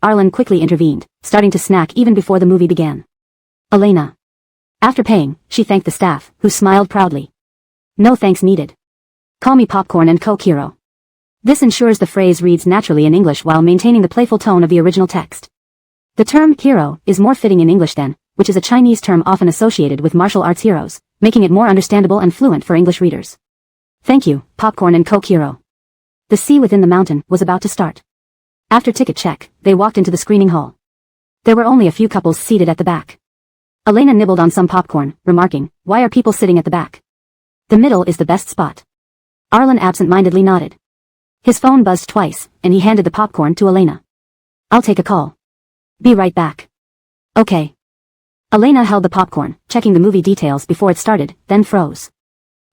Arlen quickly intervened, starting to snack even before the movie began. Elena. After paying, she thanked the staff, who smiled proudly. No thanks needed. Call me Popcorn and Coke Hero. This ensures the phrase reads naturally in English while maintaining the playful tone of the original text. The term hero is more fitting in English than, which is a Chinese term often associated with martial arts heroes, making it more understandable and fluent for English readers. Thank you, Popcorn and Coke Hero. The Sea Within the Mountain was about to start. After ticket check, they walked into the screening hall. There were only a few couples seated at the back. Elena nibbled on some popcorn, remarking, "Why are people sitting at the back? The middle is the best spot." Arlen absent-mindedly nodded. His phone buzzed twice, and he handed the popcorn to Elena. "I'll take a call. Be right back." "Okay." Elena held the popcorn, checking the movie details before it started, then froze.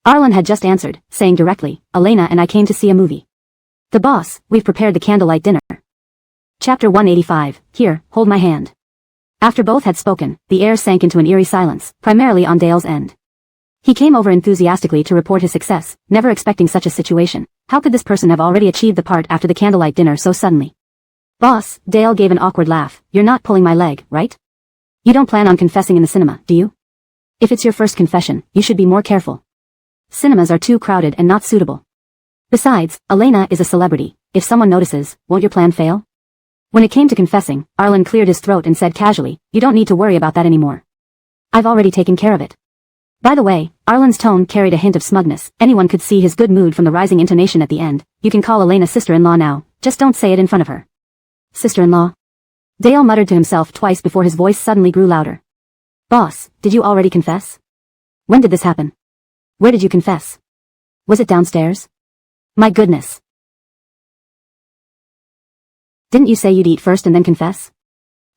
Arlen had just answered, saying directly, "Elena and I came to see a movie. The boss, we've prepared the candlelight dinner." Chapter 185, Here, Hold My Hand. After both had spoken, the air sank into an eerie silence, primarily on Dale's end. He came over enthusiastically to report his success, never expecting such a situation. How could this person have already achieved the part after the candlelight dinner so suddenly? "Boss," Dale gave an awkward laugh, "you're not pulling my leg, right? You don't plan on confessing in the cinema, do you? If it's your first confession, you should be more careful. Cinemas are too crowded and not suitable. Besides, Elena is a celebrity. If someone notices, won't your plan fail?" When it came to confessing, Arlen cleared his throat and said casually, "You don't need to worry about that anymore. I've already taken care of it." By the way, Arlen's tone carried a hint of smugness. Anyone could see his good mood from the rising intonation at the end. "You can call Elena sister-in-law now, just don't say it in front of her." "Sister-in-law?" Dale muttered to himself twice before his voice suddenly grew louder. "Boss, did you already confess? When did this happen? Where did you confess? Was it downstairs? My goodness. Didn't you say you'd eat first and then confess?"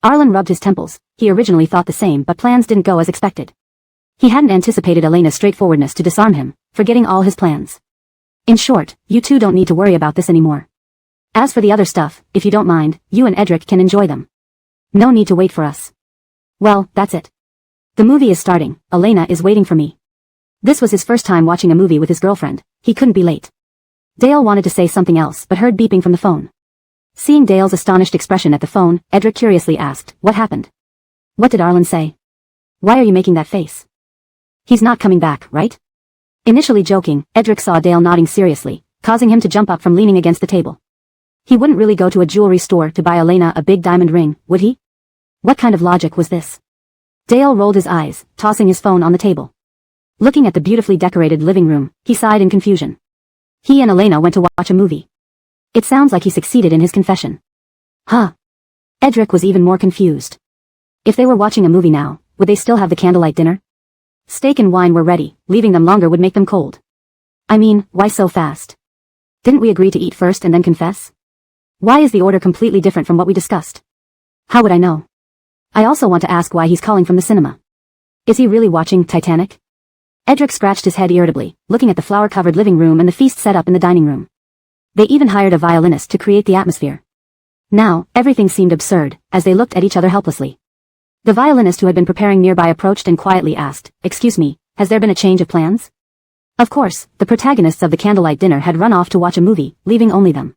Arlen rubbed his temples. He originally thought the same, but plans didn't go as expected. He hadn't anticipated Elena's straightforwardness to disarm him, forgetting all his plans. "In short, you two don't need to worry about this anymore. As for the other stuff, if you don't mind, you and Edric can enjoy them. No need to wait for us." "Well, that's it. The movie is starting. Elena is waiting for me." This was his first time watching a movie with his girlfriend. He couldn't be late. Dale wanted to say something else but heard beeping from the phone. Seeing Dale's astonished expression at the phone, Edric curiously asked, "What happened? What did Arlen say? Why are you making that face? He's not coming back, right?" Initially joking, Edric saw Dale nodding seriously, causing him to jump up from leaning against the table. He wouldn't really go to a jewelry store to buy Elena a big diamond ring, would he? What kind of logic was this? Dale rolled his eyes, tossing his phone on the table. Looking at the beautifully decorated living room, he sighed in confusion. He and Elena went to watch a movie. It sounds like he succeeded in his confession. Huh. Edric was even more confused. If they were watching a movie now, would they still have the candlelight dinner? Steak and wine were ready, leaving them longer would make them cold. I mean, why so fast? Didn't we agree to eat first and then confess? Why is the order completely different from what we discussed? How would I know? I also want to ask why he's calling from the cinema. Is he really watching Titanic? Edric scratched his head irritably, looking at the flower-covered living room and the feast set up in the dining room. They even hired a violinist to create the atmosphere. Now, everything seemed absurd, as they looked at each other helplessly. The violinist who had been preparing nearby approached and quietly asked, "Excuse me, has there been a change of plans?" Of course, the protagonists of the candlelight dinner had run off to watch a movie, leaving only them.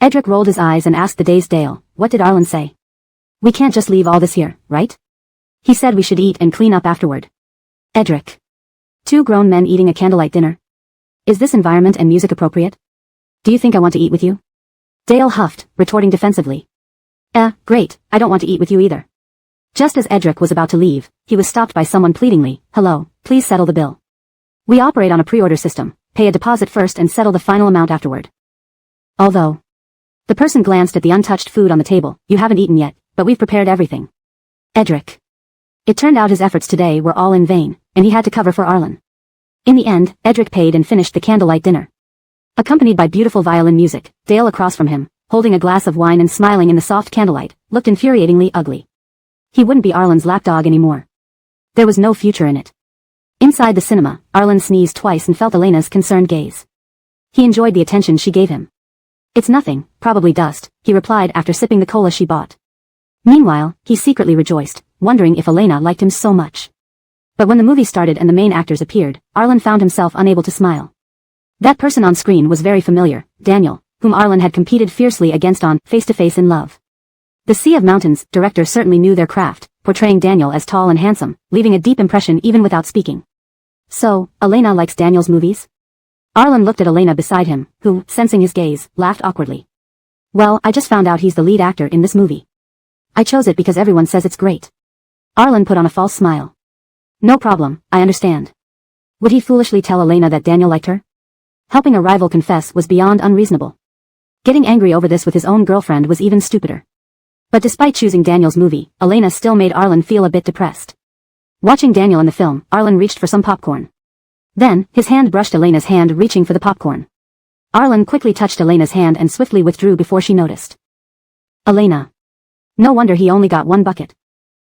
Edric rolled his eyes and asked the dazed Dale, "What did Arlen say? We can't just leave all this here, right? He said we should eat and clean up afterward." Edric. Two grown men eating a candlelight dinner? Is this environment and music appropriate? Do you think I want to eat with you? Dale huffed, retorting defensively. Great, I don't want to eat with you either. Just as Edric was about to leave, he was stopped by someone pleadingly, "Hello, please settle the bill. We operate on a pre-order system, pay a deposit first and settle the final amount afterward." Although. The person glanced at the untouched food on the table. "You haven't eaten yet, but we've prepared everything." Edric. It turned out his efforts today were all in vain, and he had to cover for Arlen. In the end, Edric paid and finished the candlelight dinner. Accompanied by beautiful violin music, Dale across from him, holding a glass of wine and smiling in the soft candlelight, looked infuriatingly ugly. He wouldn't be Arlen's lapdog anymore. There was no future in it. Inside the cinema, Arlen sneezed twice and felt Elena's concerned gaze. He enjoyed the attention she gave him. "It's nothing, probably dust," he replied after sipping the cola she bought. Meanwhile, he secretly rejoiced, wondering if Elena liked him so much. But when the movie started and the main actors appeared, Arlen found himself unable to smile. That person on screen was very familiar, Daniel, whom Arlen had competed fiercely against on Face to Face in Love. The Sea of Mountains director certainly knew their craft, portraying Daniel as tall and handsome, leaving a deep impression even without speaking. So, Elena likes Daniel's movies? Arlen looked at Elena beside him, who, sensing his gaze, laughed awkwardly. Well, I just found out he's the lead actor in this movie. I chose it because everyone says it's great. Arlen put on a false smile. No problem, I understand. Would he foolishly tell Elena that Daniel liked her? Helping a rival confess was beyond unreasonable. Getting angry over this with his own girlfriend was even stupider. But despite choosing Daniel's movie, Elena still made Arlen feel a bit depressed. Watching Daniel in the film, Arlen reached for some popcorn. Then, his hand brushed Elena's hand, reaching for the popcorn. Arlen quickly touched Elena's hand and swiftly withdrew before she noticed. Elena. No wonder he only got one bucket.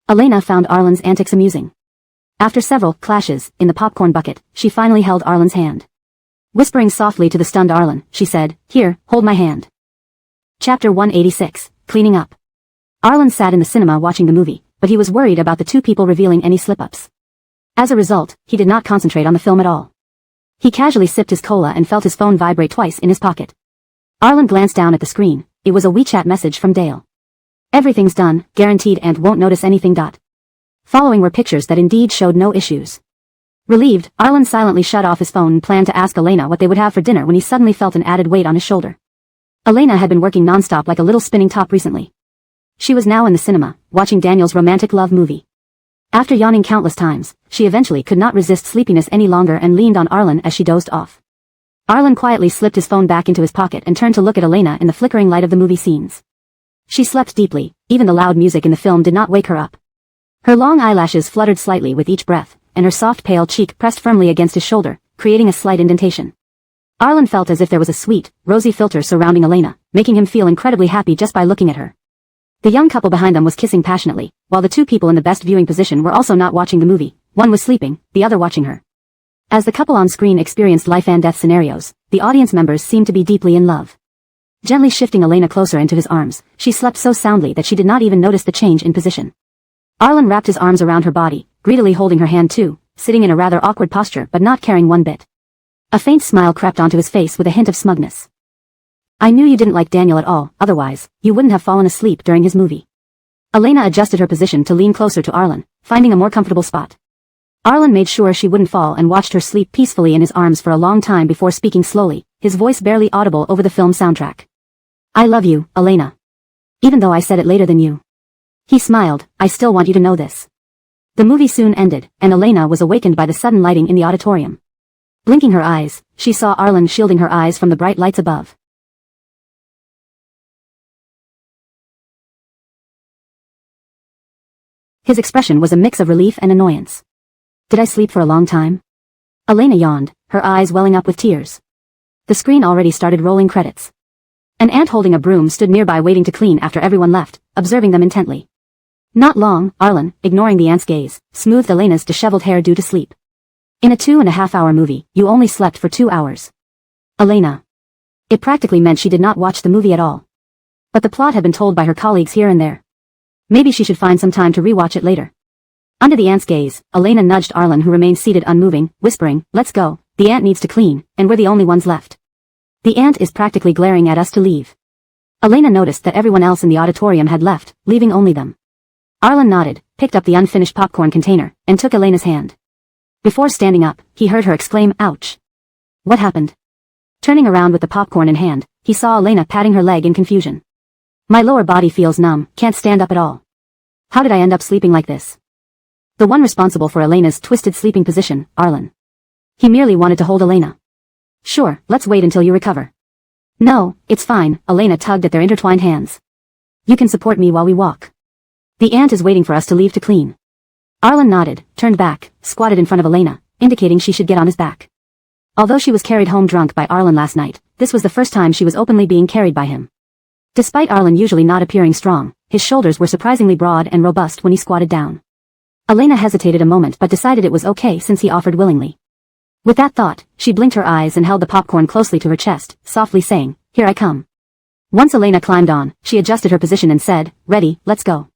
Elena found Arlen's antics amusing. After several clashes in the popcorn bucket, she finally held Arlen's hand. Whispering softly to the stunned Arlen, she said, "Here, hold my hand." Chapter 186, Cleaning Up. Arlen sat in the cinema watching the movie, but he was worried about the two people revealing any slip-ups. As a result, he did not concentrate on the film at all. He casually sipped his cola and felt his phone vibrate twice in his pocket. Arlen glanced down at the screen. It was a WeChat message from Dale. Everything's done, guaranteed, and won't notice anything. Following were pictures that indeed showed no issues. Relieved, Arlen silently shut off his phone and planned to ask Elena what they would have for dinner when he suddenly felt an added weight on his shoulder. Elena had been working non-stop like a little spinning top recently. She was now in the cinema, watching Daniel's romantic love movie. After yawning countless times, she eventually could not resist sleepiness any longer and leaned on Arlen as she dozed off. Arlen quietly slipped his phone back into his pocket and turned to look at Elena in the flickering light of the movie scenes. She slept deeply, even the loud music in the film did not wake her up. Her long eyelashes fluttered slightly with each breath, and her soft pale cheek pressed firmly against his shoulder, creating a slight indentation. Arlen felt as if there was a sweet, rosy filter surrounding Elena, making him feel incredibly happy just by looking at her. The young couple behind them was kissing passionately, while the two people in the best viewing position were also not watching the movie. One was sleeping, the other watching her. As the couple on screen experienced life and death scenarios, the audience members seemed to be deeply in love. Gently shifting Elena closer into his arms, she slept so soundly that she did not even notice the change in position. Arlen wrapped his arms around her body, greedily holding her hand too, sitting in a rather awkward posture but not caring one bit. A faint smile crept onto his face with a hint of smugness. I knew you didn't like Daniel at all, otherwise, you wouldn't have fallen asleep during his movie. Elena adjusted her position to lean closer to Arlen, finding a more comfortable spot. Arlen made sure she wouldn't fall and watched her sleep peacefully in his arms for a long time before speaking slowly, his voice barely audible over the film soundtrack. I love you, Elena. Even though I said it later than you. He smiled, I still want you to know this. The movie soon ended, and Elena was awakened by the sudden lighting in the auditorium. Blinking her eyes, she saw Arlen shielding her eyes from the bright lights above. His expression was a mix of relief and annoyance. Did I sleep for a long time? Elena yawned, her eyes welling up with tears. The screen already started rolling credits. An ant holding a broom stood nearby waiting to clean after everyone left, observing them intently. Not long, Arlen, ignoring the ant's gaze, smoothed Elena's disheveled hair due to sleep. In a 2.5-hour movie, you only slept for 2 hours. Elena. It practically meant she did not watch the movie at all. But the plot had been told by her colleagues here and there. Maybe she should find some time to rewatch it later. Under the ant's gaze, Elena nudged Arlen who remained seated unmoving, whispering, let's go, the ant needs to clean, and we're the only ones left. The ant is practically glaring at us to leave. Elena noticed that everyone else in the auditorium had left, leaving only them. Arlen nodded, picked up the unfinished popcorn container, and took Elena's hand. Before standing up, he heard her exclaim, ouch. What happened? Turning around with the popcorn in hand, he saw Elena patting her leg in confusion. My lower body feels numb, can't stand up at all. How did I end up sleeping like this? The one responsible for Elena's twisted sleeping position, Arlen. He merely wanted to hold Elena. Sure, let's wait until you recover. No, it's fine, Elena tugged at their intertwined hands. You can support me while we walk. The ant is waiting for us to leave to clean. Arlen nodded, turned back, squatted in front of Elena, indicating she should get on his back. Although she was carried home drunk by Arlen last night, this was the first time she was openly being carried by him. Despite Arlen usually not appearing strong, his shoulders were surprisingly broad and robust when he squatted down. Elena hesitated a moment but decided it was okay since he offered willingly. With that thought, she blinked her eyes and held the popcorn closely to her chest, softly saying, here I come. Once Elena climbed on, she adjusted her position and said, ready, let's go.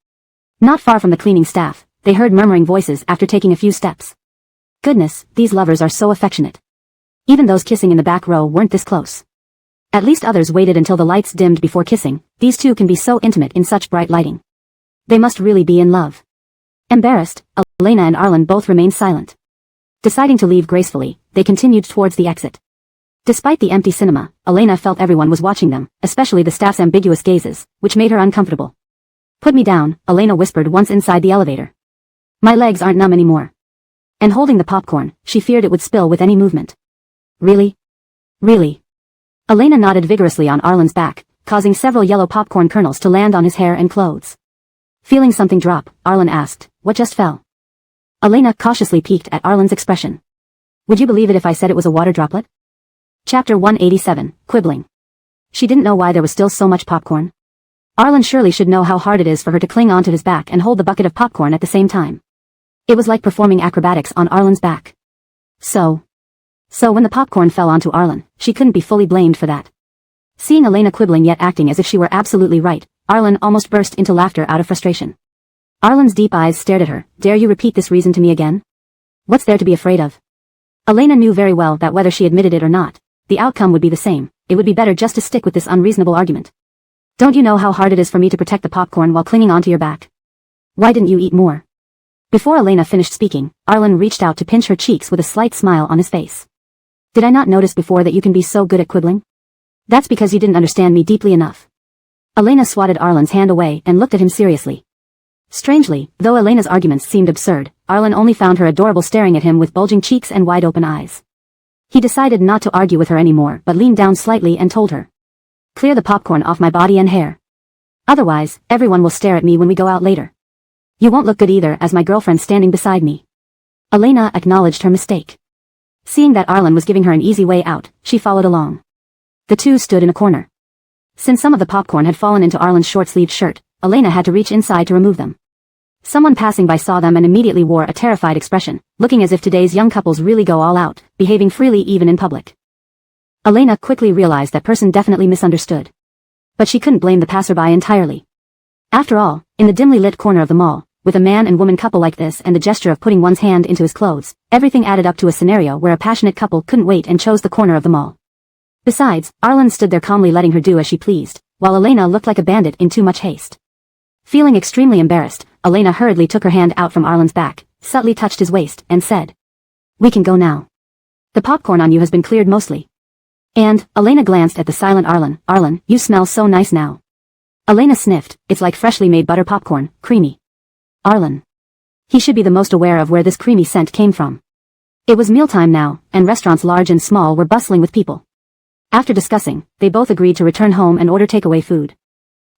Not far from the cleaning staff, they heard murmuring voices after taking a few steps. Goodness, these lovers are so affectionate. Even those kissing in the back row weren't this close. At least others waited until the lights dimmed before kissing. These two can be so intimate in such bright lighting. They must really be in love. Embarrassed, Elena and Arlen both remained silent. Deciding to leave gracefully, they continued towards the exit. Despite the empty cinema, Elena felt everyone was watching them, especially the staff's ambiguous gazes, which made her uncomfortable. "Put me down," Elena whispered once inside the elevator. "My legs aren't numb anymore." And holding the popcorn, she feared it would spill with any movement. "Really? Really?" Elena nodded vigorously on Arlen's back, causing several yellow popcorn kernels to land on his hair and clothes. Feeling something drop, Arlen asked, "What just fell?" Elena cautiously peeked at Arlen's expression. "Would you believe it if I said it was a water droplet?" Chapter 187, Quibbling. She didn't know why there was still so much popcorn. Arlen surely should know how hard it is for her to cling onto his back and hold the bucket of popcorn at the same time. It was like performing acrobatics on Arlen's back. So when the popcorn fell onto Arlen, she couldn't be fully blamed for that. Seeing Elena quibbling yet acting as if she were absolutely right, Arlen almost burst into laughter out of frustration. Arlen's deep eyes stared at her. "Dare you repeat this reason to me again? What's there to be afraid of?" Elena knew very well that whether she admitted it or not, the outcome would be the same. It would be better just to stick with this unreasonable argument. "Don't you know how hard it is for me to protect the popcorn while clinging onto your back? Why didn't you eat more?" Before Elena finished speaking, Arlen reached out to pinch her cheeks with a slight smile on his face. "Did I not notice before that you can be so good at quibbling? That's because you didn't understand me deeply enough." Elena swatted Arlen's hand away and looked at him seriously. Strangely, though Elena's arguments seemed absurd, Arlen only found her adorable, staring at him with bulging cheeks and wide-open eyes. He decided not to argue with her anymore but leaned down slightly and told her, "Clear the popcorn off my body and hair. Otherwise, everyone will stare at me when we go out later. You won't look good either as my girlfriend standing beside me." Elena acknowledged her mistake. Seeing that Arlen was giving her an easy way out, she followed along. The two stood in a corner. Since some of the popcorn had fallen into Arlen's short-sleeved shirt, Elena had to reach inside to remove them. Someone passing by saw them and immediately wore a terrified expression, looking as if today's young couples really go all out, behaving freely even in public. Elena quickly realized that person definitely misunderstood. But she couldn't blame the passerby entirely. After all, in the dimly lit corner of the mall, with a man and woman couple like this and the gesture of putting one's hand into his clothes, everything added up to a scenario where a passionate couple couldn't wait and chose the corner of the mall. Besides, Arlen stood there calmly letting her do as she pleased, while Elena looked like a bandit in too much haste. Feeling extremely embarrassed, Elena hurriedly took her hand out from Arlen's back, subtly touched his waist, and said, "We can go now. The popcorn on you has been cleared mostly." And, Elena glanced at the silent Arlen. "Arlen, you smell so nice now." Elena sniffed. "It's like freshly made butter popcorn, creamy." Arlen. He should be the most aware of where this creamy scent came from. It was mealtime now, and restaurants large and small were bustling with people. After discussing, they both agreed to return home and order takeaway food.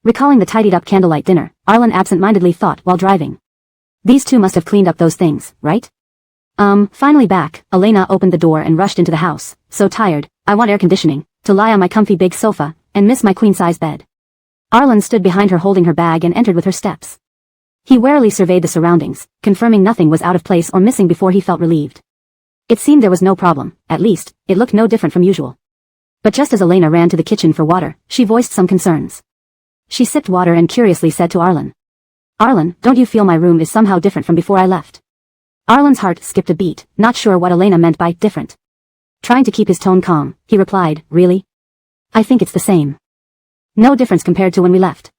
Recalling the tidied-up candlelight dinner, Arlen absent-mindedly thought while driving. These two must have cleaned up those things, right? Finally back, Elena opened the door and rushed into the house, so tired, "I want air conditioning, to lie on my comfy big sofa, and miss my queen-size bed." Arlen stood behind her holding her bag and entered with her steps. He warily surveyed the surroundings, confirming nothing was out of place or missing before he felt relieved. It seemed there was no problem, at least, it looked no different from usual. But just as Elena ran to the kitchen for water, she voiced some concerns. She sipped water and curiously said to Arlen, "Arlen, don't you feel my room is somehow different from before I left?" Arlen's heart skipped a beat, not sure what Elena meant by different. Trying to keep his tone calm, he replied, "Really? I think it's the same. No difference compared to when we left."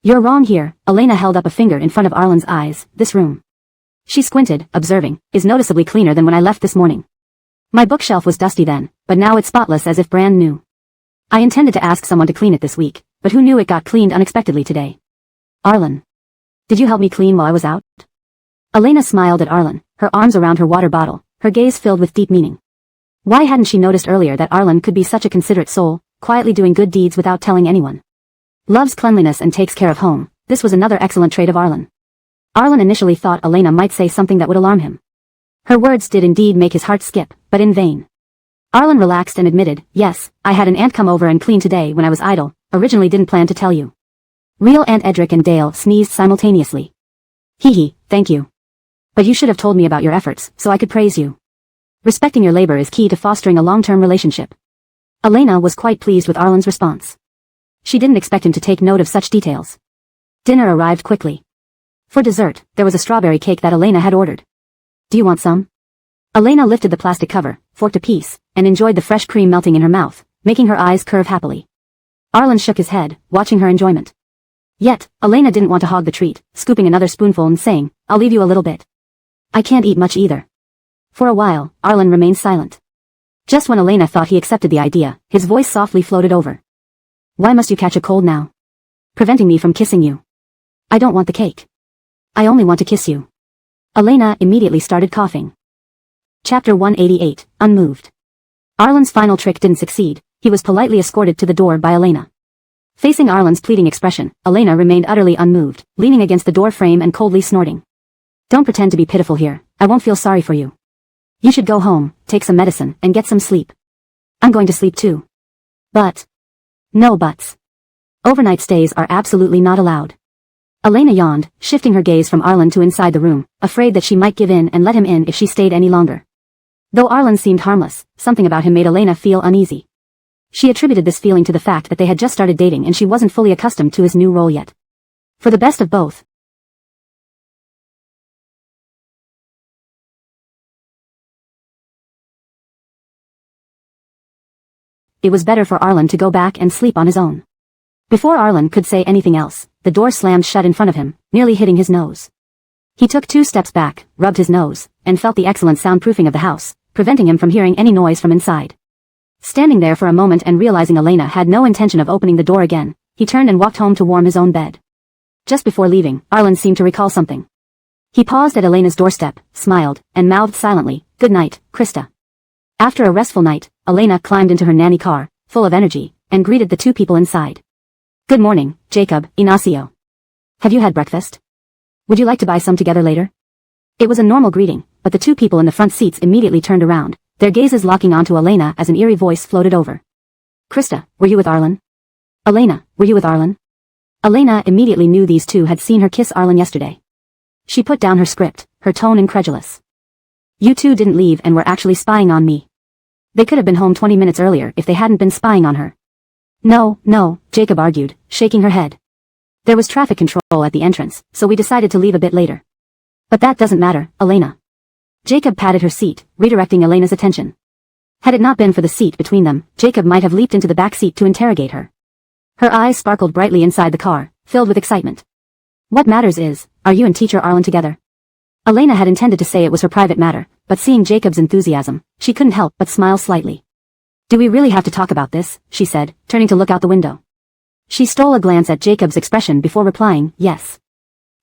"You're wrong here." Elena held up a finger in front of Arlen's eyes. "This room," she squinted, observing, "is noticeably cleaner than when I left this morning. My bookshelf was dusty then, but now it's spotless as if brand new. I intended to ask someone to clean it this week, but who knew it got cleaned unexpectedly today. Arlen, did you help me clean while I was out?" Elena smiled at Arlen, her arms around her water bottle, her gaze filled with deep meaning. Why hadn't she noticed earlier that Arlen could be such a considerate soul, quietly doing good deeds without telling anyone? Loves cleanliness and takes care of home. This was another excellent trait of Arlen. Arlen initially thought Elena might say something that would alarm him. Her words did indeed make his heart skip, but in vain. Arlen relaxed and admitted, "Yes, I had an aunt come over and clean today when I was idle. Originally didn't plan to tell you." Real Aunt Edric and Dale sneezed simultaneously. "Hee, thank you. But you should have told me about your efforts, so I could praise you. Respecting your labor is key to fostering a long-term relationship." Elena was quite pleased with Arlen's response. She didn't expect him to take note of such details. Dinner arrived quickly. For dessert, there was a strawberry cake that Elena had ordered. "Do you want some?" Elena lifted the plastic cover, forked a piece, and enjoyed the fresh cream melting in her mouth. making her eyes curve happily. Arlen shook his head, watching her enjoyment. Yet, Elena didn't want to hog the treat, scooping another spoonful and saying, "I'll leave you a little bit." "I can't eat much either." For a while, Arlen remained silent. Just when Elena thought he accepted the idea, his voice softly floated over. "Why must you catch a cold now? Preventing me from kissing you. I don't want the cake. I only want to kiss you." Elena immediately started coughing. Chapter 188, Unmoved. Arlen's final trick didn't succeed. He was politely escorted to the door by Elena. Facing Arlen's pleading expression, Elena remained utterly unmoved, leaning against the door frame and coldly snorting. "Don't pretend to be pitiful here. I won't feel sorry for you. You should go home, take some medicine, and get some sleep." "I'm going to sleep too." "But..." "No buts. Overnight stays are absolutely not allowed." Elena yawned, shifting her gaze from Arlen to inside the room, afraid that she might give in and let him in if she stayed any longer. Though Arlen seemed harmless, something about him made Elena feel uneasy. She attributed this feeling to the fact that they had just started dating and she wasn't fully accustomed to his new role yet. For the best of both, it was better for Arlen to go back and sleep on his own. Before Arlen could say anything else, the door slammed shut in front of him, nearly hitting his nose. He took 2 steps back, rubbed his nose, and felt the excellent soundproofing of the house, preventing him from hearing any noise from inside. Standing there for a moment and realizing Elena had no intention of opening the door again, he turned and walked home to warm his own bed. Just before leaving, Arlen seemed to recall something. He paused at Elena's doorstep, smiled, and mouthed silently, "Good night, Krista." After a restful night, Elena climbed into her nanny car, full of energy, and greeted the 2 people inside. "Good morning, Jacob, Ignacio. Have you had breakfast? Would you like to buy some together later?" It was a normal greeting, but the 2 people in the front seats immediately turned around, their gazes locking onto Elena as an eerie voice floated over. "Krista, were you with Arlen?" "Elena, were you with Arlen?" Elena immediately knew these 2 had seen her kiss Arlen yesterday. She put down her script, her tone incredulous. "You 2 didn't leave and were actually spying on me. They could have been home 20 minutes earlier if they hadn't been spying on her." No, Jacob argued, shaking her head. "There was traffic control at the entrance, so we decided to leave a bit later." "But that doesn't matter, Elena." Jacob patted her seat, redirecting Elena's attention. Had it not been for the seat between them, Jacob might have leaped into the back seat to interrogate her. Her eyes sparkled brightly inside the car, filled with excitement. "What matters is, are you and teacher Arlen together?" Elena had intended to say it was her private matter, but seeing Jacob's enthusiasm, she couldn't help but smile slightly. "Do we really have to talk about this?" she said, turning to look out the window. She stole a glance at Jacob's expression before replying, "Yes."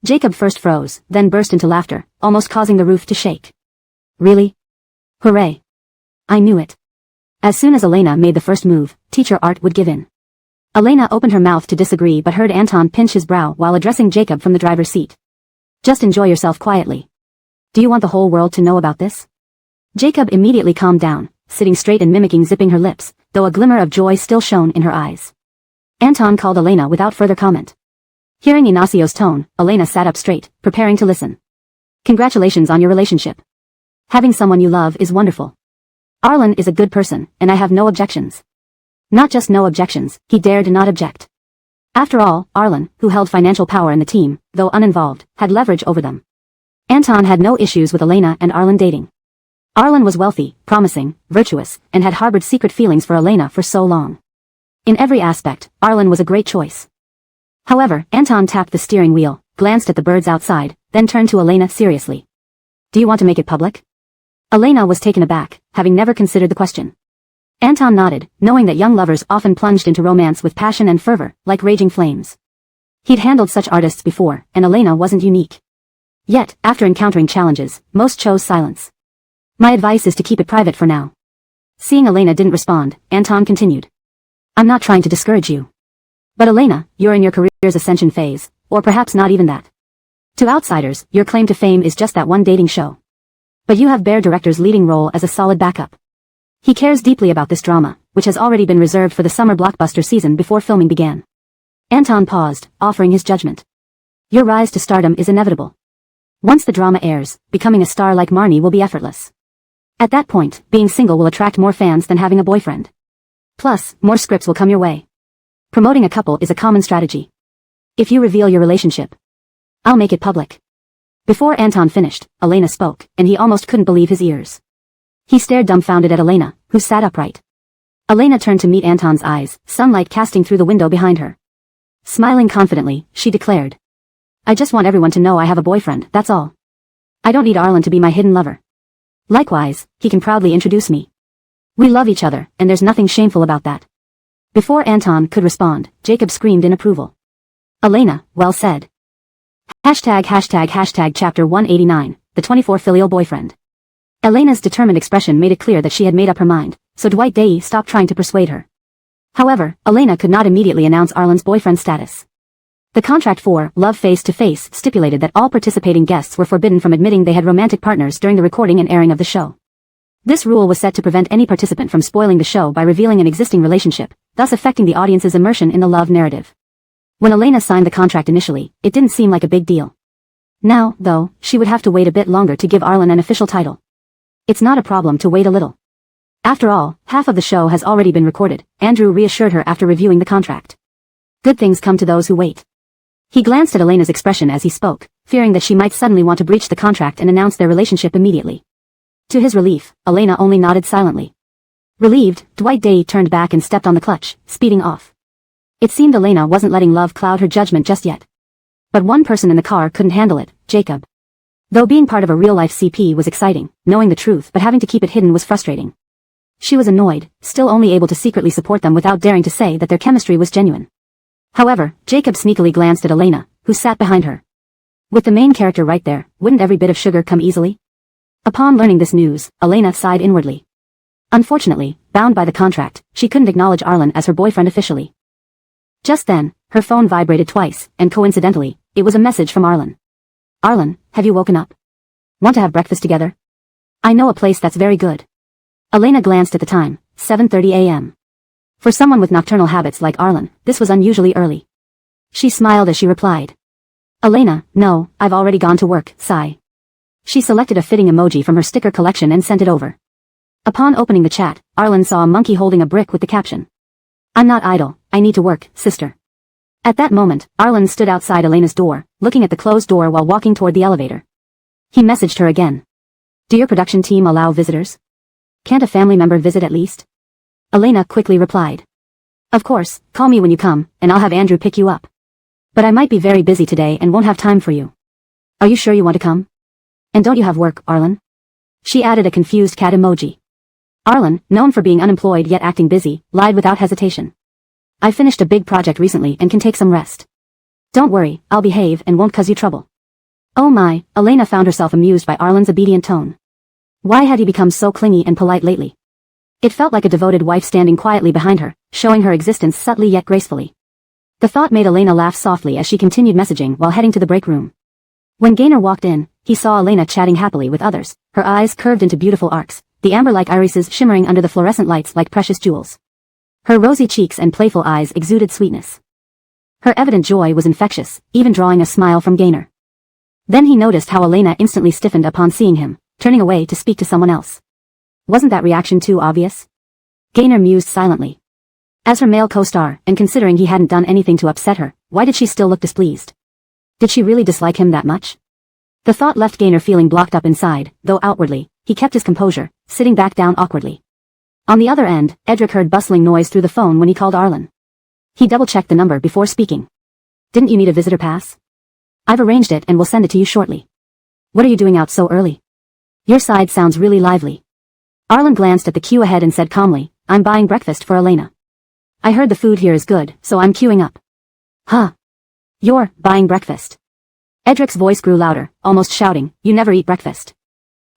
Jacob first froze, then burst into laughter, almost causing the roof to shake. "Really? Hooray. I knew it." As soon as Elena made the first move, teacher Art would give in. Elena opened her mouth to disagree but heard Anton pinch his brow while addressing Jacob from the driver's seat. "Just enjoy yourself quietly. Do you want the whole world to know about this?" Jacob immediately calmed down, sitting straight and mimicking zipping her lips, though a glimmer of joy still shone in her eyes. Anton called Elena without further comment. Hearing Ignacio's tone, Elena sat up straight, preparing to listen. "Congratulations on your relationship. Having someone you love is wonderful. Arlen is a good person, and I have no objections." Not just no objections, he dared not object. After all, Arlen, who held financial power in the team, though uninvolved, had leverage over them. Anton had no issues with Elena and Arlen dating. Arlen was wealthy, promising, virtuous, and had harbored secret feelings for Elena for so long. In every aspect, Arlen was a great choice. However, Anton tapped the steering wheel, glanced at the birds outside, then turned to Elena seriously. "Do you want to make it public?" Elena was taken aback, having never considered the question. Anton nodded, knowing that young lovers often plunged into romance with passion and fervor, like raging flames. He'd handled such artists before, and Elena wasn't unique. Yet, after encountering challenges, most chose silence. "My advice is to keep it private for now." Seeing Elena didn't respond, Anton continued. "I'm not trying to discourage you. But Elena, you're in your career's ascension phase, or perhaps not even that. To outsiders, your claim to fame is just that one dating show. But you have Bear Director's leading role as a solid backup. He cares deeply about this drama, which has already been reserved for the summer blockbuster season before filming began." Anton paused, offering his judgment. "Your rise to stardom is inevitable. Once the drama airs, becoming a star like Marnie will be effortless. At that point, being single will attract more fans than having a boyfriend. Plus, more scripts will come your way. Promoting a couple is a common strategy. If you reveal your relationship, I'll make it public." Before Anton finished, Elena spoke, and he almost couldn't believe his ears. He stared dumbfounded at Elena, who sat upright. Elena turned to meet Anton's eyes, sunlight casting through the window behind her. Smiling confidently, she declared. I just want everyone to know I have a boyfriend, that's all. I don't need Arlen to be my hidden lover. Likewise, he can proudly introduce me. We love each other, and there's nothing shameful about that. Before Anton could respond, Jacob screamed in approval. Elena, well said. #### Chapter 189, The 24 Filial Boyfriend. Elena's determined expression made it clear that she had made up her mind, so Dwight Day stopped trying to persuade her. However, Elena could not immediately announce Arlen's boyfriend status. The contract for Love Face to Face stipulated that all participating guests were forbidden from admitting they had romantic partners during the recording and airing of the show. This rule was set to prevent any participant from spoiling the show by revealing an existing relationship, thus affecting the audience's immersion in the love narrative. When Elena signed the contract initially, it didn't seem like a big deal. Now, though, she would have to wait a bit longer to give Arlen an official title. It's not a problem to wait a little. After all, half of the show has already been recorded, Andrew reassured her after reviewing the contract. Good things come to those who wait. He glanced at Elena's expression as he spoke, fearing that she might suddenly want to breach the contract and announce their relationship immediately. To his relief, Elena only nodded silently. Relieved, Dwight Day turned back and stepped on the clutch, speeding off. It seemed Elena wasn't letting love cloud her judgment just yet. But one person in the car couldn't handle it, Jacob. Though being part of a real-life CP was exciting, knowing the truth but having to keep it hidden was frustrating. She was annoyed, still only able to secretly support them without daring to say that their chemistry was genuine. However, Jacob sneakily glanced at Elena, who sat behind her. With the main character right there, wouldn't every bit of sugar come easily? Upon learning this news, Elena sighed inwardly. Unfortunately, bound by the contract, she couldn't acknowledge Arlen as her boyfriend officially. Just then, her phone vibrated twice, and coincidentally, it was a message from Arlen. Arlen, have you woken up? Want to have breakfast together? I know a place that's very good. Elena glanced at the time, 7:30 a.m. For someone with nocturnal habits like Arlen, this was unusually early. She smiled as she replied. Elena, no, I've already gone to work, sigh. She selected a fitting emoji from her sticker collection and sent it over. Upon opening the chat, Arlen saw a monkey holding a brick with the caption. I'm not idle, I need to work, sister. At that moment, Arlen stood outside Elena's door, looking at the closed door while walking toward the elevator. He messaged her again. Do your production team allow visitors? Can't a family member visit at least? Elena quickly replied. Of course, call me when you come, and I'll have Andrew pick you up. But I might be very busy today and won't have time for you. Are you sure you want to come? And don't you have work, Arlen? She added a confused cat emoji. Arlen, known for being unemployed yet acting busy, lied without hesitation. I finished a big project recently and can take some rest. Don't worry, I'll behave and won't cause you trouble. Oh my, Elena found herself amused by Arlen's obedient tone. Why had he become so clingy and polite lately? It felt like a devoted wife standing quietly behind her, showing her existence subtly yet gracefully. The thought made Elena laugh softly as she continued messaging while heading to the break room. When Gaynor walked in, he saw Elena chatting happily with others, her eyes curved into beautiful arcs, the amber-like irises shimmering under the fluorescent lights like precious jewels. Her rosy cheeks and playful eyes exuded sweetness. Her evident joy was infectious, even drawing a smile from Gaynor. Then he noticed how Elena instantly stiffened upon seeing him, turning away to speak to someone else. Wasn't that reaction too obvious? Gaynor mused silently. As her male co-star, and considering he hadn't done anything to upset her, why did she still look displeased? Did she really dislike him that much? The thought left Gaynor feeling blocked up inside, though outwardly, he kept his composure, sitting back down awkwardly. On the other end, Edric heard bustling noise through the phone when he called Arlen. He double-checked the number before speaking. Didn't you need a visitor pass? I've arranged it and will send it to you shortly. What are you doing out so early? Your side sounds really lively. Arlen glanced at the queue ahead and said calmly, I'm buying breakfast for Elena. I heard the food here is good, so I'm queuing up. Huh? You're buying breakfast? Edric's voice grew louder, almost shouting, you never eat breakfast.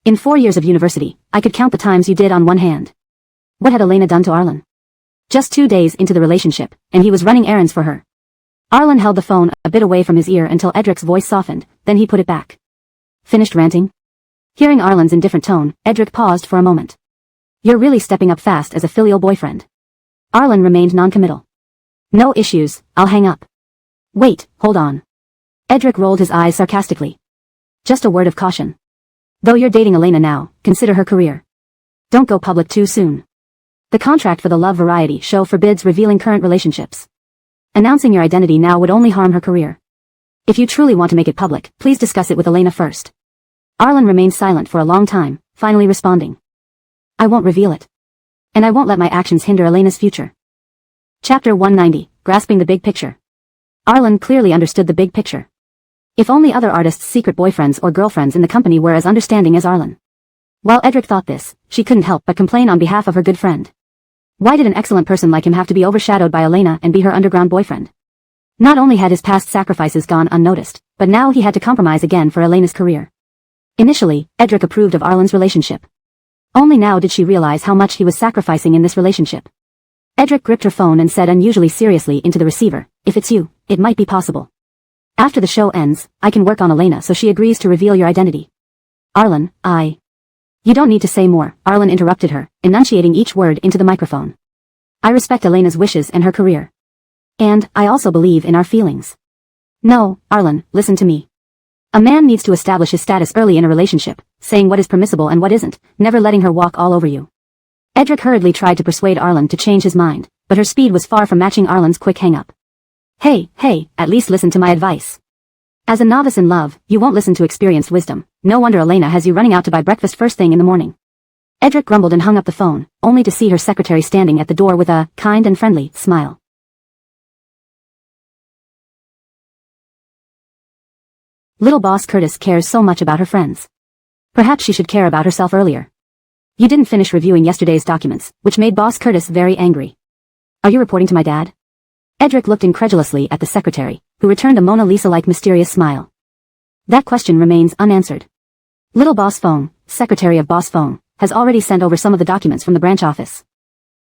In 4 years of university, I could count the times you did on one hand. What had Elena done to Arlen? Just 2 days into the relationship, and he was running errands for her. Arlen held the phone a bit away from his ear until Edric's voice softened, then he put it back. Finished ranting? Hearing Arlen's indifferent tone, Edric paused for a moment. You're really stepping up fast as a filial boyfriend. Arlen remained non-committal. No issues, I'll hang up. Wait, hold on. Edric rolled his eyes sarcastically. Just a word of caution. Though you're dating Elena now, consider her career. Don't go public too soon. The contract for the Love Variety show forbids revealing current relationships. Announcing your identity now would only harm her career. If you truly want to make it public, please discuss it with Elena first. Arlen remained silent for a long time, finally responding. I won't reveal it. And I won't let my actions hinder Elena's future. Chapter 190, Grasping the Big Picture. Arlen clearly understood the big picture. If only other artists' secret boyfriends or girlfriends in the company were as understanding as Arlen. While Edric thought this, she couldn't help but complain on behalf of her good friend. Why did an excellent person like him have to be overshadowed by Elena and be her underground boyfriend? Not only had his past sacrifices gone unnoticed, but now he had to compromise again for Elena's career. Initially, Edric approved of Arlen's relationship. Only now did she realize how much he was sacrificing in this relationship. Edric gripped her phone and said unusually seriously into the receiver, "If it's you, it might be possible. After the show ends, I can work on Elena so she agrees to reveal your identity." Arlen, You don't need to say more, Arlen interrupted her, enunciating each word into the microphone. "I respect Elena's wishes and her career. And, I also believe in our feelings. No, Arlen, listen to me. A man needs to establish his status early in a relationship, saying what is permissible and what isn't, never letting her walk all over you." Edric hurriedly tried to persuade Arlen to change his mind, but her speed was far from matching Arlen's quick hang-up. Hey, at least listen to my advice. As a novice in love, you won't listen to experienced wisdom. No wonder Elena has you running out to buy breakfast first thing in the morning. Edric grumbled and hung up the phone, only to see her secretary standing at the door with a kind and friendly smile. Little boss Curtis cares so much about her friends. Perhaps she should care about herself earlier. You didn't finish reviewing yesterday's documents, which made Boss Curtis very angry. Are you reporting to my dad? Edric looked incredulously at the secretary, who returned a Mona Lisa-like mysterious smile. That question remains unanswered. Little Boss Phone, Secretary of Boss Phone, has already sent over some of the documents from the branch office.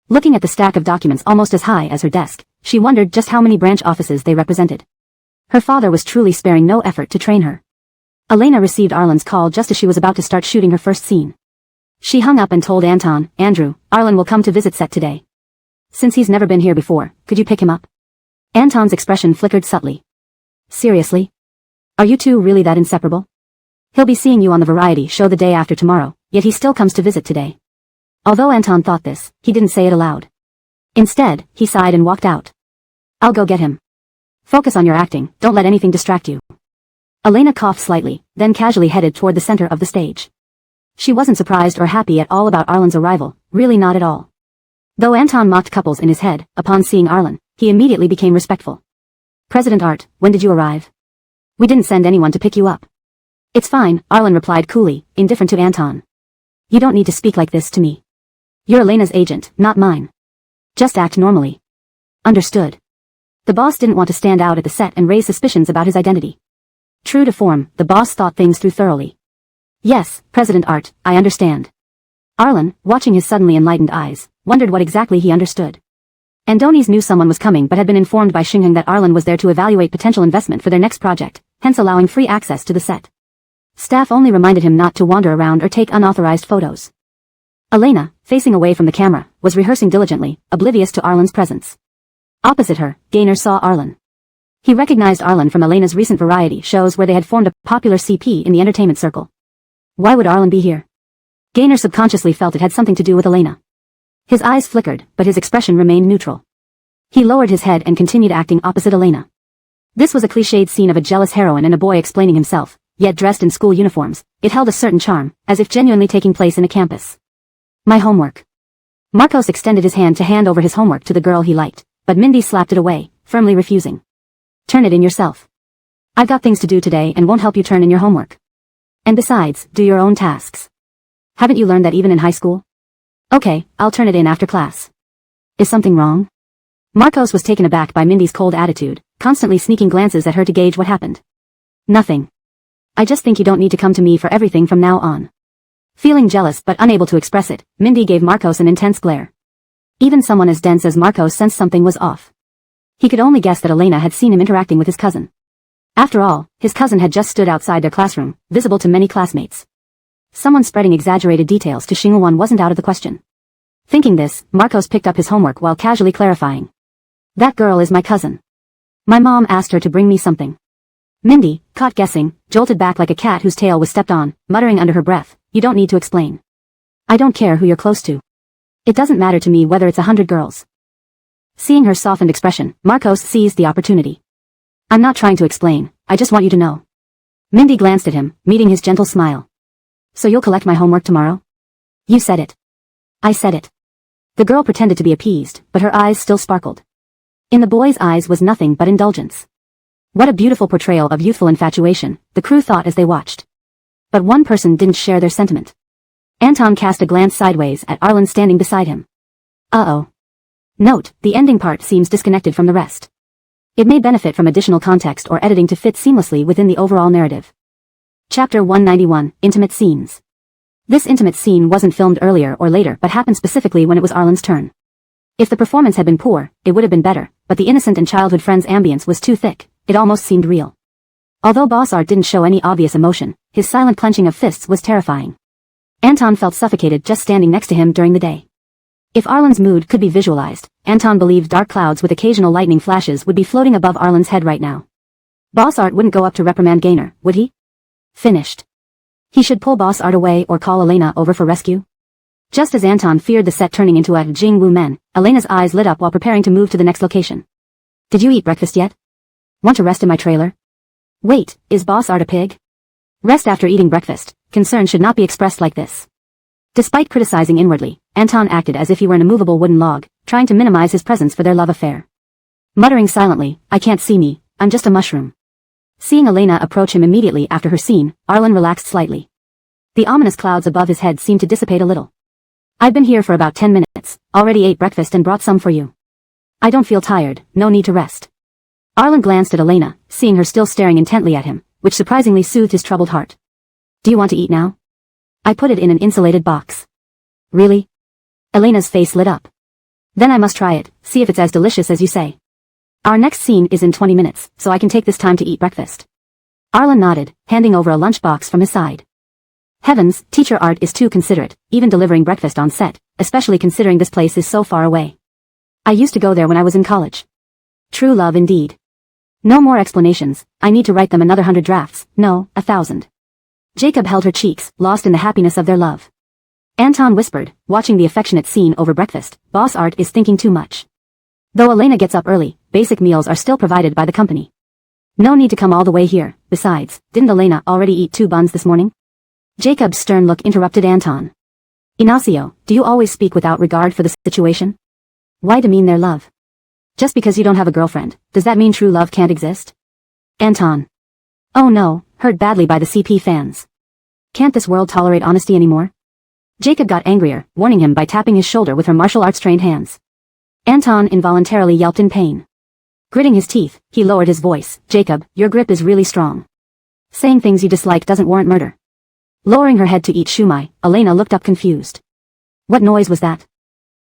Looking at the stack of documents almost as high as her desk, she wondered just how many branch offices they represented. Her father was truly sparing no effort to train her. Elena received Arlen's call just as she was about to start shooting her first scene. She hung up and told Andrew, Arlen will come to visit set today. Since he's never been here before, could you pick him up? Anton's expression flickered subtly. Seriously? Are you two really that inseparable? He'll be seeing you on the variety show the day after tomorrow, yet he still comes to visit today. Although Anton thought this, he didn't say it aloud. Instead, he sighed and walked out. I'll go get him. Focus on your acting, don't let anything distract you. Elena coughed slightly, then casually headed toward the center of the stage. She wasn't surprised or happy at all about Arlen's arrival, really not at all. Though Anton mocked couples in his head, upon seeing Arlen, he immediately became respectful. President Art, when did you arrive? We didn't send anyone to pick you up. It's fine, Arlen replied coolly, indifferent to Anton. You don't need to speak like this to me. You're Elena's agent, not mine. Just act normally. Understood. The boss didn't want to stand out at the set and raise suspicions about his identity. True to form, the boss thought things through thoroughly. Yes, President Art, I understand. Arlen, watching his suddenly enlightened eyes, wondered what exactly he understood. Andoni's knew someone was coming but had been informed by Xingheng that Arlen was there to evaluate potential investment for their next project, hence allowing free access to the set. Staff only reminded him not to wander around or take unauthorized photos. Elena, facing away from the camera, was rehearsing diligently, oblivious to Arlen's presence. Opposite her, Gaynor saw Arlen. He recognized Arlen from Elena's recent variety shows where they had formed a popular CP in the entertainment circle. Why would Arlen be here? Gaynor subconsciously felt it had something to do with Elena. His eyes flickered, but his expression remained neutral. He lowered his head and continued acting opposite Elena. This was a cliched scene of a jealous heroine and a boy explaining himself, yet dressed in school uniforms. It held a certain charm, as if genuinely taking place in a campus. My homework. Marcos extended his hand to hand over his homework to the girl he liked, but Mindy slapped it away, firmly refusing. Turn it in yourself. I've got things to do today and won't help you turn in your homework. And besides, do your own tasks. Haven't you learned that even in high school? Okay, I'll turn it in after class. Is something wrong? Marcos was taken aback by Mindy's cold attitude, constantly sneaking glances at her to gauge what happened. Nothing. I just think you don't need to come to me for everything from now on. Feeling jealous but unable to express it, Mindy gave Marcos an intense glare. Even someone as dense as Marcos sensed something was off. He could only guess that Elena had seen him interacting with his cousin. After all, his cousin had just stood outside their classroom, visible to many classmates. Someone spreading exaggerated details to Xingheng wasn't out of the question. Thinking this, Marcos picked up his homework while casually clarifying. That girl is my cousin. My mom asked her to bring me something. Mindy, caught guessing, jolted back like a cat whose tail was stepped on, muttering under her breath, you don't need to explain. I don't care who you're close to. It doesn't matter to me whether it's 100 girls. Seeing her softened expression, Marcos seized the opportunity. I'm not trying to explain, I just want you to know. Mindy glanced at him, meeting his gentle smile. So you'll collect my homework tomorrow? You said it. I said it. The girl pretended to be appeased, but her eyes still sparkled. In the boy's eyes was nothing but indulgence. What a beautiful portrayal of youthful infatuation, the crew thought as they watched. But one person didn't share their sentiment. Anton cast a glance sideways at Arlen standing beside him. Uh-oh. Note, the ending part seems disconnected from the rest. It may benefit from additional context or editing to fit seamlessly within the overall narrative. Chapter 191, Intimate Scenes. This intimate scene wasn't filmed earlier or later but happened specifically when it was Arlen's turn. If the performance had been poor, it would have been better, but the innocent and childhood friend's ambience was too thick, it almost seemed real. Although Boss Art didn't show any obvious emotion, his silent clenching of fists was terrifying. Anton felt suffocated just standing next to him during the day. If Arlen's mood could be visualized, Anton believed dark clouds with occasional lightning flashes would be floating above Arlen's head right now. Boss Art wouldn't go up to reprimand Gaynor, would he? Finished. He should pull Boss Art away or call Elena over for rescue? Just as Anton feared the set turning into a Jing Wu Men, Elena's eyes lit up while preparing to move to the next location. Did you eat breakfast yet? Want to rest in my trailer? Wait, is Boss Art a pig? Rest after eating breakfast. Concern should not be expressed like this. Despite criticizing inwardly, Anton acted as if he were an immovable wooden log, trying to minimize his presence for their love affair. Muttering silently, I can't see me, I'm just a mushroom. Seeing Elena approach him immediately after her scene, Arlen relaxed slightly. The ominous clouds above his head seemed to dissipate a little. I've been here for about 10 minutes, already ate breakfast and brought some for you. I don't feel tired, no need to rest. Arlen glanced at Elena, seeing her still staring intently at him, which surprisingly soothed his troubled heart. Do you want to eat now? I put it in an insulated box. Really? Elena's face lit up. Then I must try it, see if it's as delicious as you say. Our next scene is in 20 minutes, so I can take this time to eat breakfast. Arlen nodded, handing over a lunchbox from his side. Heavens, Teacher Art is too considerate, even delivering breakfast on set, especially considering this place is so far away. I used to go there when I was in college. True love indeed. No more explanations, I need to write them another 100 drafts, no, 1,000. Jacob held her cheeks, lost in the happiness of their love. Anton whispered, watching the affectionate scene over breakfast, Boss Art is thinking too much. Though Elena gets up early, basic meals are still provided by the company. No need to come all the way here, besides, didn't Elena already eat 2 buns this morning? Jacob's stern look interrupted Anton. Ignacio, do you always speak without regard for the situation? Why demean their love? Just because you don't have a girlfriend, does that mean true love can't exist? Anton. Oh no, hurt badly by the CP fans. Can't this world tolerate honesty anymore? Jacob got angrier, warning him by tapping his shoulder with her martial arts-trained hands. Anton involuntarily yelped in pain. Gritting his teeth, he lowered his voice. Jacob, your grip is really strong. Saying things you dislike doesn't warrant murder. Lowering her head to eat shumai, Elena looked up confused. What noise was that?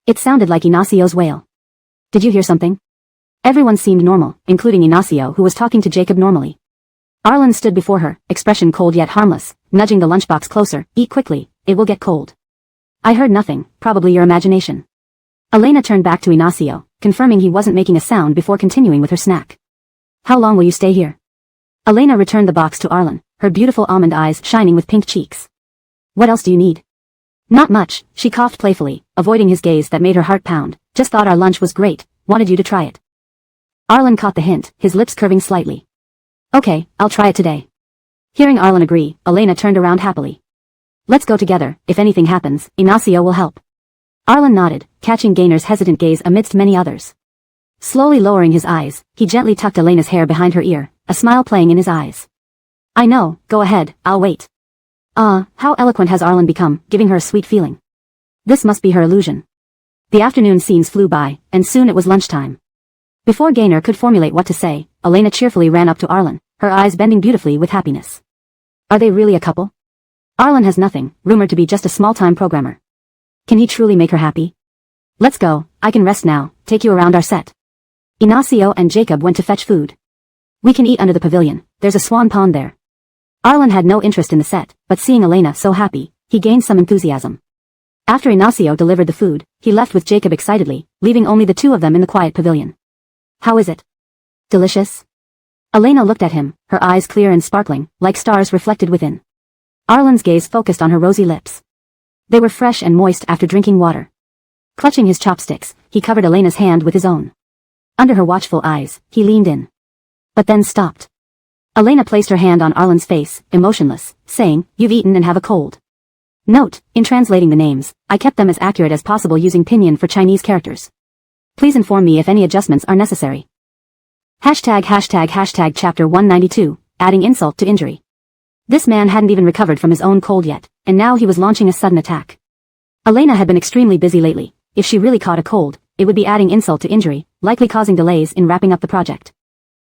It sounded like Ignacio's wail. Did you hear something? Everyone seemed normal, including Ignacio who was talking to Jacob normally. Arlen stood before her, expression cold yet harmless, nudging the lunchbox closer. Eat quickly, it will get cold. I heard nothing, probably your imagination. Elena turned back to Ignacio, confirming he wasn't making a sound before continuing with her snack. How long will you stay here? Elena returned the box to Arlen, her beautiful almond eyes shining with pink cheeks. What else do you need? Not much, she coughed playfully, avoiding his gaze that made her heart pound. Just thought our lunch was great, wanted you to try it. Arlen caught the hint, his lips curving slightly. Okay, I'll try it today. Hearing Arlen agree, Elena turned around happily. Let's go together, if anything happens, Ignacio will help. Arlen nodded, catching Gaynor's hesitant gaze amidst many others. Slowly lowering his eyes, he gently tucked Elena's hair behind her ear, a smile playing in his eyes. I know, go ahead, I'll wait. How eloquent has Arlen become, giving her a sweet feeling. This must be her illusion. The afternoon scenes flew by, and soon it was lunchtime. Before Gaynor could formulate what to say, Elena cheerfully ran up to Arlen, her eyes bending beautifully with happiness. Are they really a couple? Arlen has nothing, rumored to be just a small-time programmer. Can he truly make her happy? Let's go, I can rest now, take you around our set. Ignacio and Jacob went to fetch food. We can eat under the pavilion, there's a swan pond there. Arlen had no interest in the set, but seeing Elena so happy, he gained some enthusiasm. After Ignacio delivered the food, he left with Jacob excitedly, leaving only the two of them in the quiet pavilion. How is it? Delicious? Elena looked at him, her eyes clear and sparkling, like stars reflected within. Arlen's gaze focused on her rosy lips. They were fresh and moist after drinking water. Clutching his chopsticks, he covered Elena's hand with his own. Under her watchful eyes, he leaned in. But then stopped. Elena placed her hand on Arlen's face, emotionless, saying, You've eaten and have a cold. Note, in translating the names, I kept them as accurate as possible using pinyin for Chinese characters. Please inform me if any adjustments are necessary. ##### Chapter 192, Adding Insult to Injury. This man hadn't even recovered from his own cold yet, and now he was launching a sudden attack. Elena had been extremely busy lately. If she really caught a cold, it would be adding insult to injury, likely causing delays in wrapping up the project.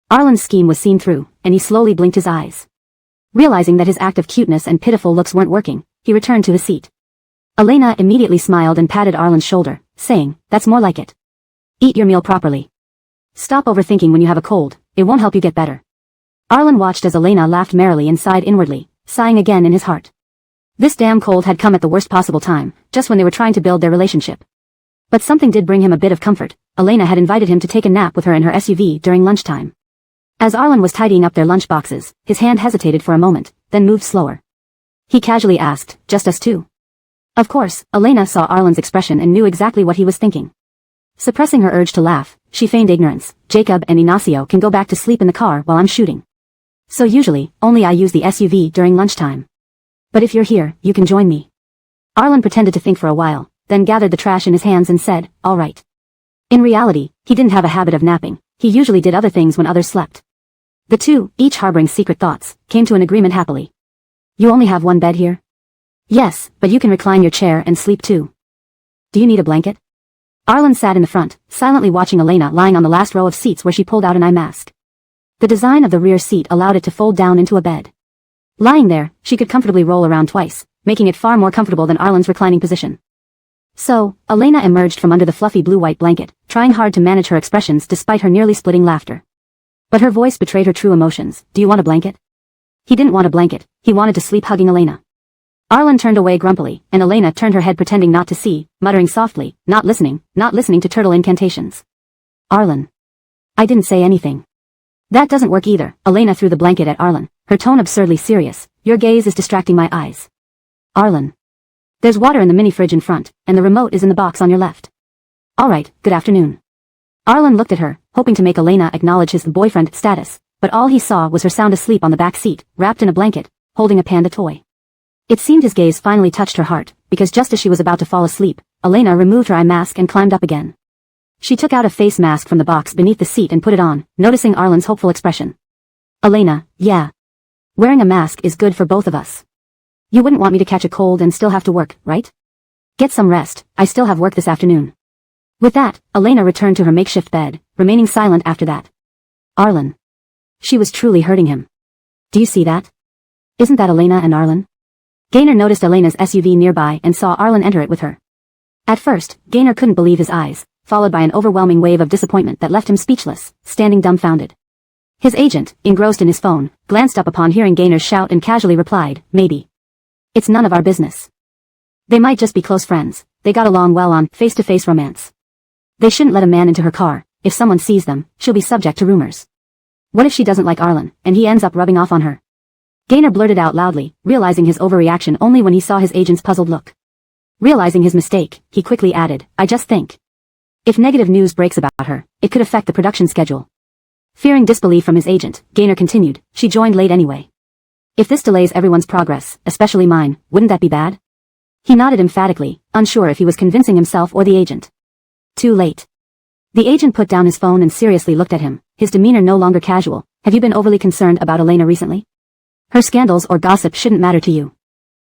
Arlen's scheme was seen through, and he slowly blinked his eyes. Realizing that his act of cuteness and pitiful looks weren't working, he returned to his seat. Elena immediately smiled and patted Arlen's shoulder, saying, "That's more like it. Eat your meal properly. Stop overthinking when you have a cold, it won't help you get better." Arlen watched as Elena laughed merrily and sighed inwardly, sighing again in his heart. This damn cold had come at the worst possible time, just when they were trying to build their relationship. But something did bring him a bit of comfort. Elena had invited him to take a nap with her in her SUV during lunchtime. As Arlen was tidying up their lunch boxes, his hand hesitated for a moment, then moved slower. He casually asked, "Just us two?" Of course, Elena saw Arlen's expression and knew exactly what he was thinking. Suppressing her urge to laugh, she feigned ignorance. "Jacob and Ignacio can go back to sleep in the car while I'm shooting. So usually, only I use the SUV during lunchtime. But if you're here, you can join me." Arlen pretended to think for a while, then gathered the trash in his hands and said, "All right." In reality, he didn't have a habit of napping. He usually did other things when others slept. The two, each harboring secret thoughts, came to an agreement happily. "You only have one bed here?" "Yes, but you can recline your chair and sleep too." "Do you need a blanket?" Arlen sat in the front, silently watching Elena lying on the last row of seats where she pulled out an eye mask. The design of the rear seat allowed it to fold down into a bed. Lying there, she could comfortably roll around twice, making it far more comfortable than Arlen's reclining position. So, Elena emerged from under the fluffy blue-white blanket, trying hard to manage her expressions despite her nearly splitting laughter. But her voice betrayed her true emotions. "Do you want a blanket?" He didn't want a blanket, he wanted to sleep hugging Elena. Arlen turned away grumpily, and Elena turned her head pretending not to see, muttering softly, not listening to turtle incantations. "Arlen. I didn't say anything." "That doesn't work either." Elena threw the blanket at Arlen, her tone absurdly serious. "Your gaze is distracting my eyes." "Arlen. There's water in the mini-fridge in front, and the remote is in the box on your left." "All right, good afternoon." Arlen looked at her, hoping to make Elena acknowledge his boyfriend status, but all he saw was her sound asleep on the back seat, wrapped in a blanket, holding a panda toy. It seemed his gaze finally touched her heart, because just as she was about to fall asleep, Elena removed her eye mask and climbed up again. She took out a face mask from the box beneath the seat and put it on, noticing Arlen's hopeful expression. "Elena, yeah. Wearing a mask is good for both of us. You wouldn't want me to catch a cold and still have to work, right? Get some rest, I still have work this afternoon." With that, Elena returned to her makeshift bed, remaining silent after that. Arlen. She was truly hurting him. "Do you see that? Isn't that Elena and Arlen?" Gaynor noticed Elena's SUV nearby and saw Arlen enter it with her. At first, Gaynor couldn't believe his eyes, followed by an overwhelming wave of disappointment that left him speechless, standing dumbfounded. His agent, engrossed in his phone, glanced up upon hearing Gaynor's shout and casually replied, "Maybe. It's none of our business. They might just be close friends. They got along well on face-to-face romance. They shouldn't let a man into her car. If someone sees them, she'll be subject to rumors. What if she doesn't like Arlen, and he ends up rubbing off on her?" Gaynor blurted out loudly, realizing his overreaction only when he saw his agent's puzzled look. Realizing his mistake, he quickly added, "I just think. If negative news breaks about her, it could affect the production schedule." Fearing disbelief from his agent, Gaynor continued, "She joined late anyway. If this delays everyone's progress, especially mine, wouldn't that be bad?" He nodded emphatically, unsure if he was convincing himself or the agent. Too late. The agent put down his phone and seriously looked at him, his demeanor no longer casual. "Have you been overly concerned about Elena recently? Her scandals or gossip shouldn't matter to you."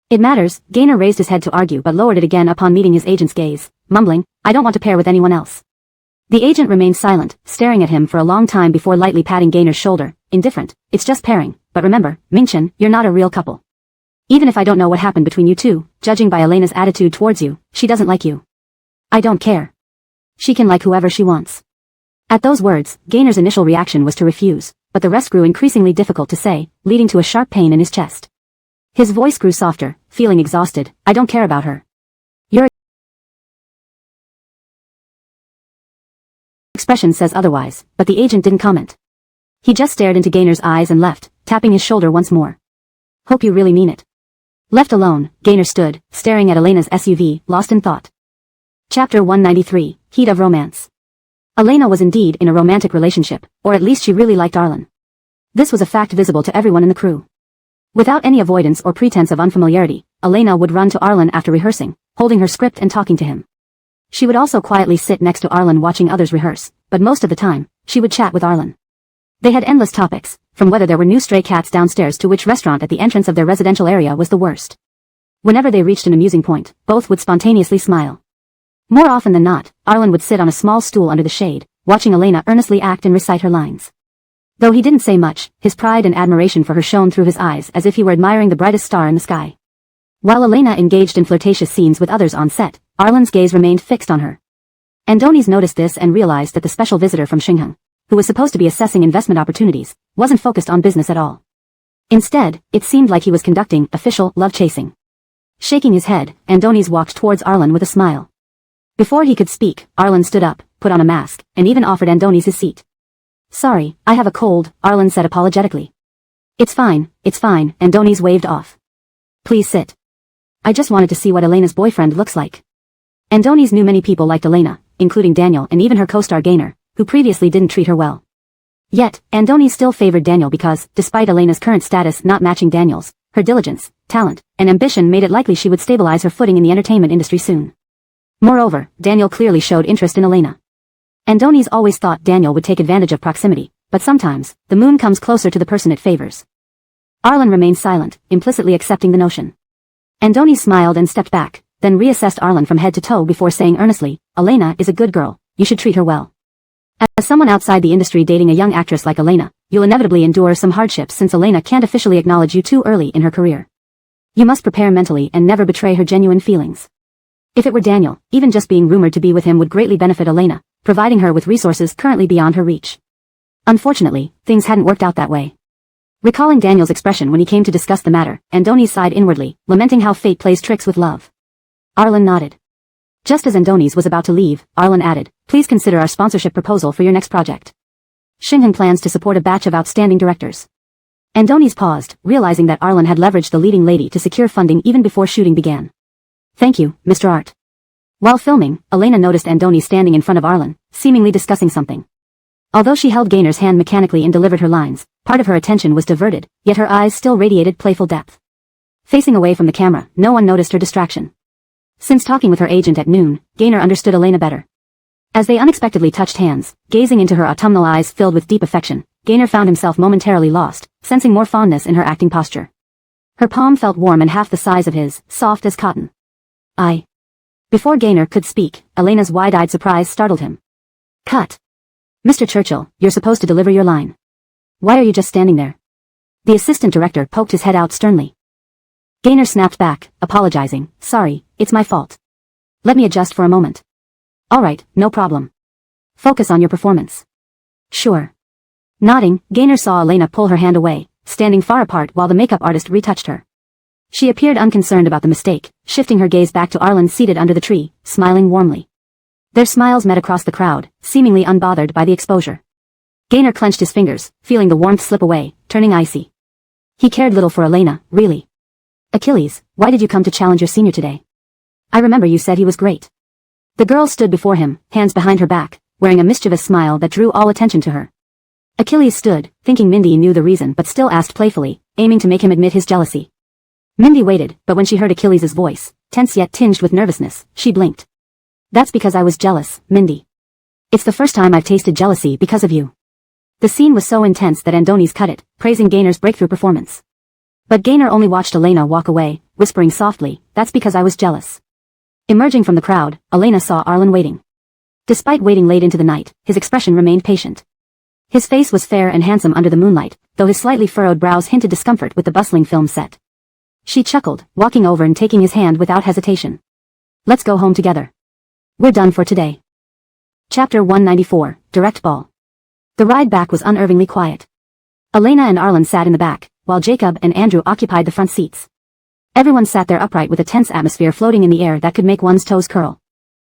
"It matters." Gaynor raised his head to argue but lowered it again upon meeting his agent's gaze, mumbling, "I don't want to pair with anyone else." The agent remained silent, staring at him for a long time before lightly patting Gaynor's shoulder, indifferent. "It's just pairing, but remember, Mingchen, you're not a real couple. Even if I don't know what happened between you two, judging by Elena's attitude towards you, she doesn't like you. I don't care. She can like whoever she wants." At those words, Gaynor's initial reaction was to refuse, but the rest grew increasingly difficult to say, leading to a sharp pain in his chest. His voice grew softer, feeling exhausted. "I don't care about her. Your expression says otherwise," but the agent didn't comment. He just stared into Gaynor's eyes and left, tapping his shoulder once more. "Hope you really mean it." Left alone, Gaynor stood, staring at Elena's SUV, lost in thought. Chapter 193, Heat of Romance. Elena was indeed in a romantic relationship, or at least she really liked Arlen. This was a fact visible to everyone in the crew. Without any avoidance or pretense of unfamiliarity, Elena would run to Arlen after rehearsing, holding her script and talking to him. She would also quietly sit next to Arlen watching others rehearse, but most of the time, she would chat with Arlen. They had endless topics, from whether there were new stray cats downstairs to which restaurant at the entrance of their residential area was the worst. Whenever they reached an amusing point, both would spontaneously smile. More often than not, Arlen would sit on a small stool under the shade, watching Elena earnestly act and recite her lines. Though he didn't say much, his pride and admiration for her shone through his eyes as if he were admiring the brightest star in the sky. While Elena engaged in flirtatious scenes with others on set, Arlen's gaze remained fixed on her. Andoni's noticed this and realized that the special visitor from Xinjiang, who was supposed to be assessing investment opportunities, wasn't focused on business at all. Instead, it seemed like he was conducting official love-chasing. Shaking his head, Andoni's walked towards Arlen with a smile. Before he could speak, Arlen stood up, put on a mask, and even offered Andoni's his seat. "Sorry, I have a cold," Arlen said apologetically. It's fine, Andoni's waved off. "Please sit. I just wanted to see what Elena's boyfriend looks like." Andoni's knew many people liked Elena, including Daniel and even her co-star Gaynor, who previously didn't treat her well. Yet, Andoni still favored Daniel because, despite Elena's current status not matching Daniel's, her diligence, talent, and ambition made it likely she would stabilize her footing in the entertainment industry soon. Moreover, Daniel clearly showed interest in Elena. Andoni's always thought Daniel would take advantage of proximity, but sometimes, the moon comes closer to the person it favors. Arlen remained silent, implicitly accepting the notion. Andoni smiled and stepped back, then reassessed Arlen from head to toe before saying earnestly, "Elena is a good girl, you should treat her well." As someone outside the industry dating a young actress like Elena, you'll inevitably endure some hardships since Elena can't officially acknowledge you too early in her career. You must prepare mentally and never betray her genuine feelings. If it were Daniel, even just being rumored to be with him would greatly benefit Elena, providing her with resources currently beyond her reach. Unfortunately, things hadn't worked out that way. Recalling Daniel's expression when he came to discuss the matter, Andoni sighed inwardly, lamenting how fate plays tricks with love. Arlen nodded. Just as Andoni's was about to leave, Arlen added, "Please consider our sponsorship proposal for your next project. Xinjiang plans to support a batch of outstanding directors." Andoni's paused, realizing that Arlen had leveraged the leading lady to secure funding even before shooting began. "Thank you, Mr. Art." While filming, Elena noticed Andoni standing in front of Arlen, seemingly discussing something. Although she held Gaynor's hand mechanically and delivered her lines, part of her attention was diverted, yet her eyes still radiated playful depth. Facing away from the camera, no one noticed her distraction. Since talking with her agent at noon, Gaynor understood Elena better. As they unexpectedly touched hands, gazing into her autumnal eyes filled with deep affection, Gaynor found himself momentarily lost, sensing more fondness in her acting posture. Her palm felt warm and half the size of his, soft as cotton. Before Gaynor could speak, Elena's wide-eyed surprise startled him. "Cut. Mr. Churchill, you're supposed to deliver your line. Why are you just standing there?" The assistant director poked his head out sternly. Gaynor snapped back, apologizing, "Sorry, it's my fault. Let me adjust for a moment." "Alright, no problem. Focus on your performance." "Sure." Nodding, Gaynor saw Elena pull her hand away, standing far apart while the makeup artist retouched her. She appeared unconcerned about the mistake, shifting her gaze back to Arlen seated under the tree, smiling warmly. Their smiles met across the crowd, seemingly unbothered by the exposure. Gaynor clenched his fingers, feeling the warmth slip away, turning icy. He cared little for Elena, really. "Achilles, why did you come to challenge your senior today? I remember you said he was great." The girl stood before him, hands behind her back, wearing a mischievous smile that drew all attention to her. Achilles stood, thinking Mindy knew the reason but still asked playfully, aiming to make him admit his jealousy. Mindy waited, but when she heard Achilles' voice, tense yet tinged with nervousness, she blinked. "That's because I was jealous, Mindy. It's the first time I've tasted jealousy because of you." The scene was so intense that Andoni's cut it, praising Gaynor's breakthrough performance. But Gaynor only watched Elena walk away, whispering softly, "That's because I was jealous." Emerging from the crowd, Elena saw Arlen waiting. Despite waiting late into the night, his expression remained patient. His face was fair and handsome under the moonlight, though his slightly furrowed brows hinted discomfort with the bustling film set. She chuckled, walking over and taking his hand without hesitation. "Let's go home together. We're done for today." Chapter 194, Direct Ball. The ride back was unnervingly quiet. Elena and Arlen sat in the back, while Jacob and Andrew occupied the front seats. Everyone sat there upright with a tense atmosphere floating in the air that could make one's toes curl.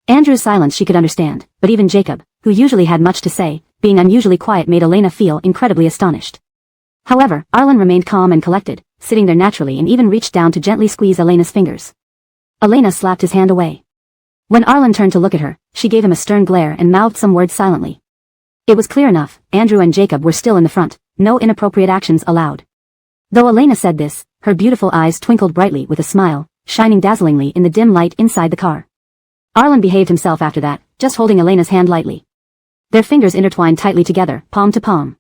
Andrew's silence she could understand, but even Jacob, who usually had much to say, being unusually quiet made Elena feel incredibly astonished. However, Arlen remained calm and collected, sitting there naturally and even reached down to gently squeeze Elena's fingers. Elena slapped his hand away. When Arlen turned to look at her, she gave him a stern glare and mouthed some words silently. It was clear enough, Andrew and Jacob were still in the front, no inappropriate actions allowed. Though Elena said this, her beautiful eyes twinkled brightly with a smile, shining dazzlingly in the dim light inside the car. Arlen behaved himself after that, just holding Elena's hand lightly. Their fingers intertwined tightly together, palm to palm.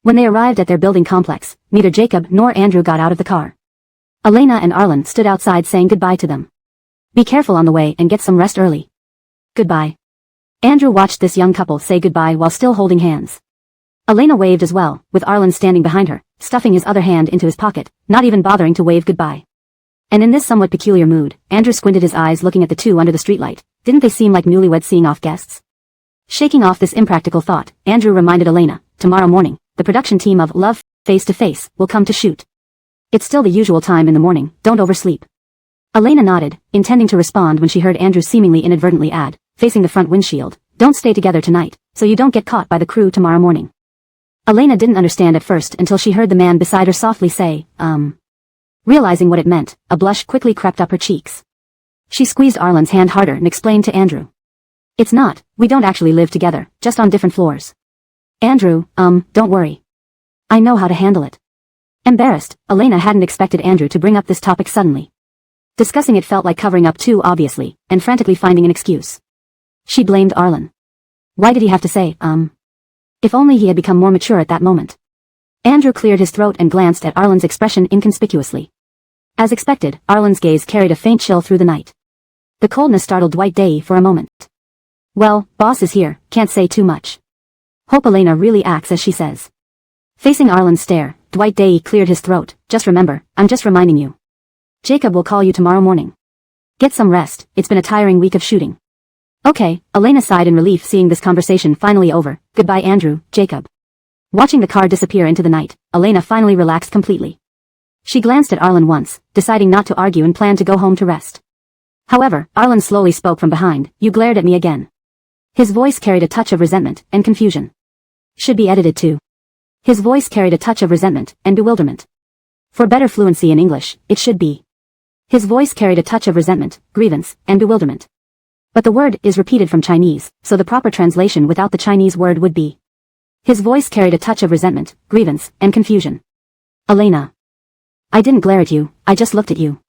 When they arrived at their building complex, neither Jacob nor Andrew got out of the car. Elena and Arlen stood outside saying goodbye to them. Be careful on the way and get some rest early. Goodbye. Andrew watched this young couple say goodbye while still holding hands. Elena waved as well, with Arlen standing behind her, stuffing his other hand into his pocket, not even bothering to wave goodbye. And in this somewhat peculiar mood, Andrew squinted his eyes looking at the two under the streetlight. Didn't they seem like newlyweds seeing off guests? Shaking off this impractical thought, Andrew reminded Elena, tomorrow morning, the production team of Love Face to Face will come to shoot. It's still the usual time in the morning, don't oversleep. Elena nodded, intending to respond when she heard Andrew seemingly inadvertently add, facing the front windshield, don't stay together tonight, so you don't get caught by the crew tomorrow morning. Elena didn't understand at first until she heard the man beside her softly say, Realizing what it meant, a blush quickly crept up her cheeks. She squeezed Arlen's hand harder and explained to Andrew. It's not, we don't actually live together, just on different floors. Andrew, don't worry. I know how to handle it. Embarrassed, Elena hadn't expected Andrew to bring up this topic suddenly. Discussing it felt like covering up too obviously, and frantically finding an excuse. She blamed Arlen. Why did he have to say, If only he had become more mature at that moment. Andrew cleared his throat and glanced at Arlen's expression inconspicuously. As expected, Arlen's gaze carried a faint chill through the night. The coldness startled Dwight Day for a moment. Well, boss is here, can't say too much. Hope Elena really acts as she says. Facing Arlen's stare, Dwight Day cleared his throat. Just remember, I'm just reminding you. Jacob will call you tomorrow morning. Get some rest, it's been a tiring week of shooting. Okay, Elena sighed in relief seeing this conversation finally over. Goodbye Andrew, Jacob. Watching the car disappear into the night, Elena finally relaxed completely. She glanced at Arlen once, deciding not to argue and planned to go home to rest. However, Arlen slowly spoke from behind, you glared at me again. His voice carried a touch of resentment and confusion. Should be edited too. His voice carried a touch of resentment and bewilderment. For better fluency in English, it should be. His voice carried a touch of resentment, grievance, and bewilderment. But the word is repeated from Chinese, so the proper translation without the Chinese word would be. His voice carried a touch of resentment, grievance, and confusion. Elena. I didn't glare at you, I just looked at you.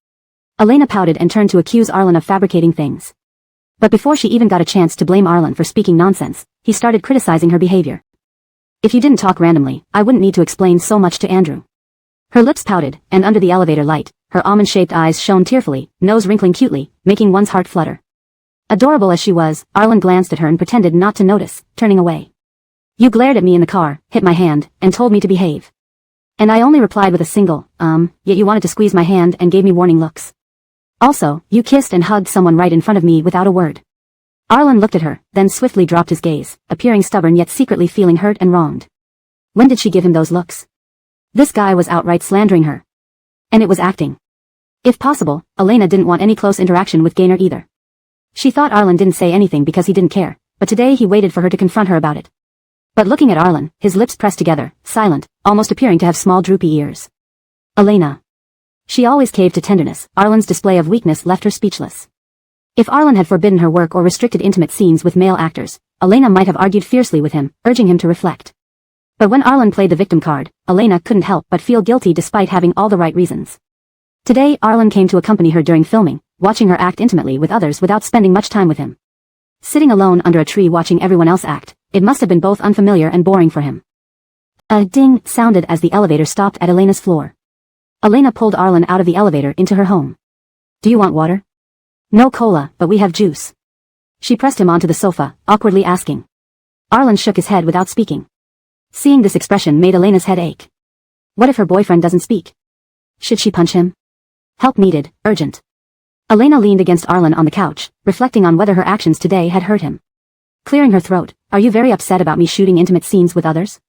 Elena pouted and turned to accuse Arlen of fabricating things. But before she even got a chance to blame Arlen for speaking nonsense, he started criticizing her behavior. If you didn't talk randomly, I wouldn't need to explain so much to Andrew. Her lips pouted, and under the elevator light, her almond-shaped eyes shone tearfully, nose wrinkling cutely, making one's heart flutter. Adorable as she was, Arlen glanced at her and pretended not to notice, turning away. You glared at me in the car, hit my hand, and told me to behave. And I only replied with a single, yet you wanted to squeeze my hand and gave me warning looks. Also, you kissed and hugged someone right in front of me without a word. Arlen looked at her, then swiftly dropped his gaze, appearing stubborn yet secretly feeling hurt and wronged. When did she give him those looks? This guy was outright slandering her. And it was acting. If possible, Elena didn't want any close interaction with Gaynor either. She thought Arlen didn't say anything because he didn't care, but today he waited for her to confront her about it. But looking at Arlen, his lips pressed together, silent, almost appearing to have small droopy ears. Elena. She always caved to tenderness. Arlen's display of weakness left her speechless. If Arlen had forbidden her work or restricted intimate scenes with male actors, Elena might have argued fiercely with him, urging him to reflect. But when Arlen played the victim card, Elena couldn't help but feel guilty despite having all the right reasons. Today Arlen came to accompany her during filming, watching her act intimately with others without spending much time with him. Sitting alone under a tree watching everyone else act, it must have been both unfamiliar and boring for him. A ding sounded as the elevator stopped at Elena's floor. Elena pulled Arlen out of the elevator into her home. Do you want water? No cola, but we have juice. She pressed him onto the sofa, awkwardly asking. Arlen shook his head without speaking. Seeing this expression made Elena's head ache. What if her boyfriend doesn't speak? Should she punch him? Help needed, urgent. Elena leaned against Arlen on the couch, reflecting on whether her actions today had hurt him. Clearing her throat, are you very upset about me shooting intimate scenes with others?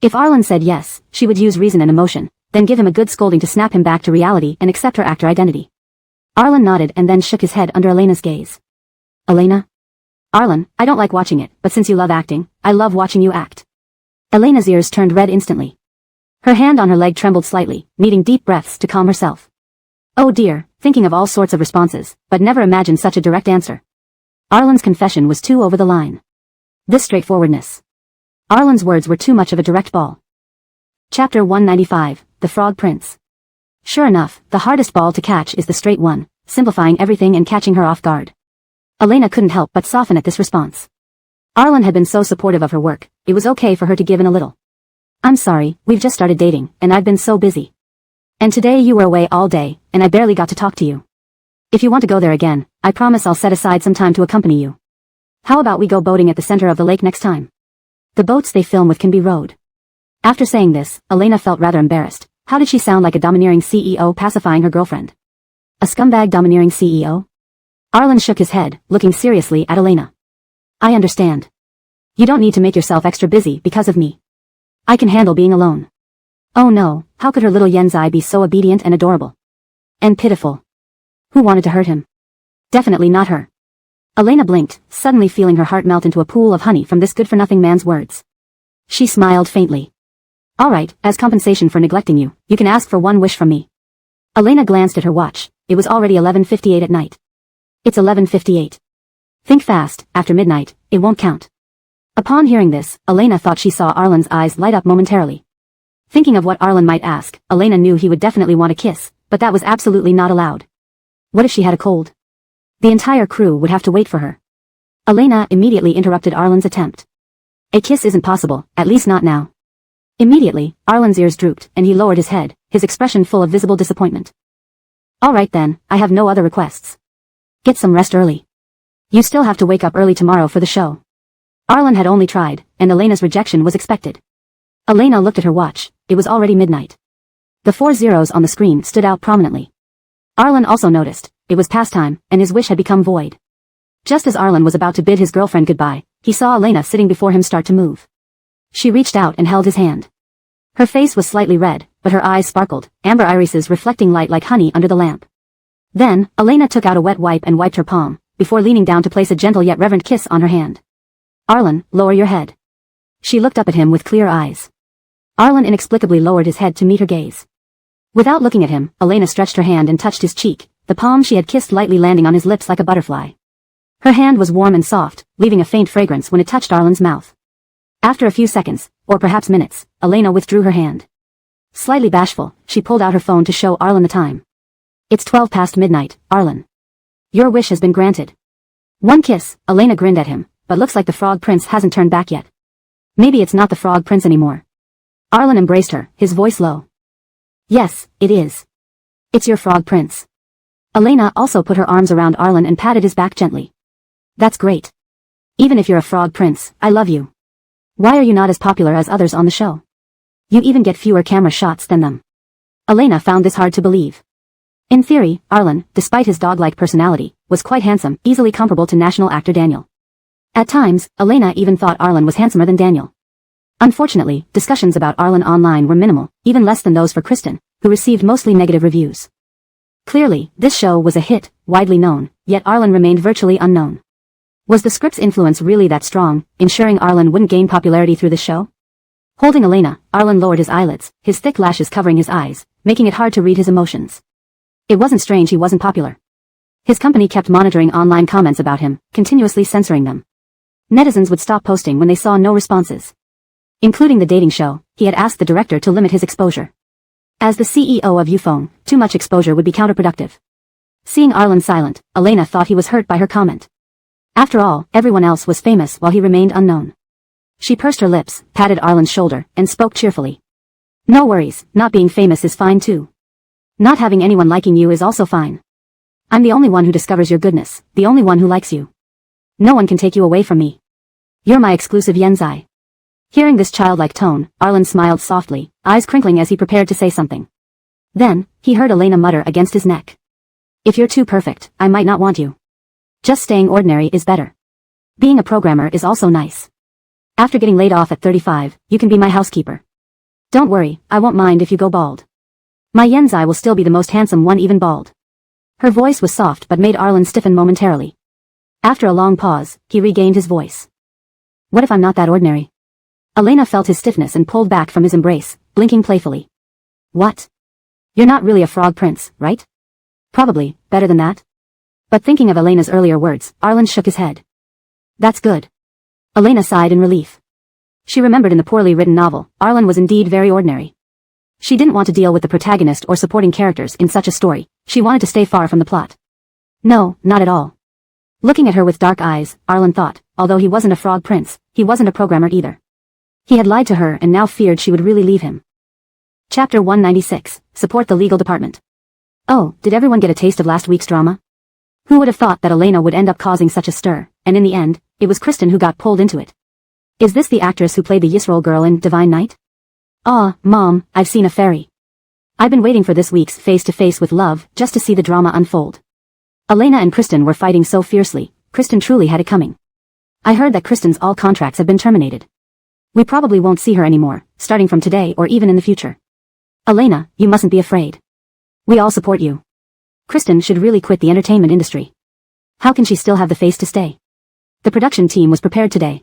If Arlen said yes, she would use reason and emotion, then give him a good scolding to snap him back to reality and accept her actor identity. Arlen nodded and then shook his head under Elena's gaze. Elena? Arlen, I don't like watching it, but since you love acting, I love watching you act. Elena's ears turned red instantly. Her hand on her leg trembled slightly, needing deep breaths to calm herself. Oh dear, thinking of all sorts of responses, but never imagined such a direct answer. Arlen's confession was too over the line. This straightforwardness. Arlen's words were too much of a direct ball. Chapter 195, the Frog Prince. Sure enough, the hardest ball to catch is the straight one, simplifying everything and catching her off guard. Elena couldn't help but soften at this response. Arlen had been so supportive of her work, it was okay for her to give in a little. I'm sorry, we've just started dating, and I've been so busy. And today you were away all day, and I barely got to talk to you. If you want to go there again, I promise I'll set aside some time to accompany you. How about we go boating at the center of the lake next time? The boats they film with can be rowed. After saying this, Elena felt rather embarrassed. How did she sound like a domineering CEO pacifying her girlfriend? A scumbag domineering CEO? Arlen shook his head, looking seriously at Elena. I understand. You don't need to make yourself extra busy because of me. I can handle being alone. Oh no, how could her little Yenzai be so obedient and adorable? And pitiful. Who wanted to hurt him? Definitely not her. Elena blinked, suddenly feeling her heart melt into a pool of honey from this good-for-nothing man's words. She smiled faintly. All right, as compensation for neglecting you, you can ask for one wish from me. Elena glanced at her watch. It was already 11:58 at night. It's 11:58. Think fast, after midnight, it won't count. Upon hearing this, Elena thought she saw Arlen's eyes light up momentarily. Thinking of what Arlen might ask, Elena knew he would definitely want a kiss, but that was absolutely not allowed. What if she had a cold? The entire crew would have to wait for her. Elena immediately interrupted Arlen's attempt. A kiss isn't possible, at least not now. Immediately, Arlen's ears drooped, and he lowered his head, his expression full of visible disappointment. All right then, I have no other requests. Get some rest early. You still have to wake up early tomorrow for the show. Arlen had only tried, and Elena's rejection was expected. Elena looked at her watch. It was already midnight. The 4 zeros on the screen stood out prominently. Arlen also noticed. It was past time, and his wish had become void. Just as Arlen was about to bid his girlfriend goodbye, he saw Elena sitting before him start to move. She reached out and held his hand. Her face was slightly red, but her eyes sparkled, amber irises reflecting light like honey under the lamp. Then, Elena took out a wet wipe and wiped her palm, before leaning down to place a gentle yet reverent kiss on her hand. Arlen, lower your head. She looked up at him with clear eyes. Arlen inexplicably lowered his head to meet her gaze. Without looking at him, Elena stretched her hand and touched his cheek, the palm she had kissed lightly landing on his lips like a butterfly. Her hand was warm and soft, leaving a faint fragrance when it touched Arlen's mouth. After a few seconds, or perhaps minutes, Elena withdrew her hand. Slightly bashful, she pulled out her phone to show Arlen the time. It's 12 past midnight, Arlen. Your wish has been granted. One kiss, Elena grinned at him, but looks like the Frog Prince hasn't turned back yet. Maybe it's not the Frog Prince anymore. Arlen embraced her, his voice low. Yes, it is. It's your Frog Prince. Elena also put her arms around Arlen and patted his back gently. That's great. Even if you're a Frog Prince, I love you. Why are you not as popular as others on the show? You even get fewer camera shots than them. Elena found this hard to believe. In theory, Arlen, despite his dog-like personality, was quite handsome, easily comparable to national actor Daniel. At times, Elena even thought Arlen was handsomer than Daniel. Unfortunately, discussions about Arlen online were minimal, even less than those for Kristen, who received mostly negative reviews. Clearly, this show was a hit, widely known, yet Arlen remained virtually unknown. Was the script's influence really that strong, ensuring Arlen wouldn't gain popularity through the show? Holding Elena, Arlen lowered his eyelids, his thick lashes covering his eyes, making it hard to read his emotions. It wasn't strange he wasn't popular. His company kept monitoring online comments about him, continuously censoring them. Netizens would stop posting when they saw no responses. Including the dating show, he had asked the director to limit his exposure. As the CEO of Ufone, too much exposure would be counterproductive. Seeing Arlen silent, Elena thought he was hurt by her comment. After all, everyone else was famous while he remained unknown. She pursed her lips, patted Arlen's shoulder, and spoke cheerfully. No worries, not being famous is fine too. Not having anyone liking you is also fine. I'm the only one who discovers your goodness, the only one who likes you. No one can take you away from me. You're my exclusive Yenzai. Hearing this childlike tone, Arlen smiled softly, eyes crinkling as he prepared to say something. Then, he heard Elena mutter against his neck. If you're too perfect, I might not want you. Just staying ordinary is better. Being a programmer is also nice. After getting laid off at 35, you can be my housekeeper. Don't worry, I won't mind if you go bald. My Yenzai will still be the most handsome one even bald. Her voice was soft but made Arlen stiffen momentarily. After a long pause, he regained his voice. What if I'm not that ordinary? Elena felt his stiffness and pulled back from his embrace, blinking playfully. What? You're not really a Frog Prince, right? Probably, better than that. But thinking of Elena's earlier words, Arlen shook his head. That's good. Elena sighed in relief. She remembered in the poorly written novel, Arlen was indeed very ordinary. She didn't want to deal with the protagonist or supporting characters in such a story. She wanted to stay far from the plot. No, not at all. Looking at her with dark eyes, Arlen thought, although he wasn't a frog prince, he wasn't a programmer either. He had lied to her and now feared she would really leave him. Chapter 196, Support the Legal Department. Oh, did everyone get a taste of last week's drama? Who would have thought that Elena would end up causing such a stir, and in the end, it was Kristen who got pulled into it. Is this the actress who played the Yisroel girl in Divine Night? Aw, Mom, I've seen a fairy. I've been waiting for this week's face-to-face with love, just to see the drama unfold. Elena and Kristen were fighting so fiercely, Kristen truly had it coming. I heard that Kristen's all contracts have been terminated. We probably won't see her anymore, starting from today or even in the future. Elena, you mustn't be afraid. We all support you. Kristen should really quit the entertainment industry. How can she still have the face to stay? The production team was prepared today.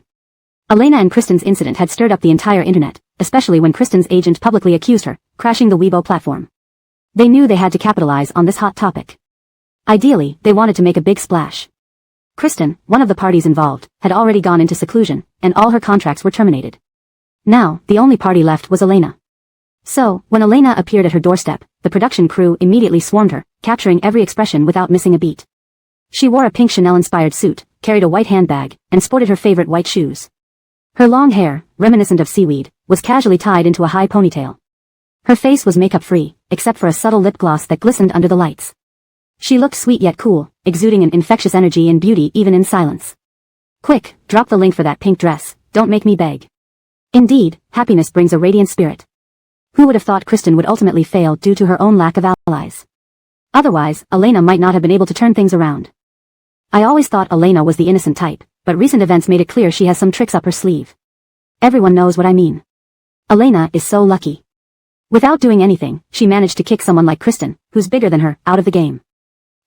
Elena and Kristen's incident had stirred up the entire internet, especially when Kristen's agent publicly accused her, crashing the Weibo platform. They knew they had to capitalize on this hot topic. Ideally, they wanted to make a big splash. Kristen, one of the parties involved, had already gone into seclusion, and all her contracts were terminated. Now, the only party left was Elena. So, when Elena appeared at her doorstep, the production crew immediately swarmed her, capturing every expression without missing a beat. She wore a pink Chanel-inspired suit, carried a white handbag, and sported her favorite white shoes. Her long hair, reminiscent of seaweed, was casually tied into a high ponytail. Her face was makeup-free, except for a subtle lip gloss that glistened under the lights. She looked sweet yet cool, exuding an infectious energy and beauty even in silence. Quick, drop the link for that pink dress, don't make me beg. Indeed, happiness brings a radiant spirit. Who would have thought Kristen would ultimately fail due to her own lack of allies? Otherwise, Elena might not have been able to turn things around. I always thought Elena was the innocent type, but recent events made it clear she has some tricks up her sleeve. Everyone knows what I mean. Elena is so lucky. Without doing anything, she managed to kick someone like Kristen, who's bigger than her, out of the game.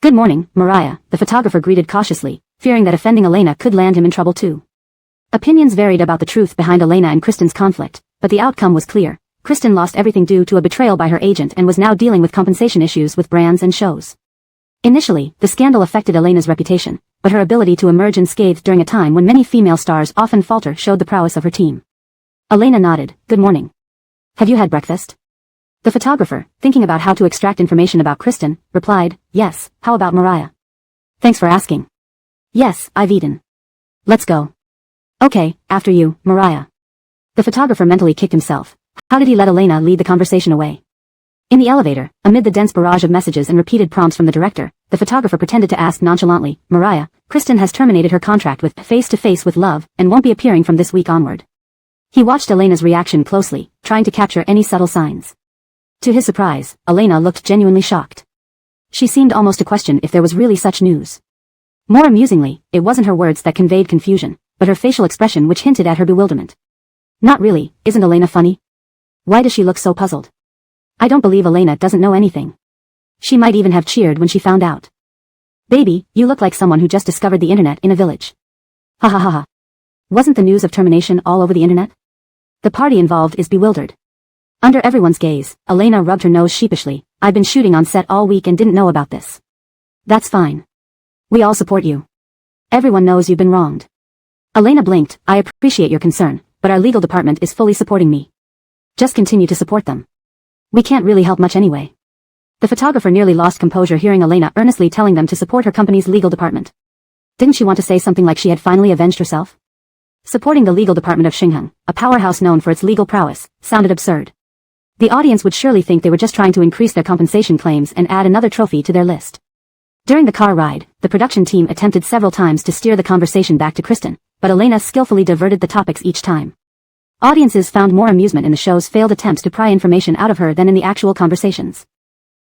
Good morning, Mariah, the photographer greeted cautiously, fearing that offending Elena could land him in trouble too. Opinions varied about the truth behind Elena and Kristen's conflict, but the outcome was clear. Kristen lost everything due to a betrayal by her agent and was now dealing with compensation issues with brands and shows. Initially, the scandal affected Elena's reputation, but her ability to emerge unscathed during a time when many female stars often falter showed the prowess of her team. Elena nodded, good morning. Have you had breakfast? The photographer, thinking about how to extract information about Kristen, replied, yes, how about Mariah? Thanks for asking. Yes, I've eaten. Let's go. Okay, after you, Mariah. The photographer mentally kicked himself. How did he let Elena lead the conversation away? In the elevator, amid the dense barrage of messages and repeated prompts from the director, the photographer pretended to ask nonchalantly, Mariah, Kristen has terminated her contract with Face-to-Face with Love and won't be appearing from this week onward. He watched Elena's reaction closely, trying to capture any subtle signs. To his surprise, Elena looked genuinely shocked. She seemed almost to question if there was really such news. More amusingly, it wasn't her words that conveyed confusion, but her facial expression which hinted at her bewilderment. Not really, isn't Elena funny? Why does she look so puzzled? I don't believe Elena doesn't know anything. She might even have cheered when she found out. Baby, you look like someone who just discovered the internet in a village. Ha ha ha ha. Wasn't the news of termination all over the internet? The party involved is bewildered. Under everyone's gaze, Elena rubbed her nose sheepishly. I've been shooting on set all week and didn't know about this. That's fine. We all support you. Everyone knows you've been wronged. Elena blinked. I appreciate your concern, but our legal department is fully supporting me. Just continue to support them. We can't really help much anyway. The photographer nearly lost composure hearing Elena earnestly telling them to support her company's legal department. Didn't she want to say something like she had finally avenged herself? Supporting the legal department of Xingheng, a powerhouse known for its legal prowess, sounded absurd. The audience would surely think they were just trying to increase their compensation claims and add another trophy to their list. During the car ride, the production team attempted several times to steer the conversation back to Kristen, but Elena skillfully diverted the topics each time. Audiences found more amusement in the show's failed attempts to pry information out of her than in the actual conversations.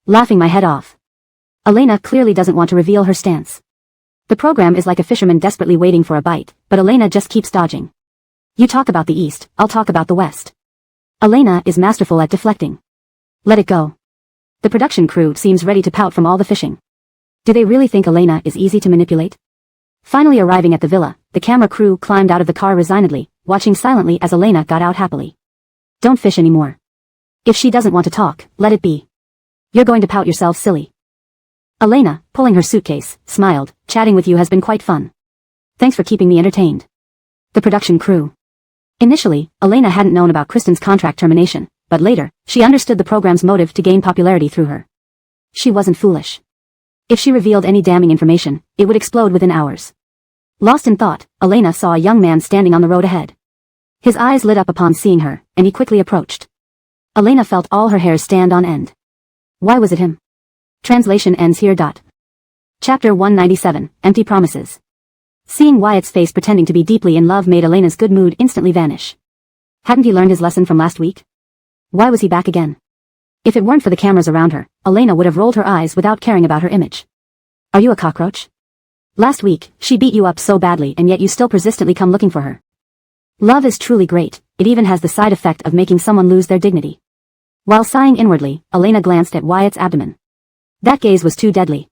Laughing my head off. Elena clearly doesn't want to reveal her stance. The program is like a fisherman desperately waiting for a bite, but Elena just keeps dodging. You talk about the East, I'll talk about the West. Elena is masterful at deflecting. Let it go. The production crew seems ready to pout from all the fishing. Do they really think Elena is easy to manipulate? Finally arriving at the villa, the camera crew climbed out of the car resignedly, watching silently as Elena got out happily. Don't fish anymore. If she doesn't want to talk, let it be. You're going to pout yourself silly. Elena, pulling her suitcase, smiled, chatting with you has been quite fun. Thanks for keeping me entertained. The production crew. Initially, Elena hadn't known about Kristen's contract termination, but later, she understood the program's motive to gain popularity through her. She wasn't foolish. If she revealed any damning information, it would explode within hours. Lost in thought, Elena saw a young man standing on the road ahead. His eyes lit up upon seeing her, and he quickly approached. Elena felt all her hairs stand on end. Why was it him? Translation ends here. Chapter 197, Empty Promises. Seeing Wyatt's face pretending to be deeply in love made Elena's good mood instantly vanish. Hadn't he learned his lesson from last week? Why was he back again? If it weren't for the cameras around her, Elena would have rolled her eyes without caring about her image. Are you a cockroach? Last week, she beat you up so badly and yet you still persistently come looking for her. Love is truly great, it even has the side effect of making someone lose their dignity. While sighing inwardly, Elena glanced at Wyatt's abdomen. That gaze was too deadly.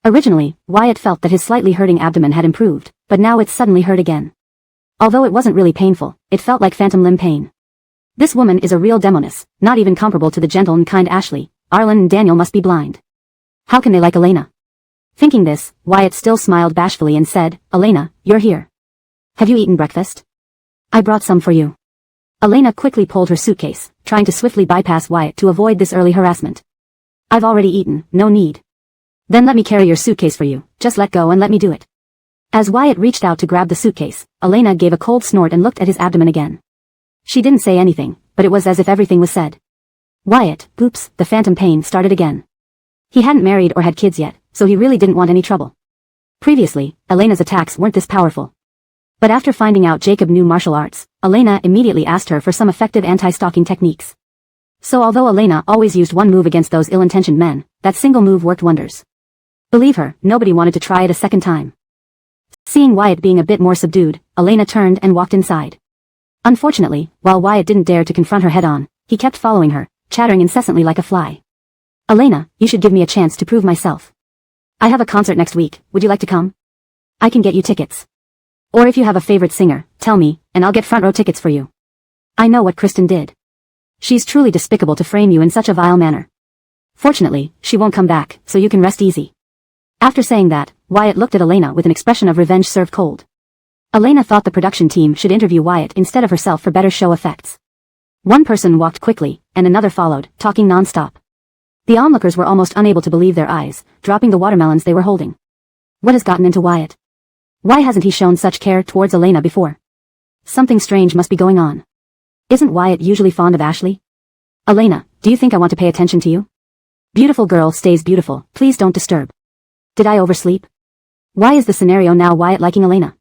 Originally, Wyatt felt that his slightly hurting abdomen had improved, but now it suddenly hurt again. Although it wasn't really painful, it felt like phantom limb pain. This woman is a real demoness, not even comparable to the gentle and kind Ashley. Arlen and Daniel must be blind. How can they like Elena? Thinking this, Wyatt still smiled bashfully and said, Elena, you're here. Have you eaten breakfast? I brought some for you. Elena quickly pulled her suitcase, trying to swiftly bypass Wyatt to avoid this early harassment. I've already eaten, no need. Then let me carry your suitcase for you, just let go and let me do it. As Wyatt reached out to grab the suitcase, Elena gave a cold snort and looked at his abdomen again. She didn't say anything, but it was as if everything was said. Wyatt, oops, the phantom pain started again. He hadn't married or had kids yet, so he really didn't want any trouble. Previously, Elena's attacks weren't this powerful. But after finding out Jacob knew martial arts, Elena immediately asked her for some effective anti-stalking techniques. So although Elena always used one move against those ill-intentioned men, that single move worked wonders. Believe her, nobody wanted to try it a second time. Seeing Wyatt being a bit more subdued, Elena turned and walked inside. Unfortunately, while Wyatt didn't dare to confront her head-on, he kept following her, chattering incessantly like a fly. Elena, you should give me a chance to prove myself. I have a concert next week, would you like to come? I can get you tickets. Or if you have a favorite singer, tell me, and I'll get front row tickets for you. I know what Kristen did. She's truly despicable to frame you in such a vile manner. Fortunately, she won't come back, so you can rest easy. After saying that, Wyatt looked at Elena with an expression of revenge served cold. Elena thought the production team should interview Wyatt instead of herself for better show effects. One person walked quickly, and another followed, talking non-stop. The onlookers were almost unable to believe their eyes, dropping the watermelons they were holding. What has gotten into Wyatt? Why hasn't he shown such care towards Elena before? Something strange must be going on. Isn't Wyatt usually fond of Ashley? Elena, do you think I want to pay attention to you? Beautiful girl stays beautiful, please don't disturb. Did I oversleep? Why is the scenario now Wyatt liking Elena?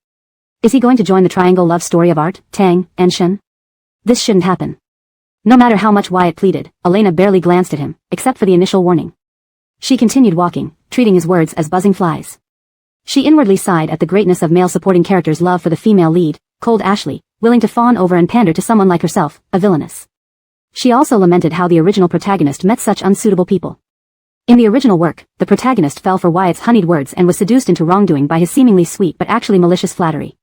Is he going to join the triangle love story of Art, Tang, and Shen? This shouldn't happen. No matter how much Wyatt pleaded, Elena barely glanced at him, except for the initial warning. She continued walking, treating his words as buzzing flies. She inwardly sighed at the greatness of male supporting characters' love for the female lead, cold Ashley, willing to fawn over and pander to someone like herself, a villainess. She also lamented how the original protagonist met such unsuitable people. In the original work, the protagonist fell for Wyatt's honeyed words and was seduced into wrongdoing by his seemingly sweet but actually malicious flattery.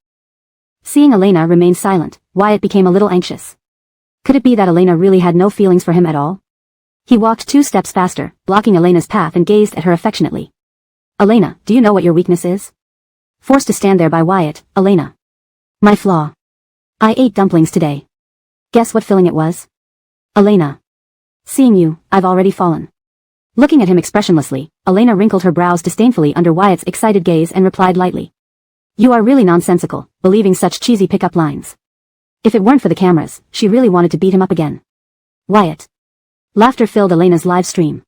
Seeing Elena remain silent, Wyatt became a little anxious. Could it be that Elena really had no feelings for him at all? He walked 2 steps faster, blocking Elena's path and gazed at her affectionately. Elena, do you know what your weakness is? Forced to stand there by Wyatt, Elena. My flaw. I ate dumplings today. Guess what filling it was? Elena. Seeing you, I've already fallen. Looking at him expressionlessly, Elena wrinkled her brows disdainfully under Wyatt's excited gaze and replied lightly. You are really nonsensical, believing such cheesy pickup lines. If it weren't for the cameras, she really wanted to beat him up again. Wyatt. Laughter filled Elena's live stream.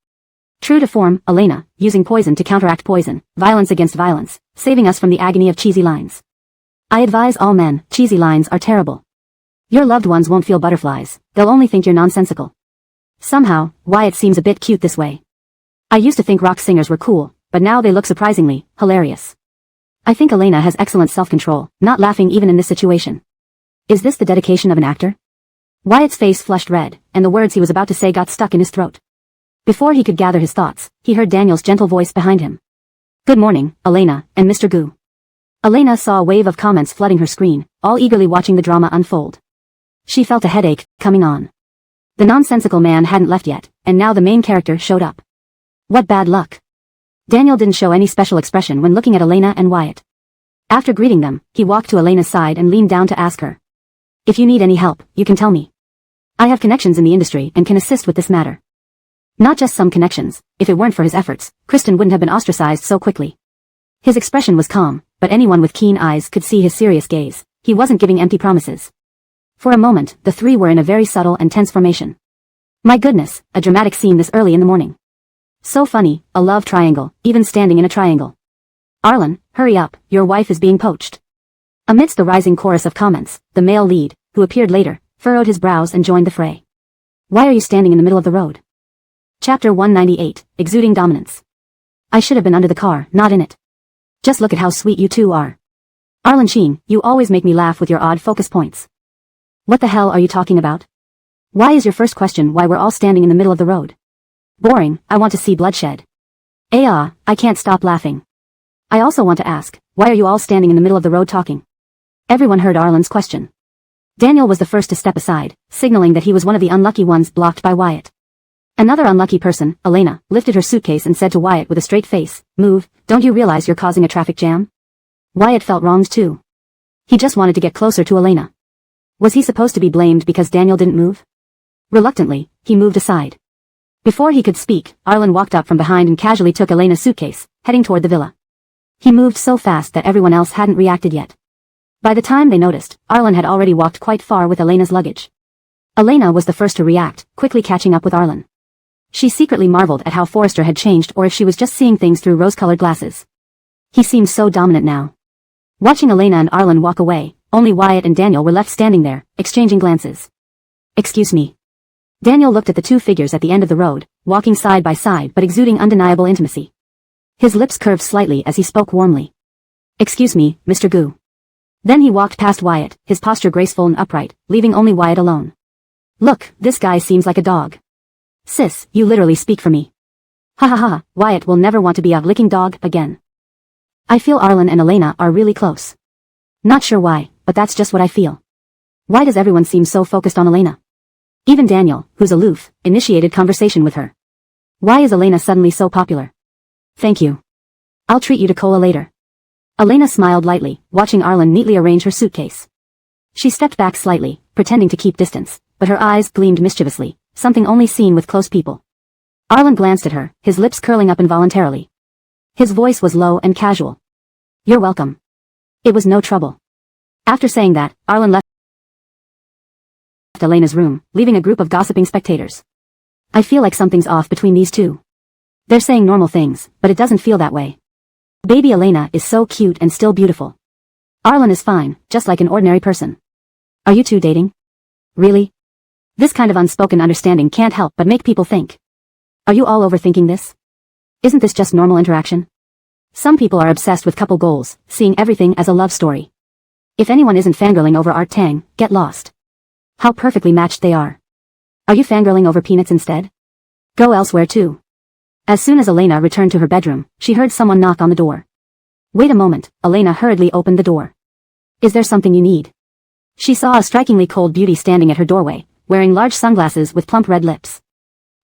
True to form, Elena, using poison to counteract poison, violence against violence, saving us from the agony of cheesy lines. I advise all men, cheesy lines are terrible. Your loved ones won't feel butterflies, they'll only think you're nonsensical. Somehow, Wyatt seems a bit cute this way. I used to think rock singers were cool, but now they look surprisingly hilarious. I think Elena has excellent self-control, not laughing even in this situation. Is this the dedication of an actor? Wyatt's face flushed red, and the words he was about to say got stuck in his throat. Before he could gather his thoughts, he heard Daniel's gentle voice behind him. Good morning, Elena, and Mr. Gu. Elena saw a wave of comments flooding her screen, all eagerly watching the drama unfold. She felt a headache coming on. The nonsensical man hadn't left yet, and now the main character showed up. What bad luck. Daniel didn't show any special expression when looking at Elena and Wyatt. After greeting them, he walked to Elena's side and leaned down to ask her. If you need any help, you can tell me. I have connections in the industry and can assist with this matter. Not just some connections. If it weren't for his efforts, Kristen wouldn't have been ostracized so quickly. His expression was calm, but anyone with keen eyes could see his serious gaze. He wasn't giving empty promises. For a moment, the three were in a very subtle and tense formation. My goodness, a dramatic scene this early in the morning. So funny, a love triangle, even standing in a triangle. Arlen, hurry up, your wife is being poached. Amidst the rising chorus of comments, the male lead, who appeared later, furrowed his brows and joined the fray. Why are you standing in the middle of the road? Chapter 198, Exuding Dominance. I should have been under the car, not in it. Just look at how sweet you two are. Arlen Sheen, you always make me laugh with your odd focus points. What the hell are you talking about? Why is your first question why we're all standing in the middle of the road? Boring, I want to see bloodshed. I can't stop laughing. I also want to ask, why are you all standing in the middle of the road talking? Everyone heard Arlen's question. Daniel was the first to step aside, signaling that he was one of the unlucky ones blocked by Wyatt. Another unlucky person, Elena, lifted her suitcase and said to Wyatt with a straight face, "Move, don't you realize you're causing a traffic jam?" Wyatt felt wronged too. He just wanted to get closer to Elena. Was he supposed to be blamed because Daniel didn't move? Reluctantly, he moved aside. Before he could speak, Arlen walked up from behind and casually took Elena's suitcase, heading toward the villa. He moved so fast that everyone else hadn't reacted yet. By the time they noticed, Arlen had already walked quite far with Elena's luggage. Elena was the first to react, quickly catching up with Arlen. She secretly marveled at how Forrester had changed or if she was just seeing things through rose-colored glasses. He seemed so dominant now. Watching Elena and Arlen walk away, only Wyatt and Daniel were left standing there, exchanging glances. Excuse me. Daniel looked at the two figures at the end of the road, walking side by side but exuding undeniable intimacy. His lips curved slightly as he spoke warmly. Excuse me, Mr. Gu. Then he walked past Wyatt, his posture graceful and upright, leaving only Wyatt alone. Look, this guy seems like a dog. Sis, you literally speak for me. Ha ha ha, Wyatt will never want to be a licking dog again. I feel Arlen and Elena are really close. Not sure why, but that's just what I feel. Why does everyone seem so focused on Elena? Even Daniel, who's aloof, initiated conversation with her. Why is Elena suddenly so popular? Thank you. I'll treat you to cola later. Elena smiled lightly, watching Arlen neatly arrange her suitcase. She stepped back slightly, pretending to keep distance, but her eyes gleamed mischievously, something only seen with close people. Arlen glanced at her, his lips curling up involuntarily. His voice was low and casual. You're welcome. It was no trouble. After saying that, Arlen left Elena's room, leaving a group of gossiping spectators. I feel like something's off between these two. They're saying normal things, but it doesn't feel that way. Baby Elena is so cute and still beautiful. Arlen is fine, just like an ordinary person. Are you two dating? Really? This kind of unspoken understanding can't help but make people think. Are you all overthinking this? Isn't this just normal interaction? Some people are obsessed with couple goals, seeing everything as a love story. If anyone isn't fangirling over Art Tang, get lost. How perfectly matched they are. Are you fangirling over peanuts instead? Go elsewhere too. As soon as Elena returned to her bedroom, she heard someone knock on the door. Wait a moment, Elena hurriedly opened the door. Is there something you need? She saw a strikingly cold beauty standing at her doorway, wearing large sunglasses with plump red lips.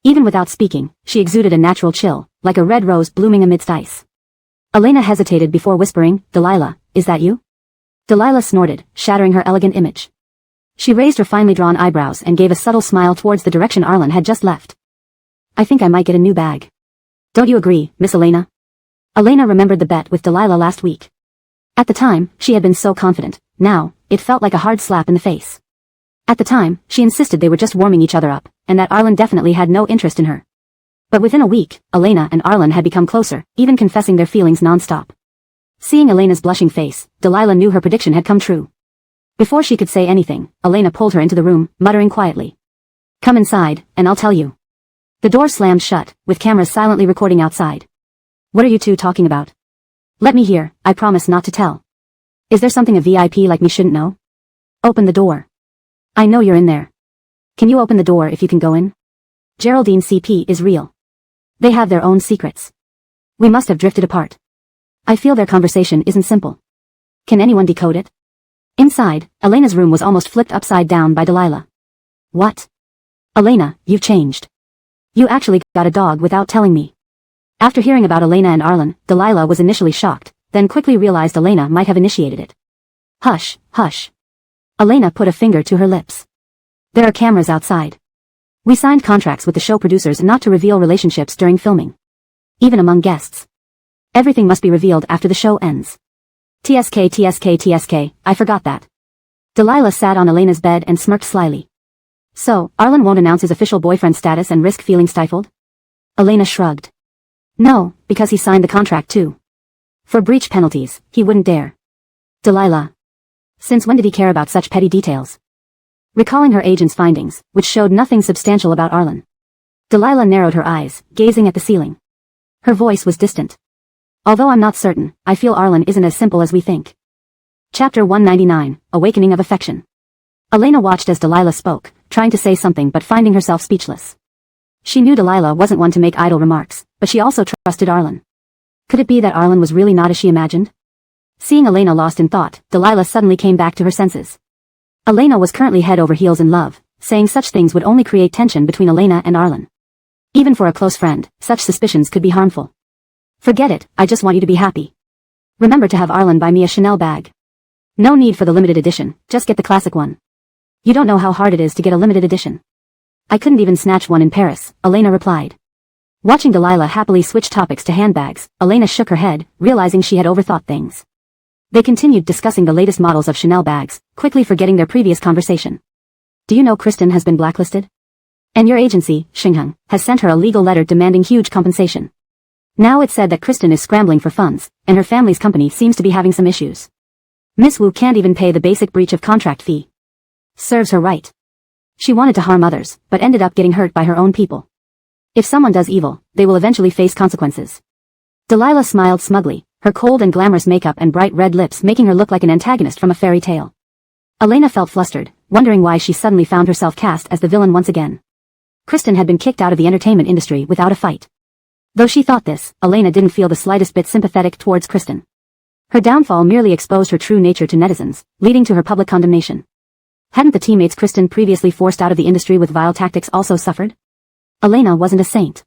Even without speaking, she exuded a natural chill, like a red rose blooming amidst ice. Elena hesitated before whispering, Delilah, is that you? Delilah snorted, shattering her elegant image. She raised her finely drawn eyebrows and gave a subtle smile towards the direction Arlen had just left. I think I might get a new bag. Don't you agree, Miss Elena? Elena remembered the bet with Delilah last week. At the time, she had been so confident. Now, it felt like a hard slap in the face. At the time, she insisted they were just warming each other up, and that Arlen definitely had no interest in her. But within a week, Elena and Arlen had become closer, even confessing their feelings non-stop. Seeing Elena's blushing face, Delilah knew her prediction had come true. Before she could say anything, Elena pulled her into the room, muttering quietly. Come inside, and I'll tell you. The door slammed shut, with cameras silently recording outside. What are you two talking about? Let me hear, I promise not to tell. Is there something a VIP like me shouldn't know? Open the door. I know you're in there. Can you open the door if you can go in? Geraldine CP is real. They have their own secrets. We must have drifted apart. I feel their conversation isn't simple. Can anyone decode it? Inside, Elena's room was almost flipped upside down by Delilah. What? Elena, you've changed. You actually got a dog without telling me. After hearing about Elena and Arlen, Delilah was initially shocked, then quickly realized Elena might have initiated it. Hush, hush. Elena put a finger to her lips. There are cameras outside. We signed contracts with the show producers not to reveal relationships during filming. Even among guests. Everything must be revealed after the show ends. TSK, I forgot that. Delilah sat on Elena's bed and smirked slyly. So, Arlen won't announce his official boyfriend status and risk feeling stifled? Elena shrugged. No, because he signed the contract too. For breach penalties, he wouldn't dare. Delilah. Since when did he care about such petty details? Recalling her agent's findings, which showed nothing substantial about Arlen. Delilah narrowed her eyes, gazing at the ceiling. Her voice was distant. Although I'm not certain, I feel Arlen isn't as simple as we think. Chapter 199, Awakening of Affection. Elena watched as Delilah spoke, trying to say something but finding herself speechless. She knew Delilah wasn't one to make idle remarks, but she also trusted Arlen. Could it be that Arlen was really not as she imagined? Seeing Elena lost in thought, Delilah suddenly came back to her senses. Elena was currently head over heels in love, saying such things would only create tension between Elena and Arlen. Even for a close friend, such suspicions could be harmful. Forget it, I just want you to be happy. Remember to have Arlen buy me a Chanel bag. No need for the limited edition, just get the classic one. You don't know how hard it is to get a limited edition. I couldn't even snatch one in Paris, Elena replied. Watching Delilah happily switch topics to handbags, Elena shook her head, realizing she had overthought things. They continued discussing the latest models of Chanel bags, quickly forgetting their previous conversation. Do you know Kristen has been blacklisted? And your agency, Xingheng, has sent her a legal letter demanding huge compensation. Now it's said that Kristen is scrambling for funds, and her family's company seems to be having some issues. Miss Wu can't even pay the basic breach of contract fee. Serves her right. She wanted to harm others, but ended up getting hurt by her own people. If someone does evil, they will eventually face consequences. Delilah smiled smugly, her cold and glamorous makeup and bright red lips making her look like an antagonist from a fairy tale. Elena felt flustered, wondering why she suddenly found herself cast as the villain once again. Kristen had been kicked out of the entertainment industry without a fight. Though she thought this, Elena didn't feel the slightest bit sympathetic towards Kristen. Her downfall merely exposed her true nature to netizens, leading to her public condemnation. Hadn't the teammates Kristen previously forced out of the industry with vile tactics also suffered? Elena wasn't a saint.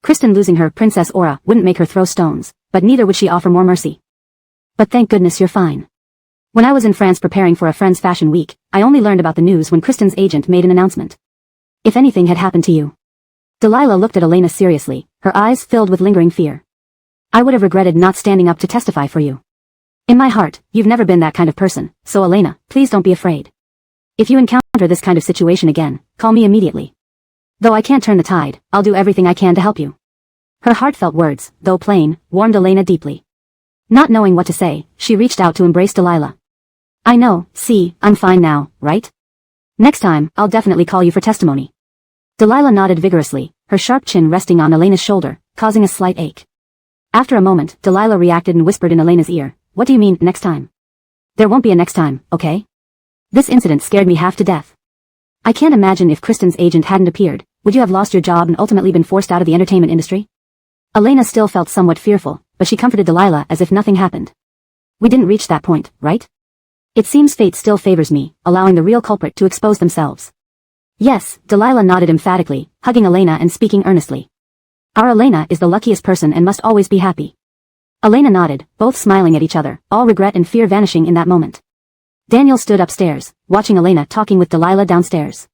Kristen losing her princess aura wouldn't make her throw stones, but neither would she offer more mercy. But thank goodness you're fine. When I was in France preparing for a friend's fashion week, I only learned about the news when Kristen's agent made an announcement. If anything had happened to you. Delilah looked at Elena seriously, her eyes filled with lingering fear. I would have regretted not standing up to testify for you. In my heart, you've never been that kind of person, so Elena, please don't be afraid. If you encounter this kind of situation again, call me immediately. Though I can't turn the tide, I'll do everything I can to help you. Her heartfelt words, though plain, warmed Elena deeply. Not knowing what to say, she reached out to embrace Delilah. I know, see, I'm fine now, right? Next time, I'll definitely call you for testimony. Delilah nodded vigorously, her sharp chin resting on Elena's shoulder, causing a slight ache. After a moment, Delilah reacted and whispered in Elena's ear, what do you mean, next time? There won't be a next time, okay? This incident scared me half to death. I can't imagine if Kristen's agent hadn't appeared, would you have lost your job and ultimately been forced out of the entertainment industry? Elena still felt somewhat fearful, but she comforted Delilah as if nothing happened. We didn't reach that point, right? It seems fate still favors me, allowing the real culprit to expose themselves. Yes, Delilah nodded emphatically, hugging Elena and speaking earnestly. Our Elena is the luckiest person and must always be happy. Elena nodded, both smiling at each other, all regret and fear vanishing in that moment. Daniel stood upstairs, watching Elena talking with Delilah downstairs.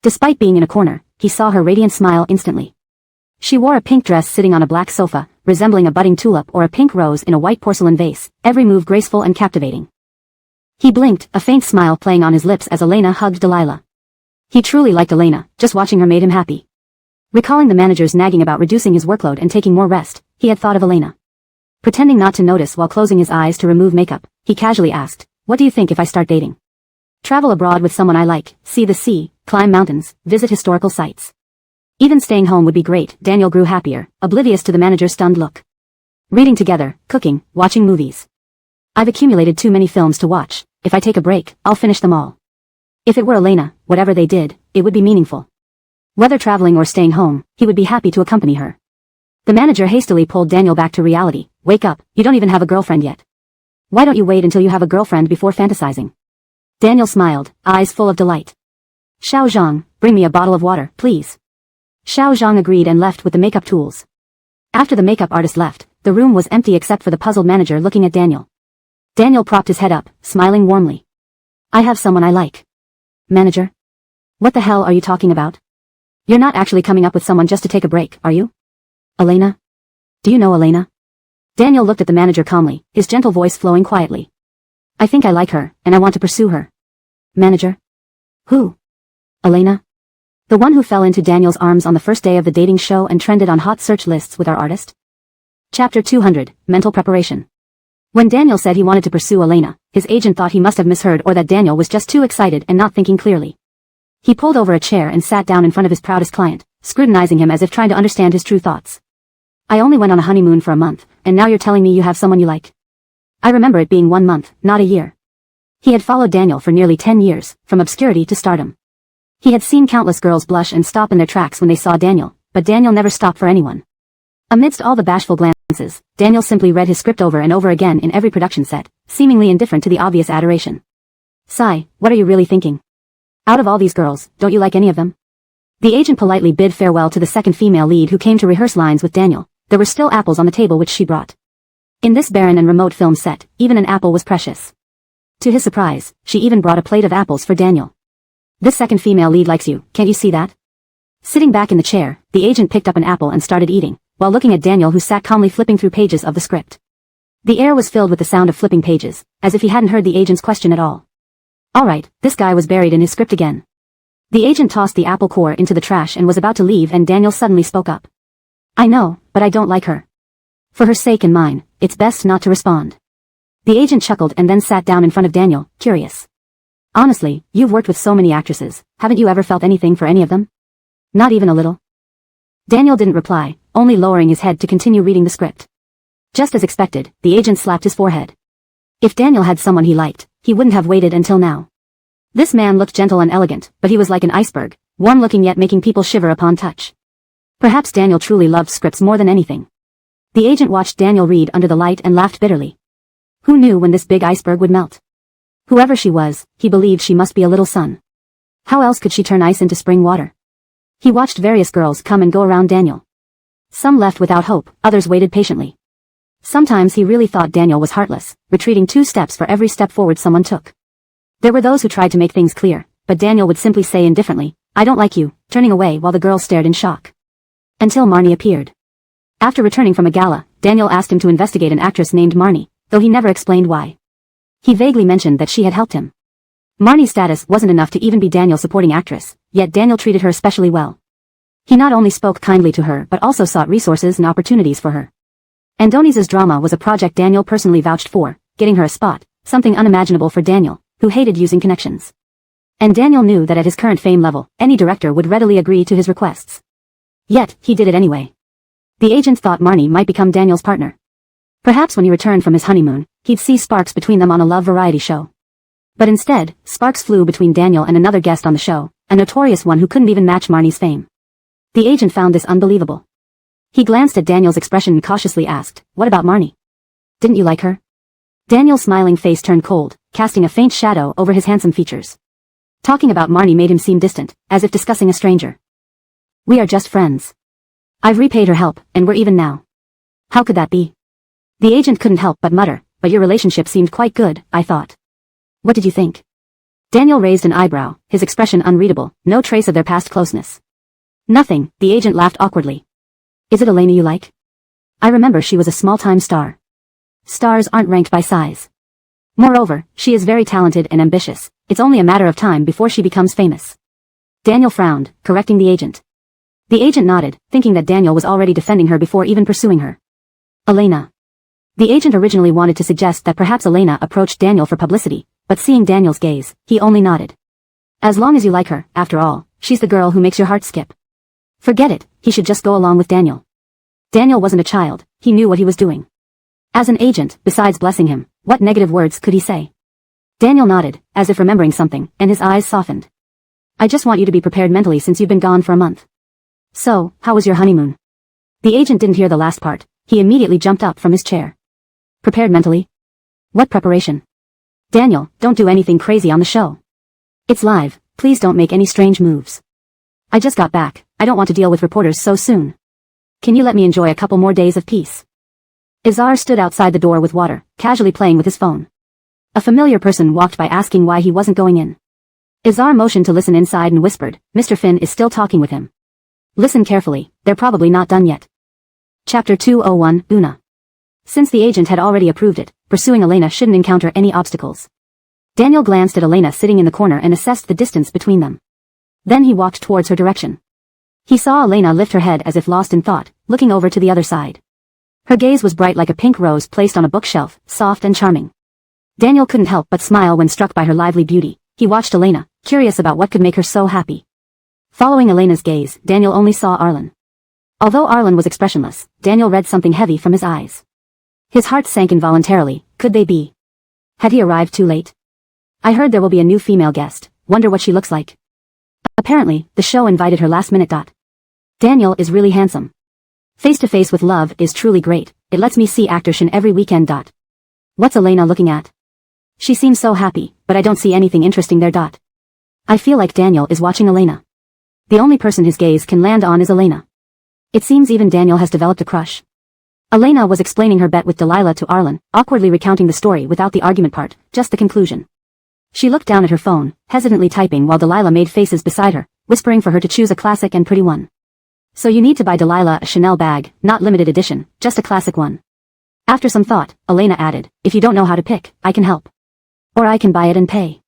Despite being in a corner, he saw her radiant smile instantly. She wore a pink dress sitting on a black sofa, resembling a budding tulip or a pink rose in a white porcelain vase, every move graceful and captivating. He blinked, a faint smile playing on his lips as Elena hugged Delilah. He truly liked Elena, just watching her made him happy. Recalling the manager's nagging about reducing his workload and taking more rest, he had thought of Elena. Pretending not to notice while closing his eyes to remove makeup, he casually asked, what do you think if I start dating? Travel abroad with someone I like, see the sea, climb mountains, visit historical sites. Even staying home would be great. Daniel grew happier, oblivious to the manager's stunned look. Reading together, cooking, watching movies. I've accumulated too many films to watch. If I take a break, I'll finish them all. If it were Elena, whatever they did, it would be meaningful. Whether traveling or staying home, he would be happy to accompany her. The manager hastily pulled Daniel back to reality. Wake up, you don't even have a girlfriend yet. Why don't you wait until you have a girlfriend before fantasizing? Daniel smiled, eyes full of delight. Xiao Zhang, bring me a bottle of water, please. Xiao Zhang agreed and left with the makeup tools. After the makeup artist left, the room was empty except for the puzzled manager looking at Daniel. Daniel propped his head up, smiling warmly. I have someone I like. Manager? What the hell are you talking about? You're not actually coming up with someone just to take a break, are you? Elena? Do you know Elena? Daniel looked at the manager calmly, his gentle voice flowing quietly. I think I like her, and I want to pursue her. Manager? Who? Elena? The one who fell into Daniel's arms on the first day of the dating show and trended on hot search lists with our artist? Chapter 200, Mental Preparation. When Daniel said he wanted to pursue Elena, his agent thought he must have misheard or that Daniel was just too excited and not thinking clearly. He pulled over a chair and sat down in front of his proudest client, scrutinizing him as if trying to understand his true thoughts. I only went on a honeymoon for a month, and now you're telling me you have someone you like. I remember it being 1 month, not a year. He had followed Daniel for nearly 10 years, from obscurity to stardom. He had seen countless girls blush and stop in their tracks when they saw Daniel, but Daniel never stopped for anyone. Amidst all the bashful glances, Daniel simply read his script over and over again in every production set, seemingly indifferent to the obvious adoration. Sigh, what are you really thinking? Out of all these girls, don't you like any of them? The agent politely bid farewell to the second female lead who came to rehearse lines with Daniel. There were still apples on the table which she brought. In this barren and remote film set, even an apple was precious. To his surprise, she even brought a plate of apples for Daniel. This second female lead likes you, can't you see that? Sitting back in the chair, the agent picked up an apple and started eating, while looking at Daniel who sat calmly flipping through pages of the script. The air was filled with the sound of flipping pages, as if he hadn't heard the agent's question at all. Alright, this guy was buried in his script again. The agent tossed the apple core into the trash and was about to leave and Daniel suddenly spoke up. I know, but I don't like her. For her sake and mine, it's best not to respond. The agent chuckled and then sat down in front of Daniel, curious. Honestly, you've worked with so many actresses, haven't you ever felt anything for any of them? Not even a little? Daniel didn't reply, only lowering his head to continue reading the script. Just as expected, the agent slapped his forehead. If Daniel had someone he liked, he wouldn't have waited until now. This man looked gentle and elegant, but he was like an iceberg, warm-looking yet making people shiver upon touch. Perhaps Daniel truly loved scripts more than anything. The agent watched Daniel read under the light and laughed bitterly. Who knew when this big iceberg would melt? Whoever she was, he believed she must be a little sun. How else could she turn ice into spring water? He watched various girls come and go around Daniel. Some left without hope, others waited patiently. Sometimes he really thought Daniel was heartless, retreating 2 steps for every step forward someone took. There were those who tried to make things clear, but Daniel would simply say indifferently, I don't like you, turning away while the girls stared in shock. Until Marnie appeared. After returning from a gala, Daniel asked him to investigate an actress named Marnie, though he never explained why. He vaguely mentioned that she had helped him. Marnie's status wasn't enough to even be Daniel's supporting actress, yet Daniel treated her especially well. He not only spoke kindly to her but also sought resources and opportunities for her. Andonis's drama was a project Daniel personally vouched for, getting her a spot, something unimaginable for Daniel, who hated using connections. And Daniel knew that at his current fame level, any director would readily agree to his requests. Yet, he did it anyway. The agent thought Marnie might become Daniel's partner. Perhaps when he returned from his honeymoon, he'd see sparks between them on a love variety show. But instead, sparks flew between Daniel and another guest on the show, a notorious one who couldn't even match Marnie's fame. The agent found this unbelievable. He glanced at Daniel's expression and cautiously asked, what about Marnie? Didn't you like her? Daniel's smiling face turned cold, casting a faint shadow over his handsome features. Talking about Marnie made him seem distant, as if discussing a stranger. We are just friends. I've repaid her help, and we're even now. How could that be? The agent couldn't help but mutter, but your relationship seemed quite good, I thought. What did you think? Daniel raised an eyebrow, his expression unreadable, no trace of their past closeness. Nothing, the agent laughed awkwardly. Is it Elena you like? I remember she was a small-time star. Stars aren't ranked by size. Moreover, she is very talented and ambitious, it's only a matter of time before she becomes famous. Daniel frowned, correcting the agent. The agent nodded, thinking that Daniel was already defending her before even pursuing her. Elena. The agent originally wanted to suggest that perhaps Elena approached Daniel for publicity, but seeing Daniel's gaze, he only nodded. As long as you like her, after all, she's the girl who makes your heart skip. Forget it, he should just go along with Daniel. Daniel wasn't a child, he knew what he was doing. As an agent, besides blessing him, what negative words could he say? Daniel nodded, as if remembering something, and his eyes softened. I just want you to be prepared mentally since you've been gone for a month. So, how was your honeymoon? The agent didn't hear the last part, he immediately jumped up from his chair. Prepared mentally? What preparation? Daniel, don't do anything crazy on the show. It's live, please don't make any strange moves. I just got back, I don't want to deal with reporters so soon. Can you let me enjoy a couple more days of peace? Izar stood outside the door with water, casually playing with his phone. A familiar person walked by asking why he wasn't going in. Izar motioned to listen inside and whispered, Mr. Finn is still talking with him. Listen carefully, they're probably not done yet. Chapter 201, Una. Since the agent had already approved it, pursuing Elena shouldn't encounter any obstacles. Daniel glanced at Elena sitting in the corner and assessed the distance between them. Then he walked towards her direction. He saw Elena lift her head as if lost in thought, looking over to the other side. Her gaze was bright like a pink rose placed on a bookshelf, soft and charming. Daniel couldn't help but smile when struck by her lively beauty. He watched Elena, curious about what could make her so happy. Following Elena's gaze, Daniel only saw Arlen. Although Arlen was expressionless, Daniel read something heavy from his eyes. His heart sank involuntarily. Could they be? Had he arrived too late? I heard there will be a new female guest. Wonder what she looks like. Apparently, the show invited her last minute. Daniel is really handsome. Face to face with love is truly great. It lets me see actors in every weekend. What's Elena looking at? She seems so happy, but I don't see anything interesting there. I feel like Daniel is watching Elena. The only person his gaze can land on is Elena. It seems even Daniel has developed a crush. Elena was explaining her bet with Delilah to Arlen, awkwardly recounting the story without the argument part, just the conclusion. She looked down at her phone, hesitantly typing while Delilah made faces beside her, whispering for her to choose a classic and pretty one. So you need to buy Delilah a Chanel bag, not limited edition, just a classic one. After some thought, Elena added, if you don't know how to pick, I can help. Or I can buy it and pay.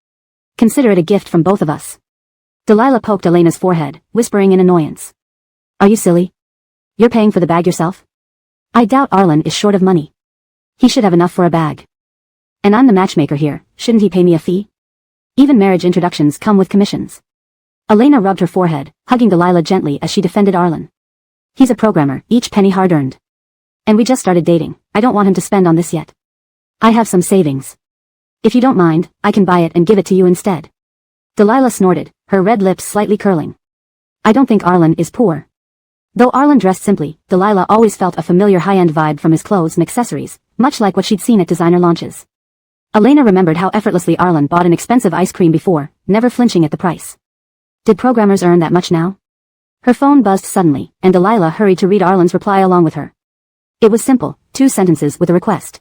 Consider it a gift from both of us. Delilah poked Elena's forehead, whispering in annoyance. Are you silly? You're paying for the bag yourself? I doubt Arlen is short of money. He should have enough for a bag. And I'm the matchmaker here, shouldn't he pay me a fee? Even marriage introductions come with commissions. Elena rubbed her forehead, hugging Delilah gently as she defended Arlen. He's a programmer, each penny hard-earned. And we just started dating, I don't want him to spend on this yet. I have some savings. If you don't mind, I can buy it and give it to you instead. Delilah snorted, her red lips slightly curling. I don't think Arlen is poor. Though Arlen dressed simply, Delilah always felt a familiar high-end vibe from his clothes and accessories, much like what she'd seen at designer launches. Elena remembered how effortlessly Arlen bought an expensive ice cream before, never flinching at the price. Did programmers earn that much now? Her phone buzzed suddenly, and Delilah hurried to read Arlen's reply along with her. It was simple, 2 sentences with a request.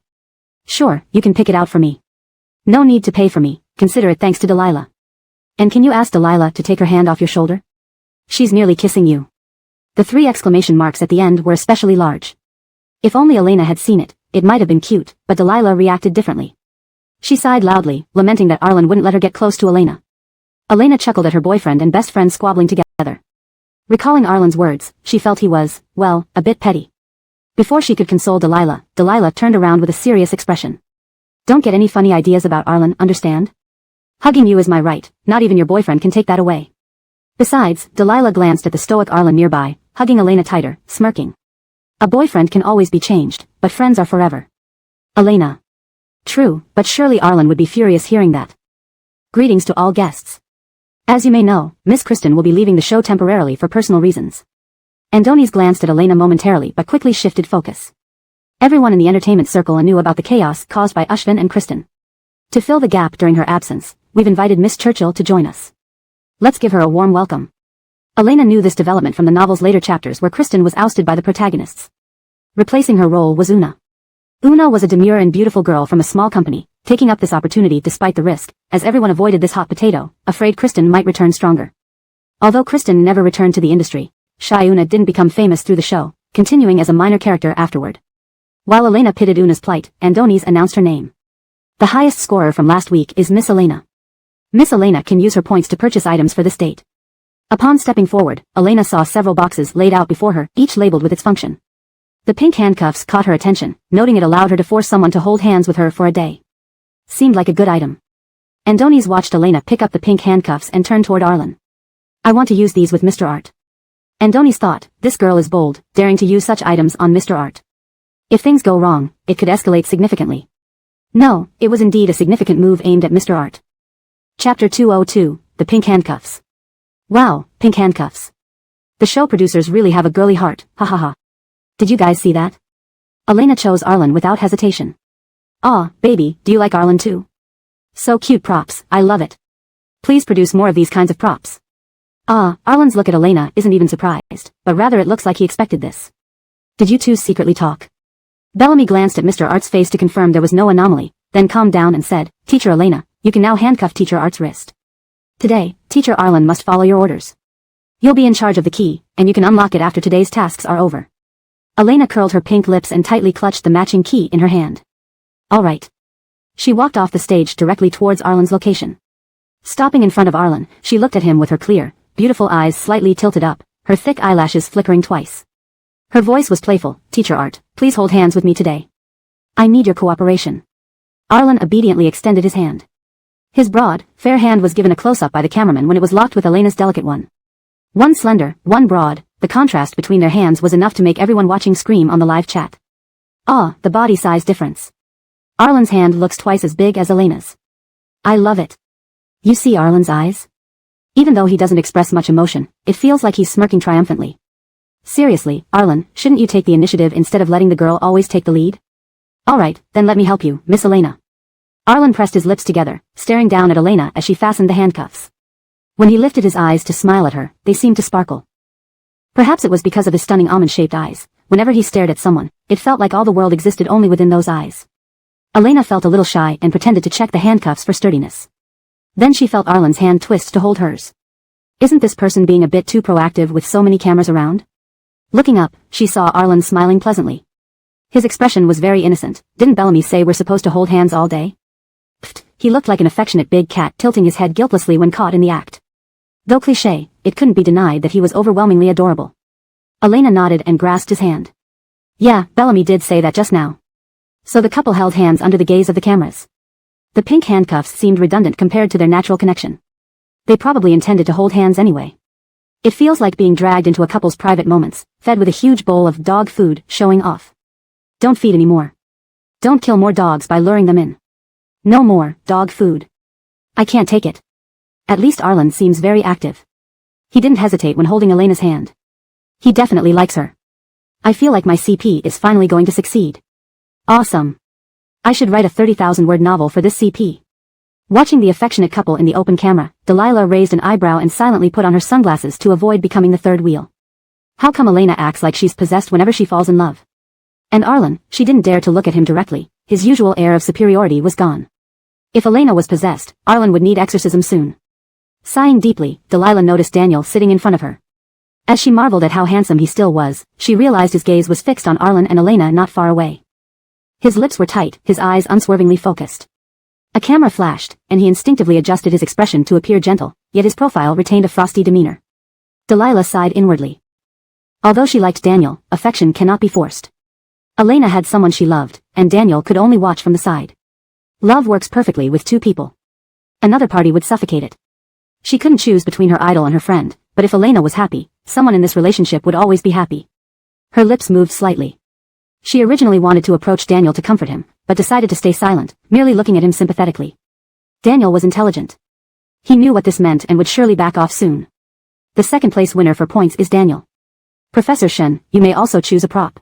Sure, you can pick it out for me. No need to pay for me, consider it thanks to Delilah. And can you ask Delilah to take her hand off your shoulder? She's nearly kissing you. The 3 exclamation marks at the end were especially large. If only Elena had seen it, it might have been cute, but Delilah reacted differently. She sighed loudly, lamenting that Arlen wouldn't let her get close to Elena. Elena chuckled at her boyfriend and best friend squabbling together. Recalling Arlen's words, she felt he was, well, a bit petty. Before she could console Delilah, Delilah turned around with a serious expression. Don't get any funny ideas about Arlen, understand? Hugging you is my right, not even your boyfriend can take that away. Besides, Delilah glanced at the stoic Arlen nearby, hugging Elena tighter, smirking. A boyfriend can always be changed, but friends are forever. Elena. True, but surely Arlen would be furious hearing that. Greetings to all guests. As you may know, Miss Kristen will be leaving the show temporarily for personal reasons. Andonies glanced at Elena momentarily but quickly shifted focus. Everyone in the entertainment circle knew about the chaos caused by Ashvin and Kristen. To fill the gap during her absence, we've invited Miss Churchill to join us. Let's give her a warm welcome. Elena knew this development from the novel's later chapters where Kristen was ousted by the protagonists. Replacing her role was Una. Una was a demure and beautiful girl from a small company, taking up this opportunity despite the risk, as everyone avoided this hot potato, afraid Kristen might return stronger. Although Kristen never returned to the industry, shy Una didn't become famous through the show, continuing as a minor character afterward. While Elena pitted Una's plight, Andonies announced her name. The highest scorer from last week is Miss Elena. Miss Elena can use her points to purchase items for this date. Upon stepping forward, Elena saw several boxes laid out before her, each labeled with its function. The pink handcuffs caught her attention, noting it allowed her to force someone to hold hands with her for a day. Seemed like a good item. Andonies watched Elena pick up the pink handcuffs and turn toward Arlen. I want to use these with Mr. Art. Andonies thought, this girl is bold, daring to use such items on Mr. Art. If things go wrong, it could escalate significantly. No, it was indeed a significant move aimed at Mr. Art. Chapter 202, The Pink Handcuffs. Wow, pink handcuffs. The show producers really have a girly heart, ha ha ha. Did you guys see that? Elena chose Arlen without hesitation. Aw, baby, do you like Arlen too? So cute props, I love it. Please produce more of these kinds of props. Arlen's look at Elena isn't even surprised, but rather it looks like he expected this. Did you two secretly talk? Bellamy glanced at Mr. Art's face to confirm there was no anomaly, then calmed down and said, Teacher Elena, you can now handcuff Teacher Art's wrist. Today, Teacher Arlen must follow your orders. You'll be in charge of the key, and you can unlock it after today's tasks are over. Elena curled her pink lips and tightly clutched the matching key in her hand. All right. She walked off the stage directly towards Arlen's location. Stopping in front of Arlen, she looked at him with her clear, beautiful eyes slightly tilted up, her thick eyelashes flickering twice. Her voice was playful. Teacher Art, please hold hands with me today. I need your cooperation. Arlen obediently extended his hand. His broad, fair hand was given a close-up by the cameraman when it was locked with Elena's delicate one. One slender, one broad, the contrast between their hands was enough to make everyone watching scream on the live chat. Ah, the body size difference. Arlen's hand looks twice as big as Elena's. I love it. You see Arlen's eyes? Even though he doesn't express much emotion, it feels like he's smirking triumphantly. Seriously, Arlen, shouldn't you take the initiative instead of letting the girl always take the lead? Alright, then let me help you, Miss Elena. Arlen pressed his lips together, staring down at Elena as she fastened the handcuffs. When he lifted his eyes to smile at her, they seemed to sparkle. Perhaps it was because of his stunning almond-shaped eyes. Whenever he stared at someone, it felt like all the world existed only within those eyes. Elena felt a little shy and pretended to check the handcuffs for sturdiness. Then she felt Arlen's hand twist to hold hers. Isn't this person being a bit too proactive with so many cameras around? Looking up, she saw Arlen smiling pleasantly. His expression was very innocent. Didn't Bellamy say we're supposed to hold hands all day? Pfft, he looked like an affectionate big cat tilting his head guiltlessly when caught in the act. Though cliché, it couldn't be denied that he was overwhelmingly adorable. Elena nodded and grasped his hand. Yeah, Bellamy did say that just now. So the couple held hands under the gaze of the cameras. The pink handcuffs seemed redundant compared to their natural connection. They probably intended to hold hands anyway. It feels like being dragged into a couple's private moments, fed with a huge bowl of dog food, showing off. Don't feed anymore. Don't kill more dogs by luring them in. No more dog food. I can't take it. At least Arlen seems very active. He didn't hesitate when holding Elena's hand. He definitely likes her. I feel like my CP is finally going to succeed. Awesome. I should write a 30,000-word novel for this CP. Watching the affectionate couple in the open camera, Delilah raised an eyebrow and silently put on her sunglasses to avoid becoming the third wheel. How come Elena acts like she's possessed whenever she falls in love? And Arlen, she didn't dare to look at him directly. His usual air of superiority was gone. If Elena was possessed, Arlen would need exorcism soon. Sighing deeply, Delilah noticed Daniel sitting in front of her. As she marveled at how handsome he still was, she realized his gaze was fixed on Arlen and Elena not far away. His lips were tight, his eyes unswervingly focused. A camera flashed, and he instinctively adjusted his expression to appear gentle, yet his profile retained a frosty demeanor. Delilah sighed inwardly. Although she liked Daniel, affection cannot be forced. Elena had someone she loved, and Daniel could only watch from the side. Love works perfectly with two people. Another party would suffocate it. She couldn't choose between her idol and her friend, but if Elena was happy, someone in this relationship would always be happy. Her lips moved slightly. She originally wanted to approach Daniel to comfort him, but decided to stay silent, merely looking at him sympathetically. Daniel was intelligent. He knew what this meant and would surely back off soon. The second-place winner for points is Daniel. Professor Shen, you may also choose a prop.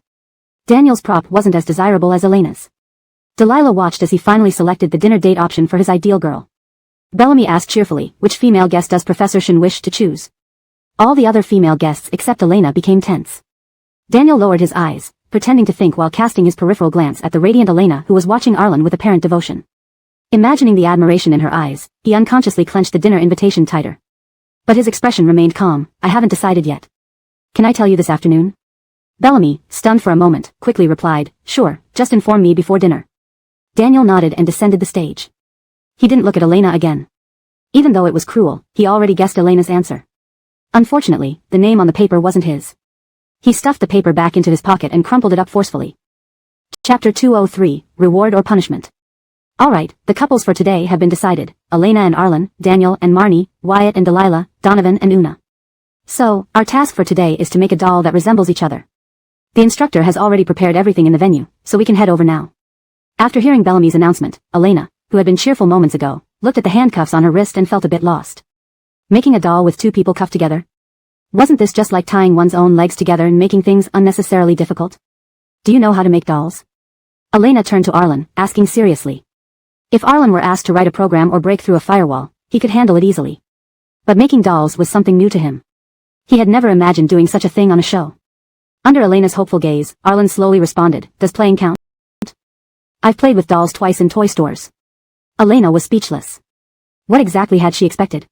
Daniel's prop wasn't as desirable as Elena's. Delilah watched as he finally selected the dinner date option for his ideal girl. Bellamy asked cheerfully, which female guest does Professor Shen wish to choose? All the other female guests except Elena became tense. Daniel lowered his eyes, pretending to think while casting his peripheral glance at the radiant Elena who was watching Arlen with apparent devotion. Imagining the admiration in her eyes, he unconsciously clenched the dinner invitation tighter. But his expression remained calm. I haven't decided yet. Can I tell you this afternoon? Bellamy, stunned for a moment, quickly replied, sure, just inform me before dinner. Daniel nodded and descended the stage. He didn't look at Elena again. Even though it was cruel, he already guessed Elena's answer. Unfortunately, the name on the paper wasn't his. He stuffed the paper back into his pocket and crumpled it up forcefully. Chapter 203, Reward or Punishment. Alright, the couples for today have been decided, Elena and Arlen, Daniel and Marnie, Wyatt and Delilah, Donovan and Una. So, our task for today is to make a doll that resembles each other. The instructor has already prepared everything in the venue, so we can head over now. After hearing Bellamy's announcement, Elena, who had been cheerful moments ago, looked at the handcuffs on her wrist and felt a bit lost. Making a doll with two people cuffed together? Wasn't this just like tying one's own legs together and making things unnecessarily difficult? Do you know how to make dolls? Elena turned to Arlen, asking seriously. If Arlen were asked to write a program or break through a firewall, he could handle it easily. But making dolls was something new to him. He had never imagined doing such a thing on a show. Under Elena's hopeful gaze, Arlen slowly responded, does playing count? I've played with dolls twice in toy stores. Elena was speechless. What exactly had she expected?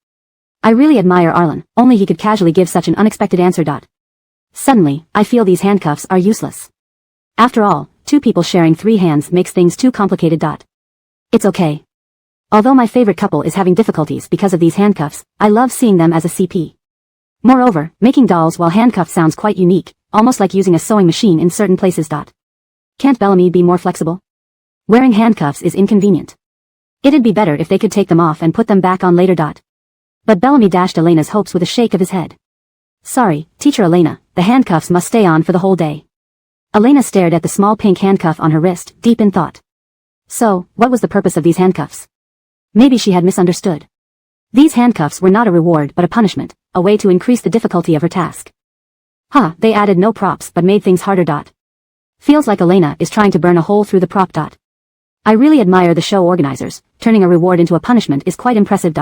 I really admire Arlen, only he could casually give such an unexpected answer. Suddenly, I feel these handcuffs are useless. After all, two people sharing 3 hands makes things too complicated. It's okay. Although my favorite couple is having difficulties because of these handcuffs, I love seeing them as a CP. Moreover, making dolls while handcuffed sounds quite unique, almost like using a sewing machine in certain places. Can't Bellamy be more flexible? Wearing handcuffs is inconvenient. It'd be better if they could take them off and put them back on later. But Bellamy dashed Elena's hopes with a shake of his head. Sorry, Teacher Elena, the handcuffs must stay on for the whole day. Elena stared at the small pink handcuff on her wrist, deep in thought. So, what was the purpose of these handcuffs? Maybe she had misunderstood. These handcuffs were not a reward but a punishment, a way to increase the difficulty of her task. They added no props but made things harder. Feels like Elena is trying to burn a hole through the prop. I really admire the show organizers, turning a reward into a punishment is quite impressive.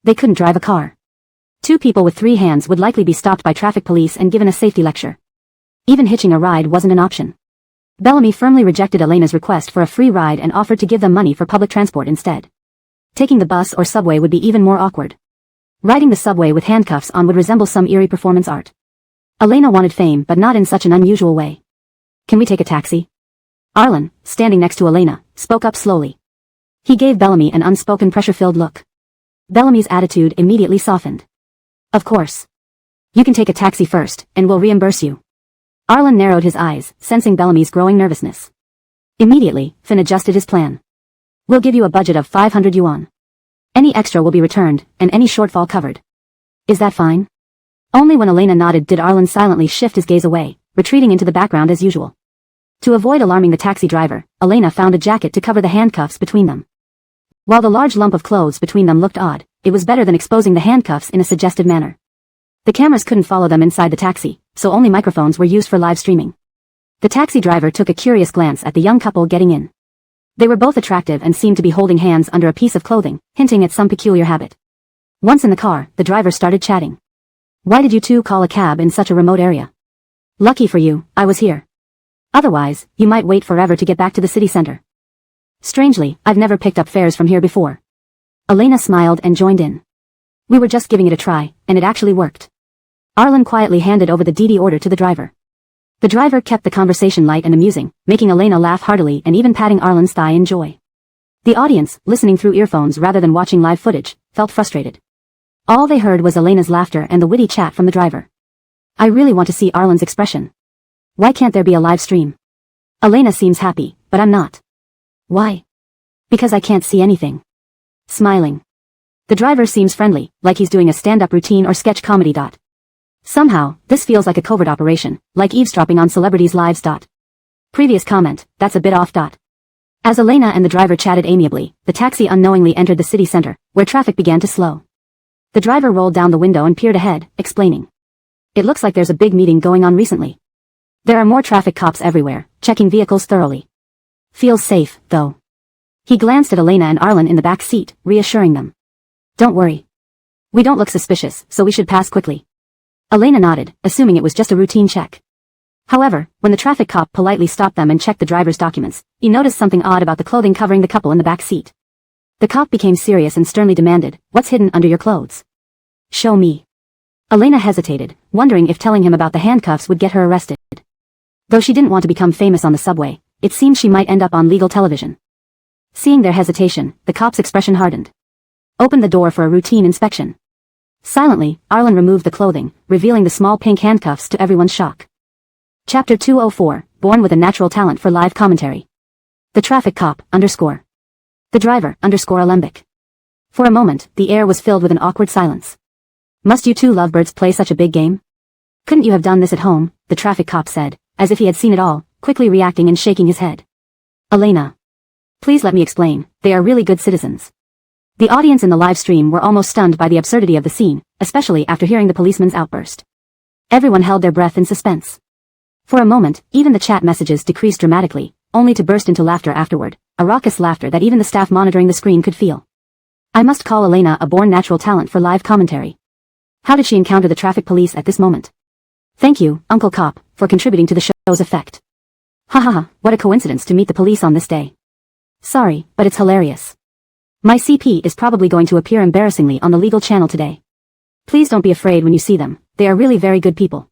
They couldn't drive a car. 2 people with 3 hands would likely be stopped by traffic police and given a safety lecture. Even hitching a ride wasn't an option. Bellamy firmly rejected Elena's request for a free ride and offered to give them money for public transport instead. Taking the bus or subway would be even more awkward. Riding the subway with handcuffs on would resemble some eerie performance art. Elena wanted fame but not in such an unusual way. Can we take a taxi? Arlen, standing next to Elena, spoke up slowly. He gave Bellamy an unspoken pressure-filled look. Bellamy's attitude immediately softened. Of course. You can take a taxi first, and we'll reimburse you. Arlen narrowed his eyes, sensing Bellamy's growing nervousness. Immediately, Finn adjusted his plan. We'll give you a budget of 500 yuan. Any extra will be returned, and any shortfall covered. Is that fine? Only when Elena nodded did Arlen silently shift his gaze away, retreating into the background as usual. To avoid alarming the taxi driver, Elena found a jacket to cover the handcuffs between them. While the large lump of clothes between them looked odd, it was better than exposing the handcuffs in a suggestive manner. The cameras couldn't follow them inside the taxi, so only microphones were used for live streaming. The taxi driver took a curious glance at the young couple getting in. They were both attractive and seemed to be holding hands under a piece of clothing, hinting at some peculiar habit. Once in the car, the driver started chatting. Why did you two call a cab in such a remote area? Lucky for you, I was here. Otherwise, you might wait forever to get back to the city center. Strangely, I've never picked up fares from here before. Elena smiled and joined in. We were just giving it a try, and it actually worked. Arlen quietly handed over the DD order to the driver. The driver kept the conversation light and amusing, making Elena laugh heartily and even patting Arlen's thigh in joy. The audience, listening through earphones rather than watching live footage, felt frustrated. All they heard was Elena's laughter and the witty chat from the driver. I really want to see Arlen's expression. Why can't there be a live stream? Elena seems happy, but I'm not. Why? Because I can't see anything. Smiling. The driver seems friendly, like he's doing a stand-up routine or sketch comedy. Somehow, this feels like a covert operation, like eavesdropping on celebrities' lives. Previous comment, that's a bit off. As Elena and the driver chatted amiably, the taxi unknowingly entered the city center, where traffic began to slow. The driver rolled down the window and peered ahead, explaining. It looks like there's a big meeting going on recently. There are more traffic cops everywhere, checking vehicles thoroughly. Feels safe, though. He glanced at Elena and Arlen in the back seat, reassuring them. Don't worry. We don't look suspicious, so we should pass quickly. Elena nodded, assuming it was just a routine check. However, when the traffic cop politely stopped them and checked the driver's documents, he noticed something odd about the clothing covering the couple in the back seat. The cop became serious and sternly demanded, "What's hidden under your clothes?" "Show me." Elena hesitated, wondering if telling him about the handcuffs would get her arrested. Though she didn't want to become famous on the subway, it seemed she might end up on legal television. Seeing their hesitation, the cop's expression hardened. Opened the door for a routine inspection. Silently, Arlen removed the clothing, revealing the small pink handcuffs to everyone's shock. Chapter 204, Born with a Natural Talent for Live Commentary. The traffic cop, _ The driver, _ Alembic. For a moment, the air was filled with an awkward silence. Must you two lovebirds play such a big game? Couldn't you have done this at home, the traffic cop said, as if he had seen it all, quickly reacting and shaking his head. Elena. Please let me explain, they are really good citizens. The audience in the live stream were almost stunned by the absurdity of the scene, especially after hearing the policeman's outburst. Everyone held their breath in suspense. For a moment, even the chat messages decreased dramatically, only to burst into laughter afterward, a raucous laughter that even the staff monitoring the screen could feel. I must call Elena a born natural talent for live commentary. How did she encounter the traffic police at this moment? Thank you, Uncle Cop, for contributing to the show's effect. Haha, what a coincidence to meet the police on this day. Sorry, but it's hilarious. My CP is probably going to appear embarrassingly on the legal channel today. Please don't be afraid when you see them, they are really very good people.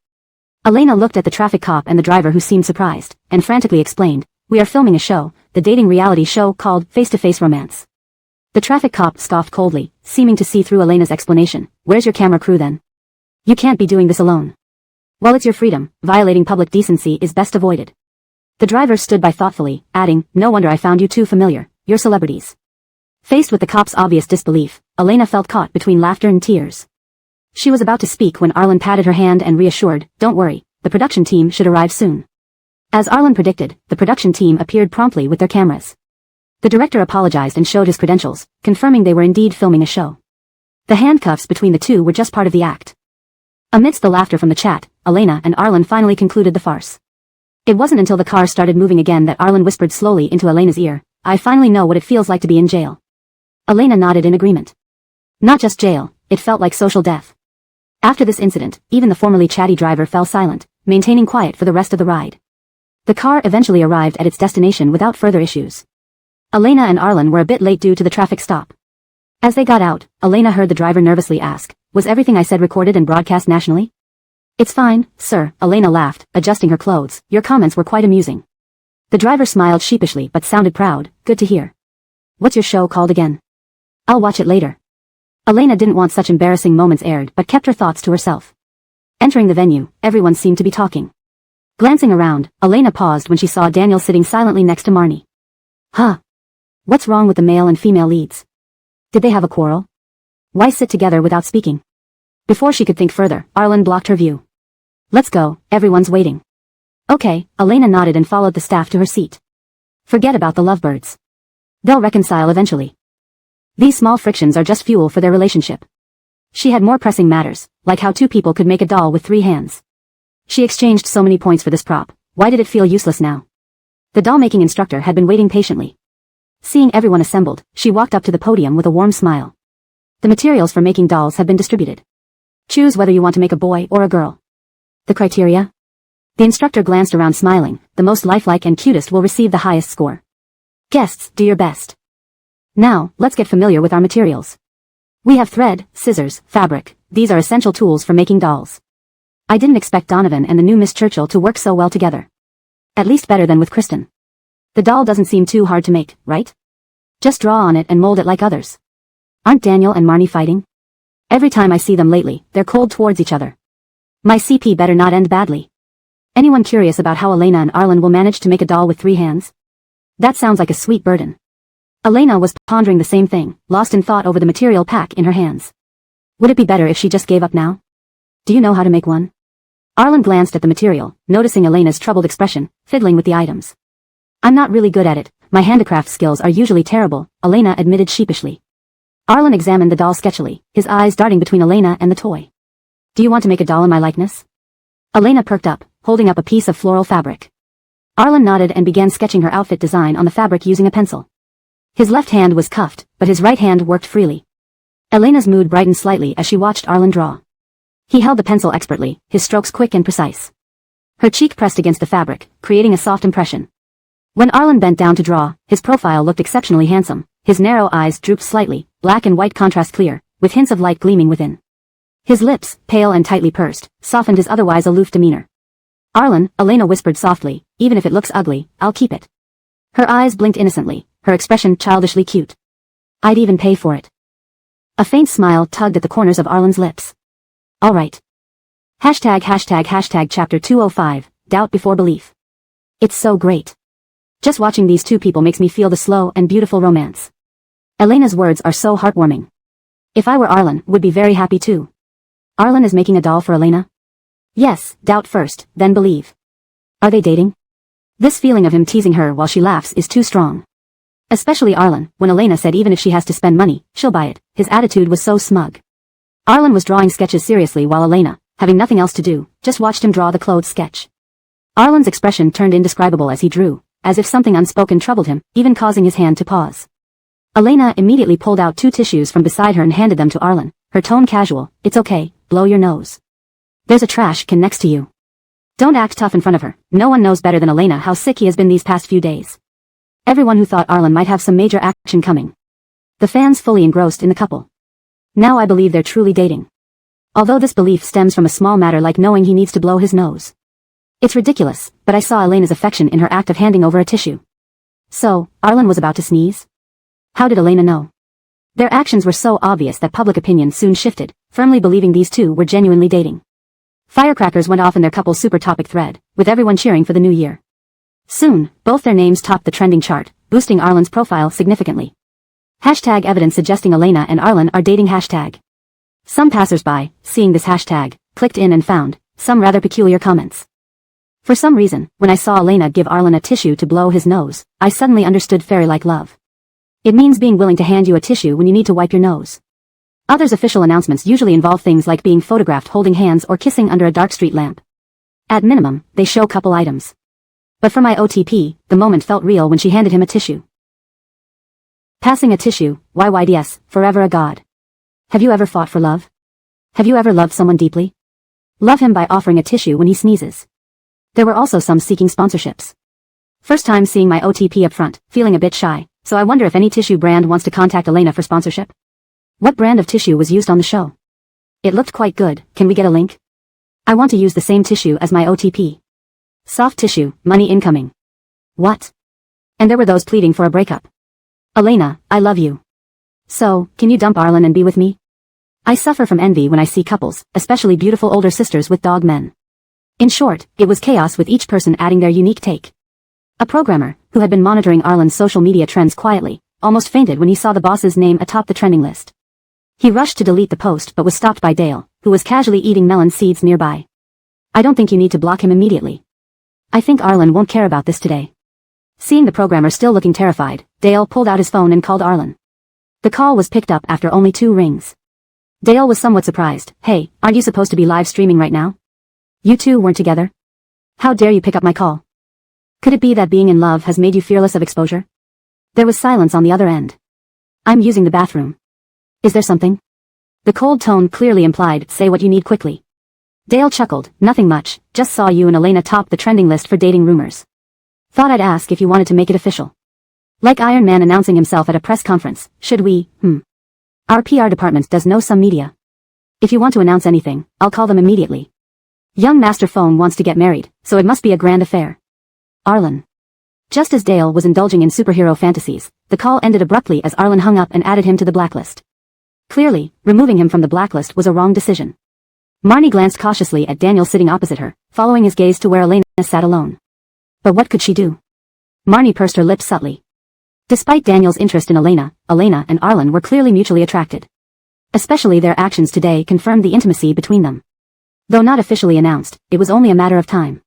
Elena looked at the traffic cop and the driver who seemed surprised, and frantically explained, we are filming a show, the dating reality show called Face-to-Face Romance. The traffic cop scoffed coldly, seeming to see through Elena's explanation. Where's your camera crew then? You can't be doing this alone. While it's your freedom, violating public decency is best avoided. The driver stood by thoughtfully, adding, no wonder I found you too familiar, you're celebrities. Faced with the cop's obvious disbelief, Elena felt caught between laughter and tears. She was about to speak when Arlen patted her hand and reassured, don't worry, the production team should arrive soon. As Arlen predicted, the production team appeared promptly with their cameras. The director apologized and showed his credentials, confirming they were indeed filming a show. The handcuffs between the two were just part of the act. Amidst the laughter from the chat, Elena and Arlen finally concluded the farce. It wasn't until the car started moving again that Arlen whispered slowly into Elena's ear, I finally know what it feels like to be in jail. Elena nodded in agreement. Not just jail, it felt like social death. After this incident, even the formerly chatty driver fell silent, maintaining quiet for the rest of the ride. The car eventually arrived at its destination without further issues. Elena and Arlen were a bit late due to the traffic stop. As they got out, Elena heard the driver nervously ask, was everything I said recorded and broadcast nationally? It's fine, sir, Elena laughed, adjusting her clothes, your comments were quite amusing. The driver smiled sheepishly but sounded proud, good to hear. What's your show called again? I'll watch it later. Elena didn't want such embarrassing moments aired but kept her thoughts to herself. Entering the venue, everyone seemed to be talking. Glancing around, Elena paused when she saw Daniel sitting silently next to Marnie. Huh? What's wrong with the male and female leads? Did they have a quarrel? Why sit together without speaking? Before she could think further, Arlen blocked her view. Let's go, everyone's waiting. Okay, Elena nodded and followed the staff to her seat. Forget about the lovebirds. They'll reconcile eventually. These small frictions are just fuel for their relationship. She had more pressing matters, like how two people could make a doll with 3 hands. She exchanged so many points for this prop, why did it feel useless now? The doll-making instructor had been waiting patiently. Seeing everyone assembled, she walked up to the podium with a warm smile. The materials for making dolls have been distributed. Choose whether you want to make a boy or a girl. The criteria? The instructor glanced around smiling, the most lifelike and cutest will receive the highest score. Guests, do your best. Now, let's get familiar with our materials. We have thread, scissors, fabric, these are essential tools for making dolls. I didn't expect Donovan and the new Miss Churchill to work so well together. At least better than with Kristen. The doll doesn't seem too hard to make, right? Just draw on it and mold it like others. Aren't Daniel and Marnie fighting? Every time I see them lately, they're cold towards each other. My CP better not end badly. Anyone curious about how Elena and Arlen will manage to make a doll with 3 hands? That sounds like a sweet burden. Elena was pondering the same thing, lost in thought over the material pack in her hands. Would it be better if she just gave up now? Do you know how to make one? Arlen glanced at the material, noticing Elena's troubled expression, fiddling with the items. I'm not really good at it, my handicraft skills are usually terrible, Elena admitted sheepishly. Arlen examined the doll sketchily, his eyes darting between Elena and the toy. Do you want to make a doll in my likeness? Elena perked up, holding up a piece of floral fabric. Arlen nodded and began sketching her outfit design on the fabric using a pencil. His left hand was cuffed, but his right hand worked freely. Elena's mood brightened slightly as she watched Arlen draw. He held the pencil expertly, his strokes quick and precise. Her cheek pressed against the fabric, creating a soft impression. When Arlen bent down to draw, his profile looked exceptionally handsome, his narrow eyes drooped slightly, black and white contrast clear, with hints of light gleaming within. His lips, pale and tightly pursed, softened his otherwise aloof demeanor. Arlen, Elena whispered softly, even if it looks ugly, I'll keep it. Her eyes blinked innocently, her expression childishly cute. I'd even pay for it. A faint smile tugged at the corners of Arlen's lips. Alright. #### Chapter 205, Doubt Before Belief. It's so great. Just watching these two people makes me feel the slow and beautiful romance. Elena's words are so heartwarming. If I were Arlen, would be very happy too. Arlen is making a doll for Elena? Yes, doubt first, then believe. Are they dating? This feeling of him teasing her while she laughs is too strong. Especially Arlen, when Elena said even if she has to spend money, she'll buy it, his attitude was so smug. Arlen was drawing sketches seriously while Elena, having nothing else to do, just watched him draw the clothes sketch. Arlen's expression turned indescribable as he drew, as if something unspoken troubled him, even causing his hand to pause. Elena immediately pulled out 2 tissues from beside her and handed them to Arlen, her tone casual, it's okay, blow your nose. There's a trash can next to you. Don't act tough in front of her, no one knows better than Elena how sick he has been these past few days. Everyone who thought Arlen might have some major action coming. The fans fully engrossed in the couple. Now I believe they're truly dating. Although this belief stems from a small matter like knowing he needs to blow his nose. It's ridiculous, but I saw Elena's affection in her act of handing over a tissue. So, Arlen was about to sneeze? How did Elena know? Their actions were so obvious that public opinion soon shifted, firmly believing these two were genuinely dating. Firecrackers went off in their couple's super topic thread, with everyone cheering for the new year. Soon, both their names topped the trending chart, boosting Arlen's profile significantly. Hashtag evidence suggesting Elena and Arlen are dating hashtag. Some passers-by, seeing this hashtag, clicked in and found some rather peculiar comments. For some reason, when I saw Elena give Arlen a tissue to blow his nose, I suddenly understood fairy-like love. It means being willing to hand you a tissue when you need to wipe your nose. Others' official announcements usually involve things like being photographed holding hands or kissing under a dark street lamp. At minimum, they show couple items. But for my OTP, the moment felt real when she handed him a tissue. Passing a tissue, YYDS, forever a god. Have you ever fought for love? Have you ever loved someone deeply? Love him by offering a tissue when he sneezes. There were also some seeking sponsorships. First time seeing my OTP up front, feeling a bit shy, so I wonder if any tissue brand wants to contact Elena for sponsorship. What brand of tissue was used on the show? It looked quite good, can we get a link? I want to use the same tissue as my OTP. Soft tissue, money incoming. What? And there were those pleading for a breakup. Elena, I love you. So, can you dump Arlen and be with me? I suffer from envy when I see couples, especially beautiful older sisters with dog men. In short, it was chaos with each person adding their unique take. A programmer, who had been monitoring Arlen's social media trends quietly, almost fainted when he saw the boss's name atop the trending list. He rushed to delete the post but was stopped by Dale, who was casually eating melon seeds nearby. I don't think you need to block him immediately. I think Arlen won't care about this today. Seeing the programmer still looking terrified, Dale pulled out his phone and called Arlen. The call was picked up after only 2 rings. Dale was somewhat surprised. Hey, aren't you supposed to be live streaming right now? You two weren't together? How dare you pick up my call? Could it be that being in love has made you fearless of exposure? There was silence on the other end. I'm using the bathroom. Is there something? The cold tone clearly implied, say what you need quickly. Dale chuckled, nothing much, just saw you and Elena top the trending list for dating rumors. Thought I'd ask if you wanted to make it official. Like Iron Man announcing himself at a press conference, should we, Our PR department does know some media. If you want to announce anything, I'll call them immediately. Young Master Phone wants to get married, so it must be a grand affair. Arlen. Just as Dale was indulging in superhero fantasies, the call ended abruptly as Arlen hung up and added him to the blacklist. Clearly, removing him from the blacklist was a wrong decision. Marnie glanced cautiously at Daniel sitting opposite her, following his gaze to where Elena sat alone. But what could she do? Marnie pursed her lips subtly. Despite Daniel's interest in Elena and Arlen were clearly mutually attracted. Especially their actions today confirmed the intimacy between them. Though not officially announced, it was only a matter of time.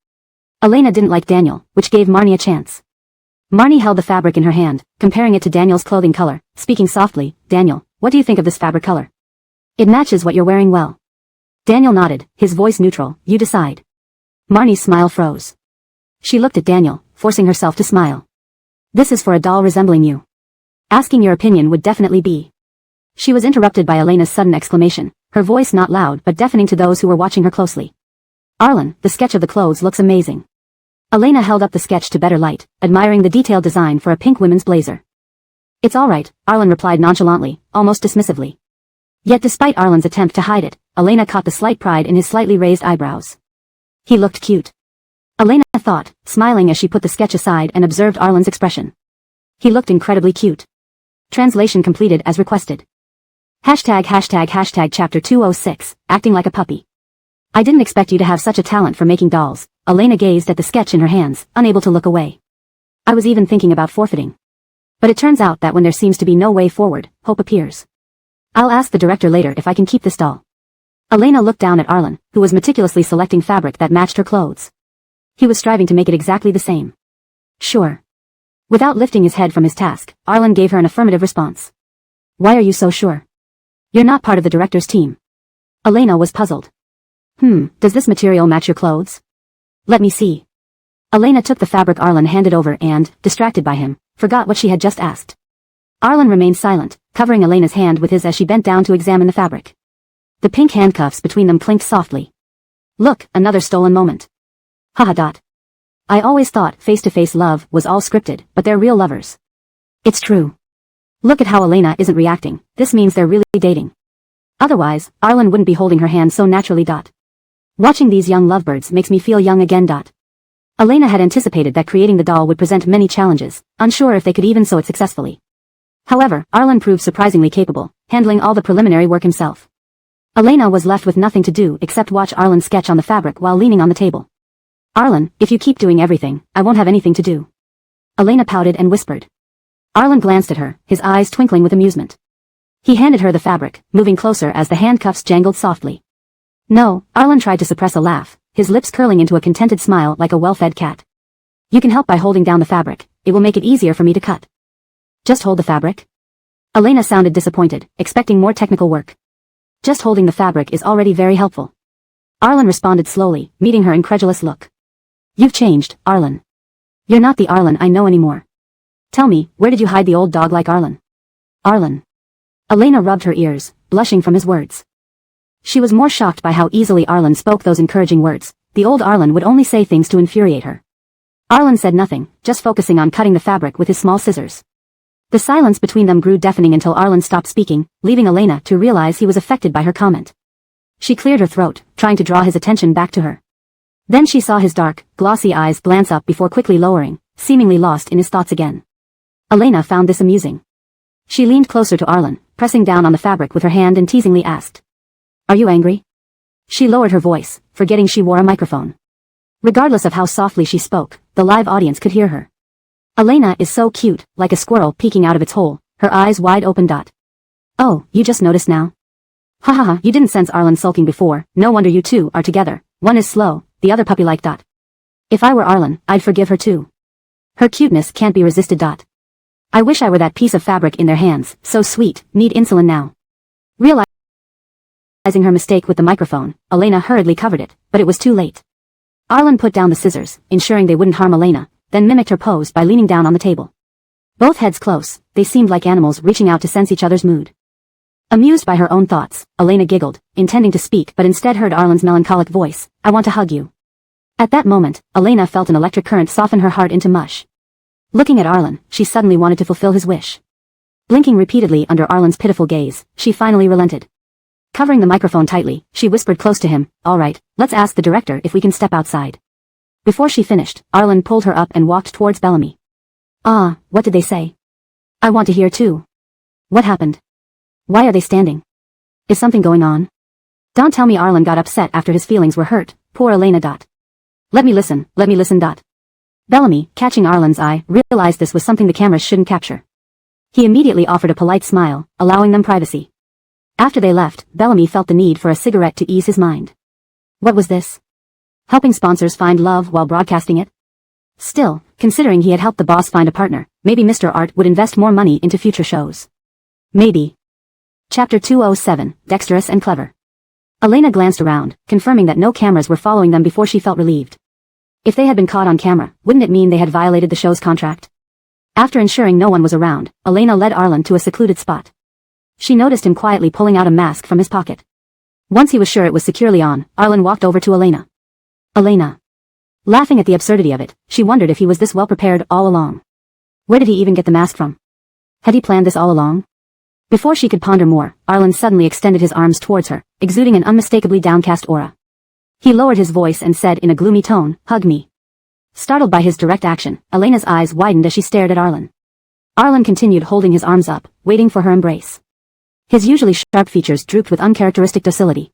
Elena didn't like Daniel, which gave Marnie a chance. Marnie held the fabric in her hand, comparing it to Daniel's clothing color, speaking softly, Daniel, what do you think of this fabric color? It matches what you're wearing well. Daniel nodded, his voice neutral, you decide. Marnie's smile froze. She looked at Daniel, forcing herself to smile. This is for a doll resembling you. Asking your opinion would definitely be. She was interrupted by Elena's sudden exclamation, her voice not loud but deafening to those who were watching her closely. Arlen, the sketch of the clothes looks amazing. Elena held up the sketch to better light, admiring the detailed design for a pink women's blazer. It's all right, Arlen replied nonchalantly, almost dismissively. Yet despite Arlen's attempt to hide it, Elena caught the slight pride in his slightly raised eyebrows. He looked cute. Elena thought, smiling as she put the sketch aside and observed Arlen's expression. He looked incredibly cute. Translation completed as requested. #### Chapter 206, Acting Like a Puppy. I didn't expect you to have such a talent for making dolls. Elena gazed at the sketch in her hands, unable to look away. I was even thinking about forfeiting. But it turns out that when there seems to be no way forward, hope appears. I'll ask the director later if I can keep this doll. Elena looked down at Arlen, who was meticulously selecting fabric that matched her clothes. He was striving to make it exactly the same. Sure. Without lifting his head from his task, Arlen gave her an affirmative response. Why are you so sure? You're not part of the director's team. Elena was puzzled. Does this material match your clothes? Let me see. Elena took the fabric Arlen handed over and, distracted by him, forgot what she had just asked. Arlen remained silent, covering Elena's hand with his as she bent down to examine the fabric. The pink handcuffs between them clinked softly. Look, another stolen moment. Haha. I always thought face-to-face love was all scripted, but they're real lovers. It's true. Look at how Elena isn't reacting, this means they're really dating. Otherwise, Arlen wouldn't be holding her hand so naturally. Watching these young lovebirds makes me feel young again. Elena had anticipated that creating the doll would present many challenges, unsure if they could even sew it successfully. However, Arlen proved surprisingly capable, handling all the preliminary work himself. Elena was left with nothing to do except watch Arlen sketch on the fabric while leaning on the table. Arlen, if you keep doing everything, I won't have anything to do. Elena pouted and whispered. Arlen glanced at her, his eyes twinkling with amusement. He handed her the fabric, moving closer as the handcuffs jangled softly. No, Arlen tried to suppress a laugh, his lips curling into a contented smile like a well-fed cat. You can help by holding down the fabric, it will make it easier for me to cut. Just hold the fabric? Elena sounded disappointed, expecting more technical work. Just holding the fabric is already very helpful. Arlen responded slowly, meeting her incredulous look. You've changed, Arlen. You're not the Arlen I know anymore. Tell me, where did you hide the old dog like Arlen? Arlen. Elena rubbed her ears, blushing from his words. She was more shocked by how easily Arlen spoke those encouraging words. The old Arlen would only say things to infuriate her. Arlen said nothing, just focusing on cutting the fabric with his small scissors. The silence between them grew deafening until Arlen stopped speaking, leaving Elena to realize he was affected by her comment. She cleared her throat, trying to draw his attention back to her. Then she saw his dark, glossy eyes glance up before quickly lowering, seemingly lost in his thoughts again. Elena found this amusing. She leaned closer to Arlen, pressing down on the fabric with her hand and teasingly asked. Are you angry? She lowered her voice, forgetting she wore a microphone. Regardless of how softly she spoke, the live audience could hear her. Elena is so cute, like a squirrel peeking out of its hole, her eyes wide open. Oh, you just noticed now? Hahaha, you didn't sense Arlen sulking before, no wonder you two are together, one is slow, the other puppy-like. If I were Arlen, I'd forgive her too. Her cuteness can't be resisted. I wish I were that piece of fabric in their hands, so sweet, need insulin now. Realizing her mistake with the microphone, Elena hurriedly covered it, but it was too late. Arlen put down the scissors, ensuring they wouldn't harm Elena, then mimicked her pose by leaning down on the table. Both heads close, they seemed like animals reaching out to sense each other's mood. Amused by her own thoughts, Elena giggled, intending to speak but instead heard Arlen's melancholic voice, I want to hug you. At that moment, Elena felt an electric current soften her heart into mush. Looking at Arlen, she suddenly wanted to fulfill his wish. Blinking repeatedly under Arlen's pitiful gaze, she finally relented. Covering the microphone tightly, she whispered close to him, all right, let's ask the director if we can step outside. Before she finished, Arlen pulled her up and walked towards Bellamy. Ah, what did they say? I want to hear too. What happened? Why are they standing? Is something going on? Don't tell me Arlen got upset after his feelings were hurt, poor Elena. Let me listen. Bellamy, catching Arlen's eye, realized this was something the cameras shouldn't capture. He immediately offered a polite smile, allowing them privacy. After they left, Bellamy felt the need for a cigarette to ease his mind. What was this? Helping sponsors find love while broadcasting it? Still, considering he had helped the boss find a partner, maybe Mr. Art would invest more money into future shows. Maybe. Chapter 207, Dexterous and Clever. Elena glanced around, confirming that no cameras were following them before she felt relieved. If they had been caught on camera, wouldn't it mean they had violated the show's contract? After ensuring no one was around, Elena led Arlen to a secluded spot. She noticed him quietly pulling out a mask from his pocket. Once he was sure it was securely on, Arlen walked over to Elena. Elena. Laughing at the absurdity of it, she wondered if he was this well prepared all along. Where did he even get the mask from? Had he planned this all along? Before she could ponder more, Arlen suddenly extended his arms towards her, exuding an unmistakably downcast aura. He lowered his voice and said in a gloomy tone, hug me. Startled by his direct action, Elena's eyes widened as she stared at Arlen. Arlen continued holding his arms up, waiting for her embrace. His usually sharp features drooped with uncharacteristic docility.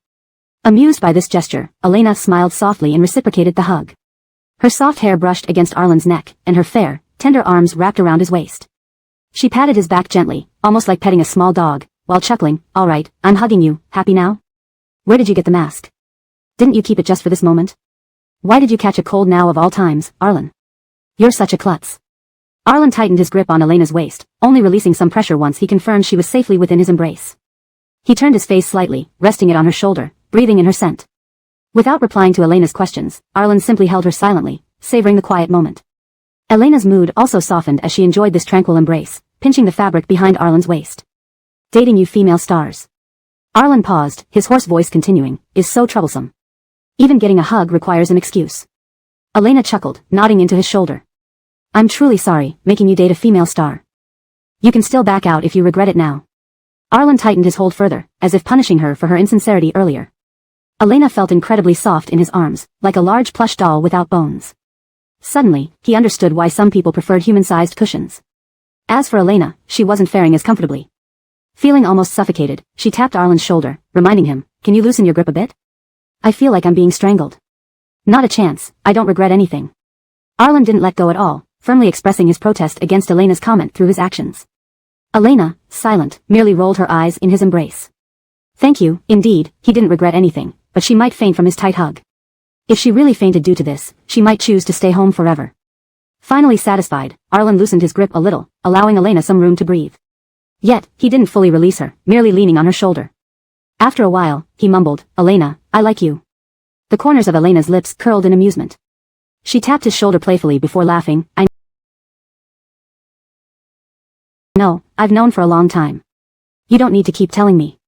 Amused by this gesture, Elena smiled softly and reciprocated the hug. Her soft hair brushed against Arlen's neck, and her fair, tender arms wrapped around his waist. She patted his back gently, almost like petting a small dog, while chuckling, all right, I'm hugging you, happy now? Where did you get the mask? Didn't you keep it just for this moment? Why did you catch a cold now of all times, Arlen? You're such a klutz. Arlen tightened his grip on Elena's waist, only releasing some pressure once he confirmed she was safely within his embrace. He turned his face slightly, resting it on her shoulder, breathing in her scent. Without replying to Elena's questions, Arlen simply held her silently, savoring the quiet moment. Elena's mood also softened as she enjoyed this tranquil embrace, pinching the fabric behind Arlen's waist. Dating you female stars. Arlen paused, his hoarse voice continuing, is so troublesome. Even getting a hug requires an excuse. Elena chuckled, nodding into his shoulder. I'm truly sorry, making you date a female star. You can still back out if you regret it now. Arlen tightened his hold further, as if punishing her for her insincerity earlier. Elena felt incredibly soft in his arms, like a large plush doll without bones. Suddenly, he understood why some people preferred human-sized cushions. As for Elena, she wasn't faring as comfortably. Feeling almost suffocated, she tapped Arlen's shoulder, reminding him, "Can you loosen your grip a bit? I feel like I'm being strangled." "Not a chance, I don't regret anything." Arlen didn't let go at all, firmly expressing his protest against Elena's comment through his actions. Elena, silent, merely rolled her eyes in his embrace. Thank you, indeed, he didn't regret anything, but she might faint from his tight hug. If she really fainted due to this, she might choose to stay home forever. Finally satisfied, Arlen loosened his grip a little, allowing Elena some room to breathe. Yet, he didn't fully release her, merely leaning on her shoulder. After a while, he mumbled, "Elena, I like you." The corners of Elena's lips curled in amusement. She tapped his shoulder playfully before laughing, "I know, I've known for a long time. You don't need to keep telling me."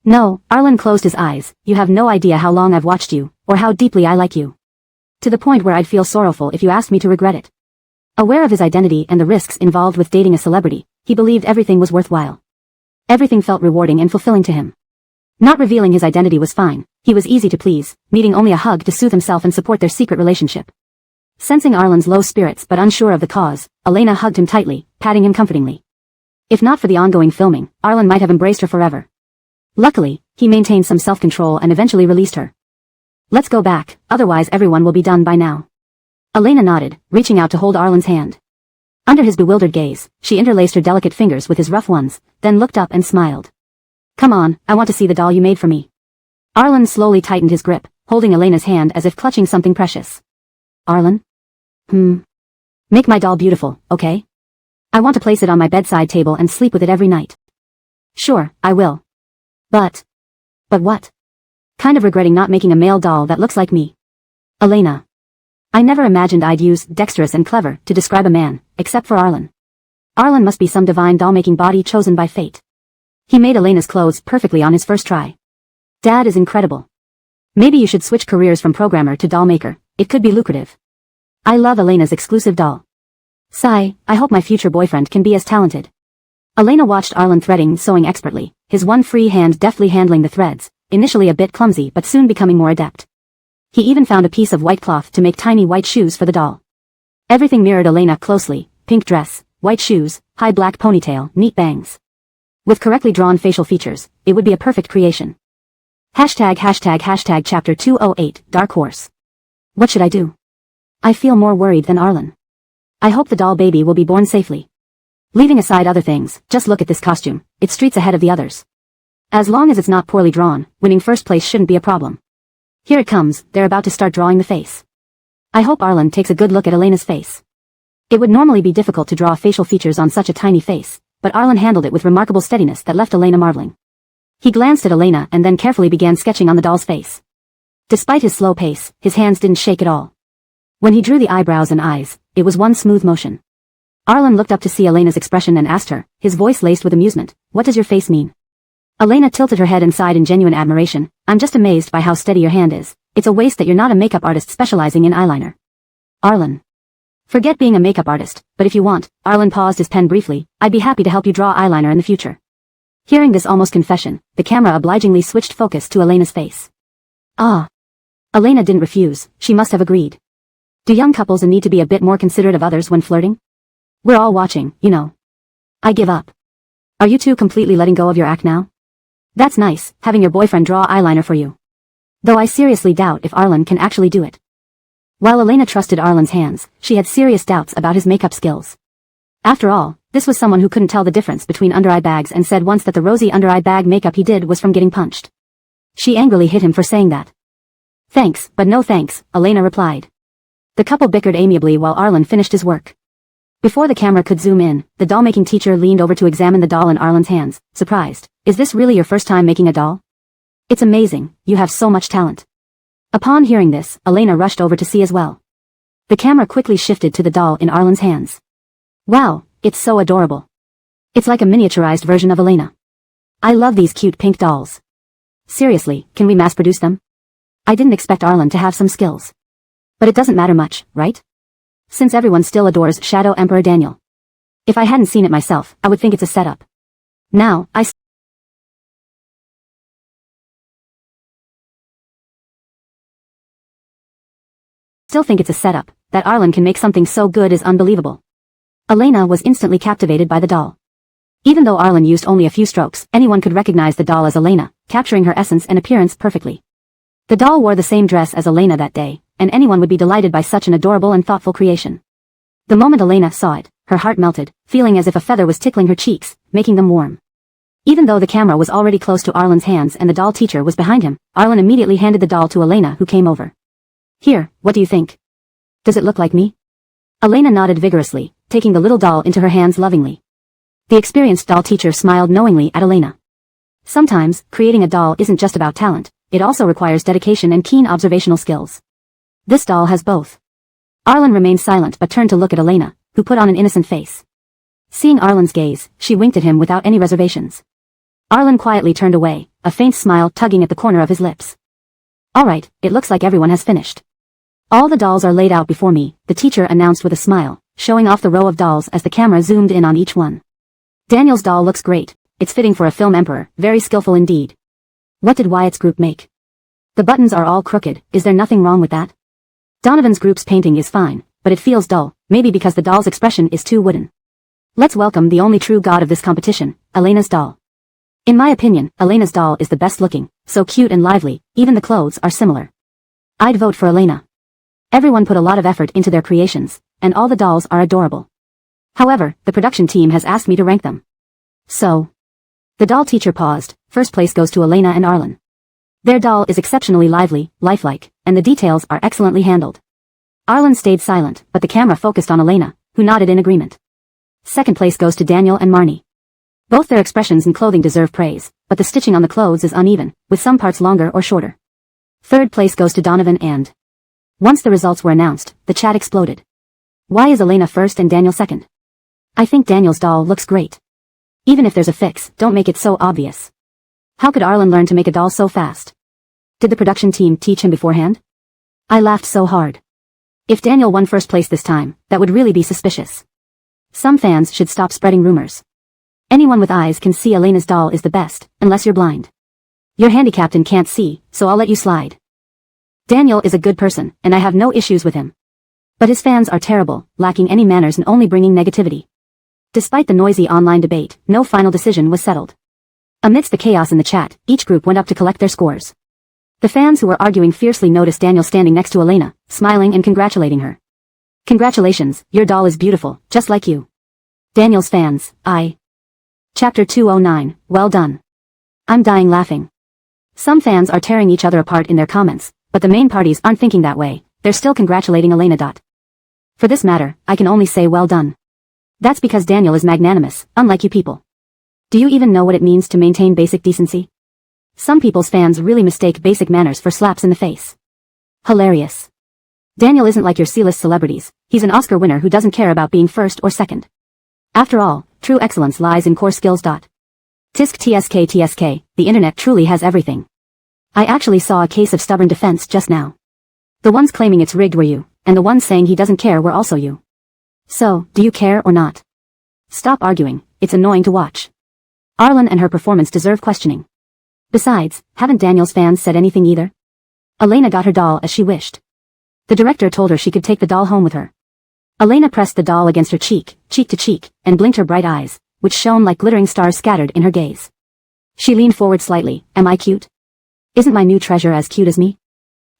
"No," Arlen closed his eyes, "you have no idea how long I've watched you, or how deeply I like you. To the point where I'd feel sorrowful if you asked me to regret it." Aware of his identity and the risks involved with dating a celebrity, he believed everything was worthwhile. Everything felt rewarding and fulfilling to him. Not revealing his identity was fine, he was easy to please, needing only a hug to soothe himself and support their secret relationship. Sensing Arlen's low spirits but unsure of the cause, Elena hugged him tightly, patting him comfortingly. If not for the ongoing filming, Arlen might have embraced her forever. Luckily, he maintained some self-control and eventually released her. "Let's go back, otherwise everyone will be done by now." Elena nodded, reaching out to hold Arlen's hand. Under his bewildered gaze, she interlaced her delicate fingers with his rough ones, then looked up and smiled. "Come on, I want to see the doll you made for me." Arlen slowly tightened his grip, holding Elena's hand as if clutching something precious. "Arlen? Make my doll beautiful, okay? I want to place it on my bedside table and sleep with it every night." "Sure, I will. But what? Kind of regretting not making a male doll that looks like me." "Elena. I never imagined I'd use dexterous and clever to describe a man, except for Arlen. Arlen must be some divine doll-making body chosen by fate. He made Elena's clothes perfectly on his first try. Dad is incredible. Maybe you should switch careers from programmer to doll maker, it could be lucrative. I love Elena's exclusive doll. Sigh, I hope my future boyfriend can be as talented." Elena watched Arlen threading sewing expertly, his one free hand deftly handling the threads, initially a bit clumsy but soon becoming more adept. He even found a piece of white cloth to make tiny white shoes for the doll. Everything mirrored Elena closely, pink dress, white shoes, high black ponytail, neat bangs. With correctly drawn facial features, it would be a perfect creation. ####Chapter 208, Dark Horse. What should I do? I feel more worried than Arlen. I hope the doll baby will be born safely. Leaving aside other things, just look at this costume, it's streets ahead of the others. As long as it's not poorly drawn, winning first place shouldn't be a problem. Here it comes, they're about to start drawing the face. I hope Arlen takes a good look at Elena's face. It would normally be difficult to draw facial features on such a tiny face, but Arlen handled it with remarkable steadiness that left Elena marveling. He glanced at Elena and then carefully began sketching on the doll's face. Despite his slow pace, his hands didn't shake at all. When he drew the eyebrows and eyes, it was one smooth motion. Arlen looked up to see Elena's expression and asked her, his voice laced with amusement, "What does your face mean?" Elena tilted her head and sighed in genuine admiration, "I'm just amazed by how steady your hand is. It's a waste that you're not a makeup artist specializing in eyeliner." Arlen. "Forget being a makeup artist, but if you want," Arlen paused his pen briefly, "I'd be happy to help you draw eyeliner in the future." Hearing this almost confession, the camera obligingly switched focus to Elena's face. Ah. Elena didn't refuse, she must have agreed. Do young couples need to be a bit more considerate of others when flirting? We're all watching, you know. I give up. Are you two completely letting go of your act now? That's nice, having your boyfriend draw eyeliner for you. Though I seriously doubt if Arlen can actually do it. While Elena trusted Arlen's hands, she had serious doubts about his makeup skills. After all, this was someone who couldn't tell the difference between under-eye bags and said once that the rosy under-eye bag makeup he did was from getting punched. She angrily hit him for saying that. "Thanks, but no thanks," Elena replied. The couple bickered amiably while Arlen finished his work. Before the camera could zoom in, the doll-making teacher leaned over to examine the doll in Arlen's hands, surprised. "Is this really your first time making a doll? It's amazing, you have so much talent." Upon hearing this, Elena rushed over to see as well. The camera quickly shifted to the doll in Arlen's hands. Wow, it's so adorable. It's like a miniaturized version of Elena. I love these cute pink dolls. Seriously, can we mass-produce them? I didn't expect Arlen to have some skills. But it doesn't matter much, right? Since everyone still adores Shadow Emperor Daniel. If I hadn't seen it myself, I would think it's a setup. Now, still think it's a setup. That Arlen can make something so good is unbelievable. Elena was instantly captivated by the doll. Even though Arlen used only a few strokes, anyone could recognize the doll as Elena, capturing her essence and appearance perfectly. The doll wore the same dress as Elena that day, and anyone would be delighted by such an adorable and thoughtful creation. The moment Elena saw it, her heart melted, feeling as if a feather was tickling her cheeks, making them warm. Even though the camera was already close to Arlen's hands and the doll teacher was behind him, Arlen immediately handed the doll to Elena, who came over. Here, what do you think? Does it look like me? Elena nodded vigorously, taking the little doll into her hands lovingly. The experienced doll teacher smiled knowingly at Elena. Sometimes, creating a doll isn't just about talent, it also requires dedication and keen observational skills. This doll has both. Arlen remained silent but turned to look at Elena, who put on an innocent face. Seeing Arlen's gaze, she winked at him without any reservations. Arlen quietly turned away, a faint smile tugging at the corner of his lips. Alright, it looks like everyone has finished. All the dolls are laid out before me, the teacher announced with a smile, showing off the row of dolls as the camera zoomed in on each one. Daniel's doll looks great, it's fitting for a film emperor, very skillful indeed. What did Wyatt's group make? The buttons are all crooked, is there nothing wrong with that? Donovan's group's painting is fine, but it feels dull, maybe because the doll's expression is too wooden. Let's welcome the only true god of this competition, Elena's doll. In my opinion, Elena's doll is the best looking, so cute and lively, even the clothes are similar. I'd vote for Elena. Everyone put a lot of effort into their creations, and all the dolls are adorable. However, the production team has asked me to rank them. So. The doll teacher paused, first place goes to Elena and Arlen. Their doll is exceptionally lively, lifelike, and the details are excellently handled. Arlen stayed silent, but the camera focused on Elena, who nodded in agreement. Second place goes to Daniel and Marnie. Both their expressions and clothing deserve praise, but the stitching on the clothes is uneven, with some parts longer or shorter. Third place goes to Donovan and... Once the results were announced, the chat exploded. Why is Elena first and Daniel second? I think Daniel's doll looks great. Even if there's a fix, don't make it so obvious. How could Arlen learn to make a doll so fast? Did the production team teach him beforehand? I laughed so hard. If Daniel won first place this time, that would really be suspicious. Some fans should stop spreading rumors. Anyone with eyes can see Elena's doll is the best, unless you're blind. You're handicapped and can't see, so I'll let you slide. Daniel is a good person, and I have no issues with him. But his fans are terrible, lacking any manners and only bringing negativity. Despite the noisy online debate, no final decision was settled. Amidst the chaos in the chat, each group went up to collect their scores. The fans who were arguing fiercely noticed Daniel standing next to Elena, smiling and congratulating her. Congratulations, your doll is beautiful, just like you. Daniel's fans, Chapter 209, well done. I'm dying laughing. Some fans are tearing each other apart in their comments, but the main parties aren't thinking that way, they're still congratulating Elena. For this matter, I can only say well done. That's because Daniel is magnanimous, unlike you people. Do you even know what it means to maintain basic decency? Some people's fans really mistake basic manners for slaps in the face. Hilarious. Daniel isn't like your C-list celebrities, he's an Oscar winner who doesn't care about being first or second. After all, true excellence lies in core skills. Tisk tsk, the internet truly has everything. I actually saw a case of stubborn defense just now. The ones claiming it's rigged were you, and the ones saying he doesn't care were also you. So, do you care or not? Stop arguing, it's annoying to watch. Arlen and her performance deserve questioning. Besides, haven't Daniel's fans said anything either? Elena got her doll as she wished. The director told her she could take the doll home with her. Elena pressed the doll against her cheek to cheek, and blinked her bright eyes, which shone like glittering stars scattered in her gaze. She leaned forward slightly, am I cute? Isn't my new treasure as cute as me?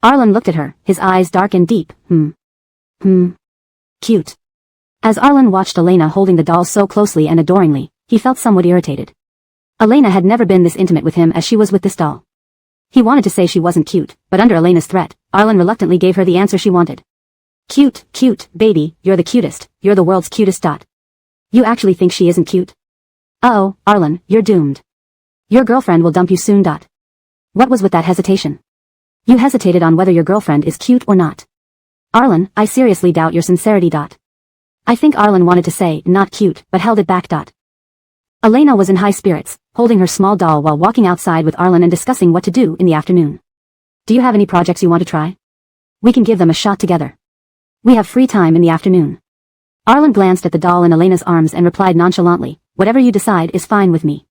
Arlen looked at her, his eyes dark and deep, Cute. As Arlen watched Elena holding the doll so closely and adoringly, he felt somewhat irritated. Elena had never been this intimate with him as she was with this doll. He wanted to say she wasn't cute, but under Elena's threat, Arlen reluctantly gave her the answer she wanted. Cute, baby, you're the cutest, you're the world's cutest. You actually think she isn't cute? Uh-oh, Arlen, you're doomed. Your girlfriend will dump you soon. What was with that hesitation? You hesitated on whether your girlfriend is cute or not. Arlen, I seriously doubt your sincerity. I think Arlen wanted to say, not cute, but held it back. Elena was in high spirits, holding her small doll while walking outside with Arlen and discussing what to do in the afternoon. Do you have any projects you want to try? We can give them a shot together. We have free time in the afternoon. Arlen glanced at the doll in Elena's arms and replied nonchalantly, whatever you decide is fine with me.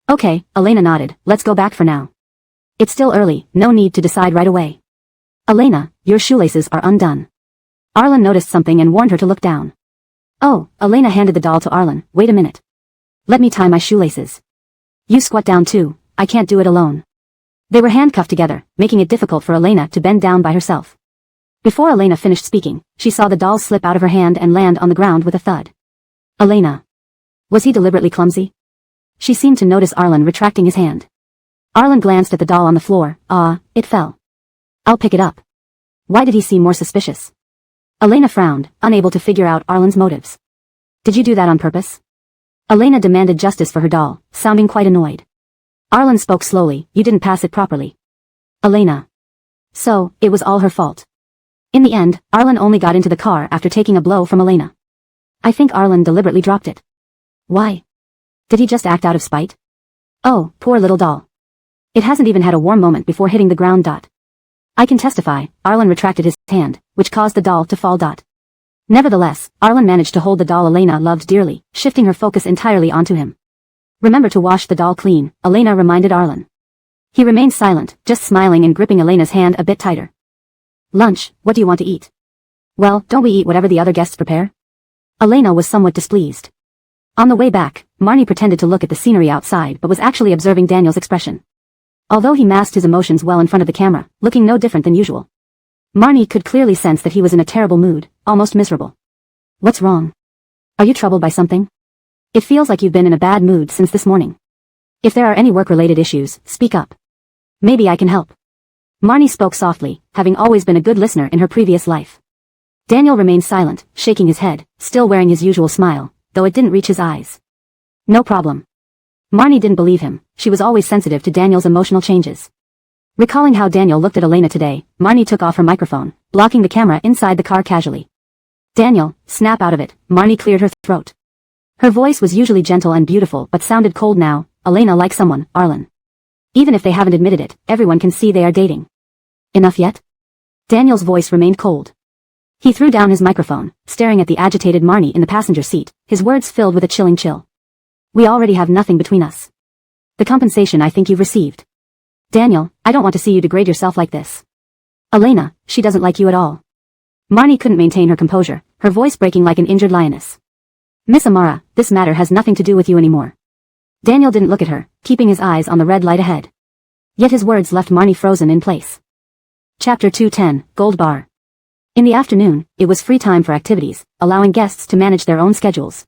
Okay, Elena nodded, let's go back for now. It's still early, no need to decide right away. Elena, your shoelaces are undone. Arlen noticed something and warned her to look down. Oh, Elena handed the doll to Arlen. Wait a minute. Let me tie my shoelaces. You squat down too, I can't do it alone. They were handcuffed together, making it difficult for Elena to bend down by herself. Before Elena finished speaking, she saw the doll slip out of her hand and land on the ground with a thud. Elena. Was he deliberately clumsy? She seemed to notice Arlen retracting his hand. Arlen glanced at the doll on the floor. It fell. I'll pick it up. Why did he seem more suspicious? Elena frowned, unable to figure out Arlen's motives. Did you do that on purpose? Elena demanded justice for her doll, sounding quite annoyed. Arlen spoke slowly. You didn't pass it properly. Elena. So, it was all her fault. In the end, Arlen only got into the car after taking a blow from Elena. I think Arlen deliberately dropped it. Why? Did he just act out of spite? Oh, poor little doll. It hasn't even had a warm moment before hitting the ground. I can testify, Arlen retracted his hand, which caused the doll to fall. Nevertheless, Arlen managed to hold the doll Elena loved dearly, shifting her focus entirely onto him. Remember to wash the doll clean, Elena reminded Arlen. He remained silent, just smiling and gripping Elena's hand a bit tighter. Lunch, what do you want to eat? Well, don't we eat whatever the other guests prepare? Elena was somewhat displeased. On the way back, Marnie pretended to look at the scenery outside but was actually observing Daniel's expression. Although he masked his emotions well in front of the camera, looking no different than usual. Marnie could clearly sense that he was in a terrible mood, almost miserable. What's wrong? Are you troubled by something? It feels like you've been in a bad mood since this morning. If there are any work-related issues, speak up. Maybe I can help. Marnie spoke softly, having always been a good listener in her previous life. Daniel remained silent, shaking his head, still wearing his usual smile, though it didn't reach his eyes. No problem. Marnie didn't believe him. She was always sensitive to Daniel's emotional changes. Recalling how Daniel looked at Elena today, Marnie took off her microphone, blocking the camera inside the car casually. Daniel, snap out of it, Marnie cleared her throat. Her voice was usually gentle and beautiful but sounded cold now. Elena likes someone, Arlen. Even if they haven't admitted it, everyone can see they are dating. Enough yet? Daniel's voice remained cold. He threw down his microphone, staring at the agitated Marnie in the passenger seat, his words filled with a chilling chill. We already have nothing between us. The compensation I think you've received. Daniel, I don't want to see you degrade yourself like this. Elena, she doesn't like you at all. Marnie couldn't maintain her composure, her voice breaking like an injured lioness. Miss Amara, this matter has nothing to do with you anymore. Daniel didn't look at her, keeping his eyes on the red light ahead. Yet his words left Marnie frozen in place. Chapter 210, Gold Bar. In the afternoon, it was free time for activities, allowing guests to manage their own schedules.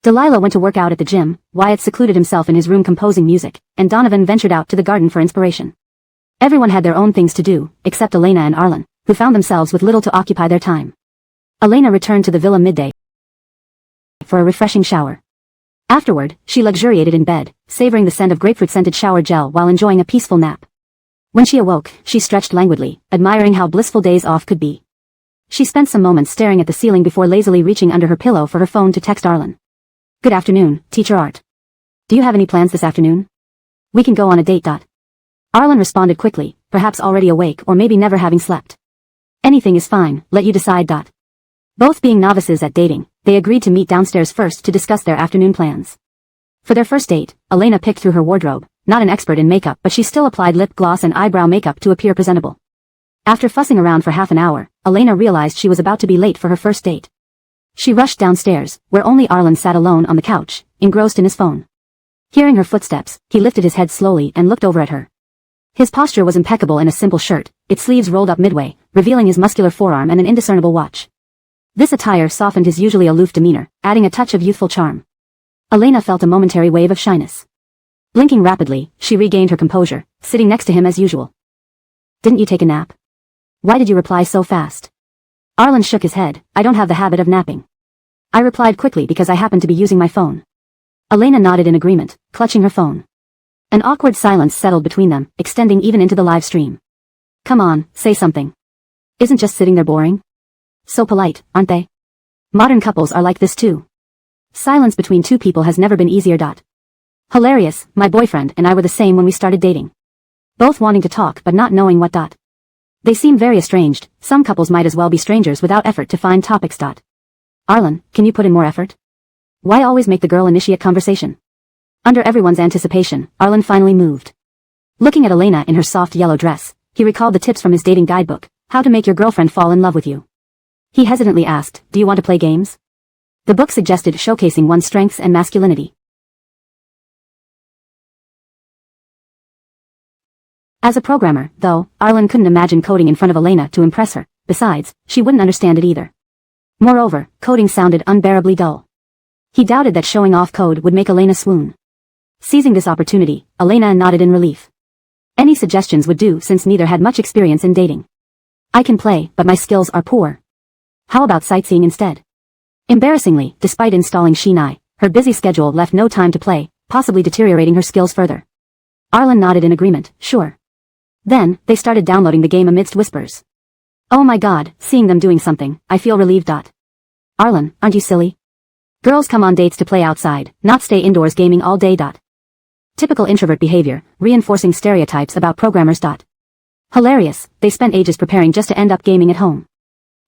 Delilah went to work out at the gym, Wyatt secluded himself in his room composing music, and Donovan ventured out to the garden for inspiration. Everyone had their own things to do, except Elena and Arlen, who found themselves with little to occupy their time. Elena returned to the villa midday for a refreshing shower. Afterward, she luxuriated in bed, savoring the scent of grapefruit-scented shower gel while enjoying a peaceful nap. When she awoke, she stretched languidly, admiring how blissful days off could be. She spent some moments staring at the ceiling before lazily reaching under her pillow for her phone to text Arlen. Good afternoon, Teacher Art. Do you have any plans this afternoon? We can go on a date. Arlen responded quickly, perhaps already awake or maybe never having slept. Anything is fine, let you decide. Both being novices at dating, they agreed to meet downstairs first to discuss their afternoon plans. For their first date, Elena picked through her wardrobe, not an expert in makeup but she still applied lip gloss and eyebrow makeup to appear presentable. After fussing around for half an hour, Elena realized she was about to be late for her first date. She rushed downstairs, where only Arlen sat alone on the couch, engrossed in his phone. Hearing her footsteps, he lifted his head slowly and looked over at her. His posture was impeccable in a simple shirt, its sleeves rolled up midway, revealing his muscular forearm and an indiscernible watch. This attire softened his usually aloof demeanor, adding a touch of youthful charm. Elena felt a momentary wave of shyness. Blinking rapidly, she regained her composure, sitting next to him as usual. Didn't you take a nap? Why did you reply so fast? Arlen shook his head. I don't have the habit of napping. I replied quickly because I happened to be using my phone. Elena nodded in agreement, clutching her phone. An awkward silence settled between them, extending even into the live stream. Come on, say something. Isn't just sitting there boring? So polite, aren't they? Modern couples are like this too. Silence between two people has never been easier. Hilarious, my boyfriend and I were the same when we started dating. Both wanting to talk but not knowing what. They seem very estranged. Some couples might as well be strangers without effort to find topics. Arlen, can you put in more effort? Why always make the girl initiate conversation? Under everyone's anticipation, Arlen finally moved. Looking at Elena in her soft yellow dress, he recalled the tips from his dating guidebook, how to make your girlfriend fall in love with you. He hesitantly asked, do you want to play games? The book suggested showcasing one's strengths and masculinity. As a programmer, though, Arlen couldn't imagine coding in front of Elena to impress her. Besides, she wouldn't understand it either. Moreover, coding sounded unbearably dull. He doubted that showing off code would make Elena swoon. Seizing this opportunity, Elena nodded in relief. Any suggestions would do since neither had much experience in dating. I can play, but my skills are poor. How about sightseeing instead? Embarrassingly, despite installing Shinai, her busy schedule left no time to play, possibly deteriorating her skills further. Arlen nodded in agreement, sure. Then, they started downloading the game amidst whispers. Oh my god, seeing them doing something, I feel relieved. Arlen, aren't you silly? Girls come on dates to play outside, not stay indoors gaming all day. Typical introvert behavior, reinforcing stereotypes about programmers. Hilarious, they spent ages preparing just to end up gaming at home.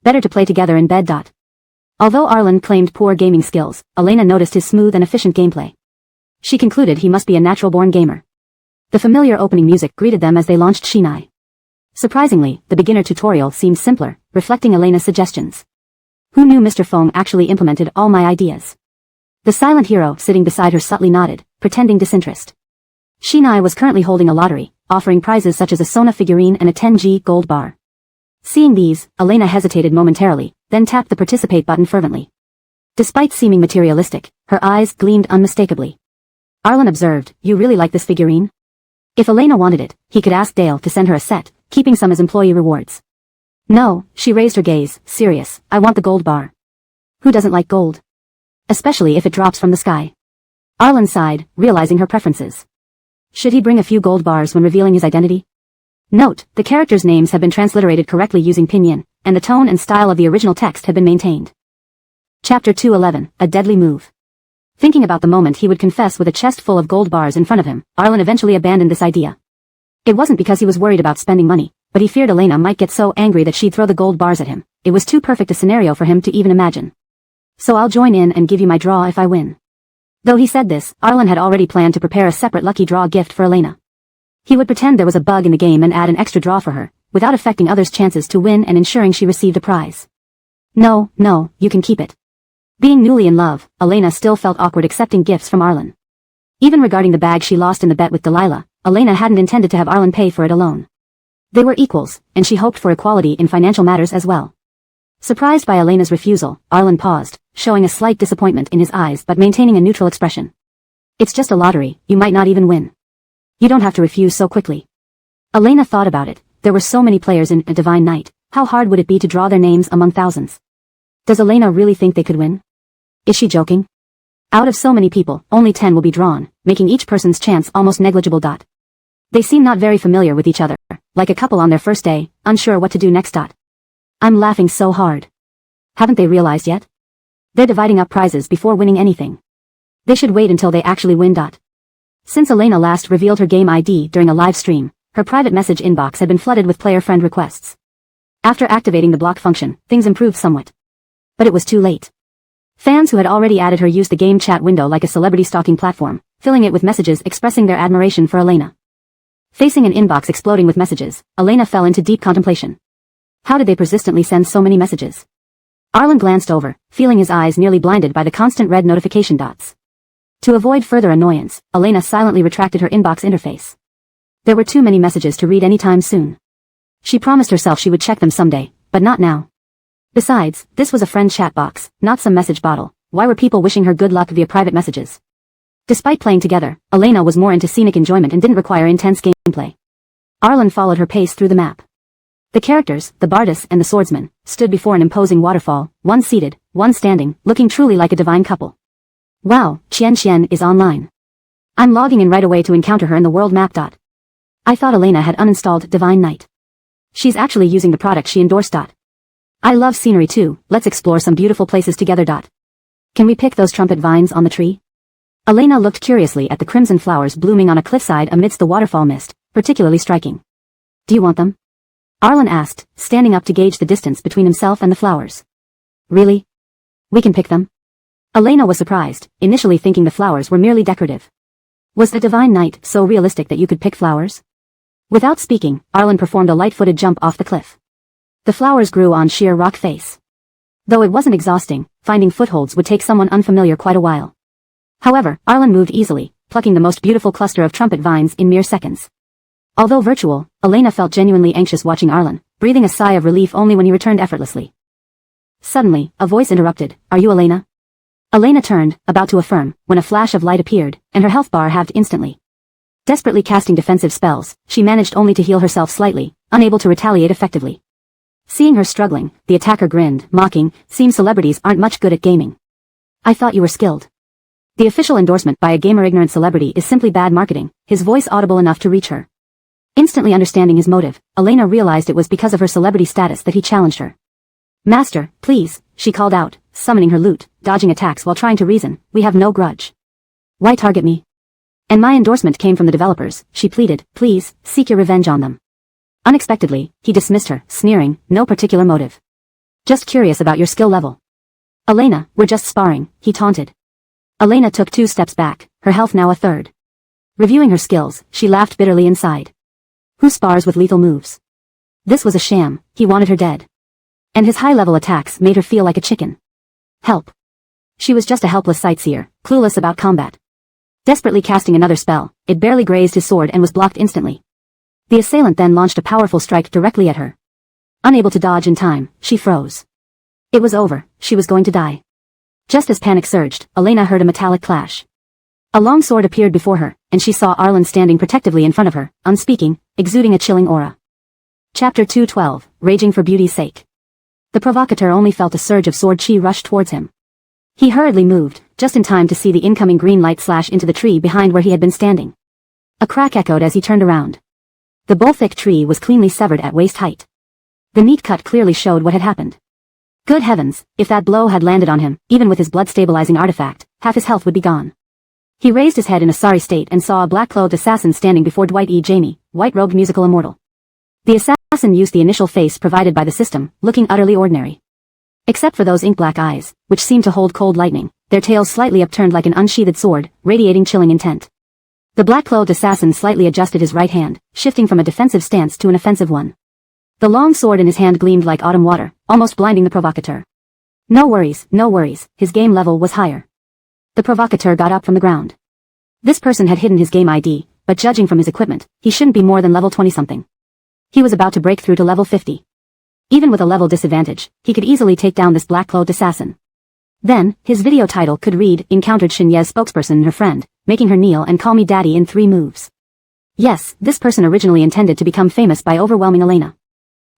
Better to play together in bed. Although Arlen claimed poor gaming skills, Elena noticed his smooth and efficient gameplay. She concluded he must be a natural-born gamer. The familiar opening music greeted them as they launched Shinai. Surprisingly, the beginner tutorial seemed simpler, reflecting Elena's suggestions. Who knew Mr. Fong actually implemented all my ideas? The silent hero sitting beside her subtly nodded, pretending disinterest. Shinai was currently holding a lottery, offering prizes such as a Sona figurine and a 10G gold bar. Seeing these, Elena hesitated momentarily, then tapped the participate button fervently. Despite seeming materialistic, her eyes gleamed unmistakably. Arlen observed, you really like this figurine? If Elena wanted it, he could ask Dale to send her a set, keeping some as employee rewards. No, she raised her gaze, serious, I want the gold bar. Who doesn't like gold? Especially if it drops from the sky. Arlen sighed, realizing her preferences. Should he bring a few gold bars when revealing his identity? Note, the characters' names have been transliterated correctly using pinyin, and the tone and style of the original text have been maintained. Chapter 211, A Deadly Move. Thinking about the moment he would confess with a chest full of gold bars in front of him, Arlen eventually abandoned this idea. It wasn't because he was worried about spending money, but he feared Elena might get so angry that she'd throw the gold bars at him. It was too perfect a scenario for him to even imagine. So I'll join in and give you my draw if I win. Though he said this, Arlen had already planned to prepare a separate lucky draw gift for Elena. He would pretend there was a bug in the game and add an extra draw for her, without affecting others' chances to win and ensuring she received a prize. No, you can keep it. Being newly in love, Elena still felt awkward accepting gifts from Arlen. Even regarding the bag she lost in the bet with Delilah, Elena hadn't intended to have Arlen pay for it alone. They were equals, and she hoped for equality in financial matters as well. Surprised by Elena's refusal, Arlen paused, showing a slight disappointment in his eyes but maintaining a neutral expression. It's just a lottery, you might not even win. You don't have to refuse so quickly. Elena thought about it, there were so many players in A Divine Night, how hard would it be to draw their names among thousands? Does Elena really think they could win? Is she joking? Out of so many people, only 10 will be drawn, making each person's chance almost negligible. They seem not very familiar with each other, like a couple on their first day, unsure what to do next. I'm laughing so hard. Haven't they realized yet? They're dividing up prizes before winning anything. They should wait until they actually win. Since Elena last revealed her game ID during a live stream, her private message inbox had been flooded with player friend requests. After activating the block function, things improved somewhat. But it was too late. Fans who had already added her used the game chat window like a celebrity stalking platform, filling it with messages expressing their admiration for Elena. Facing an inbox exploding with messages, Elena fell into deep contemplation. How did they persistently send so many messages? Arlen glanced over, feeling his eyes nearly blinded by the constant red notification dots. To avoid further annoyance, Elena silently retracted her inbox interface. There were too many messages to read anytime soon. She promised herself she would check them someday, but not now. Besides, this was a friend chat box, not some message bottle. Why were people wishing her good luck via private messages? Despite playing together, Elena was more into scenic enjoyment and didn't require intense gameplay. Arlen followed her pace through the map. The characters, the bardess and the swordsman, stood before an imposing waterfall, one seated, one standing, looking truly like a divine couple. Wow, Qian is online. I'm logging in right away to encounter her in the world map. I thought Elena had uninstalled Divine Night. She's actually using the product she endorsed. I love scenery too, let's explore some beautiful places together. Can we pick those trumpet vines on the tree? Elena looked curiously at the crimson flowers blooming on a cliffside amidst the waterfall mist, particularly striking. Do you want them? Arlen asked, standing up to gauge the distance between himself and the flowers. Really? We can pick them? Elena was surprised, initially thinking the flowers were merely decorative. Was the Divine Night so realistic that you could pick flowers? Without speaking, Arlen performed a light-footed jump off the cliff. The flowers grew on sheer rock face. Though it wasn't exhausting, finding footholds would take someone unfamiliar quite a while. However, Arlen moved easily, plucking the most beautiful cluster of trumpet vines in mere seconds. Although virtual, Elena felt genuinely anxious watching Arlen, breathing a sigh of relief only when he returned effortlessly. Suddenly, a voice interrupted, "Are you Elena?" Elena turned, about to affirm, when a flash of light appeared, and her health bar halved instantly. Desperately casting defensive spells, she managed only to heal herself slightly, unable to retaliate effectively. Seeing her struggling, the attacker grinned, mocking, "Seems celebrities aren't much good at gaming. I thought you were skilled." The official endorsement by a gamer-ignorant celebrity is simply bad marketing, his voice audible enough to reach her. Instantly understanding his motive, Elena realized it was because of her celebrity status that he challenged her. "Master, please," she called out, summoning her lute, dodging attacks while trying to reason, "we have no grudge. Why target me? And my endorsement came from the developers," she pleaded, "please, seek your revenge on them." Unexpectedly, he dismissed her, sneering, "No particular motive. Just curious about your skill level." "Elena, we're just sparring," he taunted. Elena took 2 steps back, her health now a third. Reviewing her skills, she laughed bitterly inside. Who spars with lethal moves? This was a sham, he wanted her dead. And his high-level attacks made her feel like a chicken. Help. She was just a helpless sightseer, clueless about combat. Desperately casting another spell, it barely grazed his sword and was blocked instantly. The assailant then launched a powerful strike directly at her. Unable to dodge in time, she froze. It was over, she was going to die. Just as panic surged, Elena heard a metallic clash. A long sword appeared before her, and she saw Arlen standing protectively in front of her, unspeaking, exuding a chilling aura. Chapter 212, Raging for Beauty's Sake. The provocateur only felt a surge of sword chi rush towards him. He hurriedly moved, just in time to see the incoming green light slash into the tree behind where he had been standing. A crack echoed as he turned around. The bull-thick tree was cleanly severed at waist height. The neat cut clearly showed what had happened. Good heavens, if that blow had landed on him, even with his blood-stabilizing artifact, half his health would be gone. He raised his head in a sorry state and saw a black-clothed assassin standing before Dwight E. Jamie, white-robed musical immortal. The assassin used the initial face provided by the system, looking utterly ordinary. Except for those ink-black eyes, which seemed to hold cold lightning, their tails slightly upturned like an unsheathed sword, radiating chilling intent. The black-clothed assassin slightly adjusted his right hand, shifting from a defensive stance to an offensive one. The long sword in his hand gleamed like autumn water, almost blinding the provocateur. No worries, his game level was higher. The provocateur got up from the ground. This person had hidden his game ID, but judging from his equipment, he shouldn't be more than level 20-something. He was about to break through to level 50. Even with a level disadvantage, he could easily take down this black-clothed assassin. Then, his video title could read, "Encountered Shinye's spokesperson and her friend, making her kneel and call me daddy in 3 moves." Yes, this person originally intended to become famous by overwhelming Elena.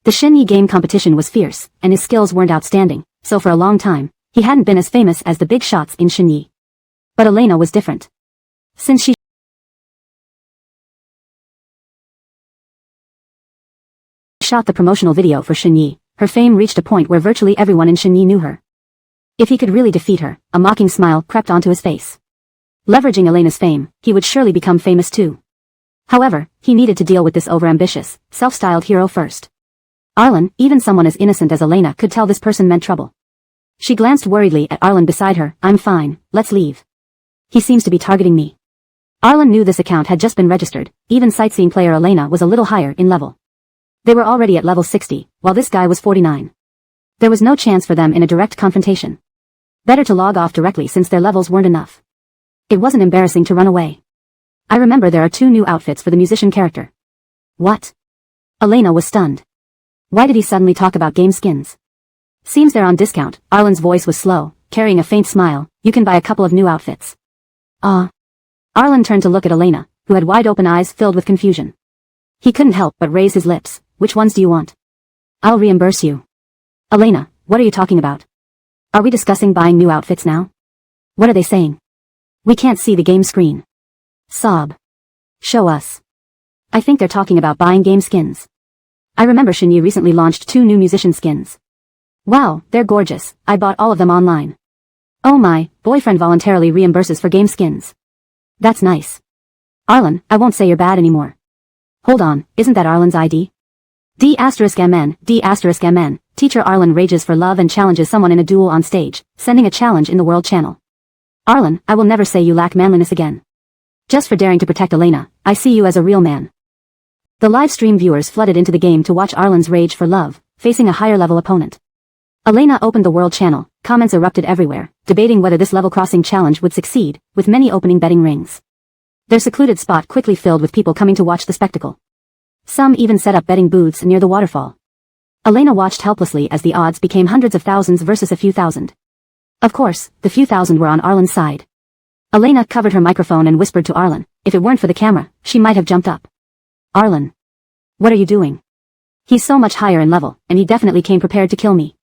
The Shinyi game competition was fierce, and his skills weren't outstanding, so for a long time, he hadn't been as famous as the big shots in Shinyi. But Elena was different. Since she shot the promotional video for Shinyi, her fame reached a point where virtually everyone in Shinyi knew her. If he could really defeat her, a mocking smile crept onto his face. Leveraging Elena's fame, he would surely become famous too. However, he needed to deal with this overambitious, self-styled hero first. Arlen, even someone as innocent as Elena could tell this person meant trouble. She glanced worriedly at Arlen beside her. "I'm fine, let's leave. He seems to be targeting me." Arlen knew this account had just been registered, even sightseeing player Elena was a little higher in level. They were already at level 60, while this guy was 49. There was no chance for them in a direct confrontation. Better to log off directly since their levels weren't enough. It wasn't embarrassing to run away. "I remember there are 2 new outfits for the musician character." "What?" Elena was stunned. Why did he suddenly talk about game skins? "Seems they're on discount." Arlen's voice was slow, carrying a faint smile. "You can buy a couple of new outfits." Arlen turned to look at Elena, who had wide-open eyes filled with confusion. He couldn't help but raise his lips. "Which ones do you want?" "I'll reimburse you." "Elena, what are you talking about? Are we discussing buying new outfits now? What are they saying? We can't see the game screen." Sob. "Show us." "I think they're talking about buying game skins. I remember Shinyi recently launched 2 new musician skins. Wow, they're gorgeous. I bought all of them online." "Oh my, boyfriend voluntarily reimburses for game skins. That's nice." "Arlen, I won't say you're bad anymore." "Hold on, isn't that Arlen's ID? D*MN. Teacher Arlen rages for love and challenges someone in a duel on stage, sending a challenge in the World Channel. Arlen, I will never say you lack manliness again. Just for daring to protect Elena, I see you as a real man." The live stream viewers flooded into the game to watch Arlen's rage for love, facing a higher level opponent. Elena opened the World Channel, comments erupted everywhere, debating whether this level crossing challenge would succeed, with many opening betting rings. Their secluded spot quickly filled with people coming to watch the spectacle. Some even set up betting booths near the waterfall. Elena watched helplessly as the odds became hundreds of thousands versus a few thousand. Of course, the few thousand were on Arlen's side. Elena covered her microphone and whispered to Arlen. If it weren't for the camera, she might have jumped up. Arlen. What are you doing? He's so much higher in level, and he definitely came prepared to kill me.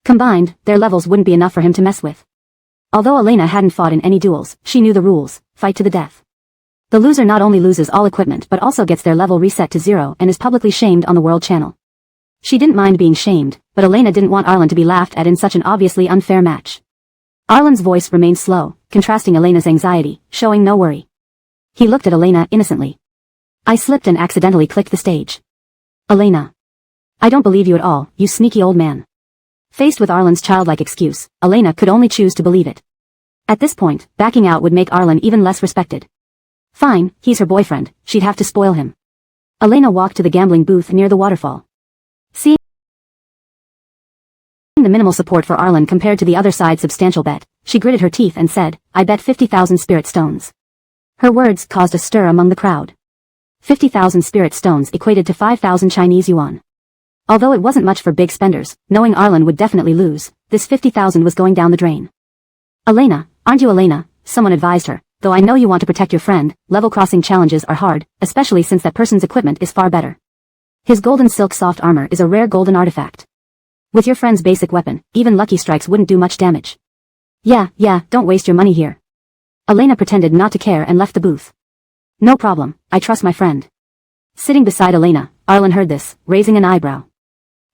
Combined, their levels wouldn't be enough for him to mess with. Although Elena hadn't fought in any duels, she knew the rules, fight to the death. The loser not only loses all equipment but also gets their level reset to 0 and is publicly shamed on the World Channel. She didn't mind being shamed, but Elena didn't want Arlen to be laughed at in such an obviously unfair match. Arlen's voice remained slow, contrasting Elena's anxiety, showing no worry. He looked at Elena innocently. I slipped and accidentally clicked the stage. Elena. I don't believe you at all, you sneaky old man. Faced with Arlen's childlike excuse, Elena could only choose to believe it. At this point, backing out would make Arlen even less respected. Fine, he's her boyfriend, she'd have to spoil him. Elena walked to the gambling booth near the waterfall. Seeing the minimal support for Arlen compared to the other side's substantial bet, she gritted her teeth and said, I bet 50,000 spirit stones. Her words caused a stir among the crowd. 50,000 spirit stones equated to 5,000 Chinese yuan. Although it wasn't much for big spenders, knowing Arlen would definitely lose, this 50,000 was going down the drain. Elena, aren't you Elena? Someone advised her. Though I know you want to protect your friend, level crossing challenges are hard, especially since that person's equipment is far better. His golden silk soft armor is a rare golden artifact. With your friend's basic weapon, even lucky strikes wouldn't do much damage. Yeah, don't waste your money here. Elena pretended not to care and left the booth. No problem, I trust my friend. Sitting beside Elena, Arlen heard this, raising an eyebrow.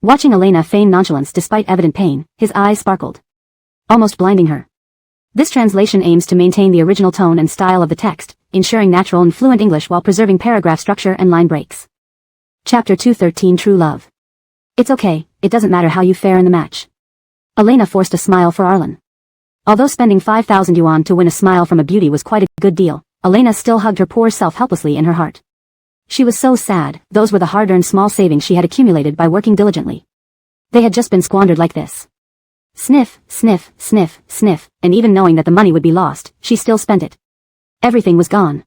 Watching Elena feign nonchalance despite evident pain, his eyes sparkled, almost blinding her. This translation aims to maintain the original tone and style of the text, ensuring natural and fluent English while preserving paragraph structure and line breaks. Chapter 213 True Love. It's okay, it doesn't matter how you fare in the match. Elena forced a smile for Arlen. Although spending 5,000 yuan to win a smile from a beauty was quite a good deal, Elena still hugged her poor self helplessly in her heart. She was so sad, those were the hard-earned small savings she had accumulated by working diligently. They had just been squandered like this. Sniff, sniff, sniff, sniff, and even knowing that the money would be lost, she still spent it. Everything was gone.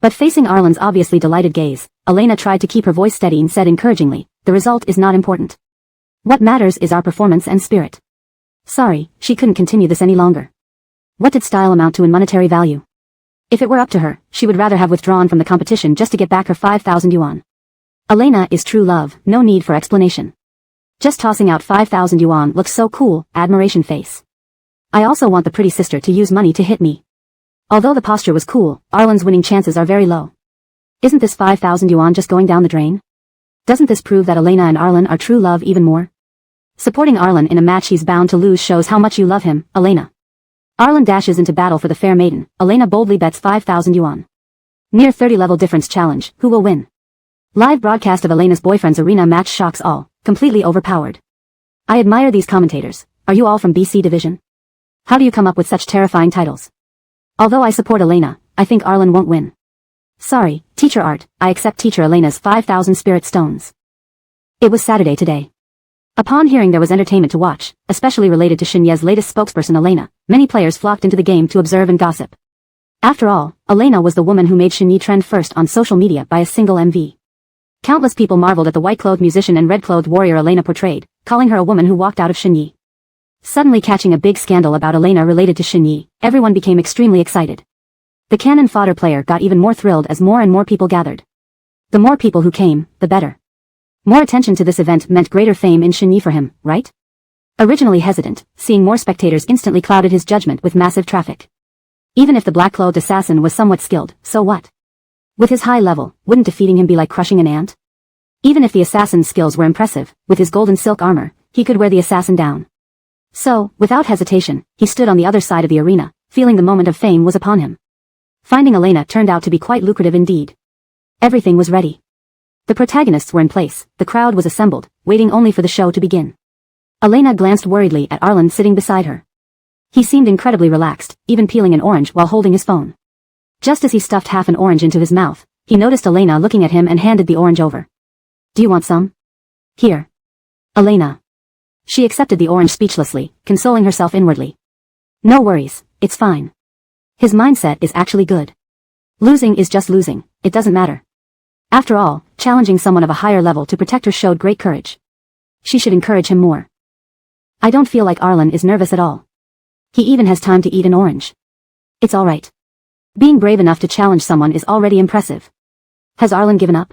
But facing Arlen's obviously delighted gaze, Elena tried to keep her voice steady and said encouragingly, the result is not important. What matters is our performance and spirit. Sorry, she couldn't continue this any longer. What did style amount to in monetary value? If it were up to her, she would rather have withdrawn from the competition just to get back her 5,000 yuan. Elena is true love, no need for explanation. Just tossing out 5,000 yuan looks so cool, admiration face. I also want the pretty sister to use money to hit me. Although the posture was cool, Arlen's winning chances are very low. Isn't this 5,000 yuan just going down the drain? Doesn't this prove that Elena and Arlen are true love even more? Supporting Arlen in a match he's bound to lose shows how much you love him, Elena. Arlen dashes into battle for the fair maiden. Elena boldly bets 5,000 yuan. Near 30 level difference challenge, who will win? Live broadcast of Elena's boyfriend's arena match shocks all, completely overpowered. I admire these commentators. Are you all from BC Division? How do you come up with such terrifying titles? Although I support Elena, I think Arlen won't win. Sorry, Teacher Art, I accept Teacher Elena's 5,000 spirit stones. It was Saturday today. Upon hearing there was entertainment to watch, especially related to Xinye's latest spokesperson Elena, many players flocked into the game to observe and gossip. After all, Elena was the woman who made Xinye trend first on social media by a single MV. Countless people marveled at the white-clothed musician and red-clothed warrior Elena portrayed, calling her a woman who walked out of Xinye. Suddenly catching a big scandal about Elena related to Xinye, everyone became extremely excited. The cannon fodder player got even more thrilled as more and more people gathered. The more people who came, the better. More attention to this event meant greater fame in Xinye for him, right? Originally hesitant, seeing more spectators instantly clouded his judgment with massive traffic. Even if the black-clothed assassin was somewhat skilled, so what? With his high level, wouldn't defeating him be like crushing an ant? Even if the assassin's skills were impressive, with his golden silk armor, he could wear the assassin down. So, without hesitation, he stood on the other side of the arena, feeling the moment of fame was upon him. Finding Elena turned out to be quite lucrative indeed. Everything was ready. The protagonists were in place, the crowd was assembled, waiting only for the show to begin. Elena glanced worriedly at Arlen sitting beside her. He seemed incredibly relaxed, even peeling an orange while holding his phone. Just as he stuffed half an orange into his mouth, he noticed Elena looking at him and handed the orange over. Do you want some? Here. Elena. She accepted the orange speechlessly, consoling herself inwardly. No worries, it's fine. His mindset is actually good. Losing is just losing, it doesn't matter. After all, challenging someone of a higher level to protect her showed great courage. She should encourage him more. I don't feel like Arlen is nervous at all. He even has time to eat an orange. It's alright. Being brave enough to challenge someone is already impressive. Has Arlen given up?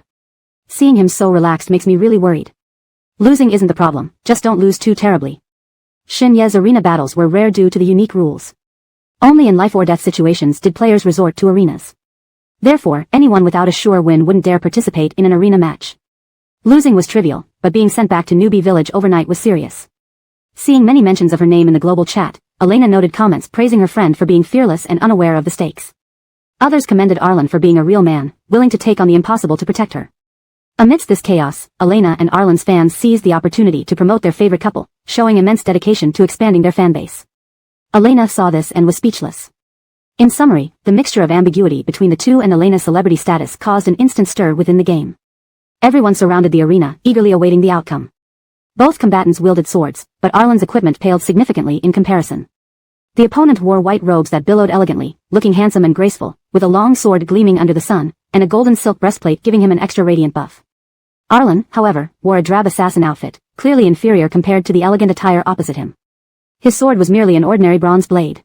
Seeing him so relaxed makes me really worried. Losing isn't the problem, just don't lose too terribly. Xin Ye's arena battles were rare due to the unique rules. Only in life-or-death situations did players resort to arenas. Therefore, anyone without a sure win wouldn't dare participate in an arena match. Losing was trivial, but being sent back to newbie village overnight was serious. Seeing many mentions of her name in the global chat, Elena noted comments praising her friend for being fearless and unaware of the stakes. Others commended Arlen for being a real man, willing to take on the impossible to protect her. Amidst this chaos, Elena and Arlen's fans seized the opportunity to promote their favorite couple, showing immense dedication to expanding their fanbase. Elena saw this and was speechless. In summary, the mixture of ambiguity between the two and Elena's celebrity status caused an instant stir within the game. Everyone surrounded the arena, eagerly awaiting the outcome. Both combatants wielded swords, but Arlen's equipment paled significantly in comparison. The opponent wore white robes that billowed elegantly, looking handsome and graceful, with a long sword gleaming under the sun, and a golden silk breastplate giving him an extra radiant buff. Arlen, however, wore a drab assassin outfit, clearly inferior compared to the elegant attire opposite him. His sword was merely an ordinary bronze blade.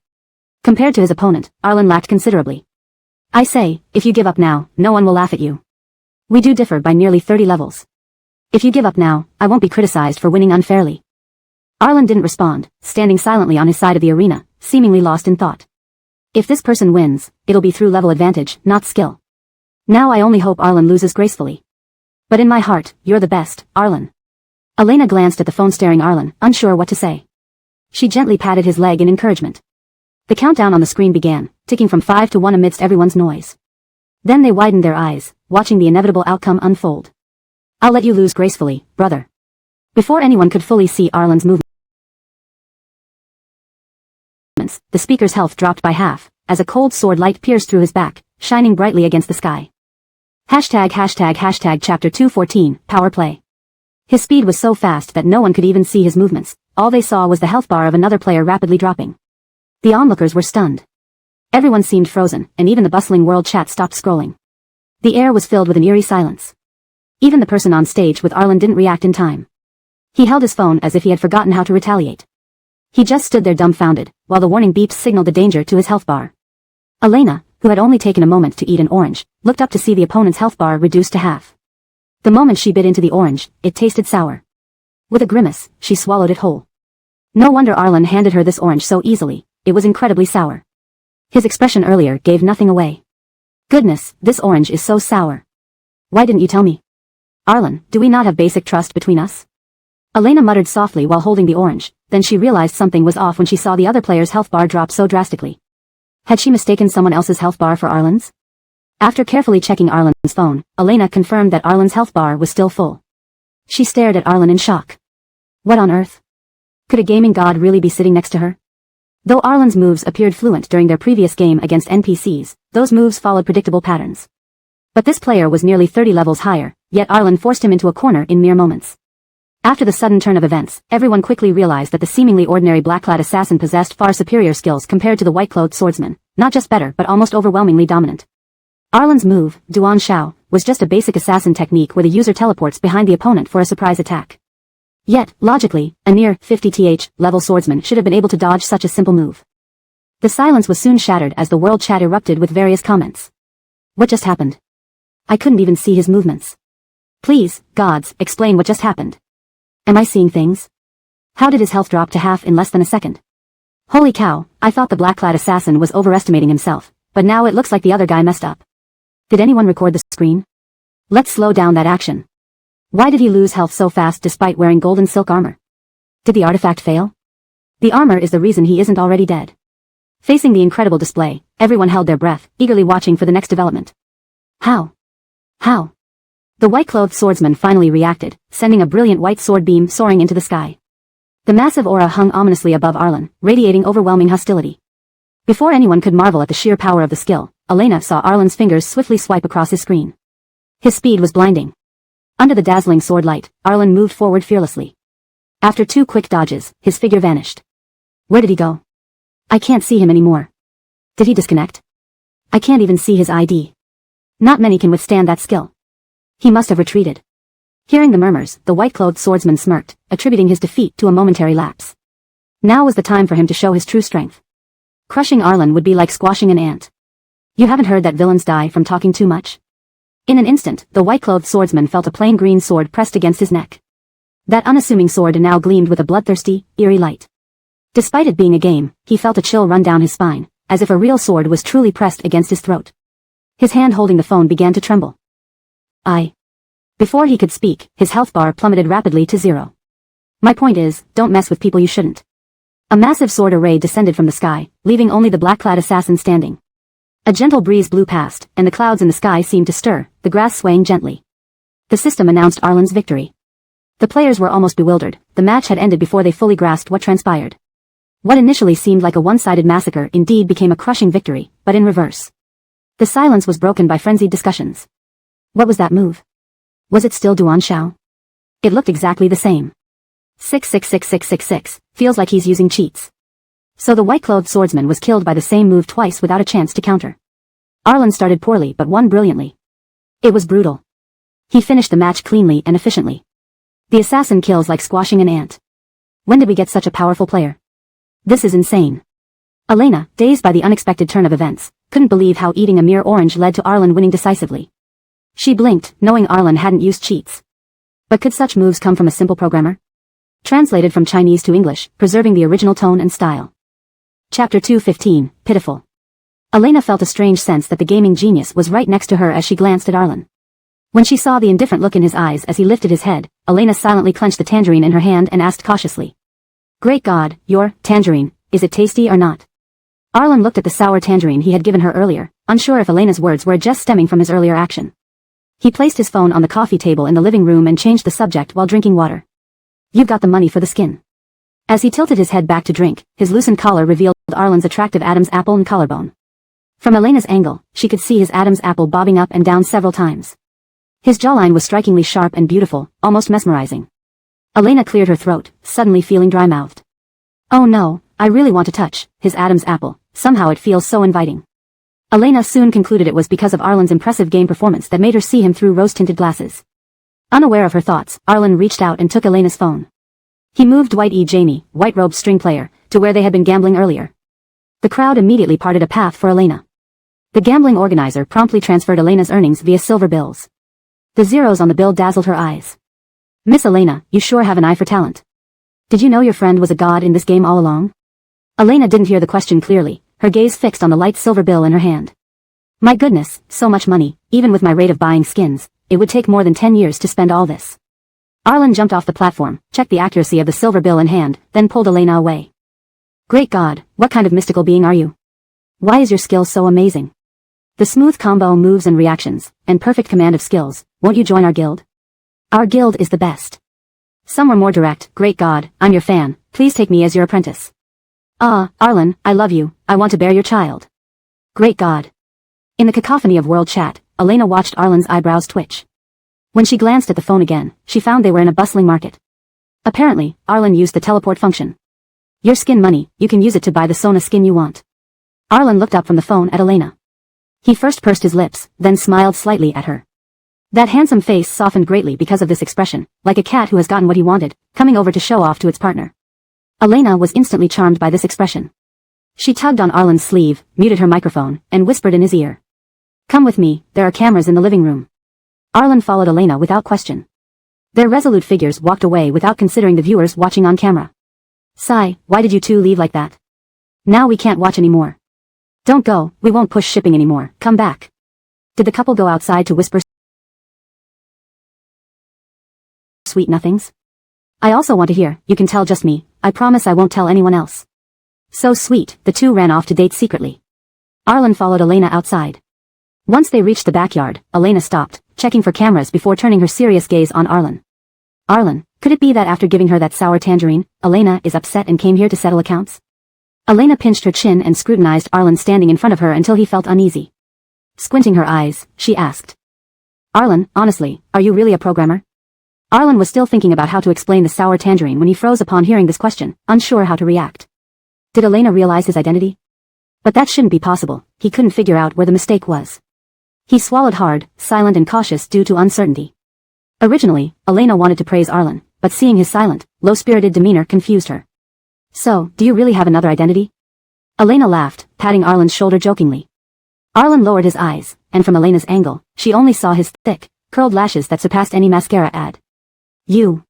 Compared to his opponent, Arlen lacked considerably. I say, if you give up now, no one will laugh at you. We do differ by nearly 30 levels. If you give up now, I won't be criticized for winning unfairly. Arlen didn't respond, standing silently on his side of the arena, seemingly lost in thought. If this person wins, it'll be through level advantage, not skill. Now I only hope Arlen loses gracefully. But in my heart, you're the best, Arlen. Elena glanced at the phone staring Arlen, unsure what to say. She gently patted his leg in encouragement. The countdown on the screen began, ticking from 5 to 1 amidst everyone's noise. Then they widened their eyes, watching the inevitable outcome unfold. I'll let you lose gracefully, brother. Before anyone could fully see Arlen's movements, the speaker's health dropped by half, as a cold sword light pierced through his back, shining brightly against the sky. Hashtag chapter 214, power play. His speed was so fast that no one could even see his movements, all they saw was the health bar of another player rapidly dropping. The onlookers were stunned. Everyone seemed frozen, and even the bustling world chat stopped scrolling. The air was filled with an eerie silence. Even the person on stage with Arlen didn't react in time. He held his phone as if he had forgotten how to retaliate. He just stood there dumbfounded, while the warning beeps signaled the danger to his health bar. Elena, who had only taken a moment to eat an orange, looked up to see the opponent's health bar reduced to half. The moment she bit into the orange, it tasted sour. With a grimace, she swallowed it whole. No wonder Arlen handed her this orange so easily, it was incredibly sour. His expression earlier gave nothing away. Goodness, this orange is so sour. Why didn't you tell me? Arlen, do we not have basic trust between us? Elena muttered softly while holding the orange, then she realized something was off when she saw the other player's health bar drop so drastically. Had she mistaken someone else's health bar for Arlen's? After carefully checking Arlen's phone, Elena confirmed that Arlen's health bar was still full. She stared at Arlen in shock. What on earth? Could a gaming god really be sitting next to her? Though Arlen's moves appeared fluent during their previous game against NPCs, those moves followed predictable patterns. But this player was nearly 30 levels higher, yet Arlen forced him into a corner in mere moments. After the sudden turn of events, everyone quickly realized that the seemingly ordinary black-clad assassin possessed far superior skills compared to the white-clothed swordsman, not just better but almost overwhelmingly dominant. Arlen's move, Duan Shao, was just a basic assassin technique where the user teleports behind the opponent for a surprise attack. Yet, logically, a near 50th level swordsman should have been able to dodge such a simple move. The silence was soon shattered as the world chat erupted with various comments. What just happened? I couldn't even see his movements. Please, gods, explain what just happened. Am I seeing things? How did his health drop to half in less than a second? Holy cow, I thought the black-clad assassin was overestimating himself, but now it looks like the other guy messed up. Did anyone record the screen? Let's slow down that action. Why did he lose health so fast despite wearing golden silk armor? Did the artifact fail? The armor is the reason he isn't already dead. Facing the incredible display, everyone held their breath, eagerly watching for the next development. How? How? The white-clothed swordsman finally reacted, sending a brilliant white sword beam soaring into the sky. The massive aura hung ominously above Arlen, radiating overwhelming hostility. Before anyone could marvel at the sheer power of the skill, Elena saw Arlen's fingers swiftly swipe across his screen. His speed was blinding. Under the dazzling sword light, Arlen moved forward fearlessly. After 2 quick dodges, his figure vanished. Where did he go? I can't see him anymore. Did he disconnect? I can't even see his ID. Not many can withstand that skill. He must have retreated. Hearing the murmurs, the white-clothed swordsman smirked, attributing his defeat to a momentary lapse. Now was the time for him to show his true strength. Crushing Arlen would be like squashing an ant. You haven't heard that villains die from talking too much? In an instant, the white-clothed swordsman felt a plain green sword pressed against his neck. That unassuming sword now gleamed with a bloodthirsty, eerie light. Despite it being a game, he felt a chill run down his spine, as if a real sword was truly pressed against his throat. His hand holding the phone began to tremble. Before he could speak, his health bar plummeted rapidly to 0. My point is, don't mess with people you shouldn't. A massive sword array descended from the sky, leaving only the black-clad assassin standing. A gentle breeze blew past, and the clouds in the sky seemed to stir, the grass swaying gently. The system announced Arlen's victory. The players were almost bewildered. The match had ended before they fully grasped what transpired. What initially seemed like a one-sided massacre indeed became a crushing victory, but in reverse. The silence was broken by frenzied discussions. What was that move? Was it still Duan Shao? It looked exactly the same. 6666666, feels like he's using cheats. So the white-clothed swordsman was killed by the same move twice without a chance to counter. Arlen started poorly but won brilliantly. It was brutal. He finished the match cleanly and efficiently. The assassin kills like squashing an ant. When did we get such a powerful player? This is insane. Elena, dazed by the unexpected turn of events, couldn't believe how eating a mere orange led to Arlen winning decisively. She blinked, knowing Arlen hadn't used cheats. But could such moves come from a simple programmer? Translated from Chinese to English, preserving the original tone and style. Chapter 2:15, Pitiful. Elena felt a strange sense that the gaming genius was right next to her as she glanced at Arlen. When she saw the indifferent look in his eyes as he lifted his head, Elena silently clenched the tangerine in her hand and asked cautiously. Great God, your tangerine, is it tasty or not? Arlen looked at the sour tangerine he had given her earlier, unsure if Elena's words were just stemming from his earlier action. He placed his phone on the coffee table in the living room and changed the subject while drinking water. You've got the money for the skin. As he tilted his head back to drink, his loosened collar revealed Arlen's attractive Adam's apple and collarbone. From Elena's angle, she could see his Adam's apple bobbing up and down several times. His jawline was strikingly sharp and beautiful, almost mesmerizing. Elena cleared her throat, suddenly feeling dry-mouthed. Oh no, I really want to touch his Adam's apple, somehow it feels so inviting. Elena soon concluded it was because of Arlen's impressive game performance that made her see him through rose-tinted glasses. Unaware of her thoughts, Arlen reached out and took Elena's phone. He moved Dwight E. Jamie, white-robed string player, to where they had been gambling earlier. The crowd immediately parted a path for Elena. The gambling organizer promptly transferred Elena's earnings via silver bills. The zeros on the bill dazzled her eyes. Miss Elena, you sure have an eye for talent. Did you know your friend was a god in this game all along? Elena didn't hear the question clearly, her gaze fixed on the light silver bill in her hand. My goodness, so much money, even with my rate of buying skins, it would take more than 10 years to spend all this. Arlen jumped off the platform, checked the accuracy of the silver bill in hand, then pulled Elena away. Great God, what kind of mystical being are you? Why is your skill so amazing? The smooth combo moves and reactions, and perfect command of skills, won't you join our guild? Our guild is the best. Some were more direct, great God, I'm your fan, please take me as your apprentice. Arlen, I love you, I want to bear your child. Great God. In the cacophony of world chat, Elena watched Arlen's eyebrows twitch. When she glanced at the phone again, she found they were in a bustling market. Apparently, Arlen used the teleport function. Your skin money, you can use it to buy the Sona skin you want. Arlen looked up from the phone at Elena. He first pursed his lips, then smiled slightly at her. That handsome face softened greatly because of this expression, like a cat who has gotten what he wanted, coming over to show off to its partner. Elena was instantly charmed by this expression. She tugged on Arlen's sleeve, muted her microphone, and whispered in his ear. Come with me, there are cameras in the living room. Arlen followed Elena without question. Their resolute figures walked away without considering the viewers watching on camera. Sigh, why did you two leave like that? Now we can't watch anymore. Don't go, we won't push shipping anymore, come back. Did the couple go outside to whisper sweet nothings? I also want to hear, you can tell just me, I promise I won't tell anyone else. So sweet, the two ran off to date secretly. Arlen followed Elena outside. Once they reached the backyard, Elena stopped, checking for cameras before turning her serious gaze on Arlen. Arlen, could it be that after giving her that sour tangerine, Elena is upset and came here to settle accounts? Elena pinched her chin and scrutinized Arlen standing in front of her until he felt uneasy. Squinting her eyes, she asked. Arlen, honestly, are you really a programmer? Arlen was still thinking about how to explain the sour tangerine when he froze upon hearing this question, unsure how to react. Did Elena realize his identity? But that shouldn't be possible. He couldn't figure out where the mistake was. He swallowed hard, silent and cautious due to uncertainty. Originally, Elena wanted to praise Arlen, but seeing his silent, low-spirited demeanor confused her. So, do you really have another identity? Elena laughed, patting Arlen's shoulder jokingly. Arlen lowered his eyes, and from Elena's angle, she only saw his thick, curled lashes that surpassed any mascara ad. You.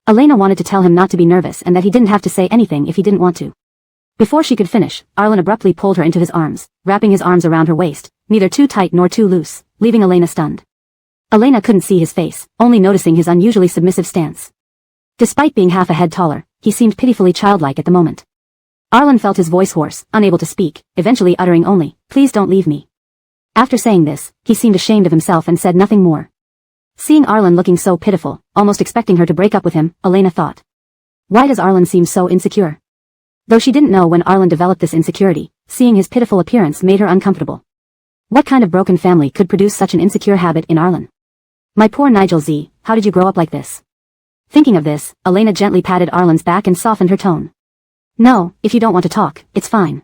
Elena wanted to tell him not to be nervous and that he didn't have to say anything if he didn't want to. Before she could finish, Arlen abruptly pulled her into his arms, wrapping his arms around her waist, neither too tight nor too loose, leaving Elena stunned. Elena couldn't see his face, only noticing his unusually submissive stance. Despite being half a head taller, he seemed pitifully childlike at the moment. Arlen felt his voice hoarse, unable to speak, eventually uttering only, "Please don't leave me." After saying this, he seemed ashamed of himself and said nothing more. Seeing Arlen looking so pitiful, almost expecting her to break up with him, Elena thought. Why does Arlen seem so insecure? Though she didn't know when Arlen developed this insecurity, seeing his pitiful appearance made her uncomfortable. What kind of broken family could produce such an insecure habit in Arlen? My poor Nigel Z, how did you grow up like this? Thinking of this, Elena gently patted Arlen's back and softened her tone. No, if you don't want to talk, it's fine.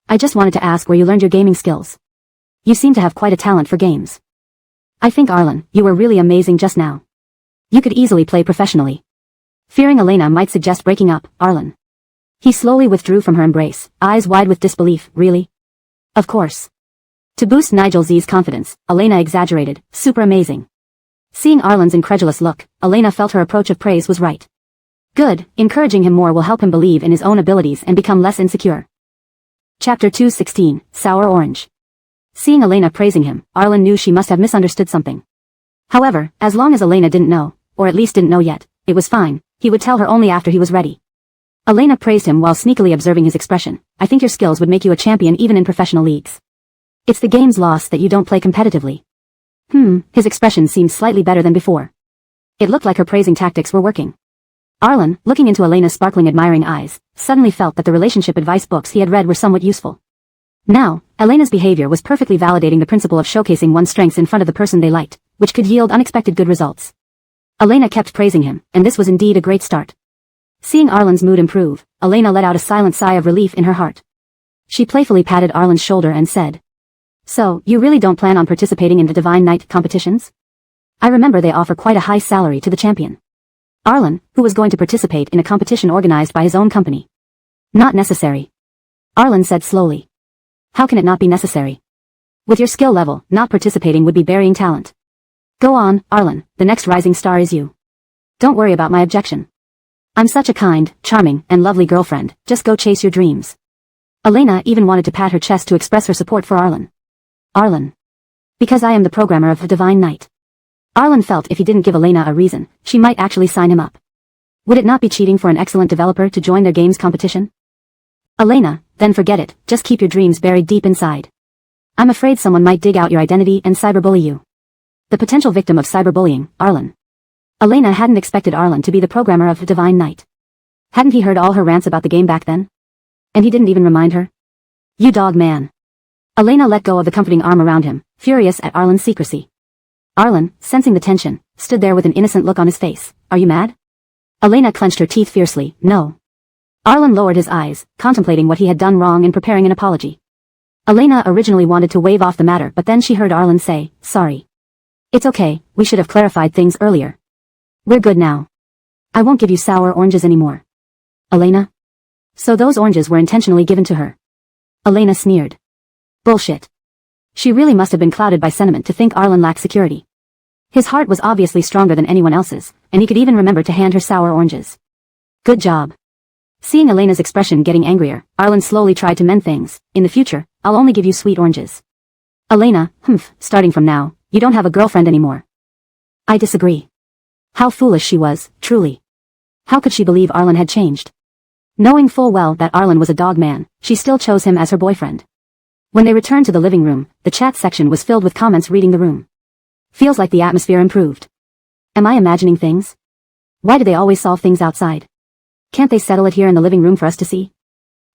I just wanted to ask where you learned your gaming skills. You seem to have quite a talent for games. I think Arlen, you were really amazing just now. You could easily play professionally. Fearing Elena might suggest breaking up, Arlen. He slowly withdrew from her embrace, eyes wide with disbelief. Really? Of course. To boost Nigel Z's confidence, Elena exaggerated, super amazing. Seeing Arlen's incredulous look, Elena felt her approach of praise was right. Good, encouraging him more will help him believe in his own abilities and become less insecure. Chapter 2:16, Sour Orange. Seeing Elena praising him, Arlen knew she must have misunderstood something. However, as long as Elena didn't know, or at least didn't know yet, it was fine, he would tell her only after he was ready. Elena praised him while sneakily observing his expression. I think your skills would make you a champion even in professional leagues. It's the game's loss that you don't play competitively. His expression seemed slightly better than before. It looked like her praising tactics were working. Arlen, looking into Elena's sparkling admiring eyes, suddenly felt that the relationship advice books he had read were somewhat useful. Now, Elena's behavior was perfectly validating the principle of showcasing one's strengths in front of the person they liked, which could yield unexpected good results. Elena kept praising him, and this was indeed a great start. Seeing Arlen's mood improve, Elena let out a silent sigh of relief in her heart. She playfully patted Arlen's shoulder and said, So, you really don't plan on participating in the Divine Knight competitions? I remember they offer quite a high salary to the champion. Arlen, who was going to participate in a competition organized by his own company. Not necessary. Arlen said slowly. How can it not be necessary? With your skill level, not participating would be burying talent. Go on, Arlen, the next rising star is you. Don't worry about my objection. I'm such a kind, charming, and lovely girlfriend, just go chase your dreams. Elena even wanted to pat her chest to express her support for Arlen. Arlen. Because I am the programmer of the Divine Knight. Arlen felt if he didn't give Elena a reason, she might actually sign him up. Would it not be cheating for an excellent developer to join their games competition? Elena, then forget it, just keep your dreams buried deep inside. I'm afraid someone might dig out your identity and cyberbully you. The potential victim of cyberbullying, Arlen. Elena hadn't expected Arlen to be the programmer of the Divine Knight. Hadn't he heard all her rants about the game back then? And he didn't even remind her? You dog man. Elena let go of the comforting arm around him, furious at Arlen's secrecy. Arlen, sensing the tension, stood there with an innocent look on his face. Are you mad? Elena clenched her teeth fiercely. No. Arlen lowered his eyes, contemplating what he had done wrong and preparing an apology. Elena originally wanted to wave off the matter, but then she heard Arlen say, Sorry. It's okay, we should have clarified things earlier. We're good now. I won't give you sour oranges anymore. Elena? So those oranges were intentionally given to her. Elena sneered. Bullshit. She really must have been clouded by sentiment to think Arlen lacked security. His heart was obviously stronger than anyone else's, and he could even remember to hand her sour oranges. Good job. Seeing Elena's expression getting angrier, Arlen slowly tried to mend things. In the future, I'll only give you sweet oranges. Elena, starting from now, you don't have a girlfriend anymore. I disagree. How foolish she was, truly. How could she believe Arlen had changed? Knowing full well that Arlen was a dog man, she still chose him as her boyfriend. When they returned to the living room, the chat section was filled with comments reading the room. Feels like the atmosphere improved. Am I imagining things? Why do they always solve things outside? Can't they settle it here in the living room for us to see?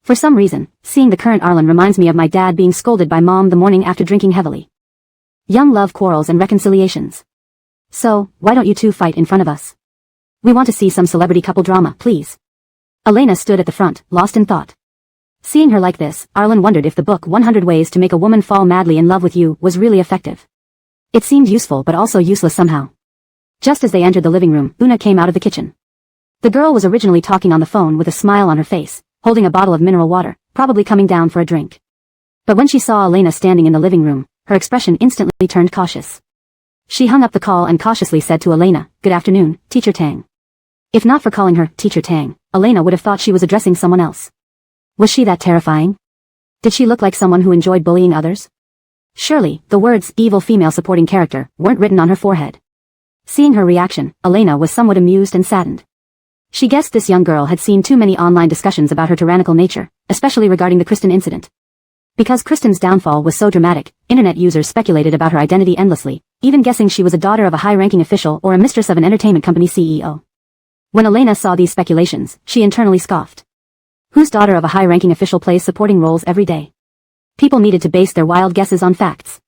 For some reason, seeing the current Arlen reminds me of my dad being scolded by mom the morning after drinking heavily. Young love quarrels and reconciliations. So, why don't you two fight in front of us? We want to see some celebrity couple drama, please. Elena stood at the front, lost in thought. Seeing her like this, Arlen wondered if the book 100 Ways to Make a Woman Fall Madly in Love with You was really effective. It seemed useful but also useless somehow. Just as they entered the living room, Una came out of the kitchen. The girl was originally talking on the phone with a smile on her face, holding a bottle of mineral water, probably coming down for a drink. But when she saw Elena standing in the living room, her expression instantly turned cautious. She hung up the call and cautiously said to Elena, "Good afternoon, Teacher Tang." If not for calling her Teacher Tang, Elena would have thought she was addressing someone else. Was she that terrifying? Did she look like someone who enjoyed bullying others? Surely, the words evil female supporting character weren't written on her forehead. Seeing her reaction, Elena was somewhat amused and saddened. She guessed this young girl had seen too many online discussions about her tyrannical nature, especially regarding the Kristen incident. Because Kristen's downfall was so dramatic, internet users speculated about her identity endlessly, even guessing she was a daughter of a high-ranking official or a mistress of an entertainment company CEO. When Elena saw these speculations, she internally scoffed. Whose daughter of a high-ranking official plays supporting roles every day? People needed to base their wild guesses on facts.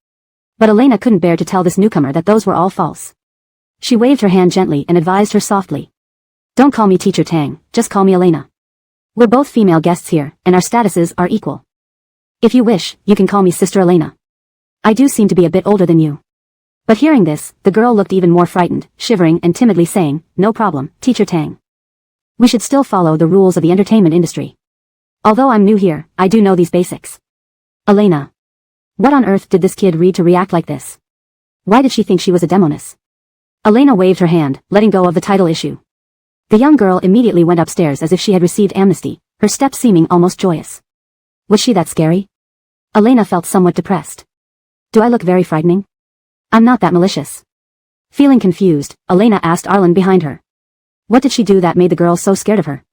But Elena couldn't bear to tell this newcomer that those were all false. She waved her hand gently and advised her softly. "Don't call me Teacher Tang, just call me Elena. We're both female guests here, and our statuses are equal. If you wish, you can call me Sister Elena. I do seem to be a bit older than you." But hearing this, the girl looked even more frightened, shivering and timidly saying, "No problem, Teacher Tang. We should still follow the rules of the entertainment industry. Although I'm new here, I do know these basics." Elena. What on earth did this kid read to react like this? Why did she think she was a demoness? Elena waved her hand, letting go of the title issue. The young girl immediately went upstairs as if she had received amnesty, her steps seeming almost joyous. Was she that scary? Elena felt somewhat depressed. Do I look very frightening? I'm not that malicious. Feeling confused, Elena asked Arlen behind her. What did she do that made the girl so scared of her?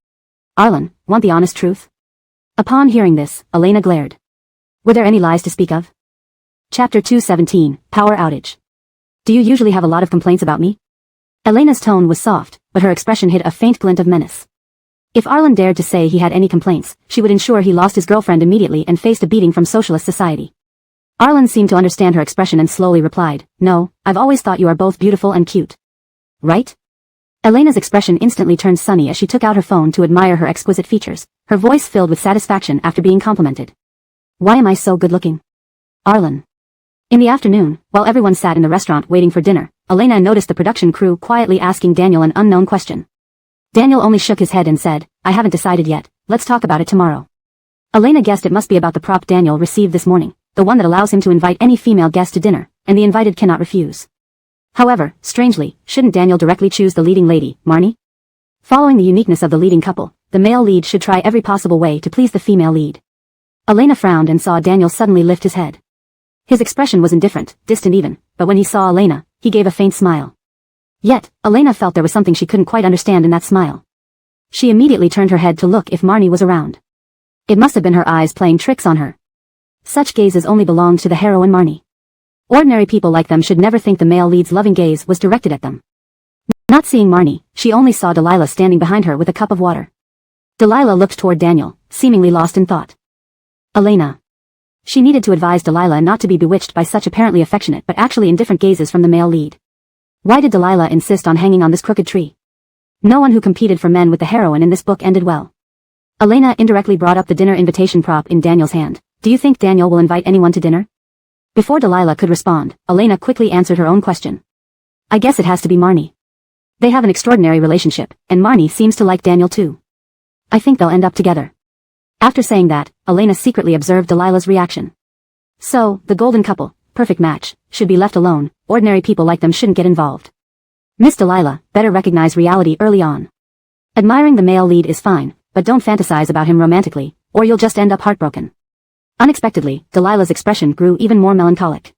Arlen, want the honest truth? Upon hearing this, Elena glared. Were there any lies to speak of? Chapter 217, Power Outage. Do you usually have a lot of complaints about me? Elena's tone was soft, but her expression hid a faint glint of menace. If Arlen dared to say he had any complaints, she would ensure he lost his girlfriend immediately and faced a beating from socialist society. Arlen seemed to understand her expression and slowly replied, "No, I've always thought you are both beautiful and cute." Right? Elena's expression instantly turned sunny as she took out her phone to admire her exquisite features, her voice filled with satisfaction after being complimented. Why am I so good-looking? Arlen. In the afternoon, while everyone sat in the restaurant waiting for dinner, Elena noticed the production crew quietly asking Daniel an unknown question. Daniel only shook his head and said, "I haven't decided yet, let's talk about it tomorrow." Elena guessed it must be about the prop Daniel received this morning, the one that allows him to invite any female guest to dinner, and the invited cannot refuse. However, strangely, shouldn't Daniel directly choose the leading lady, Marnie? Following the uniqueness of the leading couple, the male lead should try every possible way to please the female lead. Elena frowned and saw Daniel suddenly lift his head. His expression was indifferent, distant even, but when he saw Elena, he gave a faint smile. Yet, Elena felt there was something she couldn't quite understand in that smile. She immediately turned her head to look if Marnie was around. It must have been her eyes playing tricks on her. Such gazes only belonged to the heroine Marnie. Ordinary people like them should never think the male lead's loving gaze was directed at them. Not seeing Marnie, she only saw Delilah standing behind her with a cup of water. Delilah looked toward Daniel, seemingly lost in thought. Elena. She needed to advise Delilah not to be bewitched by such apparently affectionate but actually indifferent gazes from the male lead. Why did Delilah insist on hanging on this crooked tree? No one who competed for men with the heroine in this book ended well. Elena indirectly brought up the dinner invitation prop in Daniel's hand. Do you think Daniel will invite anyone to dinner? Before Delilah could respond, Elena quickly answered her own question. I guess it has to be Marnie. They have an extraordinary relationship, and Marnie seems to like Daniel too. I think they'll end up together. After saying that, Elena secretly observed Delilah's reaction. So, the golden couple, perfect match, should be left alone, ordinary people like them shouldn't get involved. Miss Delilah, better recognize reality early on. Admiring the male lead is fine, but don't fantasize about him romantically, or you'll just end up heartbroken. Unexpectedly, Delilah's expression grew even more melancholic.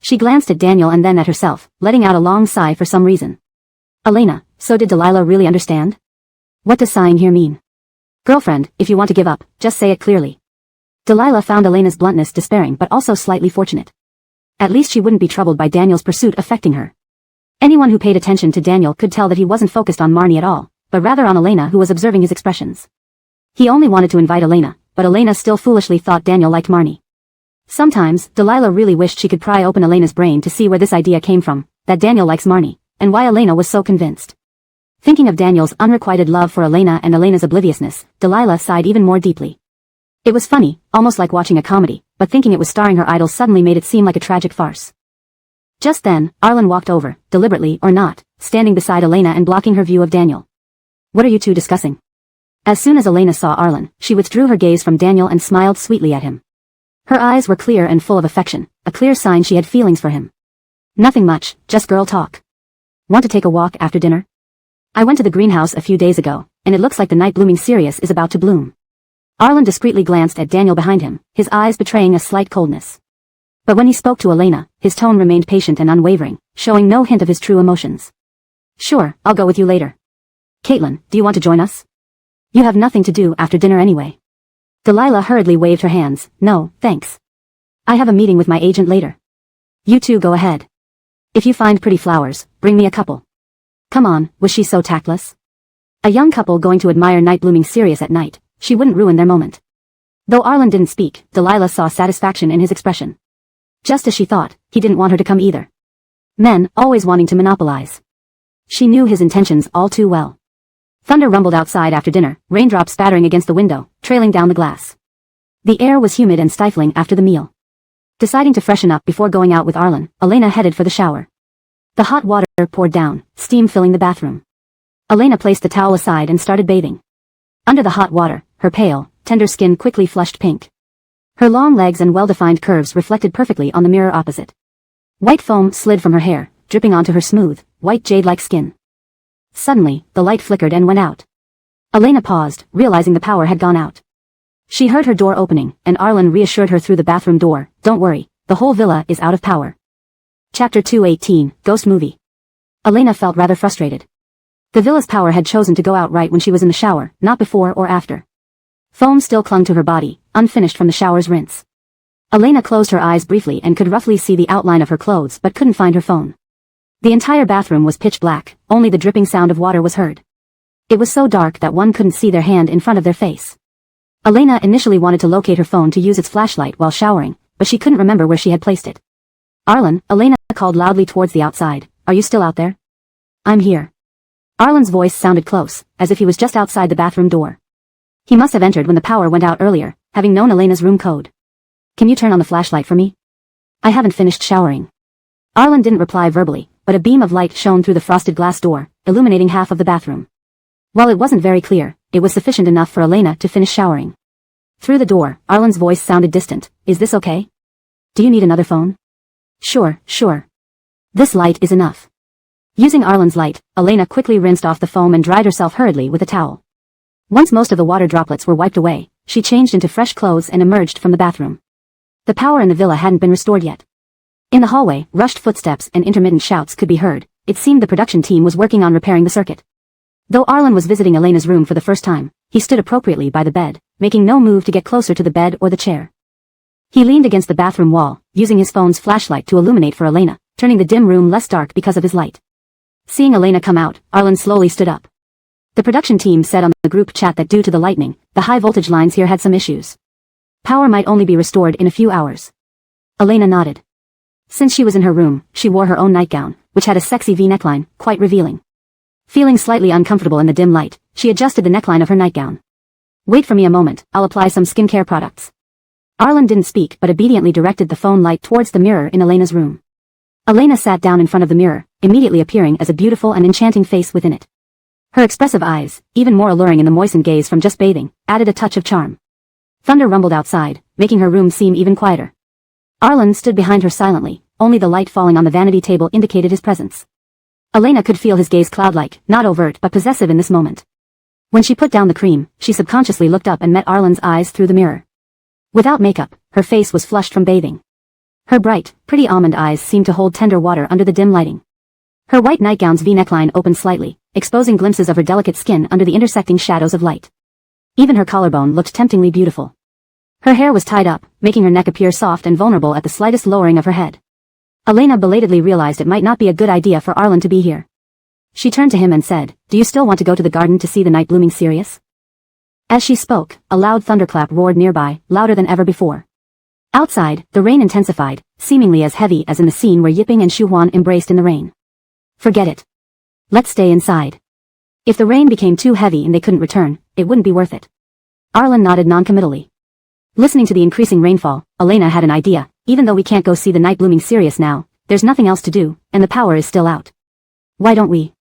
She glanced at Daniel and then at herself, letting out a long sigh for some reason. Elena, so did Delilah really understand? What does sighing here mean? Girlfriend, if you want to give up, just say it clearly. Delilah found Elena's bluntness despairing but also slightly fortunate. At least she wouldn't be troubled by Daniel's pursuit affecting her. Anyone who paid attention to Daniel could tell that he wasn't focused on Marnie at all, but rather on Elena who was observing his expressions. He only wanted to invite Elena, but Elena still foolishly thought Daniel liked Marnie. Sometimes, Delilah really wished she could pry open Elena's brain to see where this idea came from, that Daniel likes Marnie, and why Elena was so convinced. Thinking of Daniel's unrequited love for Elena and Elena's obliviousness, Delilah sighed even more deeply. It was funny, almost like watching a comedy, but thinking it was starring her idol suddenly made it seem like a tragic farce. Just then, Arlen walked over, deliberately or not, standing beside Elena and blocking her view of Daniel. What are you two discussing? As soon as Elena saw Arlen, she withdrew her gaze from Daniel and smiled sweetly at him. Her eyes were clear and full of affection, a clear sign she had feelings for him. Nothing much, just girl talk. Want to take a walk after dinner? I went to the greenhouse a few days ago, and it looks like the night blooming cereus is about to bloom. Arlen discreetly glanced at Daniel behind him, his eyes betraying a slight coldness. But when he spoke to Elena, his tone remained patient and unwavering, showing no hint of his true emotions. Sure, I'll go with you later. Caitlin, do you want to join us? You have nothing to do after dinner anyway. Delilah hurriedly waved her hands. No, thanks. I have a meeting with my agent later. You two go ahead. If you find pretty flowers, bring me a couple. Come on, was she so tactless? A young couple going to admire night blooming cereus at night, she wouldn't ruin their moment. Though Arlen didn't speak, Delilah saw satisfaction in his expression. Just as she thought, he didn't want her to come either. Men, always wanting to monopolize. She knew his intentions all too well. Thunder rumbled outside after dinner, raindrops spattering against the window, trailing down the glass. The air was humid and stifling after the meal. Deciding to freshen up before going out with Arlen, Elena headed for the shower. The hot water poured down, steam filling the bathroom. Elena placed the towel aside and started bathing. Under the hot water, her pale, tender skin quickly flushed pink. Her long legs and well-defined curves reflected perfectly on the mirror opposite. White foam slid from her hair, dripping onto her smooth, white jade-like skin. Suddenly, the light flickered and went out. Elena paused, realizing the power had gone out. She heard her door opening, and Arlen reassured her through the bathroom door, "Don't worry, the whole villa is out of power." Chapter 218, Ghost Movie. Elena felt rather frustrated. The villa's power had chosen to go out right when she was in the shower, not before or after. Foam still clung to her body, unfinished from the shower's rinse. Elena closed her eyes briefly and could roughly see the outline of her clothes but couldn't find her phone. The entire bathroom was pitch black, only the dripping sound of water was heard. It was so dark that one couldn't see their hand in front of their face. Elena initially wanted to locate her phone to use its flashlight while showering, but she couldn't remember where she had placed it. Arlen, Elena called loudly towards the outside. Are you still out there? I'm here. Arlen's voice sounded close, as if he was just outside the bathroom door. He must have entered when the power went out earlier, having known Elena's room code. Can you turn on the flashlight for me? I haven't finished showering. Arlen didn't reply verbally, but a beam of light shone through the frosted glass door, illuminating half of the bathroom. While it wasn't very clear, it was sufficient enough for Elena to finish showering. Through the door, Arlen's voice sounded distant. Is this okay? Do you need another phone? Sure. This light is enough. Using Arlen's light, Elena quickly rinsed off the foam and dried herself hurriedly with a towel. Once most of the water droplets were wiped away, she changed into fresh clothes and emerged from the bathroom. The power in the villa hadn't been restored yet. In the hallway, rushed footsteps and intermittent shouts could be heard. It seemed the production team was working on repairing the circuit. Though Arlen was visiting Elena's room for the first time, he stood appropriately by the bed, making no move to get closer to the bed or the chair. He leaned against the bathroom wall, using his phone's flashlight to illuminate for Elena, turning the dim room less dark because of his light. Seeing Elena come out, Arlen slowly stood up. The production team said on the group chat that due to the lightning, the high-voltage lines here had some issues. Power might only be restored in a few hours. Elena nodded. Since she was in her room, she wore her own nightgown, which had a sexy V neckline, quite revealing. Feeling slightly uncomfortable in the dim light, she adjusted the neckline of her nightgown. Wait for me a moment, I'll apply some skincare products. Arlen didn't speak but obediently directed the phone light towards the mirror in Elena's room. Elena sat down in front of the mirror, immediately appearing as a beautiful and enchanting face within it. Her expressive eyes, even more alluring in the moistened gaze from just bathing, added a touch of charm. Thunder rumbled outside, making her room seem even quieter. Arlen stood behind her silently, only the light falling on the vanity table indicated his presence. Elena could feel his gaze cloud-like, not overt but possessive in this moment. When she put down the cream, she subconsciously looked up and met Arlen's eyes through the mirror. Without makeup, her face was flushed from bathing. Her bright, pretty almond eyes seemed to hold tender water under the dim lighting. Her white nightgown's V neckline opened slightly, exposing glimpses of her delicate skin under the intersecting shadows of light. Even her collarbone looked temptingly beautiful. Her hair was tied up, making her neck appear soft and vulnerable at the slightest lowering of her head. Elena belatedly realized it might not be a good idea for Arlen to be here. She turned to him and said, "Do you still want to go to the garden to see the night blooming cereus?" As she spoke, a loud thunderclap roared nearby, louder than ever before. Outside, the rain intensified, seemingly as heavy as in the scene where Yipping and Shuhuan embraced in the rain. Forget it. Let's stay inside. If the rain became too heavy and they couldn't return, it wouldn't be worth it. Arlen nodded noncommittally. Listening to the increasing rainfall, Elena had an idea. Even though we can't go see the night blooming Sirius now, there's nothing else to do, and the power is still out. Why don't we?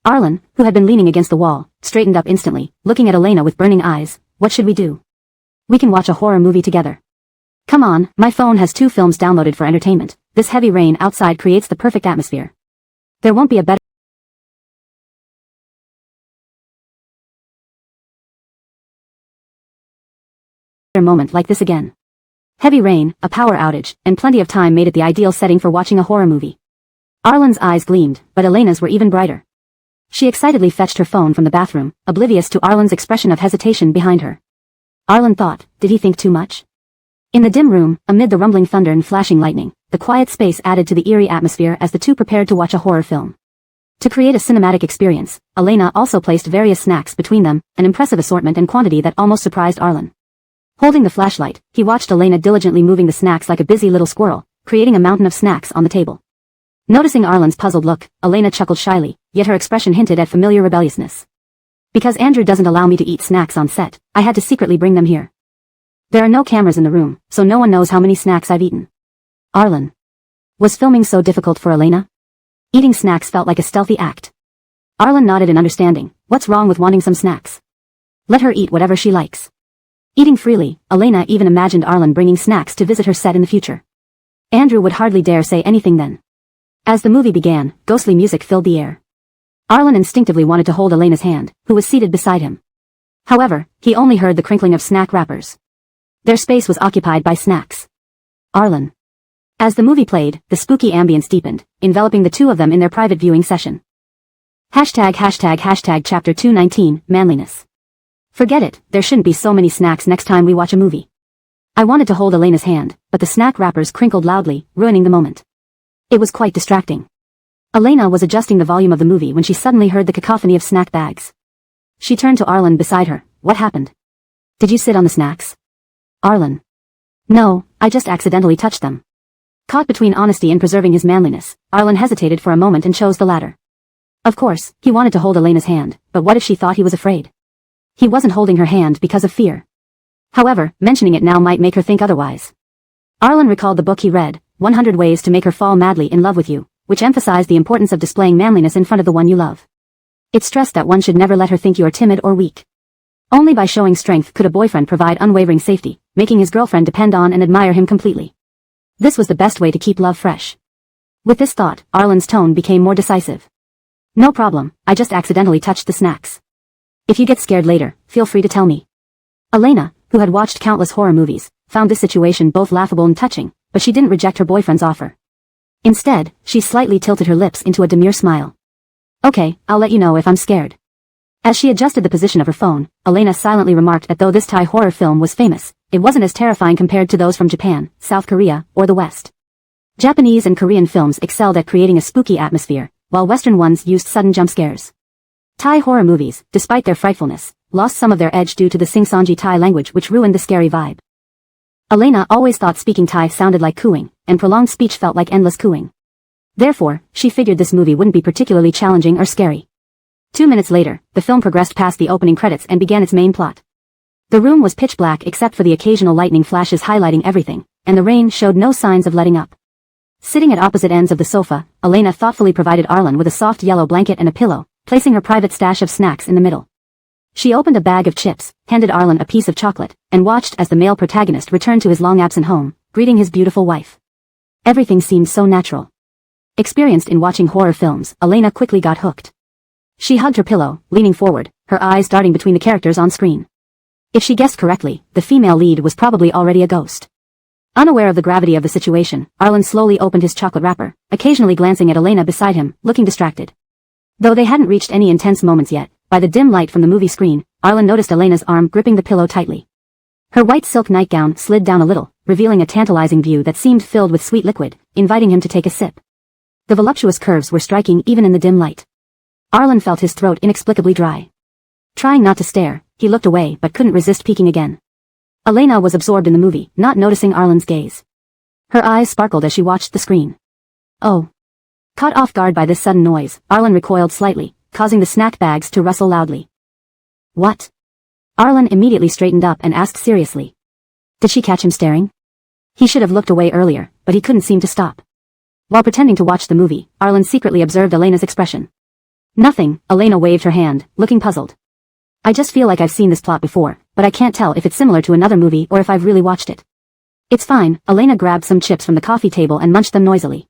Arlen, who had been leaning against the wall, straightened up instantly, looking at Elena with burning eyes. What should we do? We can watch a horror movie together. Come on, my phone has 2 films downloaded for entertainment. This heavy rain outside creates the perfect atmosphere. There won't be a better moment like this again. Heavy rain, a power outage, and plenty of time made it the ideal setting for watching a horror movie. Arlen's eyes gleamed, but Elena's were even brighter. She excitedly fetched her phone from the bathroom, oblivious to Arlen's expression of hesitation behind her. Arlen thought, did he think too much? In the dim room, amid the rumbling thunder and flashing lightning, the quiet space added to the eerie atmosphere as the two prepared to watch a horror film. To create a cinematic experience, Elena also placed various snacks between them, an impressive assortment and quantity that almost surprised Arlen. Holding the flashlight, he watched Elena diligently moving the snacks like a busy little squirrel, creating a mountain of snacks on the table. Noticing Arlen's puzzled look, Elena chuckled shyly, yet her expression hinted at familiar rebelliousness. Because Andrew doesn't allow me to eat snacks on set, I had to secretly bring them here. There are no cameras in the room, so no one knows how many snacks I've eaten. Arlen. Was filming so difficult for Elena? Eating snacks felt like a stealthy act. Arlen nodded in understanding. What's wrong with wanting some snacks? Let her eat whatever she likes. Eating freely, Elena even imagined Arlen bringing snacks to visit her set in the future. Andrew would hardly dare say anything then. As the movie began, ghostly music filled the air. Arlen instinctively wanted to hold Elena's hand, who was seated beside him. However, he only heard the crinkling of snack wrappers. Their space was occupied by snacks. Arlen. As the movie played, the spooky ambience deepened, enveloping the two of them in their private viewing session. Hashtag chapter 219, manliness. Forget it, there shouldn't be so many snacks next time we watch a movie. I wanted to hold Elena's hand, but the snack wrappers crinkled loudly, ruining the moment. It was quite distracting. Elena was adjusting the volume of the movie when she suddenly heard the cacophony of snack bags. She turned to Arlen beside her. What happened? Did you sit on the snacks? Arlen. No, I just accidentally touched them. Caught between honesty and preserving his manliness, Arlen hesitated for a moment and chose the latter. Of course, he wanted to hold Elena's hand, but what if she thought he was afraid? He wasn't holding her hand because of fear. However, mentioning it now might make her think otherwise. Arlen recalled the book he read, 100 Ways to Make Her Fall Madly in Love with You, which emphasized the importance of displaying manliness in front of the one you love. It stressed that one should never let her think you are timid or weak. Only by showing strength could a boyfriend provide unwavering safety, making his girlfriend depend on and admire him completely. This was the best way to keep love fresh. With this thought, Arlen's tone became more decisive. No problem, I just accidentally touched the snacks. If you get scared later, feel free to tell me. Elena, who had watched countless horror movies, found this situation both laughable and touching, but she didn't reject her boyfriend's offer. Instead, she slightly tilted her lips into a demure smile. Okay, I'll let you know if I'm scared. As she adjusted the position of her phone, Elena silently remarked that though this Thai horror film was famous, it wasn't as terrifying compared to those from Japan, South Korea, or the West. Japanese and Korean films excelled at creating a spooky atmosphere, while Western ones used sudden jump scares. Thai horror movies, despite their frightfulness, lost some of their edge due to the Sing-Songi Thai language which ruined the scary vibe. Elena always thought speaking Thai sounded like cooing, and prolonged speech felt like endless cooing. Therefore, she figured this movie wouldn't be particularly challenging or scary. 2 minutes later, the film progressed past the opening credits and began its main plot. The room was pitch black except for the occasional lightning flashes highlighting everything, and the rain showed no signs of letting up. Sitting at opposite ends of the sofa, Elena thoughtfully provided Arlen with a soft yellow blanket and a pillow, placing her private stash of snacks in the middle. She opened a bag of chips, handed Arlen a piece of chocolate, and watched as the male protagonist returned to his long-absent home, greeting his beautiful wife. Everything seemed so natural. Experienced in watching horror films, Elena quickly got hooked. She hugged her pillow, leaning forward, her eyes darting between the characters on screen. If she guessed correctly, the female lead was probably already a ghost. Unaware of the gravity of the situation, Arlen slowly opened his chocolate wrapper, occasionally glancing at Elena beside him, looking distracted. Though they hadn't reached any intense moments yet, by the dim light from the movie screen, Arlen noticed Elena's arm gripping the pillow tightly. Her white silk nightgown slid down a little, revealing a tantalizing view that seemed filled with sweet liquid, inviting him to take a sip. The voluptuous curves were striking even in the dim light. Arlen felt his throat inexplicably dry. Trying not to stare, he looked away but couldn't resist peeking again. Elena was absorbed in the movie, not noticing Arlen's gaze. Her eyes sparkled as she watched the screen. Oh. Caught off guard by this sudden noise, Arlen recoiled slightly, causing the snack bags to rustle loudly. What? Arlen immediately straightened up and asked seriously. Did she catch him staring? He should have looked away earlier, but he couldn't seem to stop. While pretending to watch the movie, Arlen secretly observed Elena's expression. Nothing, Elena waved her hand, looking puzzled. I just feel like I've seen this plot before, but I can't tell if it's similar to another movie or if I've really watched it. It's fine, Elena grabbed some chips from the coffee table and munched them noisily.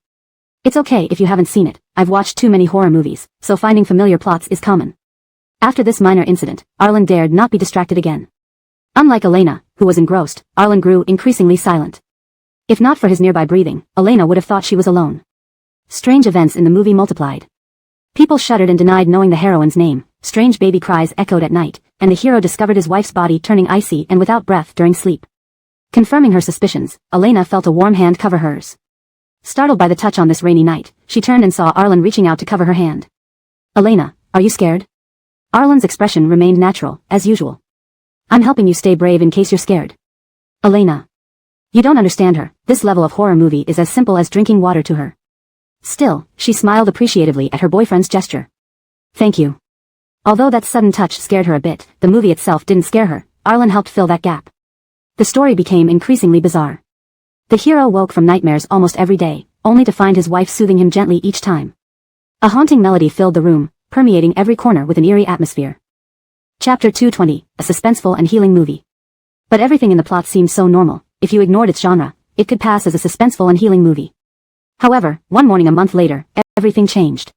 It's okay if you haven't seen it, I've watched too many horror movies, so finding familiar plots is common. After this minor incident, Arlen dared not be distracted again. Unlike Elena, who was engrossed, Arlen grew increasingly silent. If not for his nearby breathing, Elena would have thought she was alone. Strange events in the movie multiplied. People shuddered and denied knowing the heroine's name, strange baby cries echoed at night, and the hero discovered his wife's body turning icy and without breath during sleep. Confirming her suspicions, Elena felt a warm hand cover hers. Startled by the touch on this rainy night, she turned and saw Arlen reaching out to cover her hand. Elena, are you scared? Arlen's expression remained natural, as usual. I'm helping you stay brave in case you're scared. Elena. You don't understand her, this level of horror movie is as simple as drinking water to her. Still, she smiled appreciatively at her boyfriend's gesture. Thank you. Although that sudden touch scared her a bit, the movie itself didn't scare her. Arlen helped fill that gap. The story became increasingly bizarre. The hero woke from nightmares almost every day, only to find his wife soothing him gently each time. A haunting melody filled the room, permeating every corner with an eerie atmosphere. Chapter 220, a suspenseful and healing movie. But everything in the plot seemed so normal, if you ignored its genre, it could pass as a suspenseful and healing movie. However, one morning a month later, everything changed.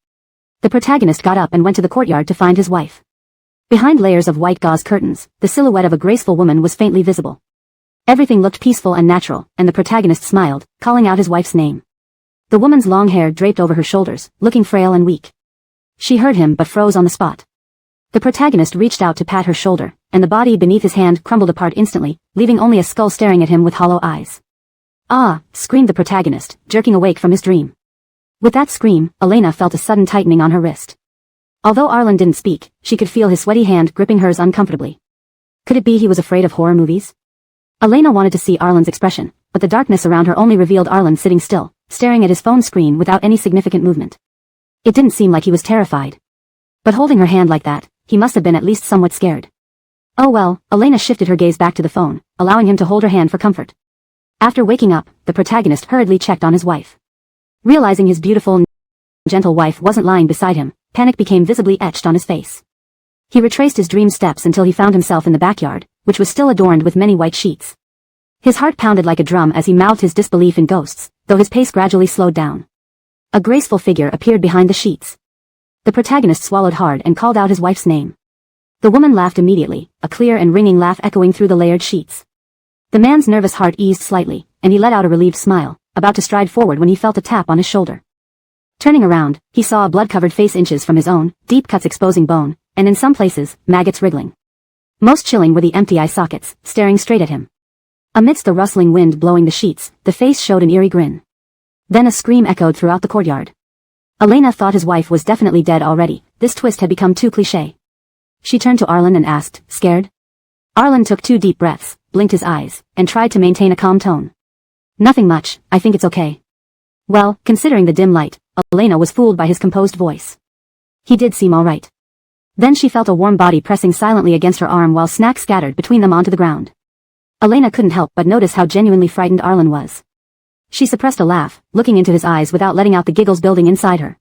The protagonist got up and went to the courtyard to find his wife. Behind layers of white gauze curtains, the silhouette of a graceful woman was faintly visible. Everything looked peaceful and natural, and the protagonist smiled, calling out his wife's name. The woman's long hair draped over her shoulders, looking frail and weak. She heard him but froze on the spot. The protagonist reached out to pat her shoulder, and the body beneath his hand crumbled apart instantly, leaving only a skull staring at him with hollow eyes. Ah! Screamed the protagonist, jerking awake from his dream. With that scream, Elena felt a sudden tightening on her wrist. Although Arlen didn't speak, she could feel his sweaty hand gripping hers uncomfortably. Could it be he was afraid of horror movies? Elena wanted to see Arlen's expression, but the darkness around her only revealed Arlen sitting still, staring at his phone screen without any significant movement. It didn't seem like he was terrified. But holding her hand like that, he must have been at least somewhat scared. Oh well, Elena shifted her gaze back to the phone, allowing him to hold her hand for comfort. After waking up, the protagonist hurriedly checked on his wife. Realizing his beautiful, gentle wife wasn't lying beside him, panic became visibly etched on his face. He retraced his dream steps until he found himself in the backyard, which was still adorned with many white sheets. His heart pounded like a drum as he mouthed his disbelief in ghosts, though his pace gradually slowed down. A graceful figure appeared behind the sheets. The protagonist swallowed hard and called out his wife's name. The woman laughed immediately, a clear and ringing laugh echoing through the layered sheets. The man's nervous heart eased slightly, and he let out a relieved smile, about to stride forward when he felt a tap on his shoulder. Turning around, he saw a blood-covered face inches from his own, deep cuts exposing bone, and in some places, maggots wriggling. Most chilling were the empty eye sockets, staring straight at him. Amidst the rustling wind blowing the sheets, the face showed an eerie grin. Then a scream echoed throughout the courtyard. Elena thought his wife was definitely dead already, this twist had become too cliché. She turned to Arlen and asked, scared? Arlen took 2 deep breaths, blinked his eyes, and tried to maintain a calm tone. Nothing much, I think it's okay. Well, considering the dim light, Elena was fooled by his composed voice. He did seem alright. Then she felt a warm body pressing silently against her arm while snacks scattered between them onto the ground. Elena couldn't help but notice how genuinely frightened Arlen was. She suppressed a laugh, looking into his eyes without letting out the giggles building inside her.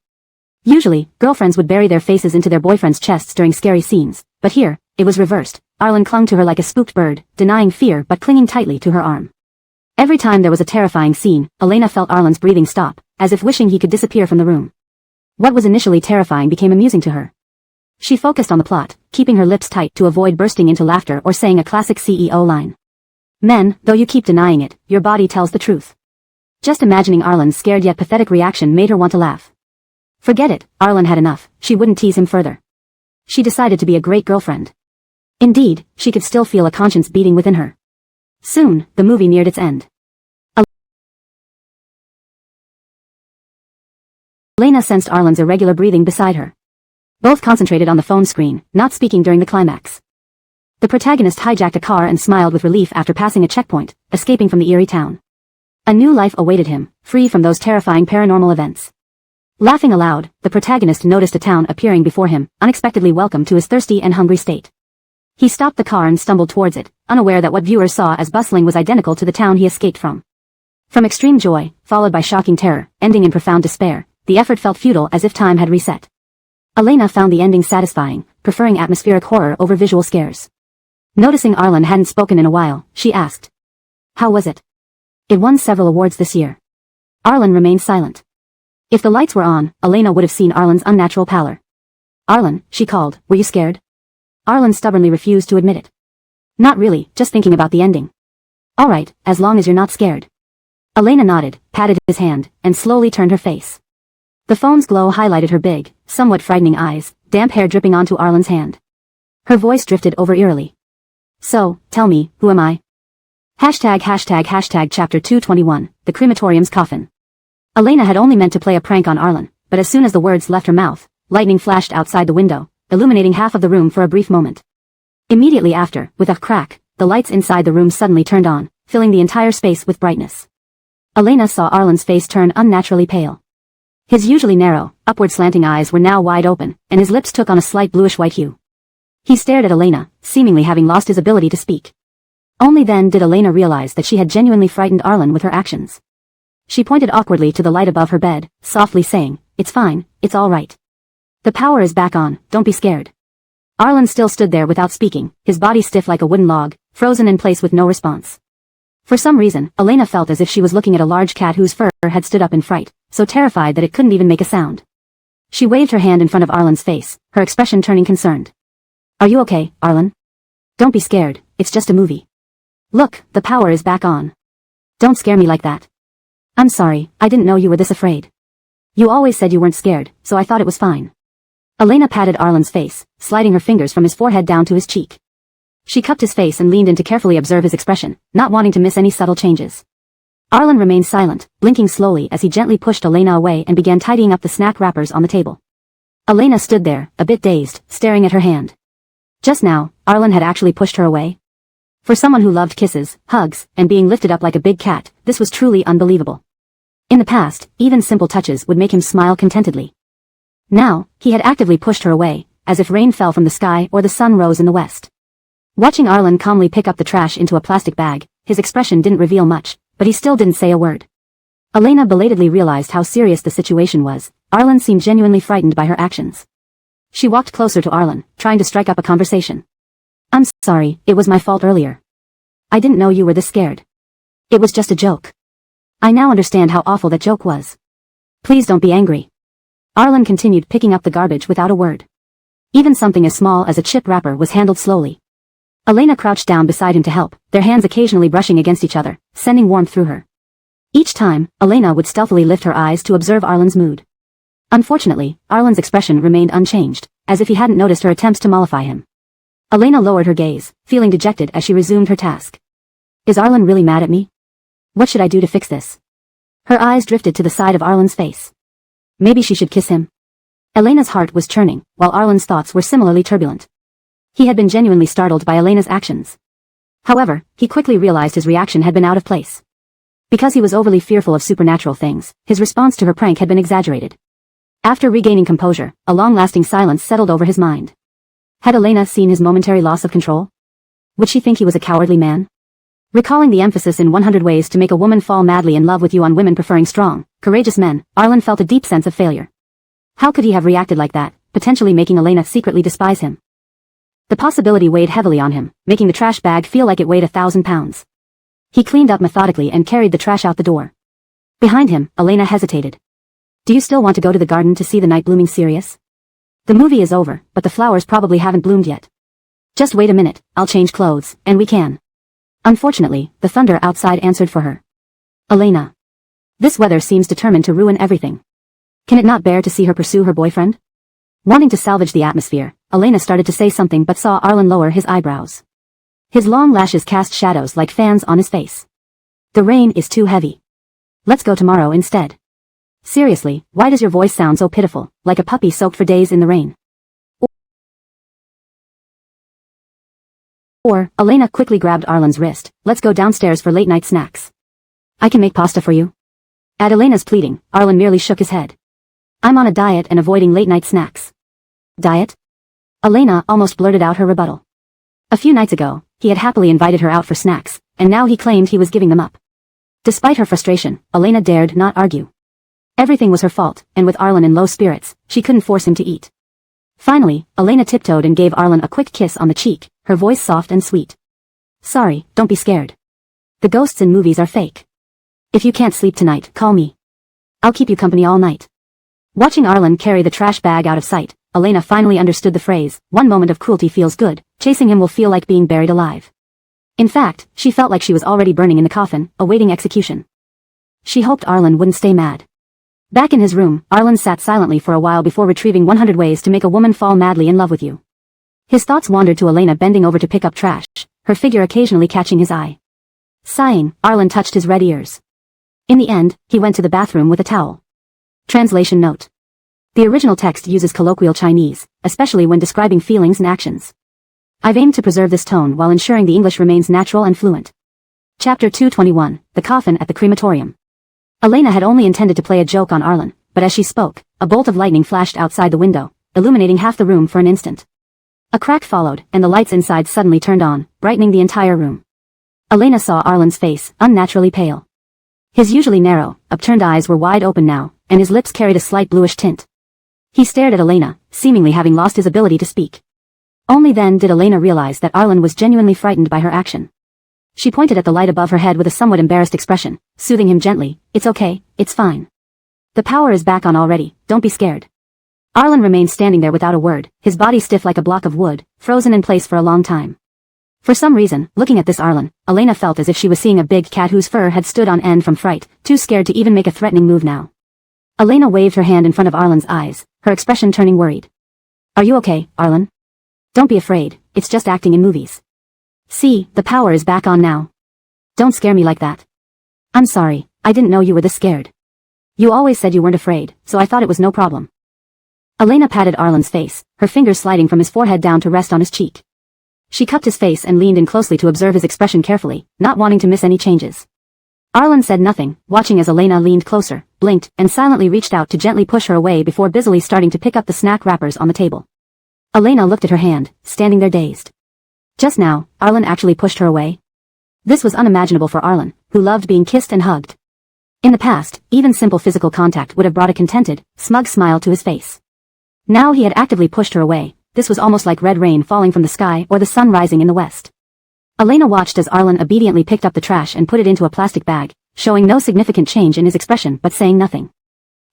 Usually, girlfriends would bury their faces into their boyfriends' chests during scary scenes, but here, it was reversed. Arlen clung to her like a spooked bird, denying fear but clinging tightly to her arm. Every time there was a terrifying scene, Elena felt Arlen's breathing stop, as if wishing he could disappear from the room. What was initially terrifying became amusing to her. She focused on the plot, keeping her lips tight to avoid bursting into laughter or saying a classic CEO line. Men, though you keep denying it, your body tells the truth. Just imagining Arlen's scared yet pathetic reaction made her want to laugh. Forget it, Arlen had enough, she wouldn't tease him further. She decided to be a great girlfriend. Indeed, she could still feel a conscience beating within her. Soon, the movie neared its end. Elena sensed Arlen's irregular breathing beside her. Both concentrated on the phone screen, not speaking during the climax. The protagonist hijacked a car and smiled with relief after passing a checkpoint, escaping from the eerie town. A new life awaited him, free from those terrifying paranormal events. Laughing aloud, the protagonist noticed a town appearing before him, unexpectedly welcome to his thirsty and hungry state. He stopped the car and stumbled towards it, unaware that what viewers saw as bustling was identical to the town he escaped from. From extreme joy, followed by shocking terror, ending in profound despair, the effort felt futile as if time had reset. Elena found the ending satisfying, preferring atmospheric horror over visual scares. Noticing Arlen hadn't spoken in a while, she asked, "How was it?" "It won several awards this year." Arlen remained silent. If the lights were on, Elena would have seen Arlen's unnatural pallor. "Arlen," she called, "were you scared?" Arlen stubbornly refused to admit it. "Not really, just thinking about the ending." "All right, as long as you're not scared." Elena nodded, patted his hand, and slowly turned her face. The phone's glow highlighted her big, somewhat frightening eyes, damp hair dripping onto Arlen's hand. Her voice drifted over eerily. "So, tell me, who am I?" Chapter 221, The Crematorium's Coffin. Elena had only meant to play a prank on Arlen, but as soon as the words left her mouth, lightning flashed outside the window, illuminating half of the room for a brief moment. Immediately after, with a crack, the lights inside the room suddenly turned on, filling the entire space with brightness. Elena saw Arlen's face turn unnaturally pale. His usually narrow, upward slanting eyes were now wide open, and his lips took on a slight bluish-white hue. He stared at Elena, seemingly having lost his ability to speak. Only then did Elena realize that she had genuinely frightened Arlen with her actions. She pointed awkwardly to the light above her bed, softly saying, "It's fine, it's all right. The power is back on, don't be scared." Arlen still stood there without speaking, his body stiff like a wooden log, frozen in place with no response. For some reason, Elena felt as if she was looking at a large cat whose fur had stood up in fright, so terrified that it couldn't even make a sound. She waved her hand in front of Arlen's face, her expression turning concerned. "Are you okay, Arlen? Don't be scared, it's just a movie. Look, the power is back on. Don't scare me like that." "I'm sorry, I didn't know you were this afraid. You always said you weren't scared, so I thought it was fine." Elena patted Arlen's face, sliding her fingers from his forehead down to his cheek. She cupped his face and leaned in to carefully observe his expression, not wanting to miss any subtle changes. Arlen remained silent, blinking slowly as he gently pushed Elena away and began tidying up the snack wrappers on the table. Elena stood there, a bit dazed, staring at her hand. Just now, Arlen had actually pushed her away. For someone who loved kisses, hugs, and being lifted up like a big cat, this was truly unbelievable. In the past, even simple touches would make him smile contentedly. Now, he had actively pushed her away, as if rain fell from the sky or the sun rose in the west. Watching Arlen calmly pick up the trash into a plastic bag, his expression didn't reveal much, but he still didn't say a word. Elena belatedly realized how serious the situation was. Arlen seemed genuinely frightened by her actions. She walked closer to Arlen, trying to strike up a conversation. "I'm sorry, it was my fault earlier. I didn't know you were this scared. It was just a joke. I now understand how awful that joke was. Please don't be angry." Arlen continued picking up the garbage without a word. Even something as small as a chip wrapper was handled slowly. Elena crouched down beside him to help, their hands occasionally brushing against each other, sending warmth through her. Each time, Elena would stealthily lift her eyes to observe Arlen's mood. Unfortunately, Arlen's expression remained unchanged, as if he hadn't noticed her attempts to mollify him. Elena lowered her gaze, feeling dejected as she resumed her task. "Is Arlen really mad at me? What should I do to fix this?" Her eyes drifted to the side of Arlen's face. Maybe she should kiss him. Elena's heart was churning, while Arlen's thoughts were similarly turbulent. He had been genuinely startled by Elena's actions. However, he quickly realized his reaction had been out of place. Because he was overly fearful of supernatural things, his response to her prank had been exaggerated. After regaining composure, a long-lasting silence settled over his mind. Had Elena seen his momentary loss of control? Would she think he was a cowardly man? Recalling the emphasis in 100 Ways to Make a Woman Fall Madly in Love with You on women preferring strong, courageous men, Arlen felt a deep sense of failure. How could he have reacted like that, potentially making Elena secretly despise him? The possibility weighed heavily on him, making the trash bag feel like it weighed 1,000 pounds. He cleaned up methodically and carried the trash out the door. Behind him, Elena hesitated. "Do you still want to go to the garden to see the night blooming cereus? The movie is over, but the flowers probably haven't bloomed yet. Just wait a minute, I'll change clothes, and we can." Unfortunately, the thunder outside answered for her. "Elena. This weather seems determined to ruin everything. Can it not bear to see her pursue her boyfriend?" Wanting to salvage the atmosphere, Elena started to say something but saw Arlen lower his eyebrows. His long lashes cast shadows like fans on his face. "The rain is too heavy. Let's go tomorrow instead." "Seriously, why does your voice sound so pitiful, like a puppy soaked for days in the rain?" Or, Elena quickly grabbed Arlen's wrist. "Let's go downstairs for late-night snacks. I can make pasta for you." At Elena's pleading, Arlen merely shook his head. I'm on a diet and avoiding late-night snacks. Diet? Elena almost blurted out her rebuttal. A few nights ago, he had happily invited her out for snacks, and now he claimed he was giving them up. Despite her frustration, Elena dared not argue. Everything was her fault, and with Arlen in low spirits, she couldn't force him to eat. Finally, Elena tiptoed and gave Arlen a quick kiss on the cheek, her voice soft and sweet. Sorry, don't be scared. The ghosts in movies are fake. If you can't sleep tonight, call me. I'll keep you company all night. Watching Arlen carry the trash bag out of sight, Elena finally understood the phrase, one moment of cruelty feels good, chasing him will feel like being buried alive. In fact, she felt like she was already burning in the coffin, awaiting execution. She hoped Arlen wouldn't stay mad. Back in his room, Arlen sat silently for a while before retrieving 100 ways to make a woman fall madly in love with you. His thoughts wandered to Elena bending over to pick up trash, her figure occasionally catching his eye. Sighing, Arlen touched his red ears. In the end, he went to the bathroom with a towel. Translation note. The original text uses colloquial Chinese, especially when describing feelings and actions. I've aimed to preserve this tone while ensuring the English remains natural and fluent. Chapter 221, The Coffin at the Crematorium. Elena had only intended to play a joke on Arlen, but as she spoke, a bolt of lightning flashed outside the window, illuminating half the room for an instant. A crack followed, and the lights inside suddenly turned on, brightening the entire room. Elena saw Arlen's face, unnaturally pale. His usually narrow, upturned eyes were wide open now, and his lips carried a slight bluish tint. He stared at Elena, seemingly having lost his ability to speak. Only then did Elena realize that Arlen was genuinely frightened by her action. She pointed at the light above her head with a somewhat embarrassed expression, soothing him gently, it's okay, it's fine. The power is back on already, don't be scared. Arlen remained standing there without a word, his body stiff like a block of wood, frozen in place for a long time. For some reason, looking at this Arlen, Elena felt as if she was seeing a big cat whose fur had stood on end from fright, too scared to even make a threatening move now. Elena waved her hand in front of Arlen's eyes, her expression turning worried. Are you okay, Arlen? Don't be afraid, it's just acting in movies. See, the power is back on now. Don't scare me like that. I'm sorry, I didn't know you were this scared. You always said you weren't afraid, so I thought it was no problem. Elena patted Arlen's face, her fingers sliding from his forehead down to rest on his cheek. She cupped his face and leaned in closely to observe his expression carefully, not wanting to miss any changes. Arlen said nothing, watching as Elena leaned closer, blinked, and silently reached out to gently push her away before busily starting to pick up the snack wrappers on the table. Elena looked at her hand, standing there dazed. Just now, Arlen actually pushed her away. This was unimaginable for Arlen, who loved being kissed and hugged. In the past, even simple physical contact would have brought a contented, smug smile to his face. Now he had actively pushed her away. This was almost like red rain falling from the sky or the sun rising in the west. Elena watched as Arlen obediently picked up the trash and put it into a plastic bag, showing no significant change in his expression but saying nothing.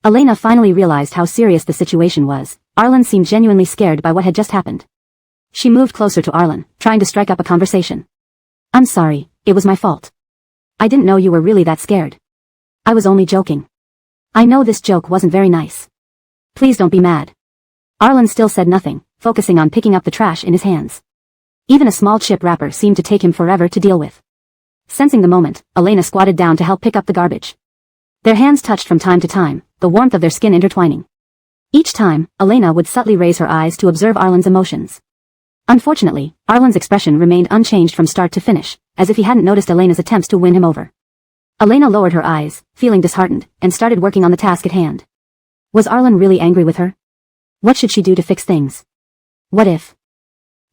Elena finally realized how serious the situation was. Arlen seemed genuinely scared by what had just happened. She moved closer to Arlen, trying to strike up a conversation. I'm sorry, it was my fault. I didn't know you were really that scared. I was only joking. I know this joke wasn't very nice. Please don't be mad. Arlen still said nothing, focusing on picking up the trash in his hands. Even a small chip wrapper seemed to take him forever to deal with. Sensing the moment, Elena squatted down to help pick up the garbage. Their hands touched from time to time, the warmth of their skin intertwining. Each time, Elena would subtly raise her eyes to observe Arlen's emotions. Unfortunately, Arlen's expression remained unchanged from start to finish, as if he hadn't noticed Elena's attempts to win him over. Elena lowered her eyes, feeling disheartened, and started working on the task at hand. Was Arlen really angry with her? What should she do to fix things? What if?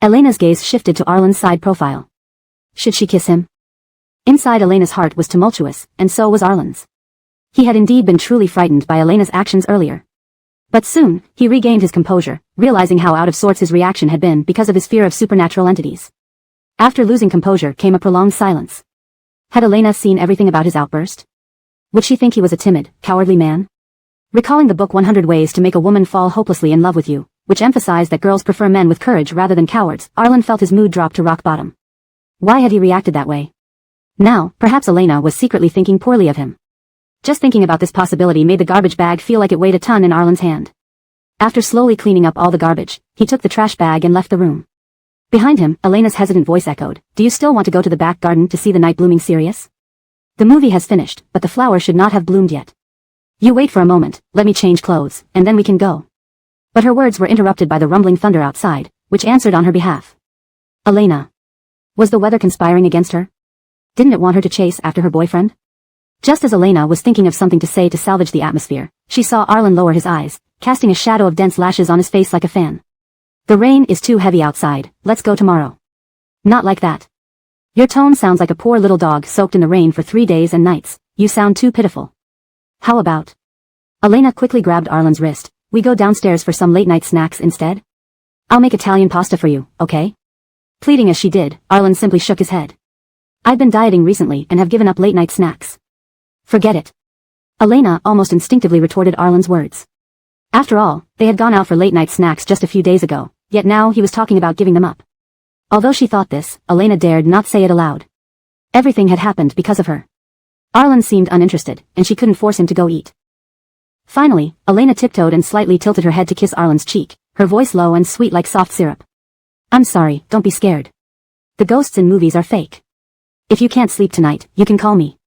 Elena's gaze shifted to Arlen's side profile. Should she kiss him? Inside Elena's heart was tumultuous, and so was Arlen's. He had indeed been truly frightened by Elena's actions earlier. But soon, he regained his composure, realizing how out of sorts his reaction had been because of his fear of supernatural entities. After losing composure came a prolonged silence. Had Elena seen everything about his outburst? Would she think he was a timid, cowardly man? Recalling the book 100 Ways to Make a Woman Fall Hopelessly in Love with You, which emphasized that girls prefer men with courage rather than cowards, Arlen felt his mood drop to rock bottom. Why had he reacted that way? Now, perhaps Elena was secretly thinking poorly of him. Just thinking about this possibility made the garbage bag feel like it weighed a ton in Arlen's hand. After slowly cleaning up all the garbage, he took the trash bag and left the room. Behind him, Elena's hesitant voice echoed, "Do you still want to go to the back garden to see the night blooming Sirius? The movie has finished, but the flower should not have bloomed yet. You wait for a moment, let me change clothes, and then we can go." But her words were interrupted by the rumbling thunder outside, which answered on her behalf. Elena. Was the weather conspiring against her? Didn't it want her to chase after her boyfriend? Just as Elena was thinking of something to say to salvage the atmosphere, she saw Arlen lower his eyes, casting a shadow of dense lashes on his face like a fan. The rain is too heavy outside, let's go tomorrow. Not like that. Your tone sounds like a poor little dog soaked in the rain for 3 days and nights, you sound too pitiful. How about? Elena quickly grabbed Arlen's wrist, we go downstairs for some late-night snacks instead? I'll make Italian pasta for you, okay? Pleading as she did, Arlen simply shook his head. I've been dieting recently and have given up late-night snacks. Forget it. Elena almost instinctively retorted Arlen's words. After all, they had gone out for late-night snacks just a few days ago, yet now he was talking about giving them up. Although she thought this, Elena dared not say it aloud. Everything had happened because of her. Arlen seemed uninterested, and she couldn't force him to go eat. Finally, Elena tiptoed and slightly tilted her head to kiss Arlen's cheek, her voice low and sweet like soft syrup. I'm sorry, don't be scared. The ghosts in movies are fake. If you can't sleep tonight, you can call me.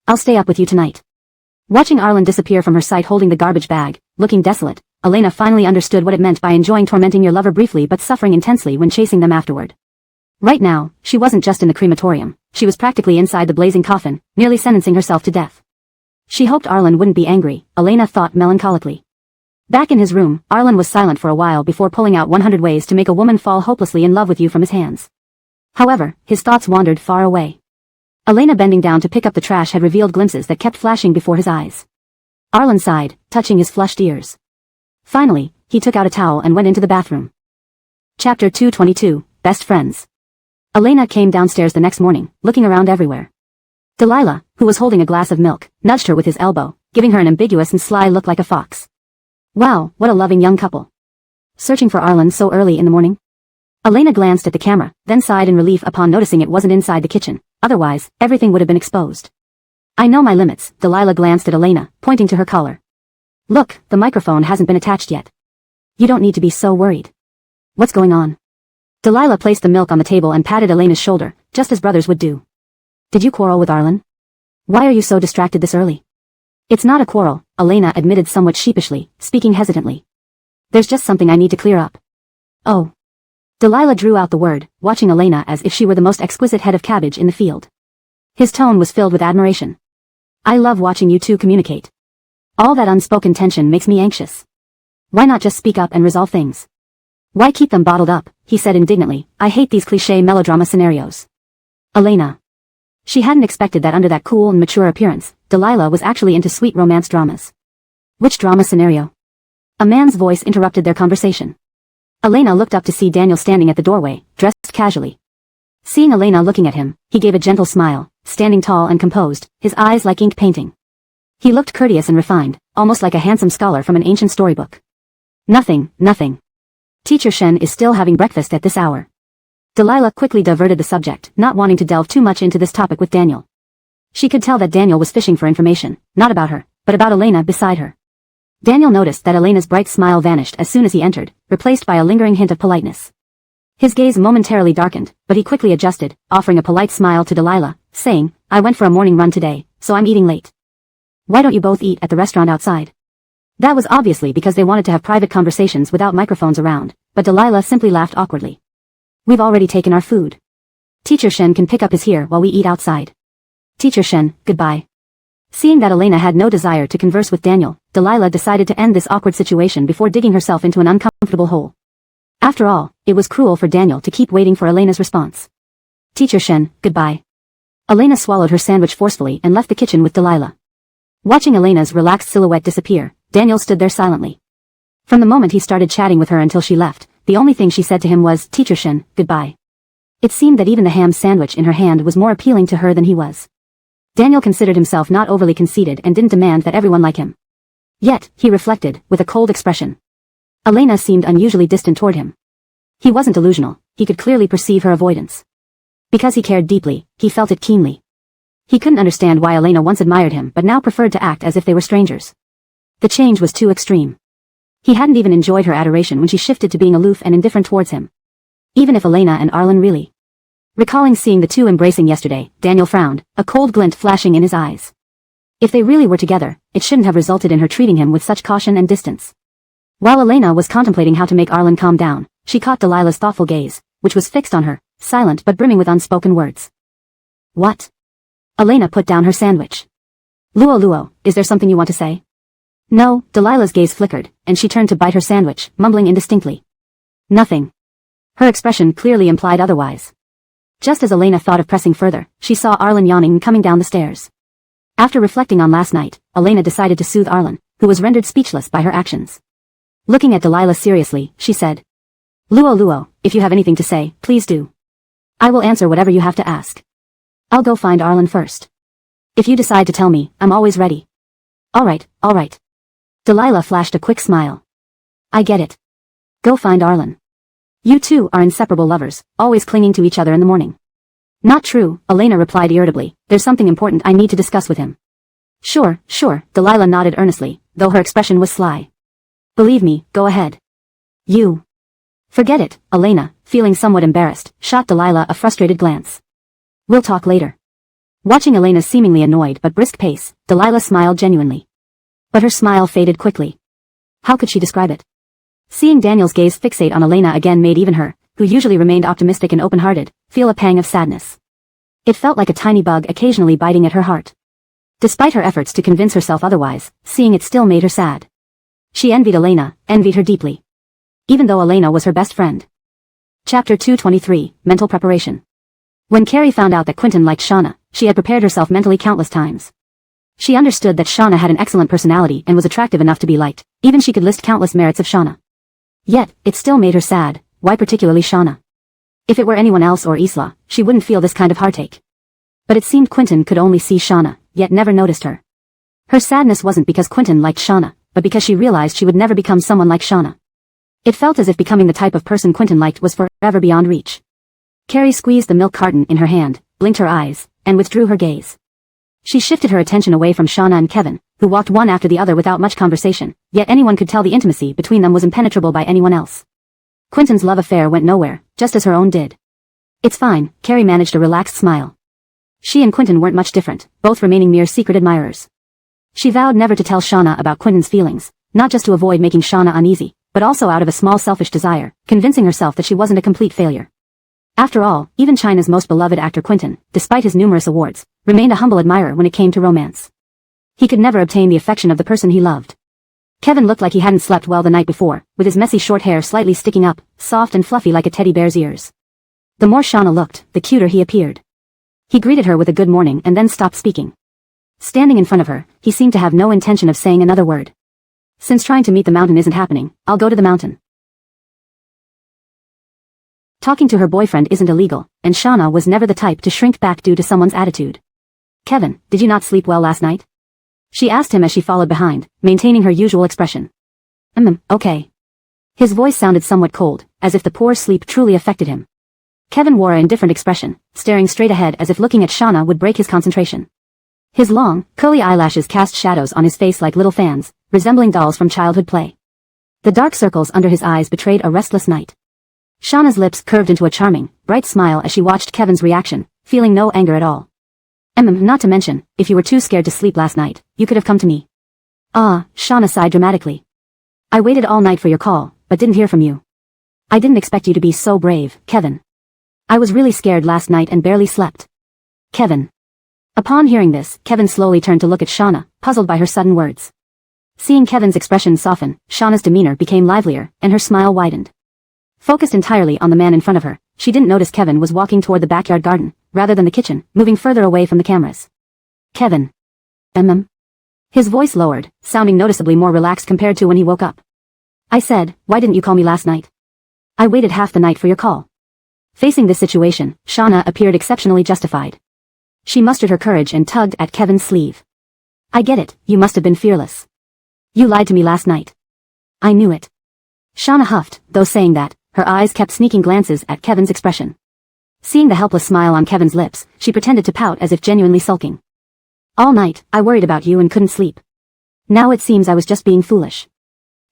I'll stay up with you tonight. Watching Arlen disappear from her sight holding the garbage bag, looking desolate, Elena finally understood what it meant by enjoying tormenting your lover briefly but suffering intensely when chasing them afterward. Right now, she wasn't just in the crematorium, she was practically inside the blazing coffin, nearly sentencing herself to death. She hoped Arlen wouldn't be angry, Elena thought melancholically. Back in his room, Arlen was silent for a while before pulling out 100 ways to make a woman fall hopelessly in love with you from his hands. However, his thoughts wandered far away. Elena bending down to pick up the trash had revealed glimpses that kept flashing before his eyes. Arlen sighed, touching his flushed ears. Finally, he took out a towel and went into the bathroom. Chapter 222, Best Friends. Elena came downstairs the next morning, looking around everywhere. Delilah, who was holding a glass of milk, nudged her with his elbow, giving her an ambiguous and sly look like a fox. Wow, what a loving young couple. Searching for Arlen so early in the morning? Elena glanced at the camera, then sighed in relief upon noticing it wasn't inside the kitchen, otherwise, everything would have been exposed. I know my limits, Delilah glanced at Elena, pointing to her collar. Look, the microphone hasn't been attached yet. You don't need to be so worried. What's going on? Delilah placed the milk on the table and patted Elena's shoulder, just as brothers would do. Did you quarrel with Arlen? Why are you so distracted this early? It's not a quarrel, Elena admitted somewhat sheepishly, speaking hesitantly. There's just something I need to clear up. Oh. Delilah drew out the word, watching Elena as if she were the most exquisite head of cabbage in the field. His tone was filled with admiration. I love watching you two communicate. All that unspoken tension makes me anxious. Why not just speak up and resolve things? Why keep them bottled up, he said indignantly, I hate these cliché melodrama scenarios. Elena. She hadn't expected that under that cool and mature appearance, Delilah was actually into sweet romance dramas. Which drama scenario? A man's voice interrupted their conversation. Elena looked up to see Daniel standing at the doorway, dressed casually. Seeing Elena looking at him, he gave a gentle smile, standing tall and composed, his eyes like ink painting. He looked courteous and refined, almost like a handsome scholar from an ancient storybook. Nothing. Teacher Shen is still having breakfast at this hour. Delilah quickly diverted the subject, not wanting to delve too much into this topic with Daniel. She could tell that Daniel was fishing for information, not about her, but about Elena beside her. Daniel noticed that Elena's bright smile vanished as soon as he entered, replaced by a lingering hint of politeness. His gaze momentarily darkened, but he quickly adjusted, offering a polite smile to Delilah, saying, I went for a morning run today, so I'm eating late. Why don't you both eat at the restaurant outside? That was obviously because they wanted to have private conversations without microphones around, but Delilah simply laughed awkwardly. We've already taken our food. Teacher Shen can pick up his here while we eat outside. Teacher Shen, goodbye. Seeing that Elena had no desire to converse with Daniel, Delilah decided to end this awkward situation before digging herself into an uncomfortable hole. After all, it was cruel for Daniel to keep waiting for Elena's response. Teacher Shen, goodbye. Elena swallowed her sandwich forcefully and left the kitchen with Delilah. Watching Elena's relaxed silhouette disappear, Daniel stood there silently. From the moment he started chatting with her until she left, the only thing she said to him was, Teacher Shen, goodbye. It seemed that even the ham sandwich in her hand was more appealing to her than he was. Daniel considered himself not overly conceited and didn't demand that everyone like him. Yet, he reflected, with a cold expression. Elena seemed unusually distant toward him. He wasn't delusional, he could clearly perceive her avoidance. Because he cared deeply, he felt it keenly. He couldn't understand why Elena once admired him but now preferred to act as if they were strangers. The change was too extreme. He hadn't even enjoyed her adoration when she shifted to being aloof and indifferent towards him. Even if Elena and Arlen really. Recalling seeing the two embracing yesterday, Daniel frowned, a cold glint flashing in his eyes. If they really were together, it shouldn't have resulted in her treating him with such caution and distance. While Elena was contemplating how to make Arlen calm down, she caught Delilah's thoughtful gaze, which was fixed on her, silent but brimming with unspoken words. What? Elena put down her sandwich. Luo, is there something you want to say? No, Delilah's gaze flickered, and she turned to bite her sandwich, mumbling indistinctly. Nothing. Her expression clearly implied otherwise. Just as Elena thought of pressing further, she saw Arlen yawning and coming down the stairs. After reflecting on last night, Elena decided to soothe Arlen, who was rendered speechless by her actions. Looking at Delilah seriously, she said, Luo, if you have anything to say, please do. I will answer whatever you have to ask. I'll go find Arlen first. If you decide to tell me, I'm always ready. All right. Delilah flashed a quick smile. I get it. Go find Arlen. You two are inseparable lovers, always clinging to each other in the morning. Not true, Elena replied irritably. There's something important I need to discuss with him. Sure, Delilah nodded earnestly, though her expression was sly. Believe me, go ahead. You. Forget it, Elena, feeling somewhat embarrassed, shot Delilah a frustrated glance. We'll talk later. Watching Elena's seemingly annoyed but brisk pace, Delilah smiled genuinely. But her smile faded quickly. How could she describe it? Seeing Daniel's gaze fixate on Elena again made even her, who usually remained optimistic and open-hearted, feel a pang of sadness. It felt like a tiny bug occasionally biting at her heart. Despite her efforts to convince herself otherwise, seeing it still made her sad. She envied Elena, envied her deeply. Even though Elena was her best friend. Chapter 223, Mental Preparation. When Carrie found out that Quentin liked Shauna, she had prepared herself mentally countless times. She understood that Shauna had an excellent personality and was attractive enough to be liked, even she could list countless merits of Shauna. Yet, it still made her sad. Why particularly Shauna? If it were anyone else or Isla, she wouldn't feel this kind of heartache. But it seemed Quentin could only see Shauna, yet never noticed her. Her sadness wasn't because Quentin liked Shauna, but because she realized she would never become someone like Shauna. It felt as if becoming the type of person Quentin liked was forever beyond reach. Carrie squeezed the milk carton in her hand, blinked her eyes, and withdrew her gaze. She shifted her attention away from Shauna and Kevin, who walked one after the other without much conversation, yet anyone could tell the intimacy between them was impenetrable by anyone else. Quentin's love affair went nowhere, just as her own did. It's fine, Carrie managed a relaxed smile. She and Quentin weren't much different, both remaining mere secret admirers. She vowed never to tell Shauna about Quentin's feelings, not just to avoid making Shauna uneasy, but also out of a small selfish desire, convincing herself that she wasn't a complete failure. After all, even China's most beloved actor Quentin, despite his numerous awards, remained a humble admirer when it came to romance. He could never obtain the affection of the person he loved. Kevin looked like he hadn't slept well the night before, with his messy short hair slightly sticking up, soft and fluffy like a teddy bear's ears. The more Shauna looked, the cuter he appeared. He greeted her with a good morning and then stopped speaking. Standing in front of her, he seemed to have no intention of saying another word. Since trying to meet the mountain isn't happening, I'll go to the mountain. Talking to her boyfriend isn't illegal, and Shauna was never the type to shrink back due to someone's attitude. Kevin, did you not sleep well last night? She asked him as she followed behind, maintaining her usual expression. Okay. His voice sounded somewhat cold, as if the poor sleep truly affected him. Kevin wore an indifferent expression, staring straight ahead as if looking at Shauna would break his concentration. His long, curly eyelashes cast shadows on his face like little fans, resembling dolls from childhood play. The dark circles under his eyes betrayed a restless night. Shauna's lips curved into a charming, bright smile as she watched Kevin's reaction, feeling no anger at all. Not to mention, if you were too scared to sleep last night, you could have come to me. Shauna sighed dramatically. I waited all night for your call, but didn't hear from you. I didn't expect you to be so brave, Kevin. I was really scared last night and barely slept. Kevin. Upon hearing this, Kevin slowly turned to look at Shauna, puzzled by her sudden words. Seeing Kevin's expression soften, Shauna's demeanor became livelier, and her smile widened. Focused entirely on the man in front of her, she didn't notice Kevin was walking toward the backyard garden, rather than the kitchen, moving further away from the cameras. Kevin. His voice lowered, sounding noticeably more relaxed compared to when he woke up. I said, why didn't you call me last night? I waited half the night for your call. Facing this situation, Shauna appeared exceptionally justified. She mustered her courage and tugged at Kevin's sleeve. I get it, you must have been fearless. You lied to me last night. I knew it. Shauna huffed, though saying that, her eyes kept sneaking glances at Kevin's expression. Seeing the helpless smile on Kevin's lips, she pretended to pout as if genuinely sulking. All night, I worried about you and couldn't sleep. Now it seems I was just being foolish.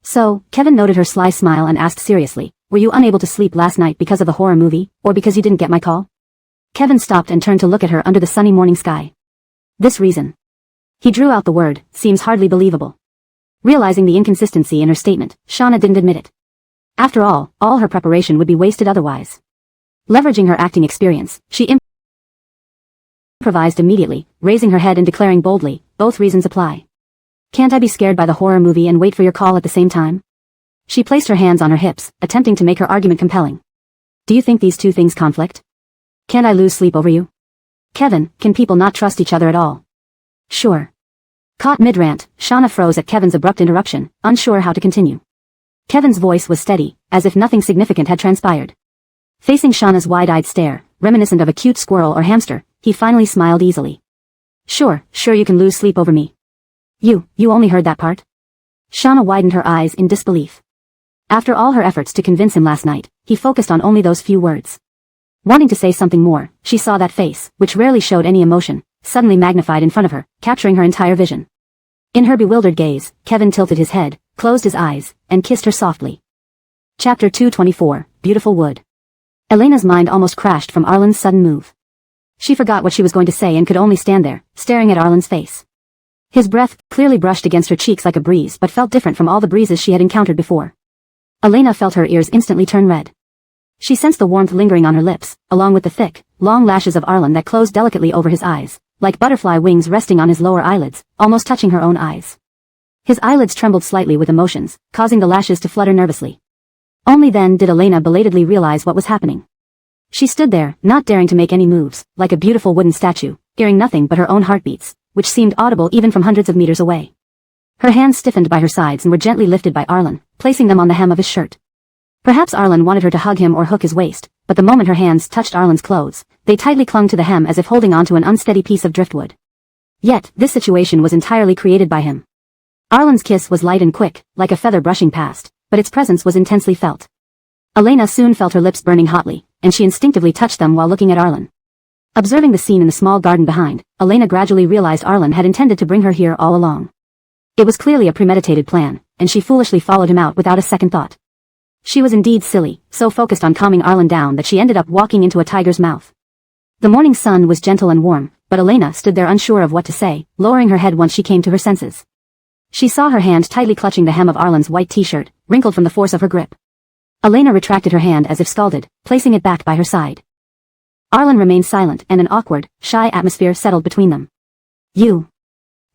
So, Kevin noted her sly smile and asked seriously, were you unable to sleep last night because of a horror movie, or because you didn't get my call? Kevin stopped and turned to look at her under the sunny morning sky. This reason. He drew out the word, seems hardly believable. Realizing the inconsistency in her statement, Shauna didn't admit it. After all her preparation would be wasted otherwise. Leveraging her acting experience, she improvised immediately, raising her head and declaring boldly, both reasons apply. Can't I be scared by the horror movie and wait for your call at the same time? She placed her hands on her hips, attempting to make her argument compelling. Do you think these two things conflict? Can't I lose sleep over you? Kevin, can people not trust each other at all? Sure. Caught mid-rant, Shauna froze at Kevin's abrupt interruption, unsure how to continue. Kevin's voice was steady, as if nothing significant had transpired. Facing Shauna's wide-eyed stare, reminiscent of a cute squirrel or hamster, he finally smiled easily. Sure you can lose sleep over me. You only heard that part? Shauna widened her eyes in disbelief. After all her efforts to convince him last night, he focused on only those few words. Wanting to say something more, she saw that face, which rarely showed any emotion, suddenly magnified in front of her, capturing her entire vision. In her bewildered gaze, Kevin tilted his head, closed his eyes, and kissed her softly. Chapter 224, Beautiful Wood. Elena's mind almost crashed from Arlen's sudden move. She forgot what she was going to say and could only stand there, staring at Arlen's face. His breath clearly brushed against her cheeks like a breeze but felt different from all the breezes she had encountered before. Elena felt her ears instantly turn red. She sensed the warmth lingering on her lips, along with the thick, long lashes of Arlen that closed delicately over his eyes, like butterfly wings resting on his lower eyelids, almost touching her own eyes. His eyelids trembled slightly with emotions, causing the lashes to flutter nervously. Only then did Elena belatedly realize what was happening. She stood there, not daring to make any moves, like a beautiful wooden statue, hearing nothing but her own heartbeats, which seemed audible even from hundreds of meters away. Her hands stiffened by her sides and were gently lifted by Arlen, placing them on the hem of his shirt. Perhaps Arlen wanted her to hug him or hook his waist, but the moment her hands touched Arlen's clothes, they tightly clung to the hem as if holding onto an unsteady piece of driftwood. Yet, this situation was entirely created by him. Arlen's kiss was light and quick, like a feather brushing past, but its presence was intensely felt. Elena soon felt her lips burning hotly, and she instinctively touched them while looking at Arlen. Observing the scene in the small garden behind, Elena gradually realized Arlen had intended to bring her here all along. It was clearly a premeditated plan, and she foolishly followed him out without a second thought. She was indeed silly, so focused on calming Arlen down that she ended up walking into a tiger's mouth. The morning sun was gentle and warm, but Elena stood there unsure of what to say, lowering her head once she came to her senses. She saw her hand tightly clutching the hem of Arlen's white t-shirt, wrinkled from the force of her grip. Elena retracted her hand as if scalded, placing it back by her side. Arlen remained silent and an awkward, shy atmosphere settled between them. You.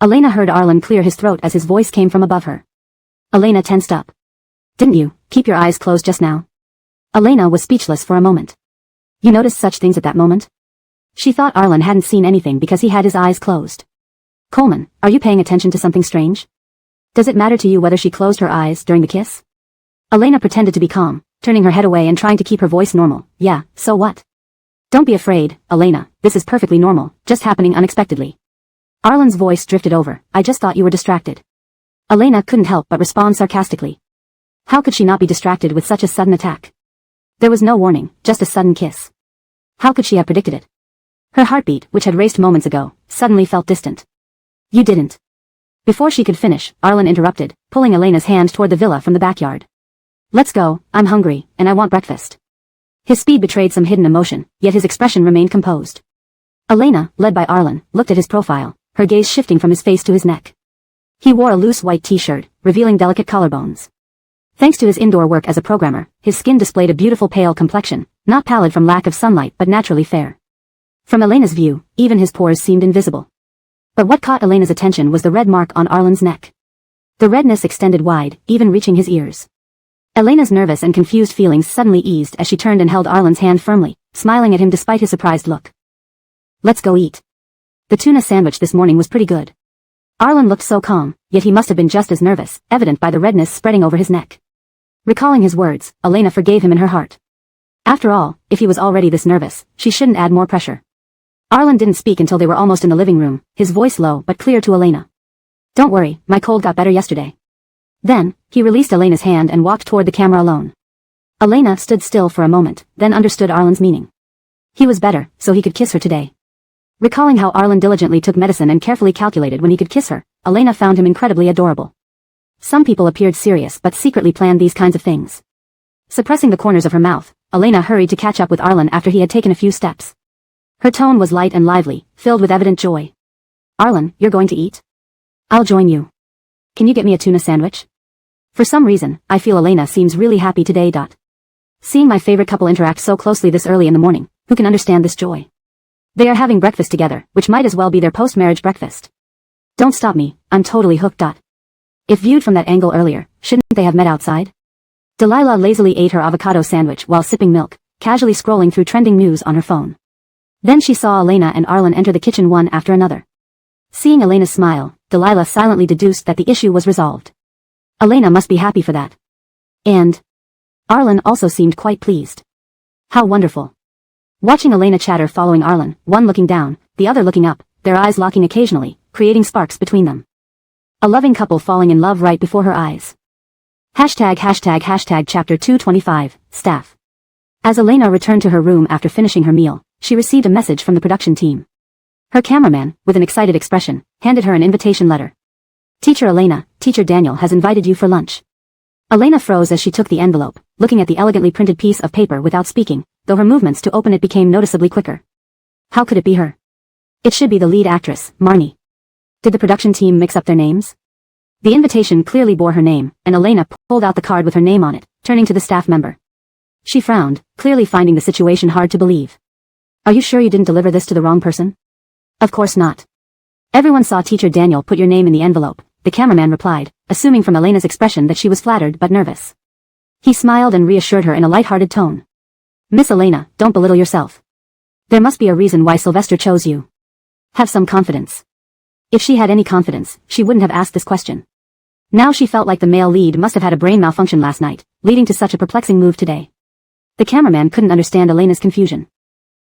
Elena heard Arlen clear his throat as his voice came from above her. Elena tensed up. Didn't you keep your eyes closed just now? Elena was speechless for a moment. You noticed such things at that moment? She thought Arlen hadn't seen anything because he had his eyes closed. Coleman, are you paying attention to something strange? Does it matter to you whether she closed her eyes during the kiss? Elena pretended to be calm, turning her head away and trying to keep her voice normal. Yeah, so what? Don't be afraid, Elena, this is perfectly normal, just happening unexpectedly. Arlen's voice drifted over. I just thought you were distracted. Elena couldn't help but respond sarcastically. How could she not be distracted with such a sudden attack? There was no warning, just a sudden kiss. How could she have predicted it? Her heartbeat, which had raced moments ago, suddenly felt distant. You didn't. Before she could finish, Arlen interrupted, pulling Elena's hand toward the villa from the backyard. Let's go, I'm hungry, and I want breakfast. His speed betrayed some hidden emotion, yet his expression remained composed. Elena, led by Arlen, looked at his profile, her gaze shifting from his face to his neck. He wore a loose white t-shirt, revealing delicate collarbones. Thanks to his indoor work as a programmer, his skin displayed a beautiful pale complexion, not pallid from lack of sunlight but naturally fair. From Elena's view, even his pores seemed invisible. But what caught Elena's attention was the red mark on Arlen's neck. The redness extended wide, even reaching his ears. Elena's nervous and confused feelings suddenly eased as she turned and held Arlen's hand firmly, smiling at him despite his surprised look. Let's go eat. The tuna sandwich this morning was pretty good. Arlen looked so calm, yet he must have been just as nervous, evident by the redness spreading over his neck. Recalling his words, Elena forgave him in her heart. After all, if he was already this nervous, she shouldn't add more pressure. Arlen didn't speak until they were almost in the living room, his voice low but clear to Elena. Don't worry, my cold got better yesterday. Then, he released Elena's hand and walked toward the camera alone. Elena stood still for a moment, then understood Arlen's meaning. He was better, so he could kiss her today. Recalling how Arlen diligently took medicine and carefully calculated when he could kiss her, Elena found him incredibly adorable. Some people appeared serious but secretly planned these kinds of things. Suppressing the corners of her mouth, Elena hurried to catch up with Arlen after he had taken a few steps. Her tone was light and lively, filled with evident joy. Arlen, you're going to eat? I'll join you. Can you get me a tuna sandwich? For some reason, I feel Elena seems really happy today. Seeing my favorite couple interact so closely this early in the morning, who can understand this joy? They are having breakfast together, which might as well be their post-marriage breakfast. Don't stop me, I'm totally hooked. If viewed from that angle earlier, shouldn't they have met outside? Delilah lazily ate her avocado sandwich while sipping milk, casually scrolling through trending news on her phone. Then she saw Elena and Arlen enter the kitchen one after another. Seeing Elena's smile, Delilah silently deduced that the issue was resolved. Elena must be happy for that. And Arlen also seemed quite pleased. How wonderful. Watching Elena chatter following Arlen, one looking down, the other looking up, their eyes locking occasionally, creating sparks between them. A loving couple falling in love right before her eyes. Hashtag chapter 225, staff. As Elena returned to her room after finishing her meal, she received a message from the production team. Her cameraman, with an excited expression, handed her an invitation letter. Teacher Elena, Teacher Daniel has invited you for lunch. Elena froze as she took the envelope, looking at the elegantly printed piece of paper without speaking, though her movements to open it became noticeably quicker. How could it be her? It should be the lead actress, Marnie. Did the production team mix up their names? The invitation clearly bore her name, and Elena pulled out the card with her name on it, turning to the staff member. She frowned, clearly finding the situation hard to believe. Are you sure you didn't deliver this to the wrong person? Of course not. Everyone saw Teacher Daniel put your name in the envelope, the cameraman replied, assuming from Elena's expression that she was flattered but nervous. He smiled and reassured her in a light-hearted tone. Miss Elena, don't belittle yourself. There must be a reason why Sylvester chose you. Have some confidence. If she had any confidence, she wouldn't have asked this question. Now she felt like the male lead must have had a brain malfunction last night, leading to such a perplexing move today. The cameraman couldn't understand Elena's confusion.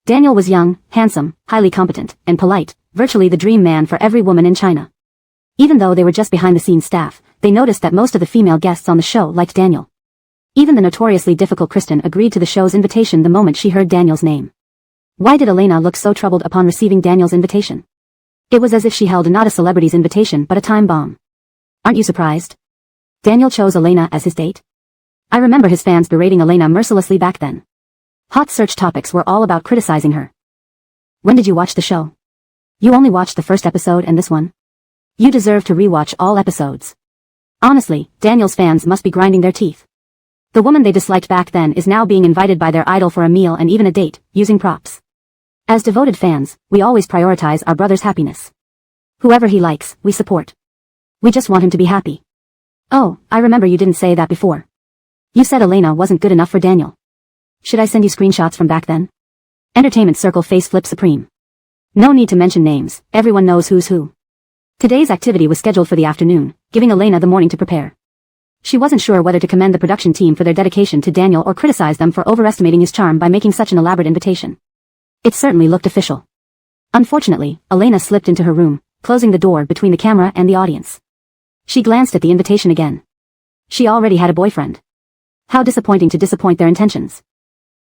Daniel was young, handsome, highly competent, and polite, virtually the dream man for every woman in China. Even though they were just behind-the-scenes staff, they noticed that most of the female guests on the show liked Daniel. Even the notoriously difficult Kristen agreed to the show's invitation the moment she heard Daniel's name. Why did Elena look so troubled upon receiving Daniel's invitation? It was as if she held not a celebrity's invitation but a time bomb. Aren't you surprised? Daniel chose Elena as his date? I remember his fans berating Elena mercilessly back then. Hot search topics were all about criticizing her. When did you watch the show? You only watched the first episode and this one? You deserve to rewatch all episodes. Honestly, Daniel's fans must be grinding their teeth. The woman they disliked back then is now being invited by their idol for a meal and even a date, using props. As devoted fans, we always prioritize our brother's happiness. Whoever he likes, we support. We just want him to be happy. Oh, I remember you didn't say that before. You said Elena wasn't good enough for Daniel. Should I send you screenshots from back then? Entertainment circle face flip supreme. No need to mention names, everyone knows who's who. Today's activity was scheduled for the afternoon, giving Elena the morning to prepare. She wasn't sure whether to commend the production team for their dedication to Daniel or criticize them for overestimating his charm by making such an elaborate invitation. It certainly looked official. Unfortunately, Elena slipped into her room, closing the door between the camera and the audience. She glanced at the invitation again. She already had a boyfriend. How disappointing to disappoint their intentions.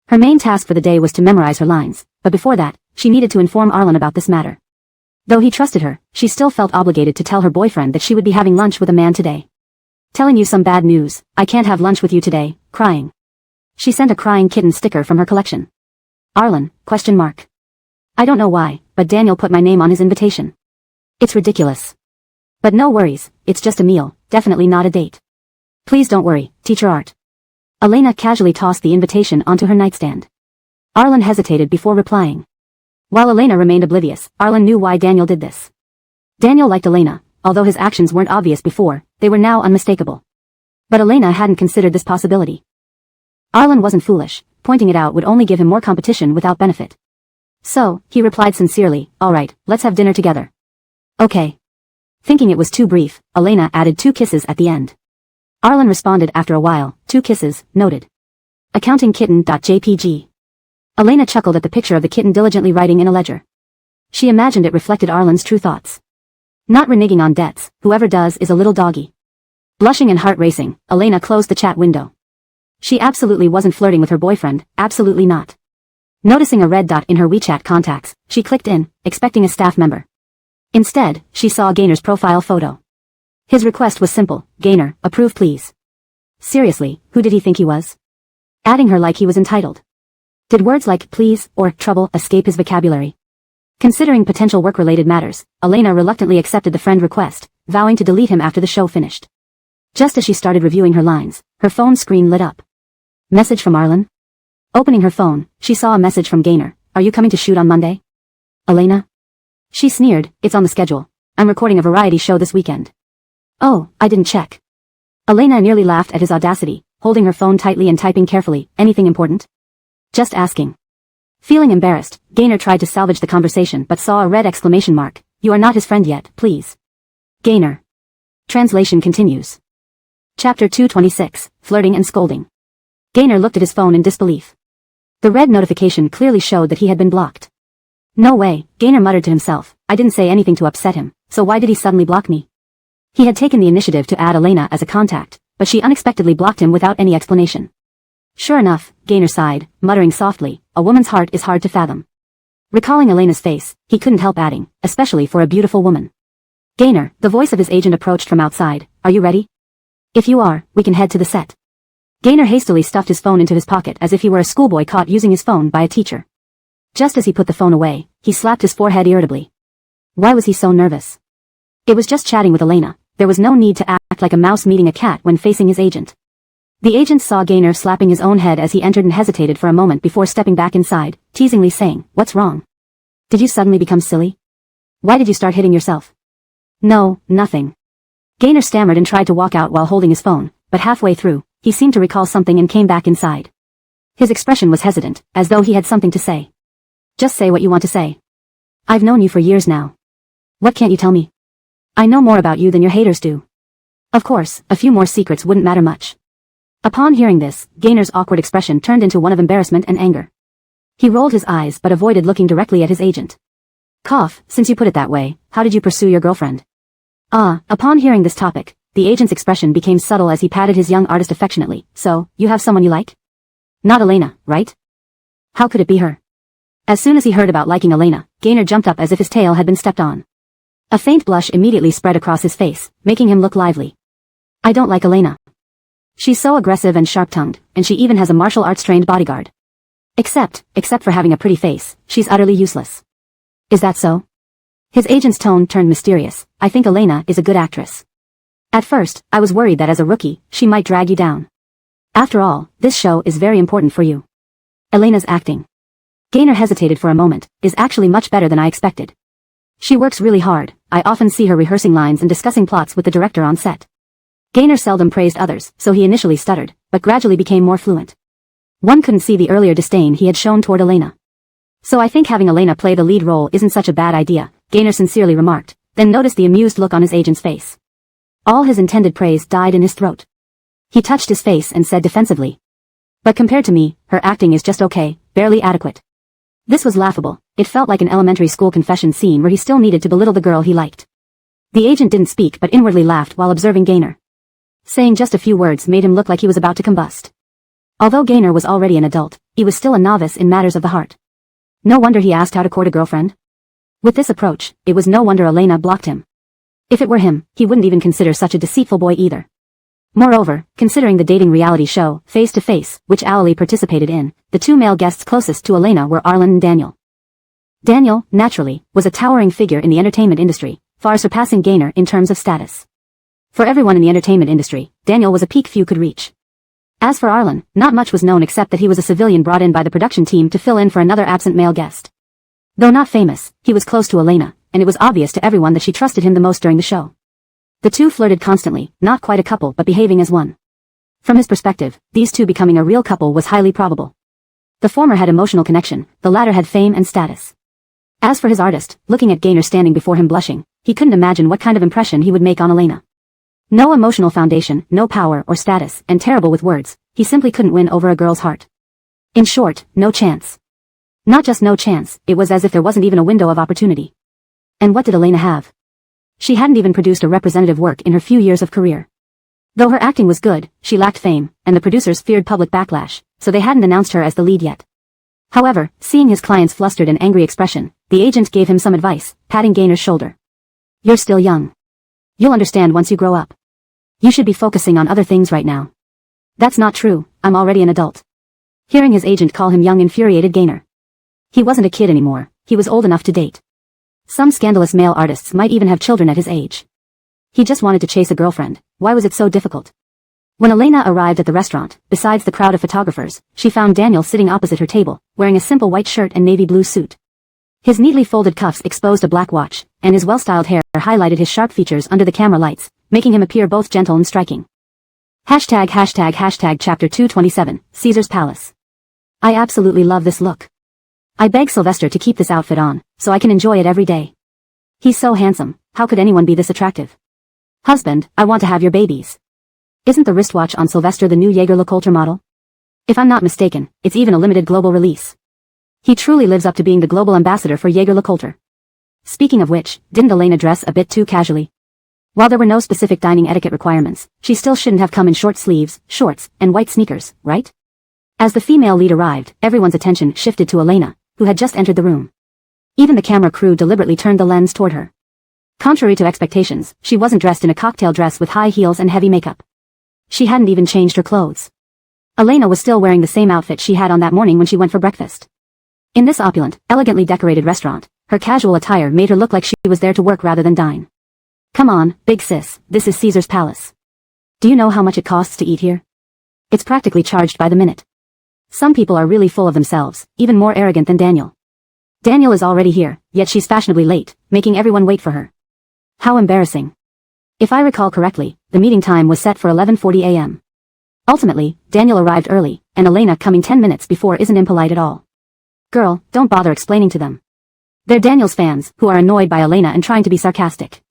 Her main task for the day was to memorize her lines, but before that, she needed to inform Arlen about this matter. Though he trusted her, she still felt obligated to tell her boyfriend that she would be having lunch with a man today. Telling you some bad news, I can't have lunch with you today, crying. She sent a crying kitten sticker from her collection. Arlen, ? I don't know why, but Daniel put my name on his invitation. It's ridiculous. But no worries, it's just a meal, definitely not a date. Please don't worry, Teacher Art. Elena casually tossed the invitation onto her nightstand. Arlen hesitated before replying. While Elena remained oblivious, Arlen knew why Daniel did this. Daniel liked Elena, although his actions weren't obvious before, they were now unmistakable. But Elena hadn't considered this possibility. Arlen wasn't foolish, pointing it out would only give him more competition without benefit. So, he replied sincerely, alright, let's have dinner together. Okay. Thinking it was too brief, Elena added 2 kisses at the end. Arlen responded after a while, 2 kisses, noted. Accounting kitten.jpg. Elena chuckled at the picture of the kitten diligently writing in a ledger. She imagined it reflected Arlen's true thoughts. Not reneging on debts, whoever does is a little doggy. Blushing and heart racing, Elena closed the chat window. She absolutely wasn't flirting with her boyfriend, absolutely not. Noticing a red dot in her WeChat contacts, she clicked in, expecting a staff member. Instead, she saw Gainer's profile photo. His request was simple, Gainer, approve please. Seriously, who did he think he was? Adding her like he was entitled. Did words like please or trouble escape his vocabulary? Considering potential work-related matters, Elena reluctantly accepted the friend request, vowing to delete him after the show finished. Just as she started reviewing her lines, her phone screen lit up. Message from Arlen? Opening her phone, she saw a message from Gainer. Are you coming to shoot on Monday? Elena? She sneered, it's on the schedule. I'm recording a variety show this weekend. Oh, I didn't check. Elena nearly laughed at his audacity, holding her phone tightly and typing carefully. Anything important? Just asking. Feeling embarrassed, Gaynor tried to salvage the conversation but saw a red exclamation mark. You are not his friend yet, please. Gaynor. Translation continues. Chapter 226, Flirting and Scolding. Gaynor looked at his phone in disbelief. The red notification clearly showed that he had been blocked. No way, Gaynor muttered to himself. I didn't say anything to upset him, so why did he suddenly block me? He had taken the initiative to add Elena as a contact, but she unexpectedly blocked him without any explanation. Sure enough, Gaynor sighed, muttering softly, a woman's heart is hard to fathom. Recalling Elena's face, he couldn't help adding, especially for a beautiful woman. Gaynor, the voice of his agent approached from outside. Are you ready? If you are, we can head to the set. Gaynor hastily stuffed his phone into his pocket as if he were a schoolboy caught using his phone by a teacher. Just as he put the phone away, he slapped his forehead irritably. Why was he so nervous? It was just chatting with Elena. There was no need to act like a mouse meeting a cat when facing his agent. The agent saw Gaynor slapping his own head as he entered and hesitated for a moment before stepping back inside, teasingly saying, What's wrong? Did you suddenly become silly? Why did you start hitting yourself? No, nothing. Gaynor stammered and tried to walk out while holding his phone, but halfway through, he seemed to recall something and came back inside. His expression was hesitant, as though he had something to say. Just say what you want to say. I've known you for years now. What can't you tell me? I know more about you than your haters do. Of course, a few more secrets wouldn't matter much. Upon hearing this, Gaynor's awkward expression turned into one of embarrassment and anger. He rolled his eyes but avoided looking directly at his agent. Cough, since you put it that way, how did you pursue your girlfriend? Upon hearing this topic, the agent's expression became subtle as he patted his young artist affectionately. So, you have someone you like? Not Elena, right? How could it be her? As soon as he heard about liking Elena, Gaynor jumped up as if his tail had been stepped on. A faint blush immediately spread across his face, making him look lively. I don't like Elena. She's so aggressive and sharp-tongued, and she even has a martial arts-trained bodyguard. Except for having a pretty face, she's utterly useless. Is that so? His agent's tone turned mysterious. I think Elena is a good actress. At first, I was worried that as a rookie, she might drag you down. After all, this show is very important for you. Elena's acting. Gaynor hesitated for a moment, is actually much better than I expected. She works really hard. I often see her rehearsing lines and discussing plots with the director on set. Gaynor seldom praised others, so he initially stuttered, but gradually became more fluent. One couldn't see the earlier disdain he had shown toward Elena. So I think having Elena play the lead role isn't such a bad idea, Gaynor sincerely remarked, then noticed the amused look on his agent's face. All his intended praise died in his throat. He touched his face and said defensively. But compared to me, her acting is just okay, barely adequate. This was laughable. It felt like an elementary school confession scene where he still needed to belittle the girl he liked. The agent didn't speak but inwardly laughed while observing Gaynor. Saying just a few words made him look like he was about to combust. Although Gaynor was already an adult, he was still a novice in matters of the heart. No wonder he asked how to court a girlfriend. With this approach, it was no wonder Elena blocked him. If it were him, he wouldn't even consider such a deceitful boy either. Moreover, considering the dating reality show, Face to Face, which Ali participated in, the two male guests closest to Elena were Arlen and Daniel. Daniel, naturally, was a towering figure in the entertainment industry, far surpassing Gaynor in terms of status. For everyone in the entertainment industry, Daniel was a peak few could reach. As for Arlen, not much was known except that he was a civilian brought in by the production team to fill in for another absent male guest. Though not famous, he was close to Elena, and it was obvious to everyone that she trusted him the most during the show. The two flirted constantly, not quite a couple but behaving as one. From his perspective, these two becoming a real couple was highly probable. The former had emotional connection, the latter had fame and status. As for his artist, looking at Gaynor standing before him blushing, he couldn't imagine what kind of impression he would make on Elena. No emotional foundation, no power or status, and terrible with words, he simply couldn't win over a girl's heart. In short, no chance. Not just no chance, it was as if there wasn't even a window of opportunity. And what did Elena have? She hadn't even produced a representative work in her few years of career. Though her acting was good, she lacked fame, and the producers feared public backlash, so they hadn't announced her as the lead yet. However, seeing his client's flustered and angry expression, the agent gave him some advice, patting Gaynor's shoulder. You're still young. You'll understand once you grow up. You should be focusing on other things right now. That's not true, I'm already an adult. Hearing his agent call him young infuriated Gaynor. He wasn't a kid anymore, he was old enough to date. Some scandalous male artists might even have children at his age. He just wanted to chase a girlfriend. Why was it so difficult? When Elena arrived at the restaurant, besides the crowd of photographers, she found Daniel sitting opposite her table, wearing a simple white shirt and navy blue suit. His neatly folded cuffs exposed a black watch, and his well-styled hair highlighted his sharp features under the camera lights, making him appear both gentle and striking. ####Chapter 227, Caesar's Palace. I absolutely love this look. I begged Sylvester to keep this outfit on, so I can enjoy it every day. He's so handsome, how could anyone be this attractive? Husband, I want to have your babies. Isn't the wristwatch on Sylvester the new Jaeger-LeCoultre model? If I'm not mistaken, it's even a limited global release. He truly lives up to being the global ambassador for Jaeger-LeCoultre. Speaking of which, didn't Elena dress a bit too casually? While there were no specific dining etiquette requirements, she still shouldn't have come in short sleeves, shorts, and white sneakers, right? As the female lead arrived, everyone's attention shifted to Elena, who had just entered the room. Even the camera crew deliberately turned the lens toward her. Contrary to expectations, she wasn't dressed in a cocktail dress with high heels and heavy makeup. She hadn't even changed her clothes. Elena was still wearing the same outfit she had on that morning when she went for breakfast. In this opulent, elegantly decorated restaurant, her casual attire made her look like she was there to work rather than dine. Come on, big sis, this is Caesar's Palace. Do you know how much it costs to eat here? It's practically charged by the minute. Some people are really full of themselves, even more arrogant than Daniel. Daniel is already here, yet she's fashionably late, making everyone wait for her. How embarrassing. If I recall correctly, the meeting time was set for 11:40 a.m. Ultimately, Daniel arrived early, and Elena coming 10 minutes before isn't impolite at all. Girl, don't bother explaining to them. They're Daniel's fans, who are annoyed by Elena and trying to be sarcastic.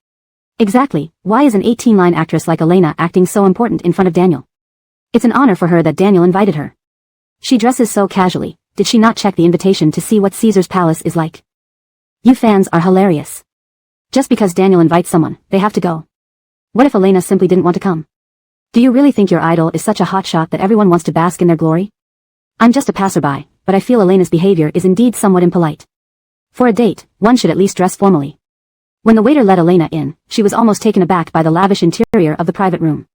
Exactly, why is an 18-line actress like Elena acting so important in front of Daniel? It's an honor for her that Daniel invited her. She dresses so casually, did she not check the invitation to see what Caesar's Palace is like? You fans are hilarious. Just because Daniel invites someone, they have to go. What if Elena simply didn't want to come? Do you really think your idol is such a hotshot that everyone wants to bask in their glory? I'm just a passerby, but I feel Elena's behavior is indeed somewhat impolite. For a date, one should at least dress formally. When the waiter let Elena in, she was almost taken aback by the lavish interior of the private room.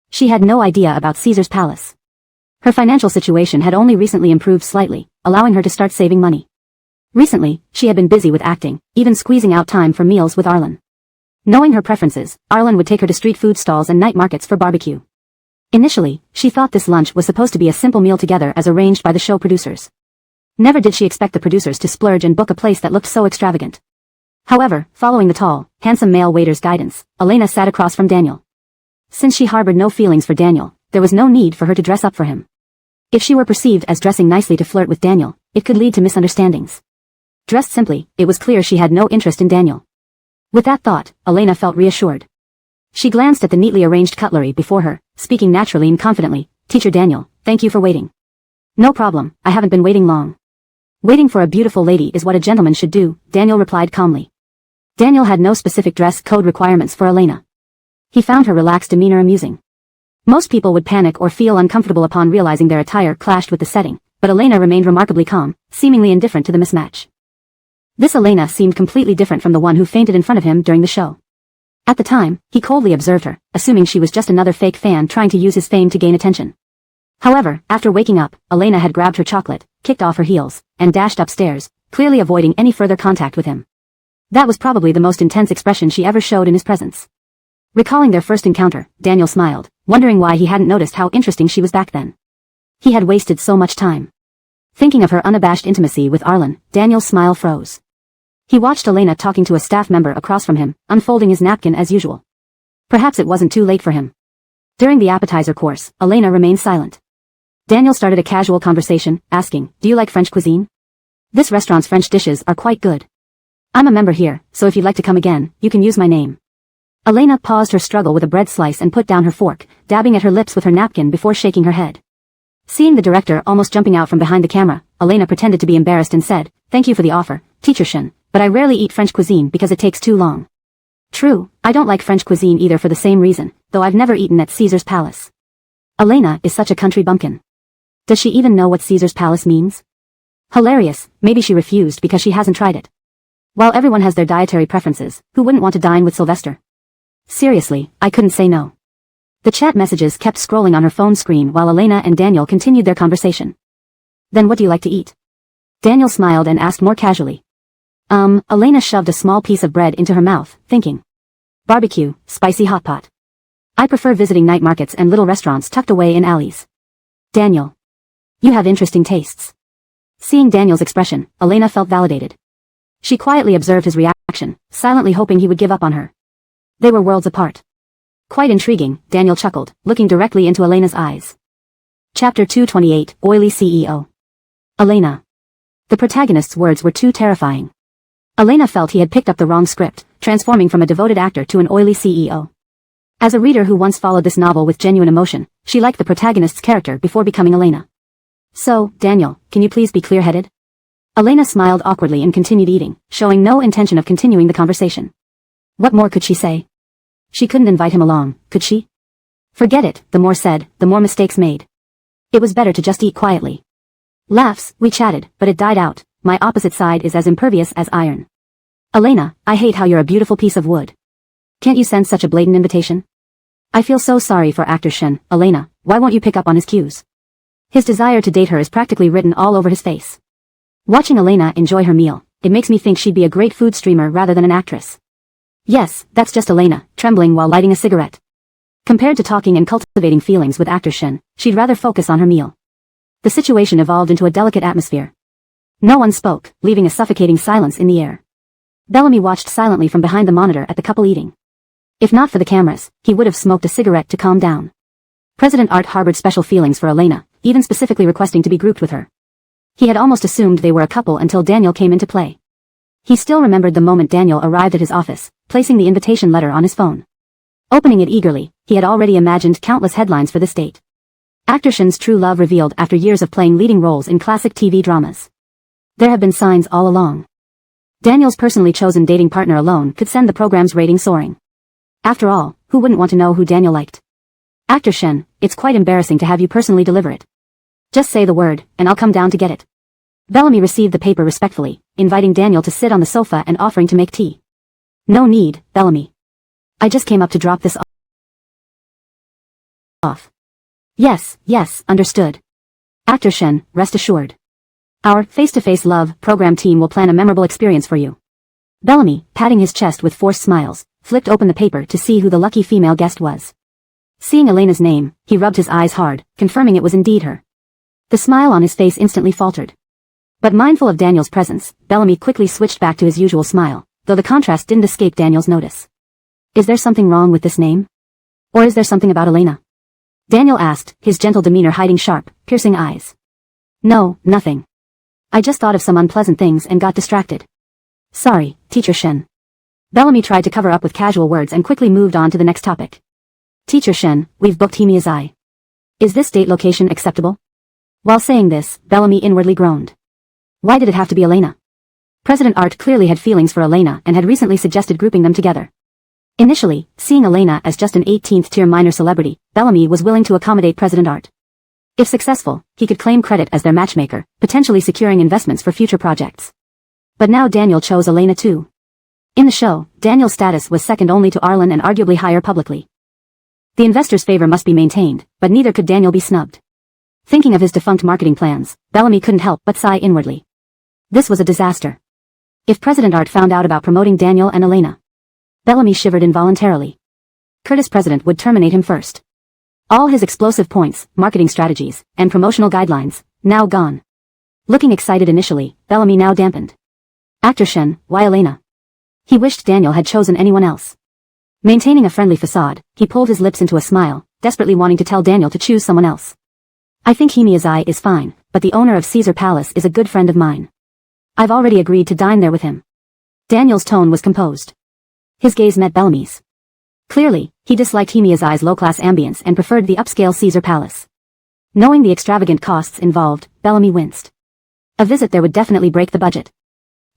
She had no idea about Caesar's Palace. Her financial situation had only recently improved slightly, allowing her to start saving money. Recently, she had been busy with acting, even squeezing out time for meals with Arlen. Knowing her preferences, Arlen would take her to street food stalls and night markets for barbecue. Initially, she thought this lunch was supposed to be a simple meal together as arranged by the show producers. Never did she expect the producers to splurge and book a place that looked so extravagant. However, following the tall, handsome male waiter's guidance, Elena sat across from Daniel. Since she harbored no feelings for Daniel, there was no need for her to dress up for him. If she were perceived as dressing nicely to flirt with Daniel, it could lead to misunderstandings. Dressed simply, it was clear she had no interest in Daniel. With that thought, Elena felt reassured. She glanced at the neatly arranged cutlery before her, speaking naturally and confidently, "Teacher Daniel, thank you for waiting." "No problem, I haven't been waiting long." "Waiting for a beautiful lady is what a gentleman should do," Daniel replied calmly. Daniel had no specific dress code requirements for Elena. He found her relaxed demeanor amusing. Most people would panic or feel uncomfortable upon realizing their attire clashed with the setting, but Elena remained remarkably calm, seemingly indifferent to the mismatch. This Elena seemed completely different from the one who fainted in front of him during the show. At the time, he coldly observed her, assuming she was just another fake fan trying to use his fame to gain attention. However, after waking up, Elena had grabbed her chocolate, kicked off her heels, and dashed upstairs, clearly avoiding any further contact with him. That was probably the most intense expression she ever showed in his presence. Recalling their first encounter, Daniel smiled, wondering why he hadn't noticed how interesting she was back then. He had wasted so much time. Thinking of her unabashed intimacy with Arlen, Daniel's smile froze. He watched Elena talking to a staff member across from him, unfolding his napkin as usual. Perhaps it wasn't too late for him. During the appetizer course, Elena remained silent. Daniel started a casual conversation, asking, "Do you like French cuisine? This restaurant's French dishes are quite good. I'm a member here, so if you'd like to come again, you can use my name." Elena paused her struggle with a bread slice and put down her fork, dabbing at her lips with her napkin before shaking her head. Seeing the director almost jumping out from behind the camera, Elena pretended to be embarrassed and said, "Thank you for the offer, Teacher Shin, but I rarely eat French cuisine because it takes too long." True, I don't like French cuisine either for the same reason, though I've never eaten at Caesar's Palace. Elena is such a country bumpkin. Does she even know what Caesar's Palace means? Hilarious, maybe she refused because she hasn't tried it. While everyone has their dietary preferences, who wouldn't want to dine with Sylvester? Seriously, I couldn't say no. The chat messages kept scrolling on her phone screen while Elena and Daniel continued their conversation. "Then what do you like to eat?" Daniel smiled and asked more casually. Elena shoved a small piece of bread into her mouth, thinking. "Barbecue, spicy hot pot. I prefer visiting night markets and little restaurants tucked away in alleys." "Daniel. You have interesting tastes." Seeing Daniel's expression, Elena felt validated. She quietly observed his reaction, silently hoping he would give up on her. They were worlds apart. Quite intriguing, Daniel chuckled, looking directly into Elena's eyes. Chapter 228, Oily CEO. Elena. The protagonist's words were too terrifying. Elena felt he had picked up the wrong script, transforming from a devoted actor to an oily CEO. As a reader who once followed this novel with genuine emotion, she liked the protagonist's character before becoming Elena. So, Daniel, can you please be clear-headed? Elena smiled awkwardly and continued eating, showing no intention of continuing the conversation. What more could she say? She couldn't invite him along, could she? Forget it, the more said, the more mistakes made. It was better to just eat quietly. Laughs, we chatted, but it died out. My opposite side is as impervious as iron. Elena, I hate how you're a beautiful piece of wood. Can't you sense such a blatant invitation? I feel so sorry for actor Shen. Elena, why won't you pick up on his cues? His desire to date her is practically written all over his face. Watching Elena enjoy her meal, it makes me think she'd be a great food streamer rather than an actress. Yes, that's just Elena, trembling while lighting a cigarette. Compared to talking and cultivating feelings with actor Shen, she'd rather focus on her meal. The situation evolved into a delicate atmosphere. No one spoke, leaving a suffocating silence in the air. Bellamy watched silently from behind the monitor at the couple eating. If not for the cameras, he would have smoked a cigarette to calm down. President Art harbored special feelings for Elena, even specifically requesting to be grouped with her. He had almost assumed they were a couple until Daniel came into play. He still remembered the moment Daniel arrived at his office, placing the invitation letter on his phone. Opening it eagerly, he had already imagined countless headlines for this date. Actor Shen's true love revealed after years of playing leading roles in classic TV dramas. There have been signs all along. Daniel's personally chosen dating partner alone could send the program's rating soaring. After all, who wouldn't want to know who Daniel liked? Actor Shen, it's quite embarrassing to have you personally deliver it. Just say the word, and I'll come down to get it. Bellamy received the paper respectfully, inviting Daniel to sit on the sofa and offering to make tea. No need, Bellamy. I just came up to drop this off. Yes, understood. Actor Shen, rest assured. Our face-to-face love program team will plan a memorable experience for you. Bellamy, patting his chest with forced smiles, flipped open the paper to see who the lucky female guest was. Seeing Elena's name, he rubbed his eyes hard, confirming it was indeed her. The smile on his face instantly faltered. But mindful of Daniel's presence, Bellamy quickly switched back to his usual smile, though the contrast didn't escape Daniel's notice. Is there something wrong with this name? Or is there something about Elena? Daniel asked, his gentle demeanor hiding sharp, piercing eyes. No, nothing. I just thought of some unpleasant things and got distracted. Sorry, Teacher Shen. Bellamy tried to cover up with casual words and quickly moved on to the next topic. Teacher Shen, we've booked Himiyazai. Is this date location acceptable? While saying this, Bellamy inwardly groaned. Why did it have to be Elena? President Art clearly had feelings for Elena and had recently suggested grouping them together. Initially, seeing Elena as just an 18th-tier minor celebrity, Bellamy was willing to accommodate President Art. If successful, he could claim credit as their matchmaker, potentially securing investments for future projects. But now Daniel chose Elena too. In the show, Daniel's status was second only to Arlen and arguably higher publicly. The investor's favor must be maintained, but neither could Daniel be snubbed. Thinking of his defunct marketing plans, Bellamy couldn't help but sigh inwardly. This was a disaster. If President Art found out about promoting Daniel and Elena, Bellamy shivered involuntarily. Curtis President would terminate him first. All his explosive points, marketing strategies, and promotional guidelines, now gone. Looking excited initially, Bellamy now dampened. Actor Shen, why Elena? He wished Daniel had chosen anyone else. Maintaining a friendly facade, he pulled his lips into a smile, desperately wanting to tell Daniel to choose someone else. I think Himiyazai is fine, but the owner of Caesar Palace is a good friend of mine. I've already agreed to dine there with him. Daniel's tone was composed. His gaze met Bellamy's. Clearly, he disliked Himiyazai's low-class ambience and preferred the upscale Caesar Palace. Knowing the extravagant costs involved, Bellamy winced. A visit there would definitely break the budget.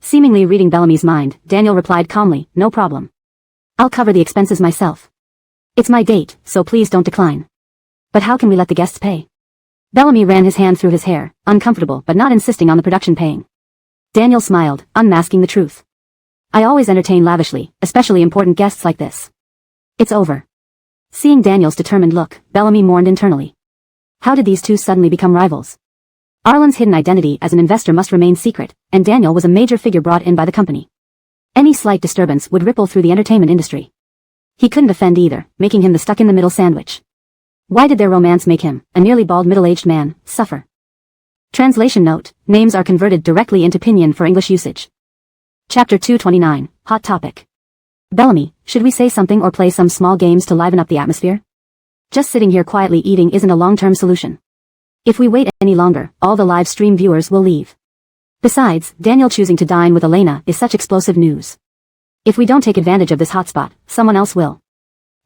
Seemingly reading Bellamy's mind, Daniel replied calmly, no problem. I'll cover the expenses myself. It's my date, so please don't decline. But how can we let the guests pay? Bellamy ran his hand through his hair, uncomfortable but not insisting on the production paying. Daniel smiled, unmasking the truth. I always entertain lavishly, especially important guests like this. It's over. Seeing Daniel's determined look, Bellamy mourned internally. How did these two suddenly become rivals? Arlen's hidden identity as an investor must remain secret, and Daniel was a major figure brought in by the company. Any slight disturbance would ripple through the entertainment industry. He couldn't offend either, making him the stuck-in-the-middle sandwich. Why did their romance make him, a nearly bald middle-aged man, suffer? Translation note, names are converted directly into pinyin for English usage. Chapter 229, Hot Topic. Bellamy, should we say something or play some small games to liven up the atmosphere? Just sitting here quietly eating isn't a long-term solution. If we wait any longer, all the live stream viewers will leave. Besides, Daniel choosing to dine with Elena is such explosive news. If we don't take advantage of this hotspot, someone else will.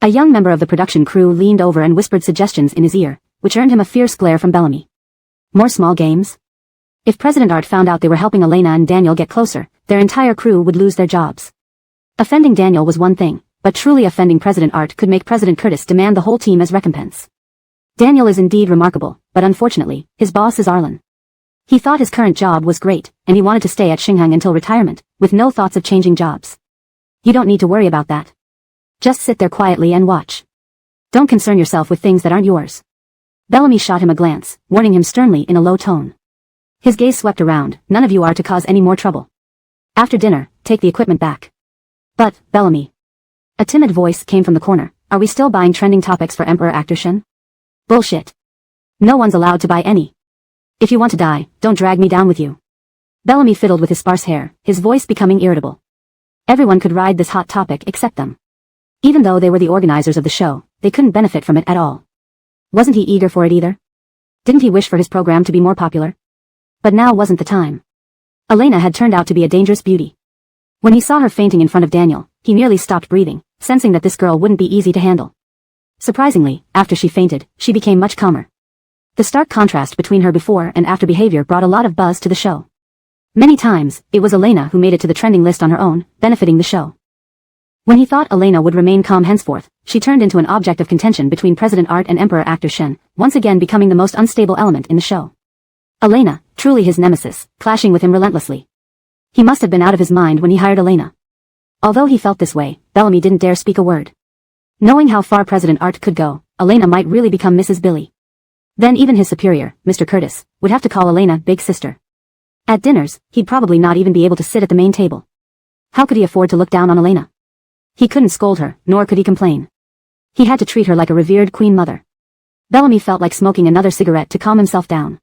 A young member of the production crew leaned over and whispered suggestions in his ear, which earned him a fierce glare from Bellamy. More small games? If President Art found out they were helping Elena and Daniel get closer, their entire crew would lose their jobs. Offending Daniel was one thing, but truly offending President Art could make President Curtis demand the whole team as recompense. Daniel is indeed remarkable, but unfortunately, his boss is Arlen. He thought his current job was great, and he wanted to stay at Xinghang until retirement, with no thoughts of changing jobs. You don't need to worry about that. Just sit there quietly and watch. Don't concern yourself with things that aren't yours. Bellamy shot him a glance, warning him sternly in a low tone. His gaze swept around. None of you are to cause any more trouble. After dinner, take the equipment back. But, Bellamy. A timid voice came from the corner. Are we still buying trending topics for Emperor Actor Shen? Bullshit. No one's allowed to buy any. If you want to die, don't drag me down with you. Bellamy fiddled with his sparse hair, his voice becoming irritable. Everyone could ride this hot topic except them. Even though they were the organizers of the show, they couldn't benefit from it at all. Wasn't he eager for it either? Didn't he wish for his program to be more popular? But now wasn't the time. Elena had turned out to be a dangerous beauty. When he saw her fainting in front of Daniel, he nearly stopped breathing, sensing that this girl wouldn't be easy to handle. Surprisingly, after she fainted, she became much calmer. The stark contrast between her before and after behavior brought a lot of buzz to the show. Many times, it was Elena who made it to the trending list on her own, benefiting the show. When he thought Elena would remain calm henceforth, she turned into an object of contention between President Art and Emperor Actor Shen, once again becoming the most unstable element in the show. Elena, truly his nemesis, clashing with him relentlessly. He must have been out of his mind when he hired Elena. Although he felt this way, Bellamy didn't dare speak a word. Knowing how far President Art could go, Elena might really become Mrs. Billy. Then even his superior, Mr. Curtis, would have to call Elena Big Sister. At dinners, he'd probably not even be able to sit at the main table. How could he afford to look down on Elena? He couldn't scold her, nor could he complain. He had to treat her like a revered queen mother. Bellamy felt like smoking another cigarette to calm himself down.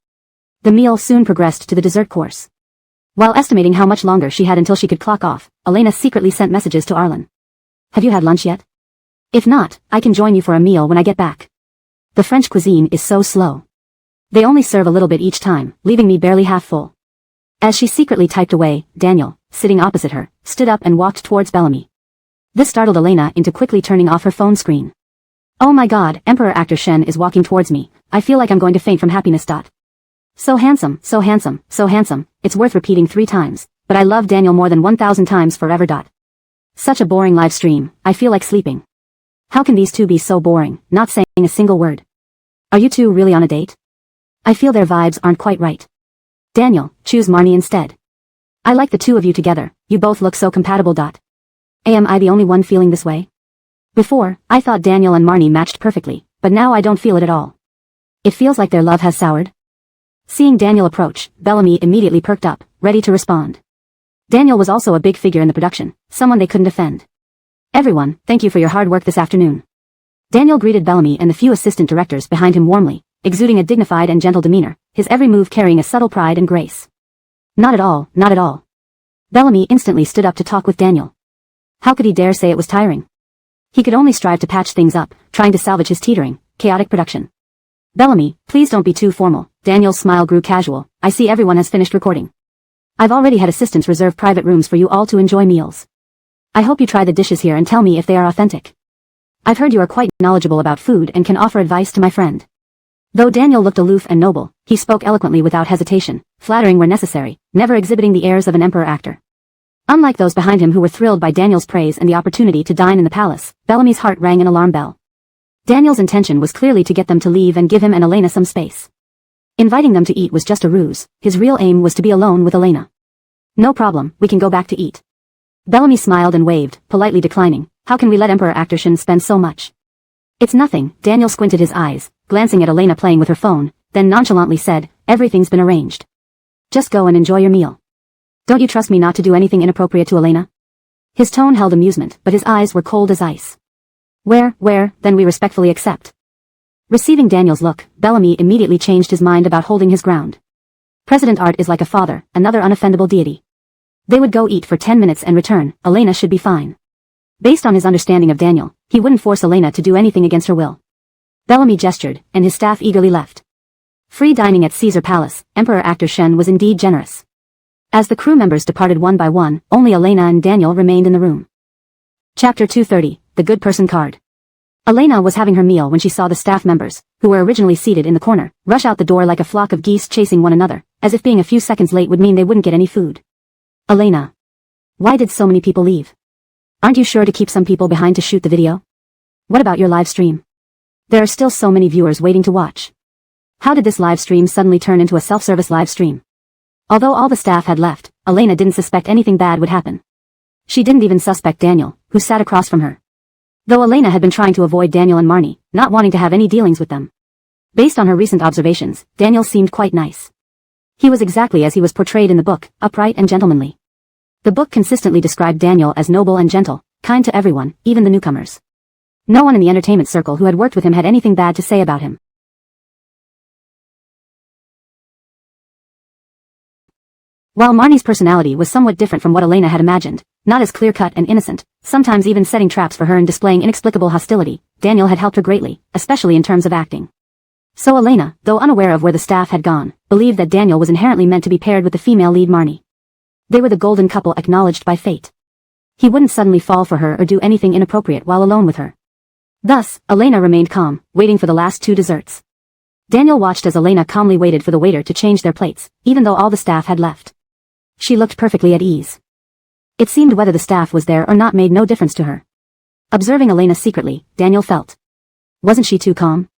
The meal soon progressed to the dessert course. While estimating how much longer she had until she could clock off, Elena secretly sent messages to Arlen. Have you had lunch yet? If not, I can join you for a meal when I get back. The French cuisine is so slow. They only serve a little bit each time, leaving me barely half full. As she secretly typed away, Daniel, sitting opposite her, stood up and walked towards Bellamy. This startled Elena into quickly turning off her phone screen. Oh my god, Emperor Actor Shen is walking towards me. I feel like I'm going to faint from happiness. So handsome, so handsome, so handsome, it's worth repeating 3 times, but I love Daniel more than 1,000 times forever. Such a boring live stream, I feel like sleeping. How can these two be so boring, not saying a single word? Are you two really on a date? I feel their vibes aren't quite right. Daniel, choose Marnie instead. I like the two of you together, you both look so compatible. Am I the only one feeling this way? Before, I thought Daniel and Marnie matched perfectly, but now I don't feel it at all. It feels like their love has soured. Seeing Daniel approach, Bellamy immediately perked up, ready to respond. Daniel was also a big figure in the production, someone they couldn't offend. Everyone, thank you for your hard work this afternoon. Daniel greeted Bellamy and the few assistant directors behind him warmly, exuding a dignified and gentle demeanor, his every move carrying a subtle pride and grace. Not at all, not at all. Bellamy instantly stood up to talk with Daniel. How could he dare say it was tiring? He could only strive to patch things up, trying to salvage his teetering, chaotic production. Bellamy, please don't be too formal. Daniel's smile grew casual. I see everyone has finished recording. I've already had assistants reserve private rooms for you all to enjoy meals. I hope you try the dishes here and tell me if they are authentic. I've heard you are quite knowledgeable about food and can offer advice to my friend. Though Daniel looked aloof and noble, he spoke eloquently without hesitation, flattering where necessary, never exhibiting the airs of an emperor actor. Unlike those behind him who were thrilled by Daniel's praise and the opportunity to dine in the palace, Bellamy's heart rang an alarm bell. Daniel's intention was clearly to get them to leave and give him and Elena some space. Inviting them to eat was just a ruse. His real aim was to be alone with Elena. No problem, we can go back to eat. Bellamy smiled and waved, politely declining. How can we let Emperor Actor Shen spend so much? It's nothing. Daniel squinted his eyes, glancing at Elena playing with her phone, then nonchalantly said, everything's been arranged. Just go and enjoy your meal. Don't you trust me not to do anything inappropriate to Elena? His tone held amusement, but his eyes were cold as ice. Where, then we respectfully accept. Receiving Daniel's look, Bellamy immediately changed his mind about holding his ground. President Art is like a father, another unoffendable deity. They would go eat for 10 minutes and return. Elena should be fine. Based on his understanding of Daniel, he wouldn't force Elena to do anything against her will. Bellamy gestured, and his staff eagerly left. Free dining at Caesar Palace, Emperor actor Shen was indeed generous. As the crew members departed one by one, only Elena and Daniel remained in the room. Chapter 230, The Good Person Card. Elena was having her meal when she saw the staff members, who were originally seated in the corner, rush out the door like a flock of geese chasing one another, as if being a few seconds late would mean they wouldn't get any food. Elena. Why did so many people leave? Aren't you sure to keep some people behind to shoot the video? What about your live stream? There are still so many viewers waiting to watch. How did this live stream suddenly turn into a self-service live stream? Although all the staff had left, Elena didn't suspect anything bad would happen. She didn't even suspect Daniel, who sat across from her. Though Elena had been trying to avoid Daniel and Marnie, not wanting to have any dealings with them. Based on her recent observations, Daniel seemed quite nice. He was exactly as he was portrayed in the book, upright and gentlemanly. The book consistently described Daniel as noble and gentle, kind to everyone, even the newcomers. No one in the entertainment circle who had worked with him had anything bad to say about him. While Marnie's personality was somewhat different from what Elena had imagined, not as clear-cut and innocent, sometimes even setting traps for her and displaying inexplicable hostility, Daniel had helped her greatly, especially in terms of acting. So Elena, though unaware of where the staff had gone, believed that Daniel was inherently meant to be paired with the female lead Marnie. They were the golden couple acknowledged by fate. He wouldn't suddenly fall for her or do anything inappropriate while alone with her. Thus, Elena remained calm, waiting for the last two desserts. Daniel watched as Elena calmly waited for the waiter to change their plates, even though all the staff had left. She looked perfectly at ease. It seemed whether the staff was there or not made no difference to her. Observing Elena secretly, Daniel felt. Wasn't she too calm?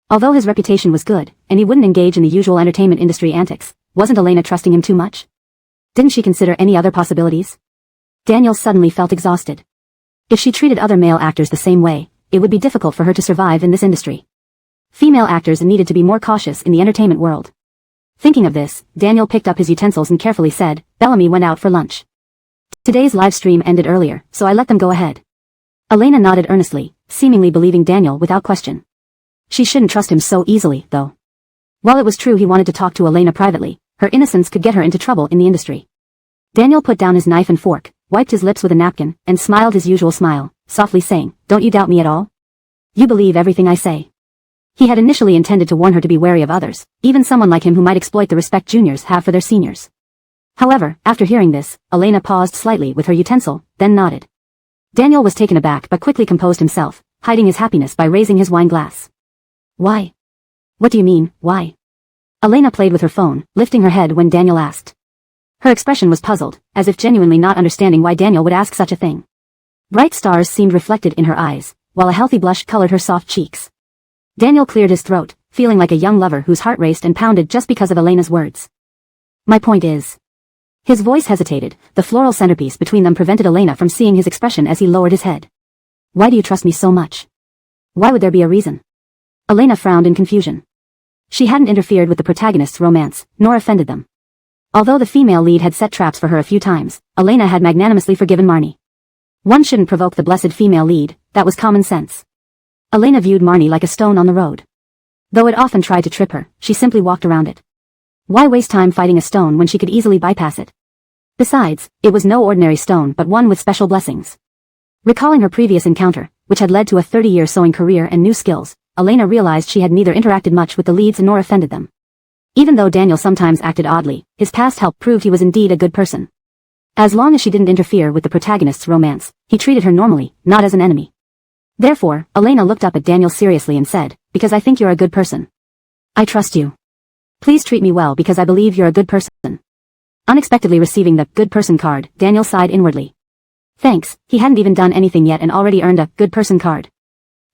Although his reputation was good, and he wouldn't engage in the usual entertainment industry antics, wasn't Elena trusting him too much? Didn't she consider any other possibilities? Daniel suddenly felt exhausted. If she treated other male actors the same way, it would be difficult for her to survive in this industry. Female actors needed to be more cautious in the entertainment world. Thinking of this, Daniel picked up his utensils and carefully said, Bellamy went out for lunch. Today's live stream ended earlier, so I let them go ahead. Elena nodded earnestly, seemingly believing Daniel without question. She shouldn't trust him so easily, though. While it was true he wanted to talk to Elena privately, her innocence could get her into trouble in the industry. Daniel put down his knife and fork, wiped his lips with a napkin, and smiled his usual smile, softly saying, Don't you doubt me at all? You believe everything I say. He had initially intended to warn her to be wary of others, even someone like him who might exploit the respect juniors have for their seniors. However, after hearing this, Elena paused slightly with her utensil, then nodded. Daniel was taken aback but quickly composed himself, hiding his happiness by raising his wine glass. Why? What do you mean, why? Elena played with her phone, lifting her head when Daniel asked. Her expression was puzzled, as if genuinely not understanding why Daniel would ask such a thing. Bright stars seemed reflected in her eyes, while a healthy blush colored her soft cheeks. Daniel cleared his throat, feeling like a young lover whose heart raced and pounded just because of Elena's words. My point is. His voice hesitated, the floral centerpiece between them prevented Elena from seeing his expression as he lowered his head. Why do you trust me so much? Why would there be a reason? Elena frowned in confusion. She hadn't interfered with the protagonist's romance, nor offended them. Although the female lead had set traps for her a few times, Elena had magnanimously forgiven Marnie. One shouldn't provoke the blessed female lead, that was common sense. Elena viewed Marnie like a stone on the road. Though it often tried to trip her, she simply walked around it. Why waste time fighting a stone when she could easily bypass it? Besides, it was no ordinary stone but one with special blessings. Recalling her previous encounter, which had led to a 30-year sewing career and new skills, Elena realized she had neither interacted much with the leads nor offended them. Even though Daniel sometimes acted oddly, his past help proved he was indeed a good person. As long as she didn't interfere with the protagonist's romance, he treated her normally, not as an enemy. Therefore, Elena looked up at Daniel seriously and said, Because I think you're a good person. I trust you. Please treat me well because I believe you're a good person. Unexpectedly receiving the good person card, Daniel sighed inwardly. Thanks, he hadn't even done anything yet and already earned a good person card.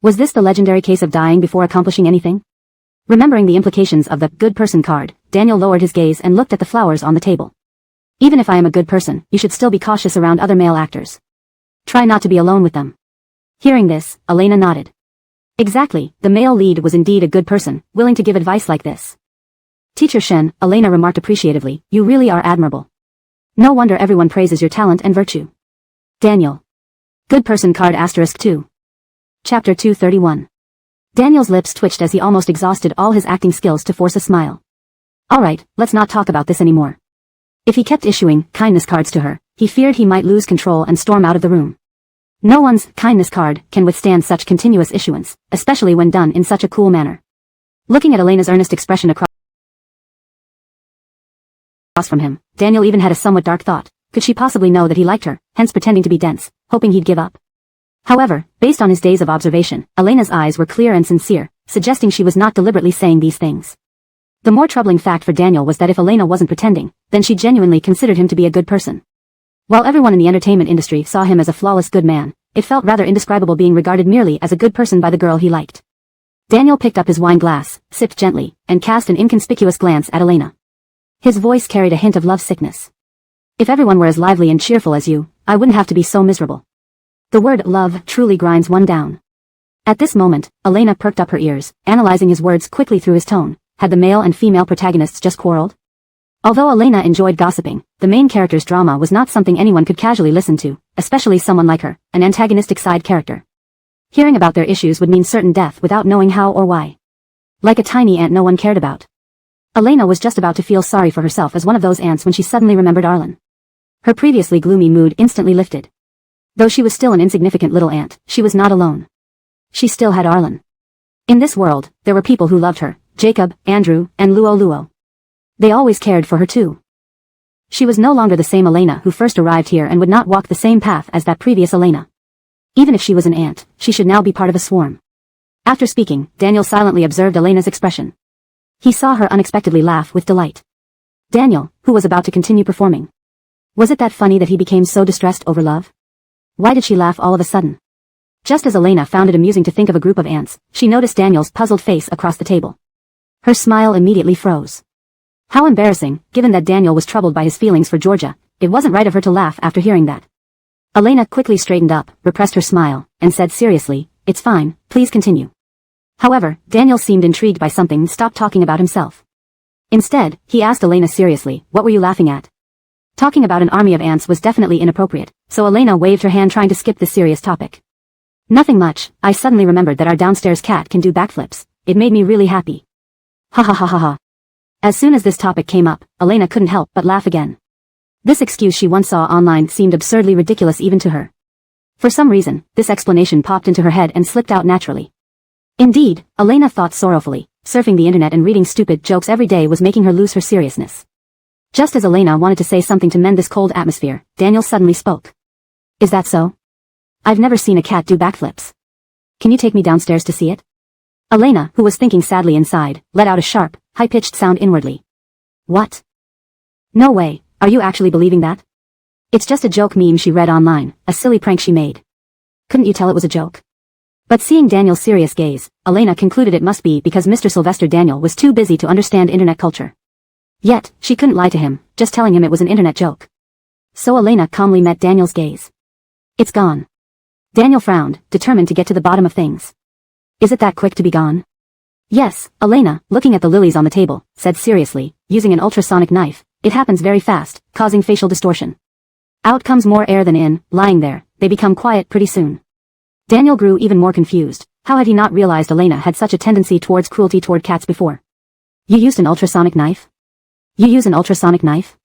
Was this the legendary case of dying before accomplishing anything? Remembering the implications of the good person card, Daniel lowered his gaze and looked at the flowers on the table. Even if I am a good person, you should still be cautious around other male actors. Try not to be alone with them. Hearing this, Elena nodded. Exactly, the male lead was indeed a good person, willing to give advice like this. Teacher Shen, Elena remarked appreciatively, you really are admirable. No wonder everyone praises your talent and virtue. Daniel. Good person card *2. Chapter 231. Daniel's lips twitched as he almost exhausted all his acting skills to force a smile. Alright, let's not talk about this anymore. If he kept issuing kindness cards to her, he feared he might lose control and storm out of the room. No one's kindness card can withstand such continuous issuance, especially when done in such a cool manner. Looking at Elena's earnest expression across from him, Daniel even had a somewhat dark thought. Could she possibly know that he liked her, hence pretending to be dense, hoping he'd give up? However, based on his days of observation, Elena's eyes were clear and sincere, suggesting she was not deliberately saying these things. The more troubling fact for Daniel was that if Elena wasn't pretending, then she genuinely considered him to be a good person. While everyone in the entertainment industry saw him as a flawless good man, it felt rather indescribable being regarded merely as a good person by the girl he liked. Daniel picked up his wine glass, sipped gently, and cast an inconspicuous glance at Elena. His voice carried a hint of love-sickness. If everyone were as lively and cheerful as you, I wouldn't have to be so miserable. The word love truly grinds one down. At this moment, Elena perked up her ears, analyzing his words quickly through his tone. Had the male and female protagonists just quarreled? Although Elena enjoyed gossiping, the main character's drama was not something anyone could casually listen to, especially someone like her, an antagonistic side character. Hearing about their issues would mean certain death without knowing how or why. Like a tiny ant no one cared about. Elena was just about to feel sorry for herself as one of those ants when she suddenly remembered Arlen. Her previously gloomy mood instantly lifted. Though she was still an insignificant little ant, she was not alone. She still had Arlen. In this world, there were people who loved her, Jacob, Andrew, and Luo. They always cared for her too. She was no longer the same Elena who first arrived here and would not walk the same path as that previous Elena. Even if she was an ant, she should now be part of a swarm. After speaking, Daniel silently observed Elena's expression. He saw her unexpectedly laugh with delight. Daniel, who was about to continue performing. Was it that funny that he became so distressed over love? Why did she laugh all of a sudden? Just as Elena found it amusing to think of a group of ants, she noticed Daniel's puzzled face across the table. Her smile immediately froze. How embarrassing, given that Daniel was troubled by his feelings for Georgia. It wasn't right of her to laugh after hearing that. Elena quickly straightened up, repressed her smile, and said seriously, "It's fine, please continue." However, Daniel seemed intrigued by something and stopped talking about himself. Instead, he asked Elena seriously, "What were you laughing at?" Talking about an army of ants was definitely inappropriate, so Elena waved her hand trying to skip this serious topic. "Nothing much, I suddenly remembered that our downstairs cat can do backflips. It made me really happy." Ha ha ha ha ha. As soon as this topic came up, Elena couldn't help but laugh again. This excuse she once saw online seemed absurdly ridiculous even to her. For some reason, this explanation popped into her head and slipped out naturally. Indeed, Elena thought sorrowfully, surfing the internet and reading stupid jokes every day was making her lose her seriousness. Just as Elena wanted to say something to mend this cold atmosphere, Daniel suddenly spoke. "Is that so? I've never seen a cat do backflips. Can you take me downstairs to see it?" Elena, who was thinking sadly inside, let out a sharp, high-pitched sound inwardly. "What? No way, are you actually believing that? It's just a joke meme she read online, a silly prank she made. Couldn't you tell it was a joke?" But seeing Daniel's serious gaze, Elena concluded it must be because Mr. Sylvester Daniel was too busy to understand internet culture. Yet, she couldn't lie to him, just telling him it was an internet joke. So Elena calmly met Daniel's gaze. "It's gone." Daniel frowned, determined to get to the bottom of things. "Is it that quick to be gone?" "Yes," Elena, looking at the lilies on the table, said seriously, using an ultrasonic knife. "It happens very fast, causing facial distortion. Out comes more air than in, lying there, they become quiet pretty soon." Daniel grew even more confused. How had he not realized Elena had such a tendency towards cruelty toward cats before? "You used an ultrasonic knife? You use an ultrasonic knife?"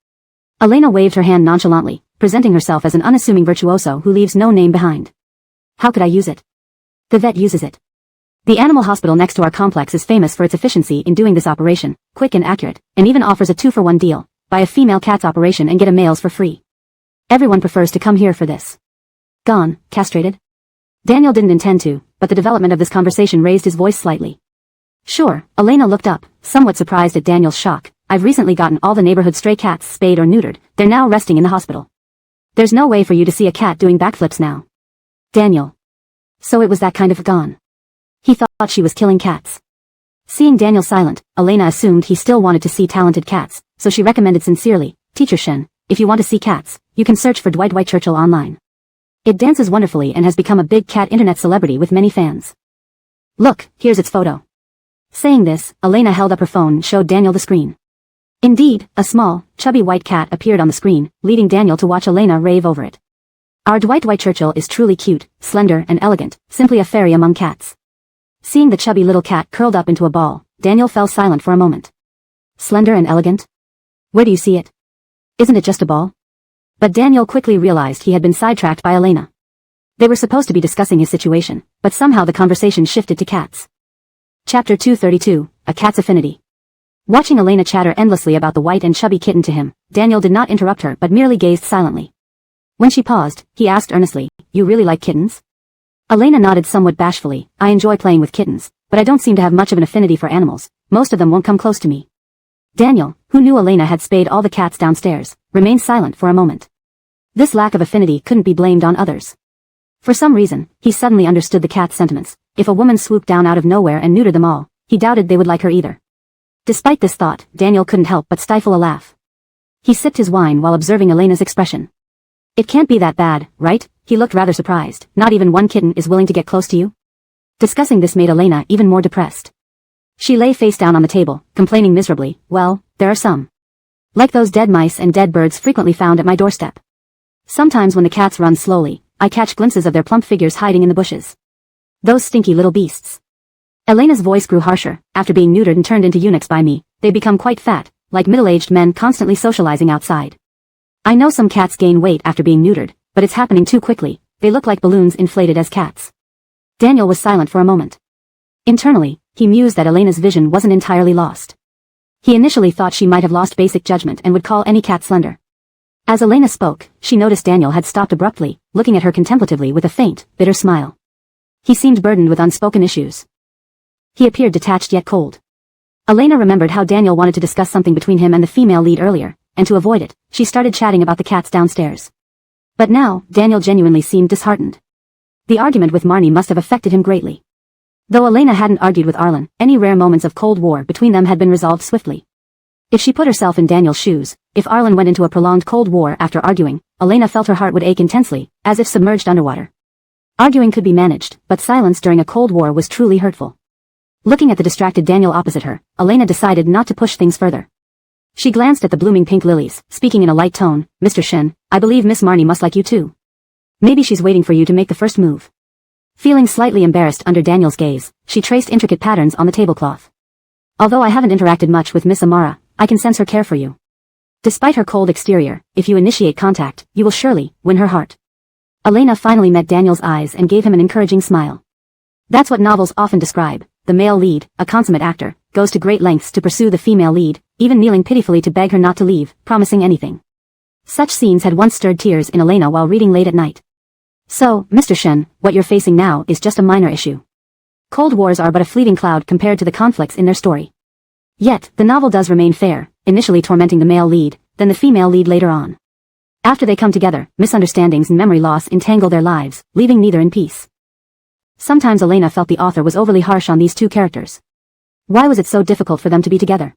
Elena waved her hand nonchalantly, presenting herself as an unassuming virtuoso who leaves no name behind. "How could I use it? The vet uses it. The animal hospital next to our complex is famous for its efficiency in doing this operation, quick and accurate, and even offers a 2-for-1 deal. Buy a female cat's operation and get a male's for free. Everyone prefers to come here for this." "Gone, castrated?" Daniel didn't intend to, but the development of this conversation raised his voice slightly. "Sure," Elena looked up, somewhat surprised at Daniel's shock. "I've recently gotten all the neighborhood stray cats spayed or neutered. They're now resting in the hospital. There's no way for you to see a cat doing backflips now." Daniel. So it was that kind of gone. He thought she was killing cats. Seeing Daniel silent, Elena assumed he still wanted to see talented cats, so she recommended sincerely, "Teacher Shen, if you want to see cats, you can search for Dwight Churchill online. It dances wonderfully and has become a big cat internet celebrity with many fans. Look, here's its photo." Saying this, Elena held up her phone and showed Daniel the screen. Indeed, a small, chubby white cat appeared on the screen, leading Daniel to watch Elena rave over it. Our Dwight Churchill is truly cute, slender and elegant, simply a fairy among cats. Seeing the chubby little cat curled up into a ball, Daniel fell silent for a moment. Slender and elegant? Where do you see it? Isn't it just a ball? But Daniel quickly realized he had been sidetracked by Elena. They were supposed to be discussing his situation, but somehow the conversation shifted to cats. Chapter 232, A Cat's Affinity. Watching Elena chatter endlessly about the white and chubby kitten to him, Daniel did not interrupt her but merely gazed silently. When she paused, he asked earnestly, "You really like kittens?" Elena nodded somewhat bashfully. "I enjoy playing with kittens, but I don't seem to have much of an affinity for animals. Most of them won't come close to me." Daniel, who knew Elena had spayed all the cats downstairs, remained silent for a moment. This lack of affinity couldn't be blamed on others. For some reason, he suddenly understood the cat's sentiments. If a woman swooped down out of nowhere and neutered them all, he doubted they would like her either. Despite this thought, Daniel couldn't help but stifle a laugh. He sipped his wine while observing Elena's expression. "It can't be that bad, right?" He looked rather surprised. "Not even one kitten is willing to get close to you?" Discussing this made Elena even more depressed. She lay face down on the table, complaining miserably. "Well, there are some. Like those dead mice and dead birds frequently found at my doorstep. Sometimes when the cats run slowly, I catch glimpses of their plump figures hiding in the bushes. Those stinky little beasts." Elena's voice grew harsher. "After being neutered and turned into eunuchs by me, they become quite fat, like middle-aged men constantly socializing outside. I know some cats gain weight after being neutered, but it's happening too quickly. They look like balloons inflated as cats." Daniel was silent for a moment. Internally, he mused that Elena's vision wasn't entirely lost. He initially thought she might have lost basic judgment and would call any cat slender. As Elena spoke, she noticed Daniel had stopped abruptly, looking at her contemplatively with a faint, bitter smile. He seemed burdened with unspoken issues. He appeared detached yet cold. Elena remembered how Daniel wanted to discuss something between him and the female lead earlier, and to avoid it, she started chatting about the cats downstairs. But now, Daniel genuinely seemed disheartened. The argument with Marnie must have affected him greatly. Though Elena hadn't argued with Arlen, any rare moments of cold war between them had been resolved swiftly. If she put herself in Daniel's shoes, if Arlen went into a prolonged cold war after arguing, Elena felt her heart would ache intensely, as if submerged underwater. Arguing could be managed, but silence during a cold war was truly hurtful. Looking at the distracted Daniel opposite her, Elena decided not to push things further. She glanced at the blooming pink lilies, speaking in a light tone. "Mr. Shen, I believe Miss Marnie must like you too. Maybe she's waiting for you to make the first move." Feeling slightly embarrassed under Daniel's gaze, she traced intricate patterns on the tablecloth. "Although I haven't interacted much with Miss Amara, I can sense her care for you. Despite her cold exterior, if you initiate contact, you will surely win her heart." Elena finally met Daniel's eyes and gave him an encouraging smile. That's what novels often describe. The male lead, a consummate actor, goes to great lengths to pursue the female lead, even kneeling pitifully to beg her not to leave, promising anything. Such scenes had once stirred tears in Elena while reading late at night. "So, Mr. Shen, what you're facing now is just a minor issue. Cold wars are but a fleeting cloud compared to the conflicts in their story. Yet, the novel does remain fair, initially tormenting the male lead, then the female lead later on. After they come together, misunderstandings and memory loss entangle their lives, leaving neither in peace." Sometimes Elena felt the author was overly harsh on these two characters. Why was it so difficult for them to be together?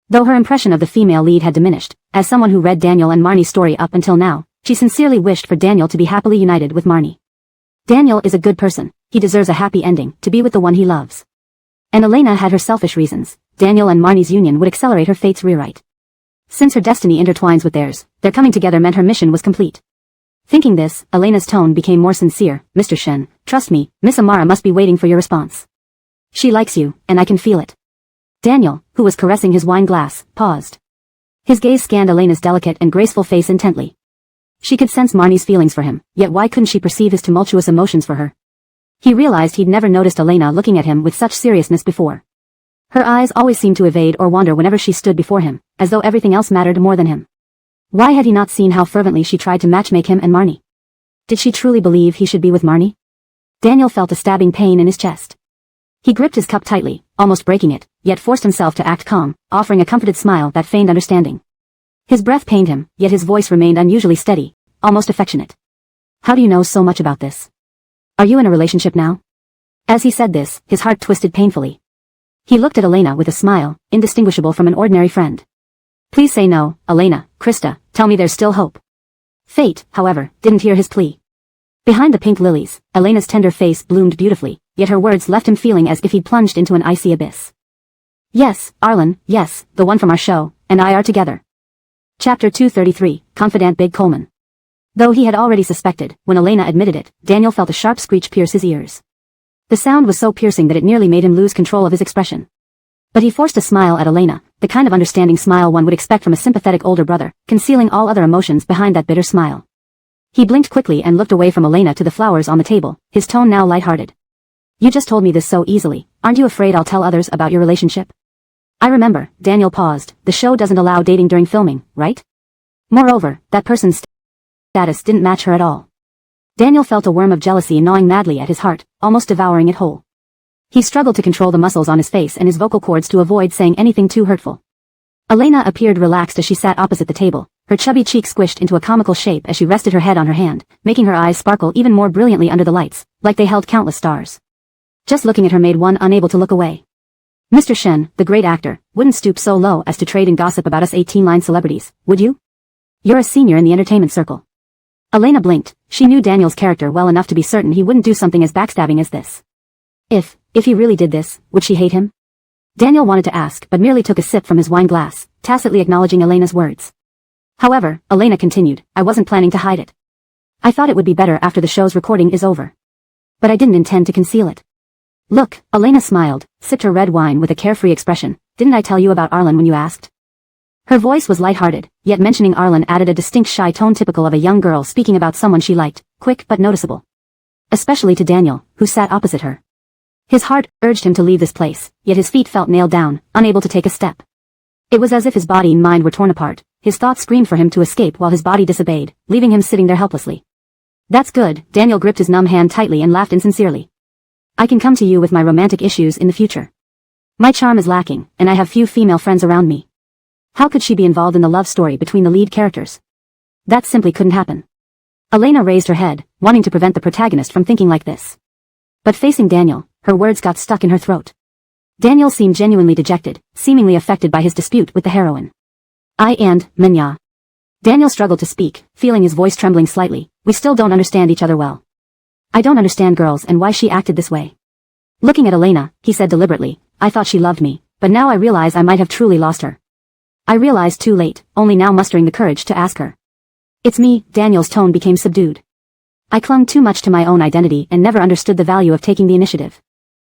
Though her impression of the female lead had diminished, as someone who read Daniel and Marnie's story up until now, she sincerely wished for Daniel to be happily united with Marnie. Daniel is a good person, he deserves a happy ending, to be with the one he loves. And Elena had her selfish reasons. Daniel and Marnie's union would accelerate her fate's rewrite. Since her destiny intertwines with theirs, their coming together meant her mission was complete. Thinking this, Elena's tone became more sincere. "Mr. Shen, trust me, Miss Amara must be waiting for your response. She likes you, and I can feel it." Daniel, who was caressing his wine glass, paused. His gaze scanned Elena's delicate and graceful face intently. She could sense Marnie's feelings for him, yet why couldn't she perceive his tumultuous emotions for her? He realized he'd never noticed Elena looking at him with such seriousness before. Her eyes always seemed to evade or wander whenever she stood before him, as though everything else mattered more than him. Why had he not seen how fervently she tried to matchmake him and Marnie? Did she truly believe he should be with Marnie? Daniel felt a stabbing pain in his chest. He gripped his cup tightly, almost breaking it, yet forced himself to act calm, offering a comforted smile that feigned understanding. His breath pained him, yet his voice remained unusually steady, almost affectionate. "How do you know so much about this? Are you in a relationship now?" As he said this, his heart twisted painfully. He looked at Elena with a smile, indistinguishable from an ordinary friend. "Please say no, Elena, Krista, tell me there's still hope." Fate, however, didn't hear his plea. Behind the pink lilies, Elena's tender face bloomed beautifully, yet her words left him feeling as if he'd plunged into an icy abyss. "Yes, Arlen, yes, the one from our show, and I are together." Chapter 233, Confidant Big Coleman. Though he had already suspected, when Elena admitted it, Daniel felt a sharp screech pierce his ears. The sound was so piercing that it nearly made him lose control of his expression. But he forced a smile at Elena, the kind of understanding smile one would expect from a sympathetic older brother, concealing all other emotions behind that bitter smile. He blinked quickly and looked away from Elena to the flowers on the table, his tone now lighthearted. You just told me this so easily, aren't you afraid I'll tell others about your relationship? I remember, Daniel paused, the show doesn't allow dating during filming, right? Moreover, that person's status didn't match her at all. Daniel felt a worm of jealousy gnawing madly at his heart, almost devouring it whole. He struggled to control the muscles on his face and his vocal cords to avoid saying anything too hurtful. Elena appeared relaxed as she sat opposite the table, her chubby cheek squished into a comical shape as she rested her head on her hand, making her eyes sparkle even more brilliantly under the lights, like they held countless stars. Just looking at her made one unable to look away. Mr. Shen, the great actor, wouldn't stoop so low as to trade and gossip about us 18-line celebrities, would you? You're a senior in the entertainment circle. Elena blinked. She knew Daniel's character well enough to be certain he wouldn't do something as backstabbing as this. If he really did this, would she hate him? Daniel wanted to ask but merely took a sip from his wine glass, tacitly acknowledging Elena's words. However, Elena continued, I wasn't planning to hide it. I thought it would be better after the show's recording is over. But I didn't intend to conceal it. Look, Elena smiled, sipped her red wine with a carefree expression. Didn't I tell you about Arlen when you asked? Her voice was lighthearted, yet mentioning Arlen added a distinct shy tone typical of a young girl speaking about someone she liked, quick but noticeable. Especially to Daniel, who sat opposite her. His heart urged him to leave this place, yet his feet felt nailed down, unable to take a step. It was as if his body and mind were torn apart, his thoughts screamed for him to escape while his body disobeyed, leaving him sitting there helplessly. That's good, Daniel gripped his numb hand tightly and laughed insincerely. I can come to you with my romantic issues in the future. My charm is lacking, and I have few female friends around me. How could she be involved in the love story between the lead characters? That simply couldn't happen. Elena raised her head, wanting to prevent the protagonist from thinking like this. But facing Daniel, her words got stuck in her throat. Daniel seemed genuinely dejected, seemingly affected by his dispute with the heroine. Menya. Daniel struggled to speak, feeling his voice trembling slightly. We still don't understand each other well. I don't understand girls and why she acted this way. Looking at Elena, he said deliberately, I thought she loved me, but now I realize I might have truly lost her. I realized too late, only now mustering the courage to ask her. It's me, Daniel's tone became subdued. I clung too much to my own identity and never understood the value of taking the initiative.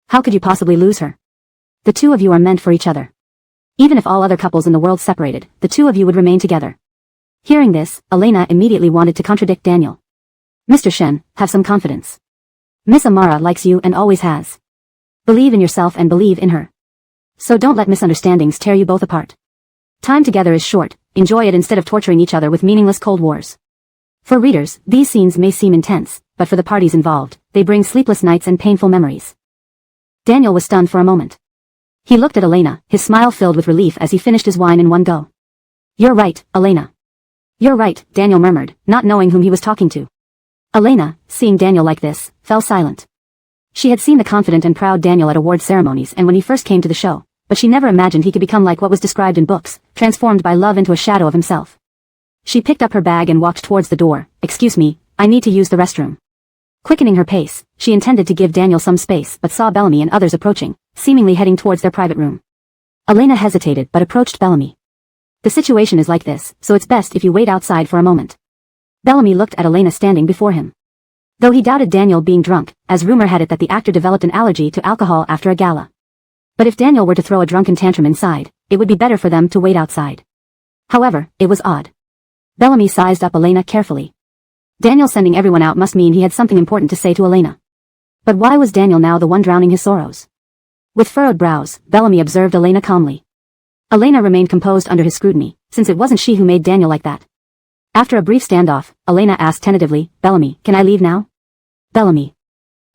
How could you possibly lose her? The two of you are meant for each other. Even if all other couples in the world separated, the two of you would remain together. Hearing this, Elena immediately wanted to contradict Daniel. Mr. Shen, have some confidence. Miss Amara likes you and always has. Believe in yourself and believe in her. So don't let misunderstandings tear you both apart. Time together is short, enjoy it instead of torturing each other with meaningless cold wars. For readers, these scenes may seem intense, but for the parties involved, they bring sleepless nights and painful memories. Daniel was stunned for a moment. He looked at Elena, his smile filled with relief as he finished his wine in one go. You're right, Elena. You're right, Daniel murmured, not knowing whom he was talking to. Elena, seeing Daniel like this, fell silent. She had seen the confident and proud Daniel at award ceremonies and when he first came to the show, but she never imagined he could become like what was described in books, transformed by love into a shadow of himself. She picked up her bag and walked towards the door. Excuse me, I need to use the restroom. Quickening her pace, she intended to give Daniel some space but saw Bellamy and others approaching, seemingly heading towards their private room. Elena hesitated but approached Bellamy. The situation is like this, so it's best if you wait outside for a moment. Bellamy looked at Elena standing before him. Though he doubted Daniel being drunk, as rumor had it that the actor developed an allergy to alcohol after a gala. But if Daniel were to throw a drunken tantrum inside, it would be better for them to wait outside. However, it was odd. Bellamy sized up Elena carefully. Daniel sending everyone out must mean he had something important to say to Elena. But why was Daniel now the one drowning his sorrows? With furrowed brows, Bellamy observed Elena calmly. Elena remained composed under his scrutiny, since it wasn't she who made Daniel like that. After a brief standoff, Elena asked tentatively, Bellamy, can I leave now? Bellamy.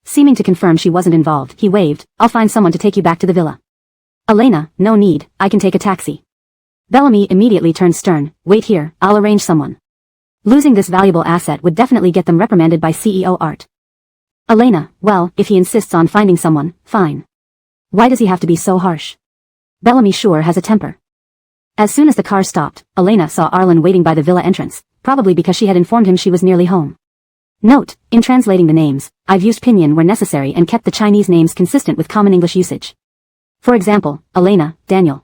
Seeming to confirm she wasn't involved, he waved, I'll find someone to take you back to the villa. Elena, no need, I can take a taxi. Bellamy immediately turned stern, wait here, I'll arrange someone. Losing this valuable asset would definitely get them reprimanded by CEO Art. Elena, well, if he insists on finding someone, fine. Why does he have to be so harsh? Bellamy sure has a temper. As soon as the car stopped, Elena saw Arlen waiting by the villa entrance, probably because she had informed him she was nearly home. Note, in translating the names, I've used pinyin where necessary and kept the Chinese names consistent with common English usage. For example, Elena, Daniel.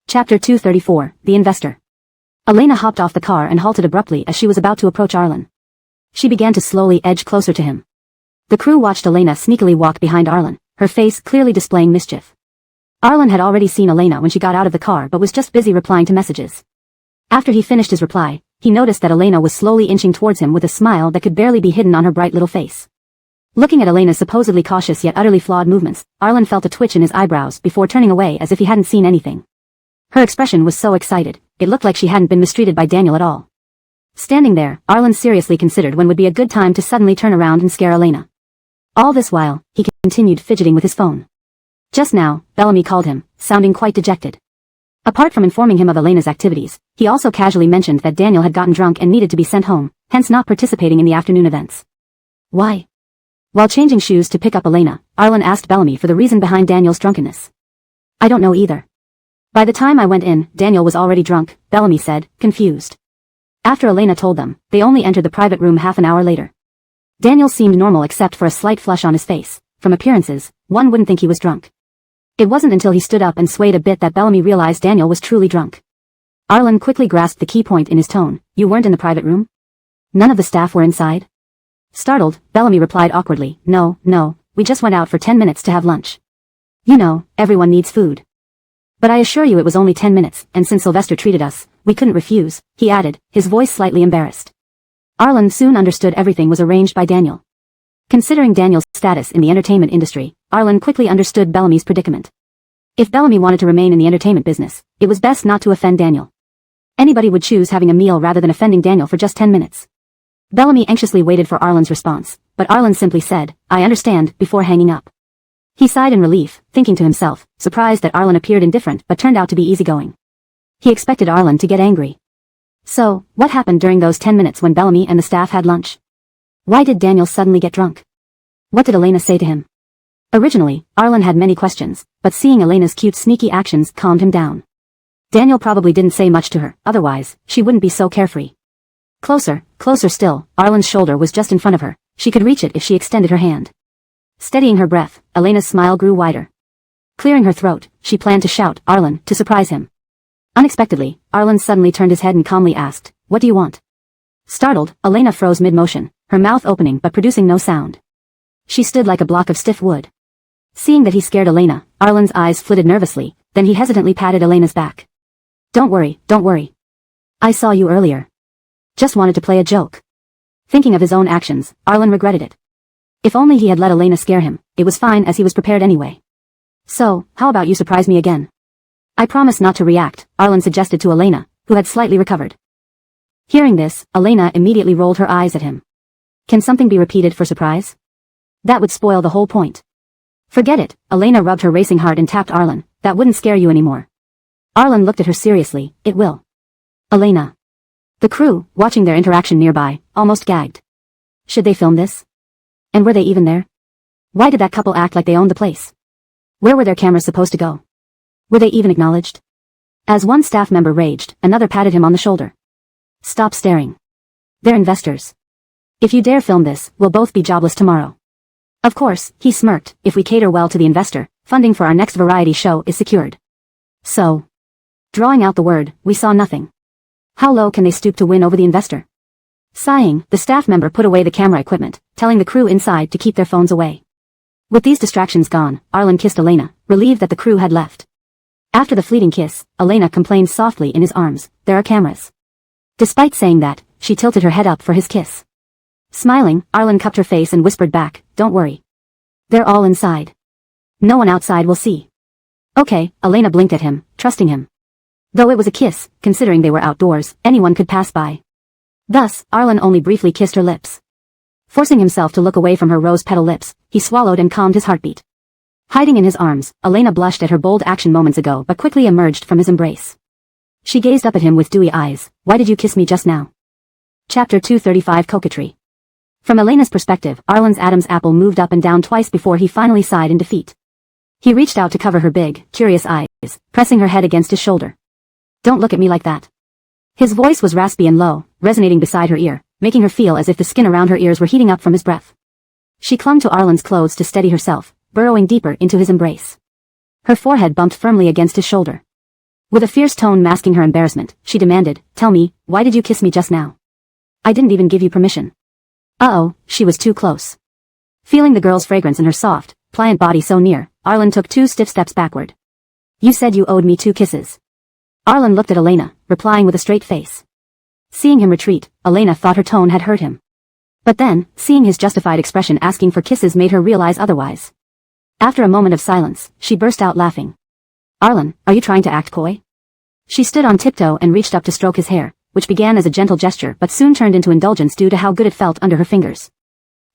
Chapter 234, The Investor. Elena hopped off the car and halted abruptly as she was about to approach Arlen. She began to slowly edge closer to him. The crew watched Elena sneakily walk behind Arlen, her face clearly displaying mischief. Arlen had already seen Elena when she got out of the car but was just busy replying to messages. After he finished his reply, he noticed that Elena was slowly inching towards him with a smile that could barely be hidden on her bright little face. Looking at Elena's supposedly cautious yet utterly flawed movements, Arlen felt a twitch in his eyebrows before turning away as if he hadn't seen anything. Her expression was so excited, it looked like she hadn't been mistreated by Daniel at all. Standing there, Arlen seriously considered when would be a good time to suddenly turn around and scare Elena. All this while, he continued fidgeting with his phone. Just now, Bellamy called him, sounding quite dejected. Apart from informing him of Elena's activities, he also casually mentioned that Daniel had gotten drunk and needed to be sent home, hence not participating in the afternoon events. Why? While changing shoes to pick up Elena, Arlen asked Bellamy for the reason behind Daniel's drunkenness. I don't know either. By the time I went in, Daniel was already drunk, Bellamy said, confused. After Elena told them, they only entered the private room half an hour later. Daniel seemed normal except for a slight flush on his face. From appearances, one wouldn't think he was drunk. It wasn't until he stood up and swayed a bit that Bellamy realized Daniel was truly drunk. Arlen quickly grasped the key point in his tone. You weren't in the private room? None of the staff were inside? Startled, Bellamy replied awkwardly, No, we just went out for 10 minutes to have lunch. You know, everyone needs food. But I assure you it was only 10 minutes, and since Sylvester treated us, we couldn't refuse, he added, his voice slightly embarrassed. Arlen soon understood everything was arranged by Daniel. Considering Daniel's status in the entertainment industry, Arlen quickly understood Bellamy's predicament. If Bellamy wanted to remain in the entertainment business, it was best not to offend Daniel. Anybody would choose having a meal rather than offending Daniel for just 10 minutes. Bellamy anxiously waited for Arlen's response, but Arlen simply said, I understand, before hanging up. He sighed in relief, thinking to himself, surprised that Arlen appeared indifferent but turned out to be easygoing. He expected Arlen to get angry. So, what happened during those 10 minutes when Bellamy and the staff had lunch? Why did Daniel suddenly get drunk? What did Elena say to him? Originally, Arlen had many questions, but seeing Elena's cute sneaky actions calmed him down. Daniel probably didn't say much to her, otherwise, she wouldn't be so carefree. Closer still, Arlen's shoulder was just in front of her. She could reach it if she extended her hand. Steadying her breath, Elena's smile grew wider. Clearing her throat, she planned to shout, Arlen, to surprise him. Unexpectedly, Arlen suddenly turned his head and calmly asked, What do you want? Startled, Elena froze mid-motion, her mouth opening but producing no sound. She stood like a block of stiff wood. Seeing that he scared Elena, Arlen's eyes flitted nervously, then he hesitantly patted Elena's back. Don't worry. I saw you earlier. Just wanted to play a joke. Thinking of his own actions, Arlen regretted it. If only he had let Elena scare him, it was fine as he was prepared anyway. So, how about you surprise me again? I promise not to react, Arlen suggested to Elena, who had slightly recovered. Hearing this, Elena immediately rolled her eyes at him. Can something be repeated for surprise? That would spoil the whole point. Forget it, Elena rubbed her racing heart and tapped Arlen, that wouldn't scare you anymore. Arlen looked at her seriously, it will. Elena. The crew, watching their interaction nearby, almost gagged. Should they film this? And were they even there? Why did that couple act like they owned the place? Where were their cameras supposed to go? Were they even acknowledged? As one staff member raged, another patted him on the shoulder. Stop staring. They're investors. If you dare film this, we'll both be jobless tomorrow. Of course, he smirked, if we cater well to the investor, funding for our next variety show is secured. So. Drawing out the word, we saw nothing. How low can they stoop to win over the investor? Sighing, the staff member put away the camera equipment, telling the crew inside to keep their phones away. With these distractions gone, Arlen kissed Elena, relieved that the crew had left. After the fleeting kiss, Elena complained softly in his arms, there are cameras. Despite saying that, she tilted her head up for his kiss. Smiling, Arlen cupped her face and whispered back, don't worry. They're all inside. No one outside will see. Okay, Elena blinked at him, trusting him. Though it was a kiss, considering they were outdoors, anyone could pass by. Thus, Arlen only briefly kissed her lips. Forcing himself to look away from her rose-petal lips, he swallowed and calmed his heartbeat. Hiding in his arms, Elena blushed at her bold action moments ago but quickly emerged from his embrace. She gazed up at him with dewy eyes. Why did you kiss me just now? Chapter 235 Coquetry. From Elena's perspective, Arlen's Adam's apple moved up and down twice before he finally sighed in defeat. He reached out to cover her big, curious eyes, pressing her head against his shoulder. Don't look at me like that. His voice was raspy and low, resonating beside her ear, making her feel as if the skin around her ears were heating up from his breath. She clung to Arlen's clothes to steady herself, burrowing deeper into his embrace. Her forehead bumped firmly against his shoulder. With a fierce tone masking her embarrassment, she demanded, tell me, why did you kiss me just now? I didn't even give you permission. Uh-oh, she was too close. Feeling the girl's fragrance in her soft, pliant body so near, Arlen took 2 stiff steps backward. You said you owed me 2 kisses. Arlen looked at Elena, replying with a straight face. Seeing him retreat, Elena thought her tone had hurt him. But then, seeing his justified expression asking for kisses made her realize otherwise. After a moment of silence, she burst out laughing. Arlen, are you trying to act coy? She stood on tiptoe and reached up to stroke his hair, which began as a gentle gesture but soon turned into indulgence due to how good it felt under her fingers.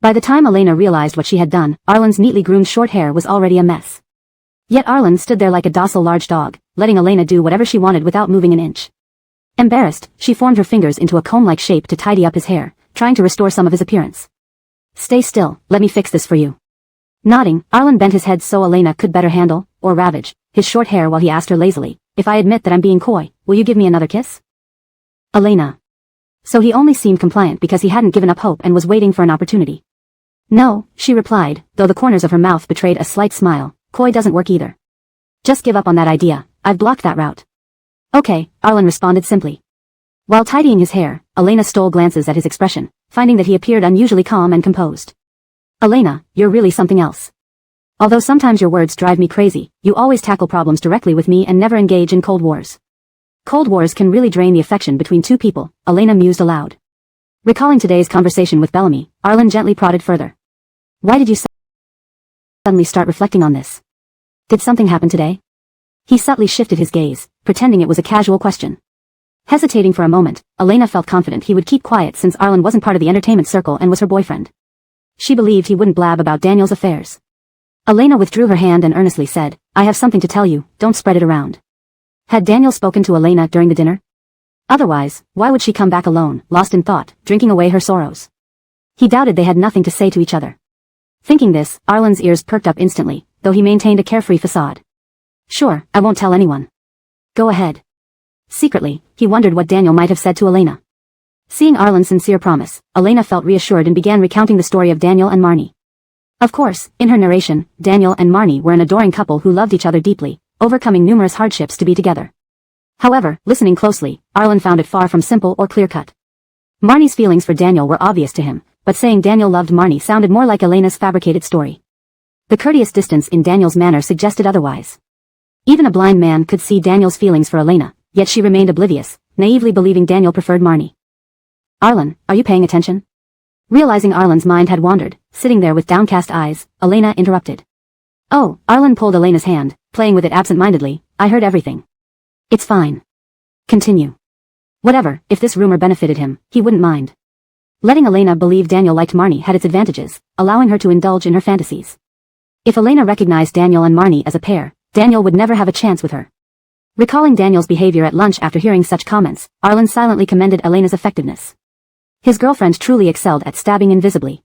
By the time Elena realized what she had done, Arlen's neatly groomed short hair was already a mess. Yet Arlen stood there like a docile large dog, letting Elena do whatever she wanted without moving an inch. Embarrassed, she formed her fingers into a comb-like shape to tidy up his hair, trying to restore some of his appearance. Stay still, let me fix this for you. Nodding, Arlen bent his head so Elena could better handle, or ravage, his short hair while he asked her lazily, if I admit that I'm being coy, will you give me another kiss? Elena. So he only seemed compliant because he hadn't given up hope and was waiting for an opportunity. No, she replied, though the corners of her mouth betrayed a slight smile, coy doesn't work either. Just give up on that idea, I've blocked that route. Okay, Arlen responded simply. While tidying his hair, Elena stole glances at his expression, finding that he appeared unusually calm and composed. Elena, you're really something else. Although sometimes your words drive me crazy, you always tackle problems directly with me and never engage in cold wars. Cold wars can really drain the affection between two people, Elena mused aloud. Recalling today's conversation with Bellamy, Arlen gently prodded further. Why did you suddenly start reflecting on this? Did something happen today? He subtly shifted his gaze, pretending it was a casual question. Hesitating for a moment, Elena felt confident he would keep quiet since Arlen wasn't part of the entertainment circle and was her boyfriend. She believed he wouldn't blab about Daniel's affairs. Elena withdrew her hand and earnestly said, I have something to tell you, don't spread it around. Had Daniel spoken to Elena during the dinner? Otherwise, why would she come back alone, lost in thought, drinking away her sorrows? He doubted they had nothing to say to each other. Thinking this, Arlen's ears perked up instantly, though he maintained a carefree facade. Sure, I won't tell anyone. Go ahead. Secretly, he wondered what Daniel might have said to Elena. Seeing Arlen's sincere promise, Elena felt reassured and began recounting the story of Daniel and Marnie. Of course, in her narration, Daniel and Marnie were an adoring couple who loved each other deeply, overcoming numerous hardships to be together. However, listening closely, Arlen found it far from simple or clear-cut. Marnie's feelings for Daniel were obvious to him, but saying Daniel loved Marnie sounded more like Elena's fabricated story. The courteous distance in Daniel's manner suggested otherwise. Even a blind man could see Daniel's feelings for Elena, yet she remained oblivious, naively believing Daniel preferred Marnie. Arlen, are you paying attention? Realizing Arlen's mind had wandered, sitting there with downcast eyes, Elena interrupted. Oh, Arlen pulled Elena's hand, playing with it absent-mindedly, I heard everything. It's fine. Continue. Whatever, if this rumor benefited him, he wouldn't mind. Letting Elena believe Daniel liked Marnie had its advantages, allowing her to indulge in her fantasies. If Elena recognized Daniel and Marnie as a pair, Daniel would never have a chance with her. Recalling Daniel's behavior at lunch after hearing such comments, Arlen silently commended Elena's effectiveness. His girlfriend truly excelled at stabbing invisibly.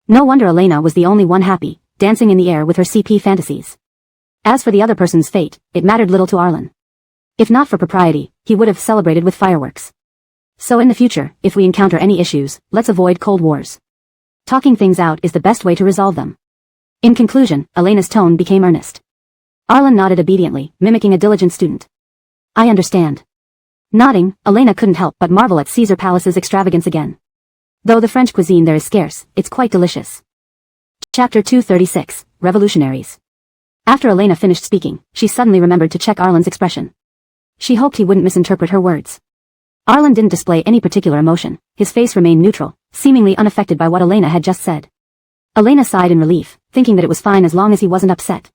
No wonder Elena was the only one happy, dancing in the air with her CP fantasies. As for the other person's fate, it mattered little to Arlen. If not for propriety, he would have celebrated with fireworks. So in the future, if we encounter any issues, let's avoid cold wars. Talking things out is the best way to resolve them. In conclusion, Elena's tone became earnest. Arlen nodded obediently, mimicking a diligent student. I understand. Nodding, Elena couldn't help but marvel at Caesar Palace's extravagance again. Though the French cuisine there is scarce, it's quite delicious. Chapter 236, Revolutionaries. After Elena finished speaking, she suddenly remembered to check Arlen's expression. She hoped he wouldn't misinterpret her words. Arlen didn't display any particular emotion, his face remained neutral, seemingly unaffected by what Elena had just said. Elena sighed in relief, thinking that it was fine as long as he wasn't upset.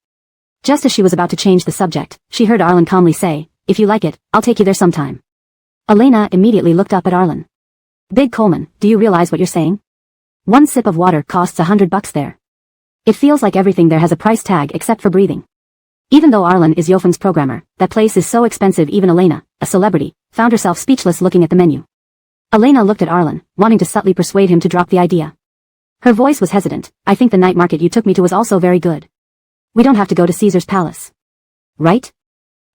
Just as she was about to change the subject, she heard Arlen calmly say, if you like it, I'll take you there sometime. Elena immediately looked up at Arlen. Big Coleman, do you realize what you're saying? One sip of water costs $100 there. It feels like everything there has a price tag except for breathing. Even though Arlen is Yofeng's programmer, that place is so expensive even Elena, a celebrity, found herself speechless looking at the menu. Elena looked at Arlen, wanting to subtly persuade him to drop the idea. Her voice was hesitant, I think the night market you took me to was also very good. We don't have to go to Caesar's Palace. Right?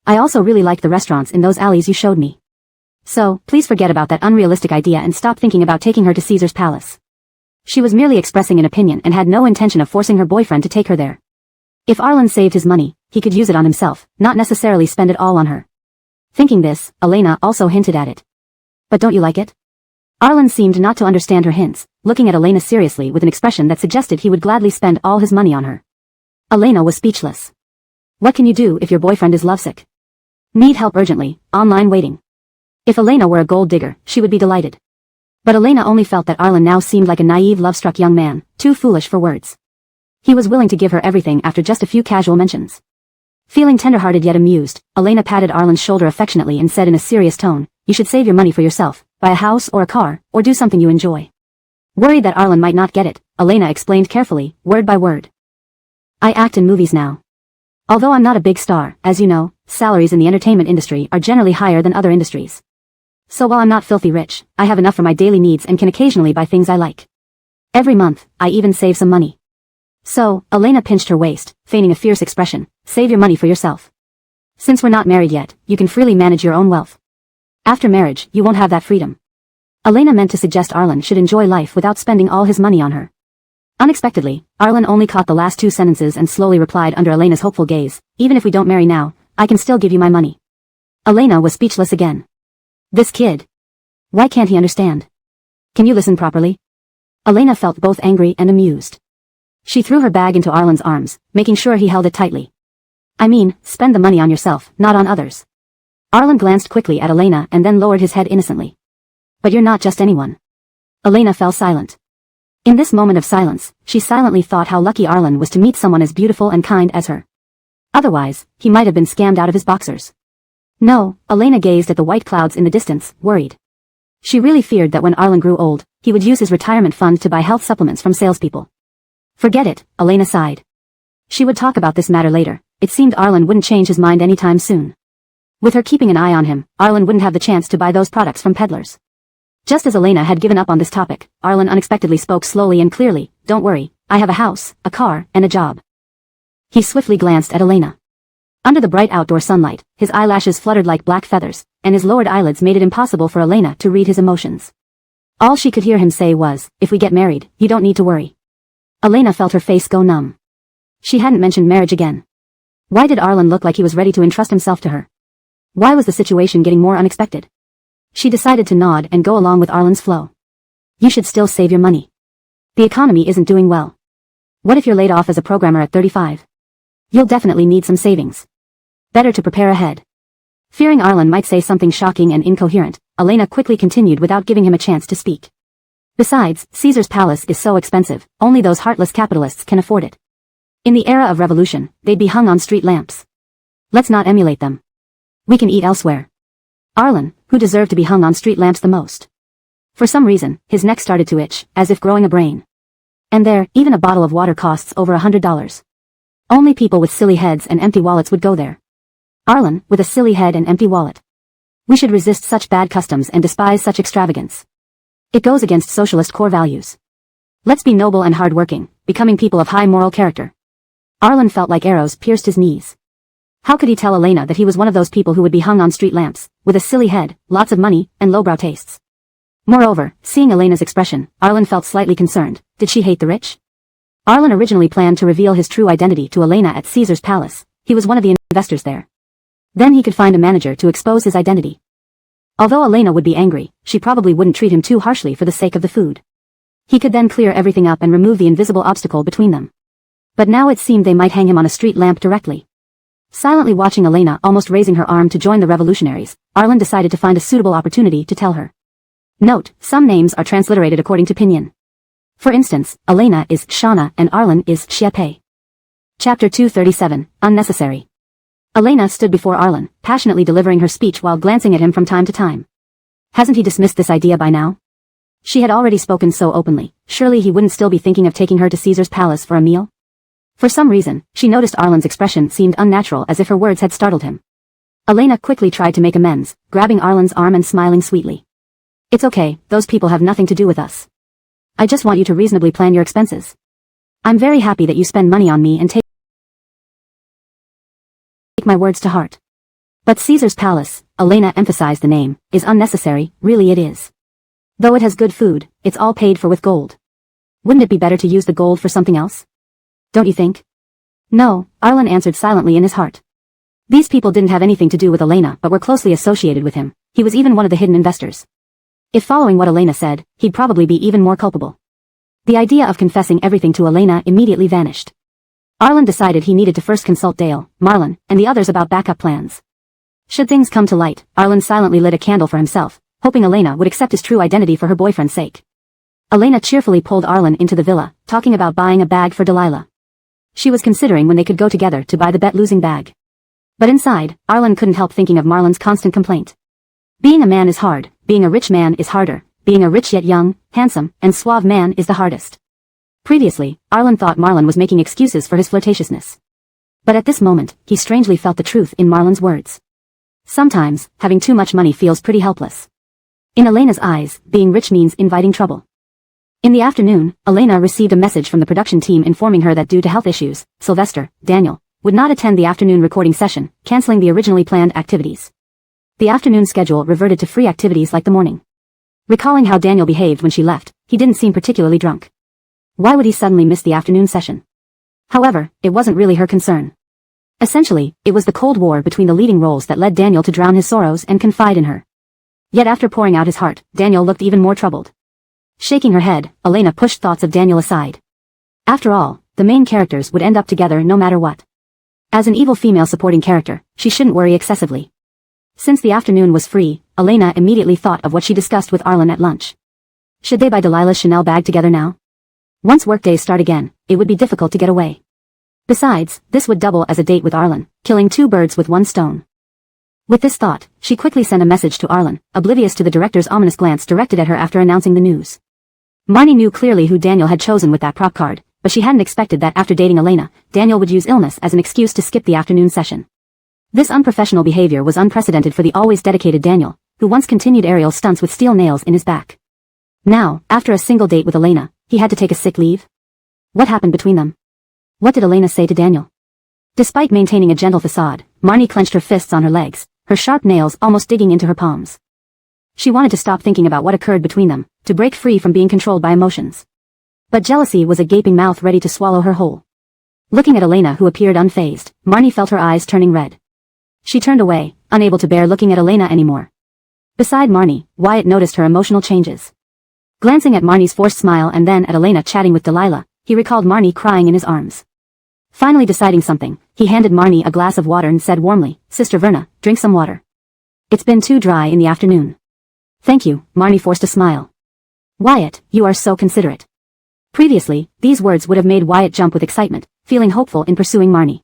I also really like the restaurants in those alleys you showed me. So, please forget about that unrealistic idea and stop thinking about taking her to Caesar's Palace. She was merely expressing an opinion and had no intention of forcing her boyfriend to take her there. If Arlen saved his money, he could use it on himself, not necessarily spend it all on her. Thinking this, Elena also hinted at it. But don't you like it? Arlen seemed not to understand her hints, looking at Elena seriously with an expression that suggested he would gladly spend all his money on her. Elena was speechless. What can you do if your boyfriend is lovesick? Need help urgently, online waiting. If Elena were a gold digger, she would be delighted. But Elena only felt that Arlen now seemed like a naive, love-struck young man, too foolish for words. He was willing to give her everything after just a few casual mentions. Feeling tender-hearted yet amused, Elena patted Arlen's shoulder affectionately and said in a serious tone, "You should save your money for yourself, buy a house or a car, or do something you enjoy." Worried that Arlen might not get it, Elena explained carefully, word by word. "I act in movies now. Although I'm not a big star, as you know, salaries in the entertainment industry are generally higher than other industries. So while I'm not filthy rich, I have enough for my daily needs and can occasionally buy things I like. Every month, I even save some money." So, Elena pinched her waist, feigning a fierce expression, "Save your money for yourself. Since we're not married yet, you can freely manage your own wealth. After marriage, you won't have that freedom." Elena meant to suggest Arlen should enjoy life without spending all his money on her. Unexpectedly, Arlen only caught the last two sentences and slowly replied under Elena's hopeful gaze, "Even if we don't marry now, I can still give you my money." Elena was speechless again. This kid. Why can't he understand? Can you listen properly? Elena felt both angry and amused. She threw her bag into Arlen's arms, making sure he held it tightly. "I mean, spend the money on yourself, not on others." Arlen glanced quickly at Elena and then lowered his head innocently. "But you're not just anyone." Elena fell silent. In this moment of silence, she silently thought how lucky Arlen was to meet someone as beautiful and kind as her. Otherwise, he might have been scammed out of his boxers. No, Elena gazed at the white clouds in the distance, worried. She really feared that when Arlen grew old, he would use his retirement fund to buy health supplements from salespeople. Forget it, Elena sighed. She would talk about this matter later. It seemed Arlen wouldn't change his mind anytime soon. With her keeping an eye on him, Arlen wouldn't have the chance to buy those products from peddlers. Just as Elena had given up on this topic, Arlen unexpectedly spoke slowly and clearly, "Don't worry, I have a house, a car, and a job." He swiftly glanced at Elena. Under the bright outdoor sunlight, his eyelashes fluttered like black feathers, and his lowered eyelids made it impossible for Elena to read his emotions. All she could hear him say was, "If we get married, you don't need to worry." Elena felt her face go numb. She hadn't mentioned marriage again. Why did Arlen look like he was ready to entrust himself to her? Why was the situation getting more unexpected? She decided to nod and go along with Arlen's flow. "You should still save your money. The economy isn't doing well. What if you're laid off as a programmer at 35? You'll definitely need some savings. Better to prepare ahead." Fearing Arlen might say something shocking and incoherent, Elena quickly continued without giving him a chance to speak. "Besides, Caesar's palace is so expensive, only those heartless capitalists can afford it. In the era of revolution, they'd be hung on street lamps. Let's not emulate them. We can eat elsewhere." Arlen, who deserved to be hung on street lamps the most. For some reason, his neck started to itch, as if growing a brain. And there, even a bottle of water costs over $100. Only people with silly heads and empty wallets would go there. Arlen, with a silly head and empty wallet. We should resist such bad customs and despise such extravagance. It goes against socialist core values. Let's be noble and hard-working, becoming people of high moral character. Arlen felt like arrows pierced his knees. How could he tell Elena that he was one of those people who would be hung on street lamps, with a silly head, lots of money, and lowbrow tastes? Moreover, seeing Elena's expression, Arlen felt slightly concerned. Did she hate the rich? Arlen originally planned to reveal his true identity to Elena at Caesar's palace. He was one of the investors there. Then he could find a manager to expose his identity. Although Elena would be angry, she probably wouldn't treat him too harshly for the sake of the food. He could then clear everything up and remove the invisible obstacle between them. But now it seemed they might hang him on a street lamp directly. Silently watching Elena almost raising her arm to join the revolutionaries, Arlen decided to find a suitable opportunity to tell her. Note, some names are transliterated according to pinyin. For instance, Elena is Shauna and Arlen is Xiepe. Chapter 237, Unnecessary. Elena stood before Arlen, passionately delivering her speech while glancing at him from time to time. Hasn't he dismissed this idea by now? She had already spoken so openly, surely he wouldn't still be thinking of taking her to Caesar's palace for a meal? For some reason, she noticed Arlen's expression seemed unnatural as if her words had startled him. Elena quickly tried to make amends, grabbing Arlen's arm and smiling sweetly. "It's okay, those people have nothing to do with us. I just want you to reasonably plan your expenses. I'm very happy that you spend money on me and take my words to heart. But Caesar's palace," Elena emphasized the name, "is unnecessary, really it is. Though it has good food, it's all paid for with gold. Wouldn't it be better to use the gold for something else? Don't you think?" "No," Arlen answered silently in his heart. These people didn't have anything to do with Elena but were closely associated with him. He was even one of the hidden investors. If following what Elena said, he'd probably be even more culpable. The idea of confessing everything to Elena immediately vanished. Arlen decided he needed to first consult Dale, Marlon, and the others about backup plans. Should things come to light, Arlen silently lit a candle for himself, hoping Elena would accept his true identity for her boyfriend's sake. Elena cheerfully pulled Arlen into the villa, talking about buying a bag for Delilah. She was considering when they could go together to buy the bet-losing bag. But inside, Arlen couldn't help thinking of Marlon's constant complaint. Being a man is hard, being a rich man is harder, being a rich yet young, handsome, and suave man is the hardest. Previously, Arlen thought Marlon was making excuses for his flirtatiousness. But at this moment, he strangely felt the truth in Marlon's words. Sometimes, having too much money feels pretty helpless. In Elena's eyes, being rich means inviting trouble. In the afternoon, Elena received a message from the production team informing her that due to health issues, Sylvester, Daniel, would not attend the afternoon recording session, canceling the originally planned activities. The afternoon schedule reverted to free activities like the morning. Recalling how Daniel behaved when she left, he didn't seem particularly drunk. Why would he suddenly miss the afternoon session? However, it wasn't really her concern. Essentially, it was the Cold War between the leading roles that led Daniel to drown his sorrows and confide in her. Yet after pouring out his heart, Daniel looked even more troubled. Shaking her head, Elena pushed thoughts of Daniel aside. After all, the main characters would end up together no matter what. As an evil female supporting character, she shouldn't worry excessively. Since the afternoon was free, Elena immediately thought of what she discussed with Arlen at lunch. Should they buy Delilah's Chanel bag together now? Once workdays start again, it would be difficult to get away. Besides, this would double as a date with Arlen, killing two birds with one stone. With this thought, she quickly sent a message to Arlen, oblivious to the director's ominous glance directed at her after announcing the news. Marnie knew clearly who Daniel had chosen with that prop card, but she hadn't expected that after dating Elena, Daniel would use illness as an excuse to skip the afternoon session. This unprofessional behavior was unprecedented for the always dedicated Daniel, who once continued aerial stunts with steel nails in his back. Now, after a single date with Elena, he had to take a sick leave? What happened between them? What did Elena say to Daniel? Despite maintaining a gentle facade, Marnie clenched her fists on her legs, her sharp nails almost digging into her palms. She wanted to stop thinking about what occurred between them, to break free from being controlled by emotions. But jealousy was a gaping mouth ready to swallow her whole. Looking at Elena who appeared unfazed, Marnie felt her eyes turning red. She turned away, unable to bear looking at Elena anymore. Beside Marnie, Wyatt noticed her emotional changes. Glancing at Marnie's forced smile and then at Elena chatting with Delilah, he recalled Marnie crying in his arms. Finally deciding something, he handed Marnie a glass of water and said warmly, "Sister Verna, drink some water. It's been too dry in the afternoon." "Thank you," Marnie forced a smile. "Wyatt, you are so considerate." Previously, these words would have made Wyatt jump with excitement, feeling hopeful in pursuing Marnie.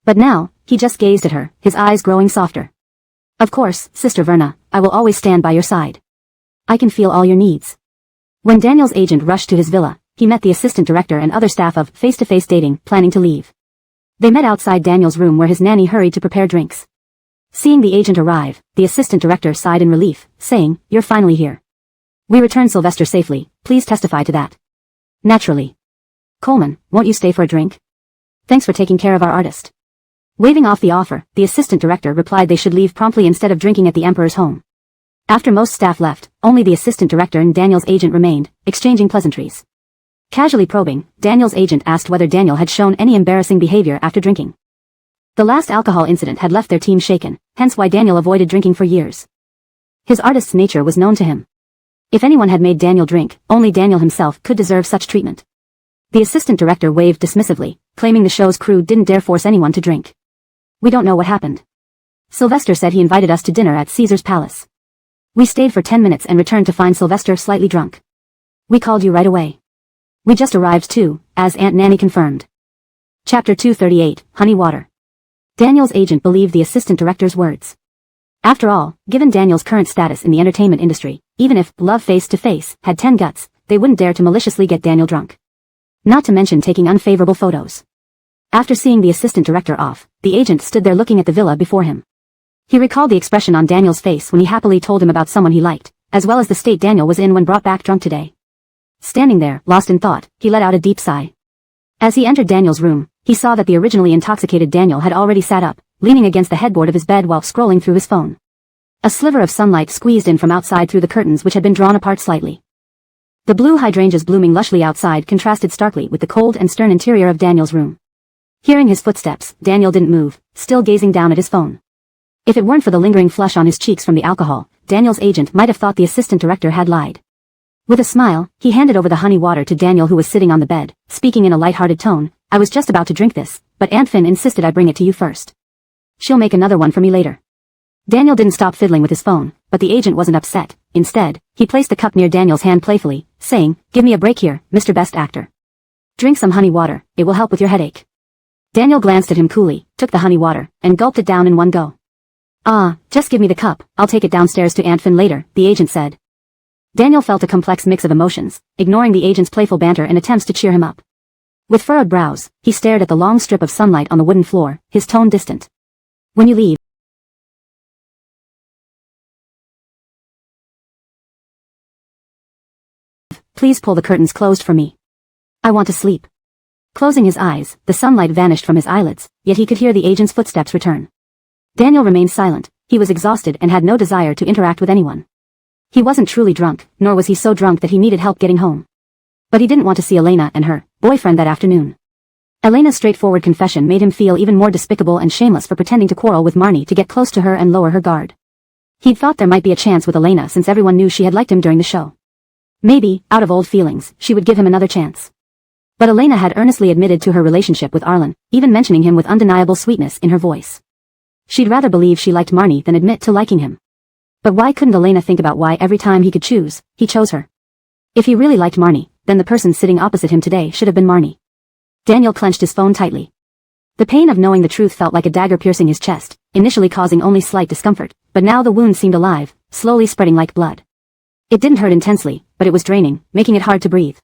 But now, he just gazed at her, his eyes growing softer. "Of course, Sister Verna, I will always stand by your side. I can feel all your needs." When Daniel's agent rushed to his villa, he met the assistant director and other staff of Face-to-Face Dating, planning to leave. They met outside Daniel's room where his nanny hurried to prepare drinks. Seeing the agent arrive, the assistant director sighed in relief, saying, "You're finally here. We returned Sylvester safely, please testify to that." "Naturally. Coleman, won't you stay for a drink? Thanks for taking care of our artist." Waving off the offer, the assistant director replied they should leave promptly instead of drinking at the Emperor's home. After most staff left, only the assistant director and Daniel's agent remained, exchanging pleasantries. Casually probing, Daniel's agent asked whether Daniel had shown any embarrassing behavior after drinking. The last alcohol incident had left their team shaken, hence why Daniel avoided drinking for years. His artist's nature was known to him. If anyone had made Daniel drink, only Daniel himself could deserve such treatment. The assistant director waved dismissively, claiming the show's crew didn't dare force anyone to drink. "We don't know what happened. Sylvester said he invited us to dinner at Caesar's Palace. We stayed for 10 minutes and returned to find Sylvester slightly drunk. We called you right away. We just arrived too, as Aunt Nanny confirmed." Chapter 238, Honey Water. Daniel's agent believed the assistant director's words. After all, given Daniel's current status in the entertainment industry, even if Love Face-to-Face had 10 guts, they wouldn't dare to maliciously get Daniel drunk. Not to mention taking unfavorable photos. After seeing the assistant director off, the agent stood there looking at the villa before him. He recalled the expression on Daniel's face when he happily told him about someone he liked, as well as the state Daniel was in when brought back drunk today. Standing there, lost in thought, he let out a deep sigh. As he entered Daniel's room, he saw that the originally intoxicated Daniel had already sat up, leaning against the headboard of his bed while scrolling through his phone. A sliver of sunlight squeezed in from outside through the curtains which had been drawn apart slightly. The blue hydrangeas blooming lushly outside contrasted starkly with the cold and stern interior of Daniel's room. Hearing his footsteps, Daniel didn't move, still gazing down at his phone. If it weren't for the lingering flush on his cheeks from the alcohol, Daniel's agent might have thought the assistant director had lied. With a smile, he handed over the honey water to Daniel who was sitting on the bed, speaking in a light-hearted tone, "I was just about to drink this, but Aunt Finn insisted I bring it to you first. She'll make another one for me later." Daniel didn't stop fiddling with his phone, but the agent wasn't upset. Instead, he placed the cup near Daniel's hand playfully, saying, "Give me a break here, Mr. Best Actor. Drink some honey water, it will help with your headache." Daniel glanced at him coolly, took the honey water, and gulped it down in one go. "Ah, just give me the cup, I'll take it downstairs to Aunt Fin later," the agent said. Daniel felt a complex mix of emotions, ignoring the agent's playful banter and attempts to cheer him up. With furrowed brows, he stared at the long strip of sunlight on the wooden floor, his tone distant. "When you leave, please pull the curtains closed for me. I want to sleep." Closing his eyes, the sunlight vanished from his eyelids, yet he could hear the agent's footsteps return. Daniel remained silent. He was exhausted and had no desire to interact with anyone. He wasn't truly drunk, nor was he so drunk that he needed help getting home. But he didn't want to see Elena and her boyfriend that afternoon. Elena's straightforward confession made him feel even more despicable and shameless for pretending to quarrel with Marnie to get close to her and lower her guard. He'd thought there might be a chance with Elena since everyone knew she had liked him during the show. Maybe, out of old feelings, she would give him another chance. But Elena had earnestly admitted to her relationship with Arlen, even mentioning him with undeniable sweetness in her voice. She'd rather believe she liked Marnie than admit to liking him. But why couldn't Elena think about why every time he could choose, he chose her? If he really liked Marnie, then the person sitting opposite him today should have been Marnie. Daniel clenched his phone tightly. The pain of knowing the truth felt like a dagger piercing his chest, initially causing only slight discomfort, but now the wound seemed alive, slowly spreading like blood. It didn't hurt intensely, but it was draining, making it hard to breathe.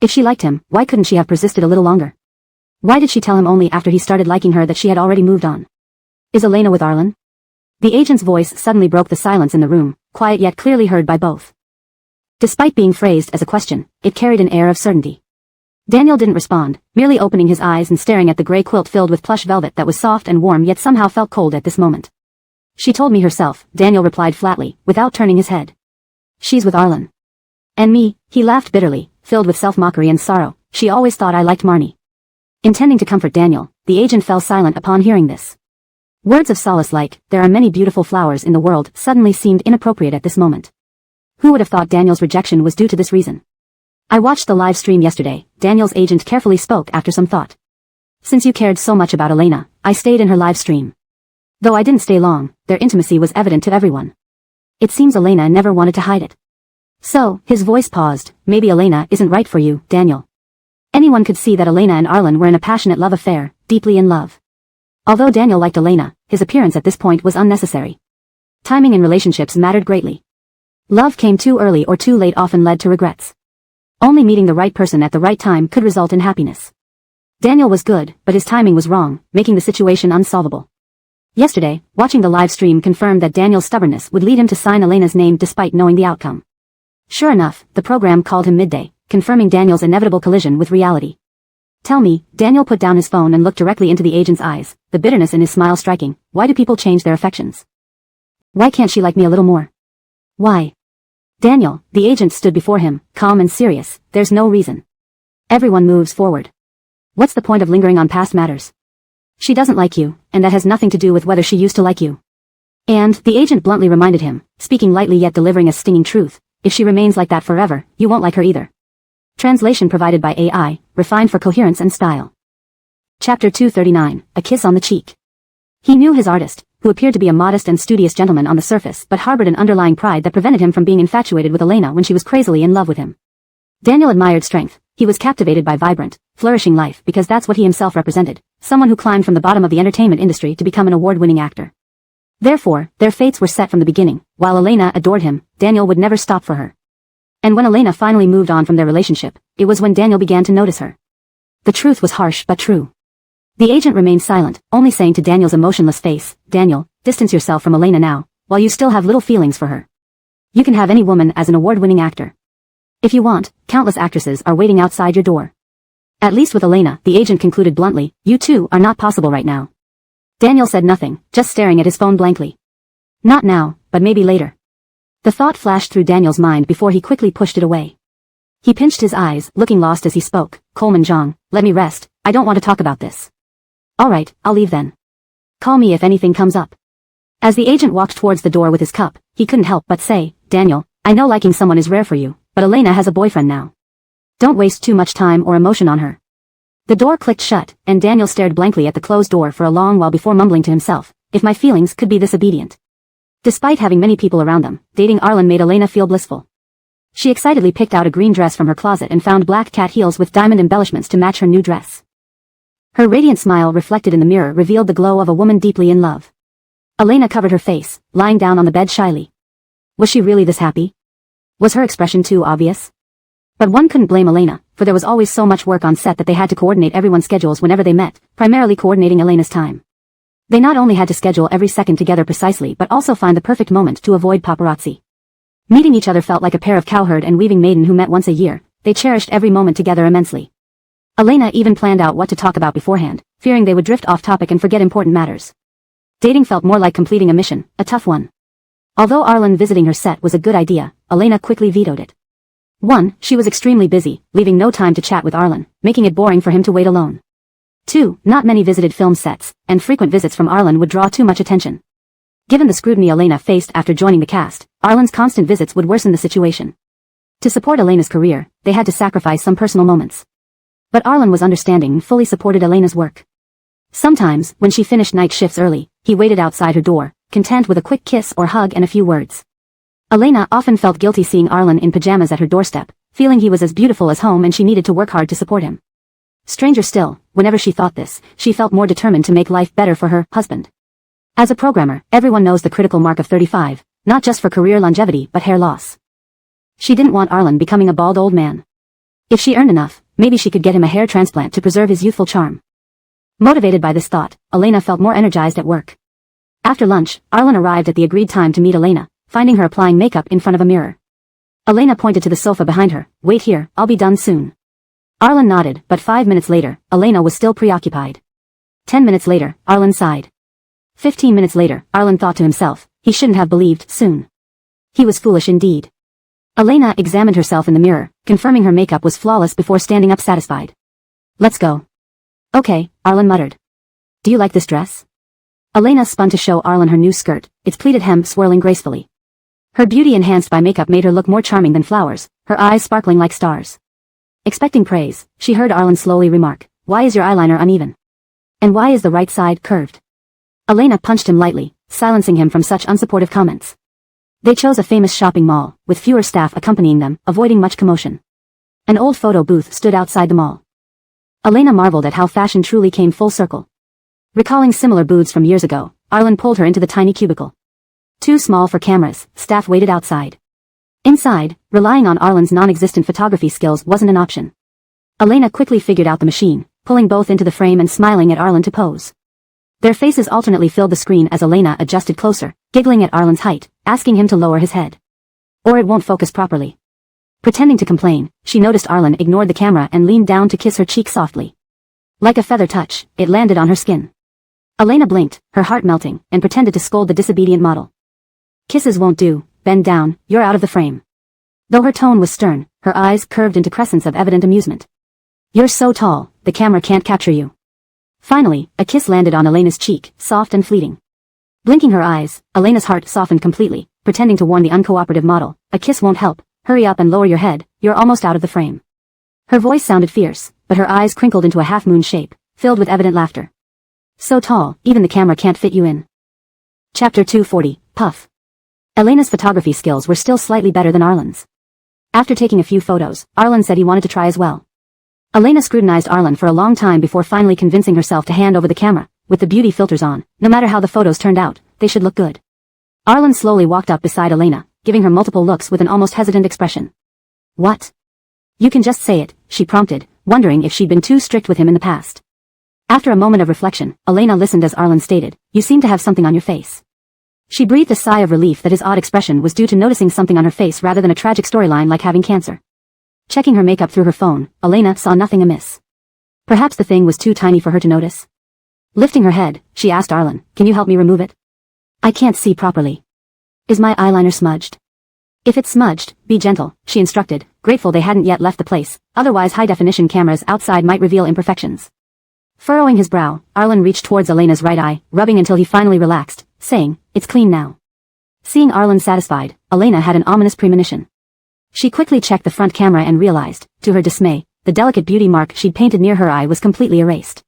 If she liked him, why couldn't she have persisted a little longer? Why did she tell him only after he started liking her that she had already moved on? Is Elena with Arlen? The agent's voice suddenly broke the silence in the room, quiet yet clearly heard by both. Despite being phrased as a question, it carried an air of certainty. Daniel didn't respond, merely opening his eyes and staring at the gray quilt filled with plush velvet that was soft and warm yet somehow felt cold at this moment. "She told me herself," Daniel replied flatly, without turning his head. "She's with Arlen." "And me," he laughed bitterly, filled with self-mockery and sorrow. "She always thought I liked Marnie." Intending to comfort Daniel, the agent fell silent upon hearing this. Words of solace like, "There are many beautiful flowers in the world," suddenly seemed inappropriate at this moment. Who would have thought Daniel's rejection was due to this reason? "I watched the live stream yesterday," Daniel's agent carefully spoke after some thought. "Since you cared so much about Elena, I stayed in her live stream. Though I didn't stay long, their intimacy was evident to everyone. It seems Elena never wanted to hide it." "So," his voice paused, "maybe Elena isn't right for you, Daniel." Anyone could see that Elena and Arlen were in a passionate love affair, deeply in love. Although Daniel liked Elena, his appearance at this point was unnecessary. Timing in relationships mattered greatly. Love came too early or too late often led to regrets. Only meeting the right person at the right time could result in happiness. Daniel was good, but his timing was wrong, making the situation unsolvable. Yesterday, watching the live stream confirmed that Daniel's stubbornness would lead him to sign Elena's name despite knowing the outcome. Sure enough, the program called him midday, confirming Daniel's inevitable collision with reality. "Tell me," Daniel put down his phone and looked directly into the agent's eyes, the bitterness in his smile striking, "why do people change their affections? Why can't she like me a little more? Why?" "Daniel," the agent stood before him, calm and serious, "there's no reason. Everyone moves forward. What's the point of lingering on past matters? She doesn't like you, and that has nothing to do with whether she used to like you. And," the agent bluntly reminded him, speaking lightly yet delivering a stinging truth, "if she remains like that forever, you won't like her either." Translation provided by AI, refined for coherence and style. Chapter 239, A Kiss on the Cheek. He knew his artist, who appeared to be a modest and studious gentleman on the surface but harbored an underlying pride that prevented him from being infatuated with Elena when she was crazily in love with him. Daniel admired strength. He was captivated by vibrant, flourishing life because that's what he himself represented, someone who climbed from the bottom of the entertainment industry to become an award-winning actor. Therefore, their fates were set from the beginning. While Elena adored him, Daniel would never stop for her. And when Elena finally moved on from their relationship, it was when Daniel began to notice her. The truth was harsh but true. The agent remained silent, only saying to Daniel's emotionless face, "Daniel, distance yourself from Elena now, while you still have little feelings for her. You can have any woman as an award-winning actor. If you want, countless actresses are waiting outside your door. At least with Elena," the agent concluded bluntly, "you two are not possible right now." Daniel said nothing, just staring at his phone blankly. "Not now, but maybe later." The thought flashed through Daniel's mind before he quickly pushed it away. He pinched his eyes, looking lost as he spoke. "Coleman Zhang, let me rest, I don't want to talk about this." "All right, I'll leave then. Call me if anything comes up." As the agent walked towards the door with his cup, he couldn't help but say, "Daniel, I know liking someone is rare for you, but Elena has a boyfriend now. Don't waste too much time or emotion on her." The door clicked shut, and Daniel stared blankly at the closed door for a long while before mumbling to himself, "If my feelings could be this obedient. Despite having many people around them, dating Arlen made Elena feel blissful. She excitedly picked out a green dress from her closet and found black cat heels with diamond embellishments to match her new dress. Her radiant smile reflected in the mirror revealed the glow of a woman deeply in love. Elena covered her face, lying down on the bed shyly. Was she really this happy? Was her expression too obvious? But one couldn't blame Elena, for there was always so much work on set that they had to coordinate everyone's schedules whenever they met, primarily coordinating Elena's time. They not only had to schedule every second together precisely but also find the perfect moment to avoid paparazzi. Meeting each other felt like a pair of cowherd and weaving maiden who met once a year. They cherished every moment together immensely. Elena even planned out what to talk about beforehand, fearing they would drift off topic and forget important matters. Dating felt more like completing a mission, a tough one. Although Arlen visiting her set was a good idea, Elena quickly vetoed it. 1. She was extremely busy, leaving no time to chat with Arlen, making it boring for him to wait alone. 2. Not many visited film sets, and frequent visits from Arlen would draw too much attention. Given the scrutiny Elena faced after joining the cast, Arlen's constant visits would worsen the situation. To support Elena's career, they had to sacrifice some personal moments. But Arlen was understanding and fully supported Elena's work. Sometimes, when she finished night shifts early, he waited outside her door, content with a quick kiss or hug and a few words. Elena often felt guilty seeing Arlen in pajamas at her doorstep, feeling he was as beautiful as home and she needed to work hard to support him. Stranger still, whenever she thought this, she felt more determined to make life better for her husband. As a programmer, everyone knows the critical mark of 35, not just for career longevity but hair loss. She didn't want Arlen becoming a bald old man. If she earned enough, maybe she could get him a hair transplant to preserve his youthful charm. Motivated by this thought, Elena felt more energized at work. After lunch, Arlen arrived at the agreed time to meet Elena, finding her applying makeup in front of a mirror. Elena pointed to the sofa behind her. Wait here, I'll be done soon. Arlen nodded, but 5 minutes later, Elena was still preoccupied. 10 minutes later, Arlen sighed. 15 minutes later, Arlen thought to himself, he shouldn't have believed soon. He was foolish indeed. Elena examined herself in the mirror, confirming her makeup was flawless before standing up satisfied. Let's go. Okay, Arlen muttered. Do you like this dress? Elena spun to show Arlen her new skirt, its pleated hem swirling gracefully. Her beauty enhanced by makeup made her look more charming than flowers, her eyes sparkling like stars. Expecting praise, she heard Arlen slowly remark, why is your eyeliner uneven? And why is the right side curved? Elena punched him lightly, silencing him from such unsupportive comments. They chose a famous shopping mall, with fewer staff accompanying them, avoiding much commotion. An old photo booth stood outside the mall. Elena marveled at how fashion truly came full circle. Recalling similar booths from years ago, Arlen pulled her into the tiny cubicle. Too small for cameras, staff waited outside. Inside, relying on Arlen's non-existent photography skills wasn't an option. Elena quickly figured out the machine, pulling both into the frame and smiling at Arlen to pose. Their faces alternately filled the screen as Elena adjusted closer, giggling at Arlen's height, asking him to lower his head. Or it won't focus properly. Pretending to complain, she noticed Arlen ignored the camera and leaned down to kiss her cheek softly. Like a feather touch, it landed on her skin. Elena blinked, her heart melting, and pretended to scold the disobedient model. Kisses won't do, bend down, you're out of the frame. Though her tone was stern, her eyes curved into crescents of evident amusement. You're so tall, the camera can't capture you. Finally, a kiss landed on Elena's cheek, soft and fleeting. Blinking her eyes, Elena's heart softened completely, pretending to warn the uncooperative model, a kiss won't help, hurry up and lower your head, you're almost out of the frame. Her voice sounded fierce, but her eyes crinkled into a half-moon shape, filled with evident laughter. So tall, even the camera can't fit you in. Chapter 240, Puff. Elena's photography skills were still slightly better than Arlen's. After taking a few photos, Arlen said he wanted to try as well. Elena scrutinized Arlen for a long time before finally convincing herself to hand over the camera. With the beauty filters on, no matter how the photos turned out, they should look good. Arlen slowly walked up beside Elena, giving her multiple looks with an almost hesitant expression. What? You can just say it, she prompted, wondering if she'd been too strict with him in the past. After a moment of reflection, Elena listened as Arlen stated, you seem to have something on your face. She breathed a sigh of relief that his odd expression was due to noticing something on her face rather than a tragic storyline like having cancer. Checking her makeup through her phone, Elena saw nothing amiss. Perhaps the thing was too tiny for her to notice. Lifting her head, she asked Arlen, can you help me remove it? I can't see properly. Is my eyeliner smudged? If it's smudged, be gentle, she instructed, grateful they hadn't yet left the place, otherwise high-definition cameras outside might reveal imperfections. Furrowing his brow, Arlen reached towards Elena's right eye, rubbing until he finally relaxed, saying, it's clean now. Seeing Arlen satisfied, Elena had an ominous premonition. She quickly checked the front camera and realized, to her dismay, the delicate beauty mark she'd painted near her eye was completely erased.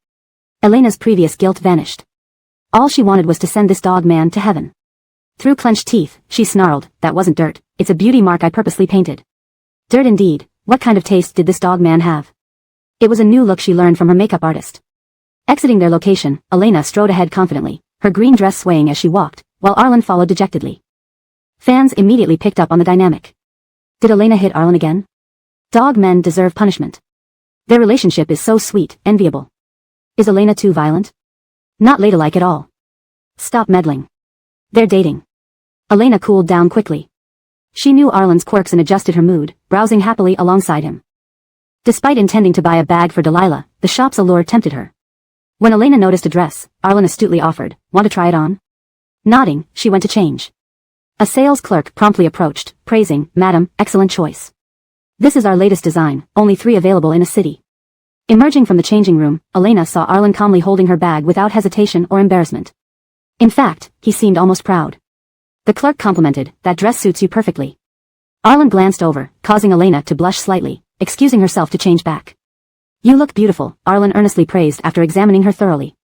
Elena's previous guilt vanished. All she wanted was to send this dog man to heaven. Through clenched teeth, she snarled, "That wasn't dirt, it's a beauty mark I purposely painted." Dirt indeed, what kind of taste did this dog man have? It was a new look she learned from her makeup artist. Exiting their location, Elena strode ahead confidently, her green dress swaying as she walked, while Arlen followed dejectedly. Fans immediately picked up on the dynamic. Did Elena hit Arlen again? Dog men deserve punishment. Their relationship is so sweet, enviable. Is Elena too violent? Not ladylike at all. Stop meddling. They're dating. Elena cooled down quickly. She knew Arlen's quirks and adjusted her mood, browsing happily alongside him. Despite intending to buy a bag for Delilah, the shop's allure tempted her. When Elena noticed a dress, Arlen astutely offered, "Want to try it on?" Nodding, she went to change. A sales clerk promptly approached, praising, "Madam, excellent choice. This is our latest design, only 3 available in a city." Emerging from the changing room, Elena saw Arlen calmly holding her bag without hesitation or embarrassment. In fact, he seemed almost proud. The clerk complimented, "That dress suits you perfectly." Arlen glanced over, causing Elena to blush slightly, excusing herself to change back. "You look beautiful," Arlen earnestly praised after examining her thoroughly.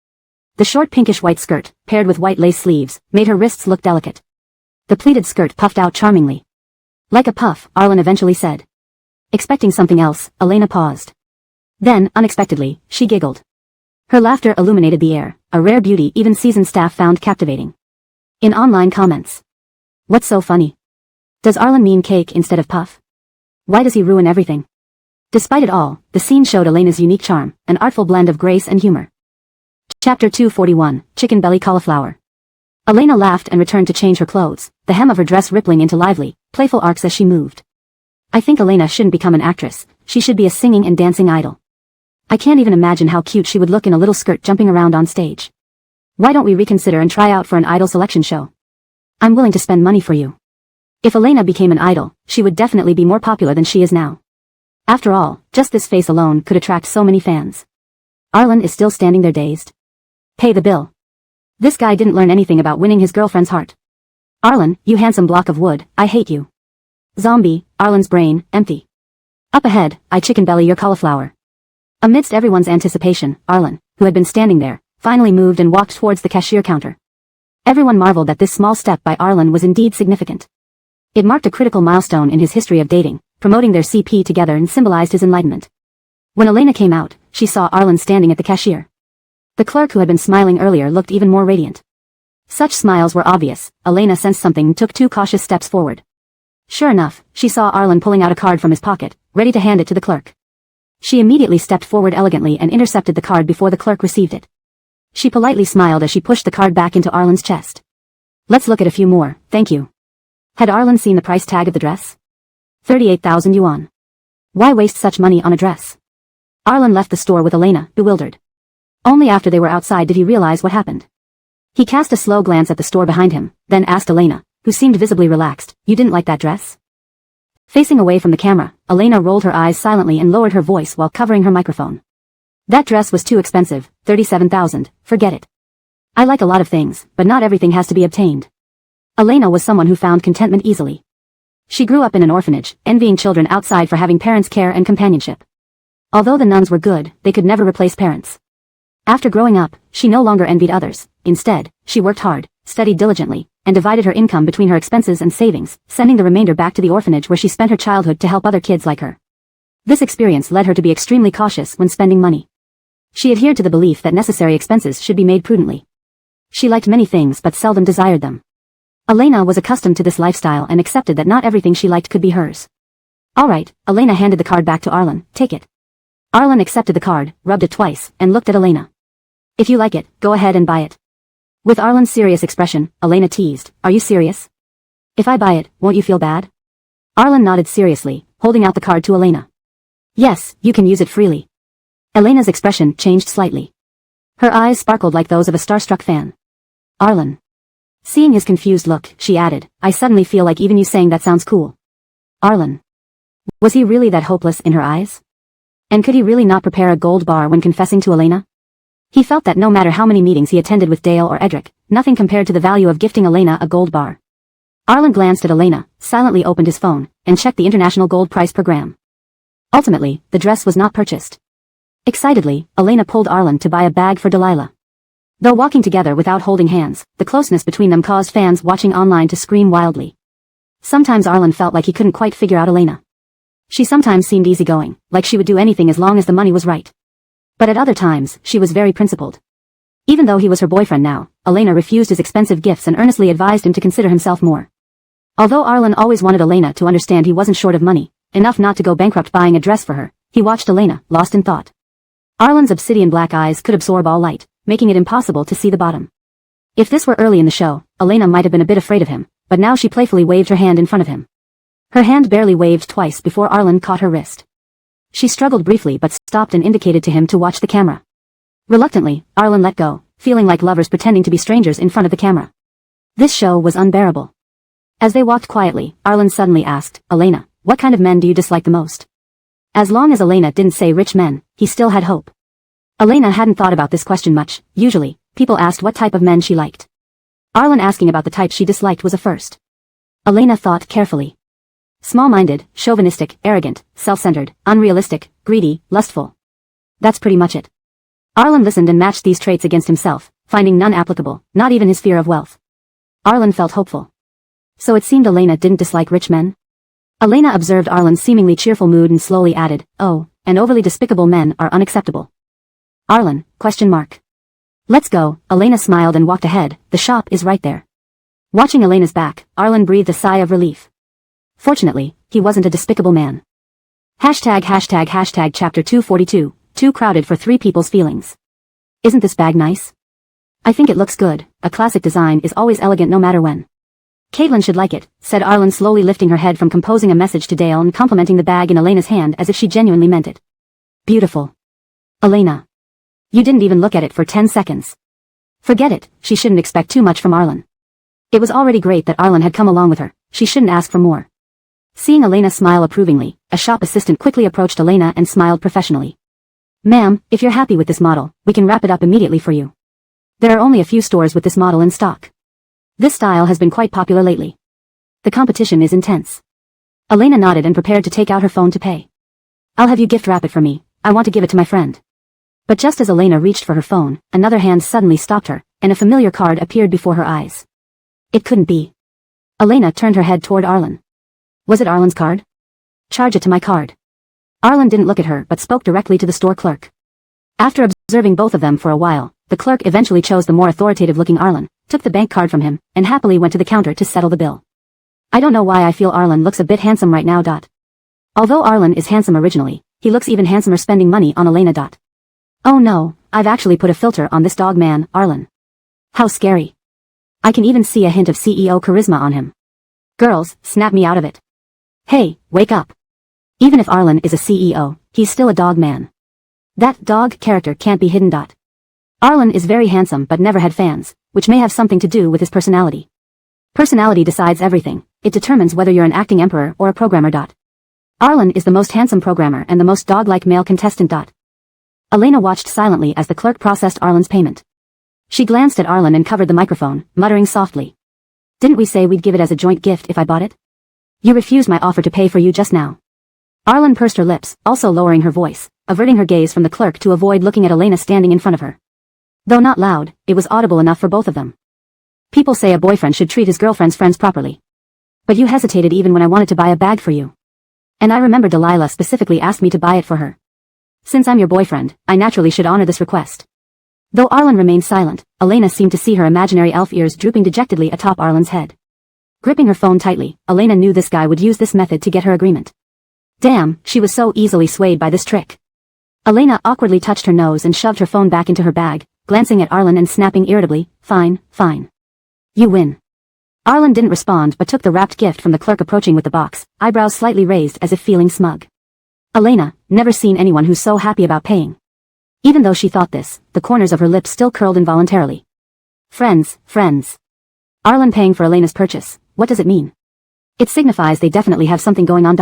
The short pinkish-white skirt, paired with white lace sleeves, made her wrists look delicate. The pleated skirt puffed out charmingly. "Like a puff," Arlen eventually said. Expecting something else, Elena paused. Then, unexpectedly, she giggled. Her laughter illuminated the air, a rare beauty even seasoned staff found captivating. In online comments. "What's so funny? Does Arlen mean cake instead of puff? Why does he ruin everything?" Despite it all, the scene showed Elena's unique charm, an artful blend of grace and humor. Chapter 241, Chicken Belly Cauliflower. Elena laughed and returned to change her clothes, the hem of her dress rippling into lively, playful arcs as she moved. "I think Elena shouldn't become an actress, she should be a singing and dancing idol. I can't even imagine how cute she would look in a little skirt jumping around on stage. Why don't we reconsider and try out for an idol selection show? I'm willing to spend money for you." If Elena became an idol, she would definitely be more popular than she is now. After all, just this face alone could attract so many fans. Arlen is still standing there dazed. "Pay the bill." This guy didn't learn anything about winning his girlfriend's heart. "Arlen, you handsome block of wood, I hate you." Zombie, Arlen's brain, empty. "Up ahead, I chicken belly your cauliflower." Amidst everyone's anticipation, Arlen, who had been standing there, finally moved and walked towards the cashier counter. Everyone marveled that this small step by Arlen was indeed significant. It marked a critical milestone in his history of dating, promoting their CP together and symbolized his enlightenment. When Elena came out, she saw Arlen standing at the cashier. The clerk who had been smiling earlier looked even more radiant. Such smiles were obvious. Elena sensed something and took 2 cautious steps forward. Sure enough, she saw Arlen pulling out a card from his pocket, ready to hand it to the clerk. She immediately stepped forward elegantly and intercepted the card before the clerk received it. She politely smiled as she pushed the card back into Arlen's chest. "Let's look at a few more, thank you." Had Arlen seen the price tag of the dress? 38,000 yuan. Why waste such money on a dress? Arlen left the store with Elena, bewildered. Only after they were outside did he realize what happened. He cast a slow glance at the store behind him, then asked Elena, who seemed visibly relaxed, "You didn't like that dress?" Facing away from the camera, Elena rolled her eyes silently and lowered her voice while covering her microphone. "That dress was too expensive, 37,000, forget it. I like a lot of things, but not everything has to be obtained." Elena was someone who found contentment easily. She grew up in an orphanage, envying children outside for having parents' care and companionship. Although the nuns were good, they could never replace parents. After growing up, she no longer envied others. Instead, she worked hard, studied diligently, and divided her income between her expenses and savings, sending the remainder back to the orphanage where she spent her childhood to help other kids like her. This experience led her to be extremely cautious when spending money. She adhered to the belief that necessary expenses should be made prudently. She liked many things but seldom desired them. Elena was accustomed to this lifestyle and accepted that not everything she liked could be hers. "All right," Elena handed the card back to Arlen, "take it." Arlen accepted the card, rubbed it twice, and looked at Elena. "If you like it, go ahead and buy it." With Arlen's serious expression, Elena teased, "Are you serious? If I buy it, won't you feel bad?" Arlen nodded seriously, holding out the card to Elena. "Yes, you can use it freely." Elena's expression changed slightly. Her eyes sparkled like those of a starstruck fan. "Arlen." Seeing his confused look, she added, "I suddenly feel like even you saying that sounds cool." Arlen. Was he really that hopeless in her eyes? And could he really not prepare a gold bar when confessing to Elena? He felt that no matter how many meetings he attended with Dale or Edric, nothing compared to the value of gifting Elena a gold bar. Arlen glanced at Elena, silently opened his phone, and checked the international gold price per gram. Ultimately, the dress was not purchased. Excitedly, Elena pulled Arlen to buy a bag for Delilah. Though walking together without holding hands, the closeness between them caused fans watching online to scream wildly. Sometimes Arlen felt like he couldn't quite figure out Elena. She sometimes seemed easygoing, like she would do anything as long as the money was right. But at other times, she was very principled. Even though he was her boyfriend now, Elena refused his expensive gifts and earnestly advised him to consider himself more. Although Arlen always wanted Elena to understand he wasn't short of money, enough not to go bankrupt buying a dress for her, he watched Elena, lost in thought. Arlen's obsidian black eyes could absorb all light, making it impossible to see the bottom. If this were early in the show, Elena might have been a bit afraid of him, but now she playfully waved her hand in front of him. Her hand barely waved twice before Arlen caught her wrist. She struggled briefly but stopped and indicated to him to watch the camera. Reluctantly, Arlen let go, feeling like lovers pretending to be strangers in front of the camera. This show was unbearable. As they walked quietly, Arlen suddenly asked, Elena, what kind of men do you dislike the most? As long as Elena didn't say rich men, he still had hope. Elena hadn't thought about this question much. Usually, people asked what type of men she liked. Arlen asking about the type she disliked was a first. Elena thought carefully. Small-minded, chauvinistic, arrogant, self-centered, unrealistic, greedy, lustful. That's pretty much it. Arlen listened and matched these traits against himself, finding none applicable, not even his fear of wealth. Arlen felt hopeful. So it seemed Elena didn't dislike rich men? Elena observed Arlen's seemingly cheerful mood and slowly added, oh, and overly despicable men are unacceptable. Arlen, ? Let's go. Elena smiled and walked ahead, the shop is right there. Watching Elena's back, Arlen breathed a sigh of relief. Fortunately, he wasn't a despicable man. Hashtag chapter 242, too crowded for 3 people's feelings. Isn't this bag nice? I think it looks good, a classic design is always elegant no matter when. Caitlin should like it, said Arlen slowly lifting her head from composing a message to Dale and complimenting the bag in Elena's hand as if she genuinely meant it. Beautiful. Elena. You didn't even look at it for 10 seconds. Forget it, she shouldn't expect too much from Arlen. It was already great that Arlen had come along with her, she shouldn't ask for more. Seeing Elena smile approvingly, a shop assistant quickly approached Elena and smiled professionally. Ma'am, if you're happy with this model, we can wrap it up immediately for you. There are only a few stores with this model in stock. This style has been quite popular lately. The competition is intense. Elena nodded and prepared to take out her phone to pay. I'll have you gift wrap it for me, I want to give it to my friend. But just as Elena reached for her phone, another hand suddenly stopped her, and a familiar card appeared before her eyes. It couldn't be. Elena turned her head toward Arlen. Was it Arlen's card? Charge it to my card. Arlen didn't look at her but spoke directly to the store clerk. After observing both of them for a while, the clerk eventually chose the more authoritative-looking Arlen, took the bank card from him, and happily went to the counter to settle the bill. I don't know why I feel Arlen looks a bit handsome right now. Although Arlen is handsome originally, he looks even handsomer spending money on Elena. Oh no, I've actually put a filter on this dog man, Arlen. How scary. I can even see a hint of CEO charisma on him. Girls, snap me out of it. Hey, wake up. Even if Arlen is a CEO, he's still a dog man. That dog character can't be hidden. Arlen is very handsome but never had fans, which may have something to do with his personality. Personality decides everything, it determines whether you're an acting emperor or a programmer. Arlen is the most handsome programmer and the most dog-like male contestant. Elena watched silently as the clerk processed Arlen's payment. She glanced at Arlen and covered the microphone, muttering softly. Didn't we say we'd give it as a joint gift if I bought it? You refused my offer to pay for you just now. Arlen pursed her lips, also lowering her voice, averting her gaze from the clerk to avoid looking at Elena standing in front of her. Though not loud, it was audible enough for both of them. People say a boyfriend should treat his girlfriend's friends properly. But you hesitated even when I wanted to buy a bag for you. And I remember Delilah specifically asked me to buy it for her. Since I'm your boyfriend, I naturally should honor this request. Though Arlen remained silent, Elena seemed to see her imaginary elf ears drooping dejectedly atop Arlen's head. Gripping her phone tightly, Elena knew this guy would use this method to get her agreement. Damn, she was so easily swayed by this trick. Elena awkwardly touched her nose and shoved her phone back into her bag, glancing at Arlen and snapping irritably, fine. You win. Arlen didn't respond but took the wrapped gift from the clerk approaching with the box, eyebrows slightly raised as if feeling smug. Elena, never seen anyone who's so happy about paying. Even though she thought this, the corners of her lips still curled involuntarily. Friends. Arlen paying for Elena's purchase, what does it mean? It signifies they definitely have something going on.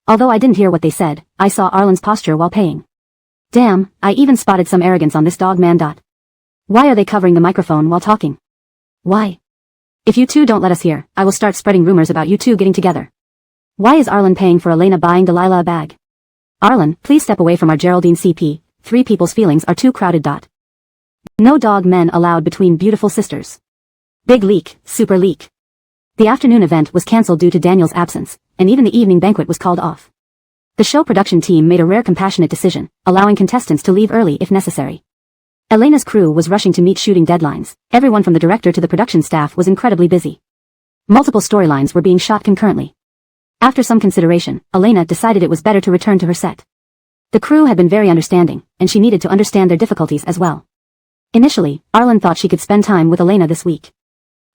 Although I didn't hear what they said, I saw Arlen's posture while paying. Damn, I even spotted some arrogance on this dog man. Why are they covering the microphone while talking? Why? If you two don't let us hear, I will start spreading rumors about you two getting together. Why is Arlen paying for Elena buying Delilah a bag? Arlen, please step away from our Geraldine CP, 3 people's feelings are too crowded. No dog men allowed between beautiful sisters. Big leak, super leak. The afternoon event was cancelled due to Daniel's absence, and even the evening banquet was called off. The show production team made a rare compassionate decision, allowing contestants to leave early if necessary. Elena's crew was rushing to meet shooting deadlines. Everyone from the director to the production staff was incredibly busy. Multiple storylines were being shot concurrently. After some consideration, Elena decided it was better to return to her set. The crew had been very understanding, and she needed to understand their difficulties as well. Initially, Arlen thought she could spend time with Elena this week.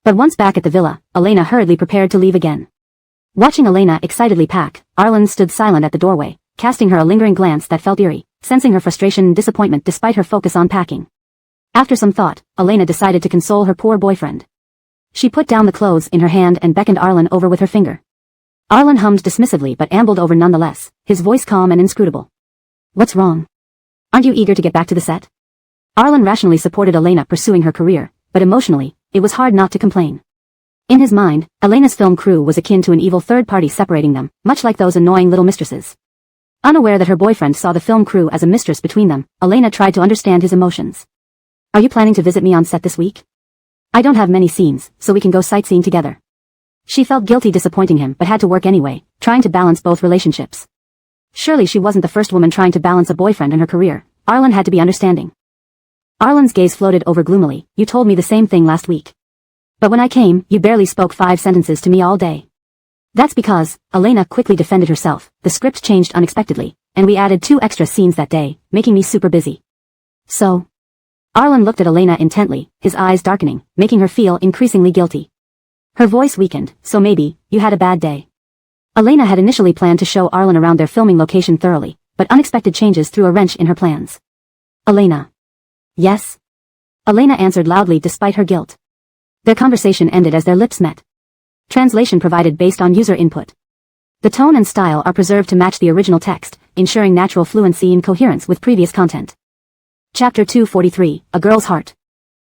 But once back at the villa, Elena hurriedly prepared to leave again. Watching Elena excitedly pack, Arlen stood silent at the doorway, casting her a lingering glance that felt eerie, sensing her frustration and disappointment despite her focus on packing. After some thought, Elena decided to console her poor boyfriend. She put down the clothes in her hand and beckoned Arlen over with her finger. Arlen hummed dismissively but ambled over nonetheless, his voice calm and inscrutable. What's wrong? Aren't you eager to get back to the set? Arlen rationally supported Elena pursuing her career, but emotionally, it was hard not to complain. In his mind, Elena's film crew was akin to an evil third party separating them, much like those annoying little mistresses. Unaware that her boyfriend saw the film crew as a mistress between them, Elena tried to understand his emotions. Are you planning to visit me on set this week? I don't have many scenes, so we can go sightseeing together. She felt guilty disappointing him but had to work anyway, trying to balance both relationships. Surely she wasn't the first woman trying to balance a boyfriend and her career. Arlen had to be understanding. Arlen's gaze floated over gloomily. You told me the same thing last week. But when I came, you barely spoke 5 sentences to me all day. That's because, Elena quickly defended herself, the script changed unexpectedly, and we added 2 extra scenes that day, making me super busy. So? Arlen looked at Elena intently, his eyes darkening, making her feel increasingly guilty. Her voice weakened, so maybe, you had a bad day. Elena had initially planned to show Arlen around their filming location thoroughly, but unexpected changes threw a wrench in her plans. Elena. Yes? Elena answered loudly despite her guilt. Their conversation ended as their lips met. Translation provided based on user input. The tone and style are preserved to match the original text, ensuring natural fluency and coherence with previous content. Chapter 243, A Girl's Heart.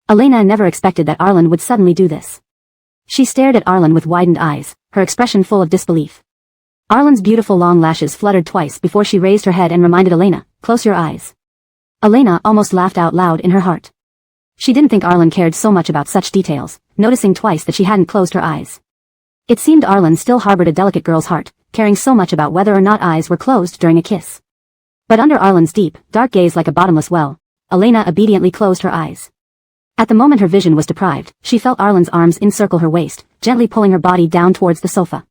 Elena never expected that Arlen would suddenly do this. She stared at Arlen with widened eyes, her expression full of disbelief. Arlen's beautiful long lashes fluttered twice before she raised her head and reminded Elena, close your eyes. Elena almost laughed out loud in her heart. She didn't think Arlen cared so much about such details, noticing twice that she hadn't closed her eyes. It seemed Arlen still harbored a delicate girl's heart, caring so much about whether or not eyes were closed during a kiss. But under Arlen's deep, dark gaze like a bottomless well, Elena obediently closed her eyes. At the moment her vision was deprived, she felt Arlen's arms encircle her waist, gently pulling her body down towards the sofa.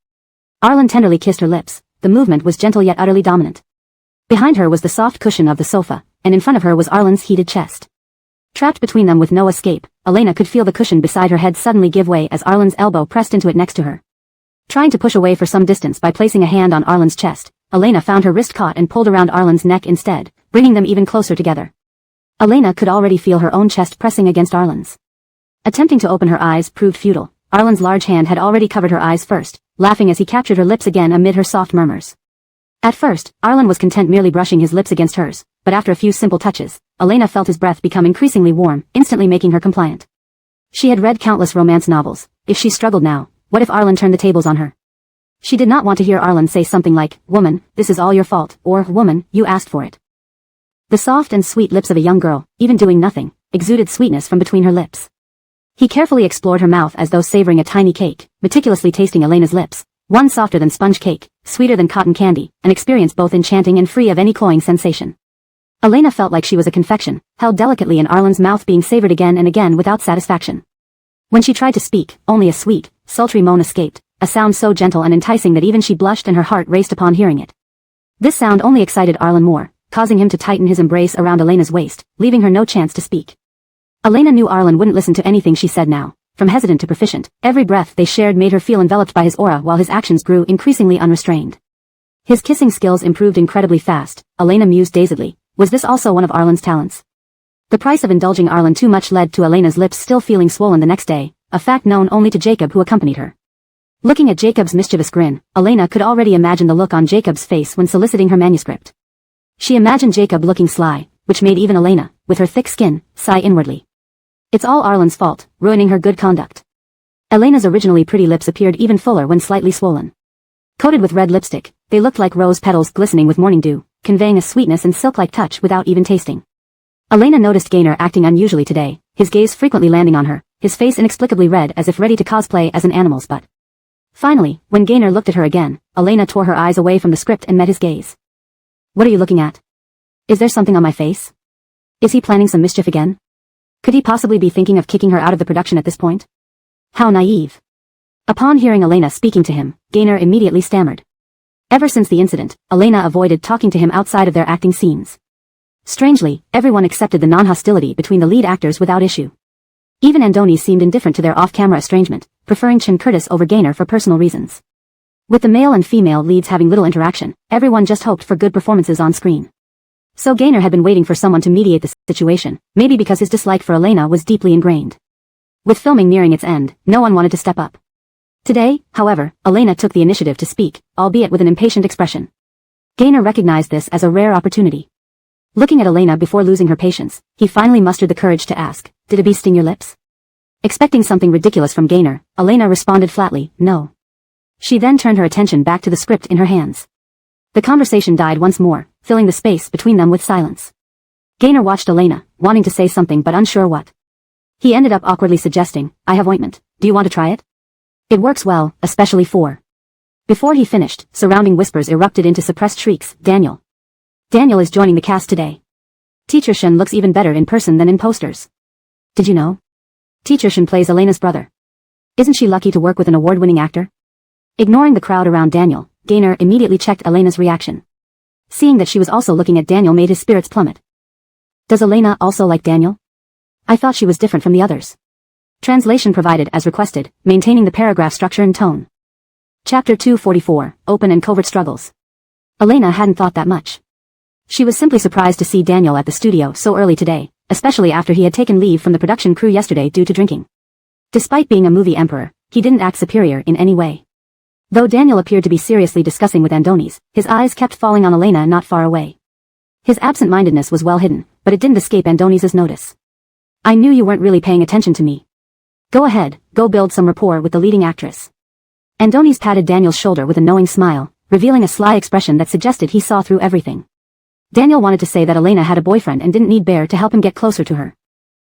Arlen tenderly kissed her lips. The movement was gentle yet utterly dominant. Behind her was the soft cushion of the sofa, and in front of her was Arlen's heated chest. Trapped between them with no escape, Elena could feel the cushion beside her head suddenly give way as Arlen's elbow pressed into it next to her. Trying to push away for some distance by placing a hand on Arlen's chest, Elena found her wrist caught and pulled around Arlen's neck instead, bringing them even closer together. Elena could already feel her own chest pressing against Arlen's. Attempting to open her eyes proved futile. Arlen's large hand had already covered her eyes first, laughing as he captured her lips again amid her soft murmurs. At first, Arlen was content merely brushing his lips against hers, but after a few simple touches, Elena felt his breath become increasingly warm, instantly making her compliant. She had read countless romance novels. If she struggled now, what if Arlen turned the tables on her? She did not want to hear Arlen say something like, "Woman, this is all your fault," or "Woman, you asked for it." The soft and sweet lips of a young girl, even doing nothing, exuded sweetness from between her lips. He carefully explored her mouth as though savoring a tiny cake, meticulously tasting Elena's lips, one softer than sponge cake, sweeter than cotton candy, an experience both enchanting and free of any cloying sensation. Elena felt like she was a confection, held delicately in Arlen's mouth being savored again and again without satisfaction. When she tried to speak, only a sweet, sultry moan escaped, a sound so gentle and enticing that even she blushed and her heart raced upon hearing it. This sound only excited Arlen more, causing him to tighten his embrace around Elena's waist, leaving her no chance to speak. Elena knew Arlen wouldn't listen to anything she said now. From hesitant to proficient, every breath they shared made her feel enveloped by his aura while his actions grew increasingly unrestrained. His kissing skills improved incredibly fast. Elena mused dazedly. Was this also one of Arlen's talents? The price of indulging Arlen too much led to Elena's lips still feeling swollen the next day, a fact known only to Jacob who accompanied her. Looking at Jacob's mischievous grin, Elena could already imagine the look on Jacob's face when soliciting her manuscript. She imagined Jacob looking sly, which made even Elena, with her thick skin, sigh inwardly. It's all Arlen's fault, ruining her good conduct. Elena's originally pretty lips appeared even fuller when slightly swollen. Coated with red lipstick, they looked like rose petals glistening with morning dew, conveying a sweetness and silk-like touch without even tasting. Elena noticed Gaynor acting unusually today, his gaze frequently landing on her, his face inexplicably red as if ready to cosplay as an animal's butt. Finally, when Gaynor looked at her again, Elena tore her eyes away from the script and met his gaze. What are you looking at? Is there something on my face? Is he planning some mischief again? Could he possibly be thinking of kicking her out of the production at this point? How naive. Upon hearing Elena speaking to him, Gaynor immediately stammered. Ever since the incident, Elena avoided talking to him outside of their acting scenes. Strangely, everyone accepted the non-hostility between the lead actors without issue. Even Andoni seemed indifferent to their off-camera estrangement, preferring Chin Curtis over Gaynor for personal reasons. With the male and female leads having little interaction, everyone just hoped for good performances on screen. So Gaynor had been waiting for someone to mediate the situation, maybe because his dislike for Elena was deeply ingrained. With filming nearing its end, no one wanted to step up. Today, however, Elena took the initiative to speak, albeit with an impatient expression. Gaynor recognized this as a rare opportunity. Looking at Elena before losing her patience, he finally mustered the courage to ask, "Did a bee sting your lips?" Expecting something ridiculous from Gaynor, Elena responded flatly, "No." She then turned her attention back to the script in her hands. The conversation died once more, filling the space between them with silence. Gaynor watched Elena, wanting to say something but unsure what. He ended up awkwardly suggesting, "I have ointment. Do you want to try it? It works well, especially for..." Before he finished, surrounding whispers erupted into suppressed shrieks, "Daniel. Daniel is joining the cast today. Teacher Shen looks even better in person than in posters. Did you know? Teacher Shen plays Elena's brother. Isn't she lucky to work with an award-winning actor?" Ignoring the crowd around Daniel, Gaynor immediately checked Elena's reaction. Seeing that she was also looking at Daniel made his spirits plummet. Does Elena also like Daniel? I thought she was different from the others. Translation provided as requested, maintaining the paragraph structure and tone. Chapter 244, Open and Covert Struggles. Elena hadn't thought that much. She was simply surprised to see Daniel at the studio so early today, especially after he had taken leave from the production crew yesterday due to drinking. Despite being a movie emperor, he didn't act superior in any way. Though Daniel appeared to be seriously discussing with Andoni's, his eyes kept falling on Elena not far away. His absent-mindedness was well hidden, but it didn't escape Andoni's notice. "I knew you weren't really paying attention to me. Go ahead, go build some rapport with the leading actress." Andoni's patted Daniel's shoulder with a knowing smile, revealing a sly expression that suggested he saw through everything. Daniel wanted to say that Elena had a boyfriend and didn't need Bear to help him get closer to her.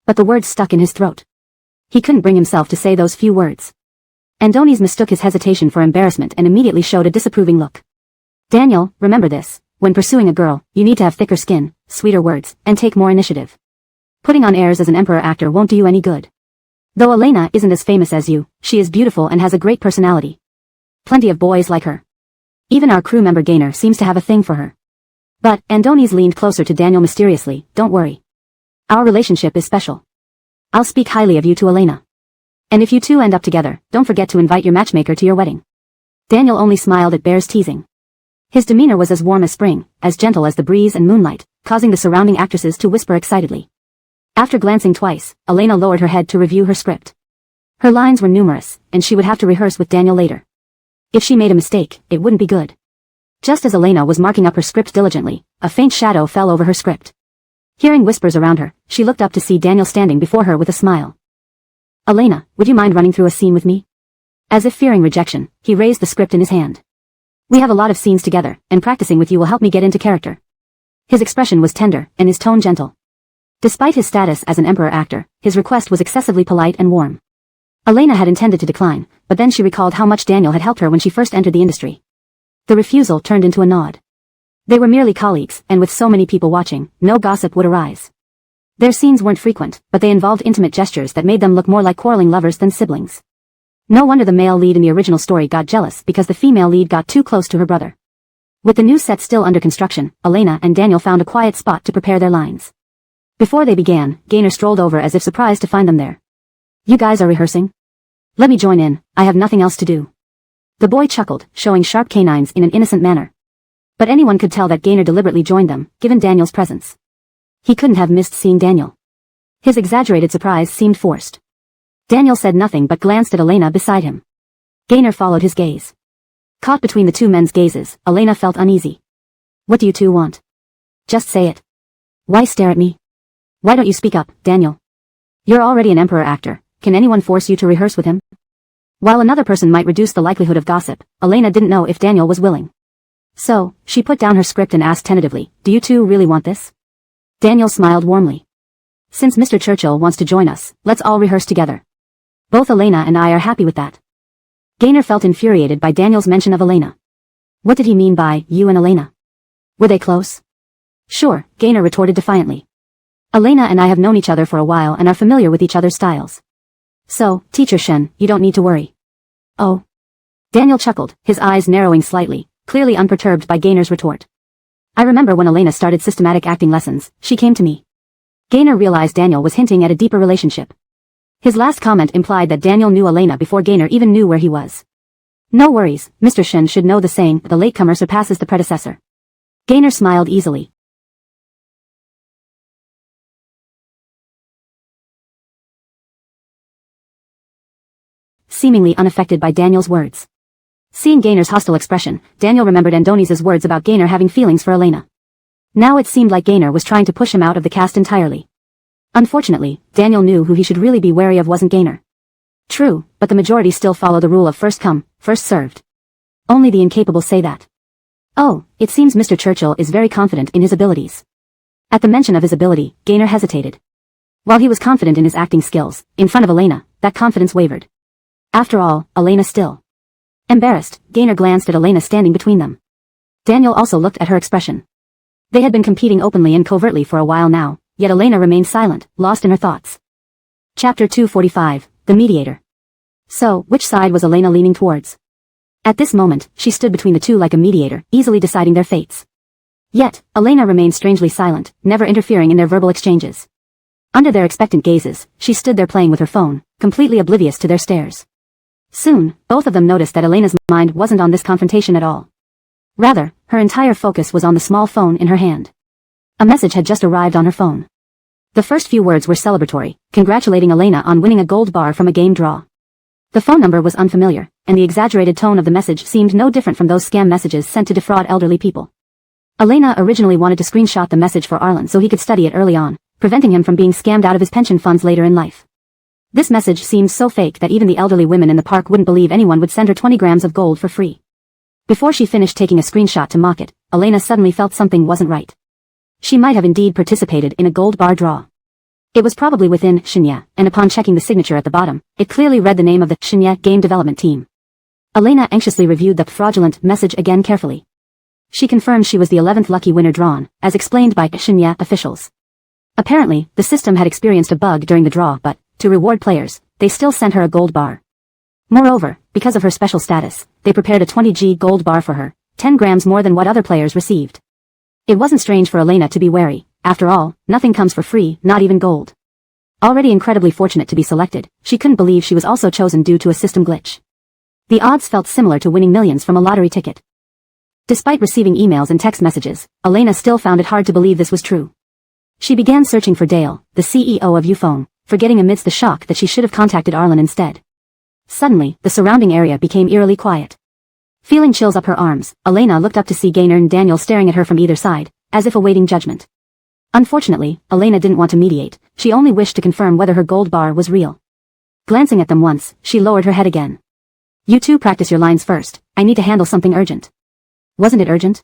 But the words stuck in his throat. He couldn't bring himself to say those few words. Andoni's mistook his hesitation for embarrassment and immediately showed a disapproving look. "Daniel, remember this, when pursuing a girl, you need to have thicker skin, sweeter words, and take more initiative. Putting on airs as an emperor actor won't do you any good. Though Elena isn't as famous as you, she is beautiful and has a great personality. Plenty of boys like her. Even our crew member Gaynor seems to have a thing for her." But, Andoni's leaned closer to Daniel mysteriously, "Don't worry. Our relationship is special. I'll speak highly of you to Elena. And if you two end up together, don't forget to invite your matchmaker to your wedding." Daniel only smiled at Bear's teasing. His demeanor was as warm as spring, as gentle as the breeze and moonlight, causing the surrounding actresses to whisper excitedly. After glancing twice, Elena lowered her head to review her script. Her lines were numerous, and she would have to rehearse with Daniel later. If she made a mistake, it wouldn't be good. Just as Elena was marking up her script diligently, a faint shadow fell over her script. Hearing whispers around her, she looked up to see Daniel standing before her with a smile. "Elena, would you mind running through a scene with me?" As if fearing rejection, he raised the script in his hand. "We have a lot of scenes together, and practicing with you will help me get into character." His expression was tender, and his tone gentle. Despite his status as an emperor actor, his request was excessively polite and warm. Elena had intended to decline, but then she recalled how much Daniel had helped her when she first entered the industry. The refusal turned into a nod. They were merely colleagues, and with so many people watching, no gossip would arise. Their scenes weren't frequent, but they involved intimate gestures that made them look more like quarreling lovers than siblings. No wonder the male lead in the original story got jealous because the female lead got too close to her brother. With the new set still under construction, Elena and Daniel found a quiet spot to prepare their lines. Before they began, Gaynor strolled over as if surprised to find them there. "You guys are rehearsing? Let me join in, I have nothing else to do." The boy chuckled, showing sharp canines in an innocent manner. But anyone could tell that Gaynor deliberately joined them, given Daniel's presence. He couldn't have missed seeing Daniel. His exaggerated surprise seemed forced. Daniel said nothing but glanced at Elena beside him. Gaynor followed his gaze. Caught between the two men's gazes, Elena felt uneasy. "What do you two want? Just say it. Why stare at me? Why don't you speak up, Daniel? You're already an emperor actor, can anyone force you to rehearse with him?" While another person might reduce the likelihood of gossip, Elena didn't know if Daniel was willing. So, she put down her script and asked tentatively, "Do you two really want this?" Daniel smiled warmly. Since Mr. Churchill wants to join us, let's all rehearse together. Both Elena and I are happy with that. Gaynor felt infuriated by Daniel's mention of Elena. What did he mean by, you and Elena? Were they close? Sure, Gaynor retorted defiantly. Elena and I have known each other for a while and are familiar with each other's styles. So, Teacher Shen, you don't need to worry. Oh. Daniel chuckled, his eyes narrowing slightly, clearly unperturbed by Gaynor's retort. I remember when Elena started systematic acting lessons, she came to me. Gaynor realized Daniel was hinting at a deeper relationship. His last comment implied that Daniel knew Elena before Gaynor even knew where he was. No worries, Mr. Shen should know the saying, the latecomer surpasses the predecessor. Gaynor smiled easily. Seemingly unaffected by Daniel's words. Seeing Gaynor's hostile expression, Daniel remembered Andonis's words about Gaynor having feelings for Elena. Now it seemed like Gaynor was trying to push him out of the cast entirely. Unfortunately, Daniel knew who he should really be wary of wasn't Gaynor. True, but the majority still follow the rule of first come, first served. Only the incapable say that. Oh, it seems Mr. Churchill is very confident in his abilities. At the mention of his ability, Gaynor hesitated. While he was confident in his acting skills, in front of Elena, that confidence wavered. After all, Elena still. Embarrassed, Gaynor glanced at Elena standing between them. Daniel also looked at her expression. They had been competing openly and covertly for a while now, yet Elena remained silent, lost in her thoughts. Chapter 245, The Mediator. So, which side was Elena leaning towards? At this moment, she stood between the two like a mediator, easily deciding their fates. Yet, Elena remained strangely silent, never interfering in their verbal exchanges. Under their expectant gazes, she stood there playing with her phone, completely oblivious to their stares. Soon, both of them noticed that Elena's mind wasn't on this confrontation at all. Rather, her entire focus was on the small phone in her hand. A message had just arrived on her phone. The first few words were celebratory, congratulating Elena on winning a gold bar from a game draw. The phone number was unfamiliar, and the exaggerated tone of the message seemed no different from those scam messages sent to defraud elderly people. Elena originally wanted to screenshot the message for Arlen so he could study it early on, preventing him from being scammed out of his pension funds later in life. This message seemed so fake that even the elderly women in the park wouldn't believe anyone would send her 20 grams of gold for free. Before she finished taking a screenshot to mock it, Elena suddenly felt something wasn't right. She might have indeed participated in a gold bar draw. It was probably within Shinya, and upon checking the signature at the bottom, it clearly read the name of the Shinya game development team. Elena anxiously reviewed the fraudulent message again carefully. She confirmed she was the 11th lucky winner drawn, as explained by Shinya officials. Apparently, the system had experienced a bug during the draw, but to reward players, they still sent her a gold bar. Moreover, because of her special status, they prepared a 20G gold bar for her, 10 grams more than what other players received. It wasn't strange for Elena to be wary. After all, nothing comes for free, not even gold. Already incredibly fortunate to be selected, she couldn't believe she was also chosen due to a system glitch. The odds felt similar to winning millions from a lottery ticket. Despite receiving emails and text messages, Elena still found it hard to believe this was true. She began searching for Dale, the CEO of Ufone, forgetting amidst the shock that she should have contacted Arlen instead. Suddenly, the surrounding area became eerily quiet. Feeling chills up her arms, Elena looked up to see Gaynor and Daniel staring at her from either side, as if awaiting judgment. Unfortunately, Elena didn't want to mediate, she only wished to confirm whether her gold bar was real. Glancing at them once, she lowered her head again. You two practice your lines first, I need to handle something urgent. Wasn't it urgent?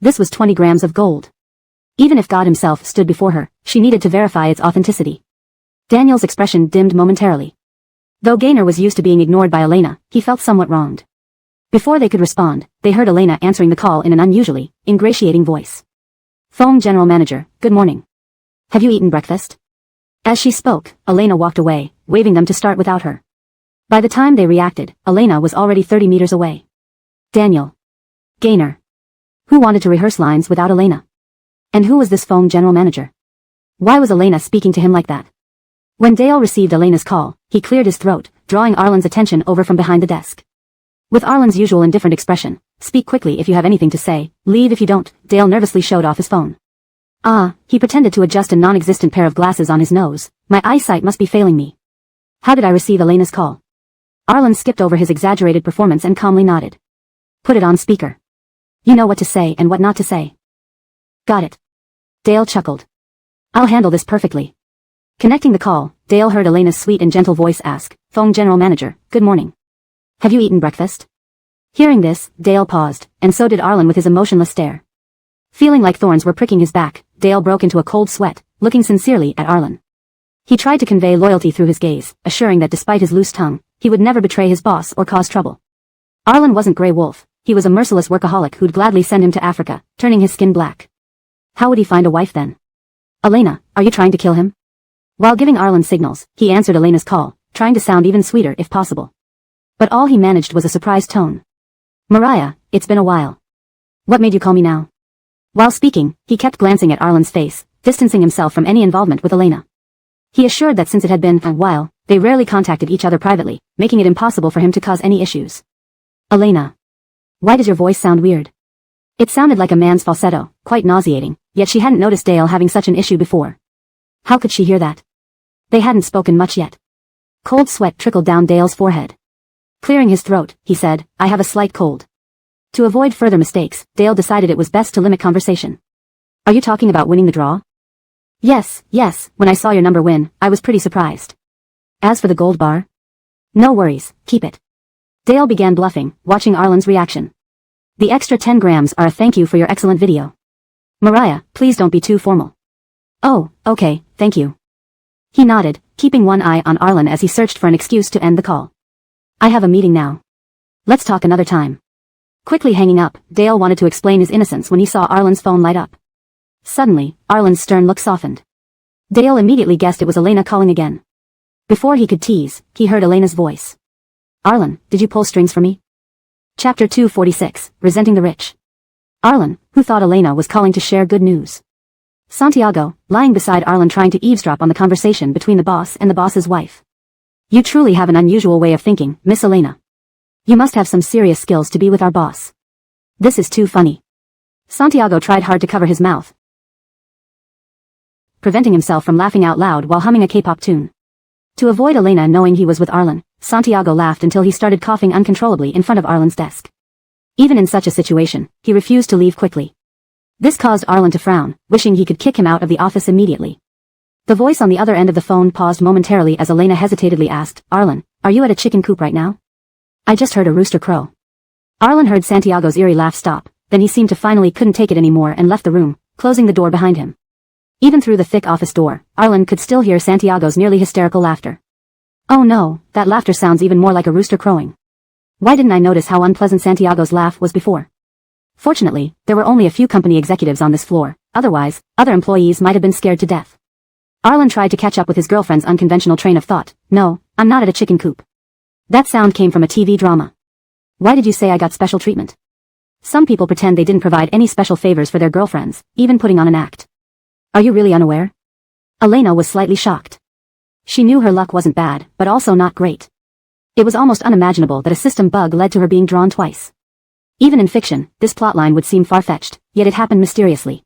This was 20 grams of gold. Even if God himself stood before her, she needed to verify its authenticity. Daniel's expression dimmed momentarily. Though Gaynor was used to being ignored by Elena, he felt somewhat wronged. Before they could respond, they heard Elena answering the call in an unusually ingratiating voice. Phone General Manager, good morning. Have you eaten breakfast? As she spoke, Elena walked away, waving them to start without her. By the time they reacted, Elena was already 30 meters away. Daniel. Gaynor. Who wanted to rehearse lines without Elena? And who was this phone General Manager? Why was Elena speaking to him like that? When Dale received Elena's call, he cleared his throat, drawing Arlen's attention over from behind the desk. With Arlen's usual indifferent expression, speak quickly if you have anything to say, leave if you don't, Dale nervously showed off his phone. He pretended to adjust a non-existent pair of glasses on his nose. My eyesight must be failing me. How did I receive Elena's call? Arlen skipped over his exaggerated performance and calmly nodded. Put it on speaker. You know what to say and what not to say. Got it. Dale chuckled. I'll handle this perfectly. Connecting the call, Dale heard Elena's sweet and gentle voice ask, Phone General Manager, good morning. Have you eaten breakfast? Hearing this, Dale paused, and so did Arlen with his emotionless stare. Feeling like thorns were pricking his back, Dale broke into a cold sweat, looking sincerely at Arlen. He tried to convey loyalty through his gaze, assuring that despite his loose tongue, he would never betray his boss or cause trouble. Arlen wasn't Grey Wolf, he was a merciless workaholic who'd gladly send him to Africa, turning his skin black. How would he find a wife then? Elena, are you trying to kill him? While giving Arlen signals, he answered Elena's call, trying to sound even sweeter if possible. But all he managed was a surprised tone. Mariah, it's been a while. What made you call me now? While speaking, he kept glancing at Arlen's face, distancing himself from any involvement with Elena. He assured that since it had been a while, they rarely contacted each other privately, making it impossible for him to cause any issues. Elena. Why does your voice sound weird? It sounded like a man's falsetto, quite nauseating, yet she hadn't noticed Dale having such an issue before. How could she hear that? They hadn't spoken much yet. Cold sweat trickled down Dale's forehead. Clearing his throat, he said, I have a slight cold. To avoid further mistakes, Dale decided it was best to limit conversation. Are you talking about winning the draw? Yes, when I saw your number win, I was pretty surprised. As for the gold bar? No worries, keep it. Dale began bluffing, watching Arlen's reaction. The extra 10 grams are a thank you for your excellent video. Mariah, please don't be too formal. Oh, okay, thank you. He nodded, keeping one eye on Arlen as he searched for an excuse to end the call. I have a meeting now. Let's talk another time. Quickly hanging up, Dale wanted to explain his innocence when he saw Arlen's phone light up. Suddenly, Arlen's stern look softened. Dale immediately guessed it was Elena calling again. Before he could tease, he heard Elena's voice. Arlen, did you pull strings for me? Chapter 246, Resenting the Rich. Arlen, who thought Elena was calling to share good news. Santiago, lying beside Arlen trying to eavesdrop on the conversation between the boss and the boss's wife. You truly have an unusual way of thinking, Miss Elena. You must have some serious skills to be with our boss. This is too funny. Santiago tried hard to cover his mouth, preventing himself from laughing out loud while humming a K-pop tune. To avoid Elena knowing he was with Arlen, Santiago laughed until he started coughing uncontrollably in front of Arlen's desk. Even in such a situation, he refused to leave quickly. This caused Arlen to frown, wishing he could kick him out of the office immediately. The voice on the other end of the phone paused momentarily as Elena hesitatedly asked, Arlen, are you at a chicken coop right now? I just heard a rooster crow. Arlen heard Santiago's eerie laugh stop, then he seemed to finally couldn't take it anymore and left the room, closing the door behind him. Even through the thick office door, Arlen could still hear Santiago's nearly hysterical laughter. Oh no, that laughter sounds even more like a rooster crowing. Why didn't I notice how unpleasant Santiago's laugh was before? Fortunately, there were only a few company executives on this floor, otherwise, other employees might have been scared to death. Arlen tried to catch up with his girlfriend's unconventional train of thought. No, I'm not at a chicken coop. That sound came from a TV drama. Why did you say I got special treatment? Some people pretend they didn't provide any special favors for their girlfriends, even putting on an act. Are you really unaware? Elena was slightly shocked. She knew her luck wasn't bad, but also not great. It was almost unimaginable that a system bug led to her being drawn twice. Even in fiction, this plotline would seem far-fetched, yet it happened mysteriously.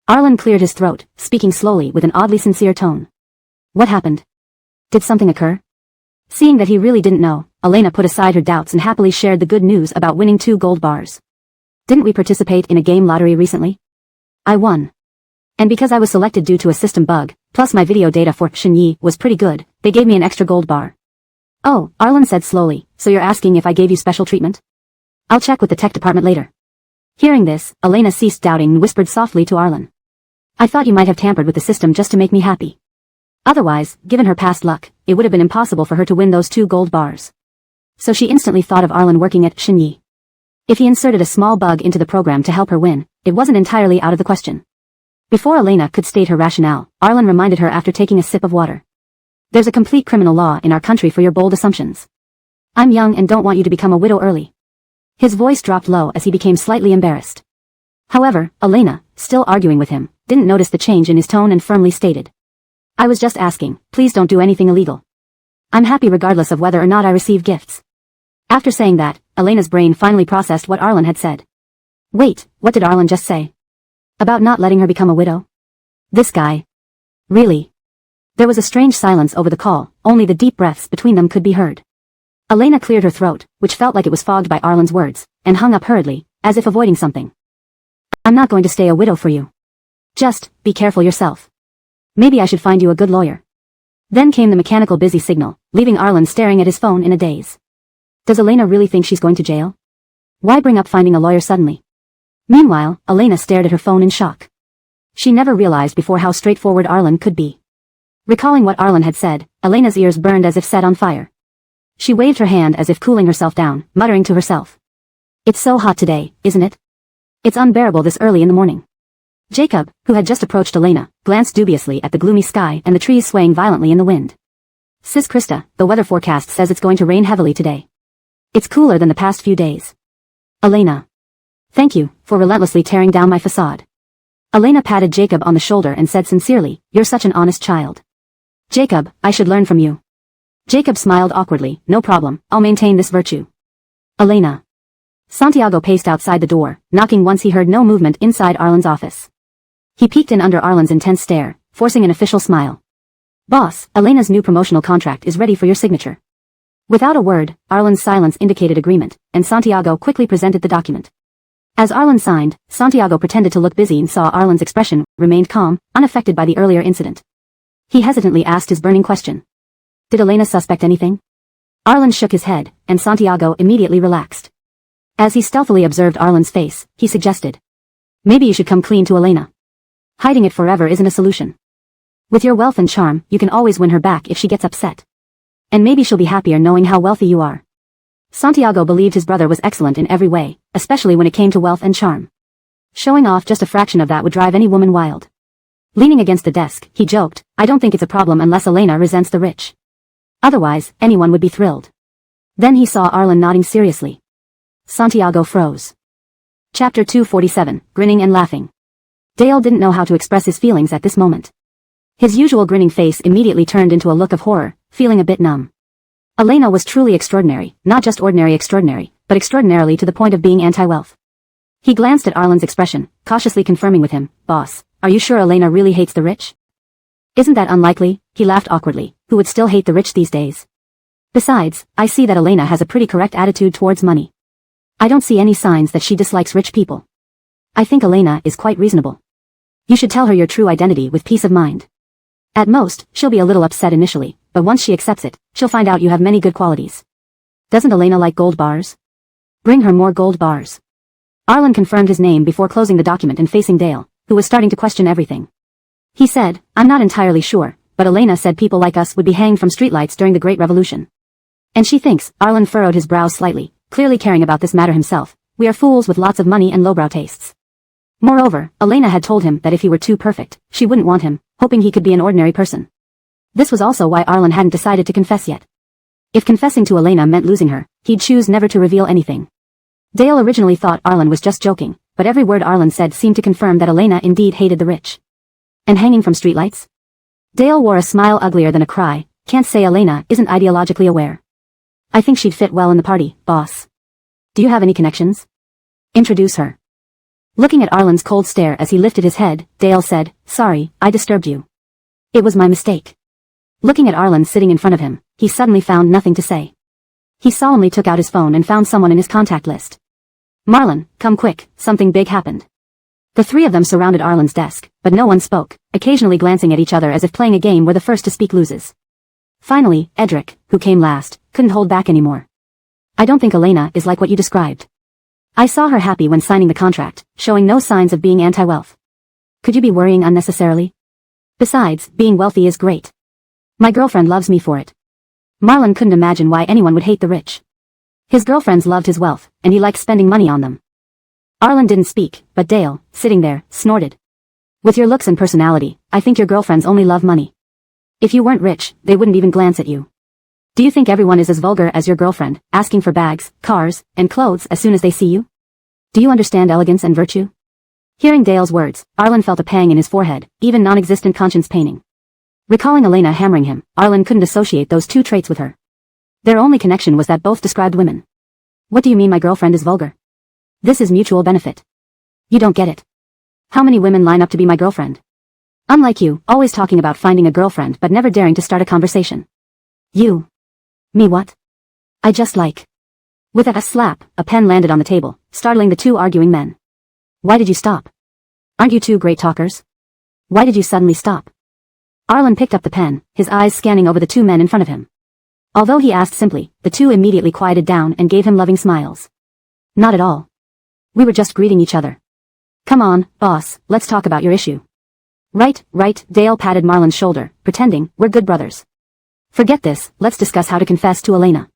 Arlen cleared his throat, speaking slowly with an oddly sincere tone. What happened? Did something occur? Seeing that he really didn't know, Elena put aside her doubts and happily shared the good news about winning 2 gold bars. Didn't we participate in a game lottery recently? I won. And because I was selected due to a system bug, plus my video data for Shinyi was pretty good, they gave me an extra gold bar. Oh, Arlen said slowly, so you're asking if I gave you special treatment? I'll check with the tech department later. Hearing this, Elena ceased doubting and whispered softly to Arlen. I thought you might have tampered with the system just to make me happy. Otherwise, given her past luck, it would have been impossible for her to win those 2 gold bars. So she instantly thought of Arlen working at Shinyi. If he inserted a small bug into the program to help her win, it wasn't entirely out of the question. Before Elena could state her rationale, Arlen reminded her after taking a sip of water. There's a complete criminal law in our country for your bold assumptions. I'm young and don't want you to become a widow early. His voice dropped low as he became slightly embarrassed. However, Elena, still arguing with him, didn't notice the change in his tone and firmly stated. I was just asking, please don't do anything illegal. I'm happy regardless of whether or not I receive gifts. After saying that, Elena's brain finally processed what Arlen had said. Wait, what did Arlen just say? About not letting her become a widow? This guy. Really? There was a strange silence over the call, only the deep breaths between them could be heard. Elena cleared her throat, which felt like it was fogged by Arlen's words, and hung up hurriedly, as if avoiding something. I'm not going to stay a widow for you. Just, be careful yourself. Maybe I should find you a good lawyer. Then came the mechanical busy signal, leaving Arlen staring at his phone in a daze. Does Elena really think she's going to jail? Why bring up finding a lawyer suddenly? Meanwhile, Elena stared at her phone in shock. She never realized before how straightforward Arlen could be. Recalling what Arlen had said, Elena's ears burned as if set on fire. She waved her hand as if cooling herself down, muttering to herself. It's so hot today, isn't it? It's unbearable this early in the morning. Jacob, who had just approached Elena, glanced dubiously at the gloomy sky and the trees swaying violently in the wind. Sis Krista, the weather forecast says it's going to rain heavily today. It's cooler than the past few days. Elena. Thank you, for relentlessly tearing down my facade. Elena patted Jacob on the shoulder and said sincerely, you're such an honest child. Jacob, I should learn from you. Jacob smiled awkwardly, no problem, I'll maintain this virtue. Elena. Santiago paced outside the door, knocking once he heard no movement inside Arlen's office. He peeked in under Arlen's intense stare, forcing an official smile. Boss, Elena's new promotional contract is ready for your signature. Without a word, Arlen's silence indicated agreement, and Santiago quickly presented the document. As Arlen signed, Santiago pretended to look busy and saw Arlen's expression remained calm, unaffected by the earlier incident. He hesitantly asked his burning question. Did Elena suspect anything? Arlen shook his head, and Santiago immediately relaxed. As he stealthily observed Arlen's face, he suggested. Maybe you should come clean to Elena. Hiding it forever isn't a solution. With your wealth and charm, you can always win her back if she gets upset. And maybe she'll be happier knowing how wealthy you are. Santiago believed his brother was excellent in every way, especially when it came to wealth and charm. Showing off just a fraction of that would drive any woman wild. Leaning against the desk, he joked, I don't think it's a problem unless Elena resents the rich. Otherwise, anyone would be thrilled. Then he saw Arlen nodding seriously. Santiago froze. Chapter 247, Grinning and Laughing. Dale didn't know how to express his feelings at this moment. His usual grinning face immediately turned into a look of horror, feeling a bit numb. Elena was truly extraordinary, not just ordinary extraordinary, but extraordinarily to the point of being anti-wealth. He glanced at Arlen's expression, cautiously confirming with him, Boss, are you sure Elena really hates the rich? Isn't that unlikely? He laughed awkwardly, who would still hate the rich these days? Besides, I see that Elena has a pretty correct attitude towards money. I don't see any signs that she dislikes rich people. I think Elena is quite reasonable. You should tell her your true identity with peace of mind. At most, she'll be a little upset initially, but once she accepts it, she'll find out you have many good qualities. Doesn't Elena like gold bars? Bring her more gold bars. Arlen confirmed his name before closing the document and facing Dale, who was starting to question everything. He said, I'm not entirely sure, but Elena said people like us would be hanged from streetlights during the Great Revolution. And she thinks, Arlen furrowed his brows slightly, clearly caring about this matter himself, we are fools with lots of money and lowbrow tastes. Moreover, Elena had told him that if he were too perfect, she wouldn't want him, hoping he could be an ordinary person. This was also why Arlen hadn't decided to confess yet. If confessing to Elena meant losing her, he'd choose never to reveal anything. Dale originally thought Arlen was just joking, but every word Arlen said seemed to confirm that Elena indeed hated the rich. And hanging from streetlights? Dale wore a smile uglier than a cry, can't say Elena isn't ideologically aware. I think she'd fit well in the party, boss. Do you have any connections? Introduce her. Looking at Arlen's cold stare as he lifted his head, Dale said, Sorry, I disturbed you. It was my mistake. Looking at Arlen sitting in front of him, he suddenly found nothing to say. He solemnly took out his phone and found someone in his contact list. Marlon, come quick, something big happened. The three of them surrounded Arlen's desk, but no one spoke, occasionally glancing at each other as if playing a game where the first to speak loses. Finally, Edric, who came last, couldn't hold back anymore. I don't think Elena is like what you described. I saw her happy when signing the contract, showing no signs of being anti-wealth. Could you be worrying unnecessarily? Besides, being wealthy is great. My girlfriend loves me for it. Marlon couldn't imagine why anyone would hate the rich. His girlfriends loved his wealth, and he liked spending money on them. Arlen didn't speak, but Dale, sitting there, snorted. With your looks and personality, I think your girlfriends only love money. If you weren't rich, they wouldn't even glance at you. Do you think everyone is as vulgar as your girlfriend, asking for bags, cars, and clothes as soon as they see you? Do you understand elegance and virtue? Hearing Dale's words, Arlen felt a pang in his forehead, even non-existent conscience paining. Recalling Elena hammering him, Arlen couldn't associate those two traits with her. Their only connection was that both described women. What do you mean my girlfriend is vulgar? This is mutual benefit. You don't get it. How many women line up to be my girlfriend? Unlike you, always talking about finding a girlfriend but never daring to start a conversation. You. Me what? I just like. With a slap, a pen landed on the table, startling the two arguing men. Why did you stop? Aren't you two great talkers? Why did you suddenly stop? Arlen picked up the pen, his eyes scanning over the two men in front of him. Although he asked simply, the two immediately quieted down and gave him loving smiles. Not at all. We were just greeting each other. Come on, boss, let's talk about your issue. Right, Dale patted Marlon's shoulder, pretending, we're good brothers. Forget this, let's discuss how to confess to Elena.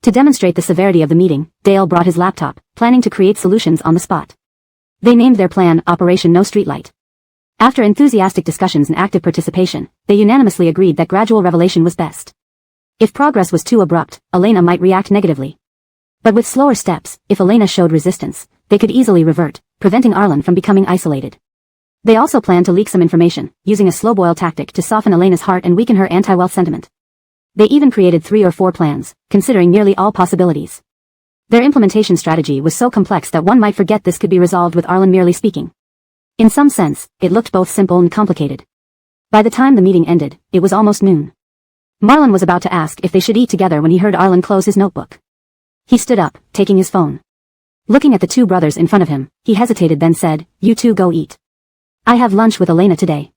To demonstrate the severity of the meeting, Dale brought his laptop, planning to create solutions on the spot. They named their plan Operation No Streetlight. After enthusiastic discussions and active participation, they unanimously agreed that gradual revelation was best. If progress was too abrupt, Elena might react negatively. But with slower steps, if Elena showed resistance, they could easily revert, preventing Arlen from becoming isolated. They also planned to leak some information, using a slow-boil tactic to soften Elena's heart and weaken her anti-wealth sentiment. They even created 3 or 4 plans, considering nearly all possibilities. Their implementation strategy was so complex that one might forget this could be resolved with Arlen merely speaking. In some sense, it looked both simple and complicated. By the time the meeting ended, it was almost noon. Marlon was about to ask if they should eat together when he heard Arlen close his notebook. He stood up, taking his phone. Looking at the 2 brothers in front of him, he hesitated then said, "You 2 go eat. I have lunch with Elena today."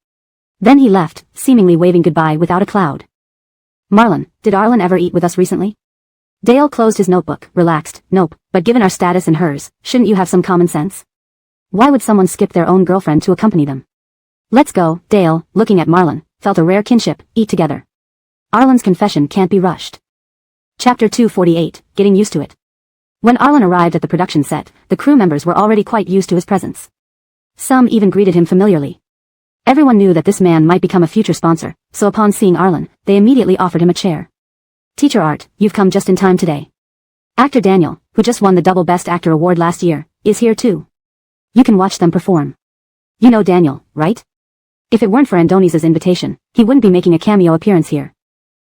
Then he left, seemingly waving goodbye without a cloud. Marlon, did Arlen ever eat with us recently? Dale closed his notebook, relaxed, nope, but given our status and hers, shouldn't you have some common sense? Why would someone skip their own girlfriend to accompany them? Let's go, Dale, looking at Marlon, felt a rare kinship, eat together. Arlen's confession can't be rushed. Chapter 248, Getting Used to It. When Arlen arrived at the production set, the crew members were already quite used to his presence. Some even greeted him familiarly. Everyone knew that this man might become a future sponsor, so upon seeing Arlen, they immediately offered him a chair. Teacher Art, you've come just in time today. Actor Daniel, who just won the Double Best Actor award last year, is here too. You can watch them perform. You know Daniel, right? If it weren't for Andoni's invitation, he wouldn't be making a cameo appearance here.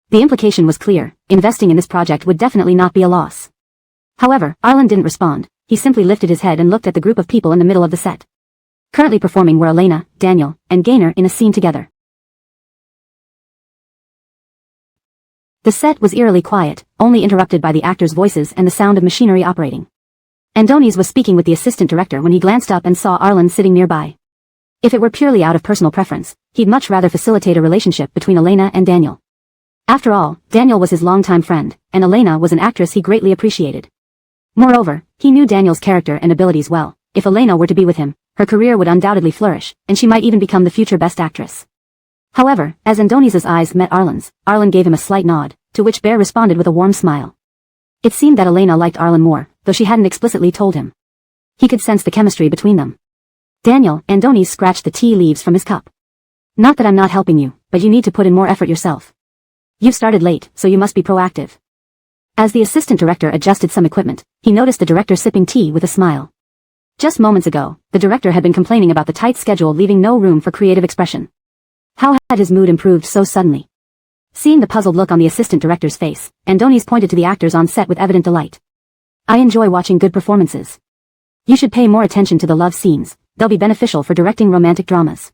The implication was clear, investing in this project would definitely not be a loss. However, Arlen didn't respond, he simply lifted his head and looked at the group of people in the middle of the set. Currently performing were Elena, Daniel, and Gaynor in a scene together. The set was eerily quiet, only interrupted by the actors' voices and the sound of machinery operating. Andoni's was speaking with the assistant director when he glanced up and saw Arlen sitting nearby. If it were purely out of personal preference, he'd much rather facilitate a relationship between Elena and Daniel. After all, Daniel was his longtime friend, and Elena was an actress he greatly appreciated. Moreover, he knew Daniel's character and abilities well. If Elena were to be with him, her career would undoubtedly flourish, and she might even become the future best actress. However, as Andoni's eyes met Arlen's, Arlen gave him a slight nod, to which Bear responded with a warm smile. It seemed that Elena liked Arlen more, though she hadn't explicitly told him. He could sense the chemistry between them. Daniel, Andoni scratched the tea leaves from his cup. Not that I'm not helping you, but you need to put in more effort yourself. You've started late, so you must be proactive. As the assistant director adjusted some equipment, he noticed the director sipping tea with a smile. Just moments ago, the director had been complaining about the tight schedule leaving no room for creative expression. How had his mood improved so suddenly? Seeing the puzzled look on the assistant director's face, Andoni's pointed to the actors on set with evident delight. I enjoy watching good performances. You should pay more attention to the love scenes, they'll be beneficial for directing romantic dramas.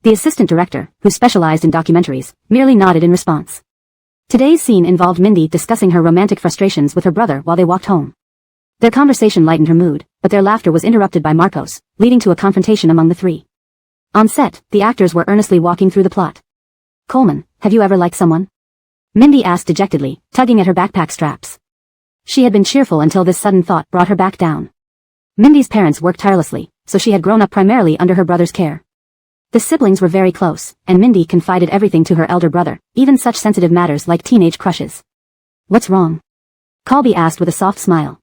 The assistant director, who specialized in documentaries, merely nodded in response. Today's scene involved Mindy discussing her romantic frustrations with her brother while they walked home. Their conversation lightened her mood, but their laughter was interrupted by Marcos, leading to a confrontation among the 3. On set, the actors were earnestly walking through the plot. Coleman, have you ever liked someone? Mindy asked dejectedly, tugging at her backpack straps. She had been cheerful until this sudden thought brought her back down. Mindy's parents worked tirelessly, so she had grown up primarily under her brother's care. The siblings were very close, and Mindy confided everything to her elder brother, even such sensitive matters like teenage crushes. What's wrong? Colby asked with a soft smile.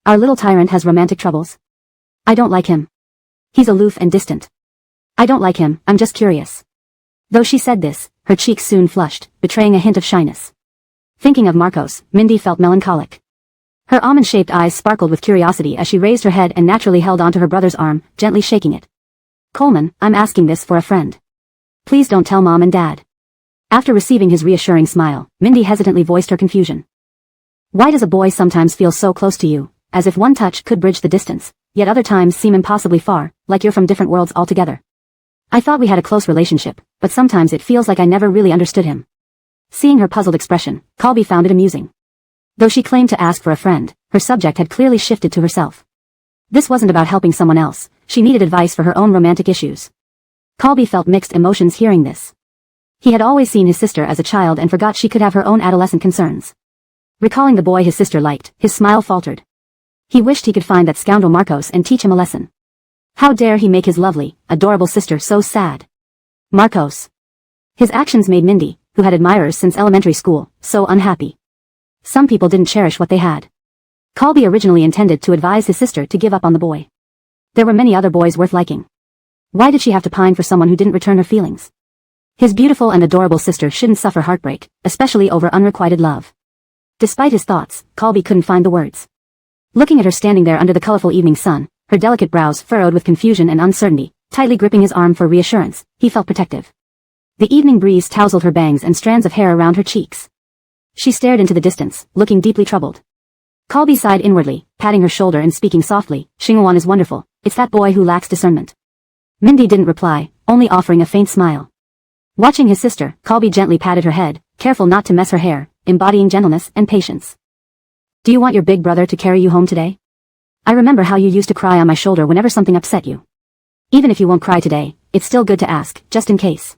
Our little tyrant has romantic troubles. I don't like him. He's aloof and distant. I don't like him, I'm just curious. Though she said this, her cheeks soon flushed, betraying a hint of shyness. Thinking of Marcos, Mindy felt melancholic. Her almond-shaped eyes sparkled with curiosity as she raised her head and naturally held onto her brother's arm, gently shaking it. Coleman, I'm asking this for a friend. Please don't tell Mom and Dad. After receiving his reassuring smile, Mindy hesitantly voiced her confusion. Why does a boy sometimes feel so close to you, as if one touch could bridge the distance, yet other times seem impossibly far, like you're from different worlds altogether? I thought we had a close relationship, but sometimes it feels like I never really understood him. Seeing her puzzled expression, Colby found it amusing. Though she claimed to ask for a friend, her subject had clearly shifted to herself. This wasn't about helping someone else, she needed advice for her own romantic issues. Colby felt mixed emotions hearing this. He had always seen his sister as a child and forgot she could have her own adolescent concerns. Recalling the boy his sister liked, his smile faltered. He wished he could find that scoundrel Marcos and teach him a lesson. How dare he make his lovely, adorable sister so sad? Marcos. His actions made Mindy, who had admirers since elementary school, so unhappy. Some people didn't cherish what they had. Colby originally intended to advise his sister to give up on the boy. There were many other boys worth liking. Why did she have to pine for someone who didn't return her feelings? His beautiful and adorable sister shouldn't suffer heartbreak, especially over unrequited love. Despite his thoughts, Colby couldn't find the words. Looking at her standing there under the colorful evening sun, her delicate brows furrowed with confusion and uncertainty, tightly gripping his arm for reassurance, he felt protective. The evening breeze tousled her bangs and strands of hair around her cheeks. She stared into the distance, looking deeply troubled. Colby sighed inwardly, patting her shoulder and speaking softly, Xingwan is wonderful, it's that boy who lacks discernment. Mindy didn't reply, only offering a faint smile. Watching his sister, Colby gently patted her head, careful not to mess her hair, embodying gentleness and patience. Do you want your big brother to carry you home today? I remember how you used to cry on my shoulder whenever something upset you. Even if you won't cry today, it's still good to ask, just in case.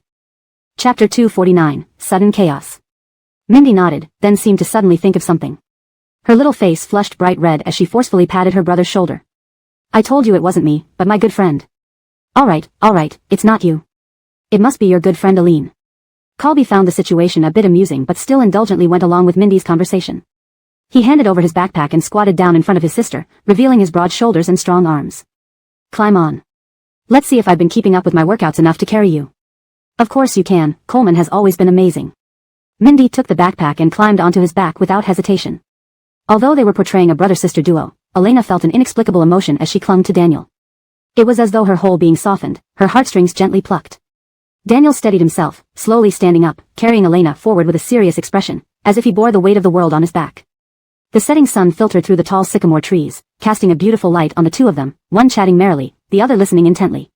Chapter 249, Sudden Chaos. Mindy nodded, then seemed to suddenly think of something. Her little face flushed bright red as she forcefully patted her brother's shoulder. I told you it wasn't me, but my good friend. All right, it's not you. It must be your good friend Aline. Colby found the situation a bit amusing but still indulgently went along with Mindy's conversation. He handed over his backpack and squatted down in front of his sister, revealing his broad shoulders and strong arms. Climb on. Let's see if I've been keeping up with my workouts enough to carry you. Of course you can, Coleman has always been amazing. Mindy took the backpack and climbed onto his back without hesitation. Although they were portraying a brother-sister duo, Elena felt an inexplicable emotion as she clung to Daniel. It was as though her whole being softened, her heartstrings gently plucked. Daniel steadied himself, slowly standing up, carrying Elena forward with a serious expression, as if he bore the weight of the world on his back. The setting sun filtered through the tall sycamore trees, casting a beautiful light on the two of them, one chatting merrily, the other listening intently.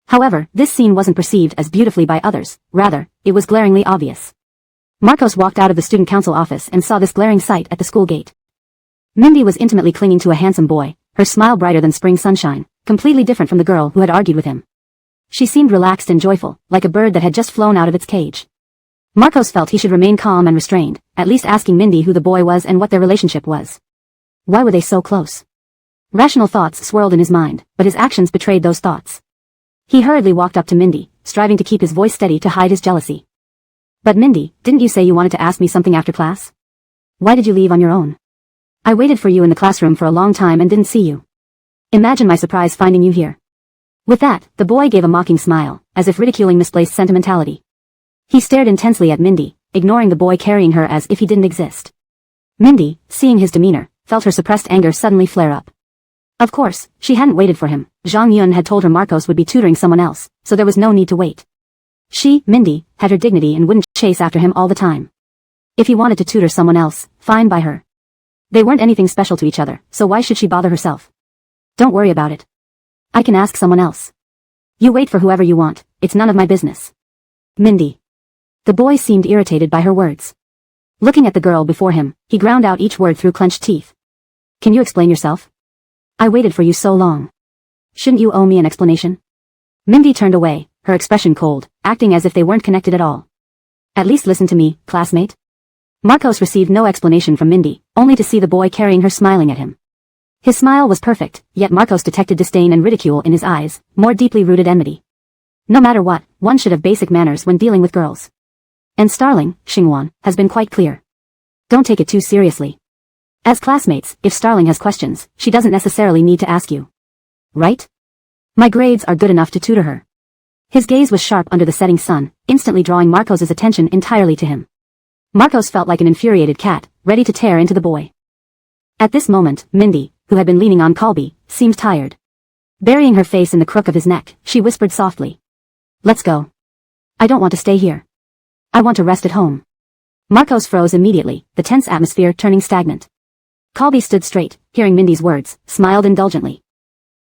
However, this scene wasn't perceived as beautifully by others, rather, it was glaringly obvious. Marcos walked out of the student council office and saw this glaring sight at the school gate. Mindy was intimately clinging to a handsome boy, her smile brighter than spring sunshine, completely different from the girl who had argued with him. She seemed relaxed and joyful, like a bird that had just flown out of its cage. Marcos felt he should remain calm and restrained, at least asking Mindy who the boy was and what their relationship was. Why were they so close? Rational thoughts swirled in his mind, but his actions betrayed those thoughts. He hurriedly walked up to Mindy, striving to keep his voice steady to hide his jealousy. But Mindy, didn't you say you wanted to ask me something after class? Why did you leave on your own? I waited for you in the classroom for a long time and didn't see you. Imagine my surprise finding you here. With that, the boy gave a mocking smile, as if ridiculing misplaced sentimentality. He stared intensely at Mindy, ignoring the boy carrying her as if he didn't exist. Mindy, seeing his demeanor, felt her suppressed anger suddenly flare up. Of course, she hadn't waited for him. Zhang Yun had told her Marcos would be tutoring someone else, so there was no need to wait. She, Mindy, had her dignity and wouldn't chase after him all the time. If he wanted to tutor someone else, fine by her. They weren't anything special to each other, so why should she bother herself? Don't worry about it. I can ask someone else. You wait for whoever you want, it's none of my business. Mindy. The boy seemed irritated by her words. Looking at the girl before him, he ground out each word through clenched teeth. Can you explain yourself? I waited for you so long. Shouldn't you owe me an explanation? Mindy turned away, her expression cold, acting as if they weren't connected at all. At least listen to me, classmate. Marcos received no explanation from Mindy, only to see the boy carrying her smiling at him. His smile was perfect, yet Marcos detected disdain and ridicule in his eyes, more deeply rooted enmity. No matter what, one should have basic manners when dealing with girls. And Starling, Xingwan, has been quite clear. Don't take it too seriously. As classmates, if Starling has questions, she doesn't necessarily need to ask you. Right? My grades are good enough to tutor her. His gaze was sharp under the setting sun, instantly drawing Marcos's attention entirely to him. Marcos felt like an infuriated cat, ready to tear into the boy. At this moment, Mindy, who had been leaning on Colby, seemed tired. Burying her face in the crook of his neck, she whispered softly. Let's go. I don't want to stay here. I want to rest at home. Marcos froze immediately, the tense atmosphere turning stagnant. Colby stood straight, hearing Mindy's words, smiled indulgently.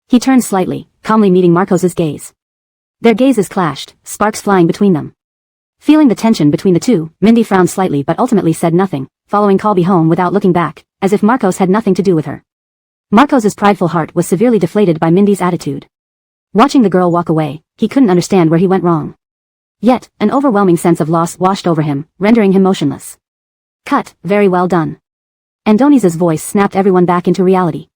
He turned slightly, calmly meeting Marcos's gaze. Their gazes clashed, sparks flying between them. Feeling the tension between the two, Mindy frowned slightly but ultimately said nothing, following Colby home without looking back, as if Marcos had nothing to do with her. Marcos's prideful heart was severely deflated by Mindy's attitude. Watching the girl walk away, he couldn't understand where he went wrong. Yet, an overwhelming sense of loss washed over him, rendering him motionless. Cut, very well done. Andonis's voice snapped everyone back into reality.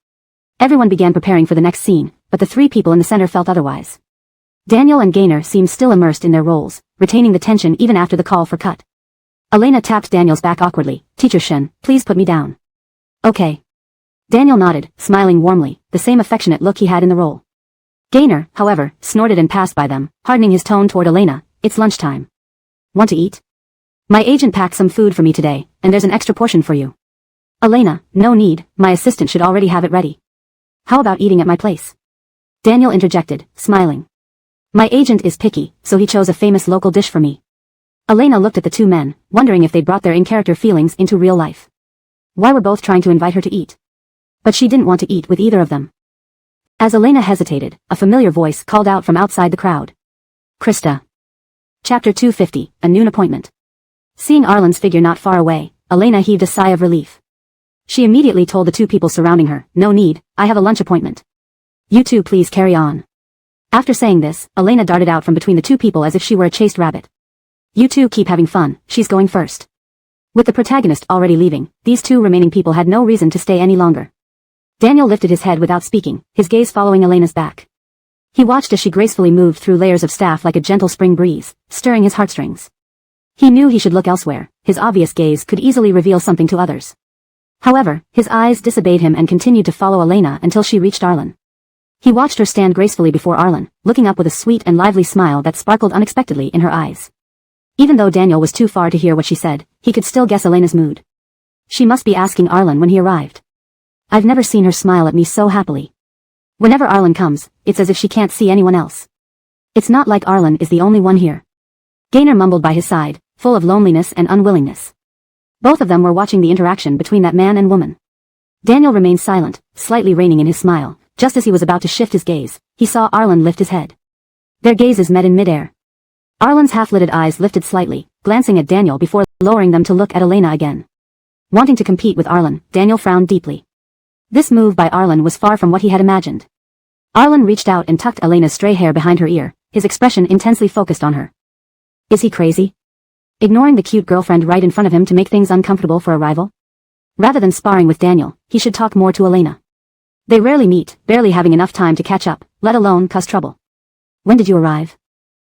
Everyone began preparing for the next scene, but the three people in the center felt otherwise. Daniel and Gaynor seemed still immersed in their roles, retaining the tension even after the call for cut. Elena tapped Daniel's back awkwardly. "Teacher Shen, please put me down." "Okay." Daniel nodded, smiling warmly, the same affectionate look he had in the role. Gaynor, however, snorted and passed by them, hardening his tone toward Elena. "It's lunchtime. Want to eat? My agent packed some food for me today, and there's an extra portion for you." "Elena, no need, my assistant should already have it ready." "How about eating at my place?" Daniel interjected, smiling. "My agent is picky, so he chose a famous local dish for me." Elena looked at the two men, wondering if they'd brought their in-character feelings into real life. Why were both trying to invite her to eat? But she didn't want to eat with either of them. As Elena hesitated, a familiar voice called out from outside the crowd. "Krista." Chapter 250, A Noon Appointment. Seeing Arlen's figure not far away, Elena heaved a sigh of relief. She immediately told the two people surrounding her, "No need, I have a lunch appointment. You two please carry on." After saying this, Elena darted out from between the two people as if she were a chased rabbit. "You two keep having fun, she's going first." With the protagonist already leaving, these two remaining people had no reason to stay any longer. Daniel lifted his head without speaking, his gaze following Elena's back. He watched as she gracefully moved through layers of staff like a gentle spring breeze, stirring his heartstrings. He knew he should look elsewhere, his obvious gaze could easily reveal something to others. However, his eyes disobeyed him and continued to follow Elena until she reached Arlen. He watched her stand gracefully before Arlen, looking up with a sweet and lively smile that sparkled unexpectedly in her eyes. Even though Daniel was too far to hear what she said, he could still guess Elena's mood. She must be asking Arlen when he arrived. "I've never seen her smile at me so happily. Whenever Arlen comes, it's as if she can't see anyone else. It's not like Arlen is the only one here." Gaynor mumbled by his side, full of loneliness and unwillingness. Both of them were watching the interaction between that man and woman. Daniel remained silent, slightly reining in his smile. Just as he was about to shift his gaze, he saw Arlen lift his head. Their gazes met in midair. Arlen's half-lidded eyes lifted slightly, glancing at Daniel before lowering them to look at Elena again. Wanting to compete with Arlen, Daniel frowned deeply. This move by Arlen was far from what he had imagined. Arlen reached out and tucked Elena's stray hair behind her ear, his expression intensely focused on her. Is he crazy? Ignoring the cute girlfriend right in front of him to make things uncomfortable for a rival? Rather than sparring with Daniel, he should talk more to Elena. They rarely meet, barely having enough time to catch up, let alone cause trouble. "When did you arrive?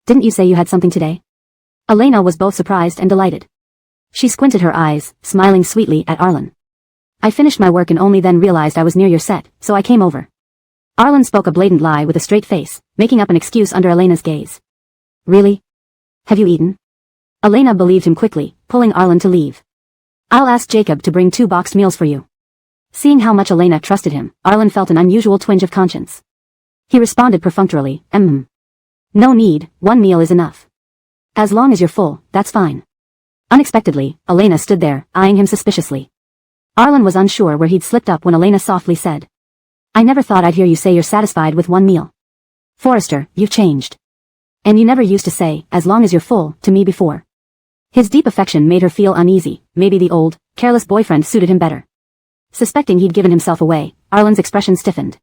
Didn't you say you had something today?" Elena was both surprised and delighted. She squinted her eyes, smiling sweetly at Arlen. "I finished my work and only then realized I was near your set, so I came over." Arlen spoke a blatant lie with a straight face, making up an excuse under Elena's gaze. "Really? Have you eaten?" Elena believed him quickly, pulling Arlen to leave. "I'll ask Jacob to bring 2 boxed meals for you." Seeing how much Elena trusted him, Arlen felt an unusual twinge of conscience. He responded perfunctorily, "No need, 1 meal is enough. As long as you're full, that's fine." Unexpectedly, Elena stood there, eyeing him suspiciously. Arlen was unsure where he'd slipped up when Elena softly said, "I never thought I'd hear you say you're satisfied with 1 meal. Forrester, you've changed. And you never used to say, 'as long as you're full,' to me before." His deep affection made her feel uneasy. Maybe the old, careless boyfriend suited him better. Suspecting he'd given himself away, Arlen's expression stiffened.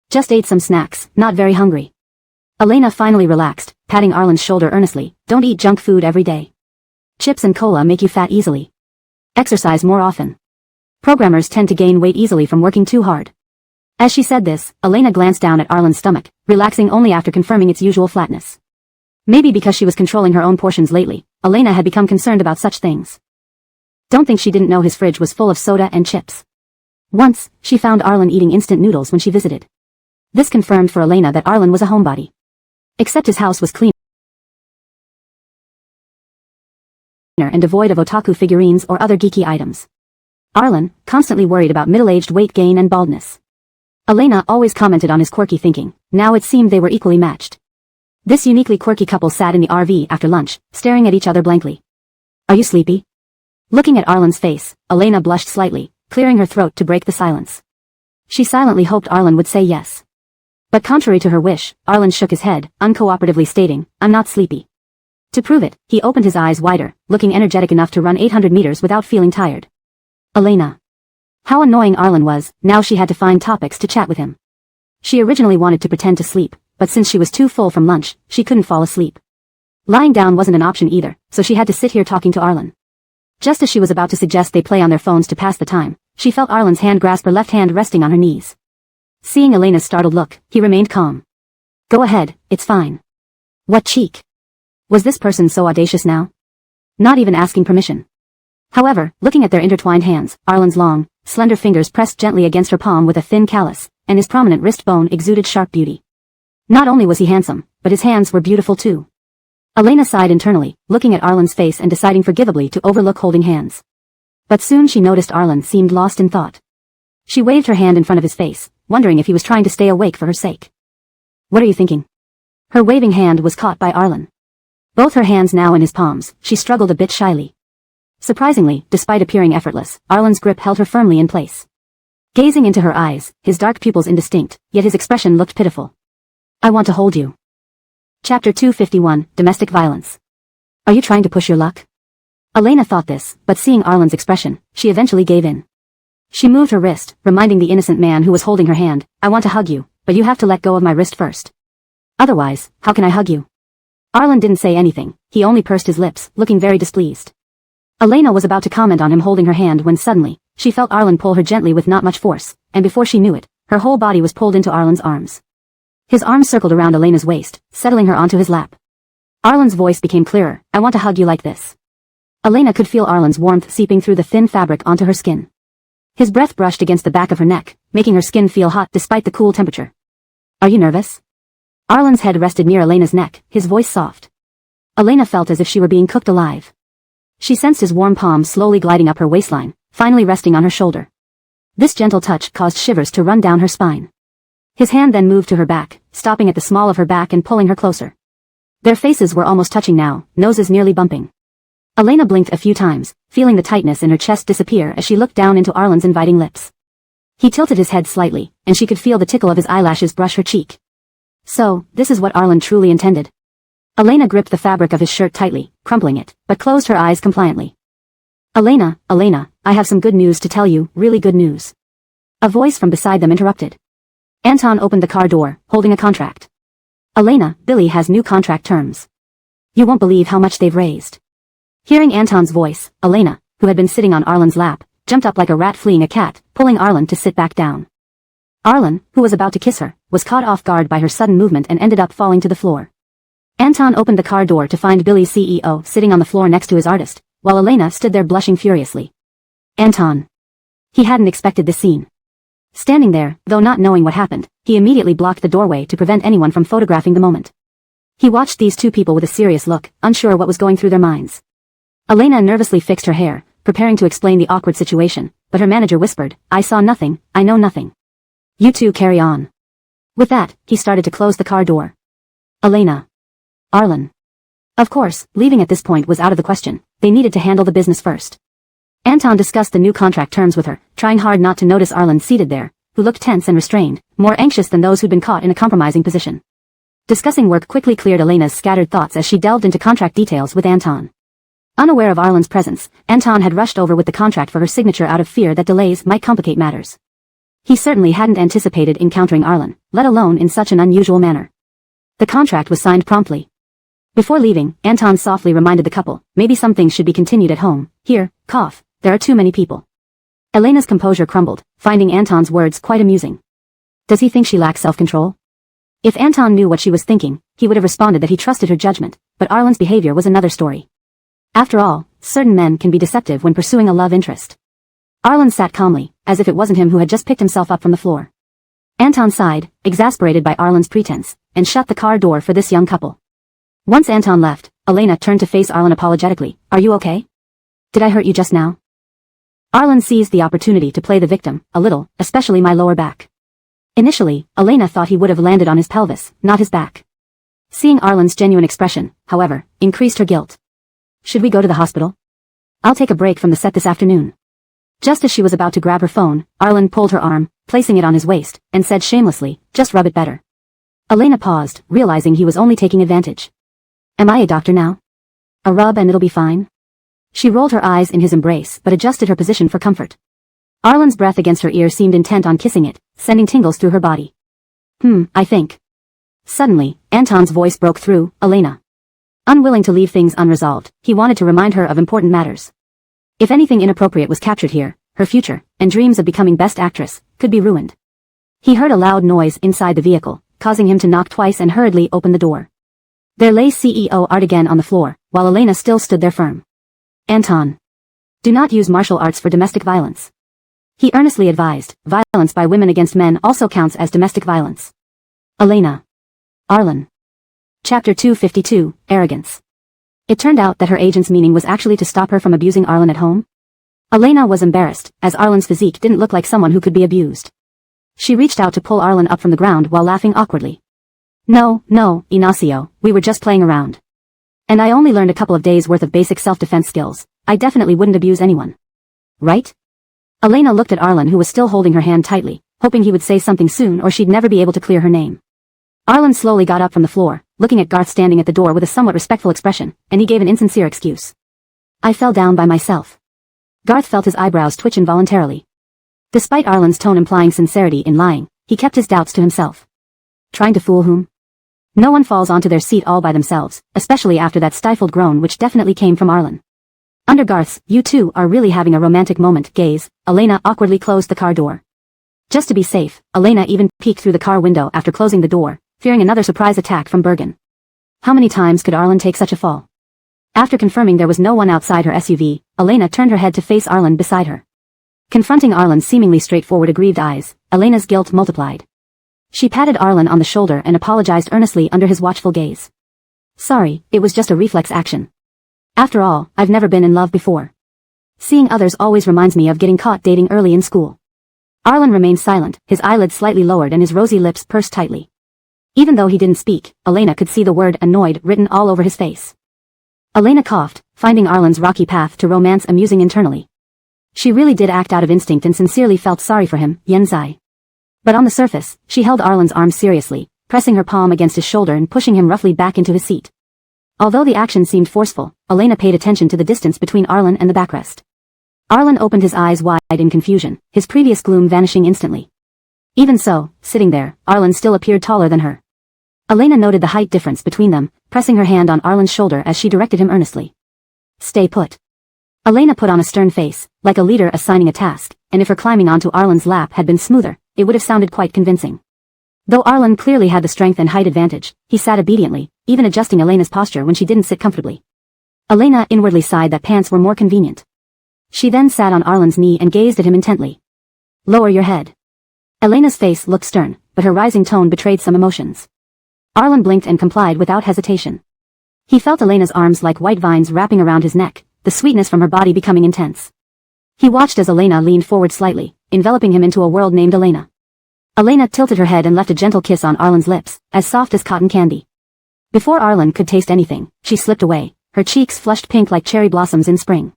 "Just ate some snacks, not very hungry." Elena finally relaxed, patting Arlen's shoulder earnestly. "Don't eat junk food every day. Chips and cola make you fat easily. Exercise more often. Programmers tend to gain weight easily from working too hard." As she said this, Elena glanced down at Arlen's stomach, relaxing only after confirming its usual flatness. Maybe because she was controlling her own portions lately, Elena had become concerned about such things. Don't think she didn't know his fridge was full of soda and chips. Once, she found Arlen eating instant noodles when she visited. This confirmed for Elena that Arlen was a homebody. Except his house was clean and devoid of otaku figurines or other geeky items. Arlen, constantly worried about middle-aged weight gain and baldness. Elena always commented on his quirky thinking. Now it seemed they were equally matched. This uniquely quirky couple sat in the RV after lunch, staring at each other blankly. "Are you sleepy?" Looking at Arlen's face, Elena blushed slightly, clearing her throat to break the silence. She silently hoped Arlen would say yes. But contrary to her wish, Arlen shook his head, uncooperatively stating, "I'm not sleepy." To prove it, he opened his eyes wider, looking energetic enough to run 800 meters without feeling tired. Elena. How annoying Arlen was, now she had to find topics to chat with him. She originally wanted to pretend to sleep, but since she was too full from lunch, she couldn't fall asleep. Lying down wasn't an option either, so she had to sit here talking to Arlen. Just as she was about to suggest they play on their phones to pass the time, she felt Arlen's hand grasp her left hand resting on her knees. Seeing Elena's startled look, he remained calm. Go ahead, it's fine. What cheek? Was this person so audacious now? Not even asking permission. However, looking at their intertwined hands, Arlen's long, slender fingers pressed gently against her palm with a thin callus, and his prominent wrist bone exuded sharp beauty. Not only was he handsome, but his hands were beautiful too. Elena sighed internally, looking at Arlen's face and deciding forgivably to overlook holding hands. But soon she noticed Arlen seemed lost in thought. She waved her hand in front of his face, wondering if he was trying to stay awake for her sake. What are you thinking? Her waving hand was caught by Arlen. Both her hands now in his palms, she struggled a bit shyly. Surprisingly, despite appearing effortless, Arlen's grip held her firmly in place. Gazing into her eyes, his dark pupils indistinct, yet his expression looked pitiful. I want to hold you. Chapter 251, Domestic Violence. Are you trying to push your luck? Elena thought this, but seeing Arlen's expression, she eventually gave in. She moved her wrist, reminding the innocent man who was holding her hand, I want to hug you, but you have to let go of my wrist first. Otherwise, how can I hug you? Arlen didn't say anything, he only pursed his lips, looking very displeased. Elena was about to comment on him holding her hand when suddenly, she felt Arlen pull her gently with not much force, and before she knew it, her whole body was pulled into Arlen's arms. His arms circled around Elena's waist, settling her onto his lap. Arlen's voice became clearer, I want to hug you like this. Elena could feel Arlen's warmth seeping through the thin fabric onto her skin. His breath brushed against the back of her neck, making her skin feel hot despite the cool temperature. Are you nervous? Arlen's head rested near Elena's neck, his voice soft. Elena felt as if she were being cooked alive. She sensed his warm palm slowly gliding up her waistline, finally resting on her shoulder. This gentle touch caused shivers to run down her spine. His hand then moved to her back, stopping at the small of her back and pulling her closer. Their faces were almost touching now, noses nearly bumping. Elena blinked a few times, feeling the tightness in her chest disappear as she looked down into Arlen's inviting lips. He tilted his head slightly, and she could feel the tickle of his eyelashes brush her cheek. So, this is what Arlen truly intended. Elena gripped the fabric of his shirt tightly, crumpling it, but closed her eyes compliantly. Elena, I have some good news to tell you, really good news. A voice from beside them interrupted. Anton opened the car door, holding a contract. Elena, Billy has new contract terms. You won't believe how much they've raised. Hearing Anton's voice, Elena, who had been sitting on Arlen's lap, jumped up like a rat fleeing a cat, pulling Arlen to sit back down. Arlen, who was about to kiss her, was caught off guard by her sudden movement and ended up falling to the floor. Anton opened the car door to find Billy's CEO sitting on the floor next to his artist, while Elena stood there blushing furiously. Anton. He hadn't expected this scene. Standing there, though not knowing what happened, he immediately blocked the doorway to prevent anyone from photographing the moment. He watched these two people with a serious look, unsure what was going through their minds. Elena nervously fixed her hair, preparing to explain the awkward situation, but her manager whispered, I saw nothing, I know nothing. You two carry on. With that, he started to close the car door. Elena. Arlen. Of course, leaving at this point was out of the question, they needed to handle the business first. Anton discussed the new contract terms with her, trying hard not to notice Arlen seated there, who looked tense and restrained, more anxious than those who'd been caught in a compromising position. Discussing work quickly cleared Elena's scattered thoughts as she delved into contract details with Anton. Unaware of Arlen's presence, Anton had rushed over with the contract for her signature out of fear that delays might complicate matters. He certainly hadn't anticipated encountering Arlen, let alone in such an unusual manner. The contract was signed promptly. Before leaving, Anton softly reminded the couple, maybe some things should be continued at home. Here, cough, there are too many people. Elena's composure crumbled, finding Anton's words quite amusing. Does he think she lacks self-control? If Anton knew what she was thinking, he would have responded that he trusted her judgment, but Arlen's behavior was another story. After all, certain men can be deceptive when pursuing a love interest. Arlen sat calmly, as if it wasn't him who had just picked himself up from the floor. Anton sighed, exasperated by Arlen's pretense, and shut the car door for this young couple. Once Anton left, Elena turned to face Arlen apologetically. Are you okay? Did I hurt you just now? Arlen seized the opportunity to play the victim, a little, especially my lower back. Initially, Elena thought he would have landed on his pelvis, not his back. Seeing Arlen's genuine expression, however, increased her guilt. Should we go to the hospital? I'll take a break from the set this afternoon. Just as she was about to grab her phone, Arlen pulled her arm, placing it on his waist, and said shamelessly, just rub it better. Elena paused, realizing he was only taking advantage. Am I a doctor now? A rub and it'll be fine? She rolled her eyes in his embrace but adjusted her position for comfort. Arlen's breath against her ear seemed intent on kissing it, sending tingles through her body. I think. Suddenly, Anton's voice broke through, Elena. Unwilling to leave things unresolved, he wanted to remind her of important matters. If anything inappropriate was captured here, her future, and dreams of becoming best actress, could be ruined. He heard a loud noise inside the vehicle, causing him to knock twice and hurriedly open the door. There lay CEO Art again on the floor, while Elena still stood there firm. Anton. Do not use martial arts for domestic violence. He earnestly advised, violence by women against men also counts as domestic violence. Elena. Arlen. Chapter 252, Arrogance. It turned out that her agent's meaning was actually to stop her from abusing Arlen at home. Elena was embarrassed, as Arlen's physique didn't look like someone who could be abused. She reached out to pull Arlen up from the ground while laughing awkwardly. No, Ignacio, we were just playing around. And I only learned a couple of days worth of basic self-defense skills. I definitely wouldn't abuse anyone. Right? Elena looked at Arlen, who was still holding her hand tightly, hoping he would say something soon or she'd never be able to clear her name. Arlen slowly got up from the floor, looking at Garth standing at the door with a somewhat respectful expression, and he gave an insincere excuse. I fell down by myself. Garth felt his eyebrows twitch involuntarily. Despite Arlen's tone implying sincerity in lying, he kept his doubts to himself. Trying to fool whom? No one falls onto their seat all by themselves, especially after that stifled groan which definitely came from Arlen. Under Garth's, you two are really having a romantic moment, gaze, Elena awkwardly closed the car door. Just to be safe, Elena even peeked through the car window after closing the door, fearing another surprise attack from Bergen. How many times could Arlen take such a fall? After confirming there was no one outside her SUV, Elena turned her head to face Arlen beside her. Confronting Arlen's seemingly straightforward aggrieved eyes, Elena's guilt multiplied. She patted Arlen on the shoulder and apologized earnestly under his watchful gaze. Sorry, it was just a reflex action. After all, I've never been in love before. Seeing others always reminds me of getting caught dating early in school. Arlen remained silent, his eyelids slightly lowered and his rosy lips pursed tightly. Even though he didn't speak, Elena could see the word annoyed written all over his face. Elena coughed, finding Arlen's rocky path to romance amusing internally. She really did act out of instinct and sincerely felt sorry for him, Yenzai. But on the surface, she held Arlen's arm seriously, pressing her palm against his shoulder and pushing him roughly back into his seat. Although the action seemed forceful, Elena paid attention to the distance between Arlen and the backrest. Arlen opened his eyes wide in confusion, his previous gloom vanishing instantly. Even so, sitting there, Arlen still appeared taller than her. Elena noted the height difference between them, pressing her hand on Arlen's shoulder as she directed him earnestly. Stay put. Elena put on a stern face, like a leader assigning a task, and if her climbing onto Arlen's lap had been smoother, it would have sounded quite convincing. Though Arlen clearly had the strength and height advantage, he sat obediently, even adjusting Elena's posture when she didn't sit comfortably. Elena inwardly sighed that pants were more convenient. She then sat on Arlen's knee and gazed at him intently. Lower your head. Elena's face looked stern, but her rising tone betrayed some emotions. Arlen blinked and complied without hesitation. He felt Elena's arms like white vines wrapping around his neck, the sweetness from her body becoming intense. He watched as Elena leaned forward slightly, enveloping him into a world named Elena. Elena tilted her head and left a gentle kiss on Arlen's lips, as soft as cotton candy. Before Arlen could taste anything, she slipped away, her cheeks flushed pink like cherry blossoms in spring.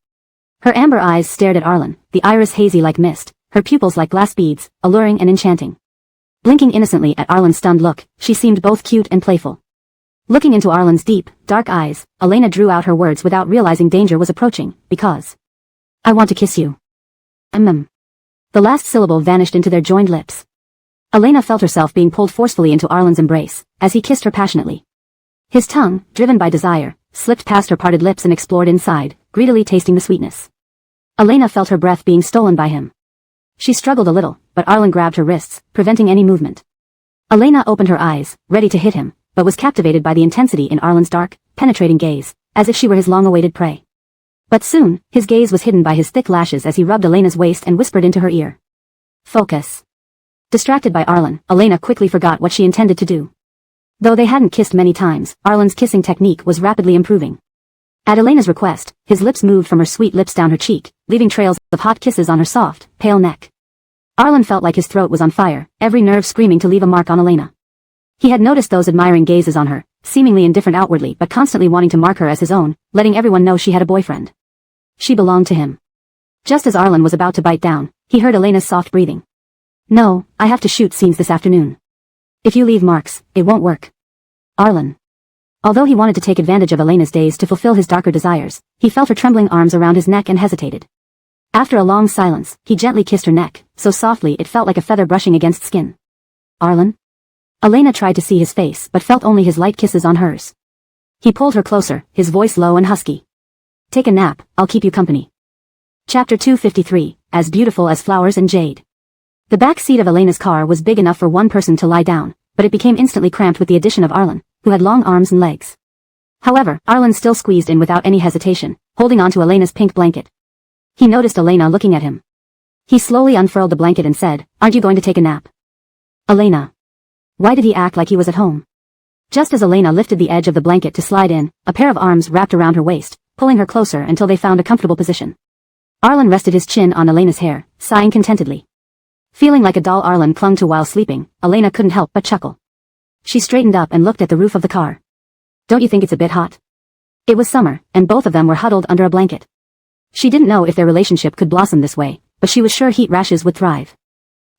Her amber eyes stared at Arlen, the iris hazy like mist, her pupils like glass beads, alluring and enchanting. Blinking innocently at Arlen's stunned look, she seemed both cute and playful. Looking into Arlen's deep, dark eyes, Elena drew out her words without realizing danger was approaching, because I want to kiss you. The last syllable vanished into their joined lips. Elena felt herself being pulled forcefully into Arlen's embrace, as he kissed her passionately. His tongue, driven by desire, slipped past her parted lips and explored inside, greedily tasting the sweetness. Elena felt her breath being stolen by him. She struggled a little, but Arlen grabbed her wrists, preventing any movement. Elena opened her eyes, ready to hit him, but was captivated by the intensity in Arlen's dark, penetrating gaze, as if she were his long-awaited prey. But soon, his gaze was hidden by his thick lashes as he rubbed Elena's waist and whispered into her ear. Focus. Distracted by Arlen, Elena quickly forgot what she intended to do. Though they hadn't kissed many times, Arlen's kissing technique was rapidly improving. At Elena's request, his lips moved from her sweet lips down her cheek, leaving trails of hot kisses on her soft, pale neck. Arlen felt like his throat was on fire, every nerve screaming to leave a mark on Elena. He had noticed those admiring gazes on her, seemingly indifferent outwardly but constantly wanting to mark her as his own, letting everyone know she had a boyfriend. She belonged to him. Just as Arlen was about to bite down, he heard Elena's soft breathing. No, I have to shoot scenes this afternoon. If you leave marks, it won't work. Arlen. Although he wanted to take advantage of Elena's days to fulfill his darker desires, he felt her trembling arms around his neck and hesitated. After a long silence, he gently kissed her neck, so softly it felt like a feather brushing against skin. Arlen? Elena tried to see his face but felt only his light kisses on hers. He pulled her closer, his voice low and husky. Take a nap, I'll keep you company. Chapter 253, As Beautiful as Flowers and Jade. The back seat of Elena's car was big enough for one person to lie down, but it became instantly cramped with the addition of Arlen, who had long arms and legs. However, Arlen still squeezed in without any hesitation, holding onto Elena's pink blanket. He noticed Elena looking at him. He slowly unfurled the blanket and said, "Aren't you going to take a nap?" Elena. Why did he act like he was at home? Just as Elena lifted the edge of the blanket to slide in, a pair of arms wrapped around her waist, pulling her closer until they found a comfortable position. Arlen rested his chin on Elena's hair, sighing contentedly. Feeling like a doll Arlen clung to while sleeping, Elena couldn't help but chuckle. She straightened up and looked at the roof of the car. "Don't you think it's a bit hot?" It was summer, and both of them were huddled under a blanket. She didn't know if their relationship could blossom this way, but she was sure heat rashes would thrive.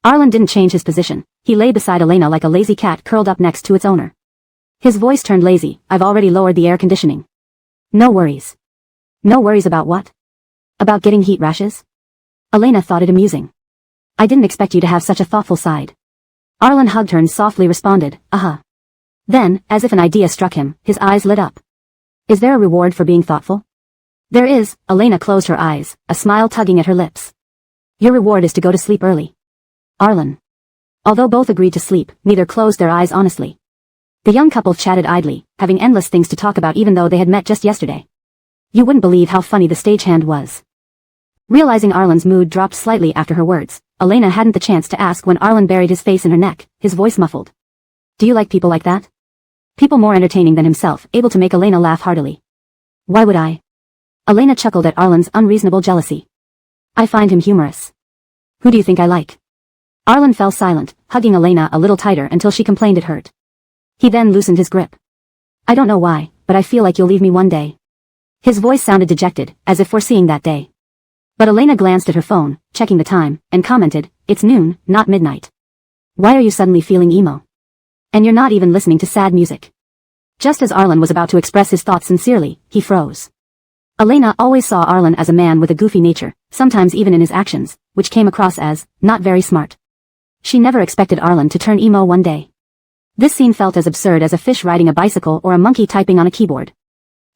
Arlen didn't change his position. He lay beside Elena like a lazy cat curled up next to its owner. His voice turned lazy. "I've already lowered the air conditioning." "No worries." "No worries about what?" "About getting heat rashes?" Elena thought it amusing. "I didn't expect you to have such a thoughtful side." Arlen hugged her and softly responded, "Uh-huh." Then, as if an idea struck him, his eyes lit up. "Is there a reward for being thoughtful?" "There is." Elena closed her eyes, a smile tugging at her lips. "Your reward is to go to sleep early." Arlen. Although both agreed to sleep, neither closed their eyes honestly. The young couple chatted idly, having endless things to talk about even though they had met just yesterday. You wouldn't believe how funny the stagehand was. Realizing Arlen's mood dropped slightly after her words, Elena hadn't the chance to ask when Arlen buried his face in her neck, his voice muffled. "Do you like people like that?" People more entertaining than himself, able to make Elena laugh heartily. "Why would I?" Elena chuckled at Arlen's unreasonable jealousy. "I find him humorous." "Who do you think I like?" Arlen fell silent, hugging Elena a little tighter until she complained it hurt. He then loosened his grip. "I don't know why, but I feel like you'll leave me one day." His voice sounded dejected, as if foreseeing that day. But Elena glanced at her phone, checking the time, and commented, "It's noon, not midnight. Why are you suddenly feeling emo? And you're not even listening to sad music." Just as Arlen was about to express his thoughts sincerely, he froze. Elena always saw Arlen as a man with a goofy nature, sometimes even in his actions, which came across as not very smart. She never expected Arlen to turn emo one day. This scene felt as absurd as a fish riding a bicycle or a monkey typing on a keyboard.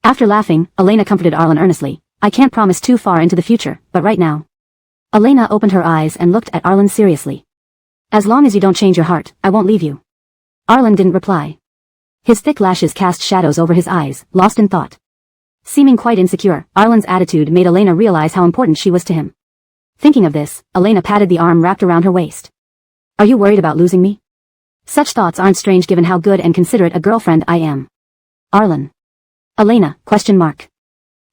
After laughing, Elena comforted Arlen earnestly. "I can't promise too far into the future, but right now." Elena opened her eyes and looked at Arlen seriously. "As long as you don't change your heart, I won't leave you." Arlen didn't reply. His thick lashes cast shadows over his eyes, lost in thought. Seeming quite insecure, Arlen's attitude made Elena realize how important she was to him. Thinking of this, Elena patted the arm wrapped around her waist. "Are you worried about losing me?" "Such thoughts aren't strange given how good and considerate a girlfriend I am." Arlen. Elena, question mark.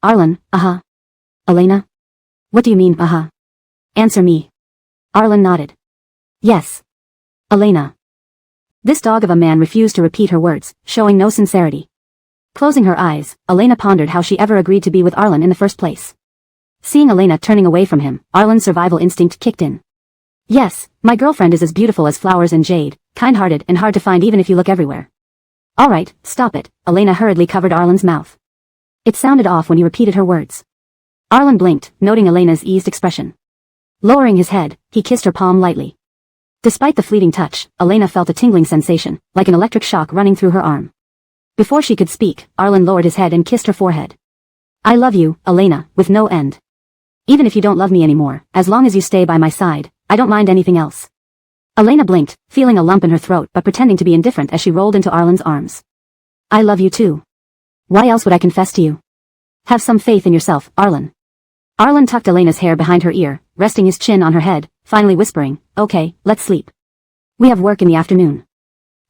Arlen, uh-huh. Elena? What do you mean, uh-huh? Answer me. Arlen nodded. Yes. Elena. This dog of a man refused to repeat her words, showing no sincerity. Closing her eyes, Elena pondered how she ever agreed to be with Arlen in the first place. Seeing Elena turning away from him, Arlen's survival instinct kicked in. Yes, my girlfriend is as beautiful as flowers and jade, kind-hearted and hard to find even if you look everywhere. All right, stop it, Elena hurriedly covered Arlen's mouth. It sounded off when he repeated her words. Arlen blinked, noting Elena's eased expression. Lowering his head, he kissed her palm lightly. Despite the fleeting touch, Elena felt a tingling sensation, like an electric shock running through her arm. Before she could speak, Arlen lowered his head and kissed her forehead. I love you, Elena, with no end. Even if you don't love me anymore, as long as you stay by my side, I don't mind anything else. Elena blinked, feeling a lump in her throat but pretending to be indifferent as she rolled into Arlen's arms. I love you too. Why else would I confess to you? Have some faith in yourself, Arlen. Arlen tucked Elena's hair behind her ear, resting his chin on her head, finally whispering, okay, let's sleep. We have work in the afternoon.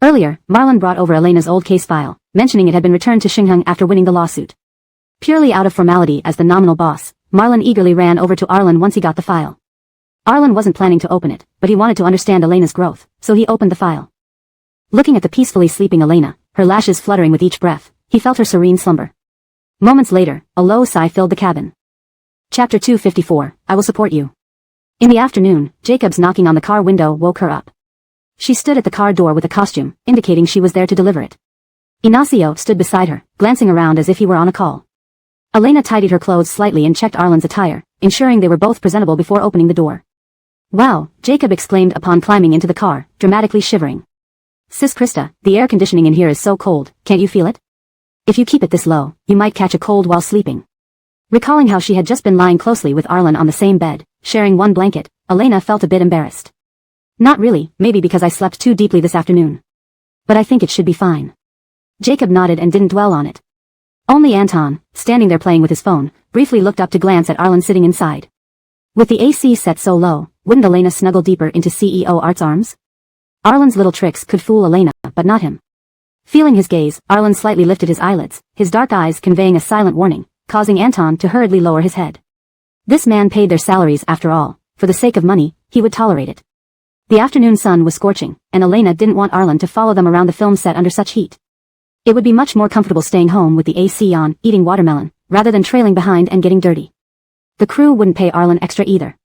Earlier, Marlon brought over Elena's old case file, mentioning it had been returned to Xingheng after winning the lawsuit. Purely out of formality as the nominal boss, Marlon eagerly ran over to Arlen once he got the file. Arlen wasn't planning to open it, but he wanted to understand Elena's growth, so he opened the file. Looking at the peacefully sleeping Elena, her lashes fluttering with each breath, he felt her serene slumber. Moments later, a low sigh filled the cabin. Chapter 254, I will support you. In the afternoon, Jacob's knocking on the car window woke her up. She stood at the car door with a costume, indicating she was there to deliver it. Ignacio stood beside her, glancing around as if he were on a call. Elena tidied her clothes slightly and checked Arlen's attire, ensuring they were both presentable before opening the door. Wow, Jacob exclaimed upon climbing into the car, dramatically shivering. Sis Krista, the air conditioning in here is so cold, can't you feel it? If you keep it this low, you might catch a cold while sleeping. Recalling how she had just been lying closely with Arlen on the same bed, sharing one blanket, Elena felt a bit embarrassed. Not really, maybe because I slept too deeply this afternoon. But I think it should be fine. Jacob nodded and didn't dwell on it. Only Anton, standing there playing with his phone, briefly looked up to glance at Arlen sitting inside. With the AC set so low, wouldn't Elena snuggle deeper into CEO Art's arms? Arlen's little tricks could fool Elena, but not him. Feeling his gaze, Arlen slightly lifted his eyelids, his dark eyes conveying a silent warning, causing Anton to hurriedly lower his head. This man paid their salaries after all. For the sake of money, he would tolerate it. The afternoon sun was scorching, and Elena didn't want Arlen to follow them around the film set under such heat. It would be much more comfortable staying home with the AC on, eating watermelon, rather than trailing behind and getting dirty. The crew wouldn't pay Arlen extra either.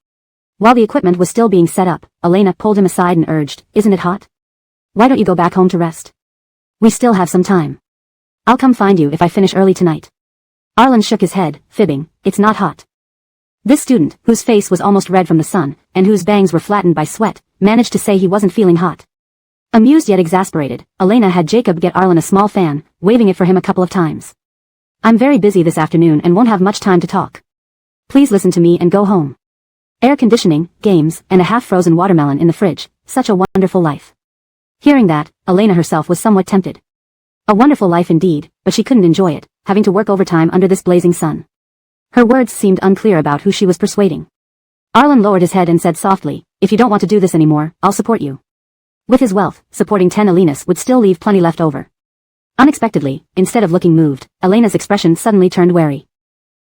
While the equipment was still being set up, Elena pulled him aside and urged, "Isn't it hot? Why don't you go back home to rest? We still have some time. I'll come find you if I finish early tonight." Arlen shook his head, fibbing, "It's not hot." This student, whose face was almost red from the sun, and whose bangs were flattened by sweat, managed to say he wasn't feeling hot. Amused yet exasperated, Elena had Jacob get Arlen a small fan, waving it for him a couple of times. "I'm very busy this afternoon and won't have much time to talk. Please listen to me and go home. Air conditioning, games, and a half-frozen watermelon in the fridge, such a wonderful life." Hearing that, Elena herself was somewhat tempted. A wonderful life indeed, but she couldn't enjoy it, having to work overtime under this blazing sun. Her words seemed unclear about who she was persuading. Arlen lowered his head and said softly, "If you don't want to do this anymore, I'll support you." With his wealth, supporting 10 Elenas would still leave plenty left over. Unexpectedly, instead of looking moved, Elena's expression suddenly turned wary.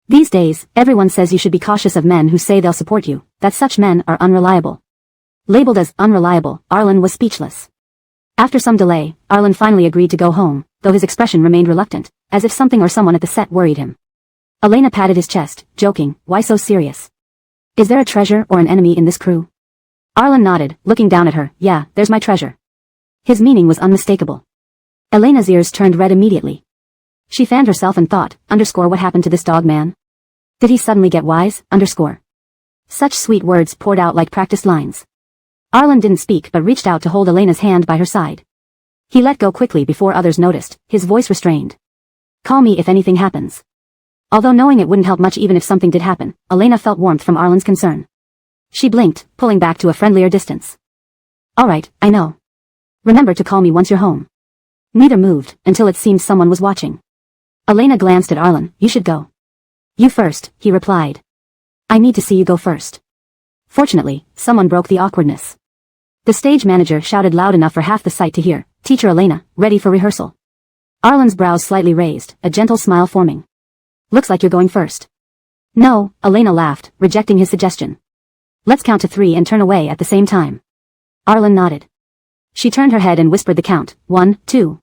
These days, everyone says you should be cautious of men who say they'll support you, that such men are unreliable. Labeled as unreliable, Arlen was speechless. After some delay, Arlen finally agreed to go home, though his expression remained reluctant, as if something or someone at the set worried him. Elena patted his chest, joking, "Why so serious? Is there a treasure or an enemy in this crew?" Arlen nodded, looking down at her. "Yeah, there's my treasure." His meaning was unmistakable. Elena's ears turned red immediately. She fanned herself and thought, what happened to this dog man? Did he suddenly get wise, Such sweet words poured out like practiced lines. Arlen didn't speak but reached out to hold Elena's hand by her side. He let go quickly before others noticed, his voice restrained. "Call me if anything happens." Although knowing it wouldn't help much even if something did happen, Elena felt warmth from Arlen's concern. She blinked, pulling back to a friendlier distance. "All right, I know. Remember to call me once you're home." Neither moved, until it seemed someone was watching. Elena glanced at Arlen. "You should go." "You first," he replied. "I need to see you go first." Fortunately, someone broke the awkwardness. The stage manager shouted loud enough for half the site to hear, "Teacher Elena, ready for rehearsal." Arlen's brows slightly raised, a gentle smile forming. "Looks like you're going first." "No," Elena laughed, rejecting his suggestion. "Let's count to 3 and turn away at the same time." Arlen nodded. She turned her head and whispered the count, 1, 2,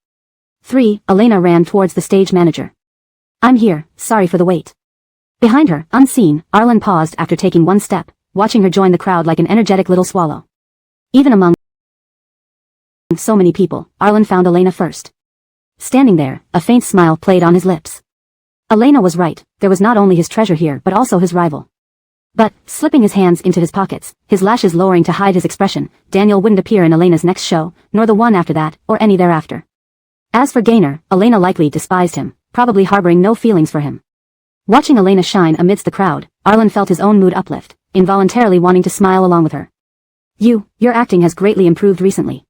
3. Elena ran towards the stage manager. "I'm here, sorry for the wait." Behind her, unseen, Arlen paused after taking one step, watching her join the crowd like an energetic little swallow. Even among so many people, Arlen found Elena first. Standing there, a faint smile played on his lips. Elena was right, there was not only his treasure here but also his rival. But, slipping his hands into his pockets, his lashes lowering to hide his expression, Daniel wouldn't appear in Elena's next show, nor the one after that, or any thereafter. As for Gaynor, Elena likely despised him, probably harboring no feelings for him. Watching Elena shine amidst the crowd, Arlen felt his own mood uplift, involuntarily wanting to smile along with her. Your acting has greatly improved recently.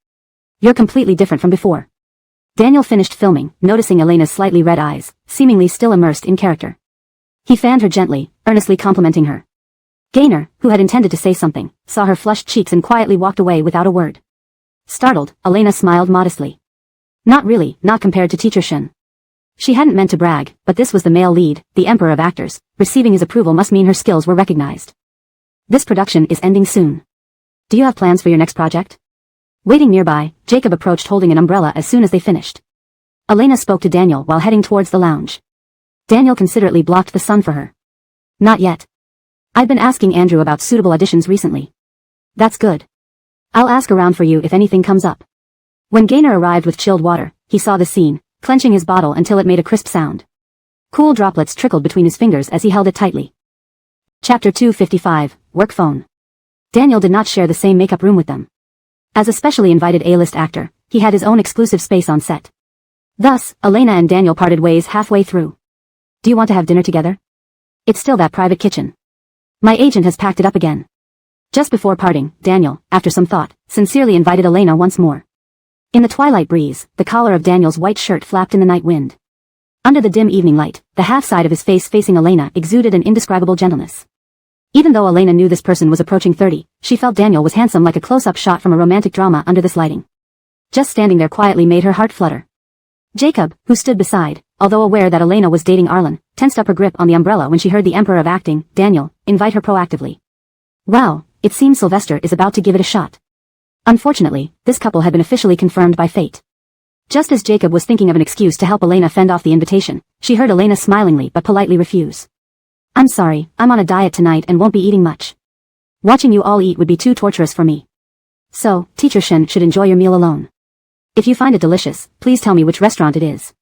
You're completely different from before." Daniel finished filming, noticing Elena's slightly red eyes, seemingly still immersed in character. He fanned her gently, earnestly complimenting her. Gaynor, who had intended to say something, saw her flushed cheeks and quietly walked away without a word. Startled, Elena smiled modestly. Not really, not compared to Teacher Shin. She hadn't meant to brag, but this was the male lead, the emperor of actors. Receiving his approval must mean her skills were recognized. "This production is ending soon. Do you have plans for your next project?" Waiting nearby, Jacob approached holding an umbrella as soon as they finished. Elena spoke to Daniel while heading towards the lounge. Daniel considerately blocked the sun for her. "Not yet. I've been asking Andrew about suitable auditions recently." "That's good. I'll ask around for you if anything comes up." When Gaynor arrived with chilled water, he saw the scene, clenching his bottle until it made a crisp sound. Cool droplets trickled between his fingers as he held it tightly. Chapter 255, Work Phone. Daniel did not share the same makeup room with them. As a specially invited A-list actor, he had his own exclusive space on set. Thus, Elena and Daniel parted ways halfway through. "Do you want to have dinner together? It's still that private kitchen. My agent has packed it up again." Just before parting, Daniel, after some thought, sincerely invited Elena once more. In the twilight breeze, the collar of Daniel's white shirt flapped in the night wind. Under the dim evening light, the half side of his face facing Elena exuded an indescribable gentleness. Even though Elena knew this person was approaching 30, she felt Daniel was handsome like a close-up shot from a romantic drama under this lighting. Just standing there quietly made her heart flutter. Jacob, who stood beside, although aware that Elena was dating Arlen, tensed up her grip on the umbrella when she heard the Emperor of Acting, Daniel, invite her proactively. Wow, it seems Sylvester is about to give it a shot. Unfortunately, this couple had been officially confirmed by fate. Just as Jacob was thinking of an excuse to help Elena fend off the invitation, she heard Elena smilingly but politely refuse. I'm sorry, I'm on a diet tonight and won't be eating much. Watching you all eat would be too torturous for me. So, Teacher Shen should enjoy your meal alone. If you find it delicious, please tell me which restaurant it is.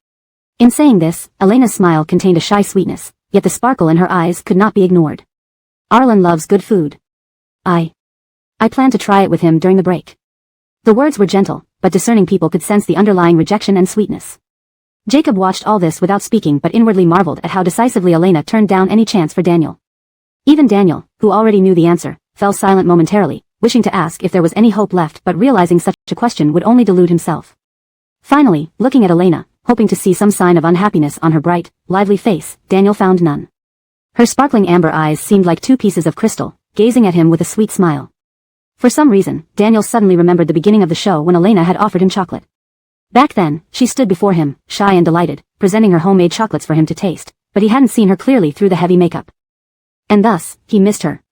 In saying this, Elena's smile contained a shy sweetness, yet the sparkle in her eyes could not be ignored. Arlen loves good food. I plan to try it with him during the break. The words were gentle, but discerning people could sense the underlying rejection and sweetness. Jacob watched all this without speaking but inwardly marveled at how decisively Elena turned down any chance for Daniel. Even Daniel, who already knew the answer, fell silent momentarily, wishing to ask if there was any hope left but realizing such a question would only delude himself. Finally, looking at Elena, hoping to see some sign of unhappiness on her bright, lively face, Daniel found none. Her sparkling amber eyes seemed like two pieces of crystal, gazing at him with a sweet smile. For some reason, Daniel suddenly remembered the beginning of the show when Elena had offered him chocolate. Back then, she stood before him, shy and delighted, presenting her homemade chocolates for him to taste, but he hadn't seen her clearly through the heavy makeup. And thus, he missed her.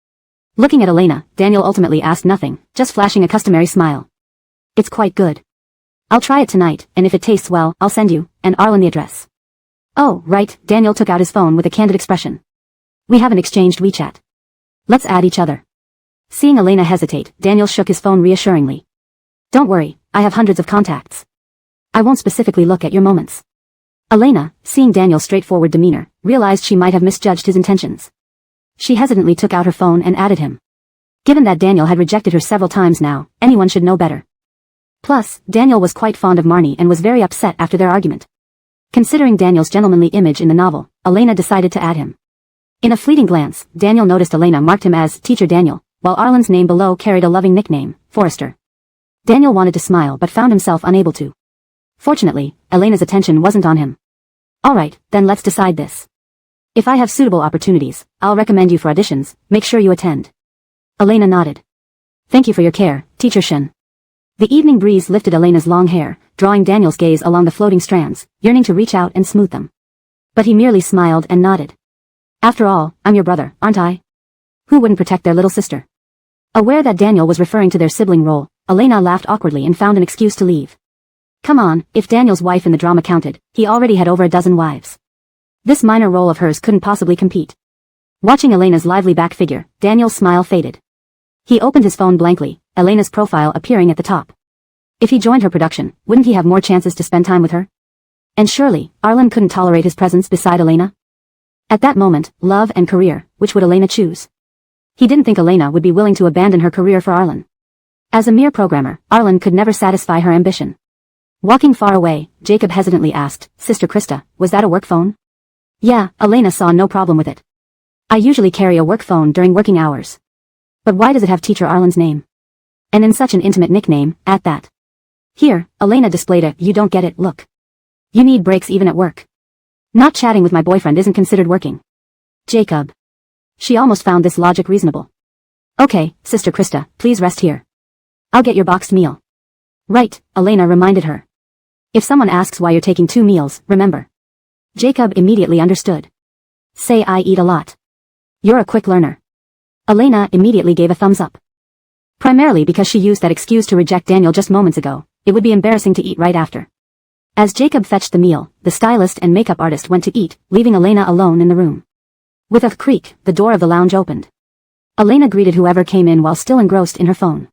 Looking at Elena, Daniel ultimately asked nothing, just flashing a customary smile. It's quite good. I'll try it tonight, and if it tastes well, I'll send you, and Arlen the address. Oh, right, Daniel took out his phone with a candid expression. We haven't exchanged WeChat. Let's add each other. Seeing Elena hesitate, Daniel shook his phone reassuringly. Don't worry, I have hundreds of contacts. I won't specifically look at your moments. Elena, seeing Daniel's straightforward demeanor, realized she might have misjudged his intentions. She hesitantly took out her phone and added him. Given that Daniel had rejected her several times now, anyone should know better. Plus, Daniel was quite fond of Marnie and was very upset after their argument. Considering Daniel's gentlemanly image in the novel, Elena decided to add him. In a fleeting glance, Daniel noticed Elena marked him as Teacher Daniel, while Arlen's name below carried a loving nickname, Forrester. Daniel wanted to smile but found himself unable to. Fortunately, Elena's attention wasn't on him. Alright, then let's decide this. If I have suitable opportunities, I'll recommend you for auditions, make sure you attend. Elena nodded. Thank you for your care, Teacher Shen. The evening breeze lifted Elena's long hair, drawing Daniel's gaze along the floating strands, yearning to reach out and smooth them. But he merely smiled and nodded. After all, I'm your brother, aren't I? Who wouldn't protect their little sister? Aware that Daniel was referring to their sibling role, Elena laughed awkwardly and found an excuse to leave. Come on, if Daniel's wife in the drama counted, he already had over a dozen wives. This minor role of hers couldn't possibly compete. Watching Elena's lively back figure, Daniel's smile faded. He opened his phone blankly, Elena's profile appearing at the top. If he joined her production, wouldn't he have more chances to spend time with her? And surely, Arlen couldn't tolerate his presence beside Elena? At that moment, love and career, which would Elena choose? He didn't think Elena would be willing to abandon her career for Arlen. As a mere programmer, Arlen could never satisfy her ambition. Walking far away, Jacob hesitantly asked, Sister Krista, was that a work phone? Yeah, Elena saw no problem with it. I usually carry a work phone during working hours. But why does it have Teacher Arlen's name? And in such an intimate nickname, at that. Here, Elena displayed a, you don't get it, look. You need breaks even at work. Not chatting with my boyfriend isn't considered working. Jacob. She almost found this logic reasonable. Okay, Sister Krista, please rest here. I'll get your boxed meal. Right, Elena reminded her. If someone asks why you're taking 2 meals, remember. Jacob immediately understood. Say I eat a lot. You're a quick learner. Elena immediately gave a thumbs up. Primarily because she used that excuse to reject Daniel just moments ago, it would be embarrassing to eat right after. As Jacob fetched the meal, the stylist and makeup artist went to eat, leaving Elena alone in the room. With a creak, the door of the lounge opened. Elena greeted whoever came in while still engrossed in her phone.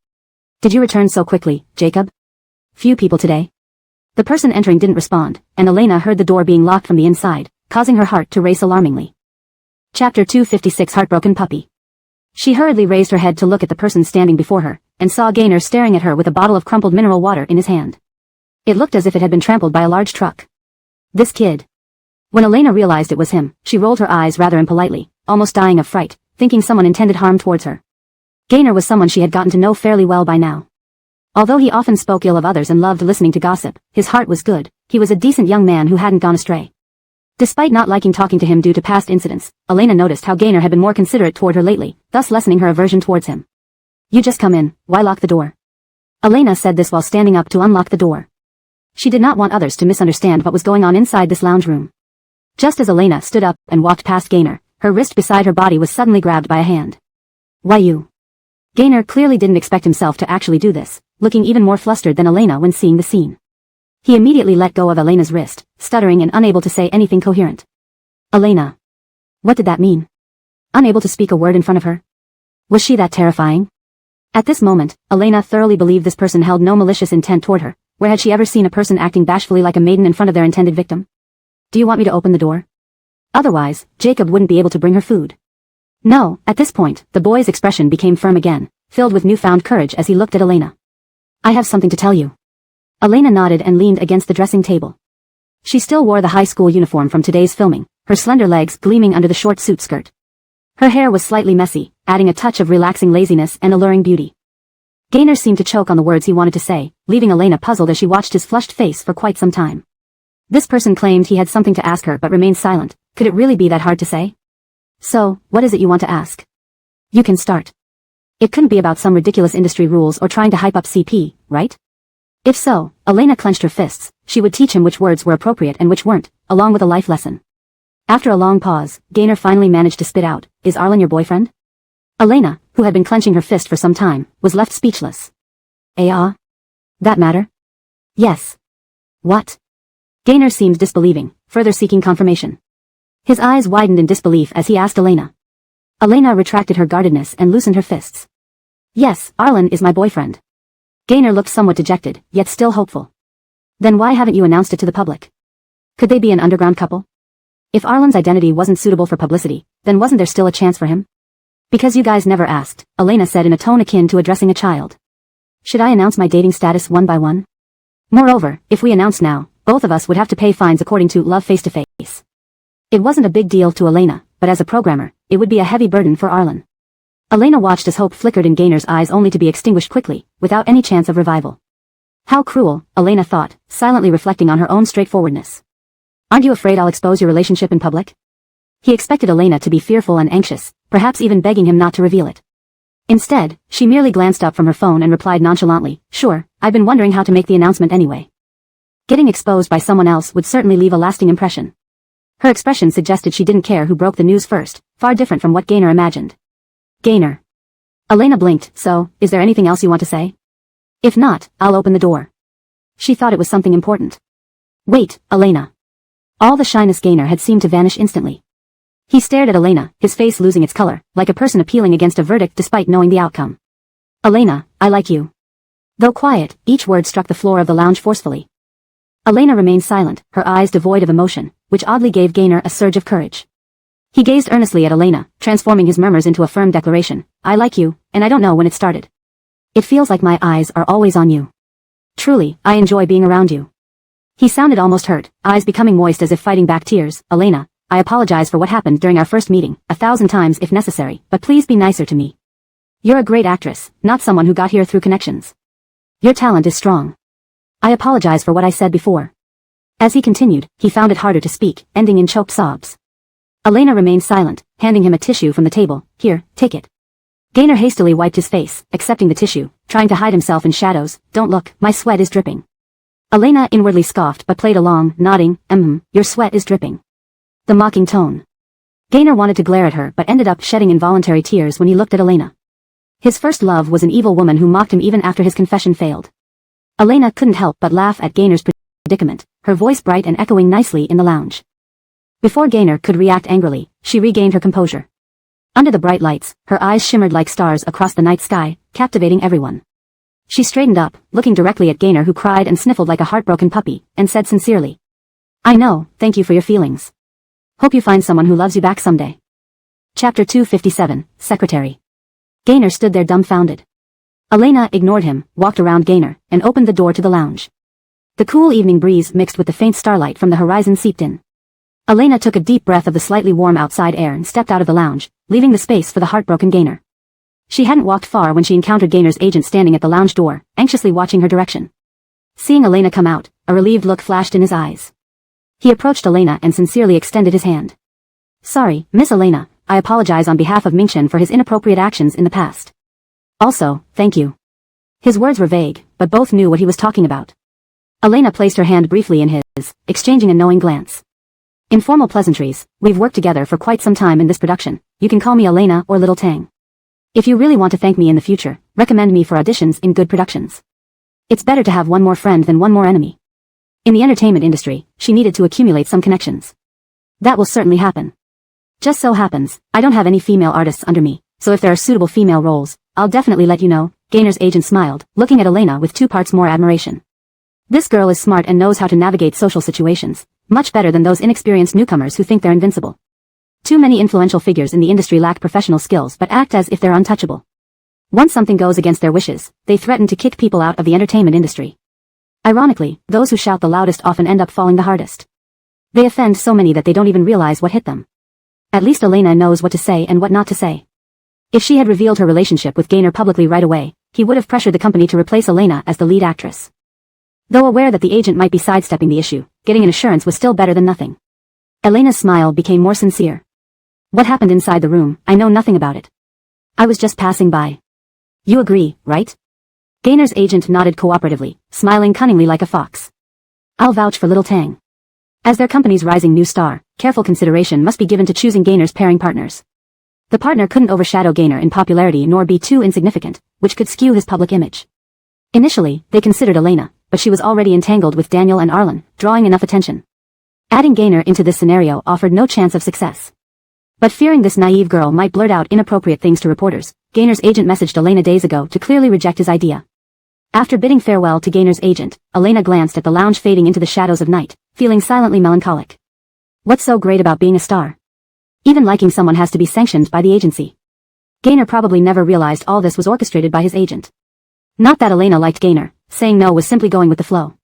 Did you return so quickly, Jacob? Few people today. The person entering didn't respond, and Elena heard the door being locked from the inside, causing her heart to race alarmingly. Chapter 256 Heartbroken Puppy. She hurriedly raised her head to look at the person standing before her, and saw Gaynor staring at her with a bottle of crumpled mineral water in his hand. It looked as if it had been trampled by a large truck. This kid. When Elena realized it was him, she rolled her eyes rather impolitely, almost dying of fright, thinking someone intended harm towards her. Gaynor was someone she had gotten to know fairly well by now. Although he often spoke ill of others and loved listening to gossip, his heart was good. He was a decent young man who hadn't gone astray. Despite not liking talking to him due to past incidents, Elena noticed how Gaynor had been more considerate toward her lately, thus lessening her aversion towards him. You just come in, why lock the door? Elena said this while standing up to unlock the door. She did not want others to misunderstand what was going on inside this lounge room. Just as Elena stood up and walked past Gaynor, her wrist beside her body was suddenly grabbed by a hand. Why you? Gaynor clearly didn't expect himself to actually do this, looking even more flustered than Elena when seeing the scene. He immediately let go of Elena's wrist, stuttering and unable to say anything coherent. Elena. What did that mean? Unable to speak a word in front of her? Was she that terrifying? At this moment, Elena thoroughly believed this person held no malicious intent toward her. Where had she ever seen a person acting bashfully like a maiden in front of their intended victim? Do you want me to open the door? Otherwise, Jacob wouldn't be able to bring her food. No, at this point, the boy's expression became firm again, filled with newfound courage as he looked at Elena. I have something to tell you. Elena nodded and leaned against the dressing table. She still wore the high school uniform from today's filming, her slender legs gleaming under the short suit skirt. Her hair was slightly messy, adding a touch of relaxing laziness and alluring beauty. Gaynor seemed to choke on the words he wanted to say, leaving Elena puzzled as she watched his flushed face for quite some time. This person claimed he had something to ask her but remained silent. Could it really be that hard to say? So, what is it you want to ask? You can start. It couldn't be about some ridiculous industry rules or trying to hype up CP, right? If so, Elena clenched her fists. She would teach him which words were appropriate and which weren't, along with a life lesson. After a long pause, Gaynor finally managed to spit out, Is Arlen your boyfriend? Elena, who had been clenching her fist for some time, was left speechless. That matter? Yes. What? Gaynor seemed disbelieving, further seeking confirmation. His eyes widened in disbelief as he asked Elena. Elena retracted her guardedness and loosened her fists. Yes, Arlen is my boyfriend. Gaynor looked somewhat dejected, yet still hopeful. Then why haven't you announced it to the public? Could they be an underground couple? If Arlen's identity wasn't suitable for publicity, then wasn't there still a chance for him? Because you guys never asked, Elena said in a tone akin to addressing a child. Should I announce my dating status one by one? Moreover, if we announce now, both of us would have to pay fines according to love face-to-face. It wasn't a big deal to Elena, but as a programmer, it would be a heavy burden for Arlen. Elena watched as hope flickered in Gaynor's eyes only to be extinguished quickly, without any chance of revival. How cruel, Elena thought, silently reflecting on her own straightforwardness. Aren't you afraid I'll expose your relationship in public? He expected Elena to be fearful and anxious, perhaps even begging him not to reveal it. Instead, she merely glanced up from her phone and replied nonchalantly, Sure, I've been wondering how to make the announcement anyway. Getting exposed by someone else would certainly leave a lasting impression. Her expression suggested she didn't care who broke the news first, far different from what Gaynor imagined. Gaynor. Elena blinked, so, is there anything else you want to say? If not, I'll open the door. She thought it was something important. Wait, Elena. All the shyness Gaynor had seemed to vanish instantly. He stared at Elena, his face losing its color, like a person appealing against a verdict despite knowing the outcome. Elena, I like you. Though quiet, each word struck the floor of the lounge forcefully. Elena remained silent, her eyes devoid of emotion, which oddly gave Gaynor a surge of courage. He gazed earnestly at Elena, transforming his murmurs into a firm declaration. I like you, and I don't know when it started. It feels like my eyes are always on you. Truly, I enjoy being around you. He sounded almost hurt, eyes becoming moist as if fighting back tears. Elena, I apologize for what happened during our first meeting, 1,000 times if necessary, but please be nicer to me. You're a great actress, not someone who got here through connections. Your talent is strong. I apologize for what I said before. As he continued, he found it harder to speak, ending in choked sobs. Elena remained silent, handing him a tissue from the table. Here, take it. Gaynor hastily wiped his face, accepting the tissue, trying to hide himself in shadows. Don't look, my sweat is dripping. Elena inwardly scoffed but played along, nodding, your sweat is dripping. The mocking tone. Gaynor wanted to glare at her but ended up shedding involuntary tears when he looked at Elena. His first love was an evil woman who mocked him even after his confession failed. Elena couldn't help but laugh at Gaynor's predicament, her voice bright and echoing nicely in the lounge. Before Gaynor could react angrily, she regained her composure. Under the bright lights, her eyes shimmered like stars across the night sky, captivating everyone. She straightened up, looking directly at Gaynor who cried and sniffled like a heartbroken puppy, and said sincerely. I know, thank you for your feelings. Hope you find someone who loves you back someday. Chapter 257, Secretary. Gaynor stood there dumbfounded. Elena ignored him, walked around Gaynor, and opened the door to the lounge. The cool evening breeze mixed with the faint starlight from the horizon seeped in. Elena took a deep breath of the slightly warm outside air and stepped out of the lounge, leaving the space for the heartbroken Gaynor. She hadn't walked far when she encountered Gaynor's agent standing at the lounge door, anxiously watching her direction. Seeing Elena come out, a relieved look flashed in his eyes. He approached Elena and sincerely extended his hand. Sorry, Miss Elena, I apologize on behalf of Mingchen for his inappropriate actions in the past. Also, thank you. His words were vague, but both knew what he was talking about. Elena placed her hand briefly in his, exchanging a knowing glance. Informal pleasantries, we've worked together for quite some time in this production, you can call me Elena or Little Tang. If you really want to thank me in the future, recommend me for auditions in good productions. It's better to have one more friend than one more enemy. In the entertainment industry, she needed to accumulate some connections. That will certainly happen. Just so happens, I don't have any female artists under me, so if there are suitable female roles, I'll definitely let you know. Gaynor's agent smiled, looking at Elena with 2 parts more admiration. This girl is smart and knows how to navigate social situations, much better than those inexperienced newcomers who think they're invincible. Too many influential figures in the industry lack professional skills but act as if they're untouchable. Once something goes against their wishes, they threaten to kick people out of the entertainment industry. Ironically, those who shout the loudest often end up falling the hardest. They offend so many that they don't even realize what hit them. At least Elena knows what to say and what not to say. If she had revealed her relationship with Gaynor publicly right away, he would have pressured the company to replace Elena as the lead actress. Though aware that the agent might be sidestepping the issue, getting an assurance was still better than nothing. Elena's smile became more sincere. What happened inside the room, I know nothing about it. I was just passing by. You agree, right? Gaynor's agent nodded cooperatively, smiling cunningly like a fox. I'll vouch for Little Tang. As their company's rising new star, careful consideration must be given to choosing Gaynor's pairing partners. The partner couldn't overshadow Gaynor in popularity nor be too insignificant, which could skew his public image. Initially, they considered Elena, but she was already entangled with Daniel and Arlen, drawing enough attention. Adding Gaynor into this scenario offered no chance of success. But fearing this naive girl might blurt out inappropriate things to reporters, Gaynor's agent messaged Elena days ago to clearly reject his idea. After bidding farewell to Gaynor's agent, Elena glanced at the lounge fading into the shadows of night, feeling silently melancholic. What's so great about being a star? Even liking someone has to be sanctioned by the agency. Gaynor probably never realized all this was orchestrated by his agent. Not that Elena liked Gaynor, saying no was simply going with the flow.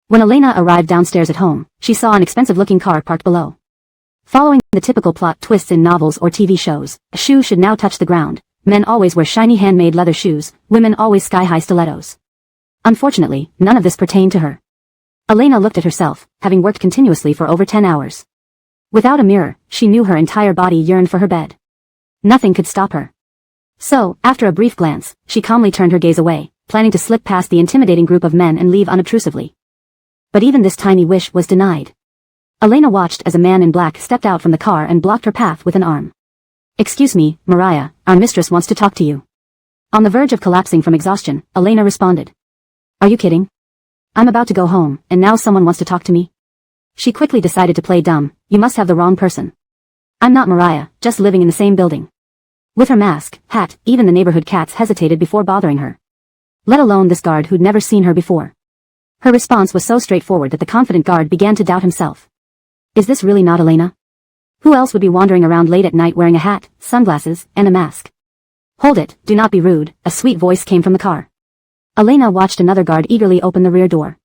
When Elena arrived downstairs at home, she saw an expensive-looking car parked below. Following the typical plot twists in novels or TV shows, a shoe should now touch the ground. Men always wear shiny handmade leather shoes, women always sky-high stilettos. Unfortunately, none of this pertained to her. Elena looked at herself, having worked continuously for over 10 hours. Without a mirror, she knew her entire body yearned for her bed. Nothing could stop her. So, after a brief glance, she calmly turned her gaze away, planning to slip past the intimidating group of men and leave unobtrusively. But even this tiny wish was denied. Elena watched as a man in black stepped out from the car and blocked her path with an arm. Excuse me, Mariah, our mistress wants to talk to you. On the verge of collapsing from exhaustion, Elena responded. Are you kidding? I'm about to go home, and now someone wants to talk to me? She quickly decided to play dumb. You must have the wrong person. I'm not Mariah, just living in the same building. With her mask, hat, even the neighborhood cats hesitated before bothering her. Let alone this guard who'd never seen her before. Her response was so straightforward that the confident guard began to doubt himself. Is this really not Elena? Who else would be wandering around late at night wearing a hat, sunglasses, and a mask? Hold it, do not be rude, a sweet voice came from the car. Elena watched another guard eagerly open the rear door.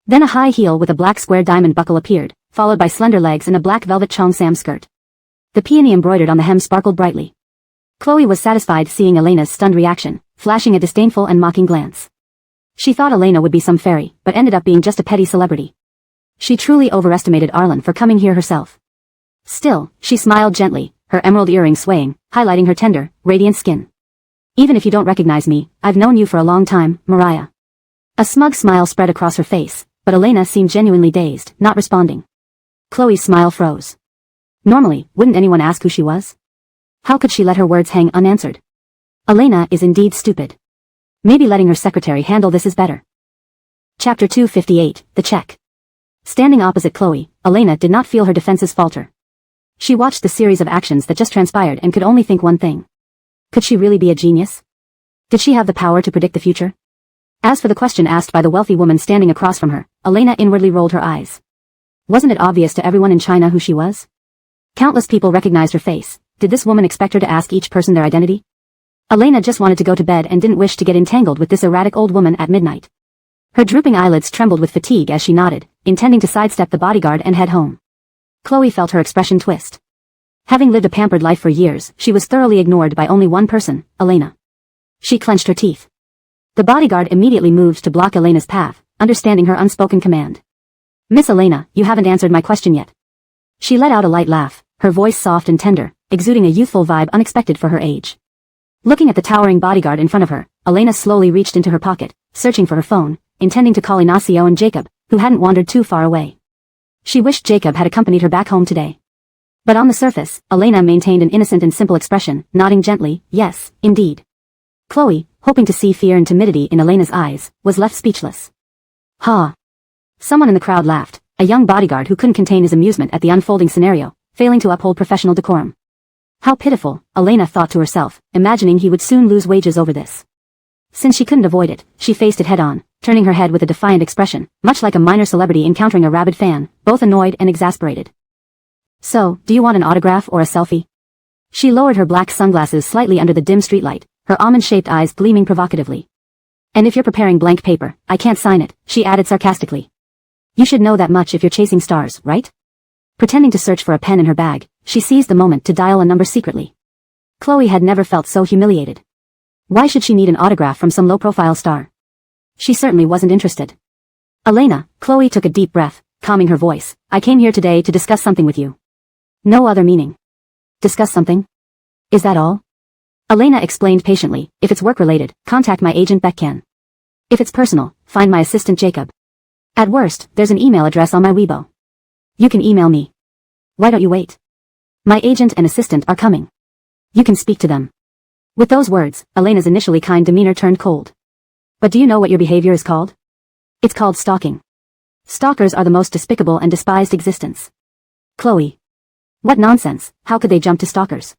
Then a high heel with a black square diamond buckle appeared, followed by slender legs and a black velvet cheongsam skirt. The peony embroidered on the hem sparkled brightly. Chloe was satisfied seeing Elena's stunned reaction, flashing a disdainful and mocking glance. She thought Elena would be some fairy, but ended up being just a petty celebrity. She truly overestimated Arlen for coming here herself. Still, she smiled gently, her emerald earrings swaying, highlighting her tender, radiant skin. Even if you don't recognize me, I've known you for a long time, Mariah. A smug smile spread across her face, but Elena seemed genuinely dazed, not responding. Chloe's smile froze. Normally, wouldn't anyone ask who she was? How could she let her words hang unanswered? Elena is indeed stupid. Maybe letting her secretary handle this is better. Chapter 258, The Check. Standing opposite Chloe, Elena did not feel her defenses falter. She watched the series of actions that just transpired and could only think one thing. Could she really be a genius? Did she have the power to predict the future? As for the question asked by the wealthy woman standing across from her, Elena inwardly rolled her eyes. Wasn't it obvious to everyone in China who she was? Countless people recognized her face. Did this woman expect her to ask each person their identity? Elena just wanted to go to bed and didn't wish to get entangled with this erratic old woman at midnight. Her drooping eyelids trembled with fatigue as she nodded, intending to sidestep the bodyguard and head home. Chloe felt her expression twist. Having lived a pampered life for years, she was thoroughly ignored by only one person, Elena. She clenched her teeth. The bodyguard immediately moved to block Elena's path, understanding her unspoken command. Miss Elena, you haven't answered my question yet. She let out a light laugh, her voice soft and tender, exuding a youthful vibe unexpected for her age. Looking at the towering bodyguard in front of her, Elena slowly reached into her pocket, searching for her phone, intending to call Ignacio and Jacob, who hadn't wandered too far away. She wished Jacob had accompanied her back home today. But on the surface, Elena maintained an innocent and simple expression, nodding gently, yes, indeed. Chloe, hoping to see fear and timidity in Elena's eyes, was left speechless. Ha! Someone in the crowd laughed, a young bodyguard who couldn't contain his amusement at the unfolding scenario, failing to uphold professional decorum. How pitiful, Elena thought to herself, imagining he would soon lose wages over this. Since she couldn't avoid it, she faced it head-on, turning her head with a defiant expression, much like a minor celebrity encountering a rabid fan, both annoyed and exasperated. So, do you want an autograph or a selfie? She lowered her black sunglasses slightly under the dim streetlight, her almond-shaped eyes gleaming provocatively. And if you're preparing blank paper, I can't sign it, she added sarcastically. You should know that much if you're chasing stars, right? Pretending to search for a pen in her bag, she seized the moment to dial a number secretly. Chloe had never felt so humiliated. Why should she need an autograph from some low-profile star? She certainly wasn't interested. Elena, Chloe took a deep breath, calming her voice. I came here today to discuss something with you. No other meaning. Discuss something? Is that all? Elena explained patiently, if it's work-related, contact my agent Beccan. If it's personal, find my assistant Jacob. At worst, there's an email address on my Weibo. You can email me. Why don't you wait? My agent and assistant are coming. You can speak to them. With those words, Elena's initially kind demeanor turned cold. But do you know what your behavior is called? It's called stalking. Stalkers are the most despicable and despised existence. Chloe. What nonsense, how could they jump to stalkers?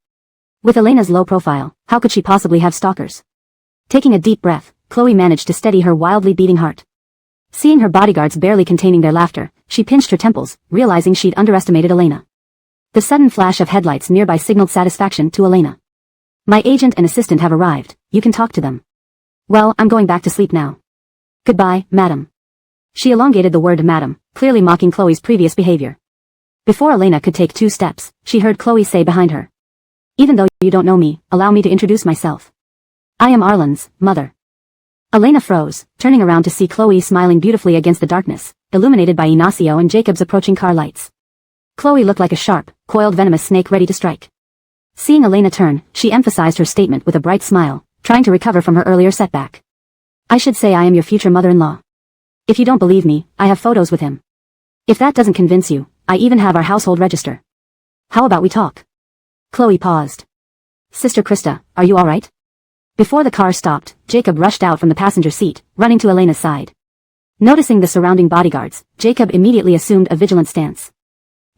With Elena's low profile, how could she possibly have stalkers? Taking a deep breath, Chloe managed to steady her wildly beating heart. Seeing her bodyguards barely containing their laughter, she pinched her temples, realizing she'd underestimated Elena. The sudden flash of headlights nearby signaled satisfaction to Elena. My agent and assistant have arrived, you can talk to them. Well, I'm going back to sleep now. Goodbye, madam. She elongated the word madam, clearly mocking Chloe's previous behavior. Before Elena could take 2 steps, she heard Chloe say behind her. Even though you don't know me, allow me to introduce myself. I am Arlen's mother. Elena froze, turning around to see Chloe smiling beautifully against the darkness, illuminated by Ignacio and Jacob's approaching car lights. Chloe looked like a sharp, coiled venomous snake ready to strike. Seeing Elena turn, she emphasized her statement with a bright smile, trying to recover from her earlier setback. I should say I am your future mother-in-law. If you don't believe me, I have photos with him. If that doesn't convince you, I even have our household register. How about we talk? Chloe paused. Sister Krista, are you alright? Before the car stopped, Jacob rushed out from the passenger seat, running to Elena's side. Noticing the surrounding bodyguards, Jacob immediately assumed a vigilant stance.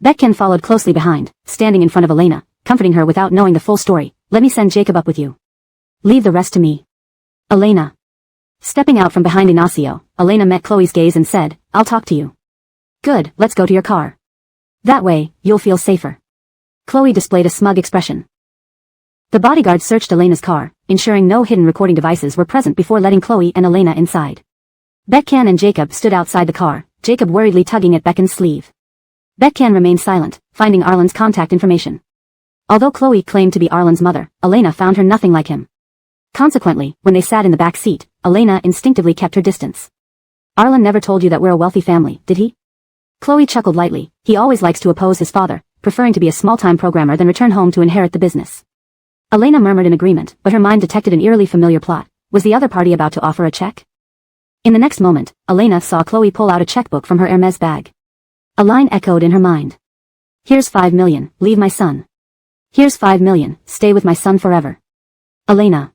Beccan followed closely behind, standing in front of Elena, comforting her without knowing the full story. Let me send Jacob up with you. Leave the rest to me. Elena. Stepping out from behind Ignacio, Elena met Chloe's gaze and said, I'll talk to you. Good, let's go to your car. That way, you'll feel safer. Chloe displayed a smug expression. The bodyguard searched Elena's car, ensuring no hidden recording devices were present before letting Chloe and Elena inside. Beccan and Jacob stood outside the car, Jacob worriedly tugging at Beccan's sleeve. Beccan remained silent, finding Arlen's contact information. Although Chloe claimed to be Arlen's mother, Elena found her nothing like him. Consequently, when they sat in the back seat, Elena instinctively kept her distance. Arlen never told you that we're a wealthy family, did he? Chloe chuckled lightly. He always likes to oppose his father, preferring to be a small-time programmer than return home to inherit the business. Elena murmured in agreement, but her mind detected an eerily familiar plot. Was the other party about to offer a check? In the next moment, Elena saw Chloe pull out a checkbook from her Hermes bag. A line echoed in her mind. Here's 5 million, leave my son. Here's 5 million, stay with my son forever. Elena.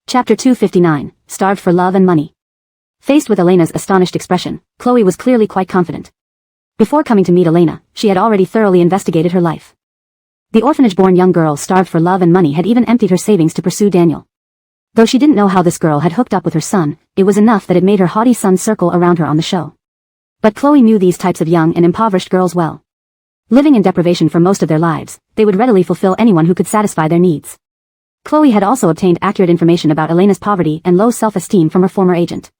Chapter 259, Starved for Love and Money. Faced with Elena's astonished expression, Chloe was clearly quite confident. Before coming to meet Elena, she had already thoroughly investigated her life. The orphanage-born young girl starved for love and money had even emptied her savings to pursue Daniel. Though she didn't know how this girl had hooked up with her son, it was enough that it made her haughty son circle around her on the show. But Chloe knew these types of young and impoverished girls well. Living in deprivation for most of their lives, they would readily fulfill anyone who could satisfy their needs. Chloe had also obtained accurate information about Elena's poverty and low self-esteem from her former agent.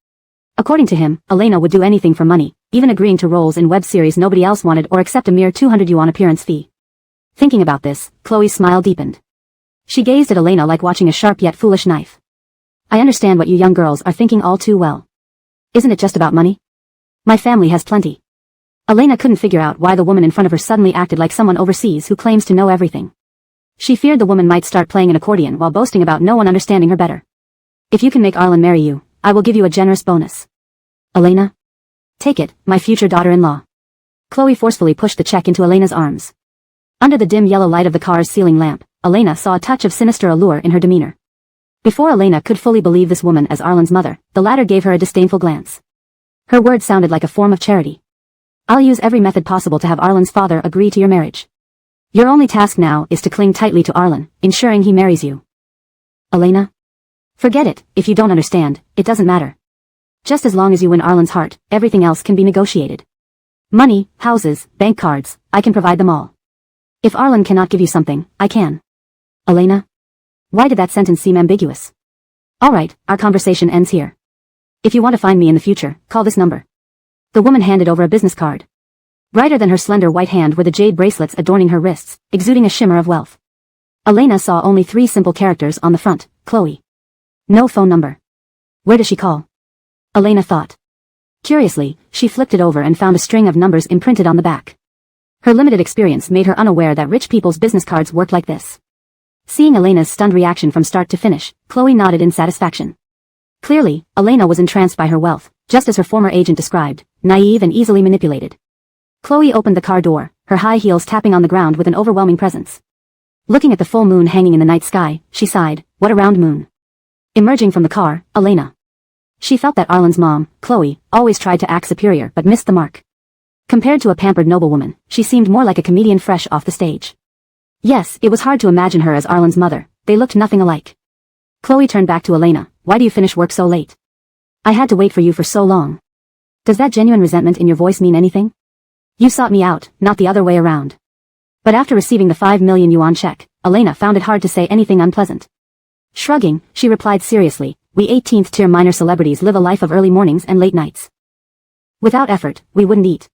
According to him, Elena would do anything for money, even agreeing to roles in web series nobody else wanted or accept a mere 200 yuan appearance fee. Thinking about this, Chloe's smile deepened. She gazed at Elena like watching a sharp yet foolish knife. I understand what you young girls are thinking all too well. Isn't it just about money? My family has plenty. Elena couldn't figure out why the woman in front of her suddenly acted like someone overseas who claims to know everything. She feared the woman might start playing an accordion while boasting about no one understanding her better. If you can make Arlen marry you, I will give you a generous bonus. Elena? Take it, my future daughter-in-law. Chloe forcefully pushed the check into Elena's arms. Under the dim yellow light of the car's ceiling lamp, Elena saw a touch of sinister allure in her demeanor. Before Elena could fully believe this woman as Arlen's mother, the latter gave her a disdainful glance. Her words sounded like a form of charity. I'll use every method possible to have Arlen's father agree to your marriage. Your only task now is to cling tightly to Arlen, ensuring he marries you. Elena? Forget it, if you don't understand, it doesn't matter. Just as long as you win Arlen's heart, everything else can be negotiated. Money, houses, bank cards, I can provide them all. If Arlen cannot give you something, I can. Elena? Why did that sentence seem ambiguous? Alright, our conversation ends here. If you want to find me in the future, call this number. The woman handed over a business card. Brighter than her slender white hand were the jade bracelets adorning her wrists, exuding a shimmer of wealth. Elena saw only 3 simple characters on the front, Chloe. No phone number. Where does she call? Elena thought. Curiously, she flipped it over and found a string of numbers imprinted on the back. Her limited experience made her unaware that rich people's business cards worked like this. Seeing Elena's stunned reaction from start to finish, Chloe nodded in satisfaction. Clearly, Elena was entranced by her wealth, just as her former agent described, naive and easily manipulated. Chloe opened the car door, her high heels tapping on the ground with an overwhelming presence. Looking at the full moon hanging in the night sky, she sighed, what a round moon. Emerging from the car, Elena. She felt that Arlen's mom, Chloe, always tried to act superior but missed the mark. Compared to a pampered noblewoman, she seemed more like a comedian fresh off the stage. Yes, it was hard to imagine her as Arlen's mother, they looked nothing alike. Chloe turned back to Elena, why do you finish work so late? I had to wait for you for so long. Does that genuine resentment in your voice mean anything? You sought me out, not the other way around. But after receiving the 5 million yuan check, Elena found it hard to say anything unpleasant. Shrugging, she replied seriously, we 18th-tier minor celebrities live a life of early mornings and late nights. Without effort, we wouldn't eat.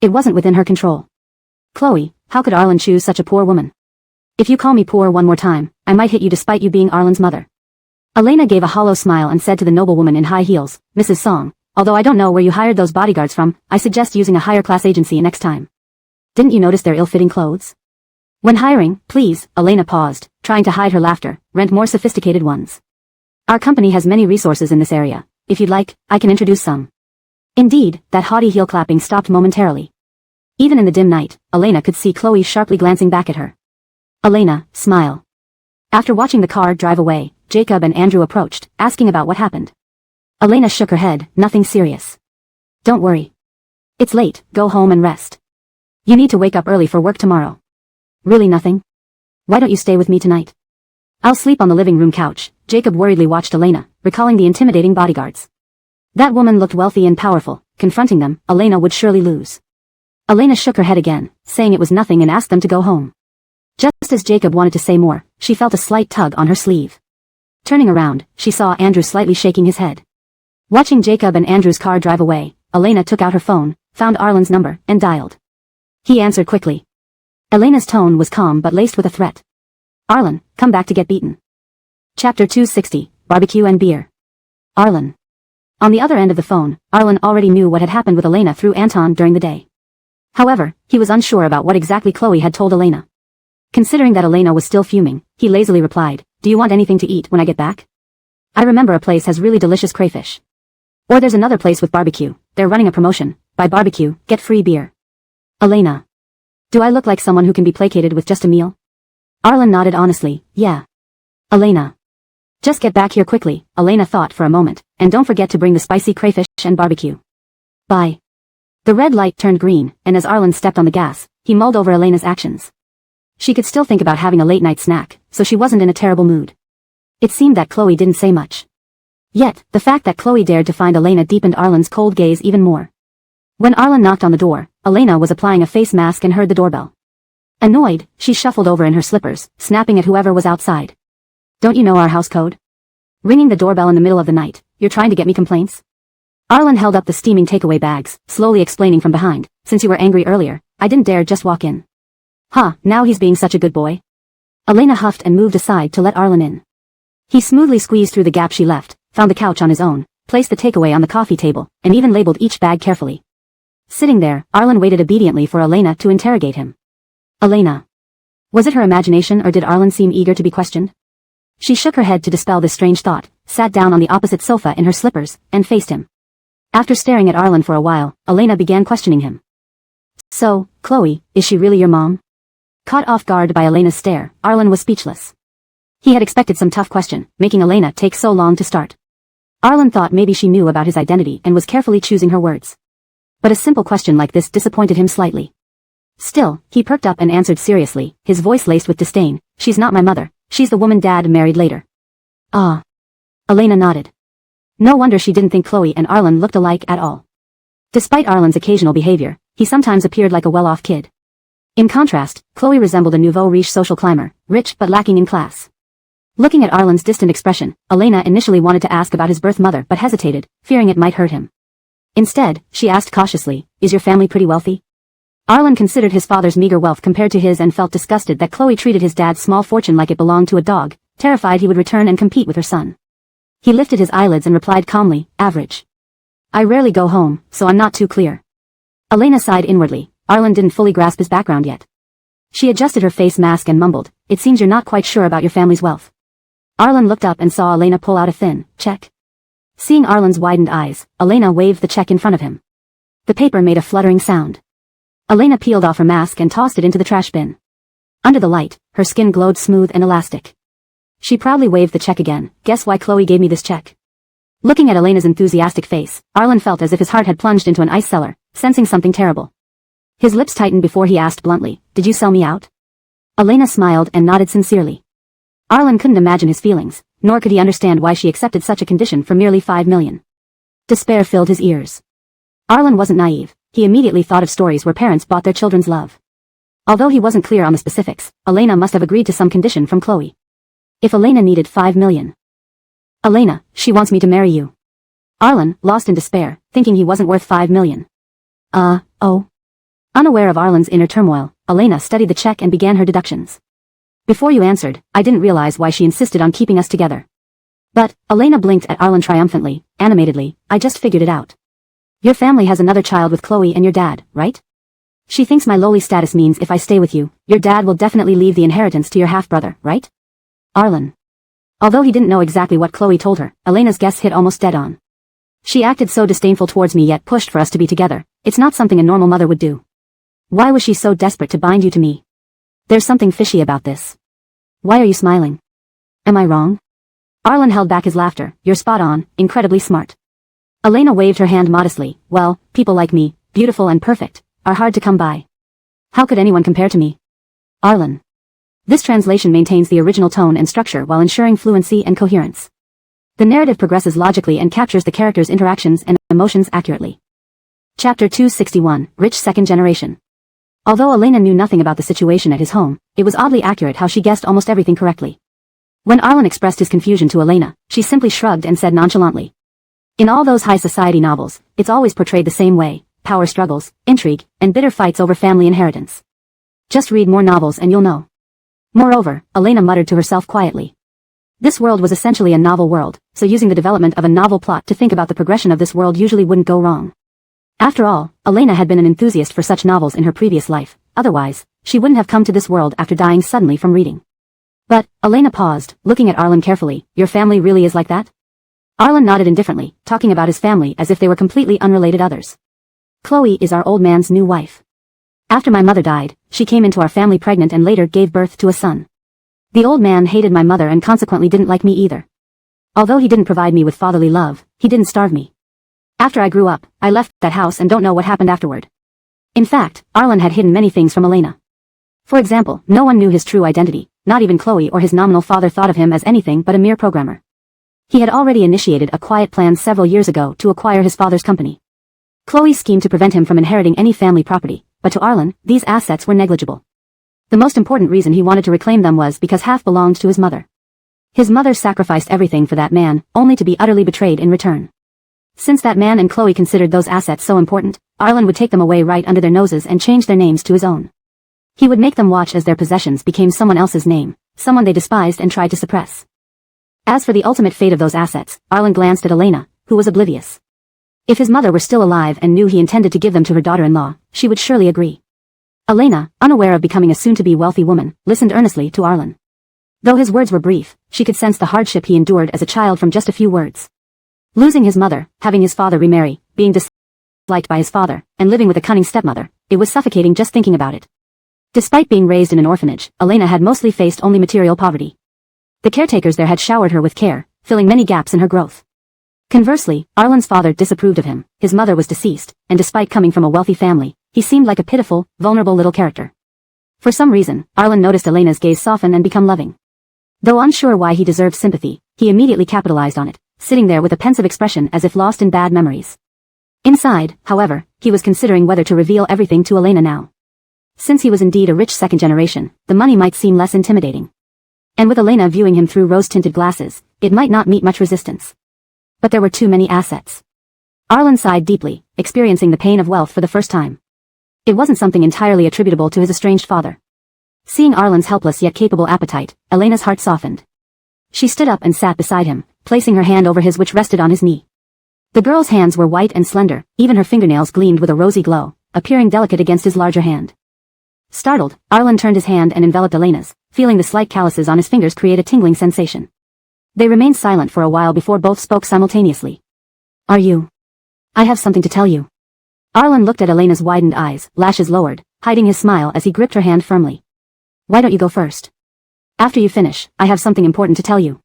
It wasn't within her control. Chloe, how could Arlen choose such a poor woman? If you call me poor one more time, I might hit you despite you being Arlen's mother. Elena gave a hollow smile and said to the noblewoman in high heels, Mrs. Song, although I don't know where you hired those bodyguards from, I suggest using a higher class agency next time. Didn't you notice their ill-fitting clothes? When hiring, please, Elena paused, trying to hide her laughter, rent more sophisticated ones. Our company has many resources in this area. If you'd like, I can introduce some. Indeed, that haughty heel clapping stopped momentarily. Even in the dim night, Elena could see Chloe sharply glancing back at her. Elena, smile. After watching the car drive away, Jacob and Andrew approached, asking about what happened. Elena shook her head, nothing serious. Don't worry. It's late, go home and rest. You need to wake up early for work tomorrow. Really nothing? Why don't you stay with me tonight? I'll sleep on the living room couch. Jacob worriedly watched Elena, recalling the intimidating bodyguards. That woman looked wealthy and powerful, confronting them, Elena would surely lose. Elena shook her head again, saying it was nothing and asked them to go home. Just as Jacob wanted to say more, she felt a slight tug on her sleeve. Turning around, she saw Andrew slightly shaking his head. Watching Jacob and Andrew's car drive away, Elena took out her phone, found Arlen's number, and dialed. He answered quickly. Elena's tone was calm but laced with a threat. Arlen, come back to get beaten. Chapter 260, Barbecue and Beer. Arlen. On the other end of the phone, Arlen already knew what had happened with Elena through Anton during the day. However, he was unsure about what exactly Chloe had told Elena. Considering that Elena was still fuming, he lazily replied, do you want anything to eat when I get back? I remember a place has really delicious crayfish. Or there's another place with barbecue, they're running a promotion, buy barbecue, get free beer. Elena. Do I look like someone who can be placated with just a meal? Arlen nodded honestly, yeah. Elena. Just get back here quickly, Elena thought for a moment, and don't forget to bring the spicy crayfish and barbecue. Bye. The red light turned green, and as Arlen stepped on the gas, he mulled over Elena's actions. She could still think about having a late-night snack, so she wasn't in a terrible mood. It seemed that Chloe didn't say much. Yet, the fact that Chloe dared to find Elena deepened Arlen's cold gaze even more. When Arlen knocked on the door, Elena was applying a face mask and heard the doorbell. Annoyed, she shuffled over in her slippers, snapping at whoever was outside. Don't you know our house code? Ringing the doorbell in the middle of the night, you're trying to get me complaints? Arlen held up the steaming takeaway bags, slowly explaining from behind, since you were angry earlier, I didn't dare just walk in. Huh, now he's being such a good boy. Elena huffed and moved aside to let Arlen in. He smoothly squeezed through the gap she left, found the couch on his own, placed the takeaway on the coffee table, and even labeled each bag carefully. Sitting there, Arlen waited obediently for Elena to interrogate him. Elena. Was it her imagination or did Arlen seem eager to be questioned? She shook her head to dispel this strange thought, sat down on the opposite sofa in her slippers, and faced him. After staring at Arlen for a while, Elena began questioning him. So, Chloe, is she really your mom? Caught off guard by Elena's stare, Arlen was speechless. He had expected some tough question, making Elena take so long to start. Arlen thought maybe she knew about his identity and was carefully choosing her words. But a simple question like this disappointed him slightly. Still, he perked up and answered seriously, his voice laced with disdain. She's not my mother, she's the woman Dad married later. Ah. Elena nodded. No wonder she didn't think Chloe and Arlen looked alike at all. Despite Arlen's occasional behavior, he sometimes appeared like a well-off kid. In contrast, Chloe resembled a nouveau riche social climber, rich but lacking in class. Looking at Arlen's distant expression, Elena initially wanted to ask about his birth mother but hesitated, fearing it might hurt him. Instead, she asked cautiously, is your family pretty wealthy? Arlen considered his father's meager wealth compared to his and felt disgusted that Chloe treated his dad's small fortune like it belonged to a dog, terrified he would return and compete with her son. He lifted his eyelids and replied calmly, average. I rarely go home, so I'm not too clear. Elena sighed inwardly. Arlen didn't fully grasp his background yet. She adjusted her face mask and mumbled, it seems you're not quite sure about your family's wealth. Arlen looked up and saw Elena pull out a thin check. Seeing Arlen's widened eyes, Elena waved the check in front of him. The paper made a fluttering sound. Elena peeled off her mask and tossed it into the trash bin. Under the light, her skin glowed smooth and elastic. She proudly waved the check again. Guess why Chloe gave me this check? Looking at Elena's enthusiastic face, Arlen felt as if his heart had plunged into an ice cellar, sensing something terrible. His lips tightened before he asked bluntly, did you sell me out? Elena smiled and nodded sincerely. Arlen couldn't imagine his feelings, nor could he understand why she accepted such a condition for merely 5 million. Despair filled his ears. Arlen wasn't naive, he immediately thought of stories where parents bought their children's love. Although he wasn't clear on the specifics, Elena must have agreed to some condition from Chloe. If Elena needed 5 million. Elena, she wants me to marry you. Arlen, lost in despair, thinking he wasn't worth 5 million. Oh. Unaware of Arlen's inner turmoil, Elena studied the check and began her deductions. Before you answered, I didn't realize why she insisted on keeping us together. But, Elena blinked at Arlen triumphantly, animatedly, I just figured it out. Your family has another child with Chloe and your dad, right? She thinks my lowly status means if I stay with you, your dad will definitely leave the inheritance to your half-brother, right? Arlen. Although he didn't know exactly what Chloe told her, Elena's guess hit almost dead on. She acted so disdainful towards me yet pushed for us to be together. It's not something a normal mother would do. Why was she so desperate to bind you to me? There's something fishy about this. Why are you smiling? Am I wrong? Arlen held back his laughter. You're spot on, incredibly smart. Elena waved her hand modestly. Well, people like me, beautiful and perfect, are hard to come by. How could anyone compare to me? Arlen. This translation maintains the original tone and structure while ensuring fluency and coherence. The narrative progresses logically and captures the characters' interactions and emotions accurately. Chapter 261, Rich Second Generation. Although Elena knew nothing about the situation at his home, it was oddly accurate how she guessed almost everything correctly. When Arlen expressed his confusion to Elena, she simply shrugged and said nonchalantly. In all those high society novels, it's always portrayed the same way, power struggles, intrigue, and bitter fights over family inheritance. Just read more novels and you'll know. Moreover, Elena muttered to herself quietly. This world was essentially a novel world, so using the development of a novel plot to think about the progression of this world usually wouldn't go wrong. After all, Elena had been an enthusiast for such novels in her previous life, otherwise, she wouldn't have come to this world after dying suddenly from reading. But, Elena paused, looking at Arlen carefully, your family really is like that? Arlen nodded indifferently, talking about his family as if they were completely unrelated others. Chloe is our old man's new wife. After my mother died, she came into our family pregnant and later gave birth to a son. The old man hated my mother and consequently didn't like me either. Although he didn't provide me with fatherly love, he didn't starve me. After I grew up, I left that house and don't know what happened afterward. In fact, Arlen had hidden many things from Elena. For example, no one knew his true identity, not even Chloe or his nominal father thought of him as anything but a mere programmer. He had already initiated a quiet plan several years ago to acquire his father's company. Chloe schemed to prevent him from inheriting any family property, but to Arlen, these assets were negligible. The most important reason he wanted to reclaim them was because half belonged to his mother. His mother sacrificed everything for that man, only to be utterly betrayed in return. Since that man and Chloe considered those assets so important, Arlen would take them away right under their noses and change their names to his own. He would make them watch as their possessions became someone else's name, someone they despised and tried to suppress. As for the ultimate fate of those assets, Arlen glanced at Elena, who was oblivious. If his mother were still alive and knew he intended to give them to her daughter-in-law, she would surely agree. Elena, unaware of becoming a soon-to-be wealthy woman, listened earnestly to Arlen. Though his words were brief, she could sense the hardship he endured as a child from just a few words. Losing his mother, having his father remarry, being disliked by his father, and living with a cunning stepmother, it was suffocating just thinking about it. Despite being raised in an orphanage, Elena had mostly faced only material poverty. The caretakers there had showered her with care, filling many gaps in her growth. Conversely, Arlen's father disapproved of him, his mother was deceased, and despite coming from a wealthy family, he seemed like a pitiful, vulnerable little character. For some reason, Arlen noticed Elena's gaze soften and become loving. Though unsure why he deserved sympathy, he immediately capitalized on it, sitting there with a pensive expression as if lost in bad memories. Inside, however, he was considering whether to reveal everything to Elena now. Since he was indeed a rich second generation, the money might seem less intimidating. And with Elena viewing him through rose-tinted glasses, it might not meet much resistance. But there were too many assets. Arlen sighed deeply, experiencing the pain of wealth for the first time. It wasn't something entirely attributable to his estranged father. Seeing Arlen's helpless yet capable appetite, Elena's heart softened. She stood up and sat beside him, placing her hand over his which rested on his knee. The girl's hands were white and slender, even her fingernails gleamed with a rosy glow, appearing delicate against his larger hand. Startled, Arlen turned his hand and enveloped Elena's, feeling the slight calluses on his fingers create a tingling sensation. They remained silent for a while before both spoke simultaneously. Are you? I have something to tell you. Arlen looked at Elena's widened eyes, lashes lowered, hiding his smile as he gripped her hand firmly. Why don't you go first? After you finish, I have something important to tell you.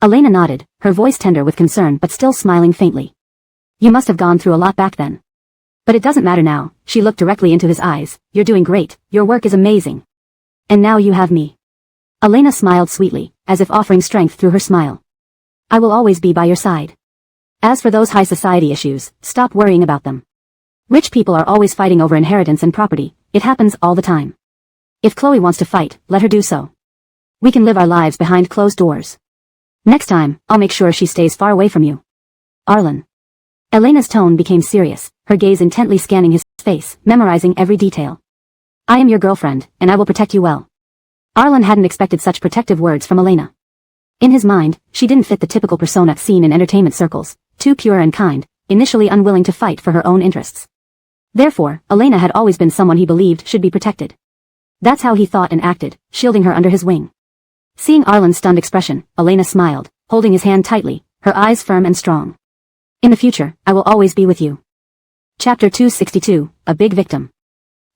Elena nodded, her voice tender with concern but still smiling faintly. You must have gone through a lot back then. But it doesn't matter now, she looked directly into his eyes. You're doing great, your work is amazing. And now you have me. Elena smiled sweetly, as if offering strength through her smile. I will always be by your side. As for those high society issues, stop worrying about them. Rich people are always fighting over inheritance and property, it happens all the time. If Chloe wants to fight, let her do so. We can live our lives behind closed doors. Next time, I'll make sure she stays far away from you. Arlen. Elena's tone became serious, her gaze intently scanning his face, memorizing every detail. I am your girlfriend, and I will protect you well. Arlen hadn't expected such protective words from Elena. In his mind, she didn't fit the typical persona seen in entertainment circles, too pure and kind, initially unwilling to fight for her own interests. Therefore, Elena had always been someone he believed should be protected. That's how he thought and acted, shielding her under his wing. Seeing Arlen's stunned expression, Elena smiled, holding his hand tightly, her eyes firm and strong. In the future, I will always be with you. Chapter 262, A Big Victim.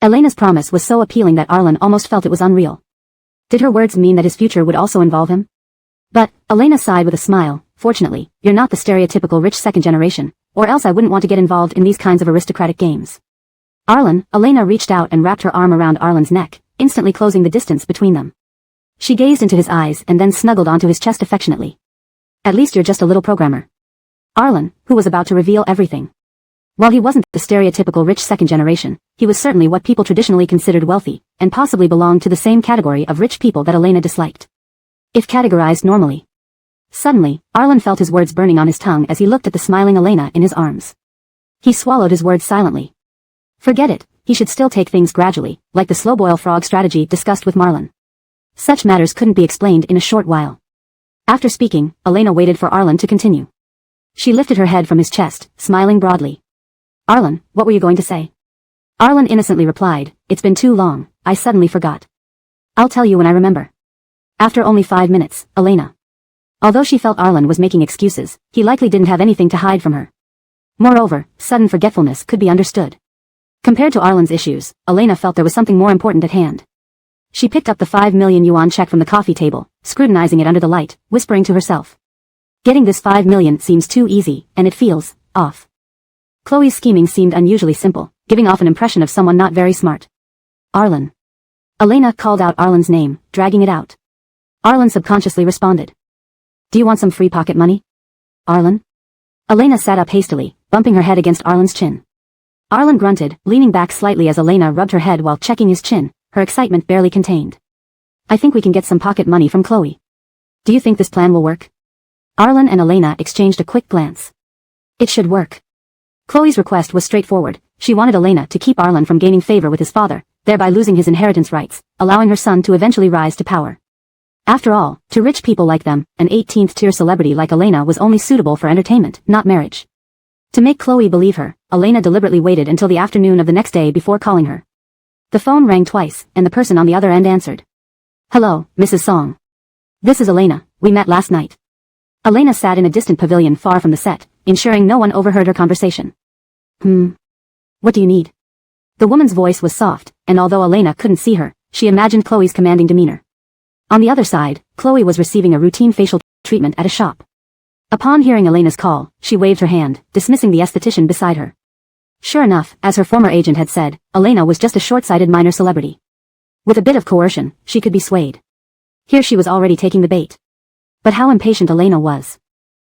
Elena's promise was so appealing that Arlen almost felt it was unreal. Did her words mean that his future would also involve him? But, Elena sighed with a smile, fortunately, you're not the stereotypical rich second generation, or else I wouldn't want to get involved in these kinds of aristocratic games. Arlen, Elena reached out and wrapped her arm around Arlen's neck, instantly closing the distance between them. She gazed into his eyes and then snuggled onto his chest affectionately. At least you're just a little programmer. Arlen, who was about to reveal everything. While he wasn't the stereotypical rich second generation, he was certainly what people traditionally considered wealthy, and possibly belonged to the same category of rich people that Elena disliked. If categorized normally. Suddenly, Arlen felt his words burning on his tongue as he looked at the smiling Elena in his arms. He swallowed his words silently. Forget it, he should still take things gradually, like the slow-boil frog strategy discussed with Marlon. Such matters couldn't be explained in a short while. After speaking, Elena waited for Arlen to continue. She lifted her head from his chest, smiling broadly. Arlen, what were you going to say? Arlen innocently replied, it's been too long, I suddenly forgot. I'll tell you when I remember. After only 5 minutes, Elena. Although she felt Arlen was making excuses, he likely didn't have anything to hide from her. Moreover, sudden forgetfulness could be understood. Compared to Arlen's issues, Elena felt there was something more important at hand. She picked up the 5 million yuan check from the coffee table, scrutinizing it under the light, whispering to herself. Getting this 5 million seems too easy, and it feels off. Chloe's scheming seemed unusually simple, giving off an impression of someone not very smart. Arlen. Elena called out Arlen's name, dragging it out. Arlen subconsciously responded. Do you want some free pocket money? Arlen? Elena sat up hastily, bumping her head against Arlen's chin. Arlen grunted, leaning back slightly as Elena rubbed her head while checking his chin, her excitement barely contained. I think we can get some pocket money from Chloe. Do you think this plan will work? Arlen and Elena exchanged a quick glance. It should work. Chloe's request was straightforward. She wanted Elena to keep Arlen from gaining favor with his father, thereby losing his inheritance rights, allowing her son to eventually rise to power. After all, to rich people like them, an 18th-tier celebrity like Elena was only suitable for entertainment, not marriage. To make Chloe believe her, Elena deliberately waited until the afternoon of the next day before calling her. The phone rang twice, and the person on the other end answered. Hello, Mrs. Song. This is Elena, we met last night. Elena sat in a distant pavilion far from the set, ensuring no one overheard her conversation. What do you need? The woman's voice was soft, and although Elena couldn't see her, she imagined Chloe's commanding demeanor. On the other side, Chloe was receiving a routine facial treatment at a shop. Upon hearing Elena's call, she waved her hand, dismissing the esthetician beside her. Sure enough, as her former agent had said, Elena was just a short-sighted minor celebrity. With a bit of coercion, she could be swayed. Here she was already taking the bait. But how impatient Elena was.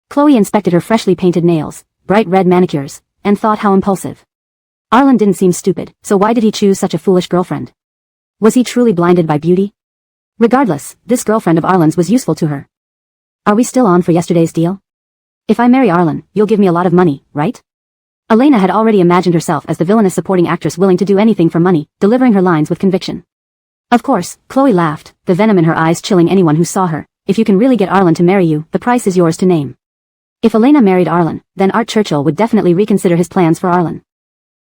Chloe inspected her freshly painted nails, bright red manicures, and thought how impulsive. Arlen didn't seem stupid, so why did he choose such a foolish girlfriend? Was he truly blinded by beauty? Regardless, this girlfriend of Arlen's was useful to her. Are we still on for yesterday's deal? If I marry Arlen, you'll give me a lot of money, right? Elena had already imagined herself as the villainous supporting actress willing to do anything for money, delivering her lines with conviction. Of course, Chloe laughed, the venom in her eyes chilling anyone who saw her. If you can really get Arlen to marry you, the price is yours to name. If Elena married Arlen, then Art Churchill would definitely reconsider his plans for Arlen.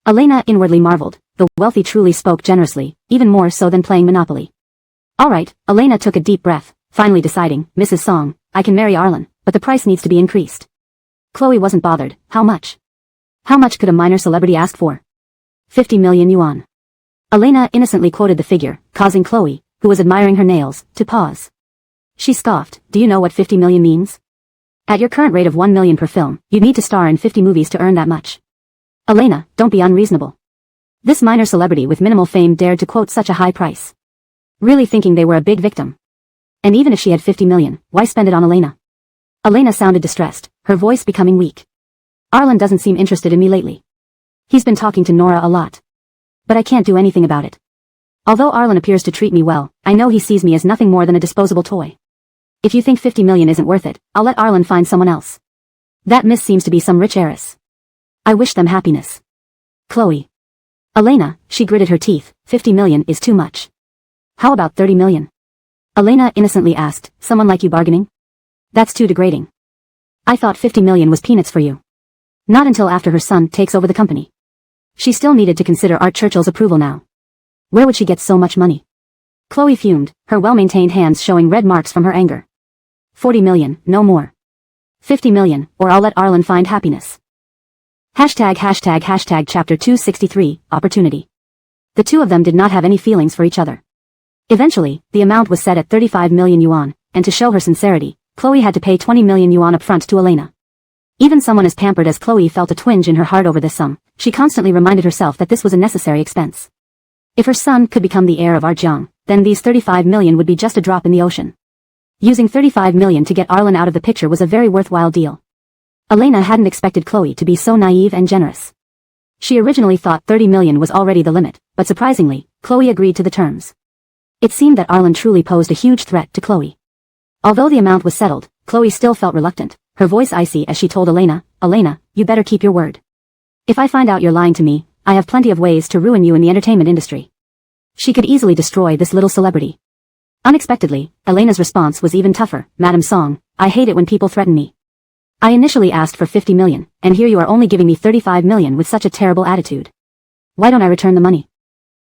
Elena inwardly marveled, the wealthy truly spoke generously, even more so than playing Monopoly. Alright, Elena took a deep breath, finally deciding, Mrs. Song, I can marry Arlen, but the price needs to be increased. Chloe wasn't bothered. How much? How much could a minor celebrity ask for? 50 million yuan. Elena innocently quoted the figure, causing Chloe, who was admiring her nails, to pause. She scoffed, do you know what 50 million means? At your current rate of 1 million per film, you'd need to star in 50 movies to earn that much. Elena, don't be unreasonable. This minor celebrity with minimal fame dared to quote such a high price. Really thinking they were a big victim. And even if she had 50 million, why spend it on Elena? Elena sounded distressed, her voice becoming weak. Arlen doesn't seem interested in me lately. He's been talking to Nora a lot. But I can't do anything about it. Although Arlen appears to treat me well, I know he sees me as nothing more than a disposable toy. If you think 50 million isn't worth it, I'll let Arlen find someone else. That miss seems to be some rich heiress. I wish them happiness. Chloe. Elena, she gritted her teeth, 50 million is too much. How about 30 million? Elena innocently asked, someone like you bargaining? That's too degrading. I thought 50 million was peanuts for you. Not until after her son takes over the company. She still needed to consider Art Churchill's approval now. Where would she get so much money? Chloe fumed, her well-maintained hands showing red marks from her anger. 40 million, no more. 50 million, or I'll let Arlen find happiness. Hashtag chapter 263, opportunity. The two of them did not have any feelings for each other. Eventually, the amount was set at 35 million yuan, and to show her sincerity, Chloe had to pay 20 million yuan upfront to Elena. Even someone as pampered as Chloe felt a twinge in her heart over this sum. She constantly reminded herself that this was a necessary expense. If her son could become the heir of Arjiang, then these 35 million would be just a drop in the ocean. Using 35 million to get Arlen out of the picture was a very worthwhile deal. Elena hadn't expected Chloe to be so naive and generous. She originally thought 30 million was already the limit, but surprisingly, Chloe agreed to the terms. It seemed that Arlen truly posed a huge threat to Chloe. Although the amount was settled, Chloe still felt reluctant, her voice icy as she told Elena, Elena, you better keep your word. If I find out you're lying to me, I have plenty of ways to ruin you in the entertainment industry. She could easily destroy this little celebrity. Unexpectedly, Elena's response was even tougher, Madam Song, I hate it when people threaten me. I initially asked for 50 million, and here you are only giving me 35 million with such a terrible attitude. Why don't I return the money?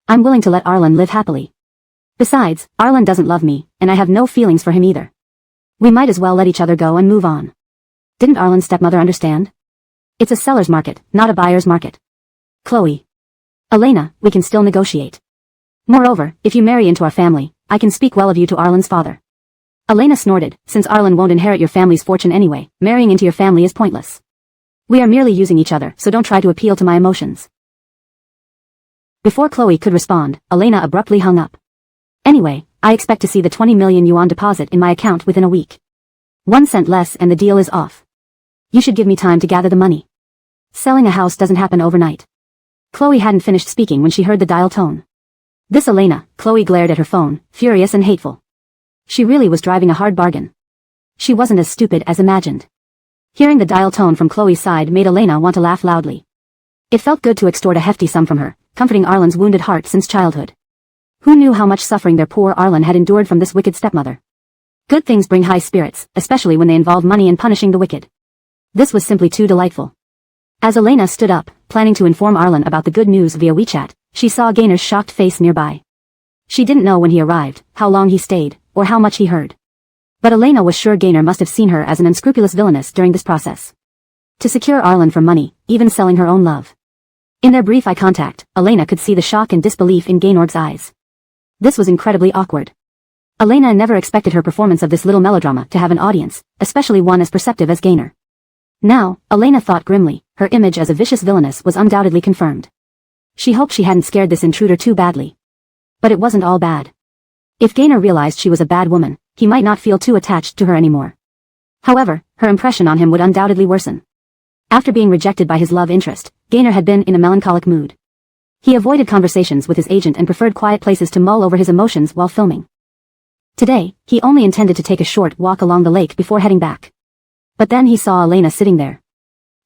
I'm willing to let Arlen live happily. Besides, Arlen doesn't love me, and I have no feelings for him either. We might as well let each other go and move on. Didn't Arlen's stepmother understand? It's a seller's market, not a buyer's market. Chloe. Elena, we can still negotiate. Moreover, if you marry into our family, I can speak well of you to Arlen's father. Elena snorted, since Arlen won't inherit your family's fortune anyway, marrying into your family is pointless. We are merely using each other, so don't try to appeal to my emotions. Before Chloe could respond, Elena abruptly hung up. Anyway, I expect to see the 20 million yuan deposit in my account within a week. 1 cent less and the deal is off. You should give me time to gather the money. Selling a house doesn't happen overnight. Chloe hadn't finished speaking when she heard the dial tone. This Elena, Chloe glared at her phone, furious and hateful. She really was driving a hard bargain. She wasn't as stupid as imagined. Hearing the dial tone from Chloe's side made Elena want to laugh loudly. It felt good to extort a hefty sum from her, comforting Arlen's wounded heart since childhood. Who knew how much suffering their poor Arlen had endured from this wicked stepmother? Good things bring high spirits, especially when they involve money and punishing the wicked. This was simply too delightful. As Elena stood up, planning to inform Arlen about the good news via WeChat, she saw Gainer's shocked face nearby. She didn't know when he arrived, how long he stayed, or how much he heard. But Elena was sure Gainer must have seen her as an unscrupulous villainess during this process. To secure Arlen for money, even selling her own love. In their brief eye contact, Elena could see the shock and disbelief in Gainer's eyes. This was incredibly awkward. Elena never expected her performance of this little melodrama to have an audience, especially one as perceptive as Gainer. Now, Elena thought grimly, her image as a vicious villainess was undoubtedly confirmed. She hoped she hadn't scared this intruder too badly. But it wasn't all bad. If Gainer realized she was a bad woman, he might not feel too attached to her anymore. However, her impression on him would undoubtedly worsen. After being rejected by his love interest, Gainer had been in a melancholic mood. He avoided conversations with his agent and preferred quiet places to mull over his emotions while filming. Today, he only intended to take a short walk along the lake before heading back. But then he saw Elena sitting there.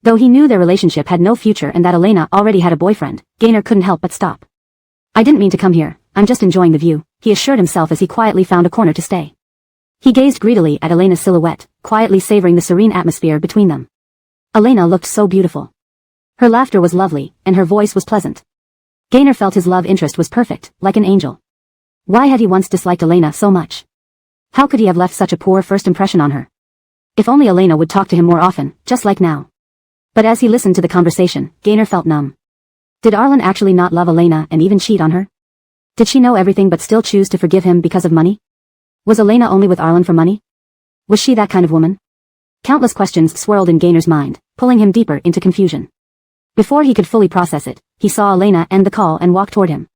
Though he knew their relationship had no future and that Elena already had a boyfriend, Gainer couldn't help but stop. "I didn't mean to come here, I'm just enjoying the view," he assured himself as he quietly found a corner to stay. He gazed greedily at Elena's silhouette, quietly savoring the serene atmosphere between them. Elena looked so beautiful. Her laughter was lovely, and her voice was pleasant. Gainer felt his love interest was perfect, like an angel. Why had he once disliked Elena so much? How could he have left such a poor first impression on her? If only Elena would talk to him more often, just like now. But as he listened to the conversation, Gainer felt numb. Did Arlen actually not love Elena and even cheat on her? Did she know everything but still choose to forgive him because of money? Was Elena only with Arlen for money? Was she that kind of woman? Countless questions swirled in Gainer's mind, pulling him deeper into confusion. Before he could fully process it, he saw Elena end the call and walk toward him.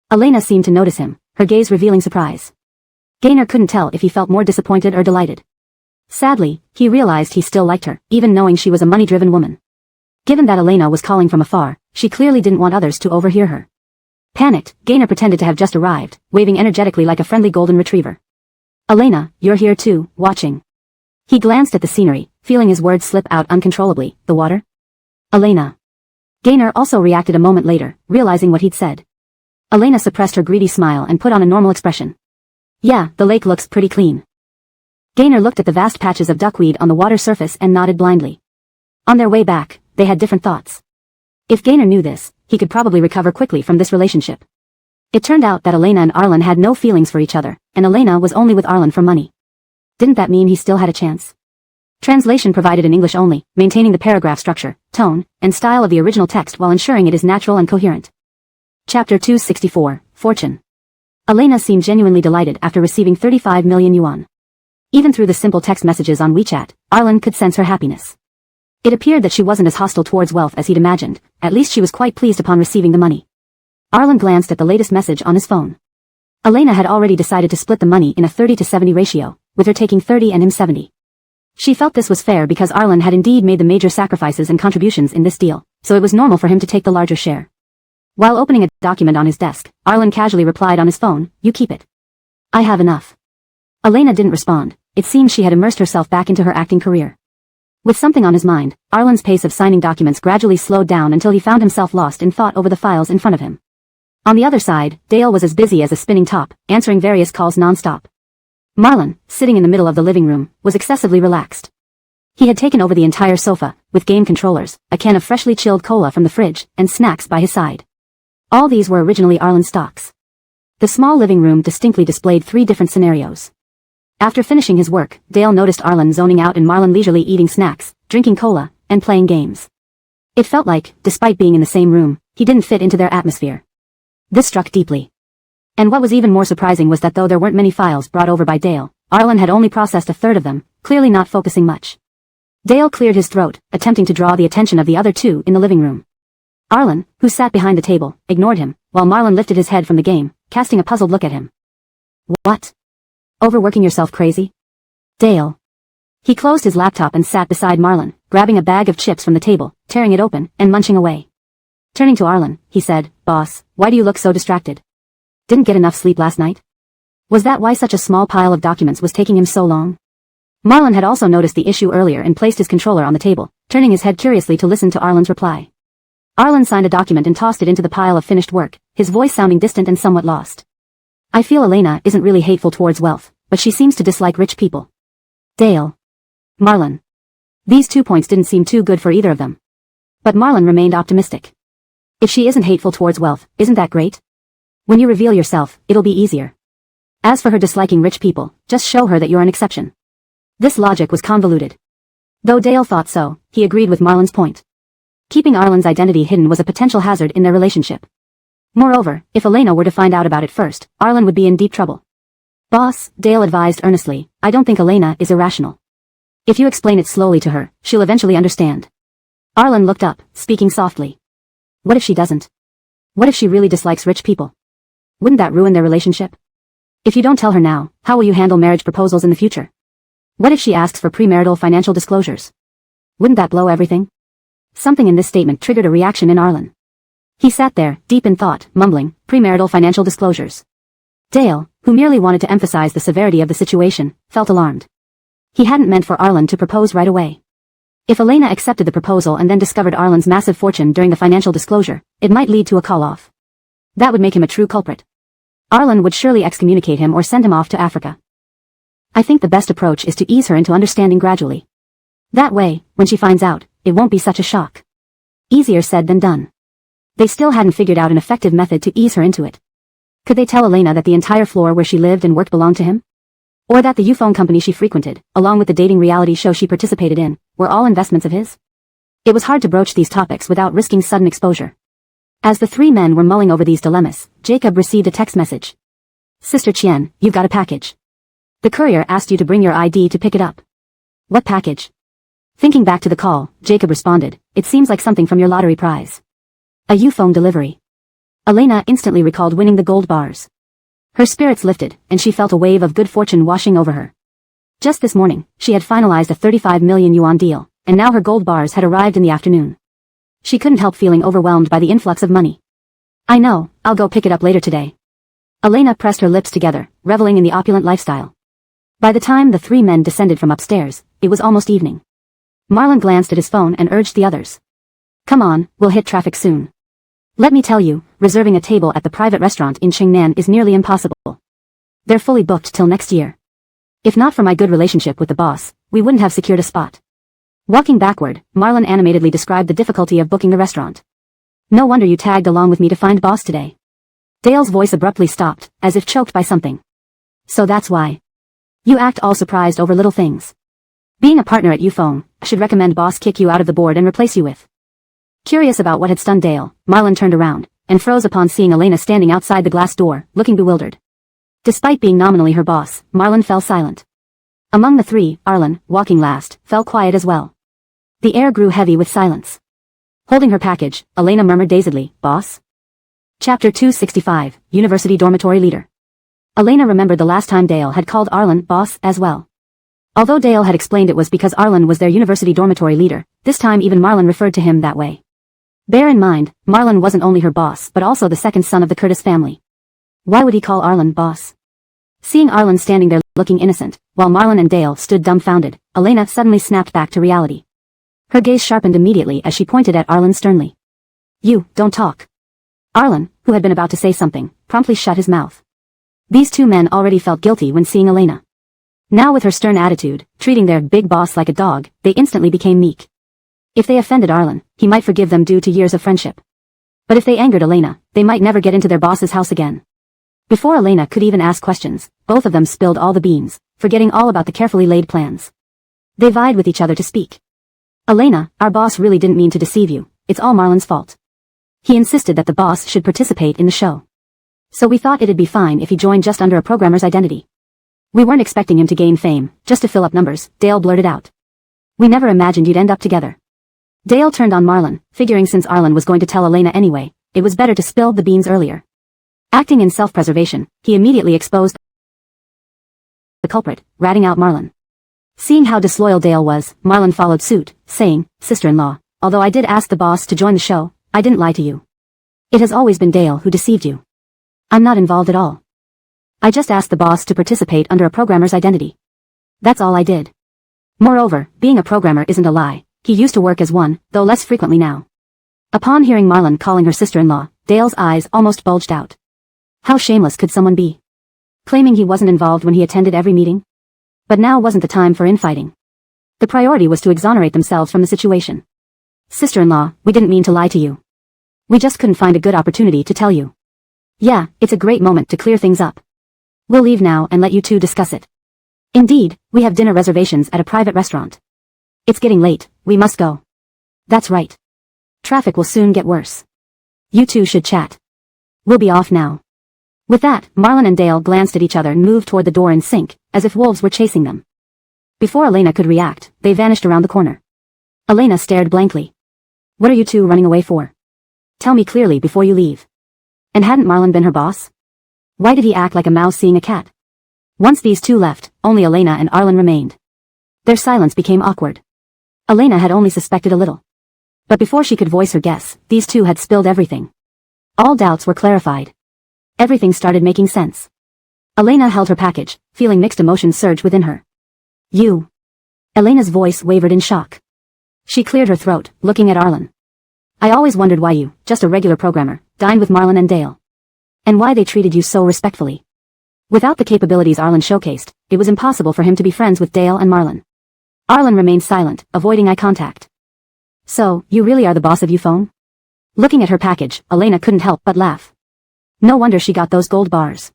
Elena seemed to notice him, her gaze revealing surprise. Gainer couldn't tell if he felt more disappointed or delighted. Sadly, he realized he still liked her, even knowing she was a money-driven woman. Given that Elena was calling from afar, she clearly didn't want others to overhear her. Panicked, Gainer pretended to have just arrived, waving energetically like a friendly golden retriever. "Elena, you're here too, watching." He glanced at the scenery, feeling his words slip out uncontrollably. "The water?" "Elena." Gainer also reacted a moment later, realizing what he'd said. Elena suppressed her greedy smile and put on a normal expression. "Yeah, the lake looks pretty clean." Gainer looked at the vast patches of duckweed on the water surface and nodded blindly. On their way back, they had different thoughts. If Gainer knew this, he could probably recover quickly from this relationship. It turned out that Elena and Arlen had no feelings for each other, and Elena was only with Arlen for money. Didn't that mean he still had a chance? Translation provided in English only, maintaining the paragraph structure, tone, and style of the original text while ensuring it is natural and coherent. Chapter 264, Fortune. Elena seemed genuinely delighted after receiving 35 million yuan. Even through the simple text messages on WeChat, Arlen could sense her happiness. It appeared that she wasn't as hostile towards wealth as he'd imagined, at least she was quite pleased upon receiving the money. Arlen glanced at the latest message on his phone. Elena had already decided to split the money in a 30-to-70 ratio, with her taking 30 and him 70. She felt this was fair because Arlen had indeed made the major sacrifices and contributions in this deal, so it was normal for him to take the larger share. While opening a document on his desk, Arlen casually replied on his phone, "You keep it. I have enough." Elena didn't respond. It seemed she had immersed herself back into her acting career. With something on his mind, Arlen's pace of signing documents gradually slowed down until he found himself lost in thought over the files in front of him. On the other side, Dale was as busy as a spinning top, answering various calls non-stop. Marlon, sitting in the middle of the living room, was excessively relaxed. He had taken over the entire sofa, with game controllers, a can of freshly chilled cola from the fridge, and snacks by his side. All these were originally Arlen's stocks. The small living room distinctly displayed 3 different scenarios. After finishing his work, Dale noticed Arlen zoning out and Marlon leisurely eating snacks, drinking cola, and playing games. It felt like, despite being in the same room, he didn't fit into their atmosphere. This struck deeply. And what was even more surprising was that though there weren't many files brought over by Dale, Arlen had only processed a third of them, clearly not focusing much. Dale cleared his throat, attempting to draw the attention of the other 2 in the living room. Arlen, who sat behind the table, ignored him, while Marlon lifted his head from the game, casting a puzzled look at him. "What? Overworking yourself crazy?" "Dale." He closed his laptop and sat beside Marlon, grabbing a bag of chips from the table, tearing it open, and munching away. Turning to Arlen, he said, "Boss, why do you look so distracted? Didn't get enough sleep last night? Was that why such a small pile of documents was taking him so long?" Marlon had also noticed the issue earlier and placed his controller on the table, turning his head curiously to listen to Arlen's reply. Arlen signed a document and tossed it into the pile of finished work, his voice sounding distant and somewhat lost. "I feel Elena isn't really hateful towards wealth, but she seems to dislike rich people. Dale. Marlon. These 2 points didn't seem too good for either of them. But Marlon remained optimistic. If she isn't hateful towards wealth, isn't that great? When you reveal yourself, it'll be easier. As for her disliking rich people, just show her that you're an exception. This logic was convoluted. Though Dale thought so, he agreed with Marlon's point. Keeping Arlen's identity hidden was a potential hazard in their relationship. Moreover, if Elena were to find out about it first, Arlen would be in deep trouble. Boss, Dale advised earnestly, I don't think Elena is irrational. If you explain it slowly to her, she'll eventually understand. Arlen looked up, speaking softly. What if she doesn't? What if she really dislikes rich people? Wouldn't that ruin their relationship? If you don't tell her now, how will you handle marriage proposals in the future? What if she asks for premarital financial disclosures? Wouldn't that blow everything? Something in this statement triggered a reaction in Arlen. He sat there, deep in thought, mumbling, premarital financial disclosures. Dale, who merely wanted to emphasize the severity of the situation, felt alarmed. He hadn't meant for Arlen to propose right away. If Elena accepted the proposal and then discovered Arlen's massive fortune during the financial disclosure, it might lead to a call-off. That would make him a true culprit. Arlen would surely excommunicate him or send him off to Africa. I think the best approach is to ease her into understanding gradually. That way, when she finds out, it won't be such a shock. Easier said than done. They still hadn't figured out an effective method to ease her into it. Could they tell Elena that the entire floor where she lived and worked belonged to him? Or that the U-phone company she frequented, along with the dating reality show she participated in, were all investments of his? It was hard to broach these topics without risking sudden exposure. As the 3 men were mulling over these dilemmas, Jacob received a text message. Sister Chien, you've got a package. The courier asked you to bring your ID to pick it up. What package? Thinking back to the call, Jacob responded, it seems like something from your lottery prize. A U-phone delivery. Elena instantly recalled winning the gold bars. Her spirits lifted, and she felt a wave of good fortune washing over her. Just this morning, she had finalized a 35 million yuan deal, and now her gold bars had arrived in the afternoon. She couldn't help feeling overwhelmed by the influx of money. I know, I'll go pick it up later today. Elena pressed her lips together, reveling in the opulent lifestyle. By the time the 3 men descended from upstairs, it was almost evening. Marlon glanced at his phone and urged the others. Come on, we'll hit traffic soon. Let me tell you, reserving a table at the private restaurant in Qingnan is nearly impossible. They're fully booked till next year. If not for my good relationship with the boss, we wouldn't have secured a spot. Walking backward, Marlon animatedly described the difficulty of booking the restaurant. No wonder you tagged along with me to find boss today. Dale's voice abruptly stopped, as if choked by something. So that's why. You act all surprised over little things. Being a partner at U-phone, I should recommend boss kick you out of the board and replace you with. Curious about what had stunned Dale, Marlon turned around, and froze upon seeing Elena standing outside the glass door, looking bewildered. Despite being nominally her boss, Marlon fell silent. Among the 3, Arlen, walking last, fell quiet as well. The air grew heavy with silence. Holding her package, Elena murmured dazedly, Boss? Chapter 265, University Dormitory Leader. Elena remembered the last time Dale had called Arlen boss as well. Although Dale had explained it was because Arlen was their university dormitory leader, this time even Marlon referred to him that way. Bear in mind, Marlon wasn't only her boss but also the second son of the Curtis family. Why would he call Arlen boss? Seeing Arlen standing there looking innocent, while Marlon and Dale stood dumbfounded, Elena suddenly snapped back to reality. Her gaze sharpened immediately as she pointed at Arlen sternly. You, don't talk. Arlen, who had been about to say something, promptly shut his mouth. These 2 men already felt guilty when seeing Elena. Now with her stern attitude, treating their big boss like a dog, they instantly became meek. If they offended Arlen, he might forgive them due to years of friendship. But if they angered Elena, they might never get into their boss's house again. Before Elena could even ask questions, both of them spilled all the beans, forgetting all about the carefully laid plans. They vied with each other to speak. Elena, our boss really didn't mean to deceive you, it's all Marlon's fault. He insisted that the boss should participate in the show. So we thought it'd be fine if he joined just under a programmer's identity. We weren't expecting him to gain fame, just to fill up numbers, Dale blurted out. We never imagined you'd end up together. Dale turned on Marlon, figuring since Arlen was going to tell Elena anyway, it was better to spill the beans earlier. Acting in self-preservation, he immediately exposed the culprit, ratting out Marlon. Seeing how disloyal Dale was, Marlon followed suit, saying, Sister-in-law, although I did ask the boss to join the show, I didn't lie to you. It has always been Dale who deceived you. I'm not involved at all. I just asked the boss to participate under a programmer's identity. That's all I did. Moreover, being a programmer isn't a lie, he used to work as one, though less frequently now. Upon hearing Marlon calling her sister-in-law, Dale's eyes almost bulged out. How shameless could someone be? claiming he wasn't involved when he attended every meeting. But now wasn't the time for infighting. The priority was to exonerate themselves from the situation. Sister-in-law, we didn't mean to lie to you. We just couldn't find a good opportunity to tell you. Yeah, it's a great moment to clear things up. We'll leave now and let you two discuss it. Indeed, we have dinner reservations at a private restaurant. It's getting late, we must go. That's right. Traffic will soon get worse. You two should chat. We'll be off now. With that, Marlon and Dale glanced at each other and moved toward the door in sync, as if wolves were chasing them. Before Elena could react, they vanished around the corner. Elena stared blankly. What are you two running away for? Tell me clearly before you leave. And hadn't Marlon been her boss? Why did he act like a mouse seeing a cat? Once these two left, only Elena and Arlen remained. Their silence became awkward. Elena had only suspected a little. But before she could voice her guess, these two had spilled everything. All doubts were clarified. Everything started making sense. Elena held her package, feeling mixed emotions surge within her. You. Elena's voice wavered in shock. She cleared her throat, looking at Arlen. I always wondered why you, just a regular programmer, dined with Marlon and Dale. And why they treated you so respectfully. Without the capabilities Arlen showcased, it was impossible for him to be friends with Dale and Marlon. Arlen remained silent, avoiding eye contact. So, you really are the boss of Euphone? Looking at her package, Elena couldn't help but laugh. No wonder she got those gold bars.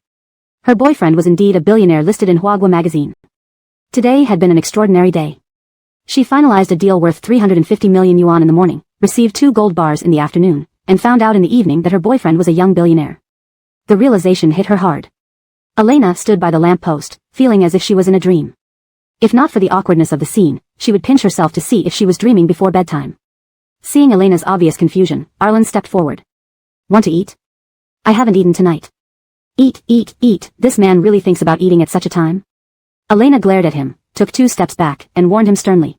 Her boyfriend was indeed a billionaire listed in Huagua magazine. Today had been an extraordinary day. She finalized a deal worth 350 million yuan in the morning, received 2 gold bars in the afternoon, and found out in the evening that her boyfriend was a young billionaire. The realization hit her hard. Elena stood by the lamppost, feeling as if she was in a dream. If not for the awkwardness of the scene, she would pinch herself to see if she was dreaming before bedtime. Seeing Elena's obvious confusion, Arlen stepped forward. Want to eat? I haven't eaten tonight. Eat, eat, eat, this man really thinks about eating at such a time? Elena glared at him, took 2 steps back, and warned him sternly.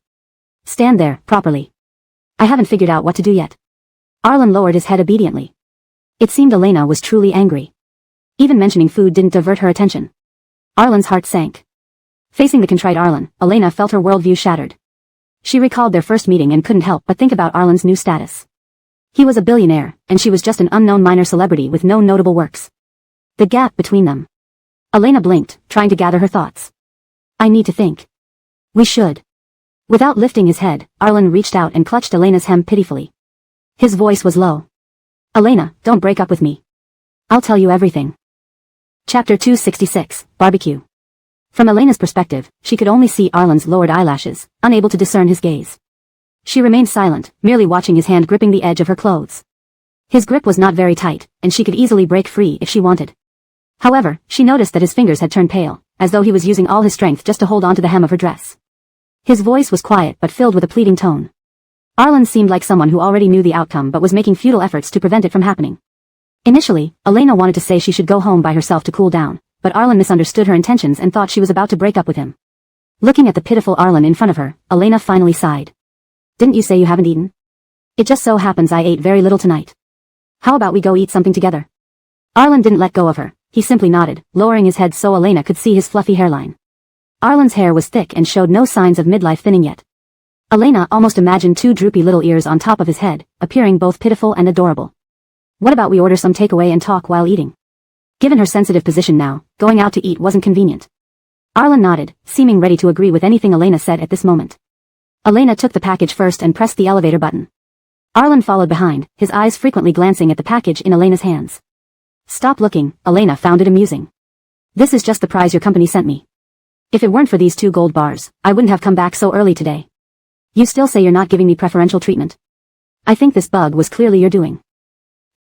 Stand there, properly. I haven't figured out what to do yet. Arlen lowered his head obediently. It seemed Elena was truly angry. Even mentioning food didn't divert her attention. Arlen's heart sank. Facing the contrite Arlen, Elena felt her worldview shattered. She recalled their first meeting and couldn't help but think about Arlen's new status. He was a billionaire, and she was just an unknown minor celebrity with no notable works. The gap between them. Elena blinked, trying to gather her thoughts. I need to think. We should. Without lifting his head, Arlen reached out and clutched Elena's hem pitifully. His voice was low. Elena, don't break up with me. I'll tell you everything. Chapter 266, Barbecue. From Elena's perspective, she could only see Arlen's lowered eyelashes, unable to discern his gaze. She remained silent, merely watching his hand gripping the edge of her clothes. His grip was not very tight, and she could easily break free if she wanted. However, she noticed that his fingers had turned pale, as though he was using all his strength just to hold onto the hem of her dress. His voice was quiet but filled with a pleading tone. Arlen seemed like someone who already knew the outcome but was making futile efforts to prevent it from happening. Initially, Elena wanted to say she should go home by herself to cool down, but Arlen misunderstood her intentions and thought she was about to break up with him. Looking at the pitiful Arlen in front of her, Elena finally sighed. Didn't you say you haven't eaten? It just so happens I ate very little tonight. How about we go eat something together? Arlen didn't let go of her, he simply nodded, lowering his head so Elena could see his fluffy hairline. Arlen's hair was thick and showed no signs of midlife thinning yet. Elena almost imagined 2 droopy little ears on top of his head, appearing both pitiful and adorable. What about we order some takeaway and talk while eating? Given her sensitive position now, going out to eat wasn't convenient. Arlen nodded, seeming ready to agree with anything Elena said at this moment. Elena took the package first and pressed the elevator button. Arlen followed behind, his eyes frequently glancing at the package in Elena's hands. Stop looking, Elena found it amusing. This is just the prize your company sent me. If it weren't for these 2 gold bars, I wouldn't have come back so early today. You still say you're not giving me preferential treatment? I think this bug was clearly your doing.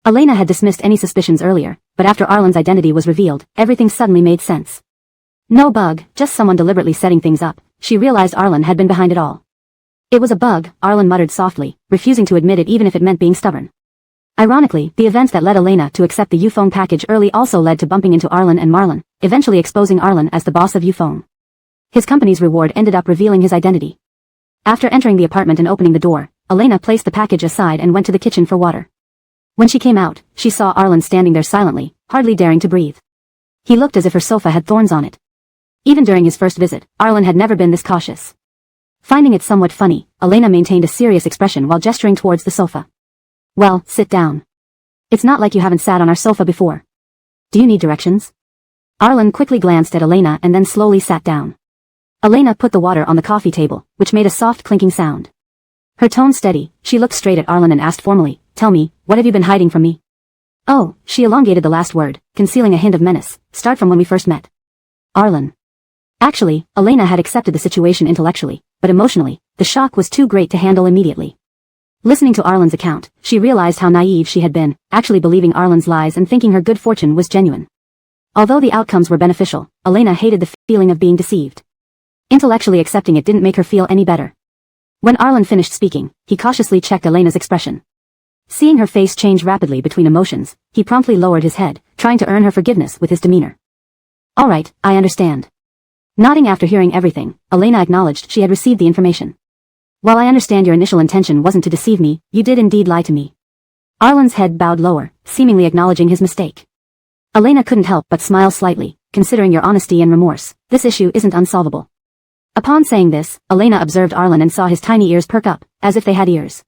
Elena had dismissed any suspicions earlier, but after Arlen's identity was revealed, everything suddenly made sense. No bug, just someone deliberately setting things up. She realized Arlen had been behind it all. It was a bug, Arlen muttered softly, refusing to admit it even if it meant being stubborn. Ironically, the events that led Elena to accept the Euphone package early also led to bumping into Arlen and Marlon, eventually exposing Arlen as the boss of Euphone. His company's reward ended up revealing his identity. After entering the apartment and opening the door, Elena placed the package aside and went to the kitchen for water. When she came out, she saw Arlen standing there silently, hardly daring to breathe. He looked as if her sofa had thorns on it. Even during his first visit, Arlen had never been this cautious. Finding it somewhat funny, Elena maintained a serious expression while gesturing towards the sofa. Well, sit down. It's not like you haven't sat on our sofa before. Do you need directions? Arlen quickly glanced at Elena and then slowly sat down. Elena put the water on the coffee table, which made a soft clinking sound. Her tone steady, she looked straight at Arlen and asked formally, "Tell me, what have you been hiding from me?" "Oh," she elongated the last word, concealing a hint of menace. "Start from when we first met." Arlen. Actually, Elena had accepted the situation intellectually, but emotionally, the shock was too great to handle immediately. Listening to Arlen's account, she realized how naive she had been, actually believing Arlen's lies and thinking her good fortune was genuine. Although the outcomes were beneficial, Elena hated the feeling of being deceived. Intellectually accepting it didn't make her feel any better. When Arlen finished speaking, he cautiously checked Elena's expression. Seeing her face change rapidly between emotions, he promptly lowered his head, trying to earn her forgiveness with his demeanor. "All right, I understand." Nodding after hearing everything, Elena acknowledged she had received the information. "While I understand your initial intention wasn't to deceive me, you did indeed lie to me." Arlen's head bowed lower, seemingly acknowledging his mistake. Elena couldn't help but smile slightly. "Considering your honesty and remorse, this issue isn't unsolvable." Upon saying this, Elena observed Arlen and saw his tiny ears perk up, as if they had ears.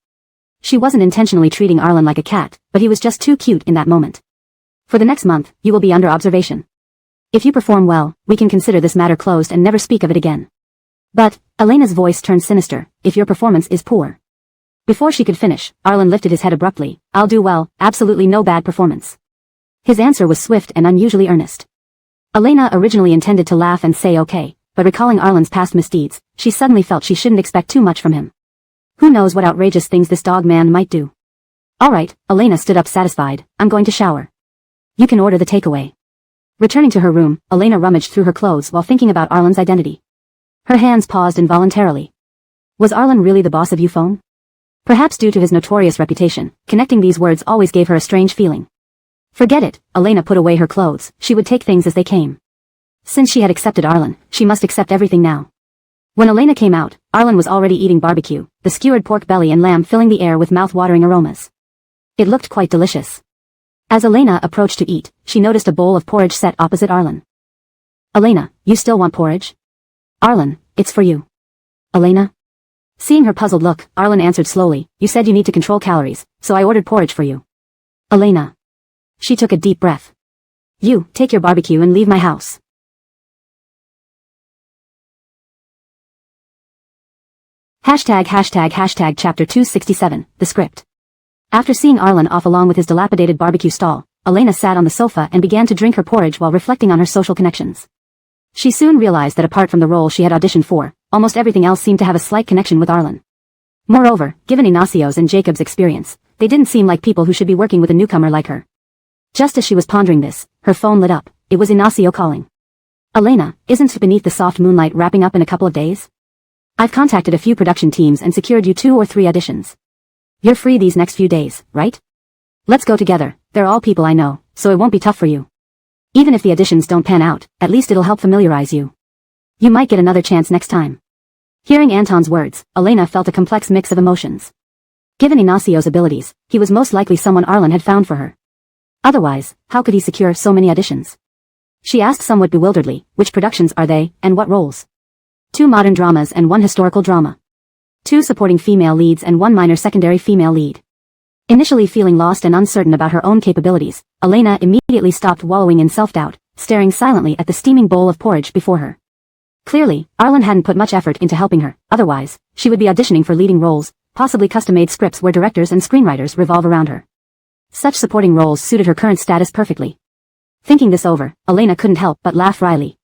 She wasn't intentionally treating Arlen like a cat, but he was just too cute in that moment. "For the next month, you will be under observation. If you perform well, we can consider this matter closed and never speak of it again. But," Elena's voice turned sinister, "if your performance is poor." Before she could finish, Arlen lifted his head abruptly. "I'll do well, absolutely no bad performance." His answer was swift and unusually earnest. Elena originally intended to laugh and say okay, but recalling Arlen's past misdeeds, she suddenly felt she shouldn't expect too much from him. Who knows what outrageous things this dog man might do. "All right," Elena stood up satisfied, "I'm going to shower. You can order the takeaway." Returning to her room, Elena rummaged through her clothes while thinking about Arlen's identity. Her hands paused involuntarily. Was Arlen really the boss of Euphone? Perhaps due to his notorious reputation, connecting these words always gave her a strange feeling. Forget it, Elena put away her clothes. She would take things as they came. Since she had accepted Arlen, she must accept everything now. When Elena came out, Arlen was already eating barbecue, the skewered pork belly and lamb filling the air with mouth-watering aromas. It looked quite delicious. As Elena approached to eat, she noticed a bowl of porridge set opposite Arlen. "Elena, you still want porridge?" "Arlen, it's for you." "Elena?" Seeing her puzzled look, Arlen answered slowly, "You said you need to control calories, so I ordered porridge for you." "Elena." She took a deep breath. "You, take your barbecue and leave my house." ####Chapter 267, The Script. After seeing Arlen off along with his dilapidated barbecue stall, Elena sat on the sofa and began to drink her porridge while reflecting on her social connections. She soon realized that apart from the role she had auditioned for, almost everything else seemed to have a slight connection with Arlen. Moreover, given Ignacio's and Jacob's experience, they didn't seem like people who should be working with a newcomer like her. Just as she was pondering this, her phone lit up. It was Ignacio calling. "Elena, isn't Beneath the Soft Moonlight wrapping up in a couple of days? I've contacted a few production teams and secured you 2 or 3 auditions. You're free these next few days, right? Let's go together. They're all people I know, so it won't be tough for you. Even if the auditions don't pan out, at least it'll help familiarize you. You might get another chance next time." Hearing Anton's words, Elena felt a complex mix of emotions. Given Ignacio's abilities, he was most likely someone Arlen had found for her. Otherwise, how could he secure so many auditions? She asked somewhat bewilderedly, "Which productions are they, and what roles?" 2 modern dramas and 1 historical drama. 2 supporting female leads and 1 minor secondary female lead. Initially feeling lost and uncertain about her own capabilities, Elena immediately stopped wallowing in self-doubt, staring silently at the steaming bowl of porridge before her. Clearly, Arlen hadn't put much effort into helping her, otherwise, she would be auditioning for leading roles, possibly custom-made scripts where directors and screenwriters revolve around her. Such supporting roles suited her current status perfectly. Thinking this over, Elena couldn't help but laugh wryly.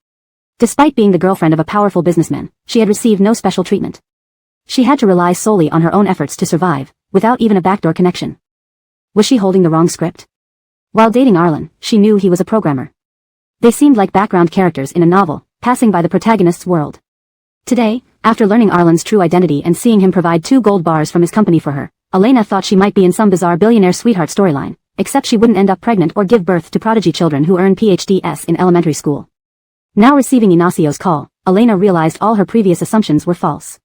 Despite being the girlfriend of a powerful businessman, she had received no special treatment. She had to rely solely on her own efforts to survive, without even a backdoor connection. Was she holding the wrong script? While dating Arlen, she knew he was a programmer. They seemed like background characters in a novel, passing by the protagonist's world. Today, after learning Arlen's true identity and seeing him provide 2 gold bars from his company for her, Elena thought she might be in some bizarre billionaire sweetheart storyline, except she wouldn't end up pregnant or give birth to prodigy children who earn PhDs in elementary school. Now receiving Ignacio's call, Elena realized all her previous assumptions were false.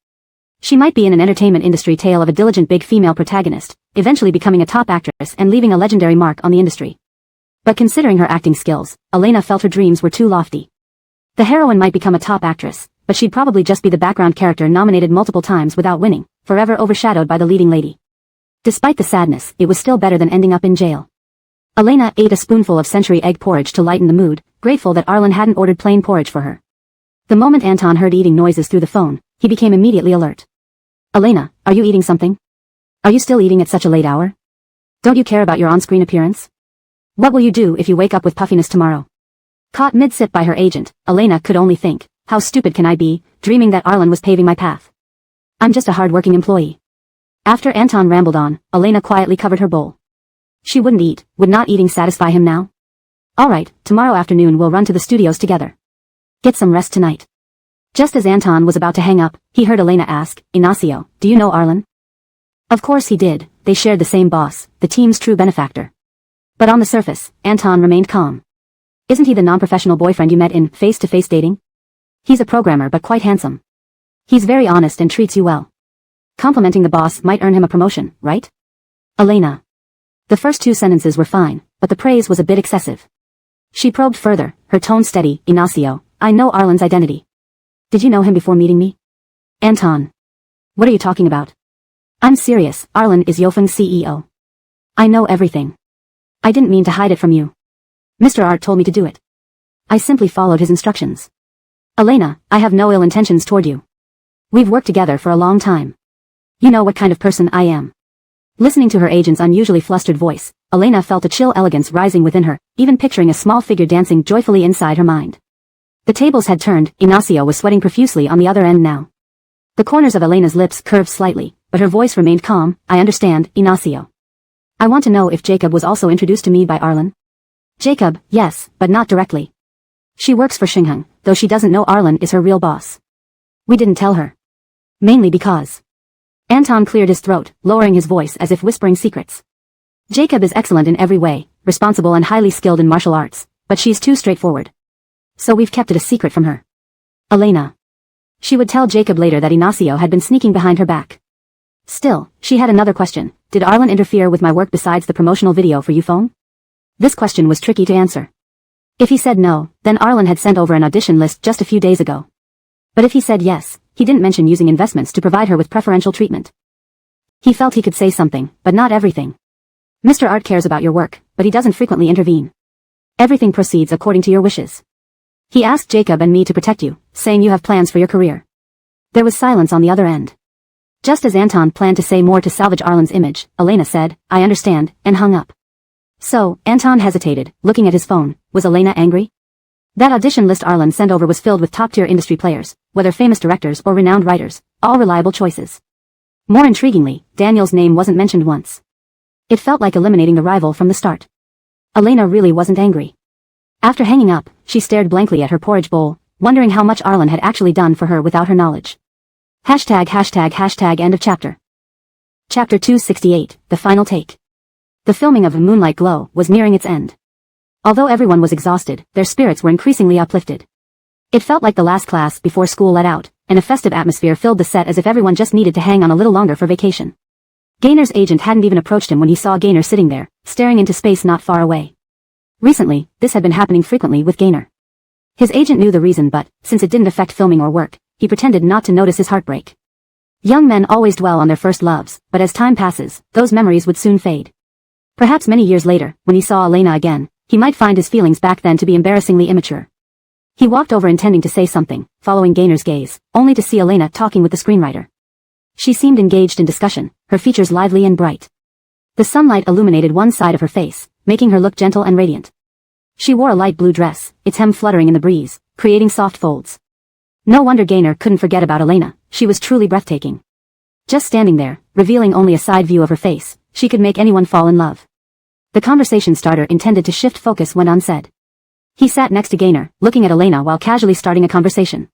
She might be in an entertainment industry tale of a diligent big female protagonist, eventually becoming a top actress and leaving a legendary mark on the industry. But considering her acting skills, Elena felt her dreams were too lofty. The heroine might become a top actress, but she'd probably just be the background character nominated multiple times without winning, forever overshadowed by the leading lady. Despite the sadness, it was still better than ending up in jail. Elena ate a spoonful of century egg porridge to lighten the mood, grateful that Arlen hadn't ordered plain porridge for her. The moment Anton heard eating noises through the phone, he became immediately alert. Elena, are you eating something? Are you still eating at such a late hour? Don't you care about your on-screen appearance? What will you do if you wake up with puffiness tomorrow? Caught mid-sip by her agent, Elena could only think, how stupid can I be, dreaming that Arlen was paving my path. I'm just a hard-working employee. After Anton rambled on, Elena quietly covered her bowl. She wouldn't eat. Would not eating satisfy him now? Alright, tomorrow afternoon we'll run to the studios together. Get some rest tonight. Just as Anton was about to hang up, he heard Elena ask, Ignacio, do you know Arlen? Of course he did, they shared the same boss, the team's true benefactor. But on the surface, Anton remained calm. Isn't he the non-professional boyfriend you met in face-to-face dating? He's a programmer but quite handsome. He's very honest and treats you well. Complimenting the boss might earn him a promotion, right? Elena. The first two sentences were fine, but the praise was a bit excessive. She probed further, her tone steady. Ignacio, I know Arlen's identity. Did you know him before meeting me? Anton. What are you talking about? I'm serious, Arlen is Yofeng's CEO. I know everything. I didn't mean to hide it from you. Mr. Art told me to do it. I simply followed his instructions. Elena, I have no ill intentions toward you. We've worked together for a long time. You know what kind of person I am. Listening to her agent's unusually flustered voice, Elena felt a chill elegance rising within her, even picturing a small figure dancing joyfully inside her mind. The tables had turned, Ignacio was sweating profusely on the other end now. The corners of Elena's lips curved slightly, but her voice remained calm. I understand, Ignacio. I want to know if Jacob was also introduced to me by Arlen. Jacob, yes, but not directly. She works for Xingheng, though she doesn't know Arlen is her real boss. We didn't tell her. Mainly because. Anton cleared his throat, lowering his voice as if whispering secrets. Jacob is excellent in every way, responsible and highly skilled in martial arts, but she's too straightforward. So we've kept it a secret from her. Elena. She would tell Jacob later that Ignacio had been sneaking behind her back. Still, she had another question. Did Arlen interfere with my work besides the promotional video for Euphone? This question was tricky to answer. If he said no, then Arlen had sent over an audition list just a few days ago. But if he said yes, he didn't mention using investments to provide her with preferential treatment. He felt he could say something, but not everything. Mr. Art cares about your work, but he doesn't frequently intervene. Everything proceeds according to your wishes. He asked Jacob and me to protect you, saying you have plans for your career. There was silence on the other end. Just as Anton planned to say more to salvage Arlen's image, Elena said, I understand, and hung up. So, Anton hesitated, looking at his phone. Was Elena angry? That audition list Arlen sent over was filled with top-tier industry players, whether famous directors or renowned writers, all reliable choices. More intriguingly, Daniel's name wasn't mentioned once. It felt like eliminating the rival from the start. Elena really wasn't angry. After hanging up, she stared blankly at her porridge bowl, wondering how much Arlen had actually done for her without her knowledge. End of chapter. Chapter 268, The Final Take. The filming of A Moonlight Glow was nearing its end. Although everyone was exhausted, their spirits were increasingly uplifted. It felt like the last class before school let out, and a festive atmosphere filled the set as if everyone just needed to hang on a little longer for vacation. Gaynor's agent hadn't even approached him when he saw Gaynor sitting there, staring into space not far away. Recently, this had been happening frequently with Gaynor. His agent knew the reason but, since it didn't affect filming or work, he pretended not to notice his heartbreak. Young men always dwell on their first loves, but as time passes, those memories would soon fade. Perhaps many years later, when he saw Elena again, he might find his feelings back then to be embarrassingly immature. He walked over intending to say something, following Gaynor's gaze, only to see Elena talking with the screenwriter. She seemed engaged in discussion, her features lively and bright. The sunlight illuminated one side of her face, making her look gentle and radiant. She wore a light blue dress, its hem fluttering in the breeze, creating soft folds. No wonder Gaynor couldn't forget about Elena, she was truly breathtaking. Just standing there, revealing only a side view of her face, she could make anyone fall in love. The conversation starter intended to shift focus went unsaid. He sat next to Gaynor, looking at Elena while casually starting a conversation.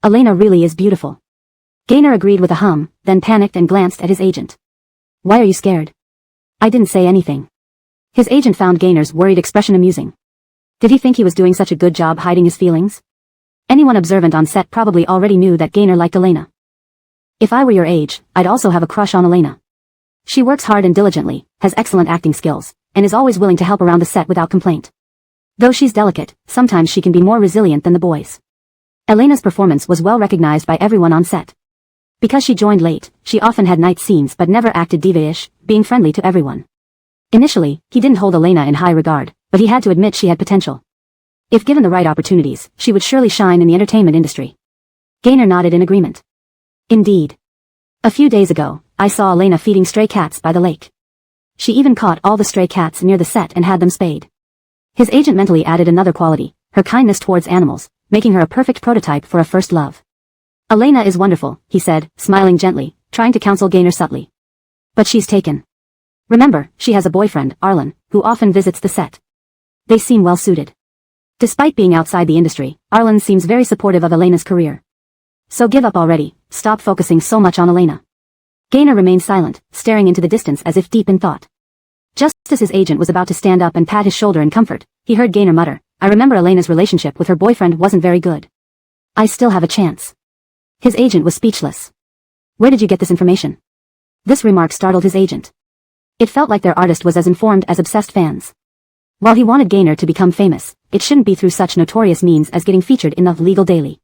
Elena really is beautiful. Gaynor agreed with a hum, then panicked and glanced at his agent. Why are you scared? I didn't say anything. His agent found Gaynor's worried expression amusing. Did he think he was doing such a good job hiding his feelings? Anyone observant on set probably already knew that Gaynor liked Elena. If I were your age, I'd also have a crush on Elena. She works hard and diligently, has excellent acting skills, and is always willing to help around the set without complaint. Though she's delicate, sometimes she can be more resilient than the boys. Elena's performance was well recognized by everyone on set. Because she joined late, she often had night scenes but never acted diva-ish, being friendly to everyone. Initially, he didn't hold Elena in high regard, but he had to admit she had potential. If given the right opportunities, she would surely shine in the entertainment industry. Gaynor nodded in agreement. Indeed. A few days ago, I saw Elena feeding stray cats by the lake. She even caught all the stray cats near the set and had them spayed. His agent mentally added another quality, her kindness towards animals, making her a perfect prototype for a first love. Elena is wonderful, he said, smiling gently, trying to counsel Gaynor subtly. But she's taken. Remember, she has a boyfriend, Arlen, who often visits the set. They seem well suited. Despite being outside the industry, Arlen seems very supportive of Elena's career. So give up already, stop focusing so much on Elena. Gaynor remained silent, staring into the distance as if deep in thought. Just as his agent was about to stand up and pat his shoulder in comfort, he heard Gaynor mutter, I remember Elena's relationship with her boyfriend wasn't very good. I still have a chance. His agent was speechless. Where did you get this information? This remark startled his agent. It felt like their artist was as informed as obsessed fans. While he wanted Gaynor to become famous, it shouldn't be through such notorious means as getting featured in the Legal Daily.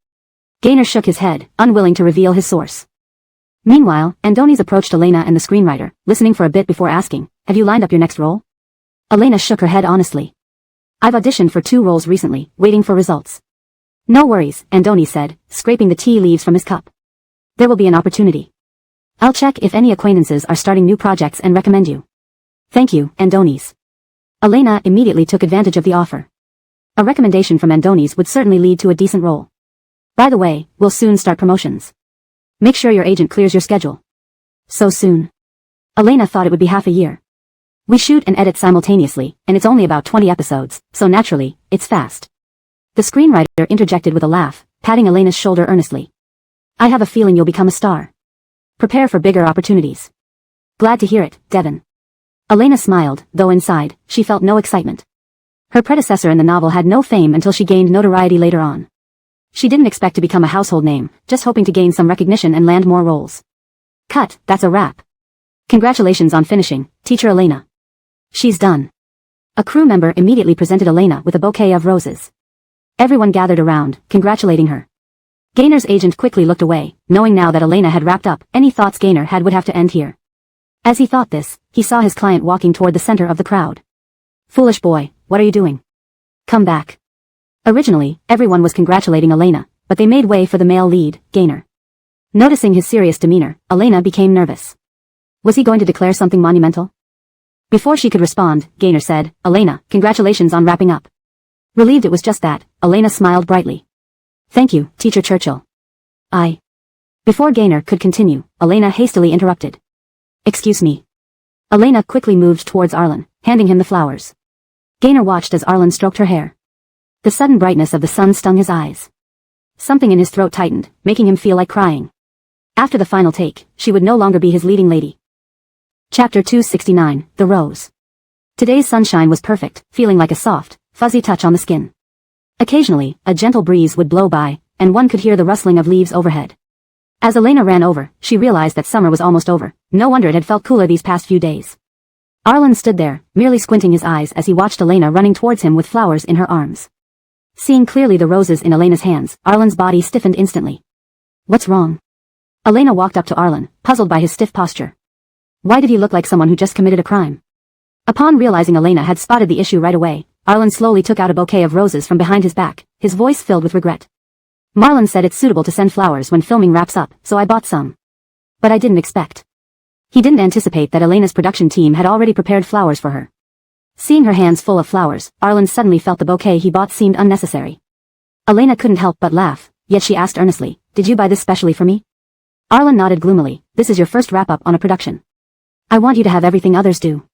Gaynor shook his head, unwilling to reveal his source. Meanwhile, Andoni's approached Elena and the screenwriter, listening for a bit before asking, have you lined up your next role? Elena shook her head honestly. I've auditioned for 2 roles recently, waiting for results. No worries, Andoni said, scraping the tea leaves from his cup. There will be an opportunity. I'll check if any acquaintances are starting new projects and recommend you. Thank you, Andoni's. Elena immediately took advantage of the offer. A recommendation from Andoni's would certainly lead to a decent role. By the way, we'll soon start promotions. Make sure your agent clears your schedule. So soon. Elena thought it would be half a year. We shoot and edit simultaneously, and it's only about 20 episodes, so naturally, it's fast. The screenwriter interjected with a laugh, patting Elena's shoulder earnestly. I have a feeling you'll become a star. Prepare for bigger opportunities. Glad to hear it, Devon. Elena smiled, though inside, she felt no excitement. Her predecessor in the novel had no fame until she gained notoriety later on. She didn't expect to become a household name, just hoping to gain some recognition and land more roles. Cut, that's a wrap. Congratulations on finishing, teacher Elena. She's done. A crew member immediately presented Elena with a bouquet of roses. Everyone gathered around, congratulating her. Gaynor's agent quickly looked away, knowing now that Elena had wrapped up, any thoughts Gaynor had would have to end here. As he thought this, he saw his client walking toward the center of the crowd. Foolish boy, what are you doing? Come back. Originally, everyone was congratulating Elena, but they made way for the male lead, Gaynor. Noticing his serious demeanor, Elena became nervous. Was he going to declare something monumental? Before she could respond, Gaynor said, Elena, congratulations on wrapping up. Relieved it was just that, Elena smiled brightly. Thank you, Teacher Churchill. Before Gaynor could continue, Elena hastily interrupted. Excuse me. Elena quickly moved towards Arlen, handing him the flowers. Gaynor watched as Arlen stroked her hair. The sudden brightness of the sun stung his eyes. Something in his throat tightened, making him feel like crying. After the final take, she would no longer be his leading lady. Chapter 269, The Rose. Today's sunshine was perfect, feeling like a soft, fuzzy touch on the skin. Occasionally, a gentle breeze would blow by, and one could hear the rustling of leaves overhead. As Elena ran over, she realized that summer was almost over. No wonder it had felt cooler these past few days. Arlen stood there, merely squinting his eyes as he watched Elena running towards him with flowers in her arms. Seeing clearly the roses in Elena's hands, Arlen's body stiffened instantly. What's wrong? Elena walked up to Arlen, puzzled by his stiff posture. Why did he look like someone who just committed a crime? Upon realizing Elena had spotted the issue right away, Arlen slowly took out a bouquet of roses from behind his back, his voice filled with regret. Marlon said it's suitable to send flowers when filming wraps up, so I bought some. But I didn't expect. He didn't anticipate that Elena's production team had already prepared flowers for her. Seeing her hands full of flowers, Arlen suddenly felt the bouquet he bought seemed unnecessary. Elena couldn't help but laugh, yet she asked earnestly, did you buy this specially for me? Arlen nodded gloomily, this is your first wrap-up on a production. I want you to have everything others do.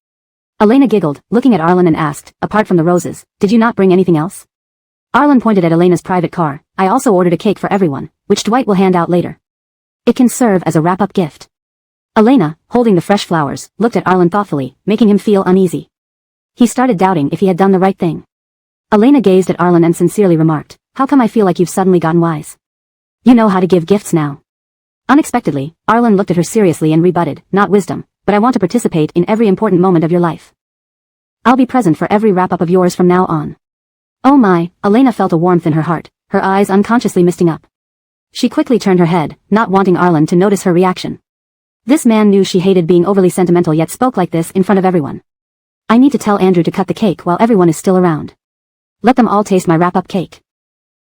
Elena giggled, looking at Arlen and asked, apart from the roses, did you not bring anything else? Arlen pointed at Elena's private car, I also ordered a cake for everyone, which Dwight will hand out later. It can serve as a wrap-up gift. Elena, holding the fresh flowers, looked at Arlen thoughtfully, making him feel uneasy. He started doubting if he had done the right thing. Elena gazed at Arlen and sincerely remarked, how come I feel like you've suddenly gotten wise? You know how to give gifts now. Unexpectedly, Arlen looked at her seriously and rebutted, not wisdom, but I want to participate in every important moment of your life. I'll be present for every wrap-up of yours from now on. Oh my, Elena felt a warmth in her heart, her eyes unconsciously misting up. She quickly turned her head, not wanting Arlen to notice her reaction. This man knew she hated being overly sentimental yet spoke like this in front of everyone. I need to tell Andrew to cut the cake while everyone is still around. Let them all taste my wrap-up cake.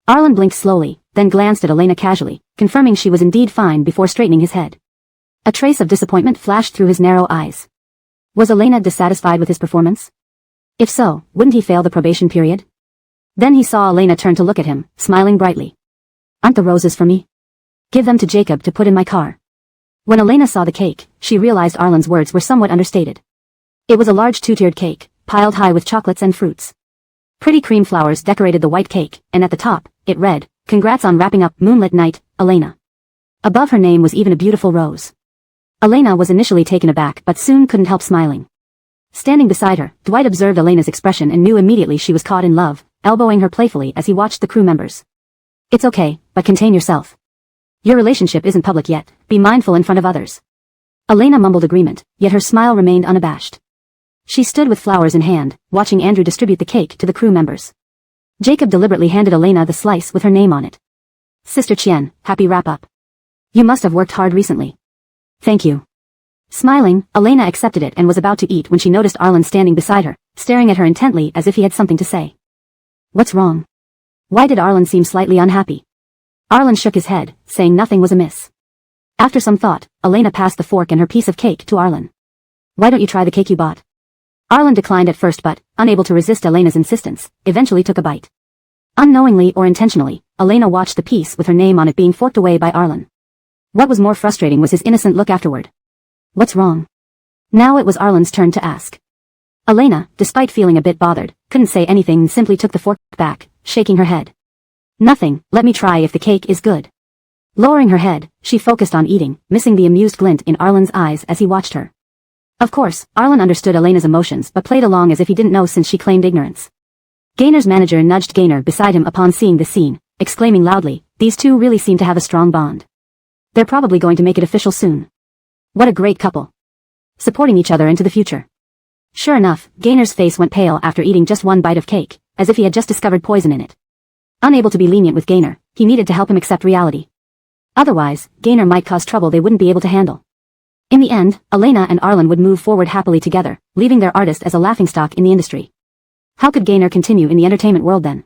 Arlen blinked slowly, then glanced at Elena casually, confirming she was indeed fine before straightening his head. A trace of disappointment flashed through his narrow eyes. Was Elena dissatisfied with his performance? If so, wouldn't he fail the probation period? Then he saw Elena turn to look at him, smiling brightly. Aren't the roses for me? Give them to Jacob to put in my car. When Elena saw the cake, she realized Arlen's words were somewhat understated. It was a large two-tiered cake, piled high with chocolates and fruits. Pretty cream flowers decorated the white cake, and at the top, it read, "Congrats on wrapping up Moonlit Night, Elena." Above her name was even a beautiful rose. Elena was initially taken aback but soon couldn't help smiling. Standing beside her, Dwight observed Elena's expression and knew immediately she was caught in love, elbowing her playfully as he watched the crew members. It's okay, but contain yourself. Your relationship isn't public yet, be mindful in front of others. Elena mumbled agreement, yet her smile remained unabashed. She stood with flowers in hand, watching Andrew distribute the cake to the crew members. Jacob deliberately handed Elena the slice with her name on it. Sister Chien, happy wrap-up. You must have worked hard recently. Thank you. Smiling, Elena accepted it and was about to eat when she noticed Arlen standing beside her, staring at her intently as if he had something to say. What's wrong? Why did Arlen seem slightly unhappy? Arlen shook his head, saying nothing was amiss. After some thought, Elena passed the fork and her piece of cake to Arlen. Why don't you try the cake you bought? Arlen declined at first but, unable to resist Elena's insistence, eventually took a bite. Unknowingly or intentionally, Elena watched the piece with her name on it being forked away by Arlen. What was more frustrating was his innocent look afterward. What's wrong? Now it was Arlen's turn to ask. Elena, despite feeling a bit bothered, couldn't say anything and simply took the fork back, shaking her head. Nothing, let me try if the cake is good. Lowering her head, she focused on eating, missing the amused glint in Arlen's eyes as he watched her. Of course, Arlen understood Elena's emotions but played along as if he didn't know since she claimed ignorance. Gaynor's manager nudged Gaynor beside him upon seeing the scene, exclaiming loudly, these two really seem to have a strong bond. They're probably going to make it official soon. What a great couple. Supporting each other into the future. Sure enough, Gaynor's face went pale after eating just one bite of cake, as if he had just discovered poison in it. Unable to be lenient with Gaynor, he needed to help him accept reality. Otherwise, Gaynor might cause trouble they wouldn't be able to handle. In the end, Elena and Arlen would move forward happily together, leaving their artist as a laughingstock in the industry. How could Gaynor continue in the entertainment world then?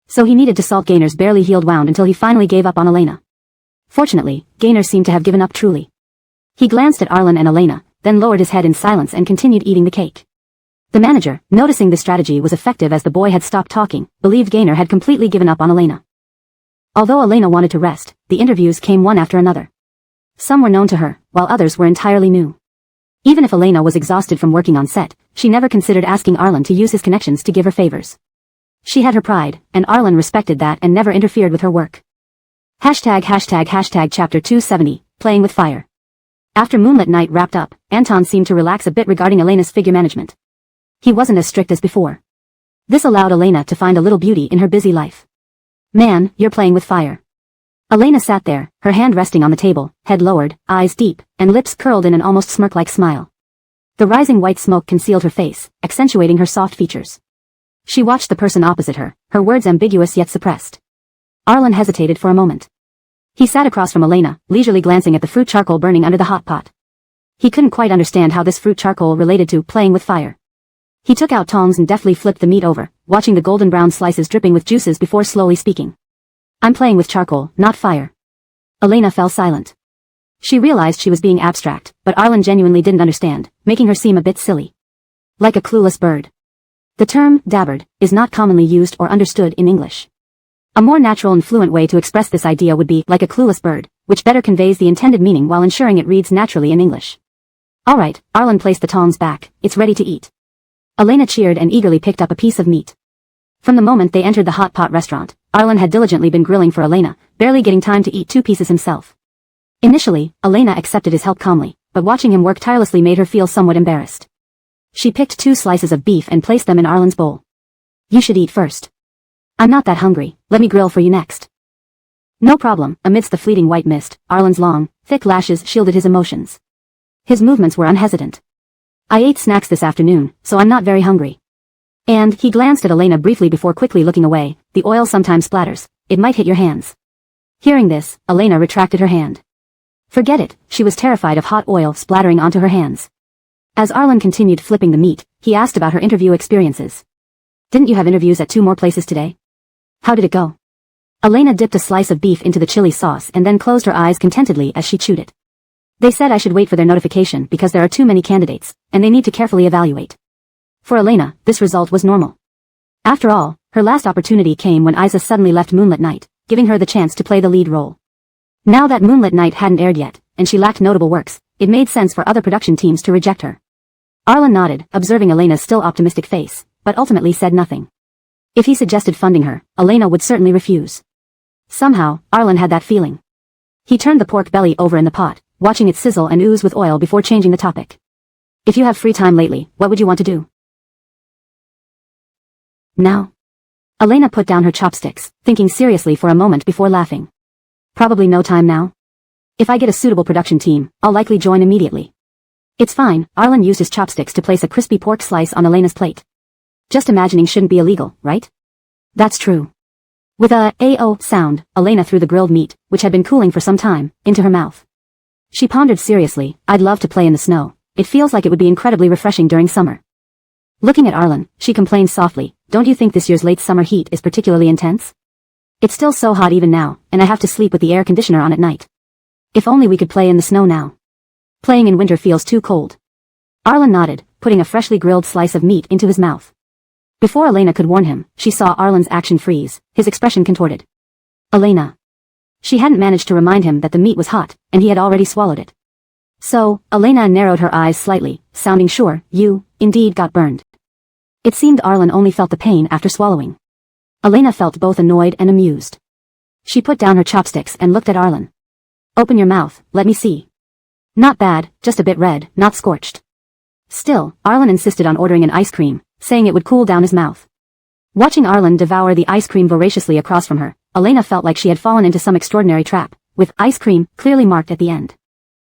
So he needed to salt Gaynor's barely healed wound until he finally gave up on Elena. Fortunately, Gaynor seemed to have given up truly. He glanced at Arlen and Elena, then lowered his head in silence and continued eating the cake. The manager, noticing the strategy was effective as the boy had stopped talking, believed Gaynor had completely given up on Elena. Although Elena wanted to rest, the interviews came one after another. Some were known to her, while others were entirely new. Even if Elena was exhausted from working on set, she never considered asking Arlen to use his connections to give her favors. She had her pride, and Arlen respected that and never interfered with her work. Hashtag chapter 270, Playing with Fire. After Moonlit Night wrapped up, Anton seemed to relax a bit regarding Elena's figure management. He wasn't as strict as before. This allowed Elena to find a little beauty in her busy life. Man, you're playing with fire. Elena sat there, her hand resting on the table, head lowered, eyes deep, and lips curled in an almost smirk-like smile. The rising white smoke concealed her face, accentuating her soft features. She watched the person opposite her, her words ambiguous yet suppressed. Arlen hesitated for a moment. He sat across from Elena, leisurely glancing at the fruit charcoal burning under the hot pot. He couldn't quite understand how this fruit charcoal related to playing with fire. He took out tongs and deftly flipped the meat over, watching the golden brown slices dripping with juices before slowly speaking. I'm playing with charcoal, not fire. Elena fell silent. She realized she was being abstract, but Arlen genuinely didn't understand, making her seem a bit silly. Like a clueless bird. The term, dabbered, is not commonly used or understood in English. A more natural and fluent way to express this idea would be like a clueless bird, which better conveys the intended meaning while ensuring it reads naturally in English. Alright, Arlen placed the tongs back, it's ready to eat. Elena cheered and eagerly picked up a piece of meat. From the moment they entered the hot pot restaurant, Arlen had diligently been grilling for Elena, barely getting time to eat 2 pieces himself. Initially, Elena accepted his help calmly, but watching him work tirelessly made her feel somewhat embarrassed. She picked 2 slices of beef and placed them in Arlen's bowl. You should eat first. I'm not that hungry, let me grill for you next. No problem, amidst the fleeting white mist, Arlen's long, thick lashes shielded his emotions. His movements were unhesitant. I ate snacks this afternoon, so I'm not very hungry. And, he glanced at Elena briefly before quickly looking away, the oil sometimes splatters, it might hit your hands. Hearing this, Elena retracted her hand. Forget it, she was terrified of hot oil splattering onto her hands. As Arlen continued flipping the meat, he asked about her interview experiences. Didn't you have interviews at 2 more places today? How did it go? Elena dipped a slice of beef into the chili sauce and then closed her eyes contentedly as she chewed it. They said I should wait for their notification because there are too many candidates, and they need to carefully evaluate. For Elena, this result was normal. After all, her last opportunity came when Isa suddenly left Moonlit Night, giving her the chance to play the lead role. Now that Moonlit Night hadn't aired yet, and she lacked notable works, it made sense for other production teams to reject her. Arlen nodded, observing Elena's still optimistic face, but ultimately said nothing. If he suggested funding her, Elena would certainly refuse. Somehow, Arlen had that feeling. He turned the pork belly over in the pot, watching it sizzle and ooze with oil before changing the topic. If you have free time lately, what would you want to do? Now? Elena put down her chopsticks, thinking seriously for a moment before laughing. Probably no time now. If I get a suitable production team, I'll likely join immediately. It's fine, Arlen used his chopsticks to place a crispy pork slice on Elena's plate. Just imagining shouldn't be illegal, right? That's true. With a "A-O" sound, Elena threw the grilled meat, which had been cooling for some time, into her mouth. She pondered seriously, I'd love to play in the snow. It feels like it would be incredibly refreshing during summer. Looking at Arlen, she complained softly, don't you think this year's late summer heat is particularly intense? It's still so hot even now, and I have to sleep with the air conditioner on at night. If only we could play in the snow now. Playing in winter feels too cold. Arlen nodded, putting a freshly grilled slice of meat into his mouth. Before Elena could warn him, she saw Arlen's action freeze, his expression contorted. Elena. She hadn't managed to remind him that the meat was hot, and he had already swallowed it. So, Elena narrowed her eyes slightly, sounding sure, you, indeed got burned. It seemed Arlen only felt the pain after swallowing. Elena felt both annoyed and amused. She put down her chopsticks and looked at Arlen. Open your mouth, let me see. Not bad, just a bit red, not scorched. Still, Arlen insisted on ordering an ice cream, saying it would cool down his mouth. Watching Arlen devour the ice cream voraciously across from her, Elena felt like she had fallen into some extraordinary trap, with ice cream clearly marked at the end.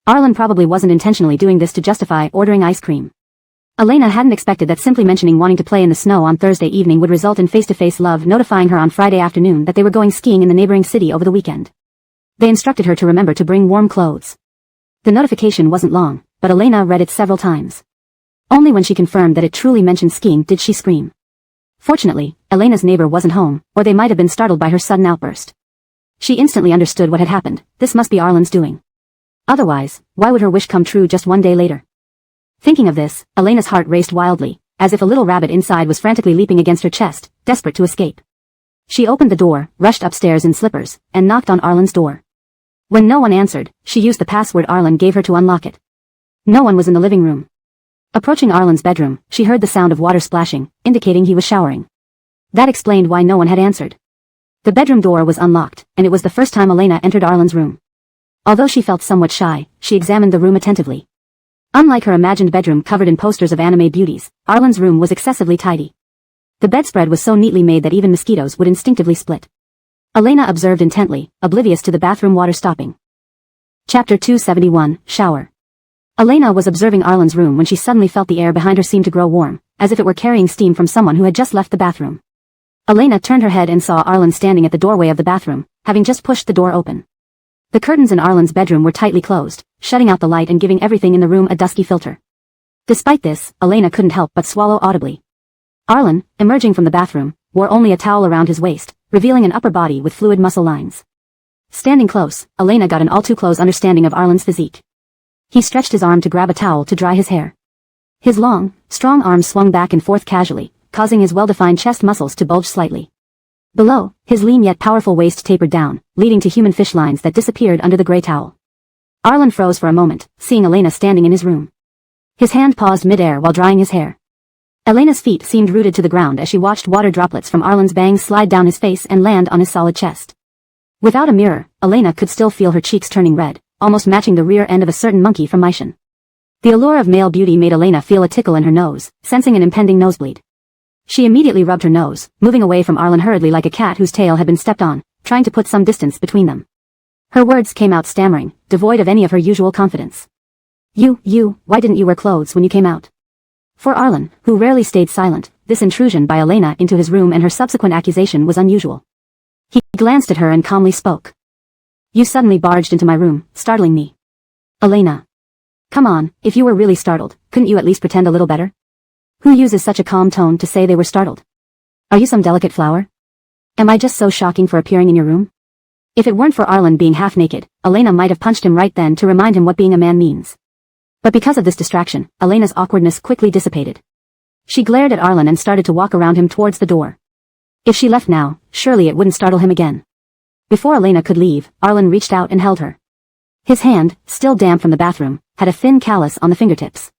Arlen probably wasn't intentionally doing this to justify ordering ice cream. Elena hadn't expected that simply mentioning wanting to play in the snow on Thursday evening would result in face-to-face love notifying her on Friday afternoon that they were going skiing in the neighboring city over the weekend. They instructed her to remember to bring warm clothes. The notification wasn't long, but Elena read it several times. Only when she confirmed that it truly mentioned skiing did she scream. Fortunately, Elena's neighbor wasn't home, or they might have been startled by her sudden outburst. She instantly understood what had happened, this must be Arlen's doing. Otherwise, why would her wish come true just one day later? Thinking of this, Elena's heart raced wildly, as if a little rabbit inside was frantically leaping against her chest, desperate to escape. She opened the door, rushed upstairs in slippers, and knocked on Arlen's door. When no one answered, she used the password Arlen gave her to unlock it. No one was in the living room. Approaching Arlen's bedroom, she heard the sound of water splashing, indicating he was showering. That explained why no one had answered. The bedroom door was unlocked, and it was the first time Elena entered Arlen's room. Although she felt somewhat shy, she examined the room attentively. Unlike her imagined bedroom covered in posters of anime beauties, Arlen's room was excessively tidy. The bedspread was so neatly made that even mosquitoes would instinctively split. Elena observed intently, oblivious to the bathroom water stopping. Chapter 271, Shower. Elena was observing Arlen's room when she suddenly felt the air behind her seem to grow warm, as if it were carrying steam from someone who had just left the bathroom. Elena turned her head and saw Arlen standing at the doorway of the bathroom, having just pushed the door open. The curtains in Arlen's bedroom were tightly closed, shutting out the light and giving everything in the room a dusky filter. Despite this, Elena couldn't help but swallow audibly. Arlen, emerging from the bathroom, wore only a towel around his waist, revealing an upper body with fluid muscle lines. Standing close, Elena got an all-too-close understanding of Arlen's physique. He stretched his arm to grab a towel to dry his hair. His long, strong arms swung back and forth casually, causing his well-defined chest muscles to bulge slightly. Below, his lean yet powerful waist tapered down, leading to human fish lines that disappeared under the gray towel. Arlen froze for a moment, seeing Elena standing in his room. His hand paused mid-air while drying his hair. Elena's feet seemed rooted to the ground as she watched water droplets from Arlen's bangs slide down his face and land on his solid chest. Without a mirror, Elena could still feel her cheeks turning red, almost matching the rear end of a certain monkey from Maishan. The allure of male beauty made Elena feel a tickle in her nose, sensing an impending nosebleed. She immediately rubbed her nose, moving away from Arlen hurriedly like a cat whose tail had been stepped on, trying to put some distance between them. Her words came out stammering, devoid of any of her usual confidence. Why didn't you wear clothes when you came out? For Arlen, who rarely stayed silent, this intrusion by Elena into his room and her subsequent accusation was unusual. He glanced at her and calmly spoke. You suddenly barged into my room, startling me. Elena. Come on, if you were really startled, couldn't you at least pretend a little better? Who uses such a calm tone to say they were startled? Are you some delicate flower? Am I just so shocking for appearing in your room? If it weren't for Arlen being half naked, Elena might have punched him right then to remind him what being a man means. But because of this distraction, Elena's awkwardness quickly dissipated. She glared at Arlen and started to walk around him towards the door. If she left now, surely it wouldn't startle him again. Before Elena could leave, Arlen reached out and held her. His hand, still damp from the bathroom, had a thin callus on the fingertips.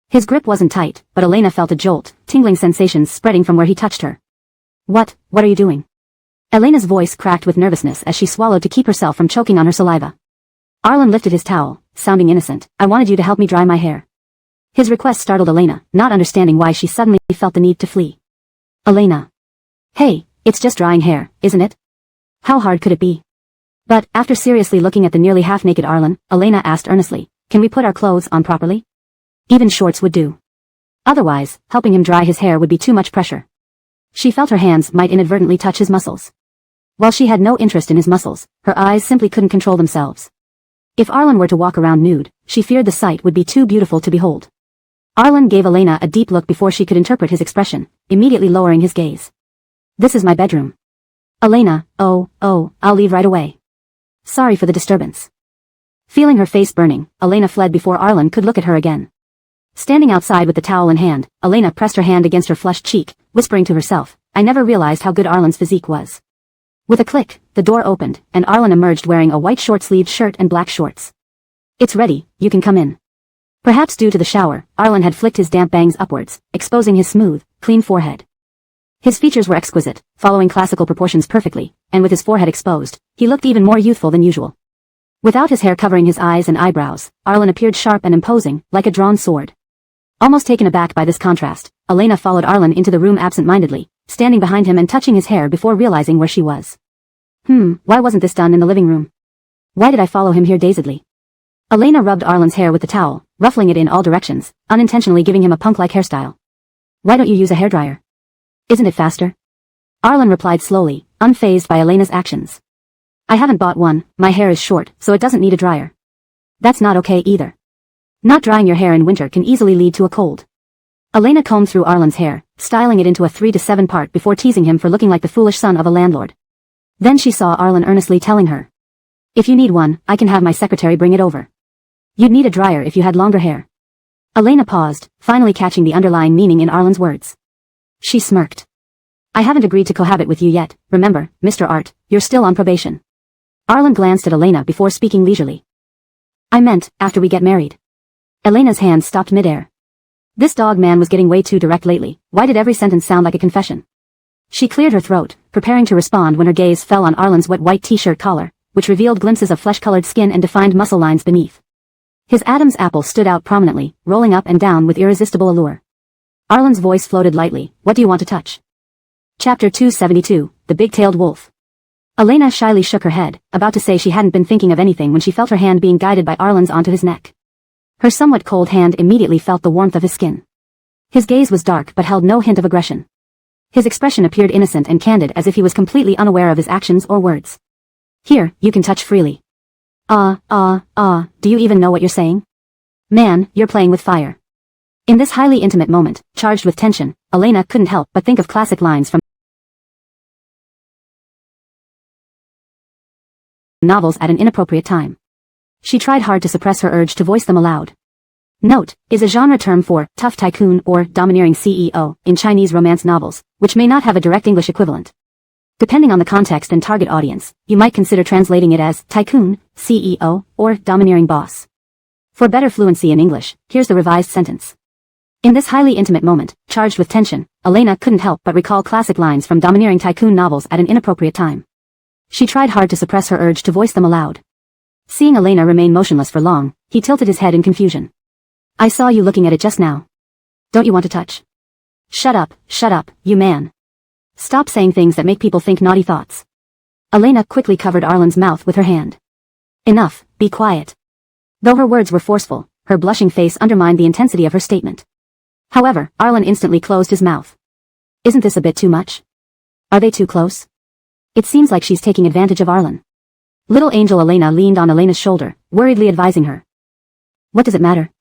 His grip wasn't tight, but Elena felt a jolt, tingling sensations spreading from where he touched her. What are you doing? Elena's voice cracked with nervousness as she swallowed to keep herself from choking on her saliva. Arlen lifted his towel, sounding innocent. I wanted you to help me dry my hair. His request startled Elena, not understanding why she suddenly felt the need to flee. Elena. Hey, it's just drying hair, isn't it? How hard could it be? But, after seriously looking at the nearly half-naked Arlen, Elena asked earnestly, can we put our clothes on properly? Even shorts would do. Otherwise, helping him dry his hair would be too much pressure. She felt her hands might inadvertently touch his muscles. While she had no interest in his muscles, her eyes simply couldn't control themselves. If Arlen were to walk around nude, she feared the sight would be too beautiful to behold. Arlen gave Elena a deep look before she could interpret his expression, immediately lowering his gaze. This is my bedroom. Elena, oh, I'll leave right away. Sorry for the disturbance. Feeling her face burning, Elena fled before Arlen could look at her again. Standing outside with the towel in hand, Elena pressed her hand against her flushed cheek, whispering to herself, I never realized how good Arlen's physique was. With a click, the door opened, and Arlen emerged wearing a white short-sleeved shirt and black shorts. It's ready, you can come in. Perhaps due to the shower, Arlen had flicked his damp bangs upwards, exposing his smooth, clean forehead. His features were exquisite, following classical proportions perfectly, and with his forehead exposed, he looked even more youthful than usual. Without his hair covering his eyes and eyebrows, Arlen appeared sharp and imposing, like a drawn sword. Almost taken aback by this contrast, Elena followed Arlen into the room absent-mindedly, standing behind him and touching his hair before realizing where she was. Why wasn't this done in the living room? Why did I follow him here dazedly? Elena rubbed Arlen's hair with the towel, ruffling it in all directions, unintentionally giving him a punk-like hairstyle. Why don't you use a hairdryer? Isn't it faster? Arlen replied slowly, unfazed by Elena's actions. I haven't bought one, my hair is short, so it doesn't need a dryer. That's not okay either. Not drying your hair in winter can easily lead to a cold. Elena combed through Arlen's hair, styling it into a 3 to 7 part before teasing him for looking like the foolish son of a landlord. Then she saw Arlen earnestly telling her. If you need one, I can have my secretary bring it over. You'd need a dryer if you had longer hair. Elena paused, finally catching the underlying meaning in Arlen's words. She smirked. I haven't agreed to cohabit with you yet, remember, Mr. Art, you're still on probation. Arlen glanced at Elena before speaking leisurely. I meant, after we get married. Elena's hand stopped midair. This dog man was getting way too direct lately. Why did every sentence sound like a confession? She cleared her throat, preparing to respond when her gaze fell on Arlen's wet white t-shirt collar, which revealed glimpses of flesh-colored skin and defined muscle lines beneath. His Adam's apple stood out prominently, rolling up and down with irresistible allure. Arlen's voice floated lightly. What do you want to touch? Chapter 272, The Big-Tailed Wolf. Elena shyly shook her head, about to say she hadn't been thinking of anything when she felt her hand being guided by Arlen's onto his neck. Her somewhat cold hand immediately felt the warmth of his skin. His gaze was dark but held no hint of aggression. His expression appeared innocent and candid as if he was completely unaware of his actions or words. Here, you can touch freely. Do you even know what you're saying? Man, you're playing with fire. In this highly intimate moment, charged with tension, Elena couldn't help but think of classic lines from novels at an inappropriate time. She tried hard to suppress her urge to voice them aloud. Note is a genre term for tough tycoon or domineering CEO in Chinese romance novels, which may not have a direct English equivalent. Depending on the context and target audience, you might consider translating it as tycoon, CEO, or domineering boss. For better fluency in English, here's the revised sentence. In this highly intimate moment, charged with tension, Elena couldn't help but recall classic lines from domineering tycoon novels at an inappropriate time. She tried hard to suppress her urge to voice them aloud. Seeing Elena remain motionless for long, he tilted his head in confusion. I saw you looking at it just now. Don't you want to touch? Shut up, you man. Stop saying things that make people think naughty thoughts. Elena quickly covered Arlen's mouth with her hand. Enough, be quiet. Though her words were forceful, her blushing face undermined the intensity of her statement. However, Arlen instantly closed his mouth. Isn't this a bit too much? Are they too close? It seems like she's taking advantage of Arlen. Little angel Elena leaned on Elena's shoulder, worriedly advising her. What does it matter?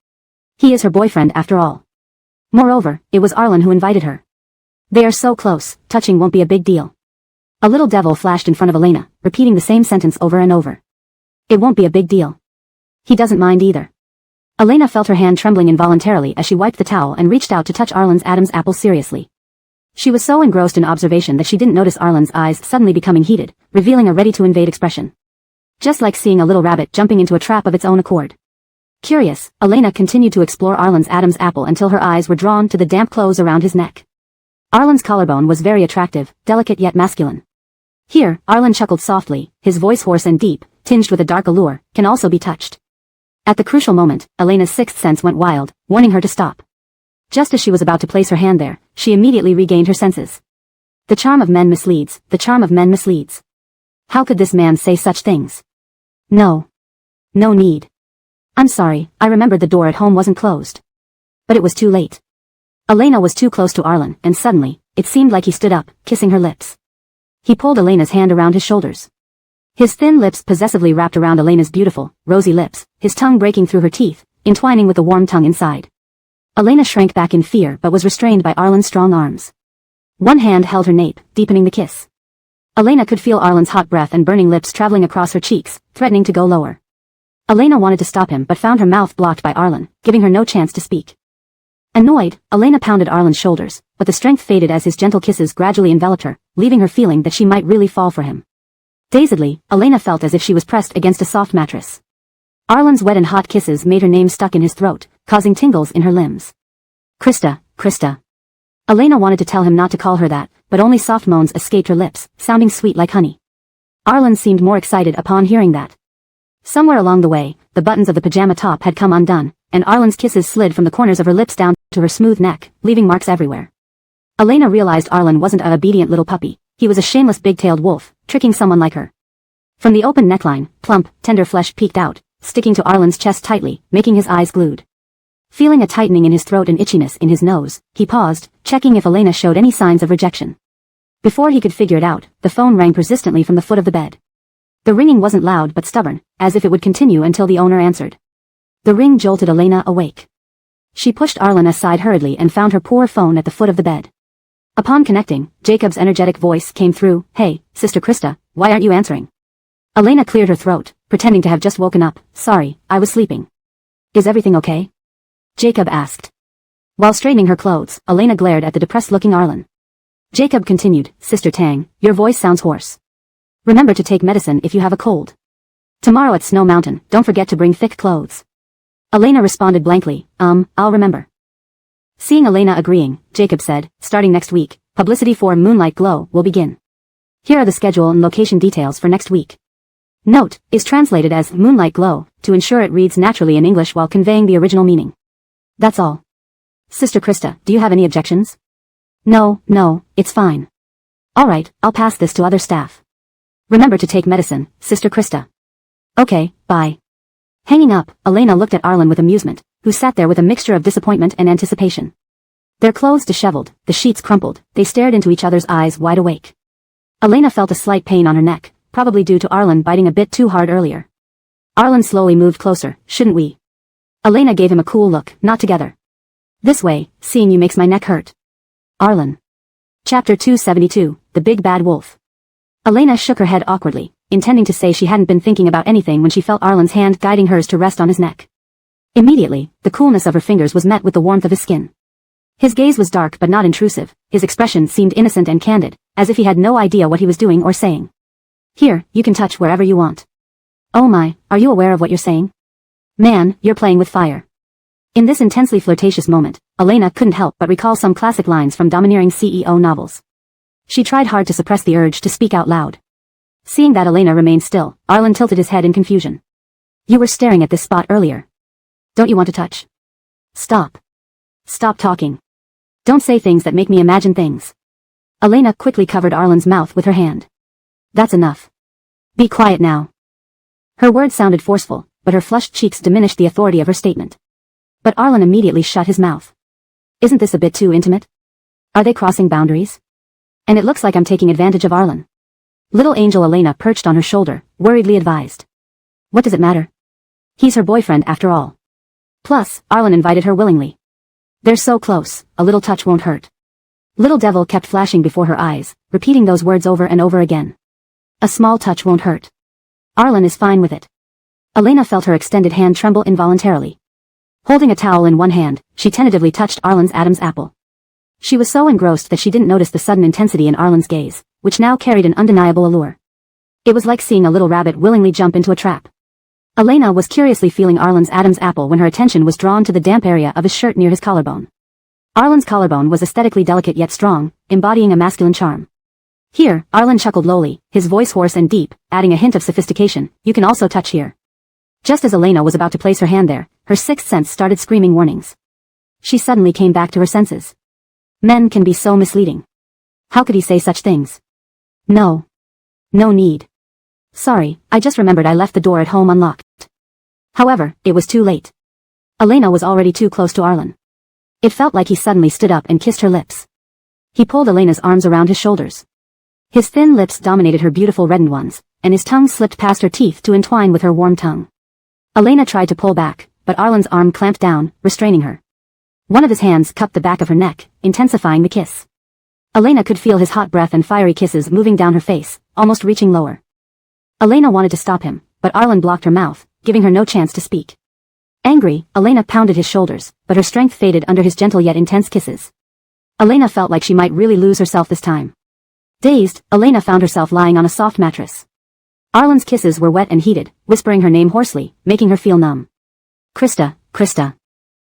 He is her boyfriend after all. Moreover, it was Arlen who invited her. They are so close, touching won't be a big deal. A little devil flashed in front of Elena, repeating the same sentence over and over. It won't be a big deal. He doesn't mind either. Elena felt her hand trembling involuntarily as she wiped the towel and reached out to touch Arlen's Adam's apple seriously. She was so engrossed in observation that she didn't notice Arlen's eyes suddenly becoming heated, revealing a ready-to-invade expression. Just like seeing a little rabbit jumping into a trap of its own accord. Curious, Elena continued to explore Arlen's Adam's apple until her eyes were drawn to the damp clothes around his neck. Arlen's collarbone was very attractive, delicate yet masculine. Here, Arlen chuckled softly, his voice hoarse and deep, tinged with a dark allure, can also be touched. At the crucial moment, Elena's sixth sense went wild, warning her to stop. Just as she was about to place her hand there, she immediately regained her senses. The charm of men misleads, the charm of men misleads. How could this man say such things? No. No need. I'm sorry, I remembered the door at home wasn't closed. But it was too late. Elena was too close to Arlen, and suddenly, it seemed like he stood up, kissing her lips. He pulled Elena's hand around his shoulders. His thin lips possessively wrapped around Elena's beautiful, rosy lips, his tongue breaking through her teeth, entwining with the warm tongue inside. Elena shrank back in fear but was restrained by Arlen's strong arms. One hand held her nape, deepening the kiss. Elena could feel Arlen's hot breath and burning lips traveling across her cheeks, threatening to go lower. Elena wanted to stop him but found her mouth blocked by Arlen, giving her no chance to speak. Annoyed, Elena pounded Arlen's shoulders, but the strength faded as his gentle kisses gradually enveloped her, leaving her feeling that she might really fall for him. Dazedly, Elena felt as if she was pressed against a soft mattress. Arlen's wet and hot kisses made her name stuck in his throat, causing tingles in her limbs. Krista, Krista. Elena wanted to tell him not to call her that, but only soft moans escaped her lips, sounding sweet like honey. Arlen seemed more excited upon hearing that. Somewhere along the way, the buttons of the pajama top had come undone, and Arlen's kisses slid from the corners of her lips down to her smooth neck, leaving marks everywhere. Elena realized Arlen wasn't an obedient little puppy, he was a shameless big-tailed wolf, tricking someone like her. From the open neckline, plump, tender flesh peeked out, sticking to Arlen's chest tightly, making his eyes glued. Feeling a tightening in his throat and itchiness in his nose, he paused, checking if Elena showed any signs of rejection. Before he could figure it out, the phone rang persistently from the foot of the bed. The ringing wasn't loud but stubborn, as if it would continue until the owner answered. The ring jolted Elena awake. She pushed Arlen aside hurriedly and found her poor phone at the foot of the bed. Upon connecting, Jacob's energetic voice came through, "Hey, Sister Krista, why aren't you answering?" Elena cleared her throat, pretending to have just woken up. "Sorry, I was sleeping." "Is everything okay?" Jacob asked. While straightening her clothes, Elena glared at the depressed-looking Arlen. Jacob continued, "Sister Tang, your voice sounds hoarse. Remember to take medicine if you have a cold. Tomorrow at Snow Mountain, don't forget to bring thick clothes." Elena responded blankly, I'll remember." Seeing Elena agreeing, Jacob said, "Starting next week, publicity for Moonlight Glow will begin. Here are the schedule and location details for next week." Note, is translated as Moonlight Glow, to ensure it reads naturally in English while conveying the original meaning. That's all. Sister Krista, do you have any objections? No, it's fine. Alright, I'll pass this to other staff. Remember to take medicine, Sister Krista. Okay, bye. Hanging up, Elena looked at Arlen with amusement, who sat there with a mixture of disappointment and anticipation. Their clothes disheveled, the sheets crumpled, they stared into each other's eyes wide awake. Elena felt a slight pain on her neck, probably due to Arlen biting a bit too hard earlier. Arlen slowly moved closer. "Shouldn't we?" Elena gave him a cool look. "Not together. This way, seeing you makes my neck hurt." Arlen. Chapter 272, The Big Bad Wolf. Elena shook her head awkwardly, intending to say she hadn't been thinking about anything when she felt Arlen's hand guiding hers to rest on his neck. Immediately, the coolness of her fingers was met with the warmth of his skin. His gaze was dark but not intrusive, his expression seemed innocent and candid, as if he had no idea what he was doing or saying. "Here, you can touch wherever you want." "Oh my, are you aware of what you're saying? Man, you're playing with fire." In this intensely flirtatious moment, Elena couldn't help but recall some classic lines from domineering CEO novels. She tried hard to suppress the urge to speak out loud. Seeing that Elena remained still, Arlen tilted his head in confusion. "You were staring at this spot earlier. Don't you want to touch?" "Stop. Stop talking. Don't say things that make me imagine things." Elena quickly covered Arlen's mouth with her hand. "That's enough. Be quiet now." Her words sounded forceful, but her flushed cheeks diminished the authority of her statement. But Arlen immediately shut his mouth. "Isn't this a bit too intimate? Are they crossing boundaries? And it looks like I'm taking advantage of Arlen." Little angel Elena perched on her shoulder, worriedly advised. "What does it matter? He's her boyfriend after all. Plus, Arlen invited her willingly. They're so close, a little touch won't hurt. Little devil kept flashing before her eyes, repeating those words over and over again. A small touch won't hurt. Arlen is fine with it. Elena felt her extended hand tremble involuntarily. Holding a towel in one hand, she tentatively touched Arlen's Adam's apple. She was so engrossed that she didn't notice the sudden intensity in Arlen's gaze, which now carried an undeniable allure. It was like seeing a little rabbit willingly jump into a trap. Elena was curiously feeling Arlen's Adam's apple when her attention was drawn to the damp area of his shirt near his collarbone. Arlen's collarbone was aesthetically delicate yet strong, embodying a masculine charm. Here, Arlen chuckled lowly, his voice hoarse and deep, adding a hint of sophistication, you can also touch here. Just as Elena was about to place her hand there, her sixth sense started screaming warnings. She suddenly came back to her senses. Men can be so misleading. How could he say such things? No. No need. Sorry, I just remembered I left the door at home unlocked. However, it was too late. Elena was already too close to Arlen. It felt like he suddenly stood up and kissed her lips. He pulled Elena's arms around his shoulders. His thin lips dominated her beautiful reddened ones, and his tongue slipped past her teeth to entwine with her warm tongue. Elena tried to pull back, but Arlen's arm clamped down, restraining her. One of his hands cupped the back of her neck, intensifying the kiss. Elena could feel his hot breath and fiery kisses moving down her face, almost reaching lower. Elena wanted to stop him, but Arlen blocked her mouth, giving her no chance to speak. Angry, Elena pounded his shoulders, but her strength faded under his gentle yet intense kisses. Elena felt like she might really lose herself this time. Dazed, Elena found herself lying on a soft mattress. Arlen's kisses were wet and heated, whispering her name hoarsely, making her feel numb. Krista, Krista.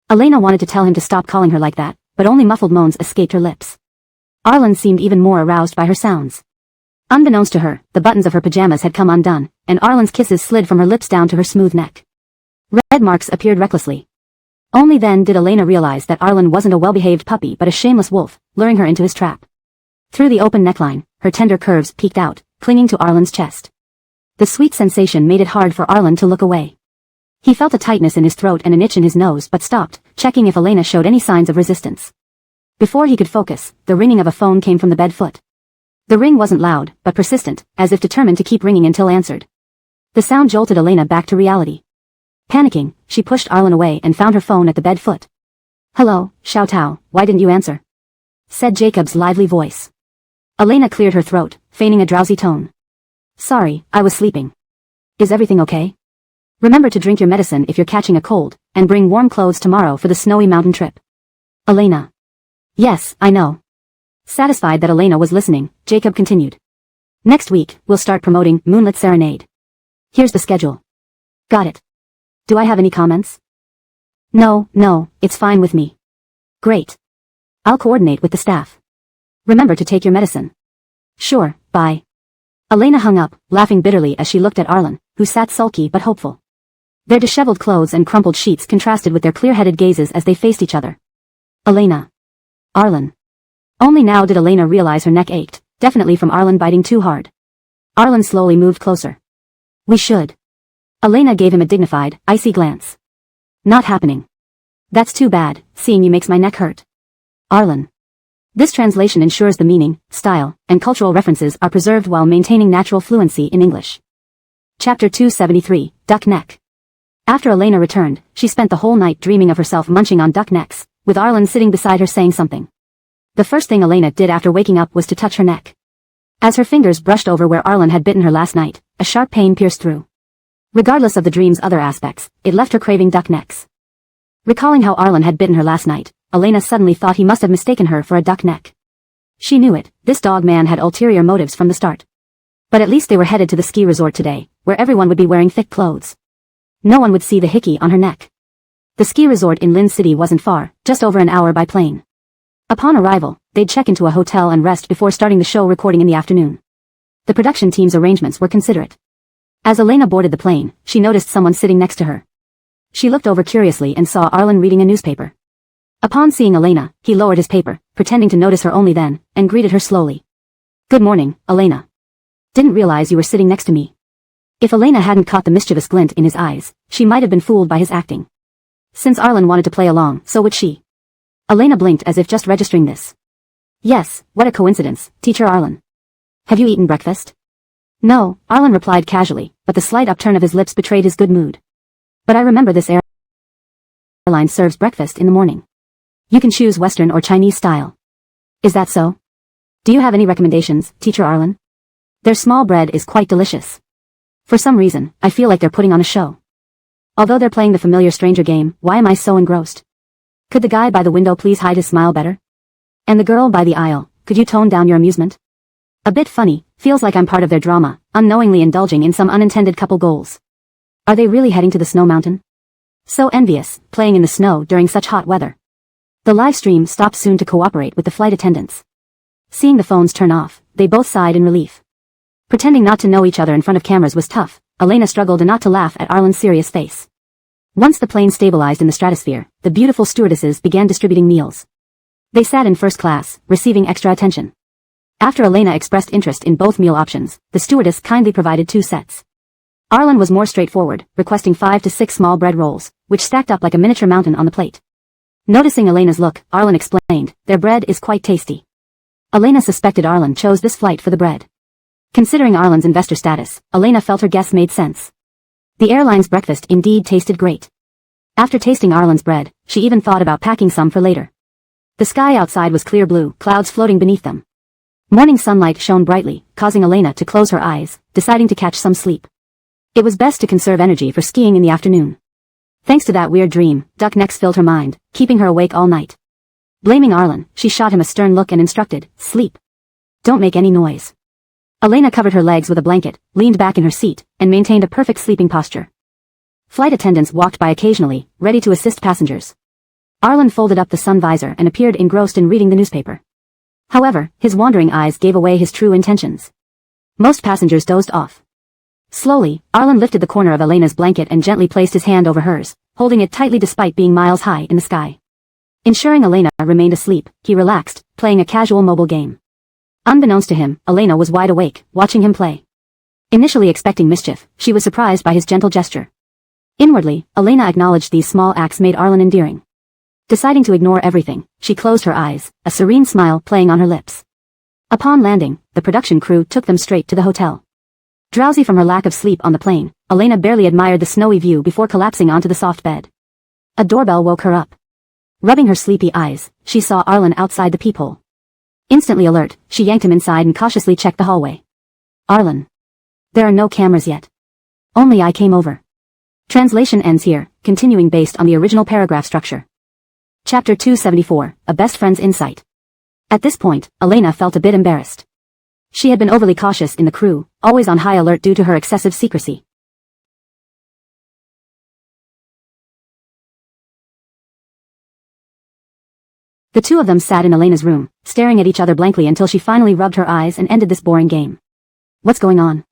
Elena wanted to tell him to stop calling her like that, but only muffled moans escaped her lips. Arlen seemed even more aroused by her sounds. Unbeknownst to her, the buttons of her pajamas had come undone, and Arlen's kisses slid from her lips down to her smooth neck. Red marks appeared recklessly. Only then did Elena realize that Arlen wasn't a well-behaved puppy but a shameless wolf, luring her into his trap. Through the open neckline, her tender curves peeked out, clinging to Arlen's chest. The sweet sensation made it hard for Arlen to look away. He felt a tightness in his throat and an itch in his nose but stopped, checking if Elena showed any signs of resistance. Before he could focus, the ringing of a phone came from the bed foot. The ring wasn't loud, but persistent, as if determined to keep ringing until answered. The sound jolted Elena back to reality. Panicking, she pushed Arlen away and found her phone at the bed foot. Hello, Xiao Tao, why didn't you answer? Said Jacob's lively voice. Elena cleared her throat, feigning a drowsy tone. Sorry, I was sleeping. Is everything okay? Remember to drink your medicine if you're catching a cold, and bring warm clothes tomorrow for the snowy mountain trip. Elena. Yes, I know. Satisfied that Elena was listening, Jacob continued. Next week, we'll start promoting Moonlit Serenade. Here's the schedule. Got it. Do I have any comments? No, it's fine with me. Great. I'll coordinate with the staff. Remember to take your medicine. Sure, bye. Elena hung up, laughing bitterly as she looked at Arlen, who sat sulky but hopeful. Their disheveled clothes and crumpled sheets contrasted with their clear-headed gazes as they faced each other. Elena. Arlen. Only now did Elena realize her neck ached, definitely from Arlen biting too hard. Arlen slowly moved closer. We should. Elena gave him a dignified, icy glance. Not happening. That's too bad, seeing you makes my neck hurt. Arlen. This translation ensures the meaning, style, and cultural references are preserved while maintaining natural fluency in English. Chapter 273, Duck Neck. After Elena returned, she spent the whole night dreaming of herself munching on duck necks, with Arlen sitting beside her saying something. The first thing Elena did after waking up was to touch her neck. As her fingers brushed over where Arlen had bitten her last night, a sharp pain pierced through. Regardless of the dream's other aspects, it left her craving duck necks. Recalling how Arlen had bitten her last night, Elena suddenly thought he must have mistaken her for a duck neck. She knew it, this dog man had ulterior motives from the start. But at least they were headed to the ski resort today, where everyone would be wearing thick clothes. No one would see the hickey on her neck. The ski resort in Lin City wasn't far, just over an hour by plane. Upon arrival, they'd check into a hotel and rest before starting the show recording in the afternoon. The production team's arrangements were considerate. As Elena boarded the plane, she noticed someone sitting next to her. She looked over curiously and saw Arlen reading a newspaper. Upon seeing Elena, he lowered his paper, pretending to notice her only then, and greeted her slowly. Good morning, Elena. Didn't realize you were sitting next to me. If Elena hadn't caught the mischievous glint in his eyes, she might have been fooled by his acting. Since Arlen wanted to play along, so would she. Elena blinked as if just registering this. Yes, what a coincidence, Teacher Arlen. Have you eaten breakfast? No, Arlen replied casually, but the slight upturn of his lips betrayed his good mood. But I remember this airline serves breakfast in the morning. You can choose Western or Chinese style. Is that so? Do you have any recommendations, Teacher Arlen? Their small bread is quite delicious. For some reason, I feel like they're putting on a show. Although they're playing the familiar stranger game, why am I so engrossed? Could the guy by the window please hide his smile better? And the girl by the aisle, could you tone down your amusement? A bit funny, feels like I'm part of their drama, unknowingly indulging in some unintended couple goals. Are they really heading to the snow mountain? So envious, playing in the snow during such hot weather. The live stream stopped soon to cooperate with the flight attendants. Seeing the phones turn off, they both sighed in relief. Pretending not to know each other in front of cameras was tough. Elena struggled not to laugh at Arlen's serious face. Once the plane stabilized in the stratosphere, the beautiful stewardesses began distributing meals. They sat in first class, receiving extra attention. After Elena expressed interest in both meal options, the stewardess kindly provided 2 sets. Arlen was more straightforward, requesting 5 to 6 small bread rolls, which stacked up like a miniature mountain on the plate. Noticing Elena's look, Arlen explained, their bread is quite tasty. Elena suspected Arlen chose this flight for the bread. Considering Arlen's investor status, Elena felt her guess made sense. The airline's breakfast indeed tasted great. After tasting Arlen's bread, she even thought about packing some for later. The sky outside was clear blue, clouds floating beneath them. Morning sunlight shone brightly, causing Elena to close her eyes, deciding to catch some sleep. It was best to conserve energy for skiing in the afternoon. Thanks to that weird dream, duck necks filled her mind, keeping her awake all night. Blaming Arlen, she shot him a stern look and instructed, sleep. Don't make any noise. Elena covered her legs with a blanket, leaned back in her seat, and maintained a perfect sleeping posture. Flight attendants walked by occasionally, ready to assist passengers. Arlen folded up the sun visor and appeared engrossed in reading the newspaper. However, his wandering eyes gave away his true intentions. Most passengers dozed off. Slowly, Arlen lifted the corner of Elena's blanket and gently placed his hand over hers, holding it tightly despite being miles high in the sky. Ensuring Elena remained asleep, he relaxed, playing a casual mobile game. Unbeknownst to him, Elena was wide awake, watching him play. Initially expecting mischief, she was surprised by his gentle gesture. Inwardly, Elena acknowledged these small acts made Arlen endearing. Deciding to ignore everything, she closed her eyes, a serene smile playing on her lips. Upon landing, the production crew took them straight to the hotel. Drowsy from her lack of sleep on the plane, Elena barely admired the snowy view before collapsing onto the soft bed. A doorbell woke her up. Rubbing her sleepy eyes, she saw Arlen outside the peephole. Instantly alert, she yanked him inside and cautiously checked the hallway. Arlen. There are no cameras yet. Only I came over. Translation ends here, continuing based on the original paragraph structure. Chapter 274, A Best Friend's Insight. At this point, Elena felt a bit embarrassed. She had been overly cautious in the crew, always on high alert due to her excessive secrecy. The two of them sat in Elena's room, staring at each other blankly until she finally rubbed her eyes and ended this boring game. What's going on?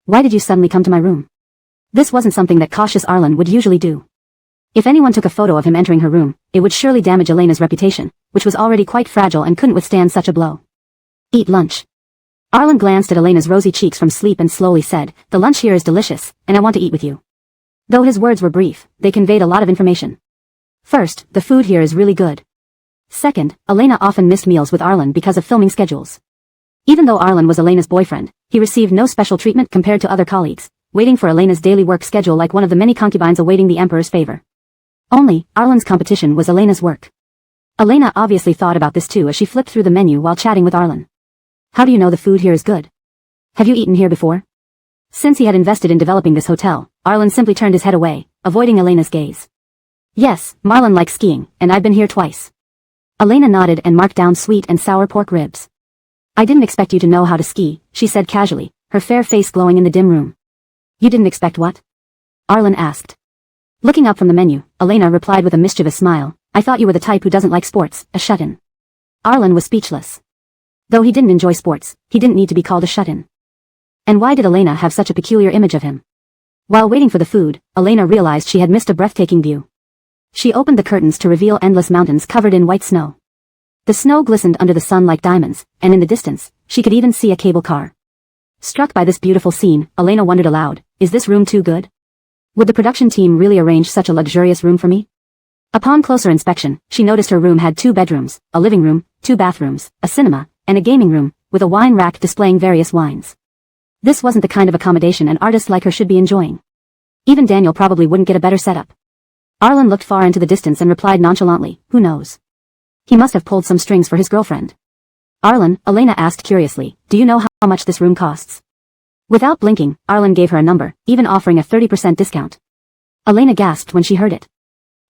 Why did you suddenly come to my room? This wasn't something that cautious Arlen would usually do. If anyone took a photo of him entering her room, it would surely damage Elena's reputation, which was already quite fragile and couldn't withstand such a blow. Eat lunch. Arlen glanced at Elena's rosy cheeks from sleep and slowly said, the lunch here is delicious, and I want to eat with you. Though his words were brief, they conveyed a lot of information. First, the food here is really good. Second, Elena often missed meals with Arlen because of filming schedules. Even though Arlen was Elena's boyfriend, he received no special treatment compared to other colleagues, waiting for Elena's daily work schedule like one of the many concubines awaiting the emperor's favor. Only, Arlen's competition was Elena's work. Elena obviously thought about this too as she flipped through the menu while chatting with Arlen. How do you know the food here is good? Have you eaten here before? Since he had invested in developing this hotel, Arlen simply turned his head away, avoiding Elena's gaze. Yes, Marlon likes skiing, and I've been here twice. Elena nodded and marked down sweet and sour pork ribs. I didn't expect you to know how to ski, she said casually, her fair face glowing in the dim room. You didn't expect what? Arlen asked. Looking up from the menu, Elena replied with a mischievous smile, I thought you were the type who doesn't like sports, a shut-in. Arlen was speechless. Though he didn't enjoy sports, he didn't need to be called a shut-in. And why did Elena have such a peculiar image of him? While waiting for the food, Elena realized she had missed a breathtaking view. She opened the curtains to reveal endless mountains covered in white snow. The snow glistened under the sun like diamonds, and in the distance, she could even see a cable car. Struck by this beautiful scene, Elena wondered aloud, is this room too good? Would the production team really arrange such a luxurious room for me? Upon closer inspection, she noticed her room had 2 bedrooms, a living room, 2 bathrooms, a cinema, and a gaming room, with a wine rack displaying various wines. This wasn't the kind of accommodation an artist like her should be enjoying. Even Daniel probably wouldn't get a better setup. Arlen looked far into the distance and replied nonchalantly, who knows? He must have pulled some strings for his girlfriend. Arlen, Elena asked curiously, do you know how much this room costs? Without blinking, Arlen gave her a number, even offering a 30% discount. Elena gasped when she heard it.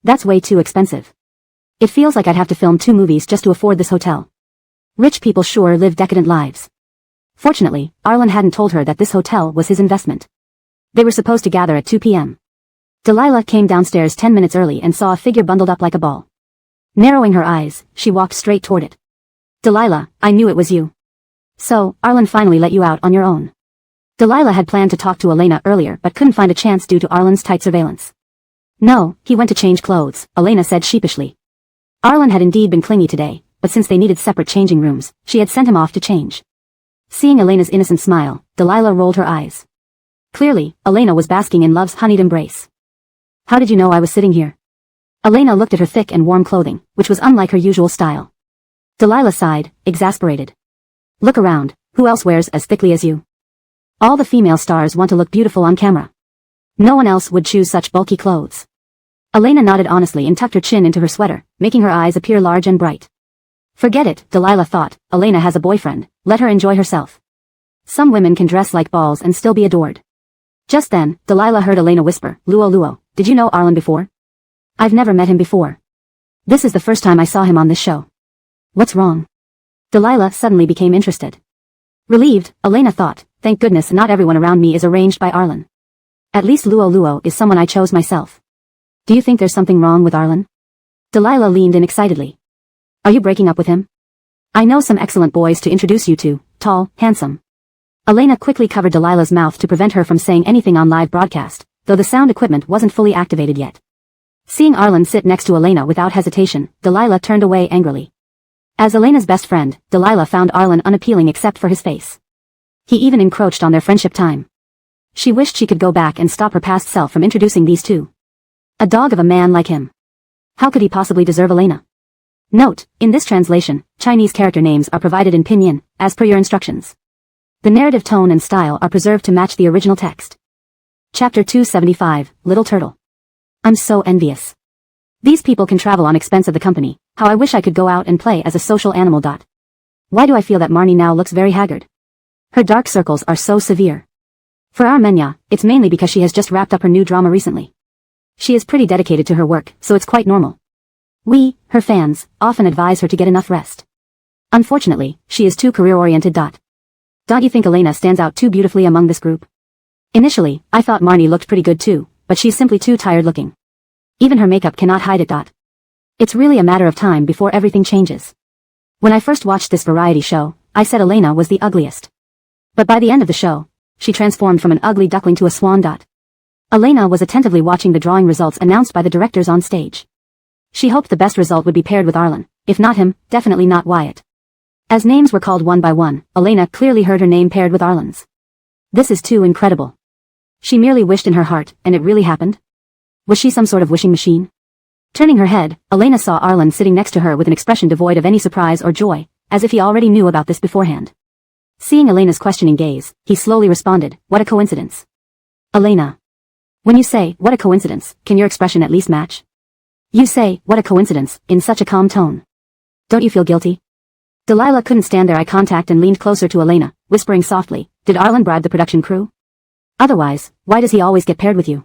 That's way too expensive. It feels like I'd have to film 2 movies just to afford this hotel. Rich people sure live decadent lives. Fortunately, Arlen hadn't told her that this hotel was his investment. They were supposed to gather at 2 p.m. Delilah came downstairs 10 minutes early and saw a figure bundled up like a ball. Narrowing her eyes, she walked straight toward it. Delilah, I knew it was you. So, Arlen finally let you out on your own. Delilah had planned to talk to Elena earlier but couldn't find a chance due to Arlen's tight surveillance. No, he went to change clothes, Elena said sheepishly. Arlen had indeed been clingy today, but since they needed separate changing rooms, she had sent him off to change. Seeing Elena's innocent smile, Delilah rolled her eyes. Clearly, Elena was basking in love's honeyed embrace. How did you know I was sitting here? Elena looked at her thick and warm clothing, which was unlike her usual style. Delilah sighed, exasperated. Look around, who else wears as thickly as you? All the female stars want to look beautiful on camera. No one else would choose such bulky clothes. Elena nodded honestly and tucked her chin into her sweater, making her eyes appear large and bright. Forget it, Delilah thought, Elena has a boyfriend, let her enjoy herself. Some women can dress like balls and still be adored. Just then, Delilah heard Elena whisper, Luo, did you know Arlen before? I've never met him before. This is the first time I saw him on this show. What's wrong? Delilah suddenly became interested. Relieved, Elena thought, thank goodness not everyone around me is arranged by Arlen. At least Luo is someone I chose myself. Do you think there's something wrong with Arlen? Delilah leaned in excitedly. Are you breaking up with him? I know some excellent boys to introduce you to, tall, handsome. Elena quickly covered Delilah's mouth to prevent her from saying anything on live broadcast, though the sound equipment wasn't fully activated yet. Seeing Arlen sit next to Elena without hesitation, Delilah turned away angrily. As Elena's best friend, Delilah found Arlen unappealing except for his face. He even encroached on their friendship time. She wished she could go back and stop her past self from introducing these two. A dog of a man like him. How could he possibly deserve Elena? Note, in this translation, Chinese character names are provided in pinyin, as per your instructions. The narrative tone and style are preserved to match the original text. Chapter 275, Little Turtle. I'm so envious. These people can travel on expense of the company, how I wish I could go out and play as a social animal. Why do I feel that Marnie now looks very haggard? Her dark circles are so severe. For our Menya, it's mainly because she has just wrapped up her new drama recently. She is pretty dedicated to her work, so it's quite normal. We, her fans, often advise her to get enough rest. Unfortunately, she is too career-oriented. Don't you think Elena stands out too beautifully among this group? Initially, I thought Marnie looked pretty good too, but she's simply too tired looking. Even her makeup cannot hide it. It's really a matter of time before everything changes. When I first watched this variety show, I said Elena was the ugliest. But by the end of the show, she transformed from an ugly duckling to a swan. Elena was attentively watching the drawing results announced by the directors on stage. She hoped the best result would be paired with Arlen, if not him, definitely not Wyatt. As names were called one by one, Elena clearly heard her name paired with Arlen's. This is too incredible. She merely wished in her heart, and it really happened? Was she some sort of wishing machine? Turning her head, Elena saw Arlen sitting next to her with an expression devoid of any surprise or joy, as if he already knew about this beforehand. Seeing Elena's questioning gaze, he slowly responded, what a coincidence. Elena. When you say, what a coincidence, can your expression at least match? You say, what a coincidence, in such a calm tone. Don't you feel guilty? Delilah couldn't stand their eye contact and leaned closer to Elena, whispering softly, did Arlen bribe the production crew? Otherwise, why does he always get paired with you?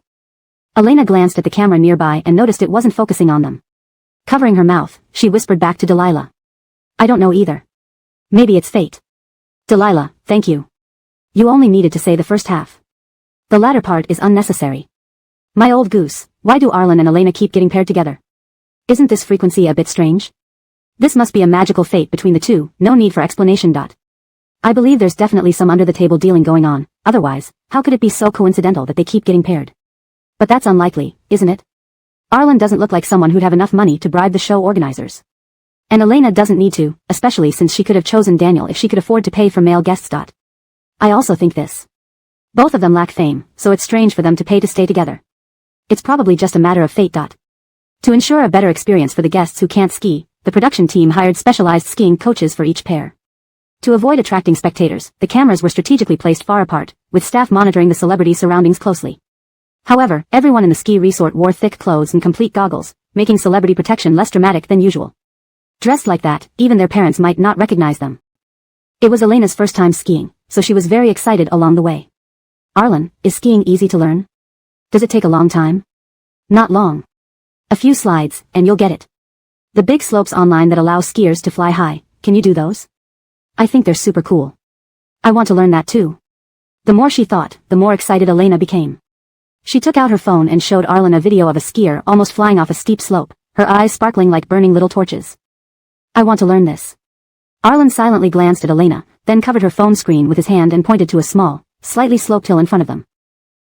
Elena glanced at the camera nearby and noticed it wasn't focusing on them. Covering her mouth, she whispered back to Delilah. I don't know either. Maybe it's fate. Delilah, thank you. You only needed to say the first half. The latter part is unnecessary. My old goose, why do Arlen and Elena keep getting paired together? Isn't this frequency a bit strange? This must be a magical fate between the two, no need for explanation. I believe there's definitely some under-the-table dealing going on, otherwise, how could it be so coincidental that they keep getting paired? But that's unlikely, isn't it? Arlen doesn't look like someone who'd have enough money to bribe the show organizers. And Elena doesn't need to, especially since she could have chosen Daniel if she could afford to pay for male guests. I also think this. Both of them lack fame, so it's strange for them to pay to stay together. It's probably just a matter of fate. To ensure a better experience for the guests who can't ski, the production team hired specialized skiing coaches for each pair. To avoid attracting spectators, the cameras were strategically placed far apart, with staff monitoring the celebrities' surroundings closely. However, everyone in the ski resort wore thick clothes and complete goggles, making celebrity protection less dramatic than usual. Dressed like that, even their parents might not recognize them. It was Elena's first time skiing, so she was very excited along the way. Arlen, is skiing easy to learn? Does it take a long time? Not long. A few slides, and you'll get it. The big slopes online that allow skiers to fly high, can you do those? I think they're super cool. I want to learn that too. The more she thought, the more excited Elena became. She took out her phone and showed Arlen a video of a skier almost flying off a steep slope, her eyes sparkling like burning little torches. I want to learn this. Arlen silently glanced at Elena, then covered her phone screen with his hand and pointed to a small, slightly sloped hill in front of them.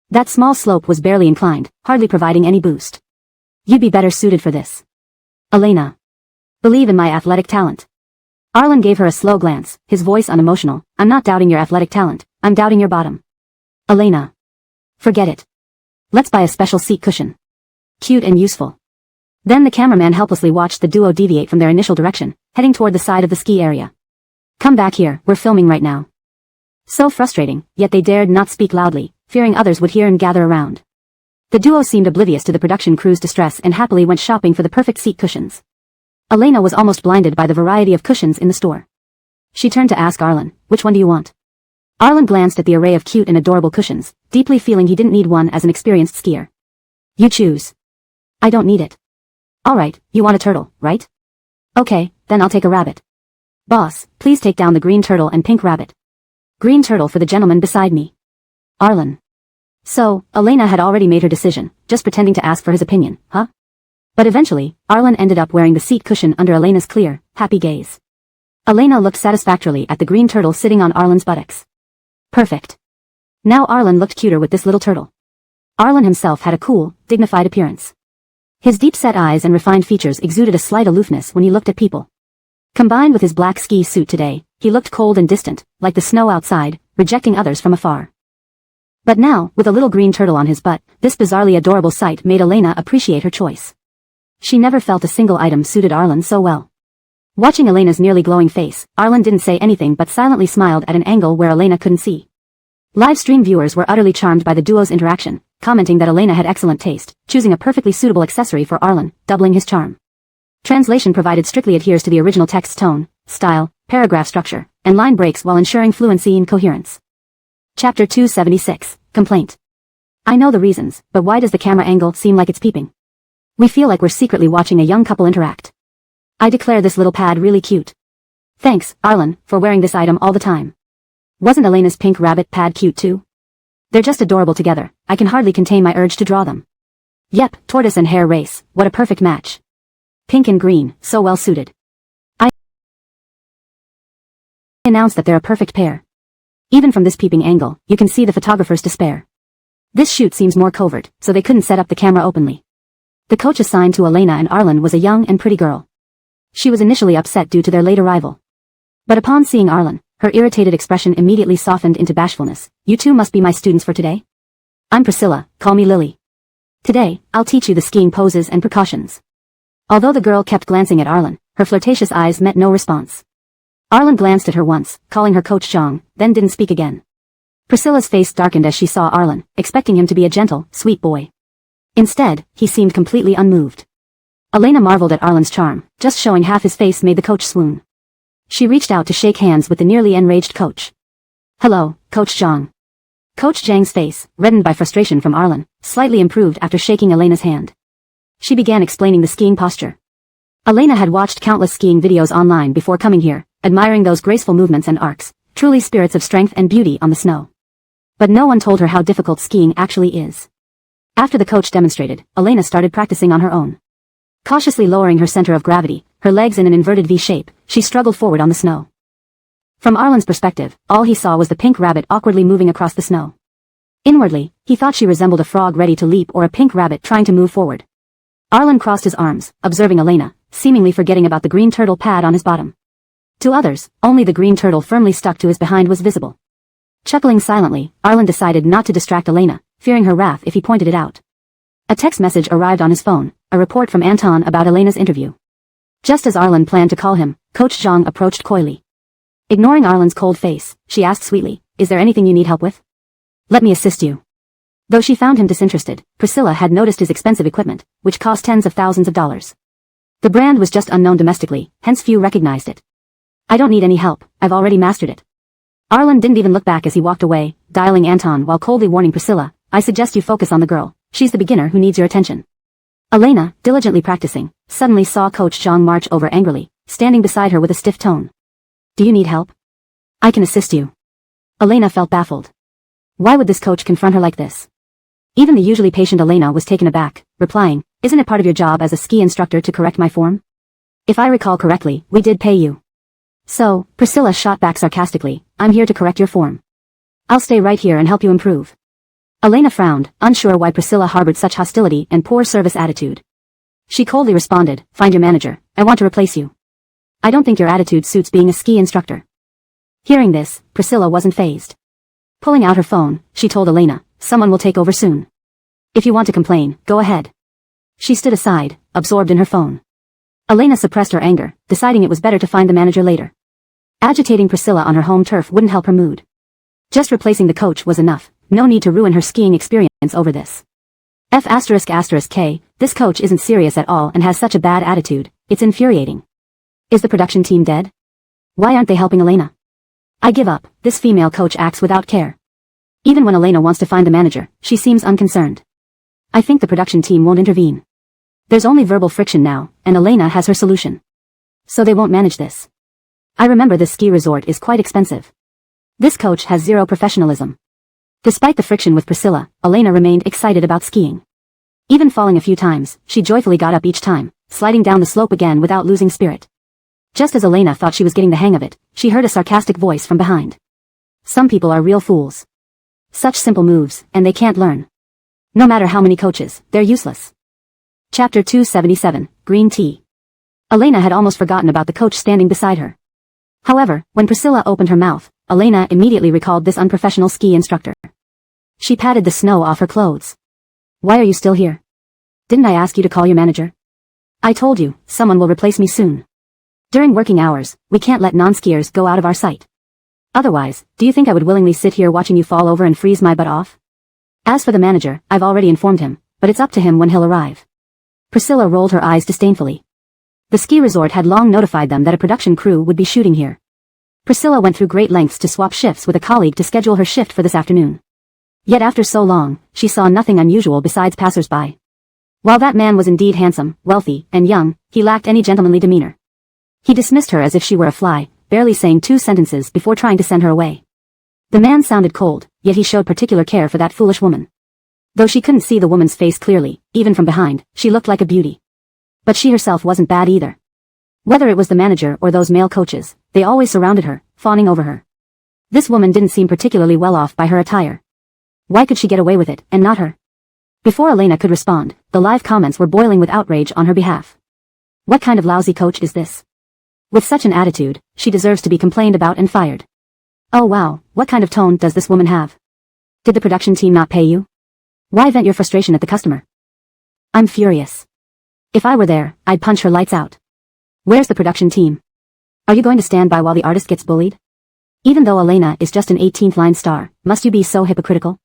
That small slope was barely inclined, hardly providing any boost. You'd be better suited for this. Elena. Believe in my athletic talent. Arlen gave her a slow glance, his voice unemotional. I'm not doubting your athletic talent, I'm doubting your bottom. Elena. Forget it. Let's buy a special seat cushion. Cute and useful. Then the cameraman helplessly watched the duo deviate from their initial direction, heading toward the side of the ski area. Come back here, we're filming right now. So frustrating, yet they dared not speak loudly, fearing others would hear and gather around. The duo seemed oblivious to the production crew's distress and happily went shopping for the perfect seat cushions. Elena was almost blinded by the variety of cushions in the store. She turned to ask Arlen, which one do you want? Arlen glanced at the array of cute and adorable cushions, deeply feeling he didn't need one as an experienced skier. You choose. I don't need it. Alright, you want a turtle, right? Okay, then I'll take a rabbit. Boss, please take down the green turtle and pink rabbit. Green turtle for the gentleman beside me. Arlen. So, Elena had already made her decision, just pretending to ask for his opinion, huh? But eventually, Arlen ended up wearing the seat cushion under Elena's clear, happy gaze. Elena looked satisfactorily at the green turtle sitting on Arlen's buttocks. Perfect. Now Arlen looked cuter with this little turtle. Arlen himself had a cool, dignified appearance. His deep-set eyes and refined features exuded a slight aloofness when he looked at people. Combined with his black ski suit today, he looked cold and distant, like the snow outside, rejecting others from afar. But now, with a little green turtle on his butt, this bizarrely adorable sight made Elena appreciate her choice. She never felt a single item suited Arlen so well. Watching Elena's nearly glowing face, Arlen didn't say anything but silently smiled at an angle where Elena couldn't see. Live stream viewers were utterly charmed by the duo's interaction, commenting that Elena had excellent taste, choosing a perfectly suitable accessory for Arlen, doubling his charm. Translation provided strictly adheres to the original text's tone, style, paragraph structure, and line breaks while ensuring fluency and coherence. Chapter 276, Complaint. I know the reasons, but why does the camera angle seem like it's peeping? We feel like we're secretly watching a young couple interact. I declare this little pad really cute. Thanks, Arlen, for wearing this item all the time. Wasn't Elena's pink rabbit pad cute too? They're just adorable together, I can hardly contain my urge to draw them. Yep, tortoise and hare race, what a perfect match. Pink and green, so well suited. I announced that they're a perfect pair. Even from this peeping angle, you can see the photographer's despair. This shoot seems more covert, so they couldn't set up the camera openly. The coach assigned to Elena and Arlen was a young and pretty girl. She was initially upset due to their late arrival. But upon seeing Arlen, her irritated expression immediately softened into bashfulness. You two must be my students for today? I'm Priscilla, call me Lily. Today, I'll teach you the skiing poses and precautions. Although the girl kept glancing at Arlen, her flirtatious eyes met no response. Arlen glanced at her once, calling her Coach Zhang, then didn't speak again. Priscilla's face darkened as she saw Arlen, expecting him to be a gentle, sweet boy. Instead, he seemed completely unmoved. Elena marveled at Arlen's charm, just showing half his face made the coach swoon. She reached out to shake hands with the nearly enraged coach. Hello, Coach Zhang. Coach Zhang's face, reddened by frustration from Arlen, slightly improved after shaking Elena's hand. She began explaining the skiing posture. Elena had watched countless skiing videos online before coming here, admiring those graceful movements and arcs, truly spirits of strength and beauty on the snow. But no one told her how difficult skiing actually is. After the coach demonstrated, Elena started practicing on her own. Cautiously lowering her center of gravity, her legs in an inverted V shape, she struggled forward on the snow. From Arlen's perspective, all he saw was the pink rabbit awkwardly moving across the snow. Inwardly, he thought she resembled a frog ready to leap or a pink rabbit trying to move forward. Arlen crossed his arms, observing Elena, seemingly forgetting about the green turtle pad on his bottom. To others, only the green turtle firmly stuck to his behind was visible. Chuckling silently, Arlen decided not to distract Elena, fearing her wrath if he pointed it out. A text message arrived on his phone, a report from Anton about Elena's interview. Just as Arlen planned to call him, Coach Zhang approached coyly. Ignoring Arlen's cold face, she asked sweetly, "Is there anything you need help with? Let me assist you." Though she found him disinterested, Priscilla had noticed his expensive equipment, which cost tens of thousands of dollars. The brand was just unknown domestically, hence few recognized it. I don't need any help, I've already mastered it. Arlen didn't even look back as he walked away, dialing Anton while coldly warning Priscilla, I suggest you focus on the girl, she's the beginner who needs your attention. Elena, diligently practicing, suddenly saw Coach Zhang march over angrily, standing beside her with a stiff tone. Do you need help? I can assist you. Elena felt baffled. Why would this coach confront her like this? Even the usually patient Elena was taken aback, replying, isn't it part of your job as a ski instructor to correct my form? If I recall correctly, we did pay you. So, Priscilla shot back sarcastically, I'm here to correct your form. I'll stay right here and help you improve. Elena frowned, unsure why Priscilla harbored such hostility and poor service attitude. She coldly responded, find your manager, I want to replace you. I don't think your attitude suits being a ski instructor. Hearing this, Priscilla wasn't fazed. Pulling out her phone, she told Elena, someone will take over soon. If you want to complain, go ahead. She stood aside, absorbed in her phone. Elena suppressed her anger, deciding it was better to find the manager later. Agitating Priscilla on her home turf wouldn't help her mood. Just replacing the coach was enough. No need to ruin her skiing experience over this. F***K, this coach isn't serious at all and has such a bad attitude, it's infuriating. Is the production team dead? Why aren't they helping Elena? I give up, this female coach acts without care. Even when Elena wants to find the manager, she seems unconcerned. I think the production team won't intervene. There's only verbal friction now, and Elena has her solution. So they won't manage this. I remember this ski resort is quite expensive. This coach has zero professionalism. Despite the friction with Priscilla, Elena remained excited about skiing. Even falling a few times, she joyfully got up each time, sliding down the slope again without losing spirit. Just as Elena thought she was getting the hang of it, she heard a sarcastic voice from behind. Some people are real fools. Such simple moves, and they can't learn. No matter how many coaches, they're useless. Chapter 277, Green Tea. Elena had almost forgotten about the coach standing beside her. However, when Priscilla opened her mouth, Elena immediately recalled this unprofessional ski instructor. She patted the snow off her clothes. Why are you still here? Didn't I ask you to call your manager? I told you, someone will replace me soon. During working hours, we can't let non-skiers go out of our sight. Otherwise, do you think I would willingly sit here watching you fall over and freeze my butt off? As for the manager, I've already informed him, but it's up to him when he'll arrive. Priscilla rolled her eyes disdainfully. The ski resort had long notified them that a production crew would be shooting here. Priscilla went through great lengths to swap shifts with a colleague to schedule her shift for this afternoon. Yet after so long, she saw nothing unusual besides passers-by. While that man was indeed handsome, wealthy, and young, he lacked any gentlemanly demeanor. He dismissed her as if she were a fly, barely saying 2 sentences before trying to send her away. The man sounded cold, yet he showed particular care for that foolish woman. Though she couldn't see the woman's face clearly, even from behind, she looked like a beauty. But she herself wasn't bad either. Whether it was the manager or those male coaches, they always surrounded her, fawning over her. This woman didn't seem particularly well off by her attire. Why could she get away with it, and not her? Before Elena could respond, the live comments were boiling with outrage on her behalf. What kind of lousy coach is this? With such an attitude, she deserves to be complained about and fired. Oh wow, what kind of tone does this woman have? Did the production team not pay you? Why vent your frustration at the customer? I'm furious. If I were there, I'd punch her lights out. Where's the production team? Are you going to stand by while the artist gets bullied? Even though Elena is just an 18th line star, must you be so hypocritical?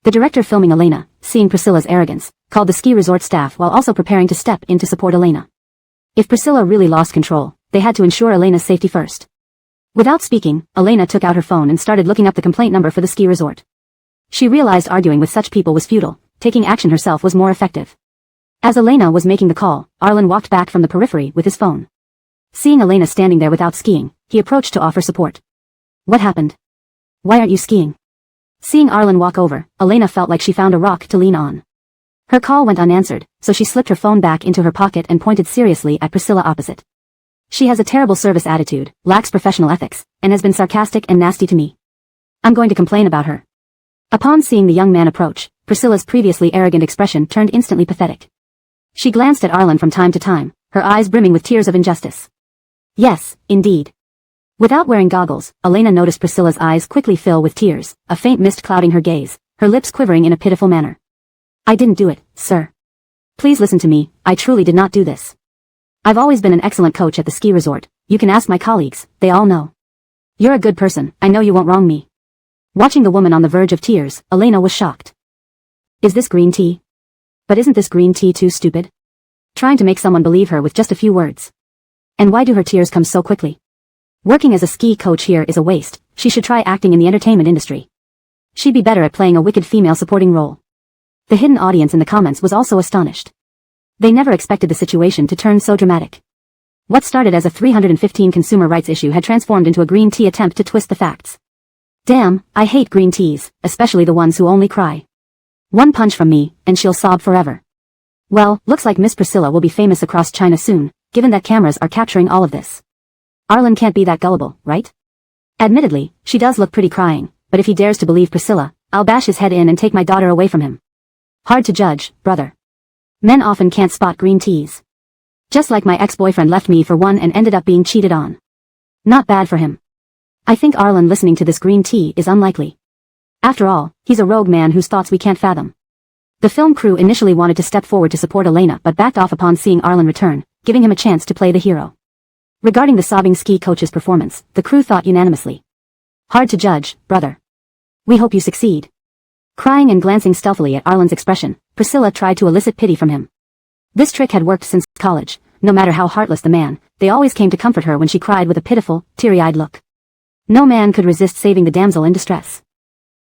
The director filming Elena, seeing Priscilla's arrogance, called the ski resort staff while also preparing to step in to support Elena. If Priscilla really lost control, they had to ensure Elena's safety first. Without speaking, Elena took out her phone and started looking up the complaint number for the ski resort. She realized arguing with such people was futile, taking action herself was more effective. As Elena was making the call, Arlen walked back from the periphery with his phone. Seeing Elena standing there without skiing, he approached to offer support. What happened? Why aren't you skiing? Seeing Arlen walk over, Elena felt like she found a rock to lean on. Her call went unanswered, so she slipped her phone back into her pocket and pointed seriously at Priscilla opposite. She has a terrible service attitude, lacks professional ethics, and has been sarcastic and nasty to me. I'm going to complain about her. Upon seeing the young man approach, Priscilla's previously arrogant expression turned instantly pathetic. She glanced at Arlen from time to time, her eyes brimming with tears of injustice. Yes, indeed. Without wearing goggles, Elena noticed Priscilla's eyes quickly fill with tears, a faint mist clouding her gaze, her lips quivering in a pitiful manner. I didn't do it, sir. Please listen to me, I truly did not do this. I've always been an excellent coach at the ski resort, you can ask my colleagues, they all know. You're a good person, I know you won't wrong me. Watching the woman on the verge of tears, Elena was shocked. Is this green tea? But isn't this green tea too stupid? Trying to make someone believe her with just a few words. And why do her tears come so quickly? Working as a ski coach here is a waste. She should try acting in the entertainment industry. She'd be better at playing a wicked female supporting role. The hidden audience in the comments was also astonished. They never expected the situation to turn so dramatic. What started as a 315 consumer rights issue had transformed into a green tea attempt to twist the facts. Damn, I hate green teas, especially the ones who only cry. One punch from me, and she'll sob forever. Well, looks like Miss Priscilla will be famous across China soon, given that cameras are capturing all of this. Arlen can't be that gullible, right? Admittedly, she does look pretty crying, but if he dares to believe Priscilla, I'll bash his head in and take my daughter away from him. Hard to judge, brother. Men often can't spot green teas. Just like my ex-boyfriend left me for one and ended up being cheated on. Not bad for him. I think Arlen listening to this green tea is unlikely. After all, he's a rogue man whose thoughts we can't fathom. The film crew initially wanted to step forward to support Elena but backed off upon seeing Arlen return, giving him a chance to play the hero. Regarding the sobbing ski coach's performance, the crew thought unanimously. Hard to judge, brother. We hope you succeed. Crying and glancing stealthily at Arlen's expression, Priscilla tried to elicit pity from him. This trick had worked since college. No matter how heartless the man, they always came to comfort her when she cried with a pitiful, teary-eyed look. No man could resist saving the damsel in distress.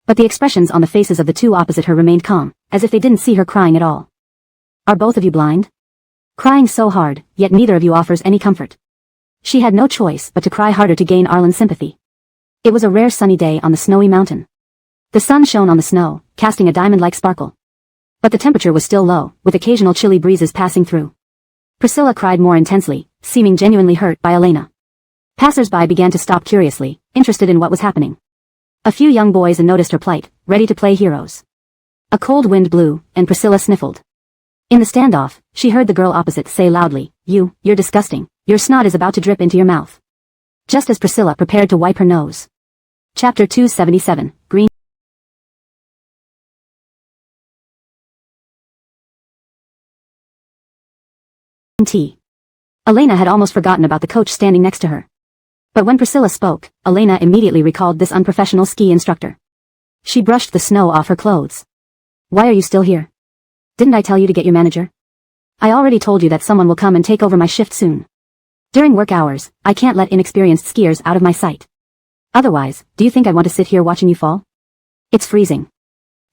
But the expressions on the faces of the two opposite her remained calm, as if they didn't see her crying at all. Are both of you blind? Crying so hard, yet neither of you offers any comfort. She had no choice but to cry harder to gain Arlen's sympathy. It was a rare sunny day on the snowy mountain. The sun shone on the snow, casting a diamond-like sparkle. But the temperature was still low, with occasional chilly breezes passing through. Priscilla cried more intensely, seeming genuinely hurt by Elena. Passers-by began to stop curiously, interested in what was happening. A few young boys noticed her plight, ready to play heroes. A cold wind blew, and Priscilla sniffled. In the standoff, she heard the girl opposite say loudly, You're disgusting. Your snot is about to drip into your mouth. Just as Priscilla prepared to wipe her nose. Chapter 277, Green tea. Elena had almost forgotten about the coach standing next to her. But when Priscilla spoke, Elena immediately recalled this unprofessional ski instructor. She brushed the snow off her clothes. Why are you still here? Didn't I tell you to get your manager? I already told you that someone will come and take over my shift soon. During work hours, I can't let inexperienced skiers out of my sight. Otherwise, do you think I want to sit here watching you fall? It's freezing.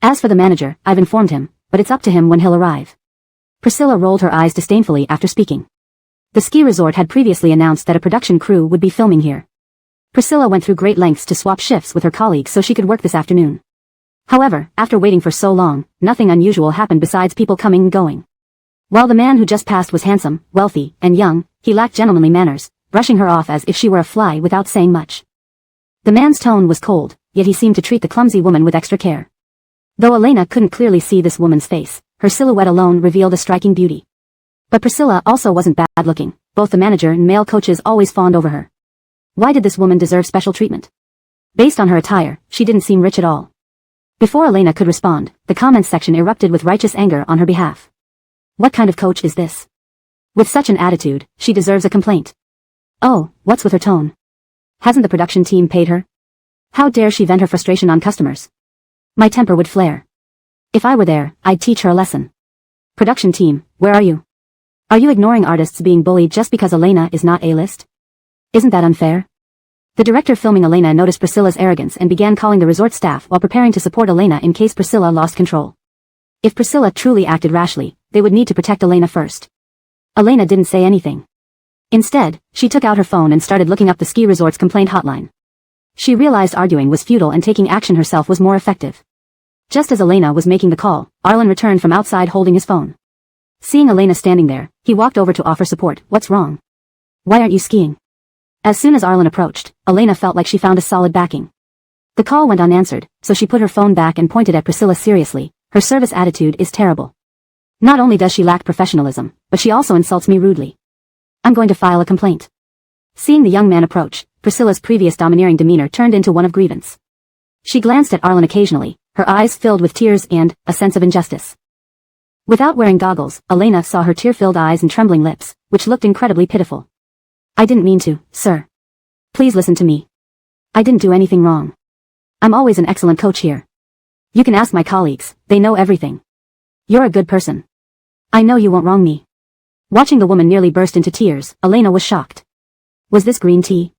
As for the manager, I've informed him, but it's up to him when he'll arrive. Priscilla rolled her eyes disdainfully after speaking. The ski resort had previously announced that a production crew would be filming here. Priscilla went through great lengths to swap shifts with her colleagues so she could work this afternoon. However, after waiting for so long, nothing unusual happened besides people coming and going. While the man who just passed was handsome, wealthy, and young, he lacked gentlemanly manners, brushing her off as if she were a fly without saying much. The man's tone was cold, yet he seemed to treat the clumsy woman with extra care. Though Elena couldn't clearly see this woman's face, her silhouette alone revealed a striking beauty. But Priscilla also wasn't bad-looking. Both the manager and male coaches always fawned over her. Why did this woman deserve special treatment? Based on her attire, she didn't seem rich at all. Before Elena could respond, the comments section erupted with righteous anger on her behalf. What kind of coach is this? With such an attitude, she deserves a complaint. Oh, what's with her tone? Hasn't the production team paid her? How dare she vent her frustration on customers? My temper would flare. If I were there, I'd teach her a lesson. Production team, where are you? Are you ignoring artists being bullied just because Elena is not A-list? Isn't that unfair? The director filming Elena noticed Priscilla's arrogance and began calling the resort staff while preparing to support Elena in case Priscilla lost control. If Priscilla truly acted rashly, they would need to protect Elena first. Elena didn't say anything. Instead, she took out her phone and started looking up the ski resort's complaint hotline. She realized arguing was futile and taking action herself was more effective. Just as Elena was making the call, Arlen returned from outside holding his phone. Seeing Elena standing there, he walked over to offer support. What's wrong? Why aren't you skiing? As soon as Arlen approached, Elena felt like she found a solid backing. The call went unanswered, so she put her phone back and pointed at Priscilla seriously. Her service attitude is terrible. Not only does she lack professionalism, but she also insults me rudely. I'm going to file a complaint. Seeing the young man approach, Priscilla's previous domineering demeanor turned into one of grievance. She glanced at Arlen occasionally, her eyes filled with tears and a sense of injustice. Without wearing goggles, Elena saw her tear-filled eyes and trembling lips, which looked incredibly pitiful. I didn't mean to, sir. Please listen to me. I didn't do anything wrong. I'm always an excellent coach here. You can ask my colleagues, they know everything. You're a good person. I know you won't wrong me. Watching the woman nearly burst into tears, Elena was shocked. Was this green tea?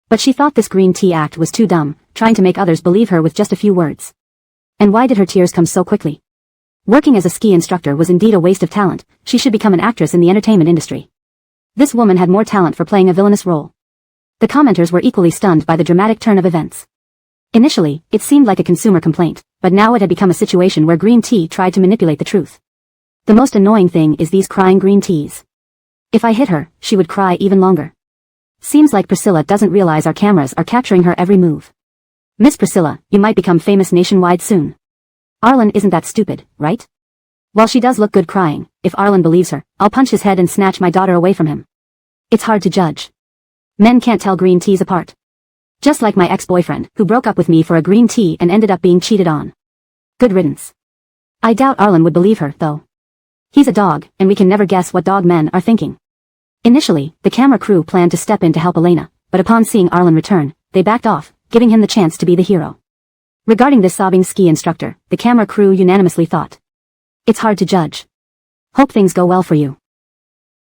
But she thought this green tea act was too dumb, trying to make others believe her with just a few words. And why did her tears come so quickly? Working as a ski instructor was indeed a waste of talent. She should become an actress in the entertainment industry. This woman had more talent for playing a villainous role. The commenters were equally stunned by the dramatic turn of events. Initially, it seemed like a consumer complaint, but now it had become a situation where green tea tried to manipulate the truth. The most annoying thing is these crying green teas. If I hit her, she would cry even longer. Seems like Priscilla doesn't realize our cameras are capturing her every move. Miss Priscilla, you might become famous nationwide soon. Arlen isn't that stupid, right? While she does look good crying, if Arlen believes her, I'll punch his head and snatch my daughter away from him. It's hard to judge. Men can't tell green teas apart. Just like my ex-boyfriend, who broke up with me for a green tea and ended up being cheated on. Good riddance. I doubt Arlen would believe her, though. He's a dog, and we can never guess what dog men are thinking. Initially, the camera crew planned to step in to help Elena, but upon seeing Arlen return, they backed off, giving him the chance to be the hero. Regarding this sobbing ski instructor, the camera crew unanimously thought. It's hard to judge. Hope things go well for you.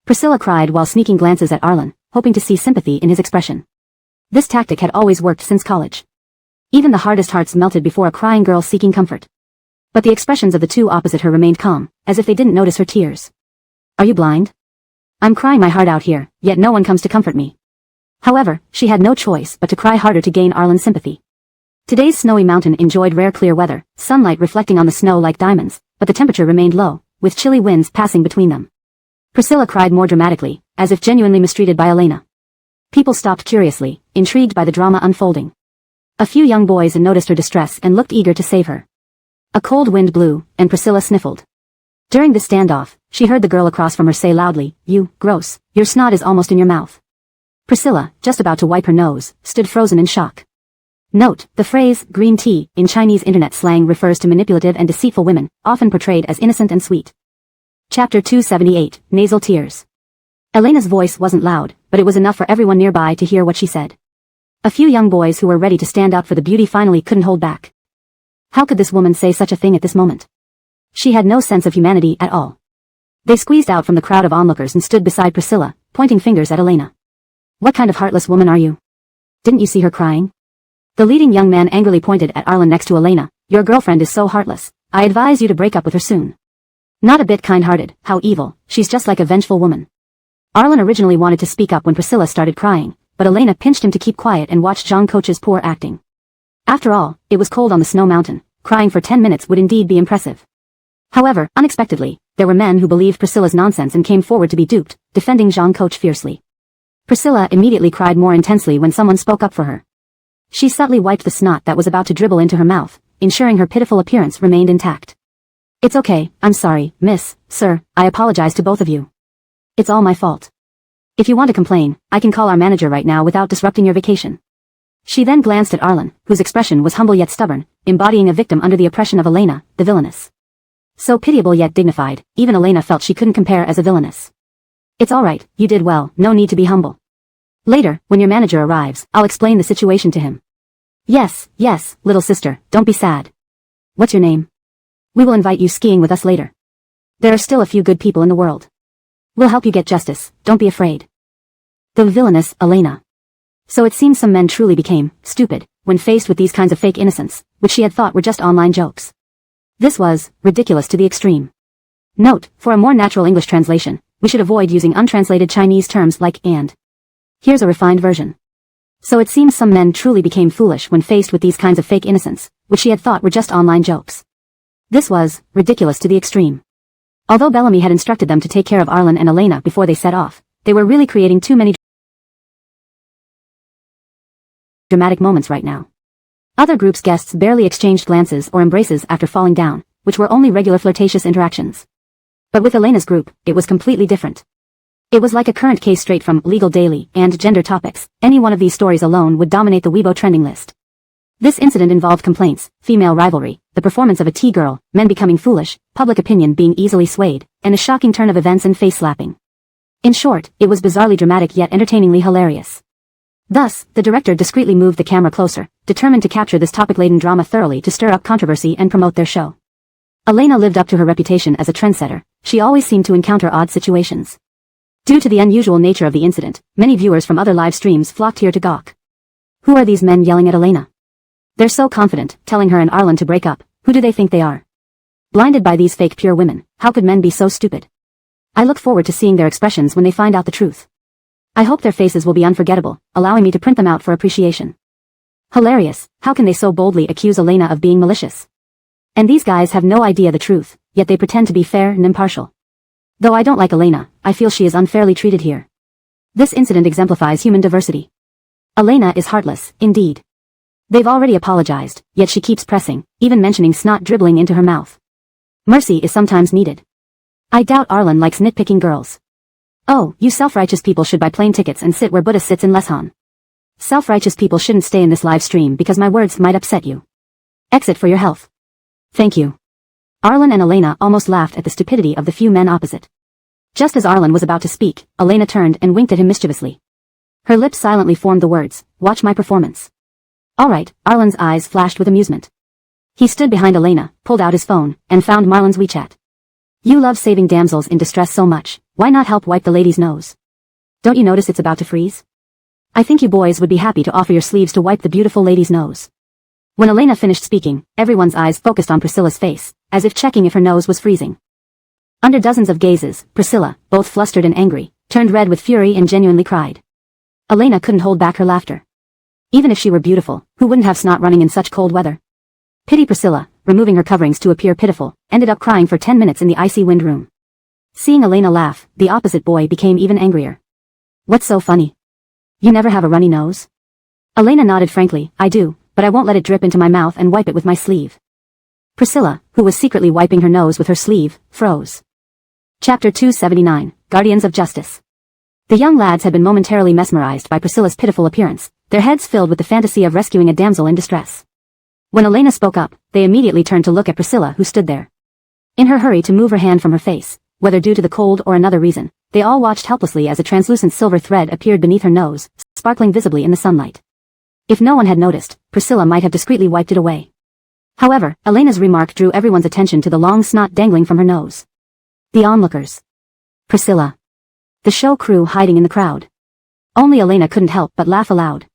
Priscilla cried while sneaking glances at Arlen, hoping to see sympathy in his expression. This tactic had always worked since college. Even the hardest hearts melted before a crying girl seeking comfort. But the expressions of the two opposite her remained calm, as if they didn't notice her tears. Are you blind? I'm crying my heart out here, yet no one comes to comfort me. However, she had no choice but to cry harder to gain Arlen's sympathy. Today's snowy mountain enjoyed rare clear weather, sunlight reflecting on the snow like diamonds, but the temperature remained low, with chilly winds passing between them. Priscilla cried more dramatically, as if genuinely mistreated by Elena. People stopped curiously, intrigued by the drama unfolding. A few young boys noticed her distress and looked eager to save her. A cold wind blew, and Priscilla sniffled. During this standoff, she heard the girl across from her say loudly, "You, gross, your snot is almost in your mouth." Priscilla, just about to wipe her nose, stood frozen in shock. Note, the phrase, green tea, in Chinese internet slang refers to manipulative and deceitful women, often portrayed as innocent and sweet. Chapter 278, Nasal Tears. Elena's voice wasn't loud, but it was enough for everyone nearby to hear what she said. A few young boys who were ready to stand out for the beauty finally couldn't hold back. How could this woman say such a thing at this moment? She had no sense of humanity at all. They squeezed out from the crowd of onlookers and stood beside Priscilla, pointing fingers at Elena. What kind of heartless woman are you? Didn't you see her crying? The leading young man angrily pointed at Arlen next to Elena. Your girlfriend is so heartless. I advise you to break up with her soon. Not a bit kind-hearted, how evil, she's just like a vengeful woman. Arlen originally wanted to speak up when Priscilla started crying, but Elena pinched him to keep quiet and watched Jean Coach's poor acting. After all, it was cold on the snow mountain. Crying for 10 minutes would indeed be impressive. However, unexpectedly, there were men who believed Priscilla's nonsense and came forward to be duped, defending Jean Coach fiercely. Priscilla immediately cried more intensely when someone spoke up for her. She subtly wiped the snot that was about to dribble into her mouth, ensuring her pitiful appearance remained intact. It's okay, I'm sorry, miss, sir, I apologize to both of you. It's all my fault. If you want to complain, I can call our manager right now without disrupting your vacation. She then glanced at Arlen, whose expression was humble yet stubborn, embodying a victim under the oppression of Elena, the villainess. So pitiable yet dignified, even Elena felt she couldn't compare as a villainess. It's alright, you did well, no need to be humble. Later, when your manager arrives, I'll explain the situation to him. Yes, little sister, don't be sad. What's your name? We will invite you skiing with us later. There are still a few good people in the world. We'll help you get justice, don't be afraid. The villainess, Elena. So it seems some men truly became stupid when faced with these kinds of fake innocence, which she had thought were just online jokes. This was ridiculous to the extreme. Note, for a more natural English translation, we should avoid using untranslated Chinese terms like and. Here's a refined version. So it seems some men truly became foolish when faced with these kinds of fake innocence, which she had thought were just online jokes. This was ridiculous to the extreme. Although Bellamy had instructed them to take care of Arlen and Elena before they set off, they were really creating too many dramatic moments right now. Other groups' guests barely exchanged glances or embraces after falling down, which were only regular flirtatious interactions. But with Elena's group, it was completely different. It was like a current case straight from Legal Daily and Gender Topics. Any one of these stories alone would dominate the Weibo trending list. This incident involved complaints, female rivalry, the performance of a T-girl, men becoming foolish, public opinion being easily swayed, and a shocking turn of events and face-slapping. In short, it was bizarrely dramatic yet entertainingly hilarious. Thus, the director discreetly moved the camera closer, determined to capture this topic-laden drama thoroughly to stir up controversy and promote their show. Elena lived up to her reputation as a trendsetter. She always seemed to encounter odd situations. Due to the unusual nature of the incident, many viewers from other live streams flocked here to gawk. Who are these men yelling at Elena? They're so confident, telling her and Arlen to break up. Who do they think they are? Blinded by these fake pure women, how could men be so stupid? I look forward to seeing their expressions when they find out the truth. I hope their faces will be unforgettable, allowing me to print them out for appreciation. Hilarious, how can they so boldly accuse Elena of being malicious? And these guys have no idea the truth, yet they pretend to be fair and impartial. Though I don't like Elena, I feel she is unfairly treated here. This incident exemplifies human diversity. Elena is heartless, indeed. They've already apologized, yet she keeps pressing, even mentioning snot dribbling into her mouth. Mercy is sometimes needed. I doubt Arlen likes nitpicking girls. Oh, you self-righteous people should buy plane tickets and sit where Buddha sits in Leshan. Self-righteous people shouldn't stay in this live stream because my words might upset you. Exit for your health. Thank you. Arlen and Elena almost laughed at the stupidity of the few men opposite. Just as Arlen was about to speak, Elena turned and winked at him mischievously. Her lips silently formed the words, "Watch my performance." Alright, Arlen's eyes flashed with amusement. He stood behind Elena, pulled out his phone, and found Marlon's WeChat. You love saving damsels in distress so much, why not help wipe the lady's nose? Don't you notice it's about to freeze? I think you boys would be happy to offer your sleeves to wipe the beautiful lady's nose. When Elena finished speaking, everyone's eyes focused on Priscilla's face, as if checking if her nose was freezing. Under dozens of gazes, Priscilla, both flustered and angry, turned red with fury and genuinely cried. Elena couldn't hold back her laughter. Even if she were beautiful, who wouldn't have snot running in such cold weather? Pity Priscilla, removing her coverings to appear pitiful, ended up crying for 10 minutes in the icy wind room. Seeing Elena laugh, the opposite boy became even angrier. What's so funny? You never have a runny nose? Elena nodded frankly, I do, but I won't let it drip into my mouth and wipe it with my sleeve. Priscilla, who was secretly wiping her nose with her sleeve, froze. Chapter 279, Guardians of Justice. The young lads had been momentarily mesmerized by Priscilla's pitiful appearance, their heads filled with the fantasy of rescuing a damsel in distress. When Elena spoke up, they immediately turned to look at Priscilla who stood there. In her hurry to move her hand from her face, whether due to the cold or another reason, they all watched helplessly as a translucent silver thread appeared beneath her nose, sparkling visibly in the sunlight. If no one had noticed, Priscilla might have discreetly wiped it away. However, Elena's remark drew everyone's attention to the long snot dangling from her nose. The onlookers. Priscilla. The show crew hiding in the crowd. Only Elena couldn't help but laugh aloud.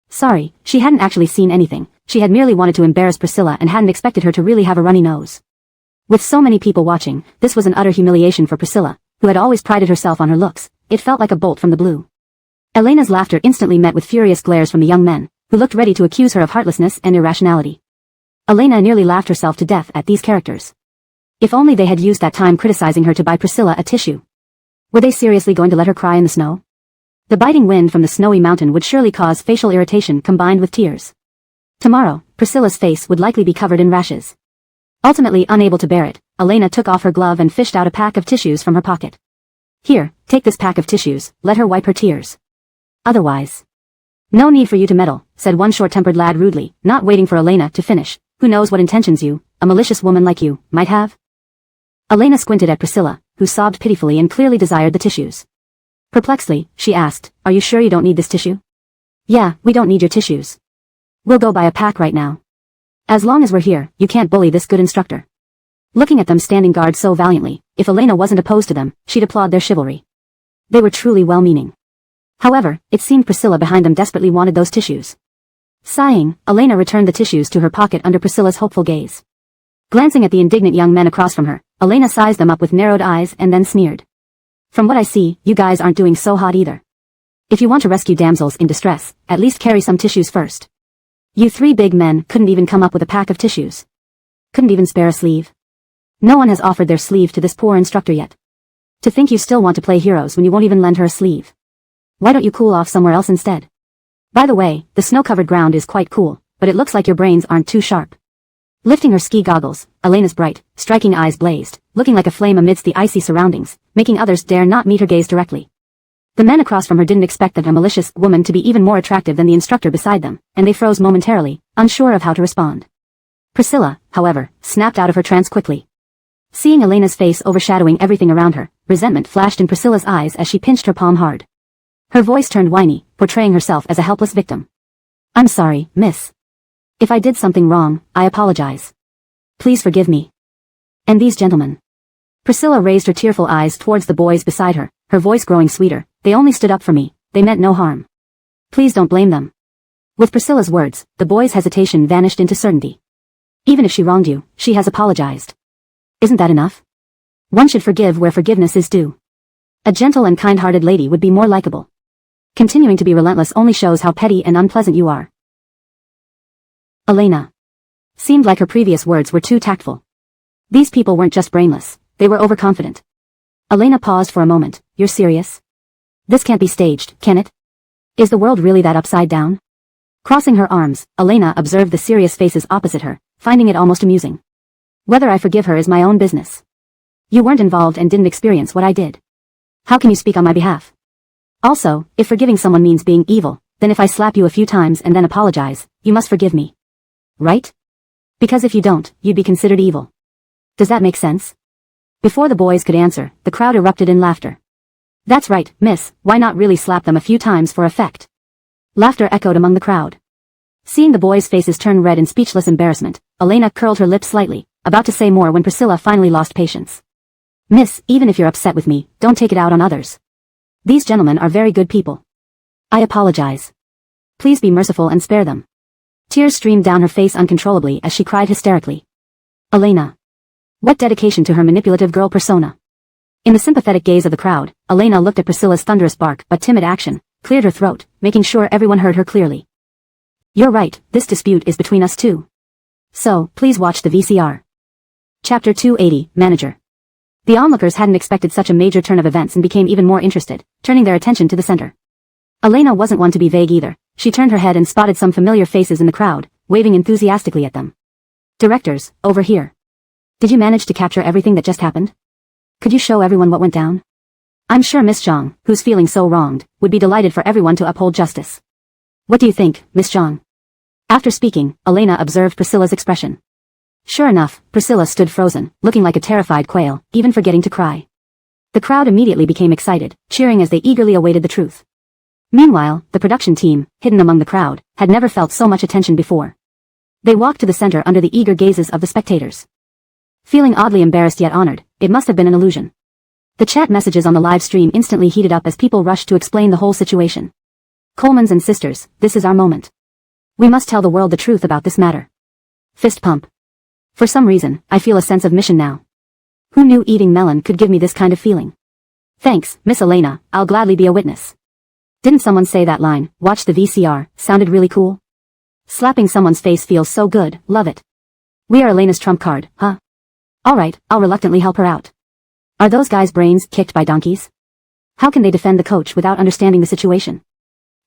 Sorry, she hadn't actually seen anything, she had merely wanted to embarrass Priscilla and hadn't expected her to really have a runny nose. With so many people watching, this was an utter humiliation for Priscilla, who had always prided herself on her looks. It felt like a bolt from the blue. Elena's laughter instantly met with furious glares from the young men, who looked ready to accuse her of heartlessness and irrationality. Elena nearly laughed herself to death at these characters. If only they had used that time criticizing her to buy Priscilla a tissue. Were they seriously going to let her cry in the snow? The biting wind from the snowy mountain would surely cause facial irritation combined with tears. Tomorrow, Priscilla's face would likely be covered in rashes. Ultimately unable to bear it, Elena took off her glove and fished out a pack of tissues from her pocket. Here, take this pack of tissues, let her wipe her tears. Otherwise. No need for you to meddle, said one short-tempered lad rudely, not waiting for Elena to finish. Who knows what intentions you, a malicious woman like you, might have? Elena squinted at Priscilla, who sobbed pitifully and clearly desired the tissues. Perplexedly, she asked, are you sure you don't need this tissue? Yeah, we don't need your tissues. We'll go buy a pack right now. As long as we're here, you can't bully this good instructor. Looking at them standing guard so valiantly, if Elena wasn't opposed to them, she'd applaud their chivalry. They were truly well-meaning. However, it seemed Priscilla behind them desperately wanted those tissues. Sighing, Elena returned the tissues to her pocket under Priscilla's hopeful gaze. Glancing at the indignant young men across from her, Elena sized them up with narrowed eyes and then sneered. From what I see, you guys aren't doing so hot either. If you want to rescue damsels in distress, at least carry some tissues first. You three big men couldn't even come up with a pack of tissues. Couldn't even spare a sleeve. No one has offered their sleeve to this poor instructor yet. To think you still want to play heroes when you won't even lend her a sleeve. Why don't you cool off somewhere else instead? By the way, the snow-covered ground is quite cool, but it looks like your brains aren't too sharp. Lifting her ski goggles, Elena's bright, striking eyes blazed, looking like a flame amidst the icy surroundings, making others dare not meet her gaze directly. The men across from her didn't expect that a malicious woman to be even more attractive than the instructor beside them, and they froze momentarily, unsure of how to respond. Priscilla, however, snapped out of her trance quickly. Seeing Elena's face overshadowing everything around her, resentment flashed in Priscilla's eyes as she pinched her palm hard. Her voice turned whiny, portraying herself as a helpless victim. I'm sorry, miss. If I did something wrong, I apologize. Please forgive me. And these gentlemen. Priscilla raised her tearful eyes towards the boys beside her, her voice growing sweeter. They only stood up for me. They meant no harm. Please don't blame them. With Priscilla's words, the boy's hesitation vanished into certainty. Even if she wronged you, she has apologized. Isn't that enough? One should forgive where forgiveness is due. A gentle and kind-hearted lady would be more likable. Continuing to be relentless only shows how petty and unpleasant you are. Elena. Seemed like her previous words were too tactful. These people weren't just brainless, they were overconfident. Elena paused for a moment. You're serious? This can't be staged, can it? Is the world really that upside down? Crossing her arms, Elena observed the serious faces opposite her, finding it almost amusing. Whether I forgive her is my own business. You weren't involved and didn't experience what I did. How can you speak on my behalf? Also, if forgiving someone means being evil, then if I slap you a few times and then apologize, you must forgive me. Right? Because if you don't, you'd be considered evil. Does that make sense? Before the boys could answer, the crowd erupted in laughter. That's right, miss, why not really slap them a few times for effect? Laughter echoed among the crowd. Seeing the boys' faces turn red in speechless embarrassment, Elena curled her lips slightly, about to say more when Priscilla finally lost patience. Miss, even if you're upset with me, don't take it out on others. These gentlemen are very good people. I apologize. Please be merciful and spare them. Tears streamed down her face uncontrollably as she cried hysterically. Elena. What dedication to her manipulative girl persona. In the sympathetic gaze of the crowd, Elena looked at Priscilla's thunderous bark but timid action, cleared her throat, making sure everyone heard her clearly. You're right, this dispute is between us two. So, please watch the VCR. Chapter 280, Manager. The onlookers hadn't expected such a major turn of events and became even more interested, turning their attention to the center. Elena wasn't one to be vague either. She turned her head and spotted some familiar faces in the crowd, waving enthusiastically at them. Directors, over here. Did you manage to capture everything that just happened? Could you show everyone what went down? I'm sure Miss Zhang, who's feeling so wronged, would be delighted for everyone to uphold justice. What do you think, Miss Zhang? After speaking, Elena observed Priscilla's expression. Sure enough, Priscilla stood frozen, looking like a terrified quail, even forgetting to cry. The crowd immediately became excited, cheering as they eagerly awaited the truth. Meanwhile, the production team, hidden among the crowd, had never felt so much attention before. They walked to the center under the eager gazes of the spectators. Feeling oddly embarrassed yet honored, it must have been an illusion. The chat messages on the live stream instantly heated up as people rushed to explain the whole situation. Colemans and sisters, this is our moment. We must tell the world the truth about this matter. Fist pump. For some reason, I feel a sense of mission now. Who knew eating melon could give me this kind of feeling? Thanks, Miss Elena, I'll gladly be a witness. Didn't someone say that line, watch the VCR, sounded really cool? Slapping someone's face feels so good, love it. We are Elena's trump card, huh? Alright, I'll reluctantly help her out. Are those guys' brains kicked by donkeys? How can they defend the coach without understanding the situation?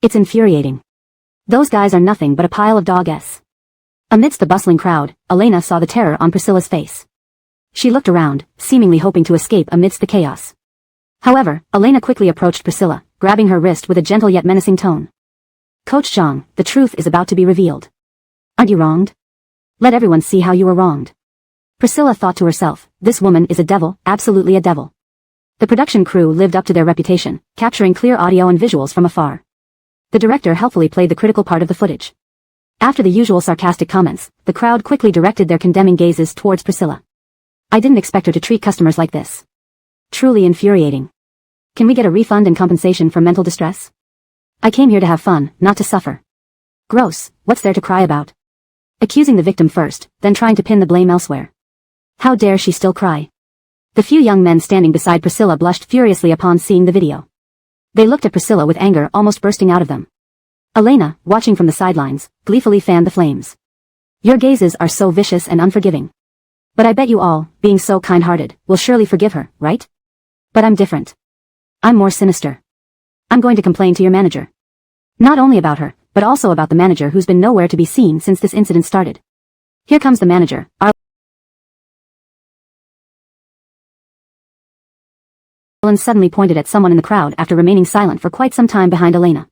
It's infuriating. Those guys are nothing but a pile of dog s. Amidst the bustling crowd, Elena saw the terror on Priscilla's face. She looked around, seemingly hoping to escape amidst the chaos. However, Elena quickly approached Priscilla, grabbing her wrist with a gentle yet menacing tone. Coach Zhang, the truth is about to be revealed. Aren't you wronged? Let everyone see how you were wronged. Priscilla thought to herself, this woman is a devil, absolutely a devil. The production crew lived up to their reputation, capturing clear audio and visuals from afar. The director helpfully played the critical part of the footage. After the usual sarcastic comments, the crowd quickly directed their condemning gazes towards Priscilla. I didn't expect her to treat customers like this. Truly infuriating. Can we get a refund and compensation for mental distress? I came here to have fun, not to suffer. Gross, what's there to cry about? Accusing the victim first, then trying to pin the blame elsewhere. How dare she still cry? The few young men standing beside Priscilla blushed furiously upon seeing the video. They looked at Priscilla with anger almost bursting out of them. Elena, watching from the sidelines, gleefully fanned the flames. Your gazes are so vicious and unforgiving. But I bet you all, being so kind-hearted, will surely forgive her, right? But I'm different. I'm more sinister. I'm going to complain to your manager. Not only about her, but also about the manager who's been nowhere to be seen since this incident started. Here comes the manager, Arlen suddenly pointed at someone in the crowd after remaining silent for quite some time behind Elena.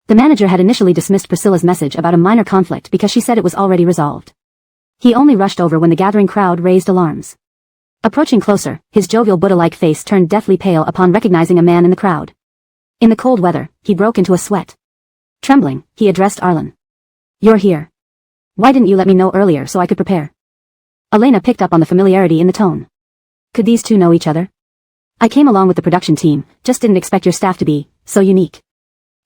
The manager had initially dismissed Priscilla's message about a minor conflict because she said it was already resolved. He only rushed over when the gathering crowd raised alarms. Approaching closer, his jovial Buddha-like face turned deathly pale upon recognizing a man in the crowd. In the cold weather, he broke into a sweat. Trembling, he addressed Arlen. You're here. Why didn't you let me know earlier so I could prepare? Elena picked up on the familiarity in the tone. Could these two know each other? I came along with the production team, just didn't expect your staff to be so unique.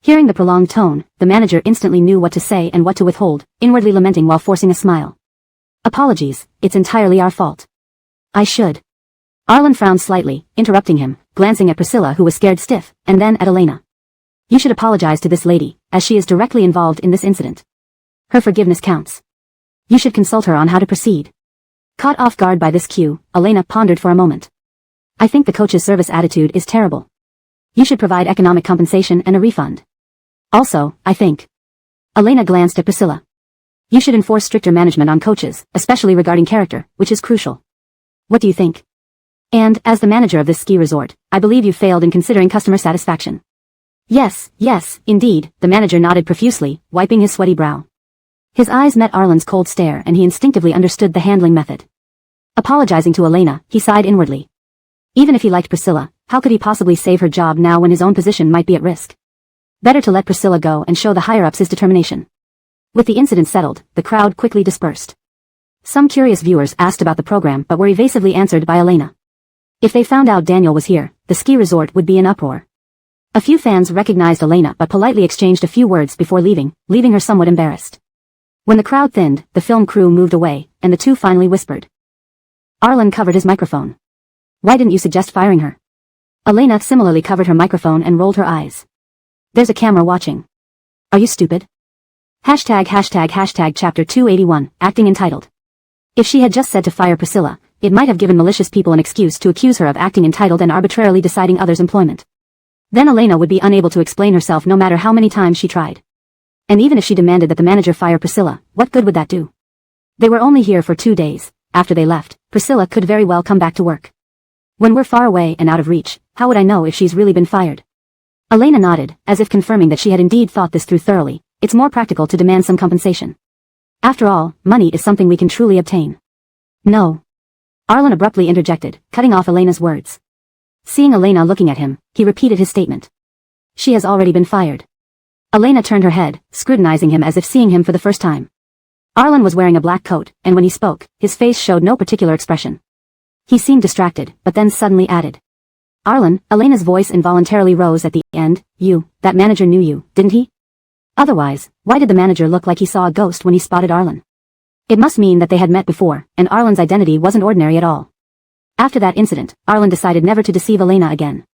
Hearing the prolonged tone, the manager instantly knew what to say and what to withhold, inwardly lamenting while forcing a smile. Apologies, it's entirely our fault. I should. Arlen frowned slightly, interrupting him, glancing at Priscilla who was scared stiff, and then at Elena. You should apologize to this lady, as she is directly involved in this incident. Her forgiveness counts. You should consult her on how to proceed. Caught off guard by this cue, Elena pondered for a moment. I think the coach's service attitude is terrible. You should provide economic compensation and a refund. Also, I think. Elena glanced at Priscilla. You should enforce stricter management on coaches, especially regarding character, which is crucial. What do you think? And, as the manager of this ski resort, I believe you failed in considering customer satisfaction. Yes, indeed, the manager nodded profusely, wiping his sweaty brow. His eyes met Arlen's cold stare and he instinctively understood the handling method. Apologizing to Elena, he sighed inwardly. Even if he liked Priscilla, how could he possibly save her job now when his own position might be at risk? Better to let Priscilla go and show the higher-ups his determination. With the incident settled, the crowd quickly dispersed. Some curious viewers asked about the program but were evasively answered by Elena. If they found out Daniel was here, the ski resort would be in uproar. A few fans recognized Elena but politely exchanged a few words before leaving her somewhat embarrassed. When the crowd thinned, the film crew moved away, and the two finally whispered. Arlen covered his microphone. Why didn't you suggest firing her? Elena similarly covered her microphone and rolled her eyes. There's a camera watching. Are you stupid? Hashtag chapter 281, acting entitled. If she had just said to fire Priscilla, it might have given malicious people an excuse to accuse her of acting entitled and arbitrarily deciding others' employment. Then Elena would be unable to explain herself no matter how many times she tried. And even if she demanded that the manager fire Priscilla, what good would that do? They were only here for 2 days. After they left, Priscilla could very well come back to work. When we're far away and out of reach, how would I know if she's really been fired? Elena nodded, as if confirming that she had indeed thought this through thoroughly. It's more practical to demand some compensation. After all, money is something we can truly obtain. No. Arlen abruptly interjected, cutting off Elena's words. Seeing Elena looking at him, he repeated his statement. She has already been fired. Elena turned her head, scrutinizing him as if seeing him for the first time. Arlen was wearing a black coat, and when he spoke, his face showed no particular expression. He seemed distracted, but then suddenly added. Arlen, Elena's voice involuntarily rose at the end. That manager knew you, didn't he? Otherwise, why did the manager look like he saw a ghost when he spotted Arlen? It must mean that they had met before, and Arlen's identity wasn't ordinary at all. After that incident, Arlen decided never to deceive Elena again.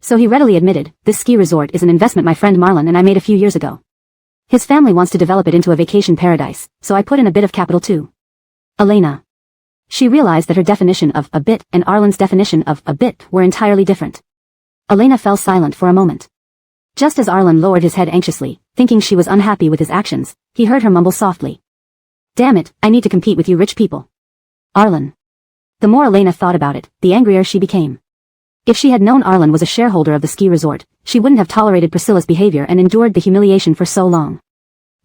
So he readily admitted, this ski resort is an investment my friend Marlon and I made a few years ago. His family wants to develop it into a vacation paradise, so I put in a bit of capital too. Elena. She realized that her definition of a bit and Arlen's definition of a bit were entirely different. Elena fell silent for a moment. Just as Arlen lowered his head anxiously, thinking she was unhappy with his actions, he heard her mumble softly. Damn it, I need to compete with you rich people. Arlen. The more Elena thought about it, the angrier she became. If she had known Arlen was a shareholder of the ski resort, she wouldn't have tolerated Priscilla's behavior and endured the humiliation for so long.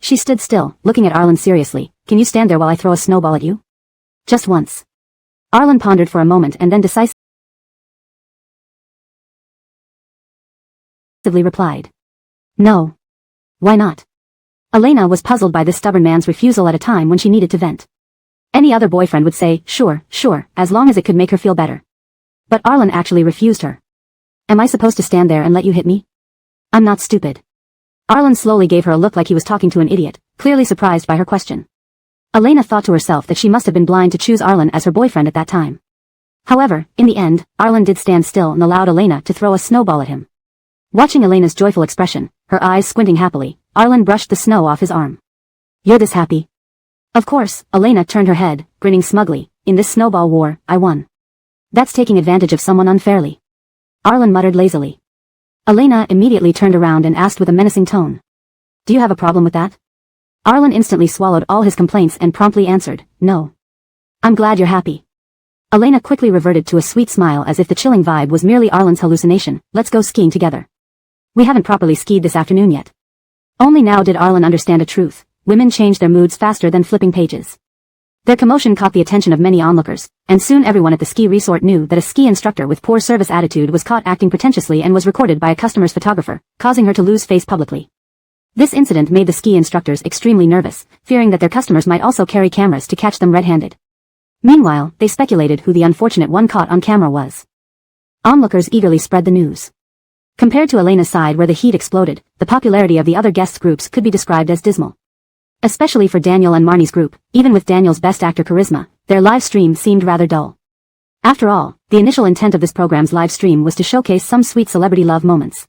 She stood still, looking at Arlen seriously. Can you stand there while I throw a snowball at you? Just once. Arlen pondered for a moment and then decisively replied. No. Why not? Elena was puzzled by this stubborn man's refusal at a time when she needed to vent. Any other boyfriend would say, sure, as long as it could make her feel better. But Arlen actually refused her. Am I supposed to stand there and let you hit me? I'm not stupid. Arlen slowly gave her a look like he was talking to an idiot, clearly surprised by her question. Elena thought to herself that she must have been blind to choose Arlen as her boyfriend at that time. However, in the end, Arlen did stand still and allowed Elena to throw a snowball at him. Watching Elena's joyful expression, her eyes squinting happily, Arlen brushed the snow off his arm. You're this happy? Of course, Elena turned her head, grinning smugly. In this snowball war, I won. That's taking advantage of someone unfairly. Arlen muttered lazily. Elena immediately turned around and asked with a menacing tone. Do you have a problem with that? Arlen instantly swallowed all his complaints and promptly answered, no. I'm glad you're happy. Elena quickly reverted to a sweet smile as if the chilling vibe was merely Arlen's hallucination. Let's go skiing together. We haven't properly skied this afternoon yet. Only now did Arlen understand a truth. Women change their moods faster than flipping pages. Their commotion caught the attention of many onlookers, and soon everyone at the ski resort knew that a ski instructor with poor service attitude was caught acting pretentiously and was recorded by a customer's photographer, causing her to lose face publicly. This incident made the ski instructors extremely nervous, fearing that their customers might also carry cameras to catch them red-handed. Meanwhile, they speculated who the unfortunate one caught on camera was. Onlookers eagerly spread the news. Compared to Elena's side where the heat exploded, the popularity of the other guest groups could be described as dismal. Especially for Daniel and Marnie's group, even with Daniel's best actor charisma, their live stream seemed rather dull. After all, the initial intent of this program's live stream was to showcase some sweet celebrity love moments.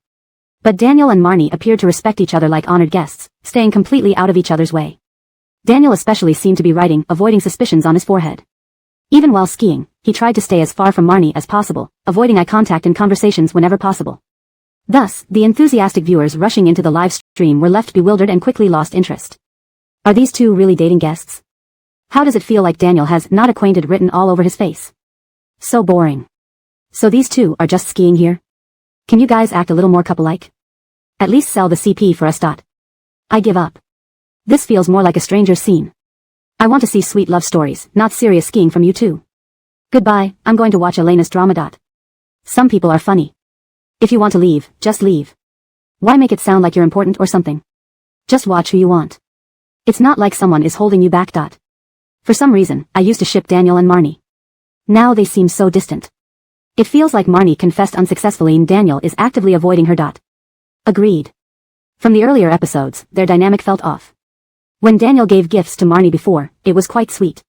But Daniel and Marnie appeared to respect each other like honored guests, staying completely out of each other's way. Daniel especially seemed to be writing, avoiding suspicions on his forehead. Even while skiing, he tried to stay as far from Marnie as possible, avoiding eye contact and conversations whenever possible. Thus, the enthusiastic viewers rushing into the live stream were left bewildered and quickly lost interest. Are these two really dating guests? How does it feel like Daniel has "not acquainted" written all over his face? So boring. So these two are just skiing here? Can you guys act a little more couple-like? At least sell the CP for us. I give up. This feels more like a Stranger scene. I want to see sweet love stories, not serious skiing from you two. Goodbye, I'm going to watch Elena's drama. Some people are funny. If you want to leave, just leave. Why make it sound like you're important or something? Just watch who you want. It's not like someone is holding you back. For some reason, I used to ship Daniel and Marnie. Now they seem so distant. It feels like Marnie confessed unsuccessfully and Daniel is actively avoiding her. Agreed. From the earlier episodes, their dynamic felt off. When Daniel gave gifts to Marnie before, it was quite sweet.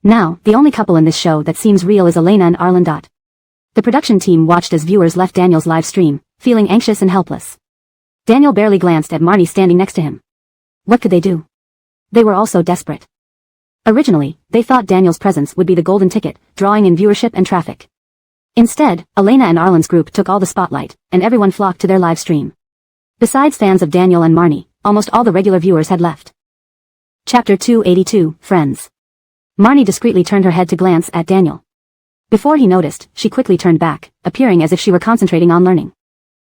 Now, the only couple in this show that seems real is Elena and Arlen. The production team watched as viewers left Daniel's live stream, feeling anxious and helpless. Daniel barely glanced at Marnie standing next to him. What could they do? They were also desperate. Originally, they thought Daniel's presence would be the golden ticket, drawing in viewership and traffic. Instead, Elena and Arlen's group took all the spotlight, and everyone flocked to their live stream. Besides fans of Daniel and Marnie, almost all the regular viewers had left. Chapter 282, Friends. Marnie discreetly turned her head to glance at Daniel. Before he noticed, she quickly turned back, appearing as if she were concentrating on learning.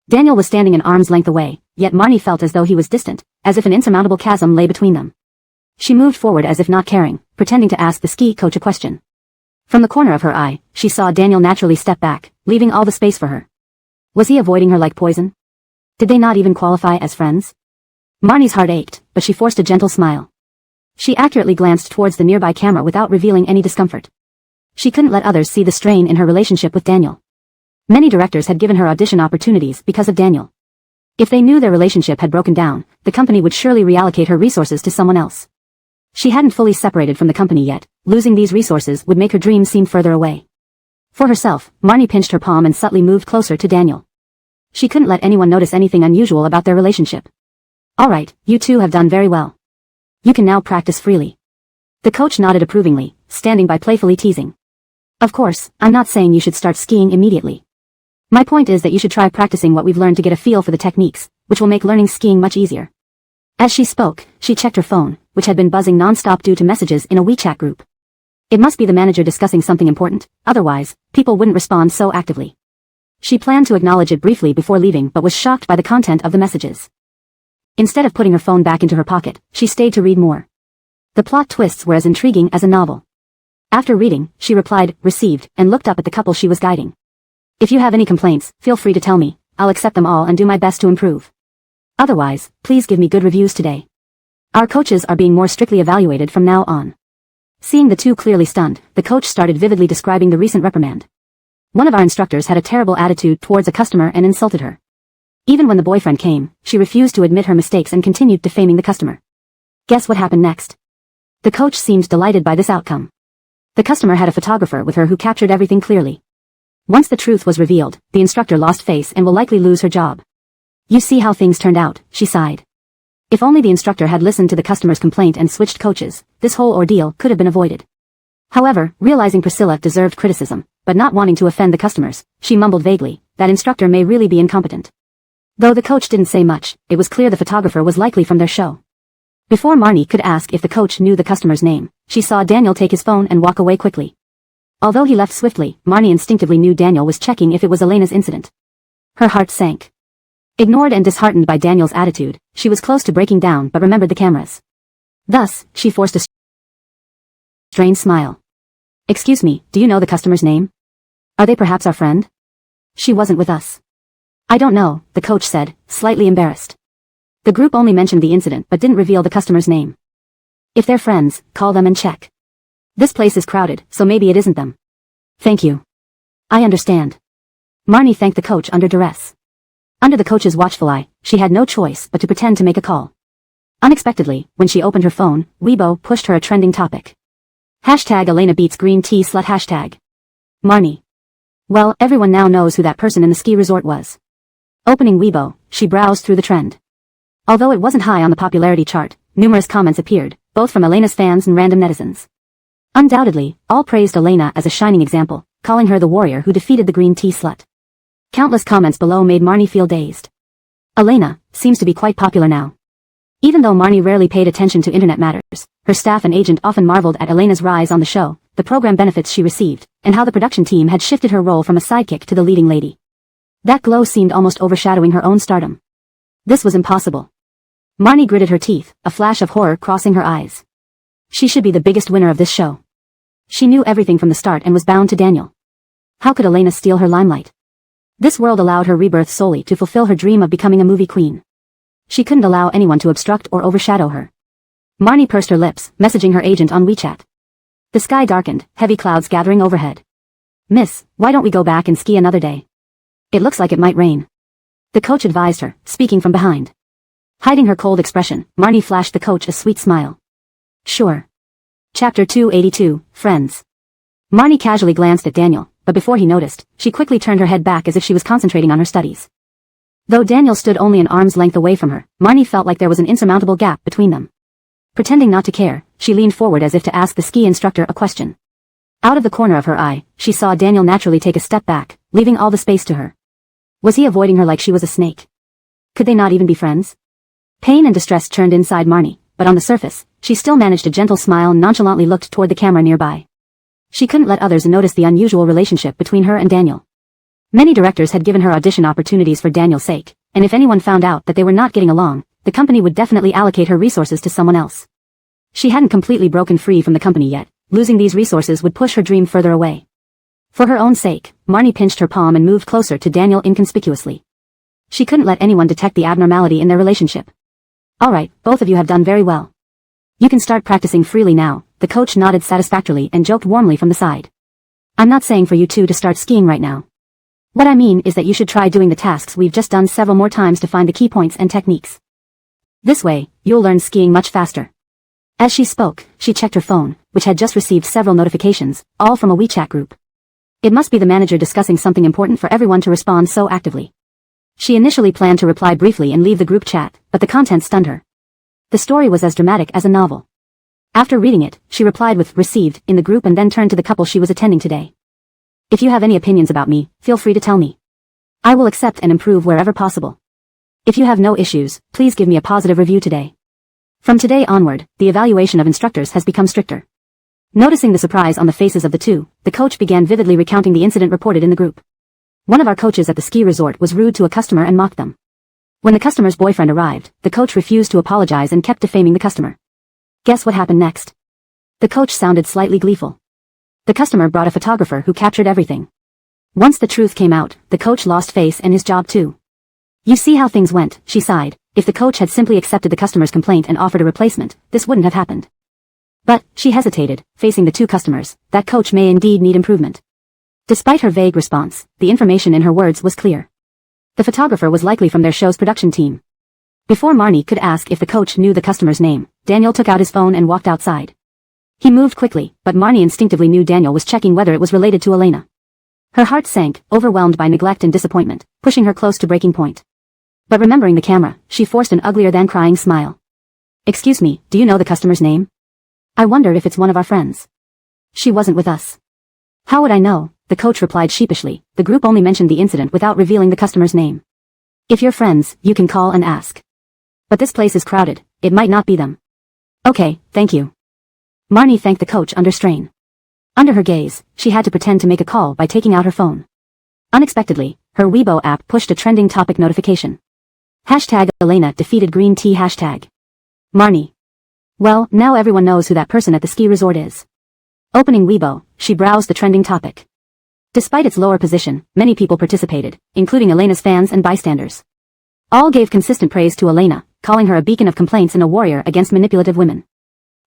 Daniel was standing an arm's length away, yet Marnie felt as though he was distant, as if an insurmountable chasm lay between them. She moved forward as if not caring, pretending to ask the ski coach a question. From the corner of her eye, she saw Daniel naturally step back, leaving all the space for her. Was he avoiding her like poison? Did they not even qualify as friends? Marnie's heart ached, but she forced a gentle smile. She accurately glanced towards the nearby camera without revealing any discomfort. She couldn't let others see the strain in her relationship with Daniel. Many directors had given her audition opportunities because of Daniel. If they knew their relationship had broken down, the company would surely reallocate her resources to someone else. She hadn't fully separated from the company yet, losing these resources would make her dreams seem further away. For herself, Marnie pinched her palm and subtly moved closer to Daniel. She couldn't let anyone notice anything unusual about their relationship. Alright, you two have done very well. You can now practice freely. The coach nodded approvingly, standing by playfully teasing. Of course, I'm not saying you should start skiing immediately. My point is that you should try practicing what we've learned to get a feel for the techniques, which will make learning skiing much easier. As she spoke, she checked her phone, which had been buzzing non-stop due to messages in a WeChat group. It must be the manager discussing something important, otherwise, people wouldn't respond so actively. She planned to acknowledge it briefly before leaving but was shocked by the content of the messages. Instead of putting her phone back into her pocket, she stayed to read more. The plot twists were as intriguing as a novel. After reading, she replied, "Received," and looked up at the couple she was guiding. If you have any complaints, feel free to tell me. I'll accept them all and do my best to improve. Otherwise, please give me good reviews today. Our coaches are being more strictly evaluated from now on. Seeing the two clearly stunned, the coach started vividly describing the recent reprimand. One of our instructors had a terrible attitude towards a customer and insulted her. Even when the boyfriend came, she refused to admit her mistakes and continued defaming the customer. Guess what happened next? The coach seemed delighted by this outcome. The customer had a photographer with her who captured everything clearly. Once the truth was revealed, the instructor lost face and will likely lose her job. You see how things turned out, she sighed. If only the instructor had listened to the customer's complaint and switched coaches, this whole ordeal could have been avoided. However, realizing Priscilla deserved criticism, but not wanting to offend the customers, she mumbled vaguely, that instructor may really be incompetent. Though the coach didn't say much, it was clear the photographer was likely from their show. Before Marnie could ask if the coach knew the customer's name, she saw Daniel take his phone and walk away quickly. Although he left swiftly, Marnie instinctively knew Daniel was checking if it was Elena's incident. Her heart sank. Ignored and disheartened by Daniel's attitude, she was close to breaking down but remembered the cameras. Thus, she forced a strained smile. Excuse me, do you know the customer's name? Are they perhaps our friend? She wasn't with us. I don't know, the coach said, slightly embarrassed. The group only mentioned the incident but didn't reveal the customer's name. If they're friends, call them and check. This place is crowded, so maybe it isn't them. Thank you. I understand. Marnie thanked the coach under duress. Under the coach's watchful eye, she had no choice but to pretend to make a call. Unexpectedly, when she opened her phone, Weibo pushed her a trending topic. Hashtag Elena beats green tea slut hashtag. Marnie. Well, everyone now knows who that person in the ski resort was. Opening Weibo, she browsed through the trend. Although it wasn't high on the popularity chart, numerous comments appeared, both from Elena's fans and random netizens. Undoubtedly, all praised Elena as a shining example, calling her the warrior who defeated the green tea slut. Countless comments below made Marnie feel dazed. Elena seems to be quite popular now. Even though Marnie rarely paid attention to internet matters, her staff and agent often marveled at Elena's rise on the show, the program benefits she received, and how the production team had shifted her role from a sidekick to the leading lady. That glow seemed almost overshadowing her own stardom. This was impossible. Marnie gritted her teeth, a flash of horror crossing her eyes. She should be the biggest winner of this show. She knew everything from the start and was bound to Daniel. How could Elena steal her limelight? This world allowed her rebirth solely to fulfill her dream of becoming a movie queen. She couldn't allow anyone to obstruct or overshadow her. Marnie pursed her lips, messaging her agent on WeChat. The sky darkened, heavy clouds gathering overhead. Miss, why don't we go back and ski another day? It looks like it might rain. The coach advised her, speaking from behind. Hiding her cold expression, Marnie flashed the coach a sweet smile. Sure. Chapter 282, Friends. Marnie casually glanced at Daniel, but before he noticed, she quickly turned her head back as if she was concentrating on her studies. Though Daniel stood only an arm's length away from her, Marnie felt like there was an insurmountable gap between them. Pretending not to care, she leaned forward as if to ask the ski instructor a question. Out of the corner of her eye, she saw Daniel naturally take a step back, leaving all the space to her. Was he avoiding her like she was a snake? Could they not even be friends? Pain and distress churned inside Marnie, but on the surface, she still managed a gentle smile and nonchalantly looked toward the camera nearby. She couldn't let others notice the unusual relationship between her and Daniel. Many directors had given her audition opportunities for Daniel's sake, and if anyone found out that they were not getting along, the company would definitely allocate her resources to someone else. She hadn't completely broken free from the company yet, losing these resources would push her dream further away. For her own sake, Marnie pinched her palm and moved closer to Daniel inconspicuously. She couldn't let anyone detect the abnormality in their relationship. Alright, both of you have done very well. You can start practicing freely now, the coach nodded satisfactorily and joked warmly from the side. I'm not saying for you two to start skiing right now. What I mean is that you should try doing the tasks we've just done several more times to find the key points and techniques. This way, you'll learn skiing much faster. As she spoke, she checked her phone, which had just received several notifications, all from a WeChat group. It must be the manager discussing something important for everyone to respond so actively. She initially planned to reply briefly and leave the group chat, but the content stunned her. The story was as dramatic as a novel. After reading it, she replied with "received" in the group and then turned to the couple she was attending today. If you have any opinions about me, feel free to tell me. I will accept and improve wherever possible. If you have no issues, please give me a positive review today. From today onward, the evaluation of instructors has become stricter. Noticing the surprise on the faces of the two, the coach began vividly recounting the incident reported in the group. One of our coaches at the ski resort was rude to a customer and mocked them. When the customer's boyfriend arrived, the coach refused to apologize and kept defaming the customer. Guess what happened next? The coach sounded slightly gleeful. The customer brought a photographer who captured everything. Once the truth came out, the coach lost face and his job too. You see how things went, she sighed. If the coach had simply accepted the customer's complaint and offered a replacement, this wouldn't have happened. But, she hesitated, facing the two customers, that coach may indeed need improvement. Despite her vague response, the information in her words was clear. The photographer was likely from their show's production team. Before Marnie could ask if the coach knew the customer's name, Daniel took out his phone and walked outside. He moved quickly, but Marnie instinctively knew Daniel was checking whether it was related to Elena. Her heart sank, overwhelmed by neglect and disappointment, pushing her close to breaking point. But remembering the camera, she forced an uglier-than-crying smile. Excuse me, do you know the customer's name? I wondered if it's one of our friends. She wasn't with us. How would I know? The coach replied sheepishly. The group only mentioned the incident without revealing the customer's name. If you're friends, you can call and ask. But this place is crowded, it might not be them. Okay, thank you. Marnie thanked the coach under strain. Under her gaze, she had to pretend to make a call by taking out her phone. Unexpectedly, her Weibo app pushed a trending topic notification. Hashtag Elena defeated green tea hashtag. Marnie. Well, now everyone knows who that person at the ski resort is. Opening Weibo, she browsed the trending topic. Despite its lower position, many people participated, including Elena's fans and bystanders. All gave consistent praise to Elena, calling her a beacon of complaints and a warrior against manipulative women.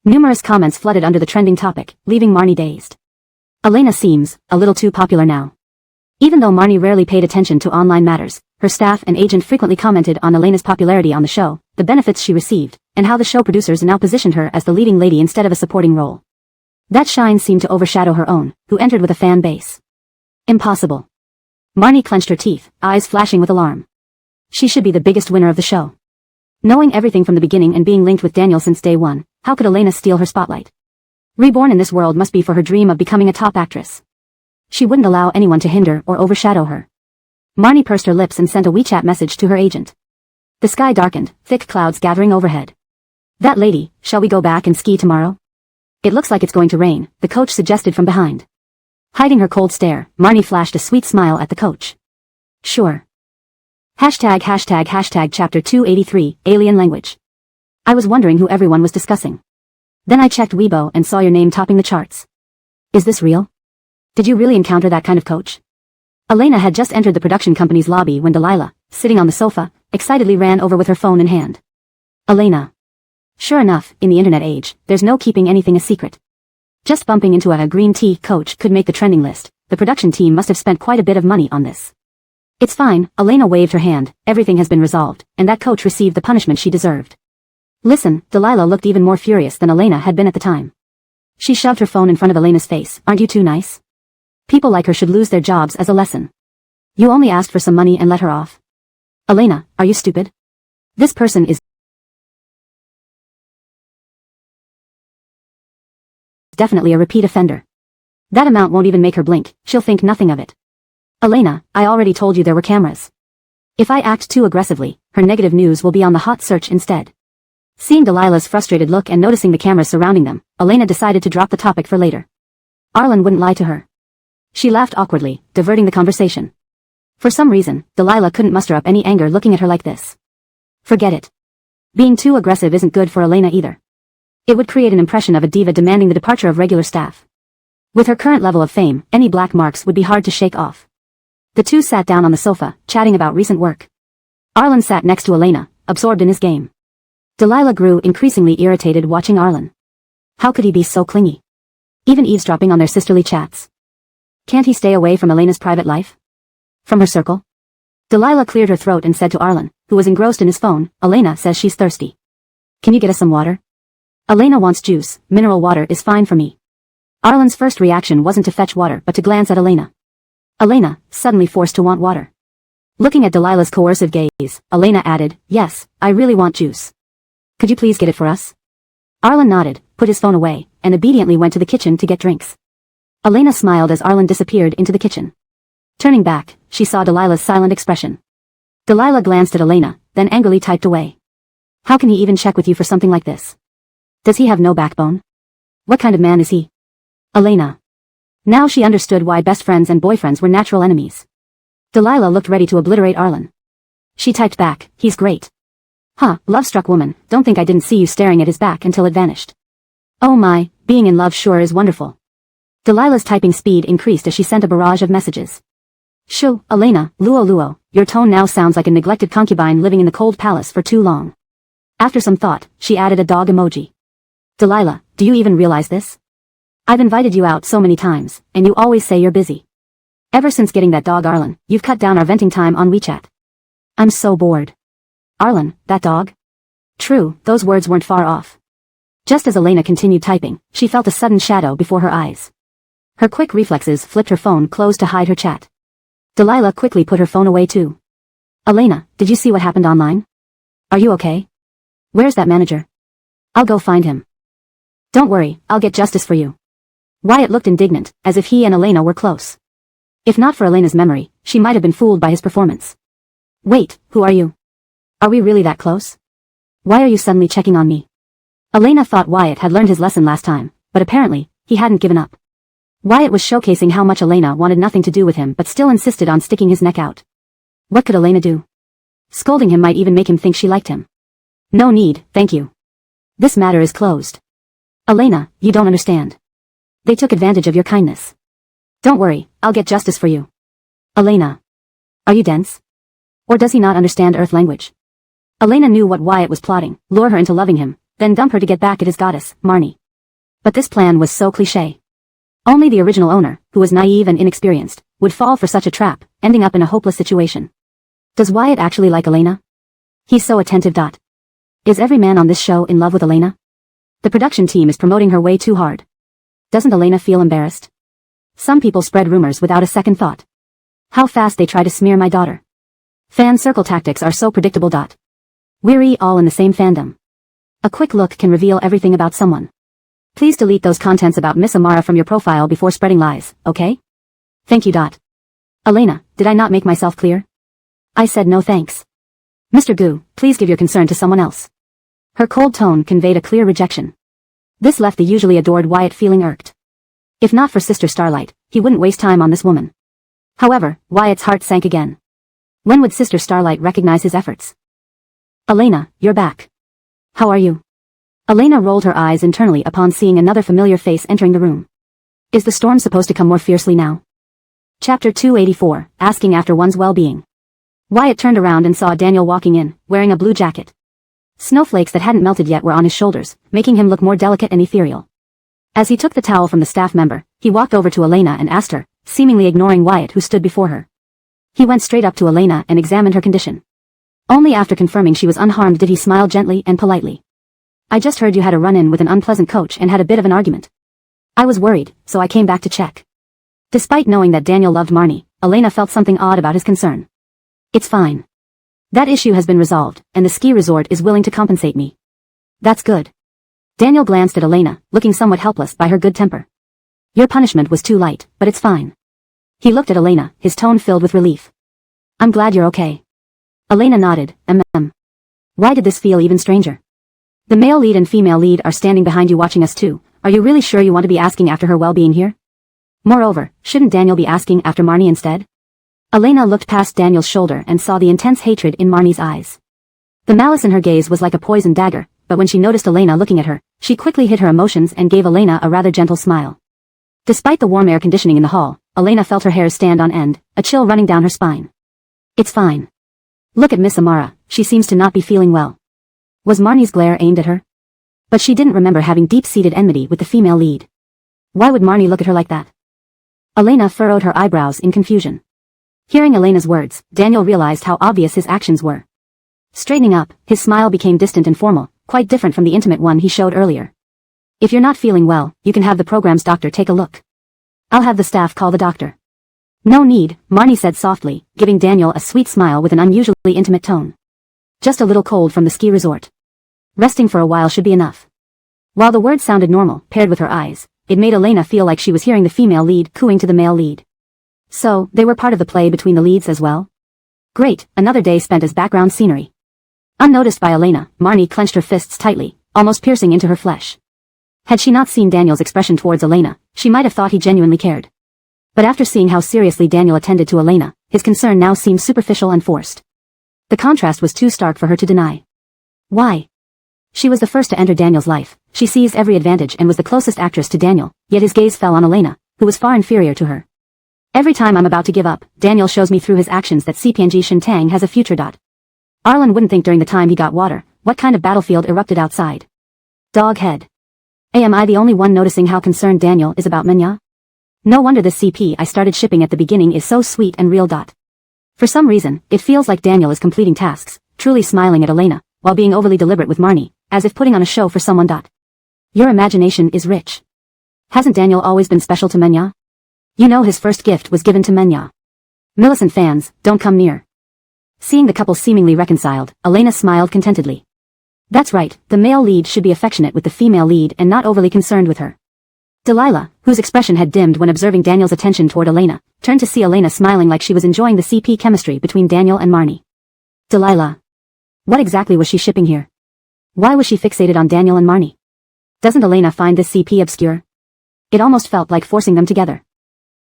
Numerous comments flooded under the trending topic, leaving Marnie dazed. Elena seems a little too popular now. Even though Marnie rarely paid attention to online matters, her staff and agent frequently commented on Elena's popularity on the show, the benefits she received, and how the show producers now positioned her as the leading lady instead of a supporting role. That shine seemed to overshadow her own, who entered with a fan base. Impossible. Marnie clenched her teeth, eyes flashing with alarm. She should be the biggest winner of the show. Knowing everything from the beginning and being linked with Daniel since day one, how could Elena steal her spotlight? Reborn in this world must be for her dream of becoming a top actress. She wouldn't allow anyone to hinder or overshadow her. Marnie pursed her lips and sent a WeChat message to her agent. The sky darkened, thick clouds gathering overhead. That lady, shall we go back and ski tomorrow? It looks like it's going to rain, the coach suggested from behind. Hiding her cold stare, Marnie flashed a sweet smile at the coach. Sure. #### Chapter 283, Alien Language. I was wondering who everyone was discussing. Then I checked Weibo and saw your name topping the charts. Is this real? Did you really encounter that kind of coach? Elena had just entered the production company's lobby when Delilah, sitting on the sofa, excitedly ran over with her phone in hand. Elena. Sure enough, in the internet age, there's no keeping anything a secret. Just bumping into a green tea coach could make the trending list. The production team must have spent quite a bit of money on this. It's fine, Elena waved her hand, everything has been resolved, and that coach received the punishment she deserved. Listen, Delilah looked even more furious than Elena had been at the time. She shoved her phone in front of Elena's face. Aren't you too nice? People like her should lose their jobs as a lesson. You only asked for some money and let her off. Elena, are you stupid? This person is definitely a repeat offender. That amount won't even make her blink, she'll think nothing of it. Elena, I already told you there were cameras. If I act too aggressively, her negative news will be on the hot search instead. Seeing Delilah's frustrated look and noticing the cameras surrounding them, Elena decided to drop the topic for later. Arlen wouldn't lie to her. She laughed awkwardly, diverting the conversation. For some reason, Delilah couldn't muster up any anger looking at her like this. Forget it. Being too aggressive isn't good for Elena either. It would create an impression of a diva demanding the departure of regular staff. With her current level of fame, any black marks would be hard to shake off. The two sat down on the sofa, chatting about recent work. Arlen sat next to Elena, absorbed in his game. Delilah grew increasingly irritated watching Arlen. How could he be so clingy? Even eavesdropping on their sisterly chats. Can't he stay away from Elena's private life? From her circle? Delilah cleared her throat and said to Arlen, who was engrossed in his phone, Elena says she's thirsty. Can you get us some water? Elena wants juice, mineral water is fine for me. Arlen's first reaction wasn't to fetch water but to glance at Elena. Elena, suddenly forced to want water. Looking at Delilah's coercive gaze, Elena added, yes, I really want juice. Could you please get it for us? Arlen nodded, put his phone away, and obediently went to the kitchen to get drinks. Elena smiled as Arlen disappeared into the kitchen. Turning back, she saw Delilah's silent expression. Delilah glanced at Elena, then angrily typed away. How can he even check with you for something like this? Does he have no backbone? What kind of man is he? Elena. Now she understood why best friends and boyfriends were natural enemies. Delilah looked ready to obliterate Arlen. She typed back, he's great. Huh, love-struck woman, don't think I didn't see you staring at his back until it vanished. Oh my, being in love sure is wonderful. Delilah's typing speed increased as she sent a barrage of messages. Shoo, Elena, Luo, your tone now sounds like a neglected concubine living in the cold palace for too long. After some thought, she added a dog emoji. Delilah, do you even realize this? I've invited you out so many times, and you always say you're busy. Ever since getting that dog Arlen, you've cut down our venting time on WeChat. I'm so bored. Arlen, that dog? True, those words weren't far off. Just as Elena continued typing, she felt a sudden shadow before her eyes. Her quick reflexes flipped her phone closed to hide her chat. Delilah quickly put her phone away too. Elena, did you see what happened online? Are you okay? Where's that manager? I'll go find him. Don't worry, I'll get justice for you. Wyatt looked indignant, as if he and Elena were close. If not for Elena's memory, she might have been fooled by his performance. Wait, who are you? Are we really that close? Why are you suddenly checking on me? Elena thought Wyatt had learned his lesson last time, but apparently, he hadn't given up. Wyatt was showcasing how much Elena wanted nothing to do with him but still insisted on sticking his neck out. What could Elena do? Scolding him might even make him think she liked him. No need, thank you. This matter is closed. Elena, you don't understand. They took advantage of your kindness. Don't worry, I'll get justice for you. Elena. Are you dense? Or does he not understand Earth language? Elena knew what Wyatt was plotting, lure her into loving him, then dump her to get back at his goddess, Marnie. But this plan was so cliché. Only the original owner, who was naive and inexperienced, would fall for such a trap, ending up in a hopeless situation. Does Wyatt actually like Elena? He's so attentive. Is every man on this show in love with Elena? The production team is promoting her way too hard. Doesn't Elena feel embarrassed? Some people spread rumors without a second thought. How fast they try to smear my daughter. Fan circle tactics are so predictable. We're all in the same fandom. A quick look can reveal everything about someone. Please delete those contents about Miss Amara from your profile before spreading lies, okay? Thank you. Elena, did I not make myself clear? I said no thanks. Mr. Gu, please give your concern to someone else. Her cold tone conveyed a clear rejection. This left the usually adored Wyatt feeling irked. If not for Sister Starlight, he wouldn't waste time on this woman. However, Wyatt's heart sank again. When would Sister Starlight recognize his efforts? Elena, you're back. How are you? Elena rolled her eyes internally upon seeing another familiar face entering the room. Is the storm supposed to come more fiercely now? Chapter 284, Asking After One's Well-Being. Wyatt turned around and saw Daniel walking in, wearing a blue jacket. Snowflakes that hadn't melted yet were on his shoulders, making him look more delicate and ethereal. As he took the towel from the staff member, he walked over to Elena and asked her, seemingly ignoring Wyatt who stood before her. He went straight up to Elena and examined her condition. Only after confirming she was unharmed did he smile gently and politely. I just heard you had a run-in with an unpleasant coach and had a bit of an argument. I was worried, so I came back to check. Despite knowing that Daniel loved Marnie, Elena felt something odd about his concern. It's fine. That issue has been resolved, and the ski resort is willing to compensate me. That's good. Daniel glanced at Elena, looking somewhat helpless by her good temper. Your punishment was too light, but it's fine. He looked at Elena, his tone filled with relief. I'm glad you're okay. Elena nodded, Why did this feel even stranger? The male lead and female lead are standing behind you watching us too. Are you really sure you want to be asking after her well-being here? Moreover, shouldn't Daniel be asking after Marnie instead? Elena looked past Daniel's shoulder and saw the intense hatred in Marnie's eyes. The malice in her gaze was like a poisoned dagger, but when she noticed Elena looking at her, she quickly hid her emotions and gave Elena a rather gentle smile. Despite the warm air conditioning in the hall, Elena felt her hair stand on end, a chill running down her spine. It's fine. Look at Miss Amara, she seems to not be feeling well. Was Marnie's glare aimed at her? But she didn't remember having deep-seated enmity with the female lead. Why would Marnie look at her like that? Elena furrowed her eyebrows in confusion. Hearing Elena's words, Daniel realized how obvious his actions were. Straightening up, his smile became distant and formal, quite different from the intimate one he showed earlier. If you're not feeling well, you can have the program's doctor take a look. I'll have the staff call the doctor. No need, Marnie said softly, giving Daniel a sweet smile with an unusually intimate tone. Just a little cold from the ski resort. Resting for a while should be enough. While the words sounded normal, paired with her eyes, it made Elena feel like she was hearing the female lead cooing to the male lead. So, they were part of the play between the leads as well? Great, another day spent as background scenery. Unnoticed by Elena, Marnie clenched her fists tightly, almost piercing into her flesh. Had she not seen Daniel's expression towards Elena, she might have thought he genuinely cared. But after seeing how seriously Daniel attended to Elena, his concern now seemed superficial and forced. The contrast was too stark for her to deny. Why? She was the first to enter Daniel's life, she seized every advantage and was the closest actress to Daniel, yet his gaze fell on Elena, who was far inferior to her. Every time I'm about to give up, Daniel shows me through his actions that CPNG Shintang has a future. Arlen wouldn't think during the time he got water, what kind of battlefield erupted outside. Dog head. Am I the only one noticing how concerned Daniel is about Menya? No wonder this CP I started shipping at the beginning is so sweet and real. For some reason, it feels like Daniel is completing tasks, truly smiling at Elena, while being overly deliberate with Marnie, as if putting on a show for someone. Your imagination is rich. Hasn't Daniel always been special to Menya? You know his first gift was given to Menya. Millicent fans, don't come near. Seeing the couple seemingly reconciled, Elena smiled contentedly. That's right, the male lead should be affectionate with the female lead and not overly concerned with her. Delilah, whose expression had dimmed when observing Daniel's attention toward Elena, turned to see Elena smiling like she was enjoying the CP chemistry between Daniel and Marnie. Delilah. What exactly was she shipping here? Why was she fixated on Daniel and Marnie? Doesn't Elena find this CP obscure? It almost felt like forcing them together.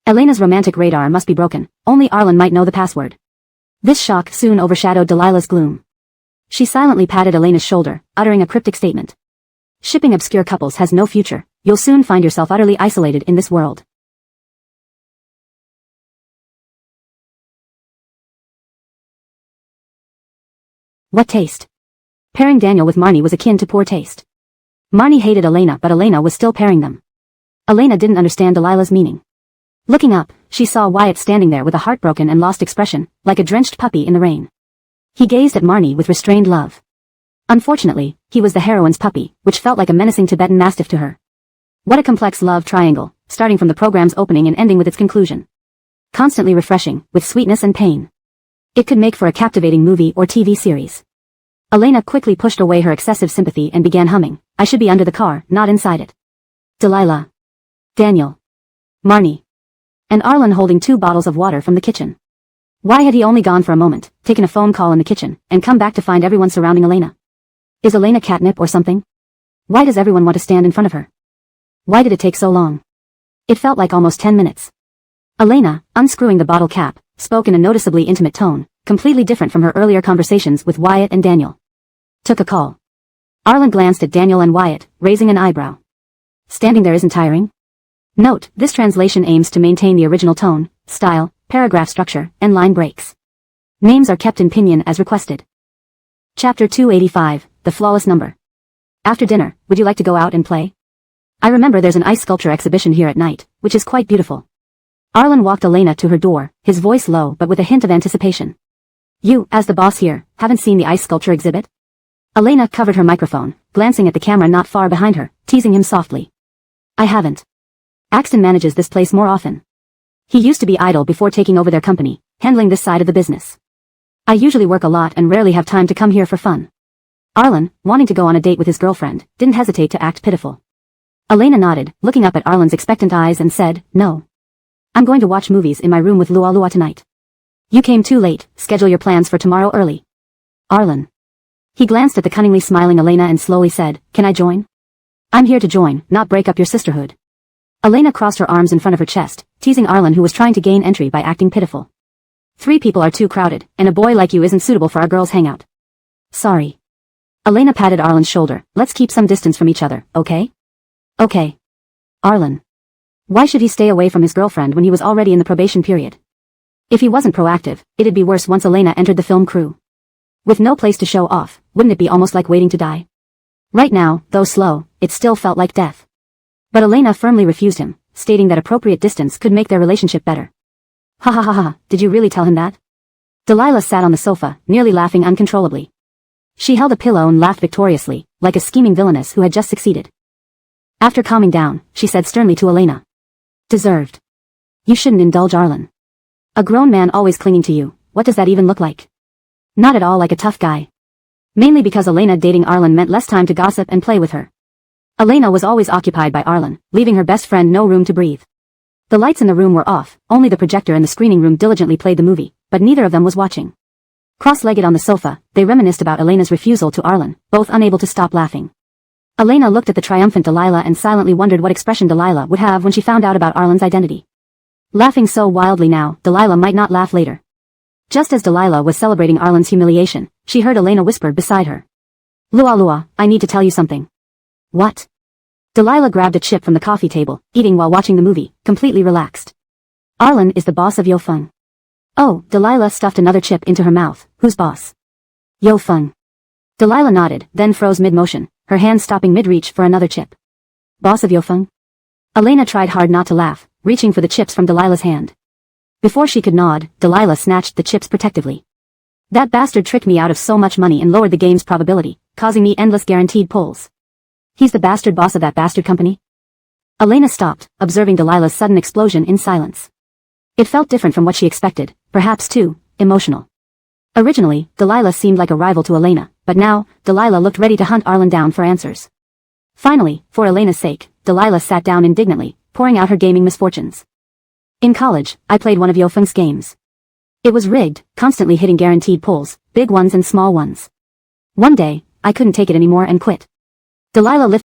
Elena's romantic radar must be broken, only Arlen might know the password. This shock soon overshadowed Delilah's gloom. She silently patted Elena's shoulder, uttering a cryptic statement. Shipping obscure couples has no future, you'll soon find yourself utterly isolated in this world. What taste? Pairing Daniel with Marnie was akin to poor taste. Marnie hated Elena but Elena was still pairing them. Elena didn't understand Delilah's meaning. Looking up, she saw Wyatt standing there with a heartbroken and lost expression, like a drenched puppy in the rain. He gazed at Marnie with restrained love. Unfortunately, he was the heroine's puppy, which felt like a menacing Tibetan mastiff to her. What a complex love triangle, starting from the program's opening and ending with its conclusion. Constantly refreshing, with sweetness and pain. It could make for a captivating movie or TV series. Elena quickly pushed away her excessive sympathy and began humming, I should be under the car, not inside it. Delilah. Daniel. Marnie. And Arlen holding 2 bottles of water from the kitchen. Why had he only gone for a moment, taken a phone call in the kitchen, and come back to find everyone surrounding Elena? Is Elena catnip or something? Why does everyone want to stand in front of her? Why did it take so long? It felt like almost 10 minutes. Elena, unscrewing the bottle cap, spoke in a noticeably intimate tone, completely different from her earlier conversations with Wyatt and Daniel. Took a call. Arlen glanced at Daniel and Wyatt, raising an eyebrow. Standing there isn't tiring? Note, this translation aims to maintain the original tone, style, paragraph structure, and line breaks. Names are kept in pinyin as requested. Chapter 285, The Flawless Number. After dinner, would you like to go out and play? I remember there's an ice sculpture exhibition here at night, which is quite beautiful. Arlen walked Elena to her door, his voice low but with a hint of anticipation. You, as the boss here, haven't seen the ice sculpture exhibit? Elena covered her microphone, glancing at the camera not far behind her, teasing him softly. I haven't. Axton manages this place more often. He used to be idle before taking over their company, handling this side of the business. I usually work a lot and rarely have time to come here for fun. Arlen, wanting to go on a date with his girlfriend, didn't hesitate to act pitiful. Elena nodded, looking up at Arlen's expectant eyes and said, No. I'm going to watch movies in my room with Lualua tonight. You came too late, schedule your plans for tomorrow early. Arlen. He glanced at the cunningly smiling Elena and slowly said, Can I join? I'm here to join, not break up your sisterhood. Elena crossed her arms in front of her chest, teasing Arlen who was trying to gain entry by acting pitiful. 3 people are too crowded, and a boy like you isn't suitable for our girls' hangout. Sorry. Elena patted Arlen's shoulder, let's keep some distance from each other, okay? Okay. Arlen. Why should he stay away from his girlfriend when he was already in the probation period? If he wasn't proactive, it'd be worse once Elena entered the film crew. With no place to show off, wouldn't it be almost like waiting to die? Right now, though slow, it still felt like death. But Elena firmly refused him, stating that appropriate distance could make their relationship better. Ha ha ha ha, did you really tell him that? Delilah sat on the sofa, nearly laughing uncontrollably. She held a pillow and laughed victoriously, like a scheming villainess who had just succeeded. After calming down, she said sternly to Elena. Deserved. You shouldn't indulge Arlen. A grown man always clinging to you, what does that even look like? Not at all like a tough guy. Mainly because Elena dating Arlen meant less time to gossip and play with her. Elena was always occupied by Arlen, leaving her best friend no room to breathe. The lights in the room were off, only the projector in the screening room diligently played the movie, but neither of them was watching. Cross-legged on the sofa, they reminisced about Elena's refusal to Arlen, both unable to stop laughing. Elena looked at the triumphant Delilah and silently wondered what expression Delilah would have when she found out about Arlen's identity. Laughing so wildly now, Delilah might not laugh later. Just as Delilah was celebrating Arlen's humiliation, she heard Elena whisper beside her. Lualua, I need to tell you something. What? Delilah grabbed a chip from the coffee table, eating while watching the movie, completely relaxed. Arlen is the boss of Yofeng. Oh, Delilah stuffed another chip into her mouth. Who's boss? Yofeng. Delilah nodded, then froze mid-motion, her hand stopping mid-reach for another chip. Boss of Yofeng? Elena tried hard not to laugh, reaching for the chips from Delilah's hand. Before she could nod, Delilah snatched the chips protectively. That bastard tricked me out of so much money and lowered the game's probability, causing me endless guaranteed pulls. He's the bastard boss of that bastard company? Elena stopped, observing Delilah's sudden explosion in silence. It felt different from what she expected, perhaps too emotional. Originally, Delilah seemed like a rival to Elena, but now, Delilah looked ready to hunt Arlen down for answers. Finally, for Elena's sake, Delilah sat down indignantly, pouring out her gaming misfortunes. In college, I played one of Yofeng's games. It was rigged, constantly hitting guaranteed pulls, big ones and small ones. One day, I couldn't take it anymore and quit. Delilah lifted